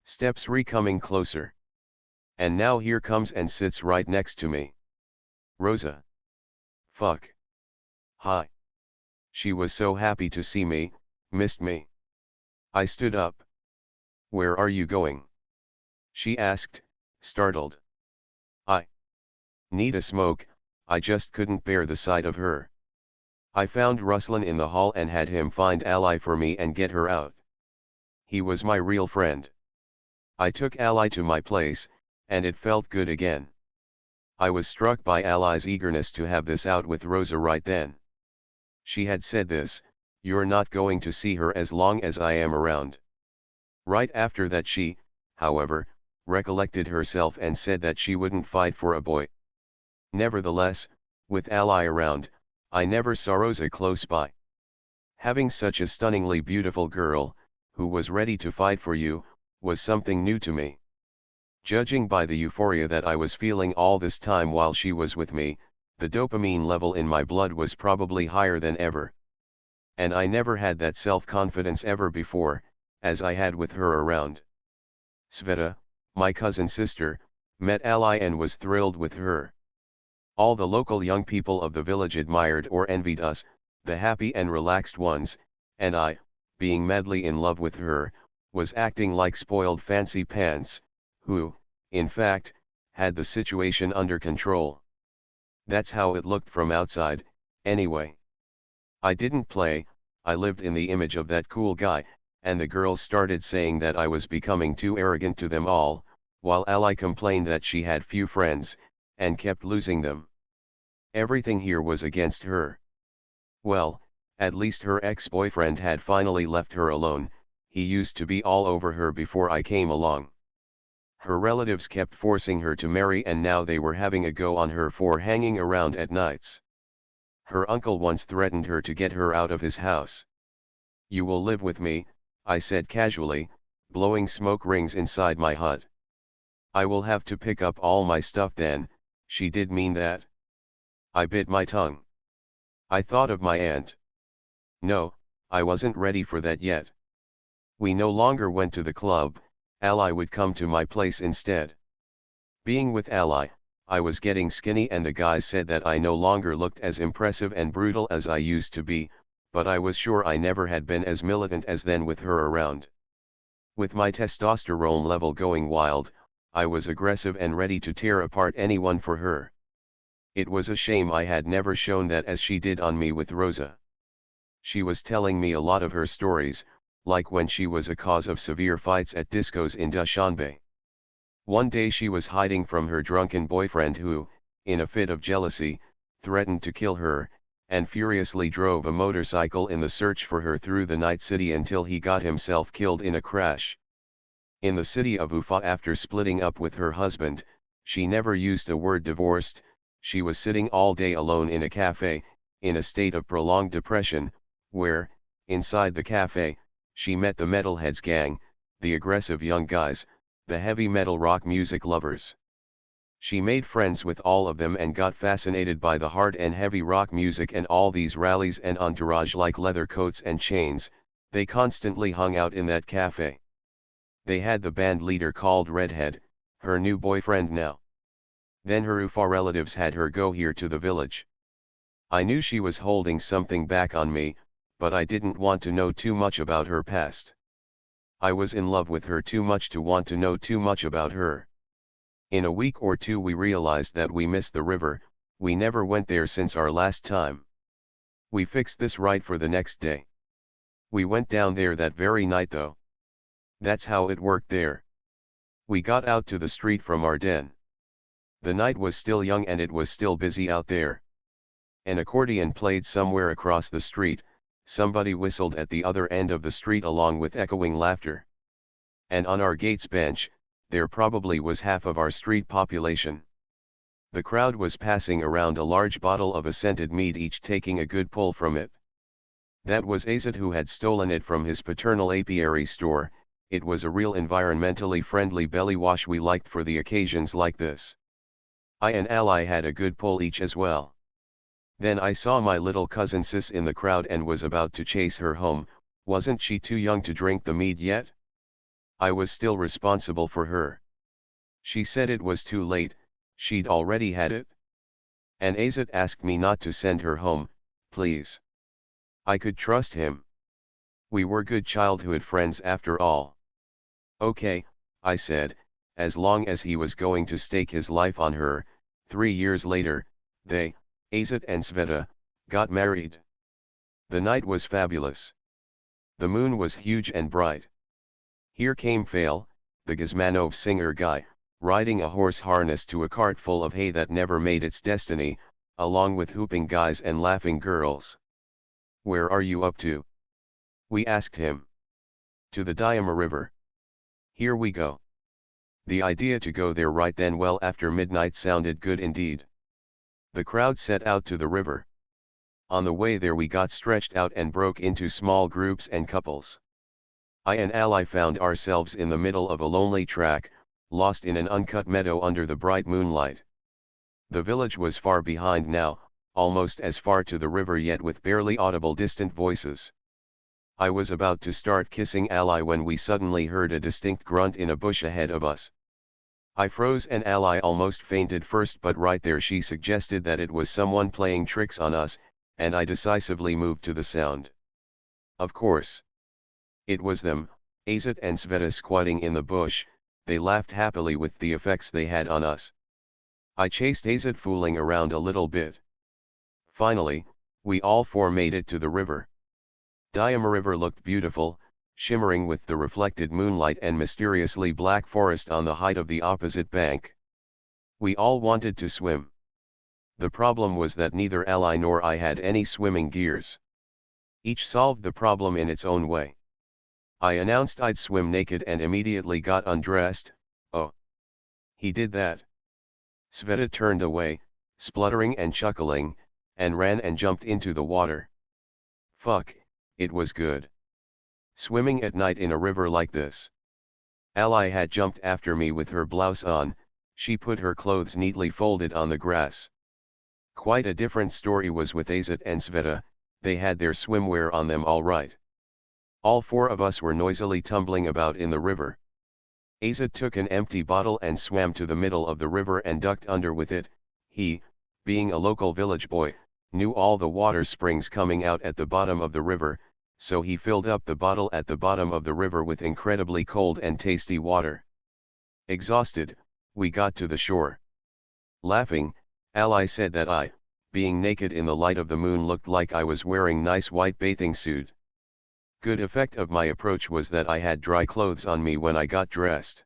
Steps coming closer. And now here comes and sits right next to me. Rosa. Fuck. Hi. She was so happy to see me, missed me. I stood up. Where are you going? She asked, startled. I need a smoke. I just couldn't bear the sight of her. I found Ruslan in the hall and had him find ally for me and get her out. He was my real friend. I took ally to my place, and it felt good again. I was struck by ally's eagerness to have this out with Rosa right then. She had said this, "You're not going to see her as long as I am around." Right after that she, however, recollected herself and said that she wouldn't fight for a boy. Nevertheless, with ally around, I never saw Rosa close by. Having such a stunningly beautiful girl, who was ready to fight for you, was something new to me. Judging by the euphoria that I was feeling all this time while she was with me, the dopamine level in my blood was probably higher than ever. And I never had that self-confidence ever before, as I had with her around. Sveta, my cousin sister, met ally and was thrilled with her. All the local young people of the village admired or envied us, the happy and relaxed ones, and I, being madly in love with her, was acting like spoiled fancy pants, who, in fact, had the situation under control. That's how it looked from outside, anyway. I didn't play, I lived in the image of that cool guy, and the girls started saying that I was becoming too arrogant to them all, while ally complained that she had few friends, and kept losing them. Everything here was against her. Well, at least her ex-boyfriend had finally left her alone. He used to be all over her before I came along. Her relatives kept forcing her to marry and now they were having a go on her for hanging around at nights. Her uncle once threatened her to get her out of his house. "You will live with me," I said casually, blowing smoke rings inside my hut. "I will have to pick up all my stuff then." She did mean that? I bit my tongue. I thought of my aunt. No, I wasn't ready for that yet. We no longer went to the club, ally would come to my place instead. Being with ally, I was getting skinny and the guys said that I no longer looked as impressive and brutal as I used to be, but I was sure I never had been as militant as then with her around. With my testosterone level going wild, I was aggressive and ready to tear apart anyone for her. It was a shame I had never shown that as she did on me with Rosa. She was telling me a lot of her stories, like when she was a cause of severe fights at discos in Dushanbe. One day she was hiding from her drunken boyfriend who, in a fit of jealousy, threatened to kill her, and furiously drove a motorcycle in the search for her through the night city until he got himself killed in a crash. In the city of Ufa after splitting up with her husband, she never used a word divorced. She was sitting all day alone in a cafe, in a state of prolonged depression, where, inside the cafe, she met the metalheads gang, the aggressive young guys, the heavy metal rock music lovers. She made friends with all of them and got fascinated by the hard and heavy rock music and all these rallies and entourage like leather coats and chains. They constantly hung out in that cafe. They had the band leader called Redhead, her new boyfriend now. Then her Ufa relatives had her go here to the village. I knew she was holding something back on me, but I didn't want to know too much about her past. I was in love with her too much to want to know too much about her. In a week or two we realized that we missed the river. We never went there since our last time. We fixed this right for the next day. We went down there that very night though. That's how it worked there. We got out to the street from our den. The night was still young and it was still busy out there. An accordion played somewhere across the street, somebody whistled at the other end of the street along with echoing laughter. And on our gates bench, there probably was half of our street population. The crowd was passing around a large bottle of a scented mead, each taking a good pull from it. That was Azit, who had stolen it from his paternal apiary store. It was a real environmentally friendly belly wash we liked for the occasions like this. I and Ally had a good pull each as well. Then I saw my little cousin Sis in the crowd and was about to chase her home. Wasn't she too young to drink the mead yet? I was still responsible for her. She said it was too late, she'd already had it. And Azit asked me not to send her home, please. I could trust him. We were good childhood friends after all. Okay, I said, as long as he was going to stake his life on her. 3 years later, they, Azit and Sveta, got married. The night was fabulous. The moon was huge and bright. Here came Fail, the Gizmanov singer guy, riding a horse harnessed to a cart full of hay that never made its destiny, along with whooping guys and laughing girls. Where are you up to? We asked him. To the Diama River. Here we go. The idea to go there right then, well after midnight, sounded good indeed. The crowd set out to the river. On the way there we got stretched out and broke into small groups and couples. I and Ally found ourselves in the middle of a lonely track, lost in an uncut meadow under the bright moonlight. The village was far behind now, almost as far to the river, yet with barely audible distant voices. I was about to start kissing Ally when we suddenly heard a distinct grunt in a bush ahead of us. I froze and Ally almost fainted first, but right there she suggested that it was someone playing tricks on us, and I decisively moved to the sound. Of course. It was them, Azit and Sveta, squatting in the bush. They laughed happily with the effects they had on us. I chased Azit fooling around a little bit. Finally, we all four made it to the river. Diama River looked beautiful, shimmering with the reflected moonlight and mysteriously black forest on the height of the opposite bank. We all wanted to swim. The problem was that neither Ally nor I had any swimming gears. Each solved the problem in its own way. I announced I'd swim naked and immediately got undressed. Oh. He did that. Sveta turned away, spluttering and chuckling, and ran and jumped into the water. Fuck, it was good. Swimming at night in a river like this. Ally had jumped after me with her blouse on. She put her clothes neatly folded on the grass. Quite a different story was with Azit and Sveta. They had their swimwear on them all right. All four of us were noisily tumbling about in the river. Azit took an empty bottle and swam to the middle of the river and ducked under with it. He, being a local village boy, knew all the water springs coming out at the bottom of the river, so he filled up the bottle at the bottom of the river with incredibly cold and tasty water. Exhausted, we got to the shore. Laughing, Ally said that I, being naked in the light of the moon, looked like I was wearing nice white bathing suit. Good effect of my approach was that I had dry clothes on me when I got dressed.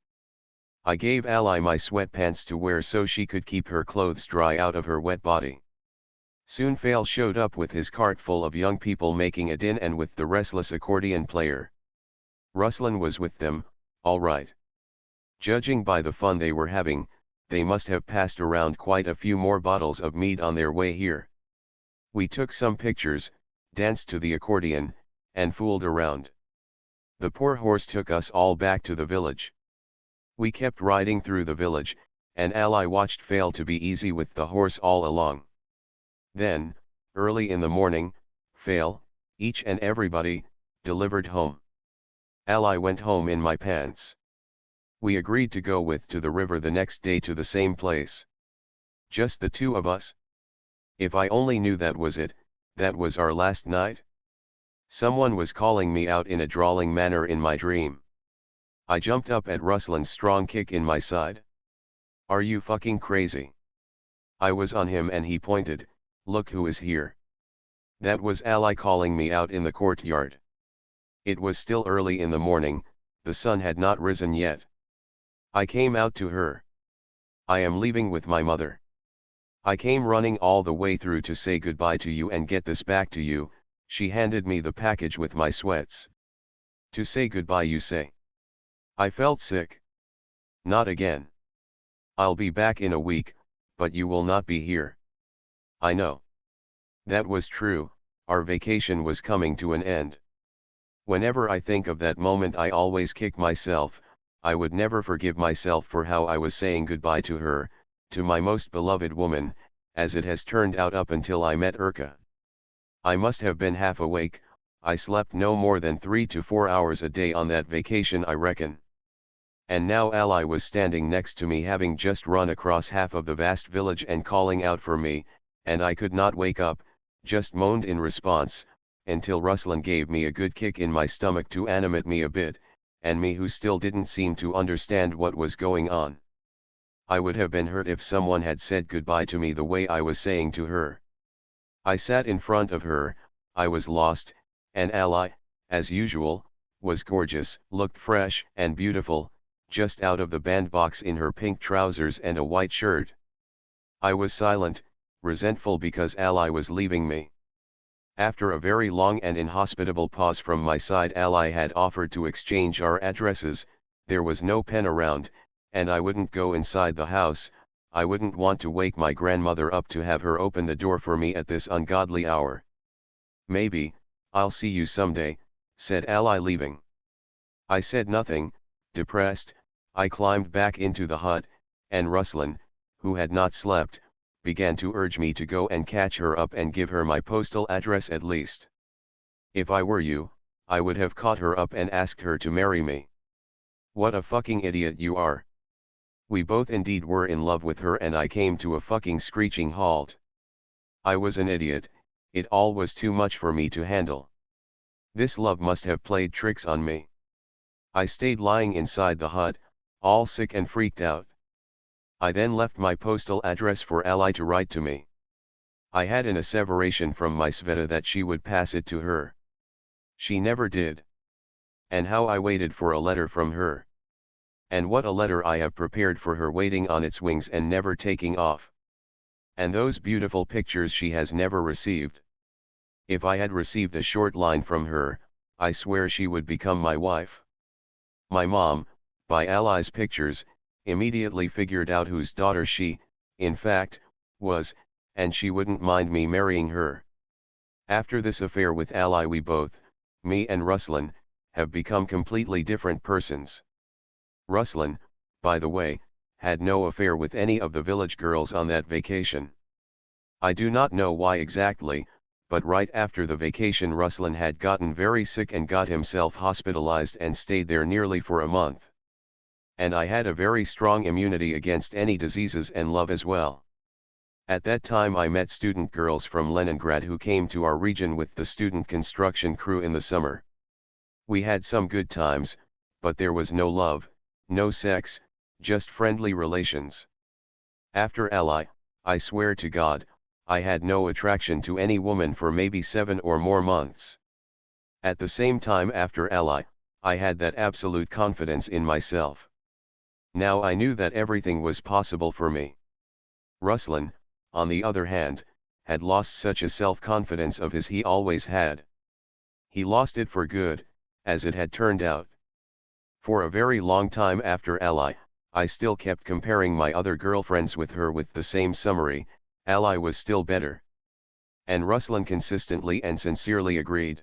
I gave Ally my sweatpants to wear so she could keep her clothes dry out of her wet body. Soon Fail showed up with his cart full of young people making a din and with the restless accordion player. Ruslan was with them, all right. Judging by the fun they were having, they must have passed around quite a few more bottles of mead on their way here. We took some pictures, danced to the accordion, and fooled around. The poor horse took us all back to the village. We kept riding through the village, and Ally watched Fail to be easy with the horse all along. Then, early in the morning, Fail, each and everybody, delivered home. Ally went home in my pants. We agreed to go to the river the next day to the same place. Just the two of us. If I only knew that was it, that was our last night. Someone was calling me out in a drawling manner in my dream. I jumped up at Ruslan's strong kick in my side. Are you fucking crazy? I was on him and he pointed, look who is here. That was Ally calling me out in the courtyard. It was still early in the morning, The sun had not risen yet. I came out to her. I am leaving with my mother. I came running all the way through to say goodbye to you and get this back to you. She handed me the package with my sweats. To say goodbye, you say? I felt sick. Not again. I'll be back in a week, but you will not be here. I know. That was true, our vacation was coming to an end. Whenever I think of that moment I always kick myself. I would never forgive myself for how I was saying goodbye to her, to my most beloved woman, as it has turned out up until I met Urka. I must have been half awake. I slept no more than 3 to 4 hours a day on that vacation, I reckon. And now Ally was standing next to me, having just run across half of the vast village and calling out for me, and I could not wake up, just moaned in response, until Ruslan gave me a good kick in my stomach to animate me a bit, and me who still didn't seem to understand what was going on. I would have been hurt if someone had said goodbye to me the way I was saying to her. I sat in front of her, I was lost, and Ally, as usual, was gorgeous, looked fresh and beautiful, just out of the bandbox in her pink trousers and a white shirt. I was silent, resentful because Ally was leaving me. After a very long and inhospitable pause from my side, Ally had offered to exchange our addresses. There was no pen around, and I wouldn't go inside the house. I wouldn't want to wake my grandmother up to have her open the door for me at this ungodly hour. Maybe, I'll see you someday, said Ally, leaving. I said nothing, depressed. I climbed back into the hut, and Ruslan, who had not slept, began to urge me to go and catch her up and give her my postal address at least. If I were you, I would have caught her up and asked her to marry me. What a fucking idiot you are. We both indeed were in love with her, and I came to a fucking screeching halt. I was an idiot, it all was too much for me to handle. This love must have played tricks on me. I stayed lying inside the hut, all sick and freaked out. I then left my postal address for Ally to write to me. I had an asseveration from my Sveta that she would pass it to her. She never did. And how I waited for a letter from her. And what a letter I have prepared for her, waiting on its wings and never taking off. And those beautiful pictures she has never received. If I had received a short line from her, I swear she would become my wife. My mom, by Ally's pictures, immediately figured out whose daughter she, in fact, was, and she wouldn't mind me marrying her. After this affair with Ally, we both, me and Ruslan, have become completely different persons. Ruslan, by the way, had no affair with any of the village girls on that vacation. I do not know why exactly, but right after the vacation Ruslan had gotten very sick and got himself hospitalized and stayed there nearly for a month. And I had a very strong immunity against any diseases and love as well. At that time I met student girls from Leningrad who came to our region with the student construction crew in the summer. We had some good times, but there was no love, no sex, just friendly relations. After Ally, I swear to God, I had no attraction to any woman for maybe 7 or more months. At the same time, after Ally, I had that absolute confidence in myself. Now I knew that everything was possible for me. Ruslan, on the other hand, had lost such a self-confidence of his he always had. He lost it for good, as it had turned out. For a very long time after Ally, I still kept comparing my other girlfriends with her with the same summary: Ally was still better. And Ruslan consistently and sincerely agreed.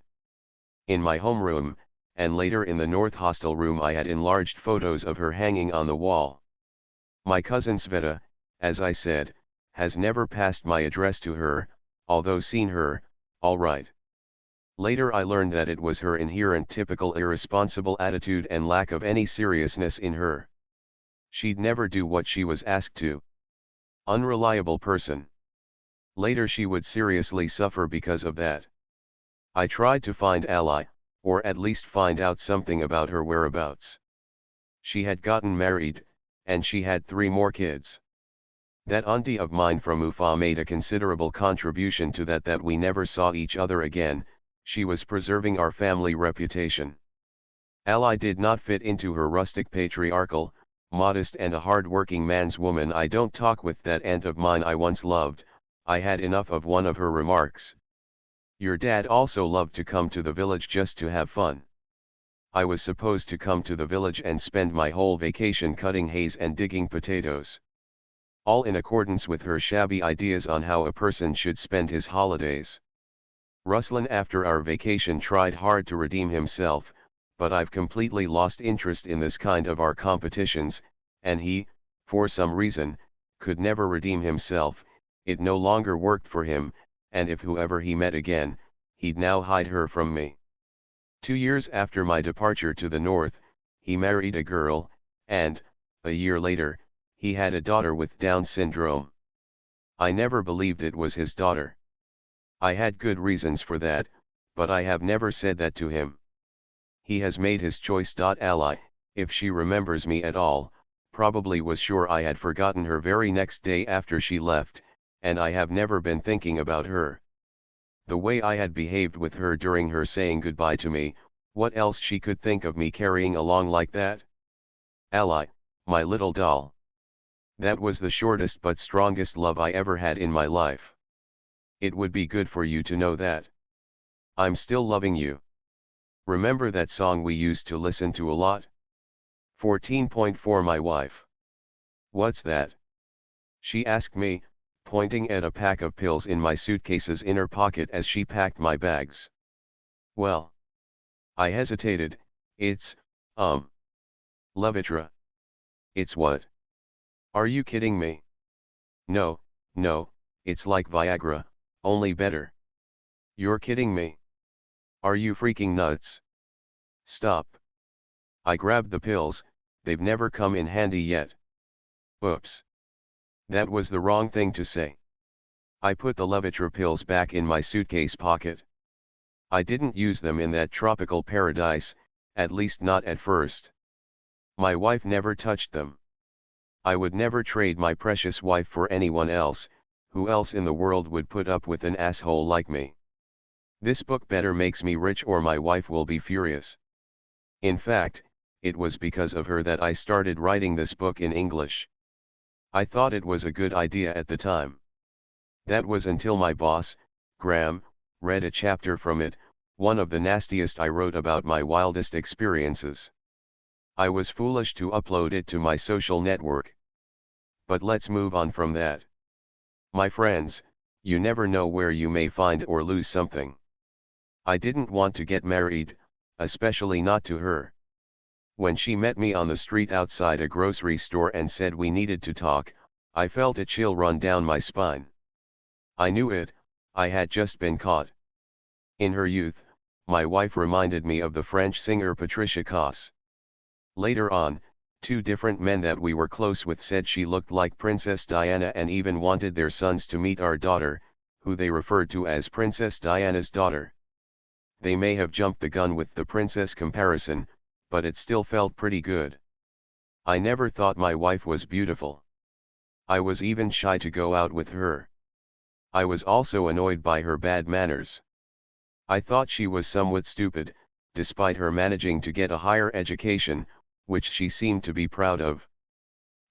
In my homeroom, and later in the North Hostel room, I had enlarged photos of her hanging on the wall. My cousin Sveta, as I said, has never passed my address to her, although seen her, all right. Later I learned that it was her inherent typical irresponsible attitude and lack of any seriousness in her. She'd never do what she was asked to. Unreliable person. Later she would seriously suffer because of that. I tried to find Ally, or at least find out something about her whereabouts. She had gotten married, and she had 3 more kids. That auntie of mine from Ufa made a considerable contribution to that we never saw each other again. She was preserving our family reputation. Ally did not fit into her rustic patriarchal, modest and a hard-working man's woman. I don't talk with that aunt of mine I once loved. I had enough of one of her remarks. Your dad also loved to come to the village just to have fun. I was supposed to come to the village and spend my whole vacation cutting hays and digging potatoes. All in accordance with her shabby ideas on how a person should spend his holidays. Ruslan after our vacation tried hard to redeem himself, but I've completely lost interest in this kind of our competitions, and he, for some reason, could never redeem himself. It no longer worked for him, and if whoever he met again, he'd now hide her from me. 2 years after my departure to the north, he married a girl, and, a year later, he had a daughter with Down syndrome. I never believed it was his daughter. I had good reasons for that, but I have never said that to him. He has made his choice. Ally, if she remembers me at all, probably was sure I had forgotten her very next day after she left, and I have never been thinking about her. The way I had behaved with her during her saying goodbye to me, what else she could think of me carrying along like that? Ally, my little doll. That was the shortest but strongest love I ever had in my life. It would be good for you to know that. I'm still loving you. Remember that song we used to listen to a lot? 14.4 My wife. What's that? She asked me, pointing at a pack of pills in my suitcase's inner pocket as she packed my bags. Well. I hesitated. It's, Levitra. It's what? Are you kidding me? No, it's like Viagra, only better. You're kidding me. Are you freaking nuts? Stop. I grabbed the pills, they've never come in handy yet. Oops. That was the wrong thing to say. I put the Levitra pills back in my suitcase pocket. I didn't use them in that tropical paradise, at least not at first. My wife never touched them. I would never trade my precious wife for anyone else. Who else in the world would put up with an asshole like me? This book better makes me rich or my wife will be furious. In fact, it was because of her that I started writing this book in English. I thought it was a good idea at the time. That was until my boss, Graham, read a chapter from it, one of the nastiest I wrote about my wildest experiences. I was foolish to upload it to my social network. But let's move on from that. My friends, you never know where you may find or lose something. I didn't want to get married, especially not to her. When she met me on the street outside a grocery store and said we needed to talk, I felt a chill run down my spine. I knew it, I had just been caught. In her youth, my wife reminded me of the French singer Patricia Cass. Later on, 2 different men that we were close with said she looked like Princess Diana and even wanted their sons to meet our daughter, who they referred to as Princess Diana's daughter. They may have jumped the gun with the princess comparison, but it still felt pretty good. I never thought my wife was beautiful. I was even shy to go out with her. I was also annoyed by her bad manners. I thought she was somewhat stupid, despite her managing to get a higher education, which she seemed to be proud of.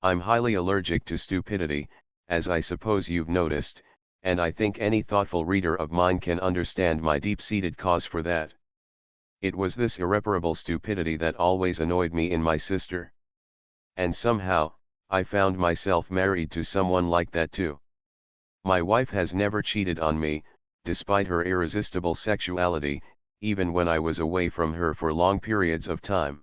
I'm highly allergic to stupidity, as I suppose you've noticed, and I think any thoughtful reader of mine can understand my deep-seated cause for that. It was this irreparable stupidity that always annoyed me in my sister. And somehow, I found myself married to someone like that too. My wife has never cheated on me, despite her irresistible sexuality, even when I was away from her for long periods of time.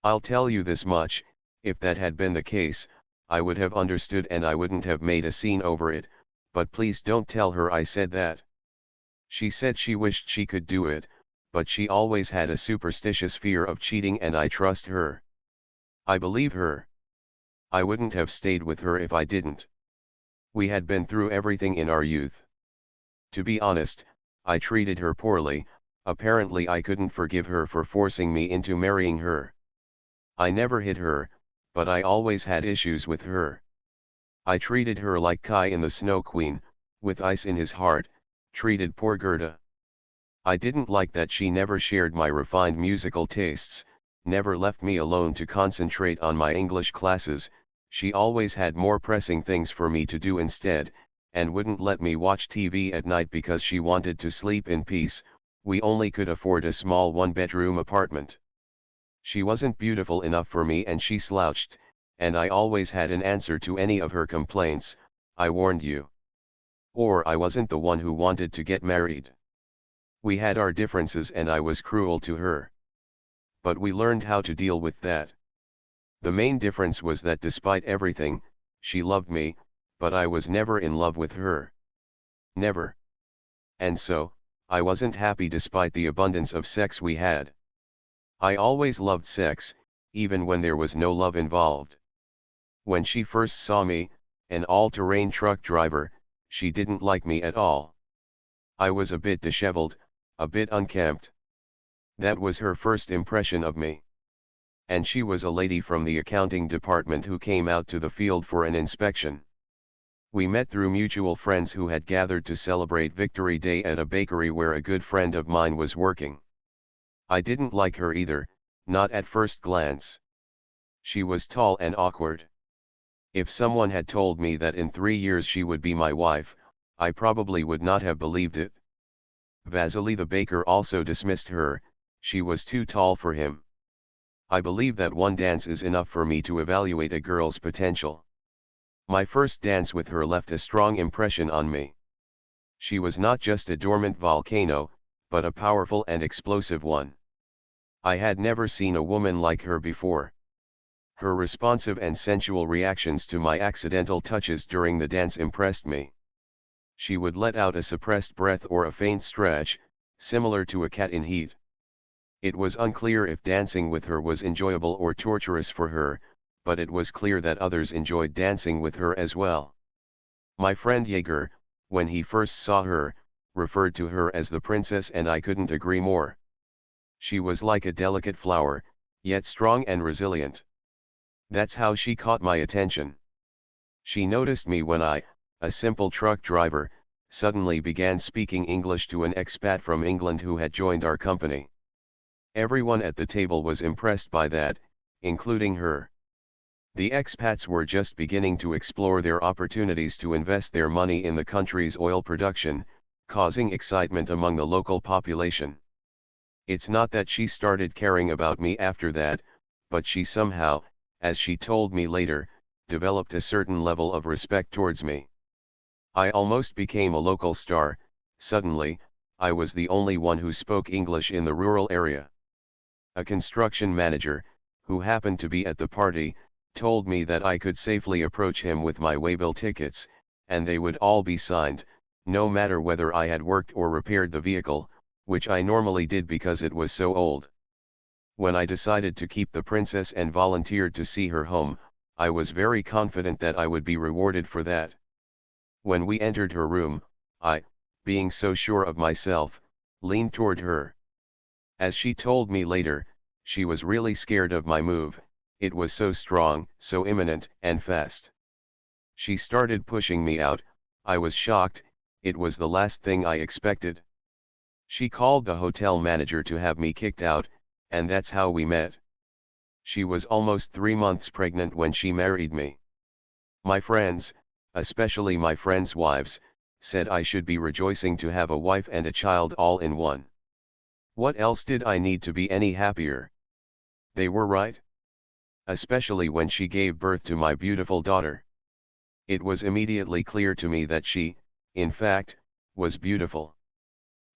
I'll tell you this much, if that had been the case, I would have understood and I wouldn't have made a scene over it, but please don't tell her I said that. She said she wished she could do it, but she always had a superstitious fear of cheating and I trust her. I believe her. I wouldn't have stayed with her if I didn't. We had been through everything in our youth. To be honest, I treated her poorly. Apparently I couldn't forgive her for forcing me into marrying her. I never hit her, but I always had issues with her. I treated her like Kai in The Snow Queen, with ice in his heart, treated poor Gerda. I didn't like that she never shared my refined musical tastes, never left me alone to concentrate on my English classes. She always had more pressing things for me to do instead, and wouldn't let me watch TV at night because she wanted to sleep in peace. We only could afford a small one-bedroom apartment. She wasn't beautiful enough for me and she slouched, and I always had an answer to any of her complaints. I warned you. Or I wasn't the one who wanted to get married. We had our differences and I was cruel to her. But we learned how to deal with that. The main difference was that despite everything, she loved me, but I was never in love with her. Never. And so, I wasn't happy despite the abundance of sex we had. I always loved sex, even when there was no love involved. When she first saw me, an all-terrain truck driver, she didn't like me at all. I was a bit disheveled, a bit unkempt. That was her first impression of me. And she was a lady from the accounting department who came out to the field for an inspection. We met through mutual friends who had gathered to celebrate Victory Day at a bakery where a good friend of mine was working. I didn't like her either, not at first glance. She was tall and awkward. If someone had told me that in 3 years she would be my wife, I probably would not have believed it. Vasily the baker also dismissed her, she was too tall for him. I believe that one dance is enough for me to evaluate a girl's potential. My first dance with her left a strong impression on me. She was not just a dormant volcano, but a powerful and explosive one. I had never seen a woman like her before. Her responsive and sensual reactions to my accidental touches during the dance impressed me. She would let out a suppressed breath or a faint stretch, similar to a cat in heat. It was unclear if dancing with her was enjoyable or torturous for her, but it was clear that others enjoyed dancing with her as well. My friend Jaeger, when he first saw her, referred to her as the princess and I couldn't agree more. She was like a delicate flower, yet strong and resilient. That's how she caught my attention. She noticed me when I, a simple truck driver, suddenly began speaking English to an expat from England who had joined our company. Everyone at the table was impressed by that, including her. The expats were just beginning to explore their opportunities to invest their money in the country's oil production, causing excitement among the local population. It's not that she started caring about me after that, but she somehow, as she told me later, developed a certain level of respect towards me. I almost became a local star. Suddenly, I was the only one who spoke English in the rural area. A construction manager, who happened to be at the party, told me that I could safely approach him with my waybill tickets, and they would all be signed, no matter whether I had worked or repaired the vehicle, which I normally did because it was so old. When I decided to keep the princess and volunteered to see her home, I was very confident that I would be rewarded for that. When we entered her room, I, being so sure of myself, leaned toward her. As she told me later, she was really scared of my move, it was so strong, so imminent, and fast. She started pushing me out. I was shocked, it was the last thing I expected. She called the hotel manager to have me kicked out, and that's how we met. She was almost 3 months pregnant when she married me. My friends, especially my friends' wives, said I should be rejoicing to have a wife and a child all in one. What else did I need to be any happier? They were right. Especially when she gave birth to my beautiful daughter. It was immediately clear to me that she, in fact, was beautiful.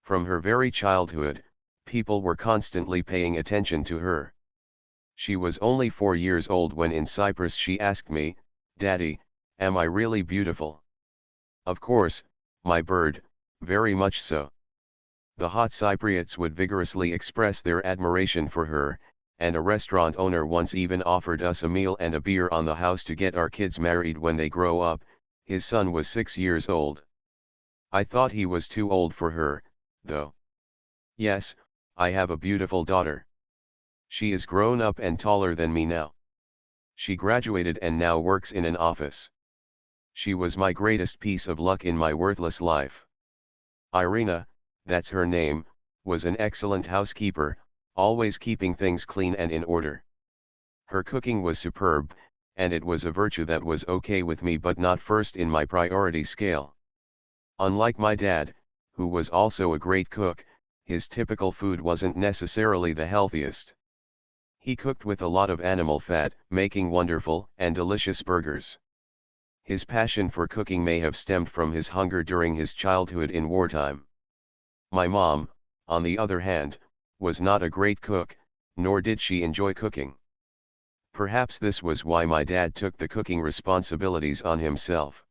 From her very childhood, people were constantly paying attention to her. She was only 4 years old when in Cyprus she asked me, "Daddy, am I really beautiful?" Of course, my bird, very much so. The hot Cypriots would vigorously express their admiration for her, and a restaurant owner once even offered us a meal and a beer on the house to get our kids married when they grow up. His son was 6 years old. I thought he was too old for her, though. Yes, I have a beautiful daughter. She is grown up and taller than me now. She graduated and now works in an office. She was my greatest piece of luck in my worthless life. Irina, that's her name, was an excellent housekeeper, always keeping things clean and in order. Her cooking was superb, and it was a virtue that was okay with me but not first in my priority scale. Unlike my dad, who was also a great cook, his typical food wasn't necessarily the healthiest. He cooked with a lot of animal fat, making wonderful and delicious burgers. His passion for cooking may have stemmed from his hunger during his childhood in wartime. My mom, on the other hand, was not a great cook, nor did she enjoy cooking. Perhaps this was why my dad took the cooking responsibilities on himself.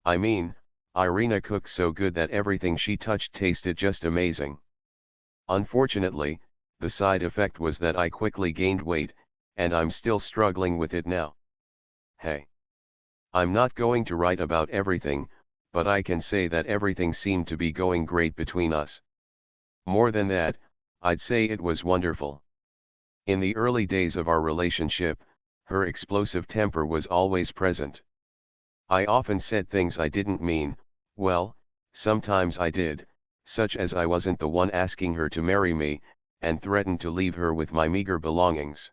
I mean, Irina cooked so good that everything she touched tasted just amazing. Unfortunately, the side effect was that I quickly gained weight, and I'm still struggling with it now. Hey. I'm not going to write about everything, but I can say that everything seemed to be going great between us. More than that, I'd say it was wonderful. In the early days of our relationship, her explosive temper was always present. I often said things I didn't mean. Well, sometimes I did, such as I wasn't the one asking her to marry me, and threatened to leave her with my meager belongings.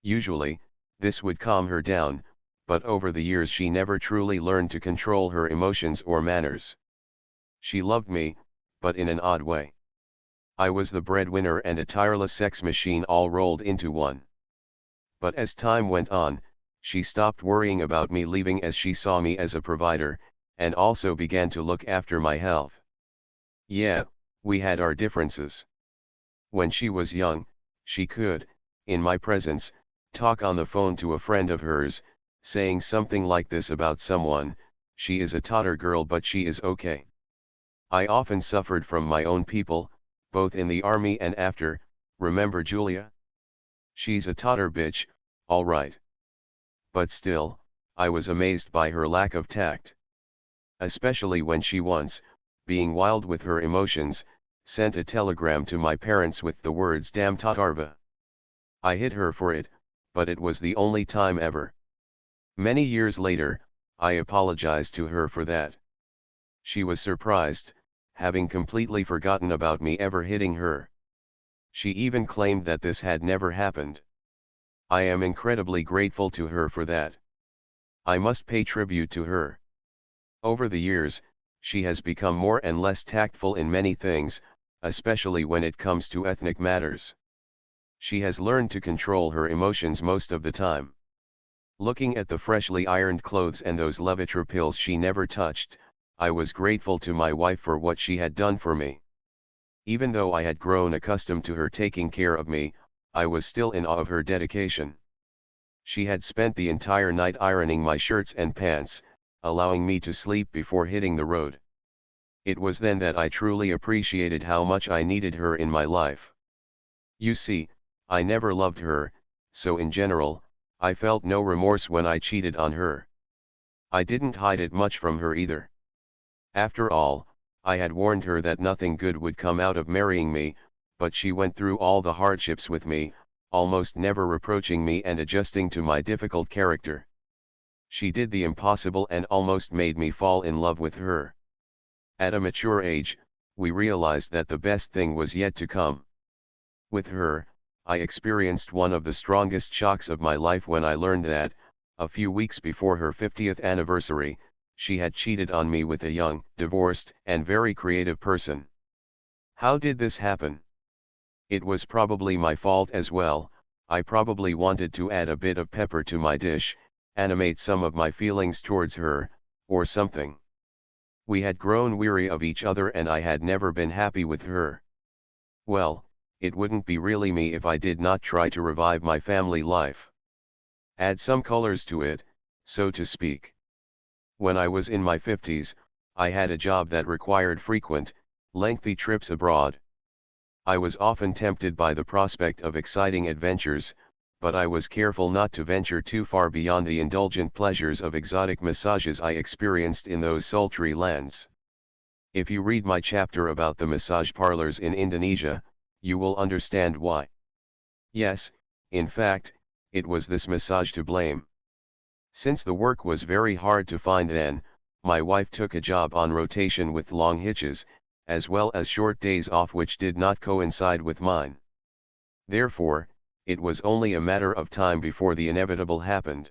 Usually, this would calm her down, but over the years she never truly learned to control her emotions or manners. She loved me, but in an odd way. I was the breadwinner and a tireless sex machine all rolled into one. But as time went on, she stopped worrying about me leaving as she saw me as a provider, and also began to look after my health. Yeah, we had our differences. When she was young, she could, in my presence, talk on the phone to a friend of hers, saying something like this about someone: "She is a totter girl but she is okay." I often suffered from my own people, both in the army and after. Remember Julia? She's a totter bitch, all right. But still, I was amazed by her lack of tact. Especially when she once, being wild with her emotions, sent a telegram to my parents with the words "Damn Tatarva." I hit her for it, but it was the only time ever. Many years later, I apologized to her for that. She was surprised, having completely forgotten about me ever hitting her. She even claimed that this had never happened. I am incredibly grateful to her for that. I must pay tribute to her. Over the years, she has become more and less tactful in many things, especially when it comes to ethnic matters. She has learned to control her emotions most of the time. Looking at the freshly ironed clothes and those Levitra pills she never touched, I was grateful to my wife for what she had done for me. Even though I had grown accustomed to her taking care of me, I was still in awe of her dedication. She had spent the entire night ironing my shirts and pants, allowing me to sleep before hitting the road. It was then that I truly appreciated how much I needed her in my life. You see, I never loved her, so in general, I felt no remorse when I cheated on her. I didn't hide it much from her either. After all, I had warned her that nothing good would come out of marrying me, but she went through all the hardships with me, almost never reproaching me and adjusting to my difficult character. She did the impossible and almost made me fall in love with her. At a mature age, we realized that the best thing was yet to come. With her, I experienced one of the strongest shocks of my life when I learned that, a few weeks before her 50th anniversary, she had cheated on me with a young, divorced, and very creative person. How did this happen? It was probably my fault as well. I probably wanted to add a bit of pepper to my dish, animate some of my feelings towards her, or something. We had grown weary of each other and I had never been happy with her. Well, it wouldn't be really me if I did not try to revive my family life. Add some colors to it, so to speak. When I was in my 50s, I had a job that required frequent, lengthy trips abroad. I was often tempted by the prospect of exciting adventures, but I was careful not to venture too far beyond the indulgent pleasures of exotic massages I experienced in those sultry lands. If you read my chapter about the massage parlors in Indonesia, you will understand why. Yes, in fact, it was this massage to blame. Since the work was very hard to find then, my wife took a job on rotation with long hitches, as well as short days off which did not coincide with mine. Therefore, it was only a matter of time before the inevitable happened.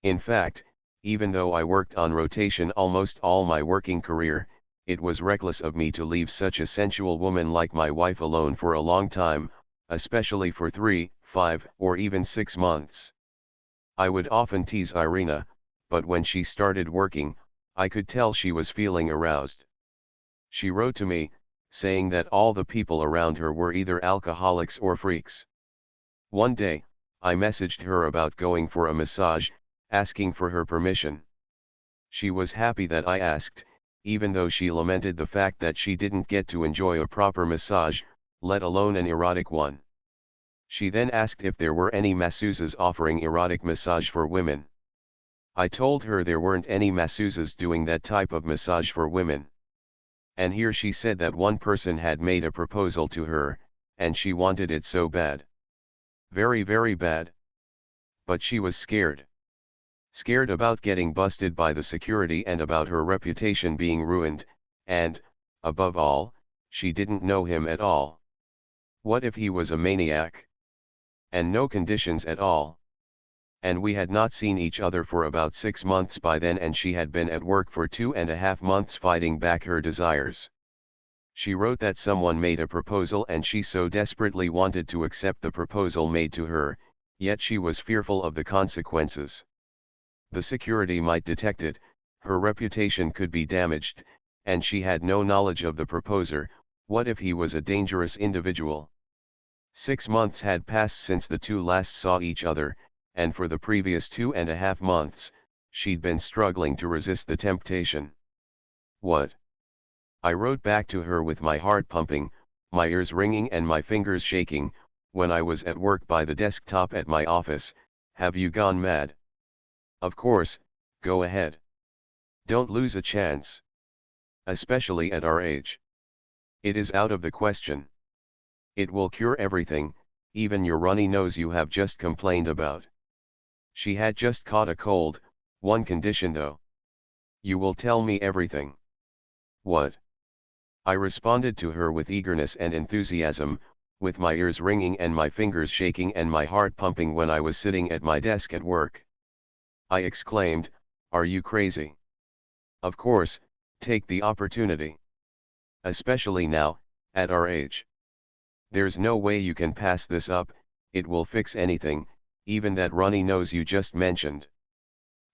In fact, even though I worked on rotation almost all my working career, it was reckless of me to leave such a sensual woman like my wife alone for a long time, especially for 3, 5, or even 6 months. I would often tease Irina, but when she started working, I could tell she was feeling aroused. She wrote to me, saying that all the people around her were either alcoholics or freaks. One day, I messaged her about going for a massage, asking for her permission. She was happy that I asked, even though she lamented the fact that she didn't get to enjoy a proper massage, let alone an erotic one. She then asked if there were any masseuses offering erotic massage for women. I told her there weren't any masseuses doing that type of massage for women. And here she said that one person had made a proposal to her, and she wanted it so bad. Very, very bad. But she was scared. Scared about getting busted by the security and about her reputation being ruined, and, above all, she didn't know him at all. What if he was a maniac? And no conditions at all. And we had not seen each other for about 6 months by then, and she had been at work for 2.5 months fighting back her desires. She wrote that someone made a proposal and she so desperately wanted to accept the proposal made to her, yet she was fearful of the consequences. The security might detect it, her reputation could be damaged, and she had no knowledge of the proposer. What if he was a dangerous individual? 6 months had passed since the two last saw each other, and for the previous 2.5 months, she'd been struggling to resist the temptation. What? I wrote back to her with my heart pumping, my ears ringing and my fingers shaking, when I was at work by the desktop at my office. Have you gone mad? Of course, go ahead. Don't lose a chance. Especially at our age. It is out of the question. It will cure everything, even your runny nose you have just complained about. She had just caught a cold, one condition though. You will tell me everything. What? I responded to her with eagerness and enthusiasm, with my ears ringing and my fingers shaking and my heart pumping when I was sitting at my desk at work. I exclaimed, "Are you crazy? Of course, take the opportunity. Especially now, at our age. There's no way you can pass this up, it will fix anything, even that runny nose you just mentioned.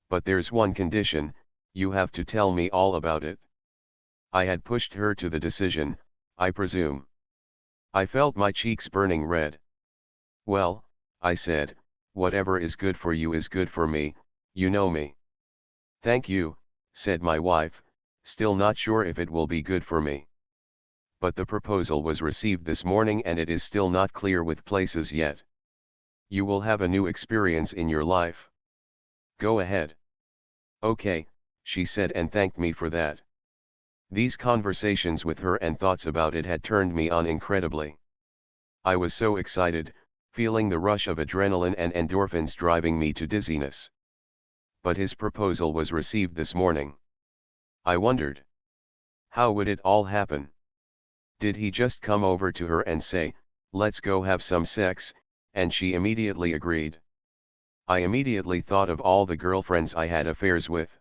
But there's one condition, you have to tell me all about it." I had pushed her to the decision, I presume. I felt my cheeks burning red. "Well," I said, "whatever is good for you is good for me, you know me." "Thank you," said my wife, still not sure if it will be good for me. But the proposal was received this morning and it is still not clear with places yet. You will have a new experience in your life. Go ahead. Okay, she said and thanked me for that. These conversations with her and thoughts about it had turned me on incredibly. I was so excited, feeling the rush of adrenaline and endorphins driving me to dizziness. But his proposal was received this morning. I wondered. How would it all happen? Did he just come over to her and say, "Let's go have some sex," and she immediately agreed? I immediately thought of all the girlfriends I had affairs with.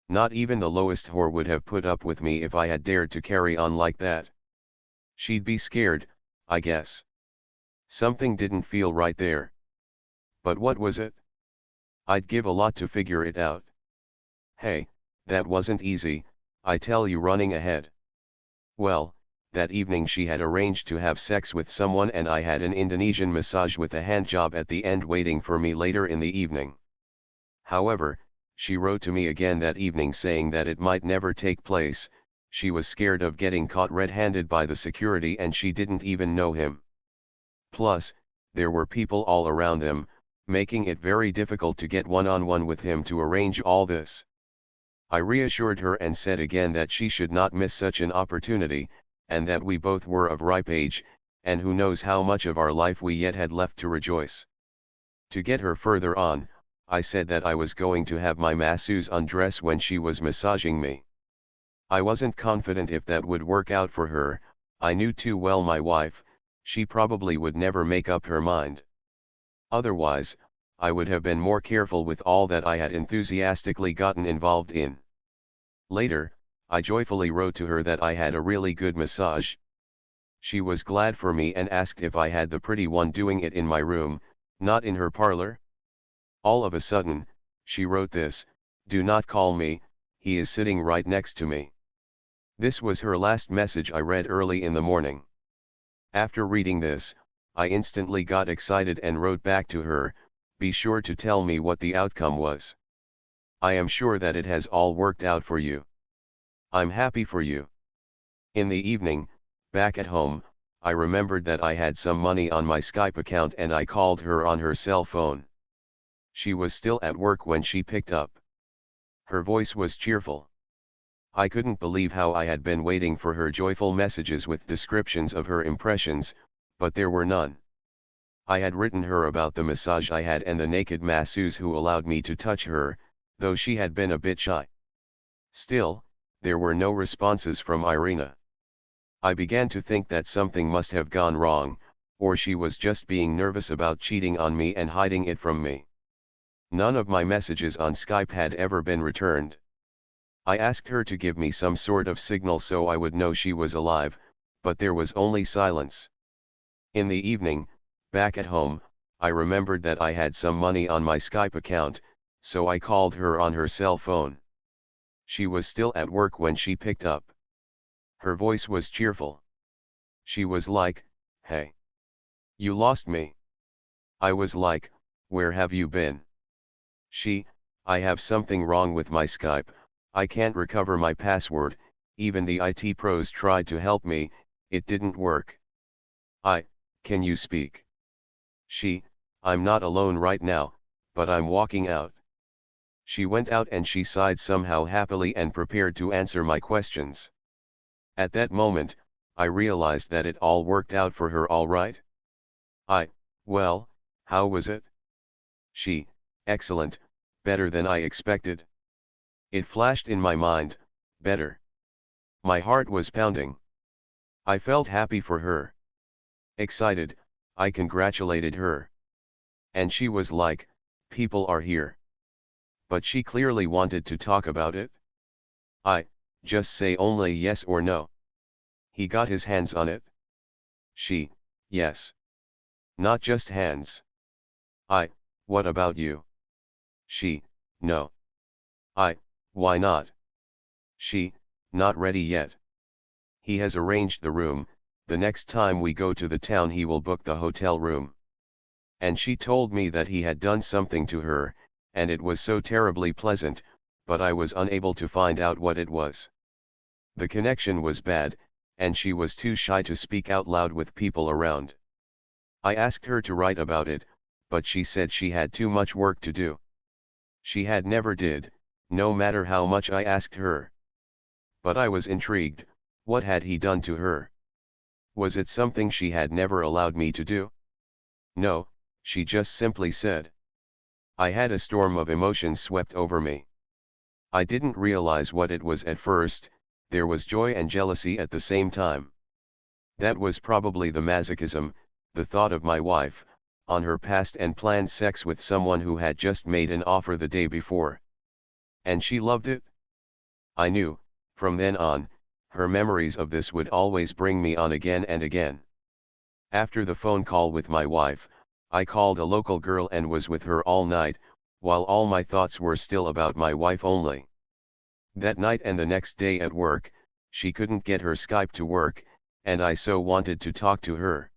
Not even the lowest whore would have put up with me if I had dared to carry on like that. She'd be scared, I guess. Something didn't feel right there. But what was it? I'd give a lot to figure it out. Hey, that wasn't easy, I tell you, running ahead. Well, that evening she had arranged to have sex with someone and I had an Indonesian massage with a handjob at the end waiting for me later in the evening. However, she wrote to me again that evening saying that it might never take place, she was scared of getting caught red-handed by the security and she didn't even know him. Plus, there were people all around them, making it very difficult to get one-on-one with him to arrange all this. I reassured her and said again that she should not miss such an opportunity, and that we both were of ripe age, and who knows how much of our life we yet had left to rejoice. To get her further on, I said that I was going to have my masseuse undress when she was massaging me. I wasn't confident if that would work out for her, I knew too well my wife, she probably would never make up her mind. Otherwise, I would have been more careful with all that I had enthusiastically gotten involved in. Later, I joyfully wrote to her that I had a really good massage. She was glad for me and asked if I had the pretty one doing it in my room, not in her parlor. All of a sudden, she wrote this: "Do not call me, he is sitting right next to me." This was her last message I read early in the morning. After reading this, I instantly got excited and wrote back to her, "Be sure to tell me what the outcome was. I am sure that it has all worked out for you. I'm happy for you." In the evening, back at home, I remembered that I had some money on my Skype account and I called her on her cell phone. She was still at work when she picked up. Her voice was cheerful. I couldn't believe how I had been waiting for her joyful messages with descriptions of her impressions, but there were none. I had written her about the massage I had and the naked masseuse who allowed me to touch her, though she had been a bit shy. Still, there were no responses from Irina. I began to think that something must have gone wrong, or she was just being nervous about cheating on me and hiding it from me. None of my messages on Skype had ever been returned. I asked her to give me some sort of signal so I would know she was alive, but there was only silence. In the evening, back at home, I remembered that I had some money on my Skype account, so I called her on her cell phone. She was still at work when she picked up. Her voice was cheerful. She was like, "Hey. You lost me." I was like, "Where have you been?" I have something wrong with my Skype, I can't recover my password, even the IT pros tried to help me, it didn't work. Can you speak? I'm not alone right now, but I'm walking out. She went out and she sighed somehow happily and prepared to answer my questions. At that moment, I realized that it all worked out for her all right. Well, how was it? Excellent, better than I expected. It flashed in my mind, better. My heart was pounding. I felt happy for her. Excited, I congratulated her. And she was like, "People are here." But she clearly wanted to talk about it. Just say only yes or no. He got his hands on it. Yes. Not just hands. What about you? No. Why not? Not ready yet. He has arranged the room, the next time we go to the town he will book the hotel room. And she told me that he had done something to her, and it was so terribly pleasant, but I was unable to find out what it was. The connection was bad, and she was too shy to speak out loud with people around. I asked her to write about it, but she said she had too much work to do. She had never did, no matter how much I asked her. But I was intrigued, what had he done to her? Was it something she had never allowed me to do? No, she just simply said. I had a storm of emotions swept over me. I didn't realize what it was at first, there was joy and jealousy at the same time. That was probably the masochism, the thought of my wife, on her past and planned sex with someone who had just made an offer the day before. And she loved it? I knew, from then on, her memories of this would always bring me on again and again. After the phone call with my wife, I called a local girl and was with her all night, while all my thoughts were still about my wife only. That night and the next day at work, she couldn't get her Skype to work, and I so wanted to talk to her.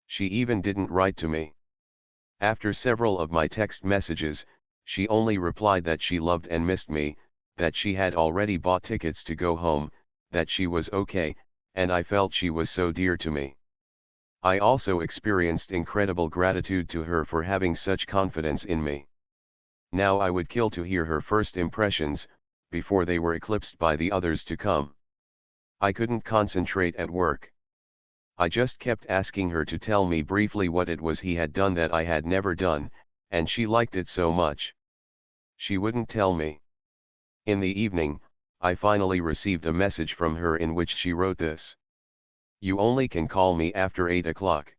She even didn't write to me. After several of my text messages, she only replied that she loved and missed me, that she had already bought tickets to go home, that she was okay, and I felt she was so dear to me. I also experienced incredible gratitude to her for having such confidence in me. Now I would kill to hear her first impressions, before they were eclipsed by the others to come. I couldn't concentrate at work. I just kept asking her to tell me briefly what it was he had done that I had never done, and she liked it so much. She wouldn't tell me. In the evening, I finally received a message from her in which she wrote this. You only can call me after 8 o'clock.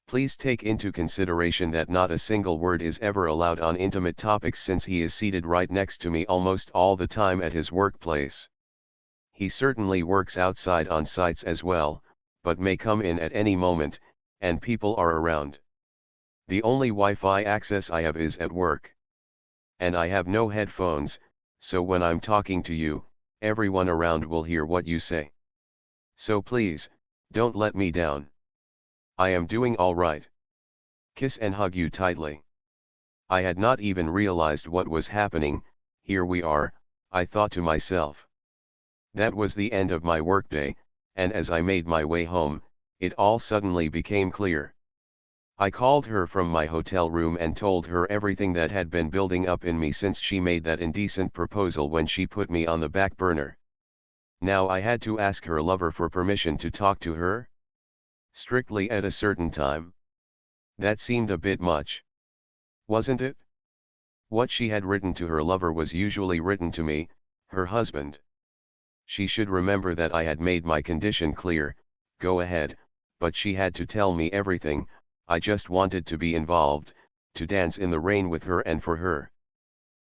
Please take into consideration that not a single word is ever allowed on intimate topics since he is seated right next to me almost all the time at his workplace. He certainly works outside on sites as well, but may come in at any moment, and people are around. The only Wi-Fi access I have is at work. And I have no headphones, so when I'm talking to you, everyone around will hear what you say. So please, don't let me down. I am doing all right. Kiss and hug you tightly. I had not even realized what was happening. Here we are, I thought to myself. That was the end of my workday, and as I made my way home, it all suddenly became clear. I called her from my hotel room and told her everything that had been building up in me since she made that indecent proposal when she put me on the back burner. Now I had to ask her lover for permission to talk to her? Strictly at a certain time. That seemed a bit much. Wasn't it? What she had written to her lover was usually written to me, her husband. She should remember that I had made my condition clear. Go ahead, but she had to tell me everything. I just wanted to be involved, to dance in the rain with her and for her.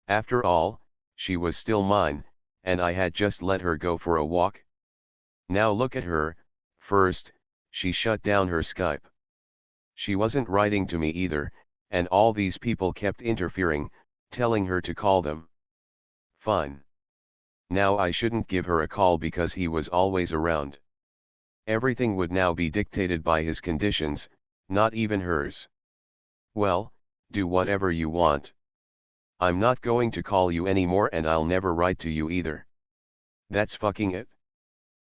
After all, she was still mine, and I had just let her go for a walk. Now look at her. First, she shut down her Skype. She wasn't writing to me either, and all these people kept interfering, telling her to call them. Fine. Now I shouldn't give her a call because he was always around. Everything would now be dictated by his conditions, not even hers. Well, do whatever you want. I'm not going to call you anymore and I'll never write to you either. That's fucking it.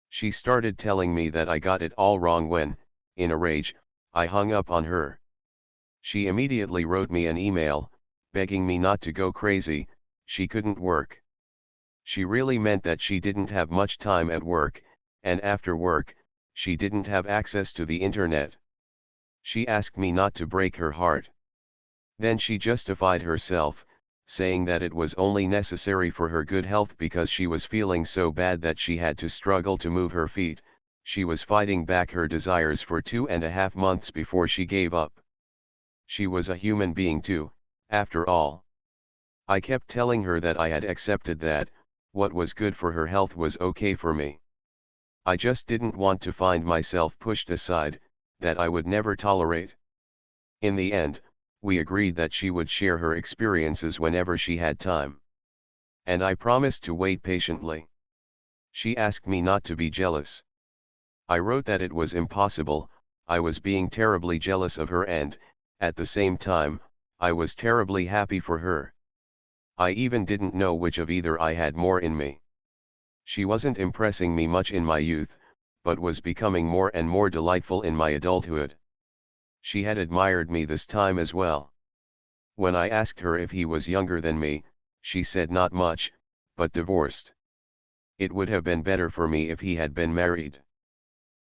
She started telling me that I got it all wrong when, in a rage, I hung up on her. She immediately wrote me an email, begging me not to go crazy. She couldn't work. She really meant that she didn't have much time at work, and after work, she didn't have access to the internet. She asked me not to break her heart. Then she justified herself, saying that it was only necessary for her good health because she was feeling so bad that she had to struggle to move her feet. She was fighting back her desires for 2.5 months before she gave up. She was a human being too, after all. I kept telling her that I had accepted that, what was good for her health was okay for me. I just didn't want to find myself pushed aside, that I would never tolerate. In the end, we agreed that she would share her experiences whenever she had time. And I promised to wait patiently. She asked me not to be jealous. I wrote that it was impossible. I was being terribly jealous of her and, at the same time, I was terribly happy for her. I even didn't know which of either I had more in me. She wasn't impressing me much in my youth, but was becoming more and more delightful in my adulthood. She had admired me this time as well. When I asked her if he was younger than me, she said not much, but divorced. It would have been better for me if he had been married.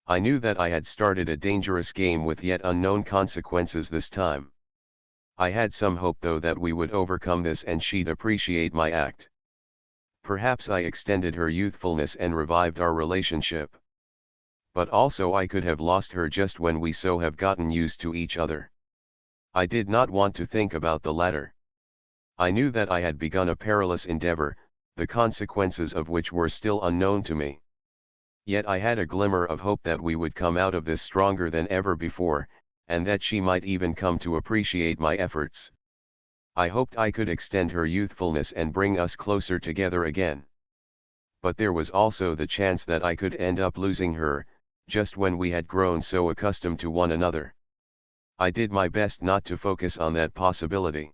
I knew that I had started a dangerous game with yet unknown consequences this time. I had some hope though that we would overcome this and she'd appreciate my act. Perhaps I extended her youthfulness and revived our relationship. But also I could have lost her just when we so have gotten used to each other. I did not want to think about the latter. I knew that I had begun a perilous endeavor, the consequences of which were still unknown to me. Yet I had a glimmer of hope that we would come out of this stronger than ever before, and that she might even come to appreciate my efforts. I hoped I could extend her youthfulness and bring us closer together again. But there was also the chance that I could end up losing her, just when we had grown so accustomed to one another. I did my best not to focus on that possibility.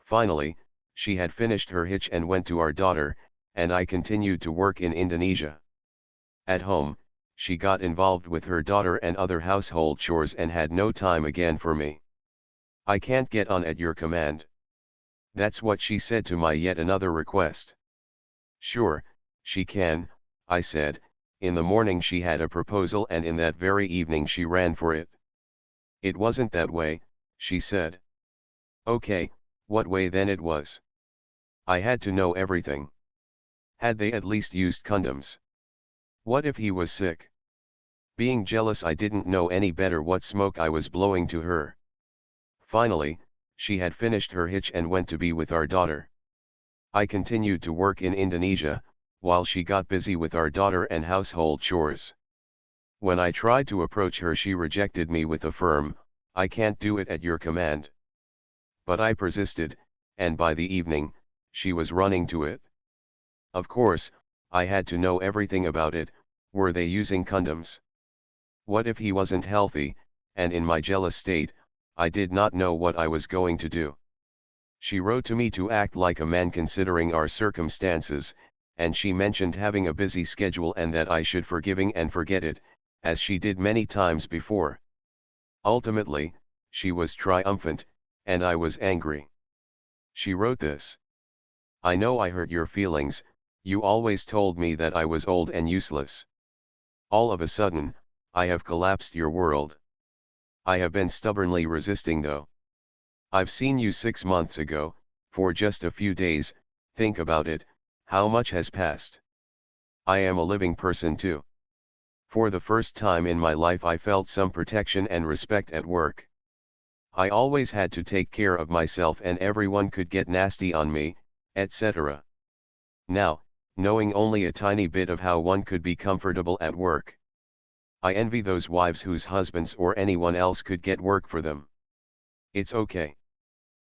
Finally, she had finished her hitch and went to our daughter, and I continued to work in Indonesia. At home, she got involved with her daughter and other household chores and had no time again for me. I can't get on at your command. That's what she said to my yet another request. Sure, she can, I said. In the morning she had a proposal and in that very evening she ran for it. It wasn't that way, she said. Okay, what way then it was? I had to know everything. Had they at least used condoms? What if he was sick? Being jealous, I didn't know any better what smoke I was blowing to her. Finally, she had finished her hitch and went to be with our daughter. I continued to work in Indonesia, while she got busy with our daughter and household chores. When I tried to approach her, she rejected me with a firm, "I can't do it at your command." But I persisted, and by the evening, she was running to it. Of course, I had to know everything about it. Were they using condoms? What if he wasn't healthy? And in my jealous state, I did not know what I was going to do. She wrote to me to act like a man considering our circumstances, and she mentioned having a busy schedule and that I should forgiving and forget it, as she did many times before. Ultimately, she was triumphant, and I was angry. She wrote this: "I know I hurt your feelings. You always told me that I was old and useless. All of a sudden, I have collapsed your world. I have been stubbornly resisting though. I've seen you 6 months ago, for just a few days. Think about it, how much has passed. I am a living person too. For the first time in my life I felt some protection and respect at work. I always had to take care of myself and everyone could get nasty on me, etc. Now, knowing only a tiny bit of how one could be comfortable at work, I envy those wives whose husbands or anyone else could get work for them. It's okay.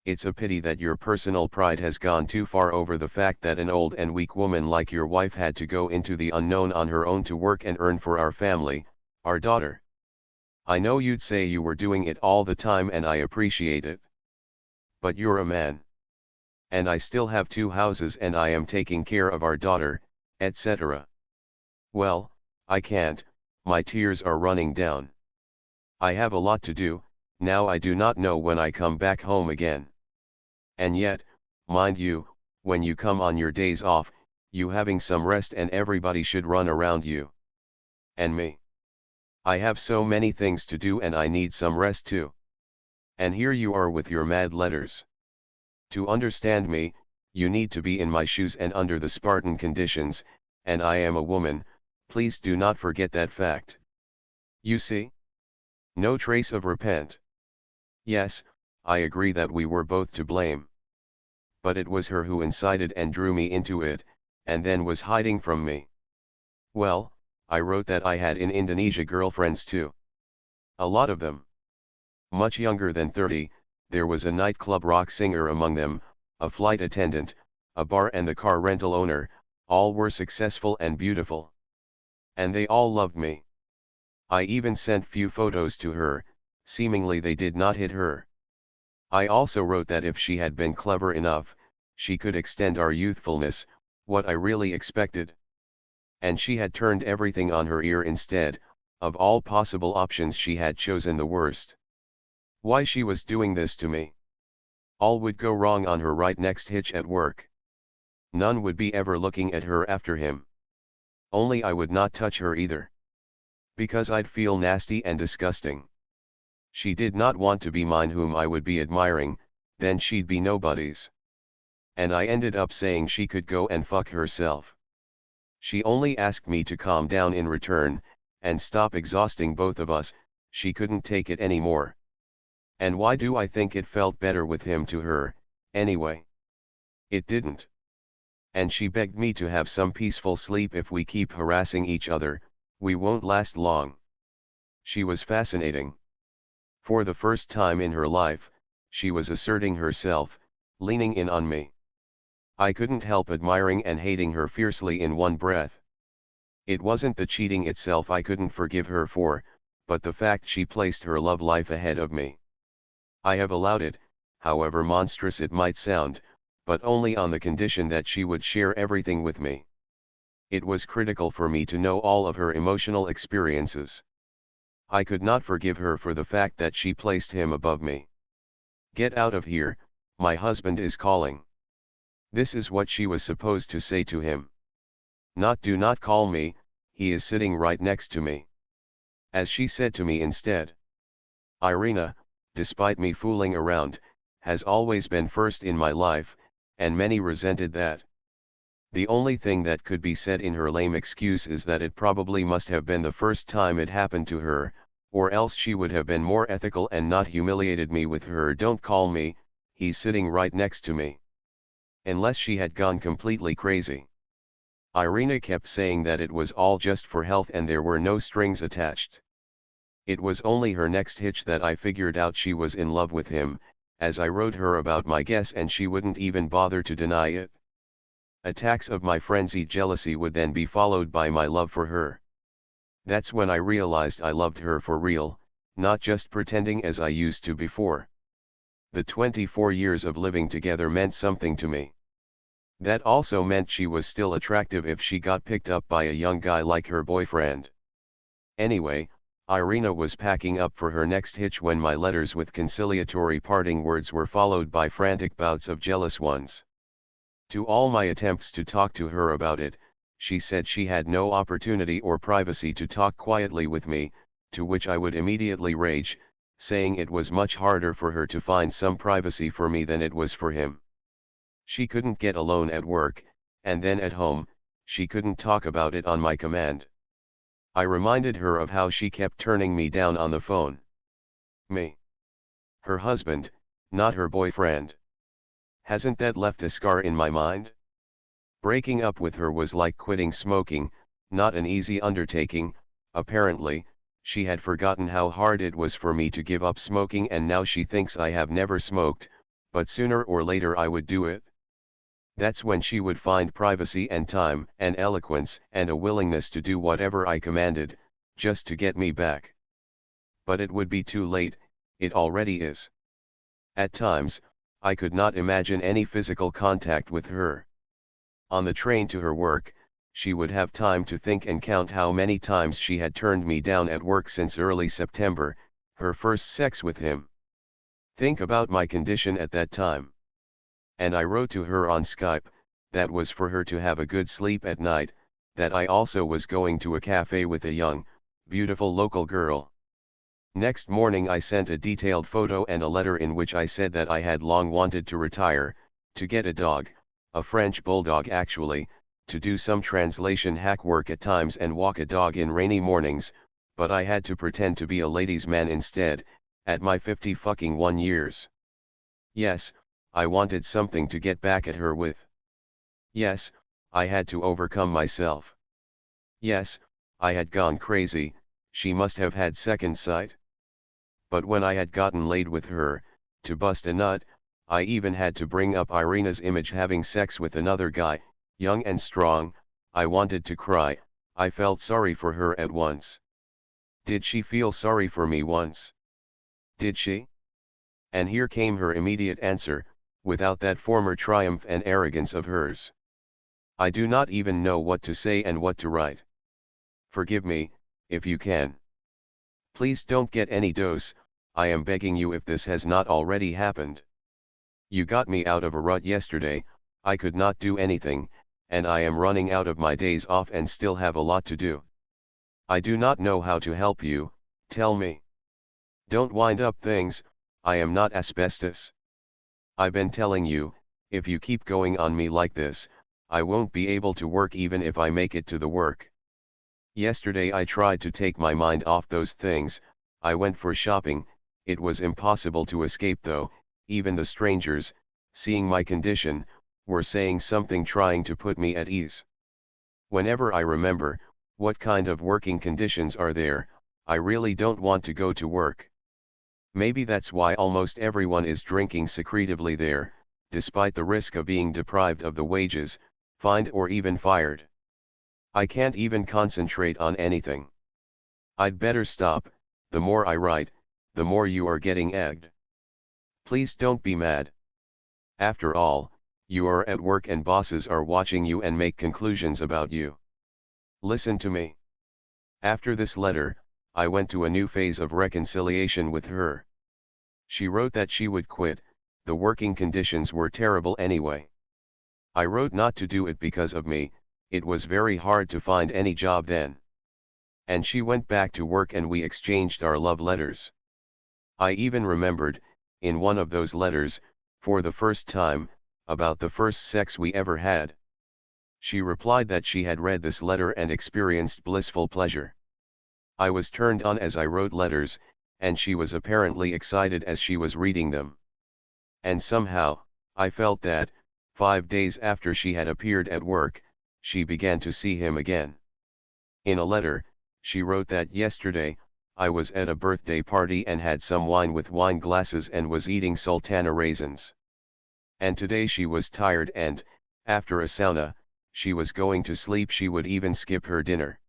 It's a pity that your personal pride has gone too far over the fact that an old and weak woman like your wife had to go into the unknown on her own to work and earn for our family, our daughter. I know you'd say you were doing it all the time and I appreciate it. But you're a man. And I still have 2 houses and I am taking care of our daughter, etc. Well, I can't, my tears are running down. I have a lot to do, now I do not know when I come back home again. And yet, mind you, when you come on your days off, you having some rest and everybody should run around you. And me. I have so many things to do and I need some rest too. And here you are with your mad letters. To understand me, you need to be in my shoes and under the Spartan conditions, and I am a woman, please do not forget that fact. You see? No trace of repent. Yes, I agree that we were both to blame. But it was her who incited and drew me into it, and then was hiding from me. Well, I wrote that I had in Indonesia girlfriends too. A lot of them. Much younger than 30, there was a nightclub rock singer among them, a flight attendant, a bar and the car rental owner, all were successful and beautiful. And they all loved me. I even sent few photos to her, seemingly they did not hit her. I also wrote that if she had been clever enough, she could extend our youthfulness, what I really expected. And she had turned everything on her ear instead, of all possible options she had chosen the worst. Why she was doing this to me? All would go wrong on her right next hitch at work. None would be ever looking at her after him. Only I would not touch her either. Because I'd feel nasty and disgusting. She did not want to be mine whom I would be admiring, then she'd be nobody's. And I ended up saying she could go and fuck herself. She only asked me to calm down in return, and stop exhausting both of us, she couldn't take it anymore. And why do I think it felt better with him to her, anyway? It didn't. And she begged me to have some peaceful sleep. If we keep harassing each other, we won't last long. She was fascinating. For the first time in her life, she was asserting herself, leaning in on me. I couldn't help admiring and hating her fiercely in one breath. It wasn't the cheating itself I couldn't forgive her for, but the fact she placed her love life ahead of me. I have allowed it, however monstrous it might sound, but only on the condition that she would share everything with me. It was critical for me to know all of her emotional experiences. I could not forgive her for the fact that she placed him above me. Get out of here, my husband is calling. This is what she was supposed to say to him. Not do not call me, he is sitting right next to me. As she said to me instead. Irina, despite me fooling around, has always been first in my life, and many resented that. The only thing that could be said in her lame excuse is that it probably must have been the first time it happened to her, or else she would have been more ethical and not humiliated me with her "don't call me, he's sitting right next to me." Unless she had gone completely crazy. Irina kept saying that it was all just for health and there were no strings attached. It was only her next hitch that I figured out she was in love with him, as I wrote her about my guess and she wouldn't even bother to deny it. Attacks of my frenzied jealousy would then be followed by my love for her. That's when I realized I loved her for real, not just pretending as I used to before. The 24 years of living together meant something to me. That also meant she was still attractive if she got picked up by a young guy like her boyfriend. Anyway, Irina was packing up for her next hitch when my letters with conciliatory parting words were followed by frantic bouts of jealous ones. To all my attempts to talk to her about it, she said she had no opportunity or privacy to talk quietly with me, to which I would immediately rage, saying it was much harder for her to find some privacy for me than it was for him. She couldn't get alone at work, and then at home, she couldn't talk about it on my command. I reminded her of how she kept turning me down on the phone. Me. Her husband, not her boyfriend. Hasn't that left a scar in my mind? Breaking up with her was like quitting smoking, not an easy undertaking. Apparently, she had forgotten how hard it was for me to give up smoking and now she thinks I have never smoked, but sooner or later I would do it. That's when she would find privacy and time and eloquence and a willingness to do whatever I commanded, just to get me back. But it would be too late, it already is. At times, I could not imagine any physical contact with her. On the train to her work, she would have time to think and count how many times she had turned me down at work since early September, her first sex with him. Think about my condition at that time. And I wrote to her on Skype, that was for her to have a good sleep at night, that I also was going to a cafe with a young, beautiful local girl. Next morning I sent a detailed photo and a letter in which I said that I had long wanted to retire, to get a dog, a French bulldog actually, to do some translation hack work at times and walk a dog in rainy mornings, but I had to pretend to be a ladies' man instead, at my 51 years. Yes, I wanted something to get back at her with. Yes, I had to overcome myself. Yes, I had gone crazy, she must have had second sight. But when I had gotten laid with her, to bust a nut, I even had to bring up Irina's image having sex with another guy, young and strong. I wanted to cry, I felt sorry for her at once. Did she feel sorry for me once? Did she? And here came her immediate answer, without that former triumph and arrogance of hers. I do not even know what to say and what to write. Forgive me, if you can. Please don't get any dose, I am begging you if this has not already happened. You got me out of a rut yesterday, I could not do anything, and I am running out of my days off and still have a lot to do. I do not know how to help you, tell me. Don't wind up things, I am not asbestos. I've been telling you, if you keep going on me like this, I won't be able to work even if I make it to the work. Yesterday I tried to take my mind off those things, I went for shopping, it was impossible to escape though, even the strangers, seeing my condition, were saying something trying to put me at ease. Whenever I remember, what kind of working conditions are there, I really don't want to go to work. Maybe that's why almost everyone is drinking secretively there, despite the risk of being deprived of the wages, fined or even fired. I can't even concentrate on anything. I'd better stop, the more I write, the more you are getting egged. Please don't be mad. After all, you are at work and bosses are watching you and make conclusions about you. Listen to me. After this letter, I went to a new phase of reconciliation with her. She wrote that she would quit, the working conditions were terrible anyway. I wrote not to do it because of me, it was very hard to find any job then. And she went back to work and we exchanged our love letters. I even remembered, in one of those letters, for the first time, about the first sex we ever had. She replied that she had read this letter and experienced blissful pleasure. I was turned on as I wrote letters, and she was apparently excited as she was reading them. And somehow, I felt that, 5 days after she had appeared at work, she began to see him again. In a letter, she wrote that yesterday, I was at a birthday party and had some wine with wine glasses and was eating sultana raisins. And today she was tired and, after a sauna, she was going to sleep. She would even skip her dinner.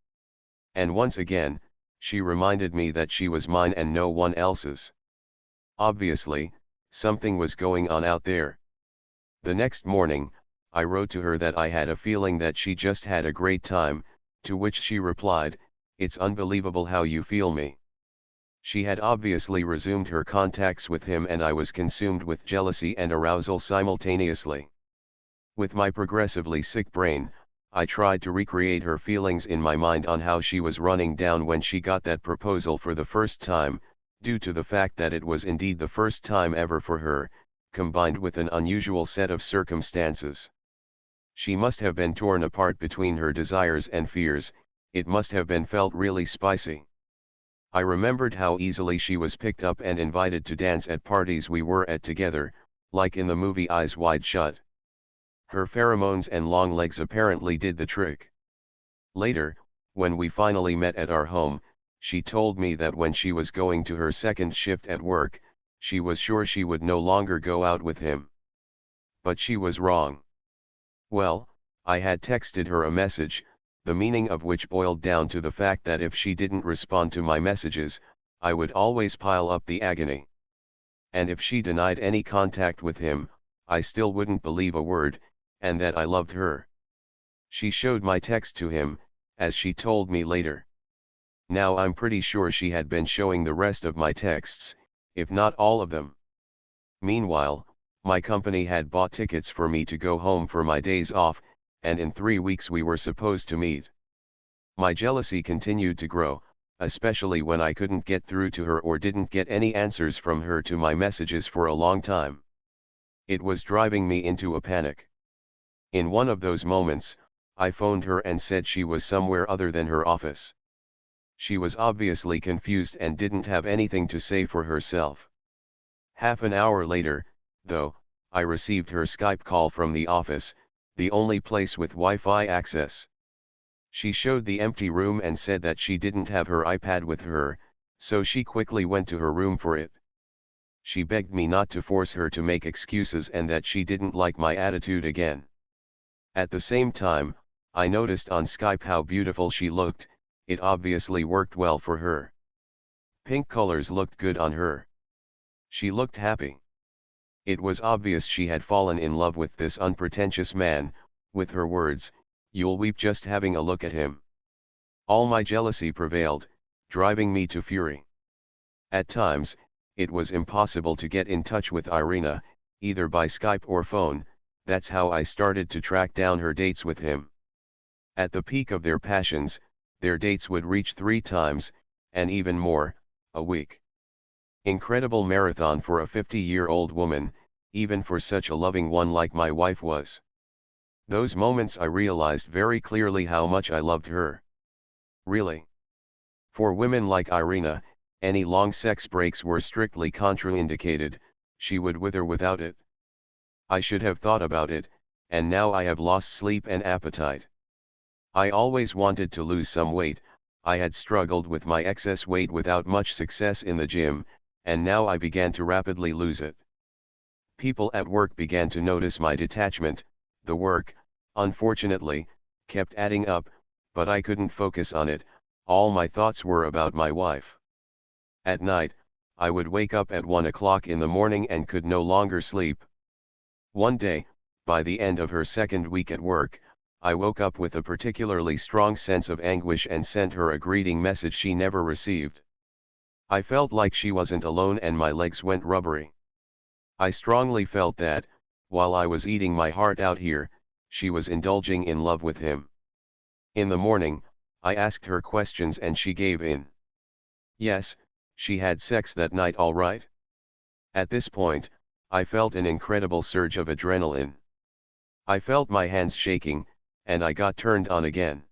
And once again, she reminded me that she was mine and no one else's. Obviously, something was going on out there. The next morning, I wrote to her that I had a feeling that she just had a great time, to which she replied, "It's unbelievable how you feel me." She had obviously resumed her contacts with him and I was consumed with jealousy and arousal simultaneously. With my progressively sick brain, I tried to recreate her feelings in my mind on how she was running down when she got that proposal for the first time, due to the fact that it was indeed the first time ever for her, combined with an unusual set of circumstances. She must have been torn apart between her desires and fears. It must have been felt really spicy. I remembered how easily she was picked up and invited to dance at parties we were at together, like in the movie Eyes Wide Shut. Her pheromones and long legs apparently did the trick. Later, when we finally met at our home, she told me that when she was going to her second shift at work, she was sure she would no longer go out with him. But she was wrong. Well, I had texted her a message, the meaning of which boiled down to the fact that if she didn't respond to my messages, I would always pile up the agony. And if she denied any contact with him, I still wouldn't believe a word, and that I loved her. She showed my text to him, as she told me later. Now I'm pretty sure she had been showing the rest of my texts, if not all of them. Meanwhile, my company had bought tickets for me to go home for my days off, and in 3 weeks we were supposed to meet. My jealousy continued to grow, especially when I couldn't get through to her or didn't get any answers from her to my messages for a long time. It was driving me into a panic. In one of those moments, I phoned her and said she was somewhere other than her office. She was obviously confused and didn't have anything to say for herself. Half an hour later, though, I received her Skype call from the office, the only place with Wi-Fi access. She showed the empty room and said that she didn't have her iPad with her, so she quickly went to her room for it. She begged me not to force her to make excuses and that she didn't like my attitude again. At the same time, I noticed on Skype how beautiful she looked. It obviously worked well for her. Pink colors looked good on her. She looked happy. It was obvious she had fallen in love with this unpretentious man. With her words, "You'll weep just having a look at him." All my jealousy prevailed, driving me to fury. At times, it was impossible to get in touch with Irina, either by Skype or phone. That's how I started to track down her dates with him. At the peak of their passions, their dates would reach 3 times, and even more, a week. Incredible marathon for a 50-year-old woman, even for such a loving one like my wife was. Those moments I realized very clearly how much I loved her. Really. For women like Irina, any long sex breaks were strictly contraindicated. She would wither without it. I should have thought about it, and now I have lost sleep and appetite. I always wanted to lose some weight. I had struggled with my excess weight without much success in the gym, and now I began to rapidly lose it. People at work began to notice my detachment. The work, unfortunately, kept adding up, but I couldn't focus on it. All my thoughts were about my wife. At night, I would wake up at 1 o'clock in the morning and could no longer sleep. One day, by the end of her second week at work, I woke up with a particularly strong sense of anguish and sent her a greeting message she never received. I felt like she wasn't alone and my legs went rubbery. I strongly felt that, while I was eating my heart out here, she was indulging in love with him. In the morning, I asked her questions and she gave in. Yes, she had sex that night all right. At this point, I felt an incredible surge of adrenaline. I felt my hands shaking, and I got turned on again.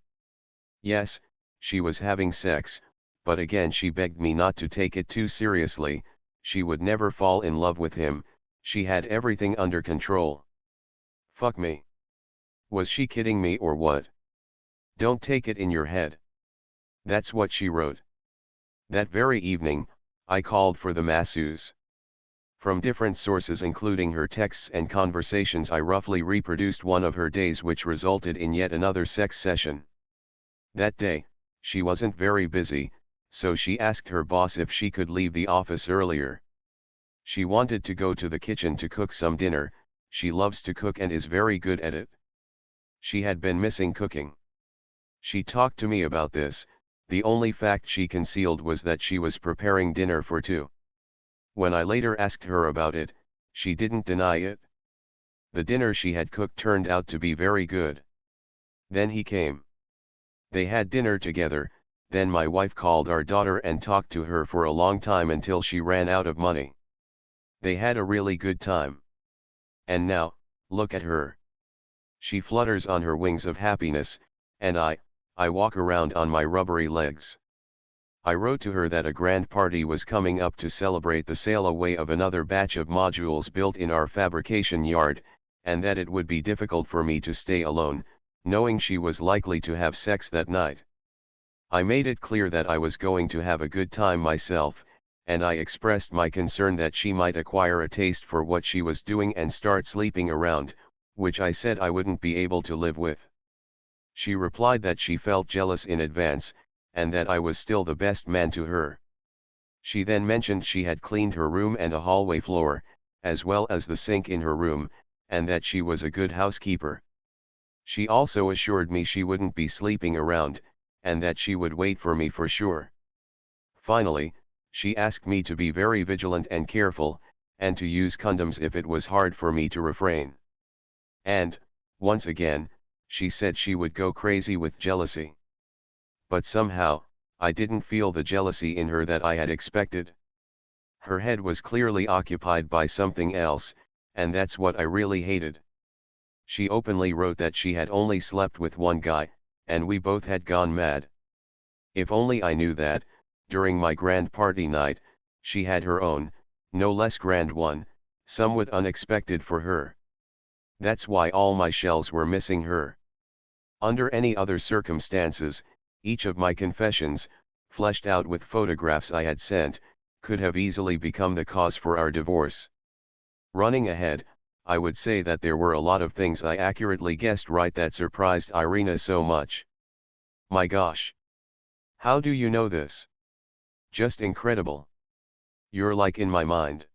Yes, she was having sex, but again she begged me not to take it too seriously, she would never fall in love with him, she had everything under control. Fuck me. Was she kidding me or what? Don't take it in your head. That's what she wrote. That very evening, I called for the masseuse. From different sources including her texts and conversations, I roughly reproduced one of her days, which resulted in yet another sex session. That day, she wasn't very busy, so she asked her boss if she could leave the office earlier. She wanted to go to the kitchen to cook some dinner, she loves to cook and is very good at it. She had been missing cooking. She talked to me about this, the only fact she concealed was that she was preparing dinner for two. When I later asked her about it, she didn't deny it. The dinner she had cooked turned out to be very good. Then he came. They had dinner together, then my wife called our daughter and talked to her for a long time until she ran out of money. They had a really good time. And now, look at her. She flutters on her wings of happiness, and I walk around on my rubbery legs. I wrote to her that a grand party was coming up to celebrate the sail away of another batch of modules built in our fabrication yard, and that it would be difficult for me to stay alone, knowing she was likely to have sex that night. I made it clear that I was going to have a good time myself, and I expressed my concern that she might acquire a taste for what she was doing and start sleeping around, which I said I wouldn't be able to live with. She replied that she felt jealous in advance, and that I was still the best man to her. She then mentioned she had cleaned her room and a hallway floor, as well as the sink in her room, and that she was a good housekeeper. She also assured me she wouldn't be sleeping around, and that she would wait for me for sure. Finally, she asked me to be very vigilant and careful, and to use condoms if it was hard for me to refrain. And, once again, she said she would go crazy with jealousy. But somehow, I didn't feel the jealousy in her that I had expected. Her head was clearly occupied by something else, and that's what I really hated. She openly wrote that she had only slept with one guy, and we both had gone mad. If only I knew that, during my grand party night, she had her own, no less grand one, somewhat unexpected for her. That's why all my shells were missing her. Under any other circumstances, each of my confessions, fleshed out with photographs I had sent, could have easily become the cause for our divorce. Running ahead, I would say that there were a lot of things I accurately guessed right that surprised Irina so much. My gosh! How do you know this? Just incredible. You're like in my mind.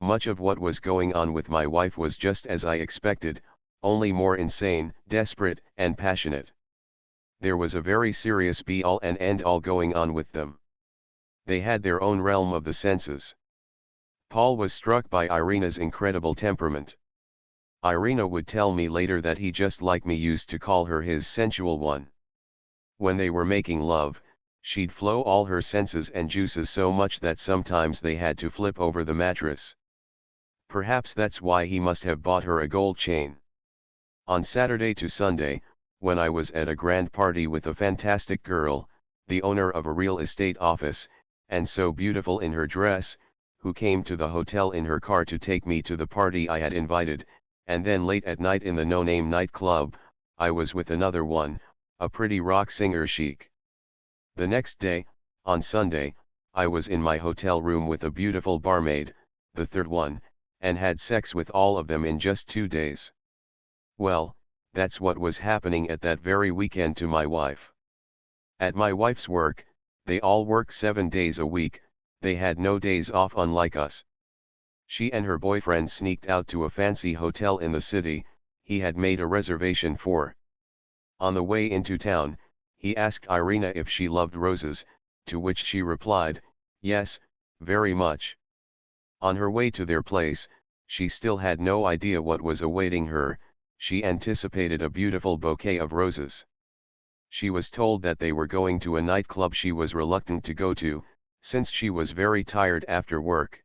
Much of what was going on with my wife was just as I expected, only more insane, desperate, and passionate. There was a very serious be-all and end-all going on with them. They had their own realm of the senses. Paul was struck by Irina's incredible temperament. Irina would tell me later that he, just like me, used to call her his sensual one. When they were making love, she'd flow all her senses and juices so much that sometimes they had to flip over the mattress. Perhaps that's why he must have bought her a gold chain. On Saturday to Sunday, when I was at a grand party with a fantastic girl, the owner of a real estate office, and so beautiful in her dress, who came to the hotel in her car to take me to the party I had invited, and then late at night in the no-name nightclub, I was with another one, a pretty rock singer chic. The next day, on Sunday, I was in my hotel room with a beautiful barmaid, the third one, and had sex with all of them in just 2 days. Well, that's what was happening at that very weekend to my wife. At my wife's work, they all work 7 days a week, they had no days off unlike us. She and her boyfriend sneaked out to a fancy hotel in the city, he had made a reservation for. On the way into town, he asked Irina if she loved roses, to which she replied, yes, very much. On her way to their place, she still had no idea what was awaiting her, she anticipated a beautiful bouquet of roses. She was told that they were going to a nightclub she was reluctant to go to, since she was very tired after work.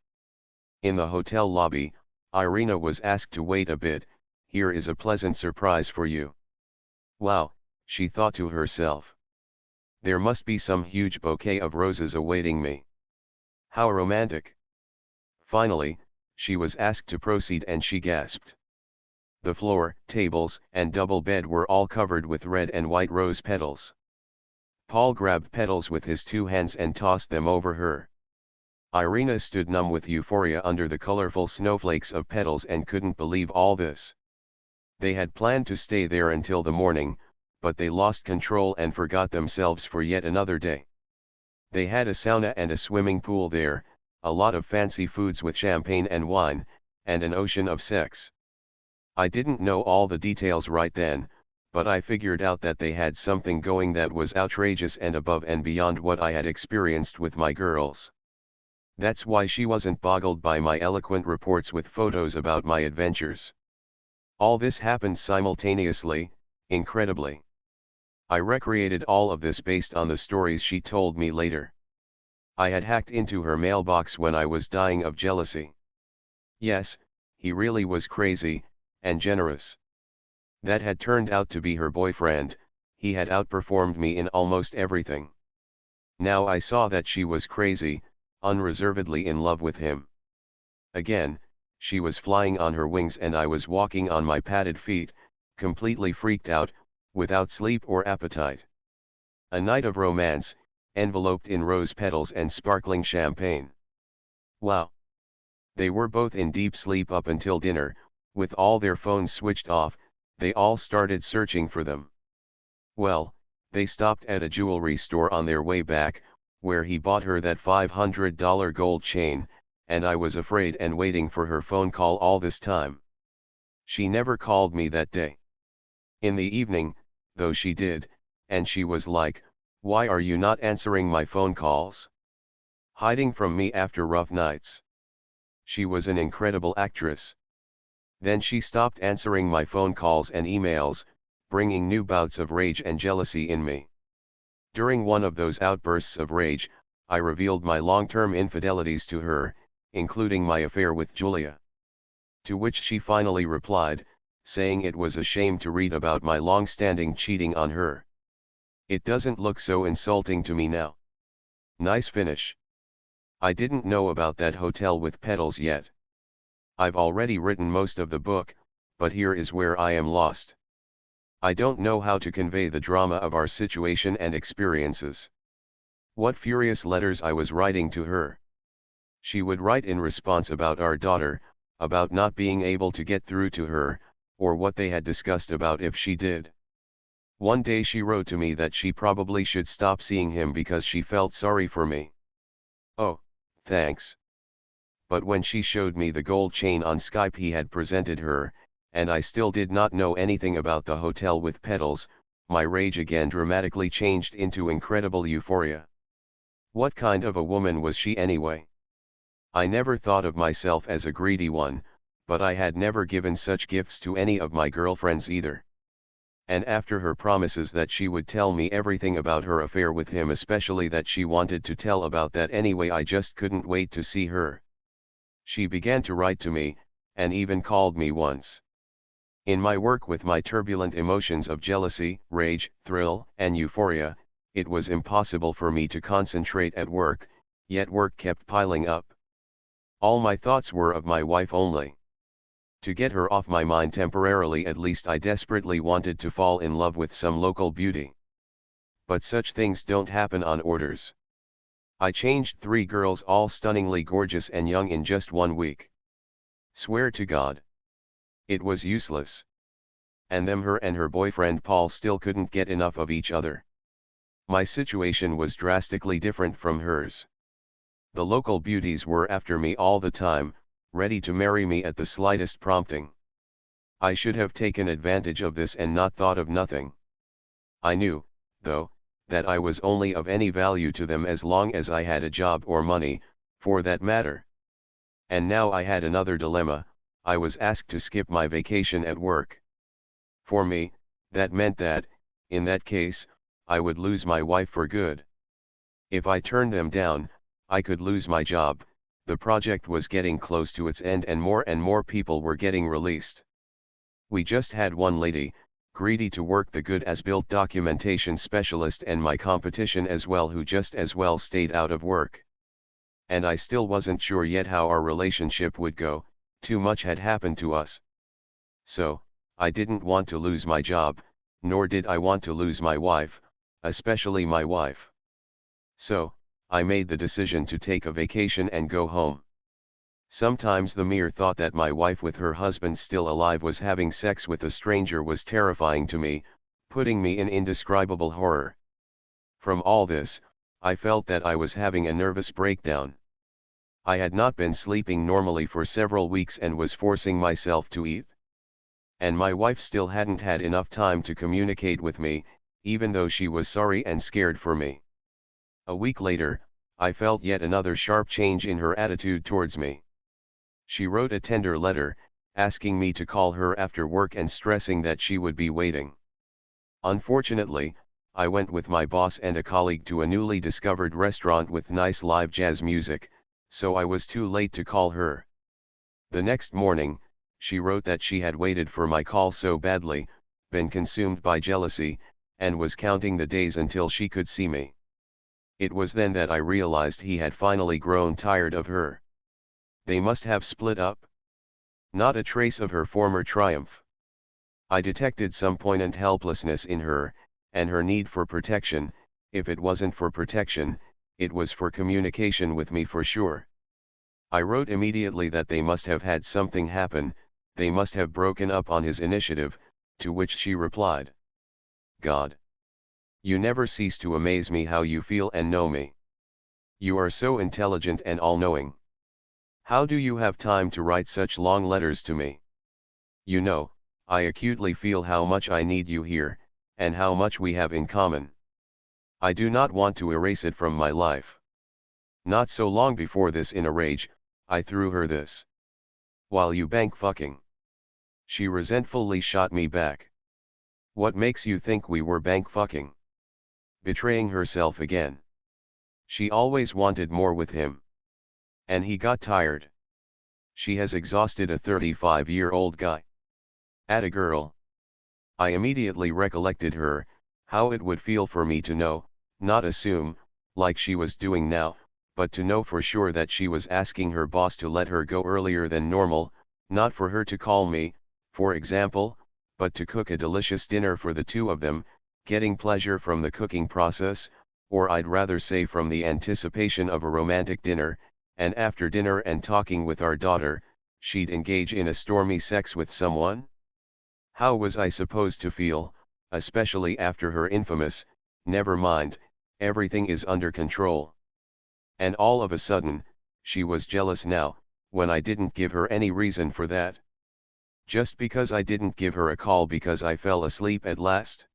In the hotel lobby, Irina was asked to wait a bit, here is a pleasant surprise for you. Wow, she thought to herself. There must be some huge bouquet of roses awaiting me. How romantic. Finally, she was asked to proceed and she gasped. The floor, tables, and double bed were all covered with red and white rose petals. Paul grabbed petals with his two hands and tossed them over her. Irina stood numb with euphoria under the colorful snowflakes of petals and couldn't believe all this. They had planned to stay there until the morning, but they lost control and forgot themselves for yet another day. They had a sauna and a swimming pool there, a lot of fancy foods with champagne and wine, and an ocean of sex. I didn't know all the details right then, but I figured out that they had something going that was outrageous and above and beyond what I had experienced with my girls. That's why she wasn't boggled by my eloquent reports with photos about my adventures. All this happened simultaneously, incredibly. I recreated all of this based on the stories she told me later. I had hacked into her mailbox when I was dying of jealousy. Yes, he really was crazy, and generous. That had turned out to be her boyfriend, he had outperformed me in almost everything. Now I saw that she was crazy, unreservedly in love with him. Again, she was flying on her wings and I was walking on my padded feet, completely freaked out, without sleep or appetite. A night of romance, enveloped in rose petals and sparkling champagne. Wow! They were both in deep sleep up until dinner. With all their phones switched off, they all started searching for them. Well, they stopped at a jewelry store on their way back, where he bought her that $500 gold chain, and I was afraid and waiting for her phone call all this time. She never called me that day. In the evening, though she did, and she was like, "Why are you not answering my phone calls? Hiding from me after rough nights." She was an incredible actress. Then she stopped answering my phone calls and emails, bringing new bouts of rage and jealousy in me. During one of those outbursts of rage, I revealed my long-term infidelities to her, including my affair with Julia. To which she finally replied, saying it was a shame to read about my long-standing cheating on her. It doesn't look so insulting to me now. Nice finish. I didn't know about that hotel with petals yet. I've already written most of the book, but here is where I am lost. I don't know how to convey the drama of our situation and experiences. What furious letters I was writing to her. She would write in response about our daughter, about not being able to get through to her, or what they had discussed about if she did. One day she wrote to me that she probably should stop seeing him because she felt sorry for me. Oh, thanks. But when she showed me the gold chain on Skype he had presented her, and I still did not know anything about the hotel with petals, my rage again dramatically changed into incredible euphoria. What kind of a woman was she anyway? I never thought of myself as a greedy one, but I had never given such gifts to any of my girlfriends either. And after her promises that she would tell me everything about her affair with him, especially that she wanted to tell about that anyway, I just couldn't wait to see her. She began to write to me, and even called me once. In my work with my turbulent emotions of jealousy, rage, thrill, and euphoria, it was impossible for me to concentrate at work, yet work kept piling up. All my thoughts were of my wife only. To get her off my mind temporarily at least, I desperately wanted to fall in love with some local beauty. But such things don't happen on orders. I changed 3 girls, all stunningly gorgeous and young, in just 1 week. Swear to God. It was useless. And her and her boyfriend Paul still couldn't get enough of each other. My situation was drastically different from hers. The local beauties were after me all the time, ready to marry me at the slightest prompting. I should have taken advantage of this and not thought of nothing. I knew, though, that I was only of any value to them as long as I had a job or money, for that matter. And now I had another dilemma. I was asked to skip my vacation at work. For me, that meant that, in that case, I would lose my wife for good. If I turned them down, I could lose my job. The project was getting close to its end and more people were getting released. We just had one lady, greedy to work, the good as built documentation specialist, and my competition as well, who just as well stayed out of work. And I still wasn't sure yet how our relationship would go, too much had happened to us. So, I didn't want to lose my job, nor did I want to lose my wife, especially my wife. So, I made the decision to take a vacation and go home. Sometimes the mere thought that my wife with her husband still alive was having sex with a stranger was terrifying to me, putting me in indescribable horror. From all this, I felt that I was having a nervous breakdown. I had not been sleeping normally for several weeks and was forcing myself to eat. And my wife still hadn't had enough time to communicate with me, even though she was sorry and scared for me. A week later, I felt yet another sharp change in her attitude towards me. She wrote a tender letter, asking me to call her after work and stressing that she would be waiting. Unfortunately, I went with my boss and a colleague to a newly discovered restaurant with nice live jazz music, so I was too late to call her. The next morning, she wrote that she had waited for my call so badly, been consumed by jealousy, and was counting the days until she could see me. It was then that I realized he had finally grown tired of her. They must have split up. Not a trace of her former triumph. I detected some poignant helplessness in her, and her need for protection. If it wasn't for protection, it was for communication with me for sure. I wrote immediately that they must have had something happen, they must have broken up on his initiative, to which she replied, "God, you never cease to amaze me how you feel and know me. You are so intelligent and all-knowing. How do you have time to write such long letters to me? You know, I acutely feel how much I need you here, and how much we have in common. I do not want to erase it from my life." Not so long before this, in a rage, I threw her this. "While you bank fucking." She resentfully shot me back. "What makes you think we were bank fucking?" Betraying herself again. She always wanted more with him. And he got tired. She has exhausted a 35-year-old guy. Atta girl. I immediately recollected her, how it would feel for me to know, not assume, like she was doing now, but to know for sure that she was asking her boss to let her go earlier than normal, not for her to call me, for example, but to cook a delicious dinner for the two of them, getting pleasure from the cooking process, or I'd rather say from the anticipation of a romantic dinner, and after dinner and talking with our daughter, she'd engage in a stormy sex with someone? How was I supposed to feel, especially after her infamous, "Never mind, everything is under control"? And all of a sudden, she was jealous now, when I didn't give her any reason for that. Just because I didn't give her a call because I fell asleep at last?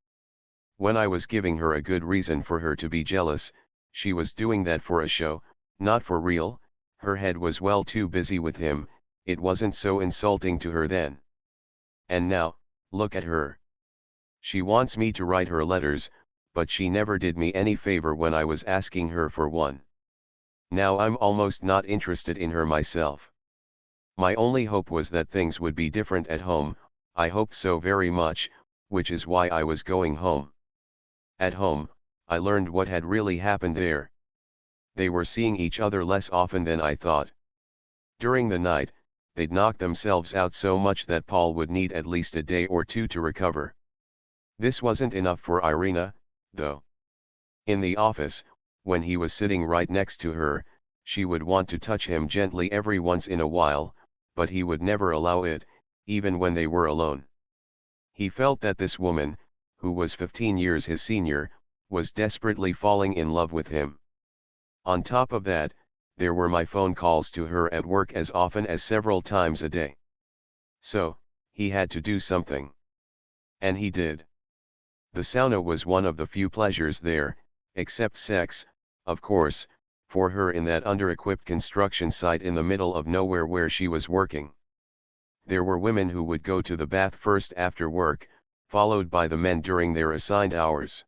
When I was giving her a good reason for her to be jealous, she was doing that for a show, not for real. Her head was well too busy with him, it wasn't so insulting to her then. And now, look at her. She wants me to write her letters, but she never did me any favor when I was asking her for one. Now I'm almost not interested in her myself. My only hope was that things would be different at home, I hoped so very much, which is why I was going home. At home, I learned what had really happened there. They were seeing each other less often than I thought. During the night, they'd knock themselves out so much that Paul would need at least a day or two to recover. This wasn't enough for Irina, though. In the office, when he was sitting right next to her, she would want to touch him gently every once in a while, but he would never allow it, even when they were alone. He felt that this woman, who was 15 years his senior, was desperately falling in love with him. On top of that, there were my phone calls to her at work as often as several times a day. So, he had to do something. And he did. The sauna was one of the few pleasures there, except sex, of course, for her in that under-equipped construction site in the middle of nowhere where she was working. There were women who would go to the bath first after work, followed by the men during their assigned hours.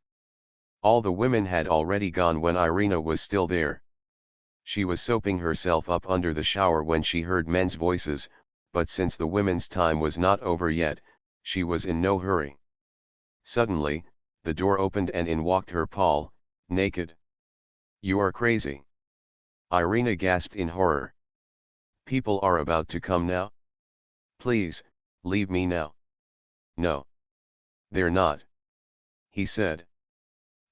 All the women had already gone when Irina was still there. She was soaping herself up under the shower when she heard men's voices, but since the women's time was not over yet, she was in no hurry. Suddenly, the door opened and in walked her Paul, naked. "You are crazy." Irina gasped in horror. "People are about to come now. Please, leave me now." "No. They're not," he said.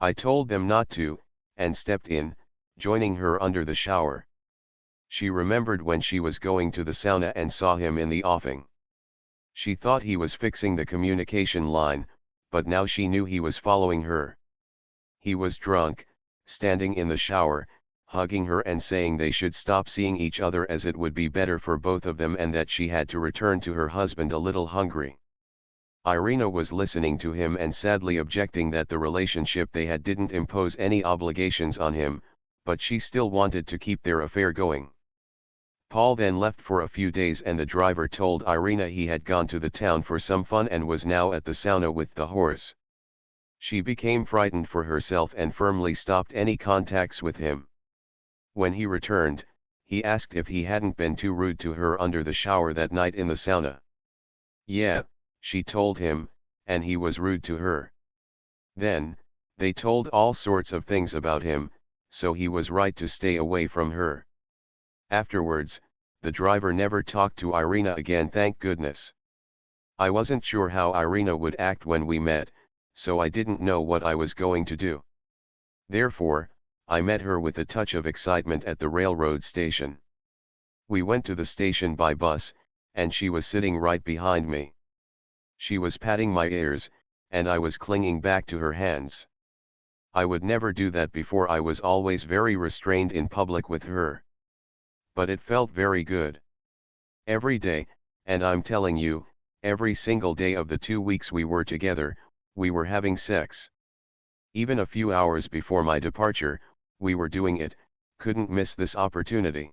I told them not to, and stepped in, joining her under the shower. She remembered when she was going to the sauna and saw him in the offing. She thought he was fixing the communication line, but now she knew he was following her. He was drunk, standing in the shower, hugging her and saying they should stop seeing each other as it would be better for both of them and that she had to return to her husband a little hungry. Irina was listening to him and sadly objecting that the relationship they had didn't impose any obligations on him, but she still wanted to keep their affair going. Paul then left for a few days and the driver told Irina he had gone to the town for some fun and was now at the sauna with the horse. She became frightened for herself and firmly stopped any contacts with him. When he returned, he asked if he hadn't been too rude to her under the shower that night in the sauna. Yeah, she told him, and he was rude to her. Then, they told all sorts of things about him, so he was right to stay away from her. Afterwards, the driver never talked to Irina again, thank goodness. I wasn't sure how Irina would act when we met, so I didn't know what I was going to do. Therefore, I met her with a touch of excitement at the railroad station. We went to the station by bus, and she was sitting right behind me. She was patting my ears, and I was clinging back to her hands. I would never do that before. I was always very restrained in public with her. But it felt very good. Every day, and I'm telling you, every single day of the 2 weeks we were together, we were having sex. Even a few hours before my departure, we were doing it, couldn't miss this opportunity.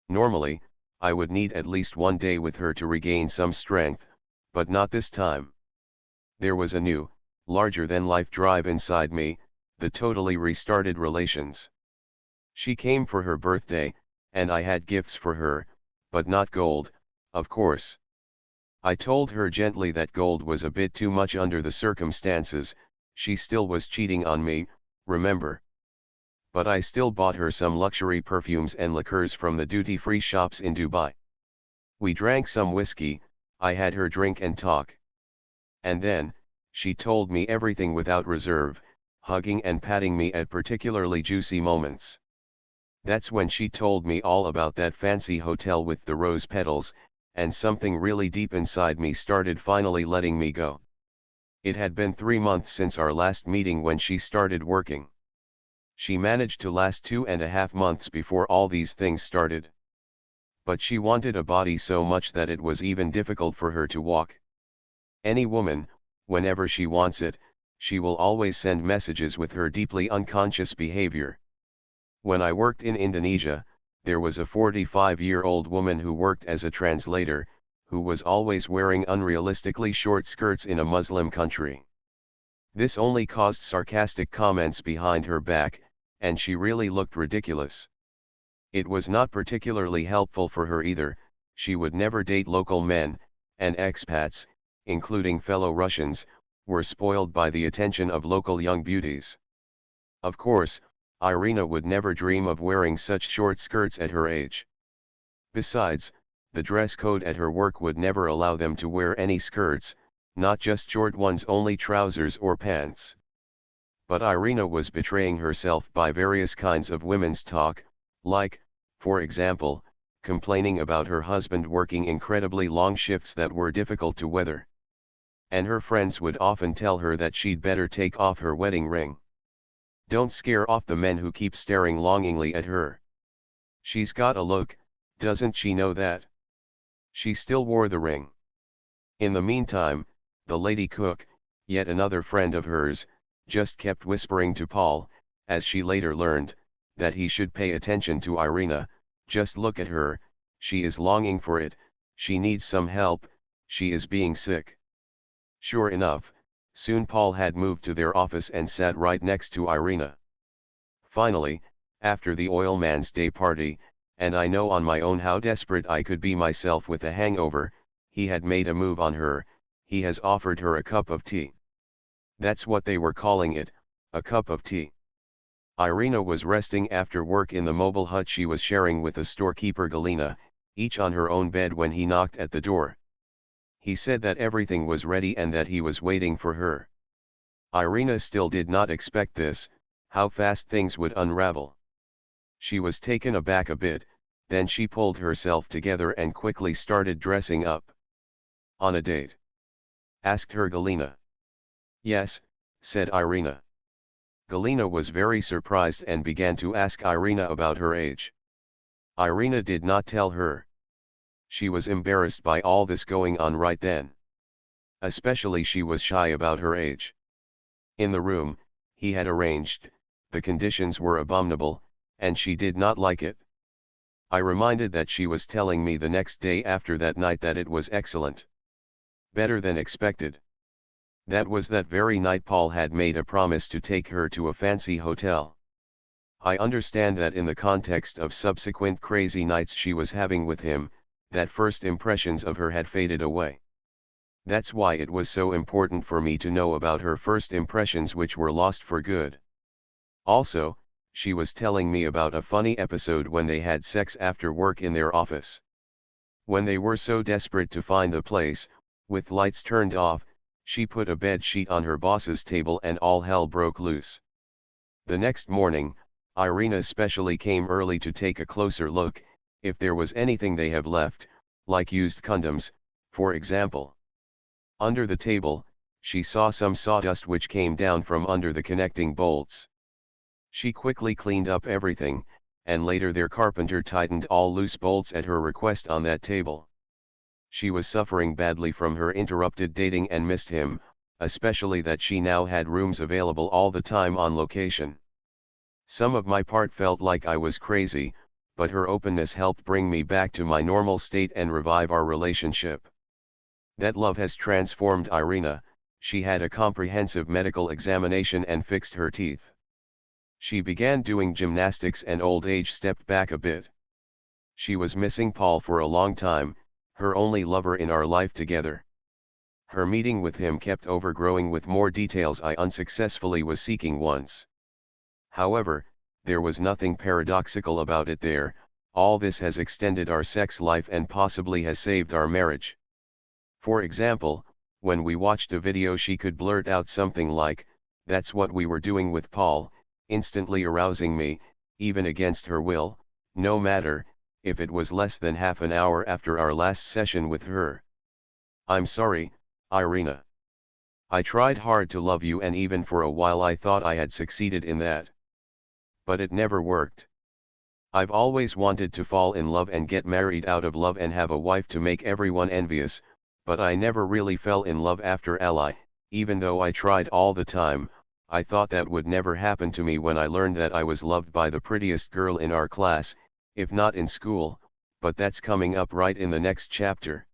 Normally, I would need at least 1 day with her to regain some strength, but not this time. There was a new, larger-than-life drive inside me, the totally restarted relations. She came for her birthday, and I had gifts for her, but not gold, of course. I told her gently that gold was a bit too much under the circumstances. She still was cheating on me, remember. But I still bought her some luxury perfumes and liqueurs from the duty-free shops in Dubai. We drank some whiskey, I had her drink and talk. And then, she told me everything without reserve, hugging and patting me at particularly juicy moments. That's when she told me all about that fancy hotel with the rose petals, and something really deep inside me started finally letting me go. It had been 3 months since our last meeting when she started working. She managed to last 2.5 months before all these things started. But she wanted a body so much that it was even difficult for her to walk. Any woman, whenever she wants it, she will always send messages with her deeply unconscious behavior. When I worked in Indonesia, there was a 45-year-old woman who worked as a translator, who was always wearing unrealistically short skirts in a Muslim country. This only caused sarcastic comments behind her back, and she really looked ridiculous. It was not particularly helpful for her either. She would never date local men, and expats, including fellow Russians, were spoiled by the attention of local young beauties. Of course, Irina would never dream of wearing such short skirts at her age. Besides, the dress code at her work would never allow them to wear any skirts, not just short ones, only trousers or pants. But Irina was betraying herself by various kinds of women's talk, like, for example, complaining about her husband working incredibly long shifts that were difficult to weather. And her friends would often tell her that she'd better take off her wedding ring. Don't scare off the men who keep staring longingly at her. She's got a look, doesn't she know that? She still wore the ring. In the meantime, the lady cook, yet another friend of hers, just kept whispering to Paul, as she later learned, that he should pay attention to Irina. Just look at her, she is longing for it, she needs some help, she is being sick. Sure enough, soon Paul had moved to their office and sat right next to Irina. Finally, after the oilman's day party, and I know on my own how desperate I could be myself with a hangover, he had made a move on her. He has offered her a cup of tea. That's what they were calling it, a cup of tea. Irina was resting after work in the mobile hut she was sharing with the storekeeper Galina, each on her own bed when he knocked at the door. He said that everything was ready and that he was waiting for her. Irina still did not expect this, how fast things would unravel. She was taken aback a bit, then she pulled herself together and quickly started dressing up. On a date? Asked her Galina. Yes, said Irina. Galina was very surprised and began to ask Irina about her age. Irina did not tell her. She was embarrassed by all this going on right then. Especially she was shy about her age. In the room, he had arranged, the conditions were abominable, and she did not like it. I reminded that she was telling me the next day after that night that it was excellent. Better than expected. That was that very night Paul had made a promise to take her to a fancy hotel. I understand that in the context of subsequent crazy nights she was having with him, that first impressions of her had faded away. That's why it was so important for me to know about her first impressions which were lost for good. Also, she was telling me about a funny episode when they had sex after work in their office. When they were so desperate to find the place, with lights turned off, she put a bed sheet on her boss's table and all hell broke loose. The next morning, Irina especially came early to take a closer look, if there was anything they have left, like used condoms, for example. Under the table, she saw some sawdust which came down from under the connecting bolts. She quickly cleaned up everything, and later their carpenter tightened all loose bolts at her request on that table. She was suffering badly from her interrupted dating and missed him, especially that she now had rooms available all the time on location. Some of my part felt like I was crazy, but her openness helped bring me back to my normal state and revive our relationship. That love has transformed Irina. She had a comprehensive medical examination and fixed her teeth. She began doing gymnastics and old age stepped back a bit. She was missing Paul for a long time, her only lover in our life together. Her meeting with him kept overgrowing with more details I unsuccessfully was seeking once. However, there was nothing paradoxical about it there. All this has extended our sex life and possibly has saved our marriage. For example, when we watched a video she could blurt out something like, "That's what we were doing with Paul," instantly arousing me, even against her will, no matter if it was less than half an hour after our last session with her. I'm sorry, Irina. I tried hard to love you and even for a while I thought I had succeeded in that. But it never worked. I've always wanted to fall in love and get married out of love and have a wife to make everyone envious, but I never really fell in love after Ally, even though I tried all the time. I thought that would never happen to me when I learned that I was loved by the prettiest girl in our class, if not in school, but that's coming up right in the next chapter.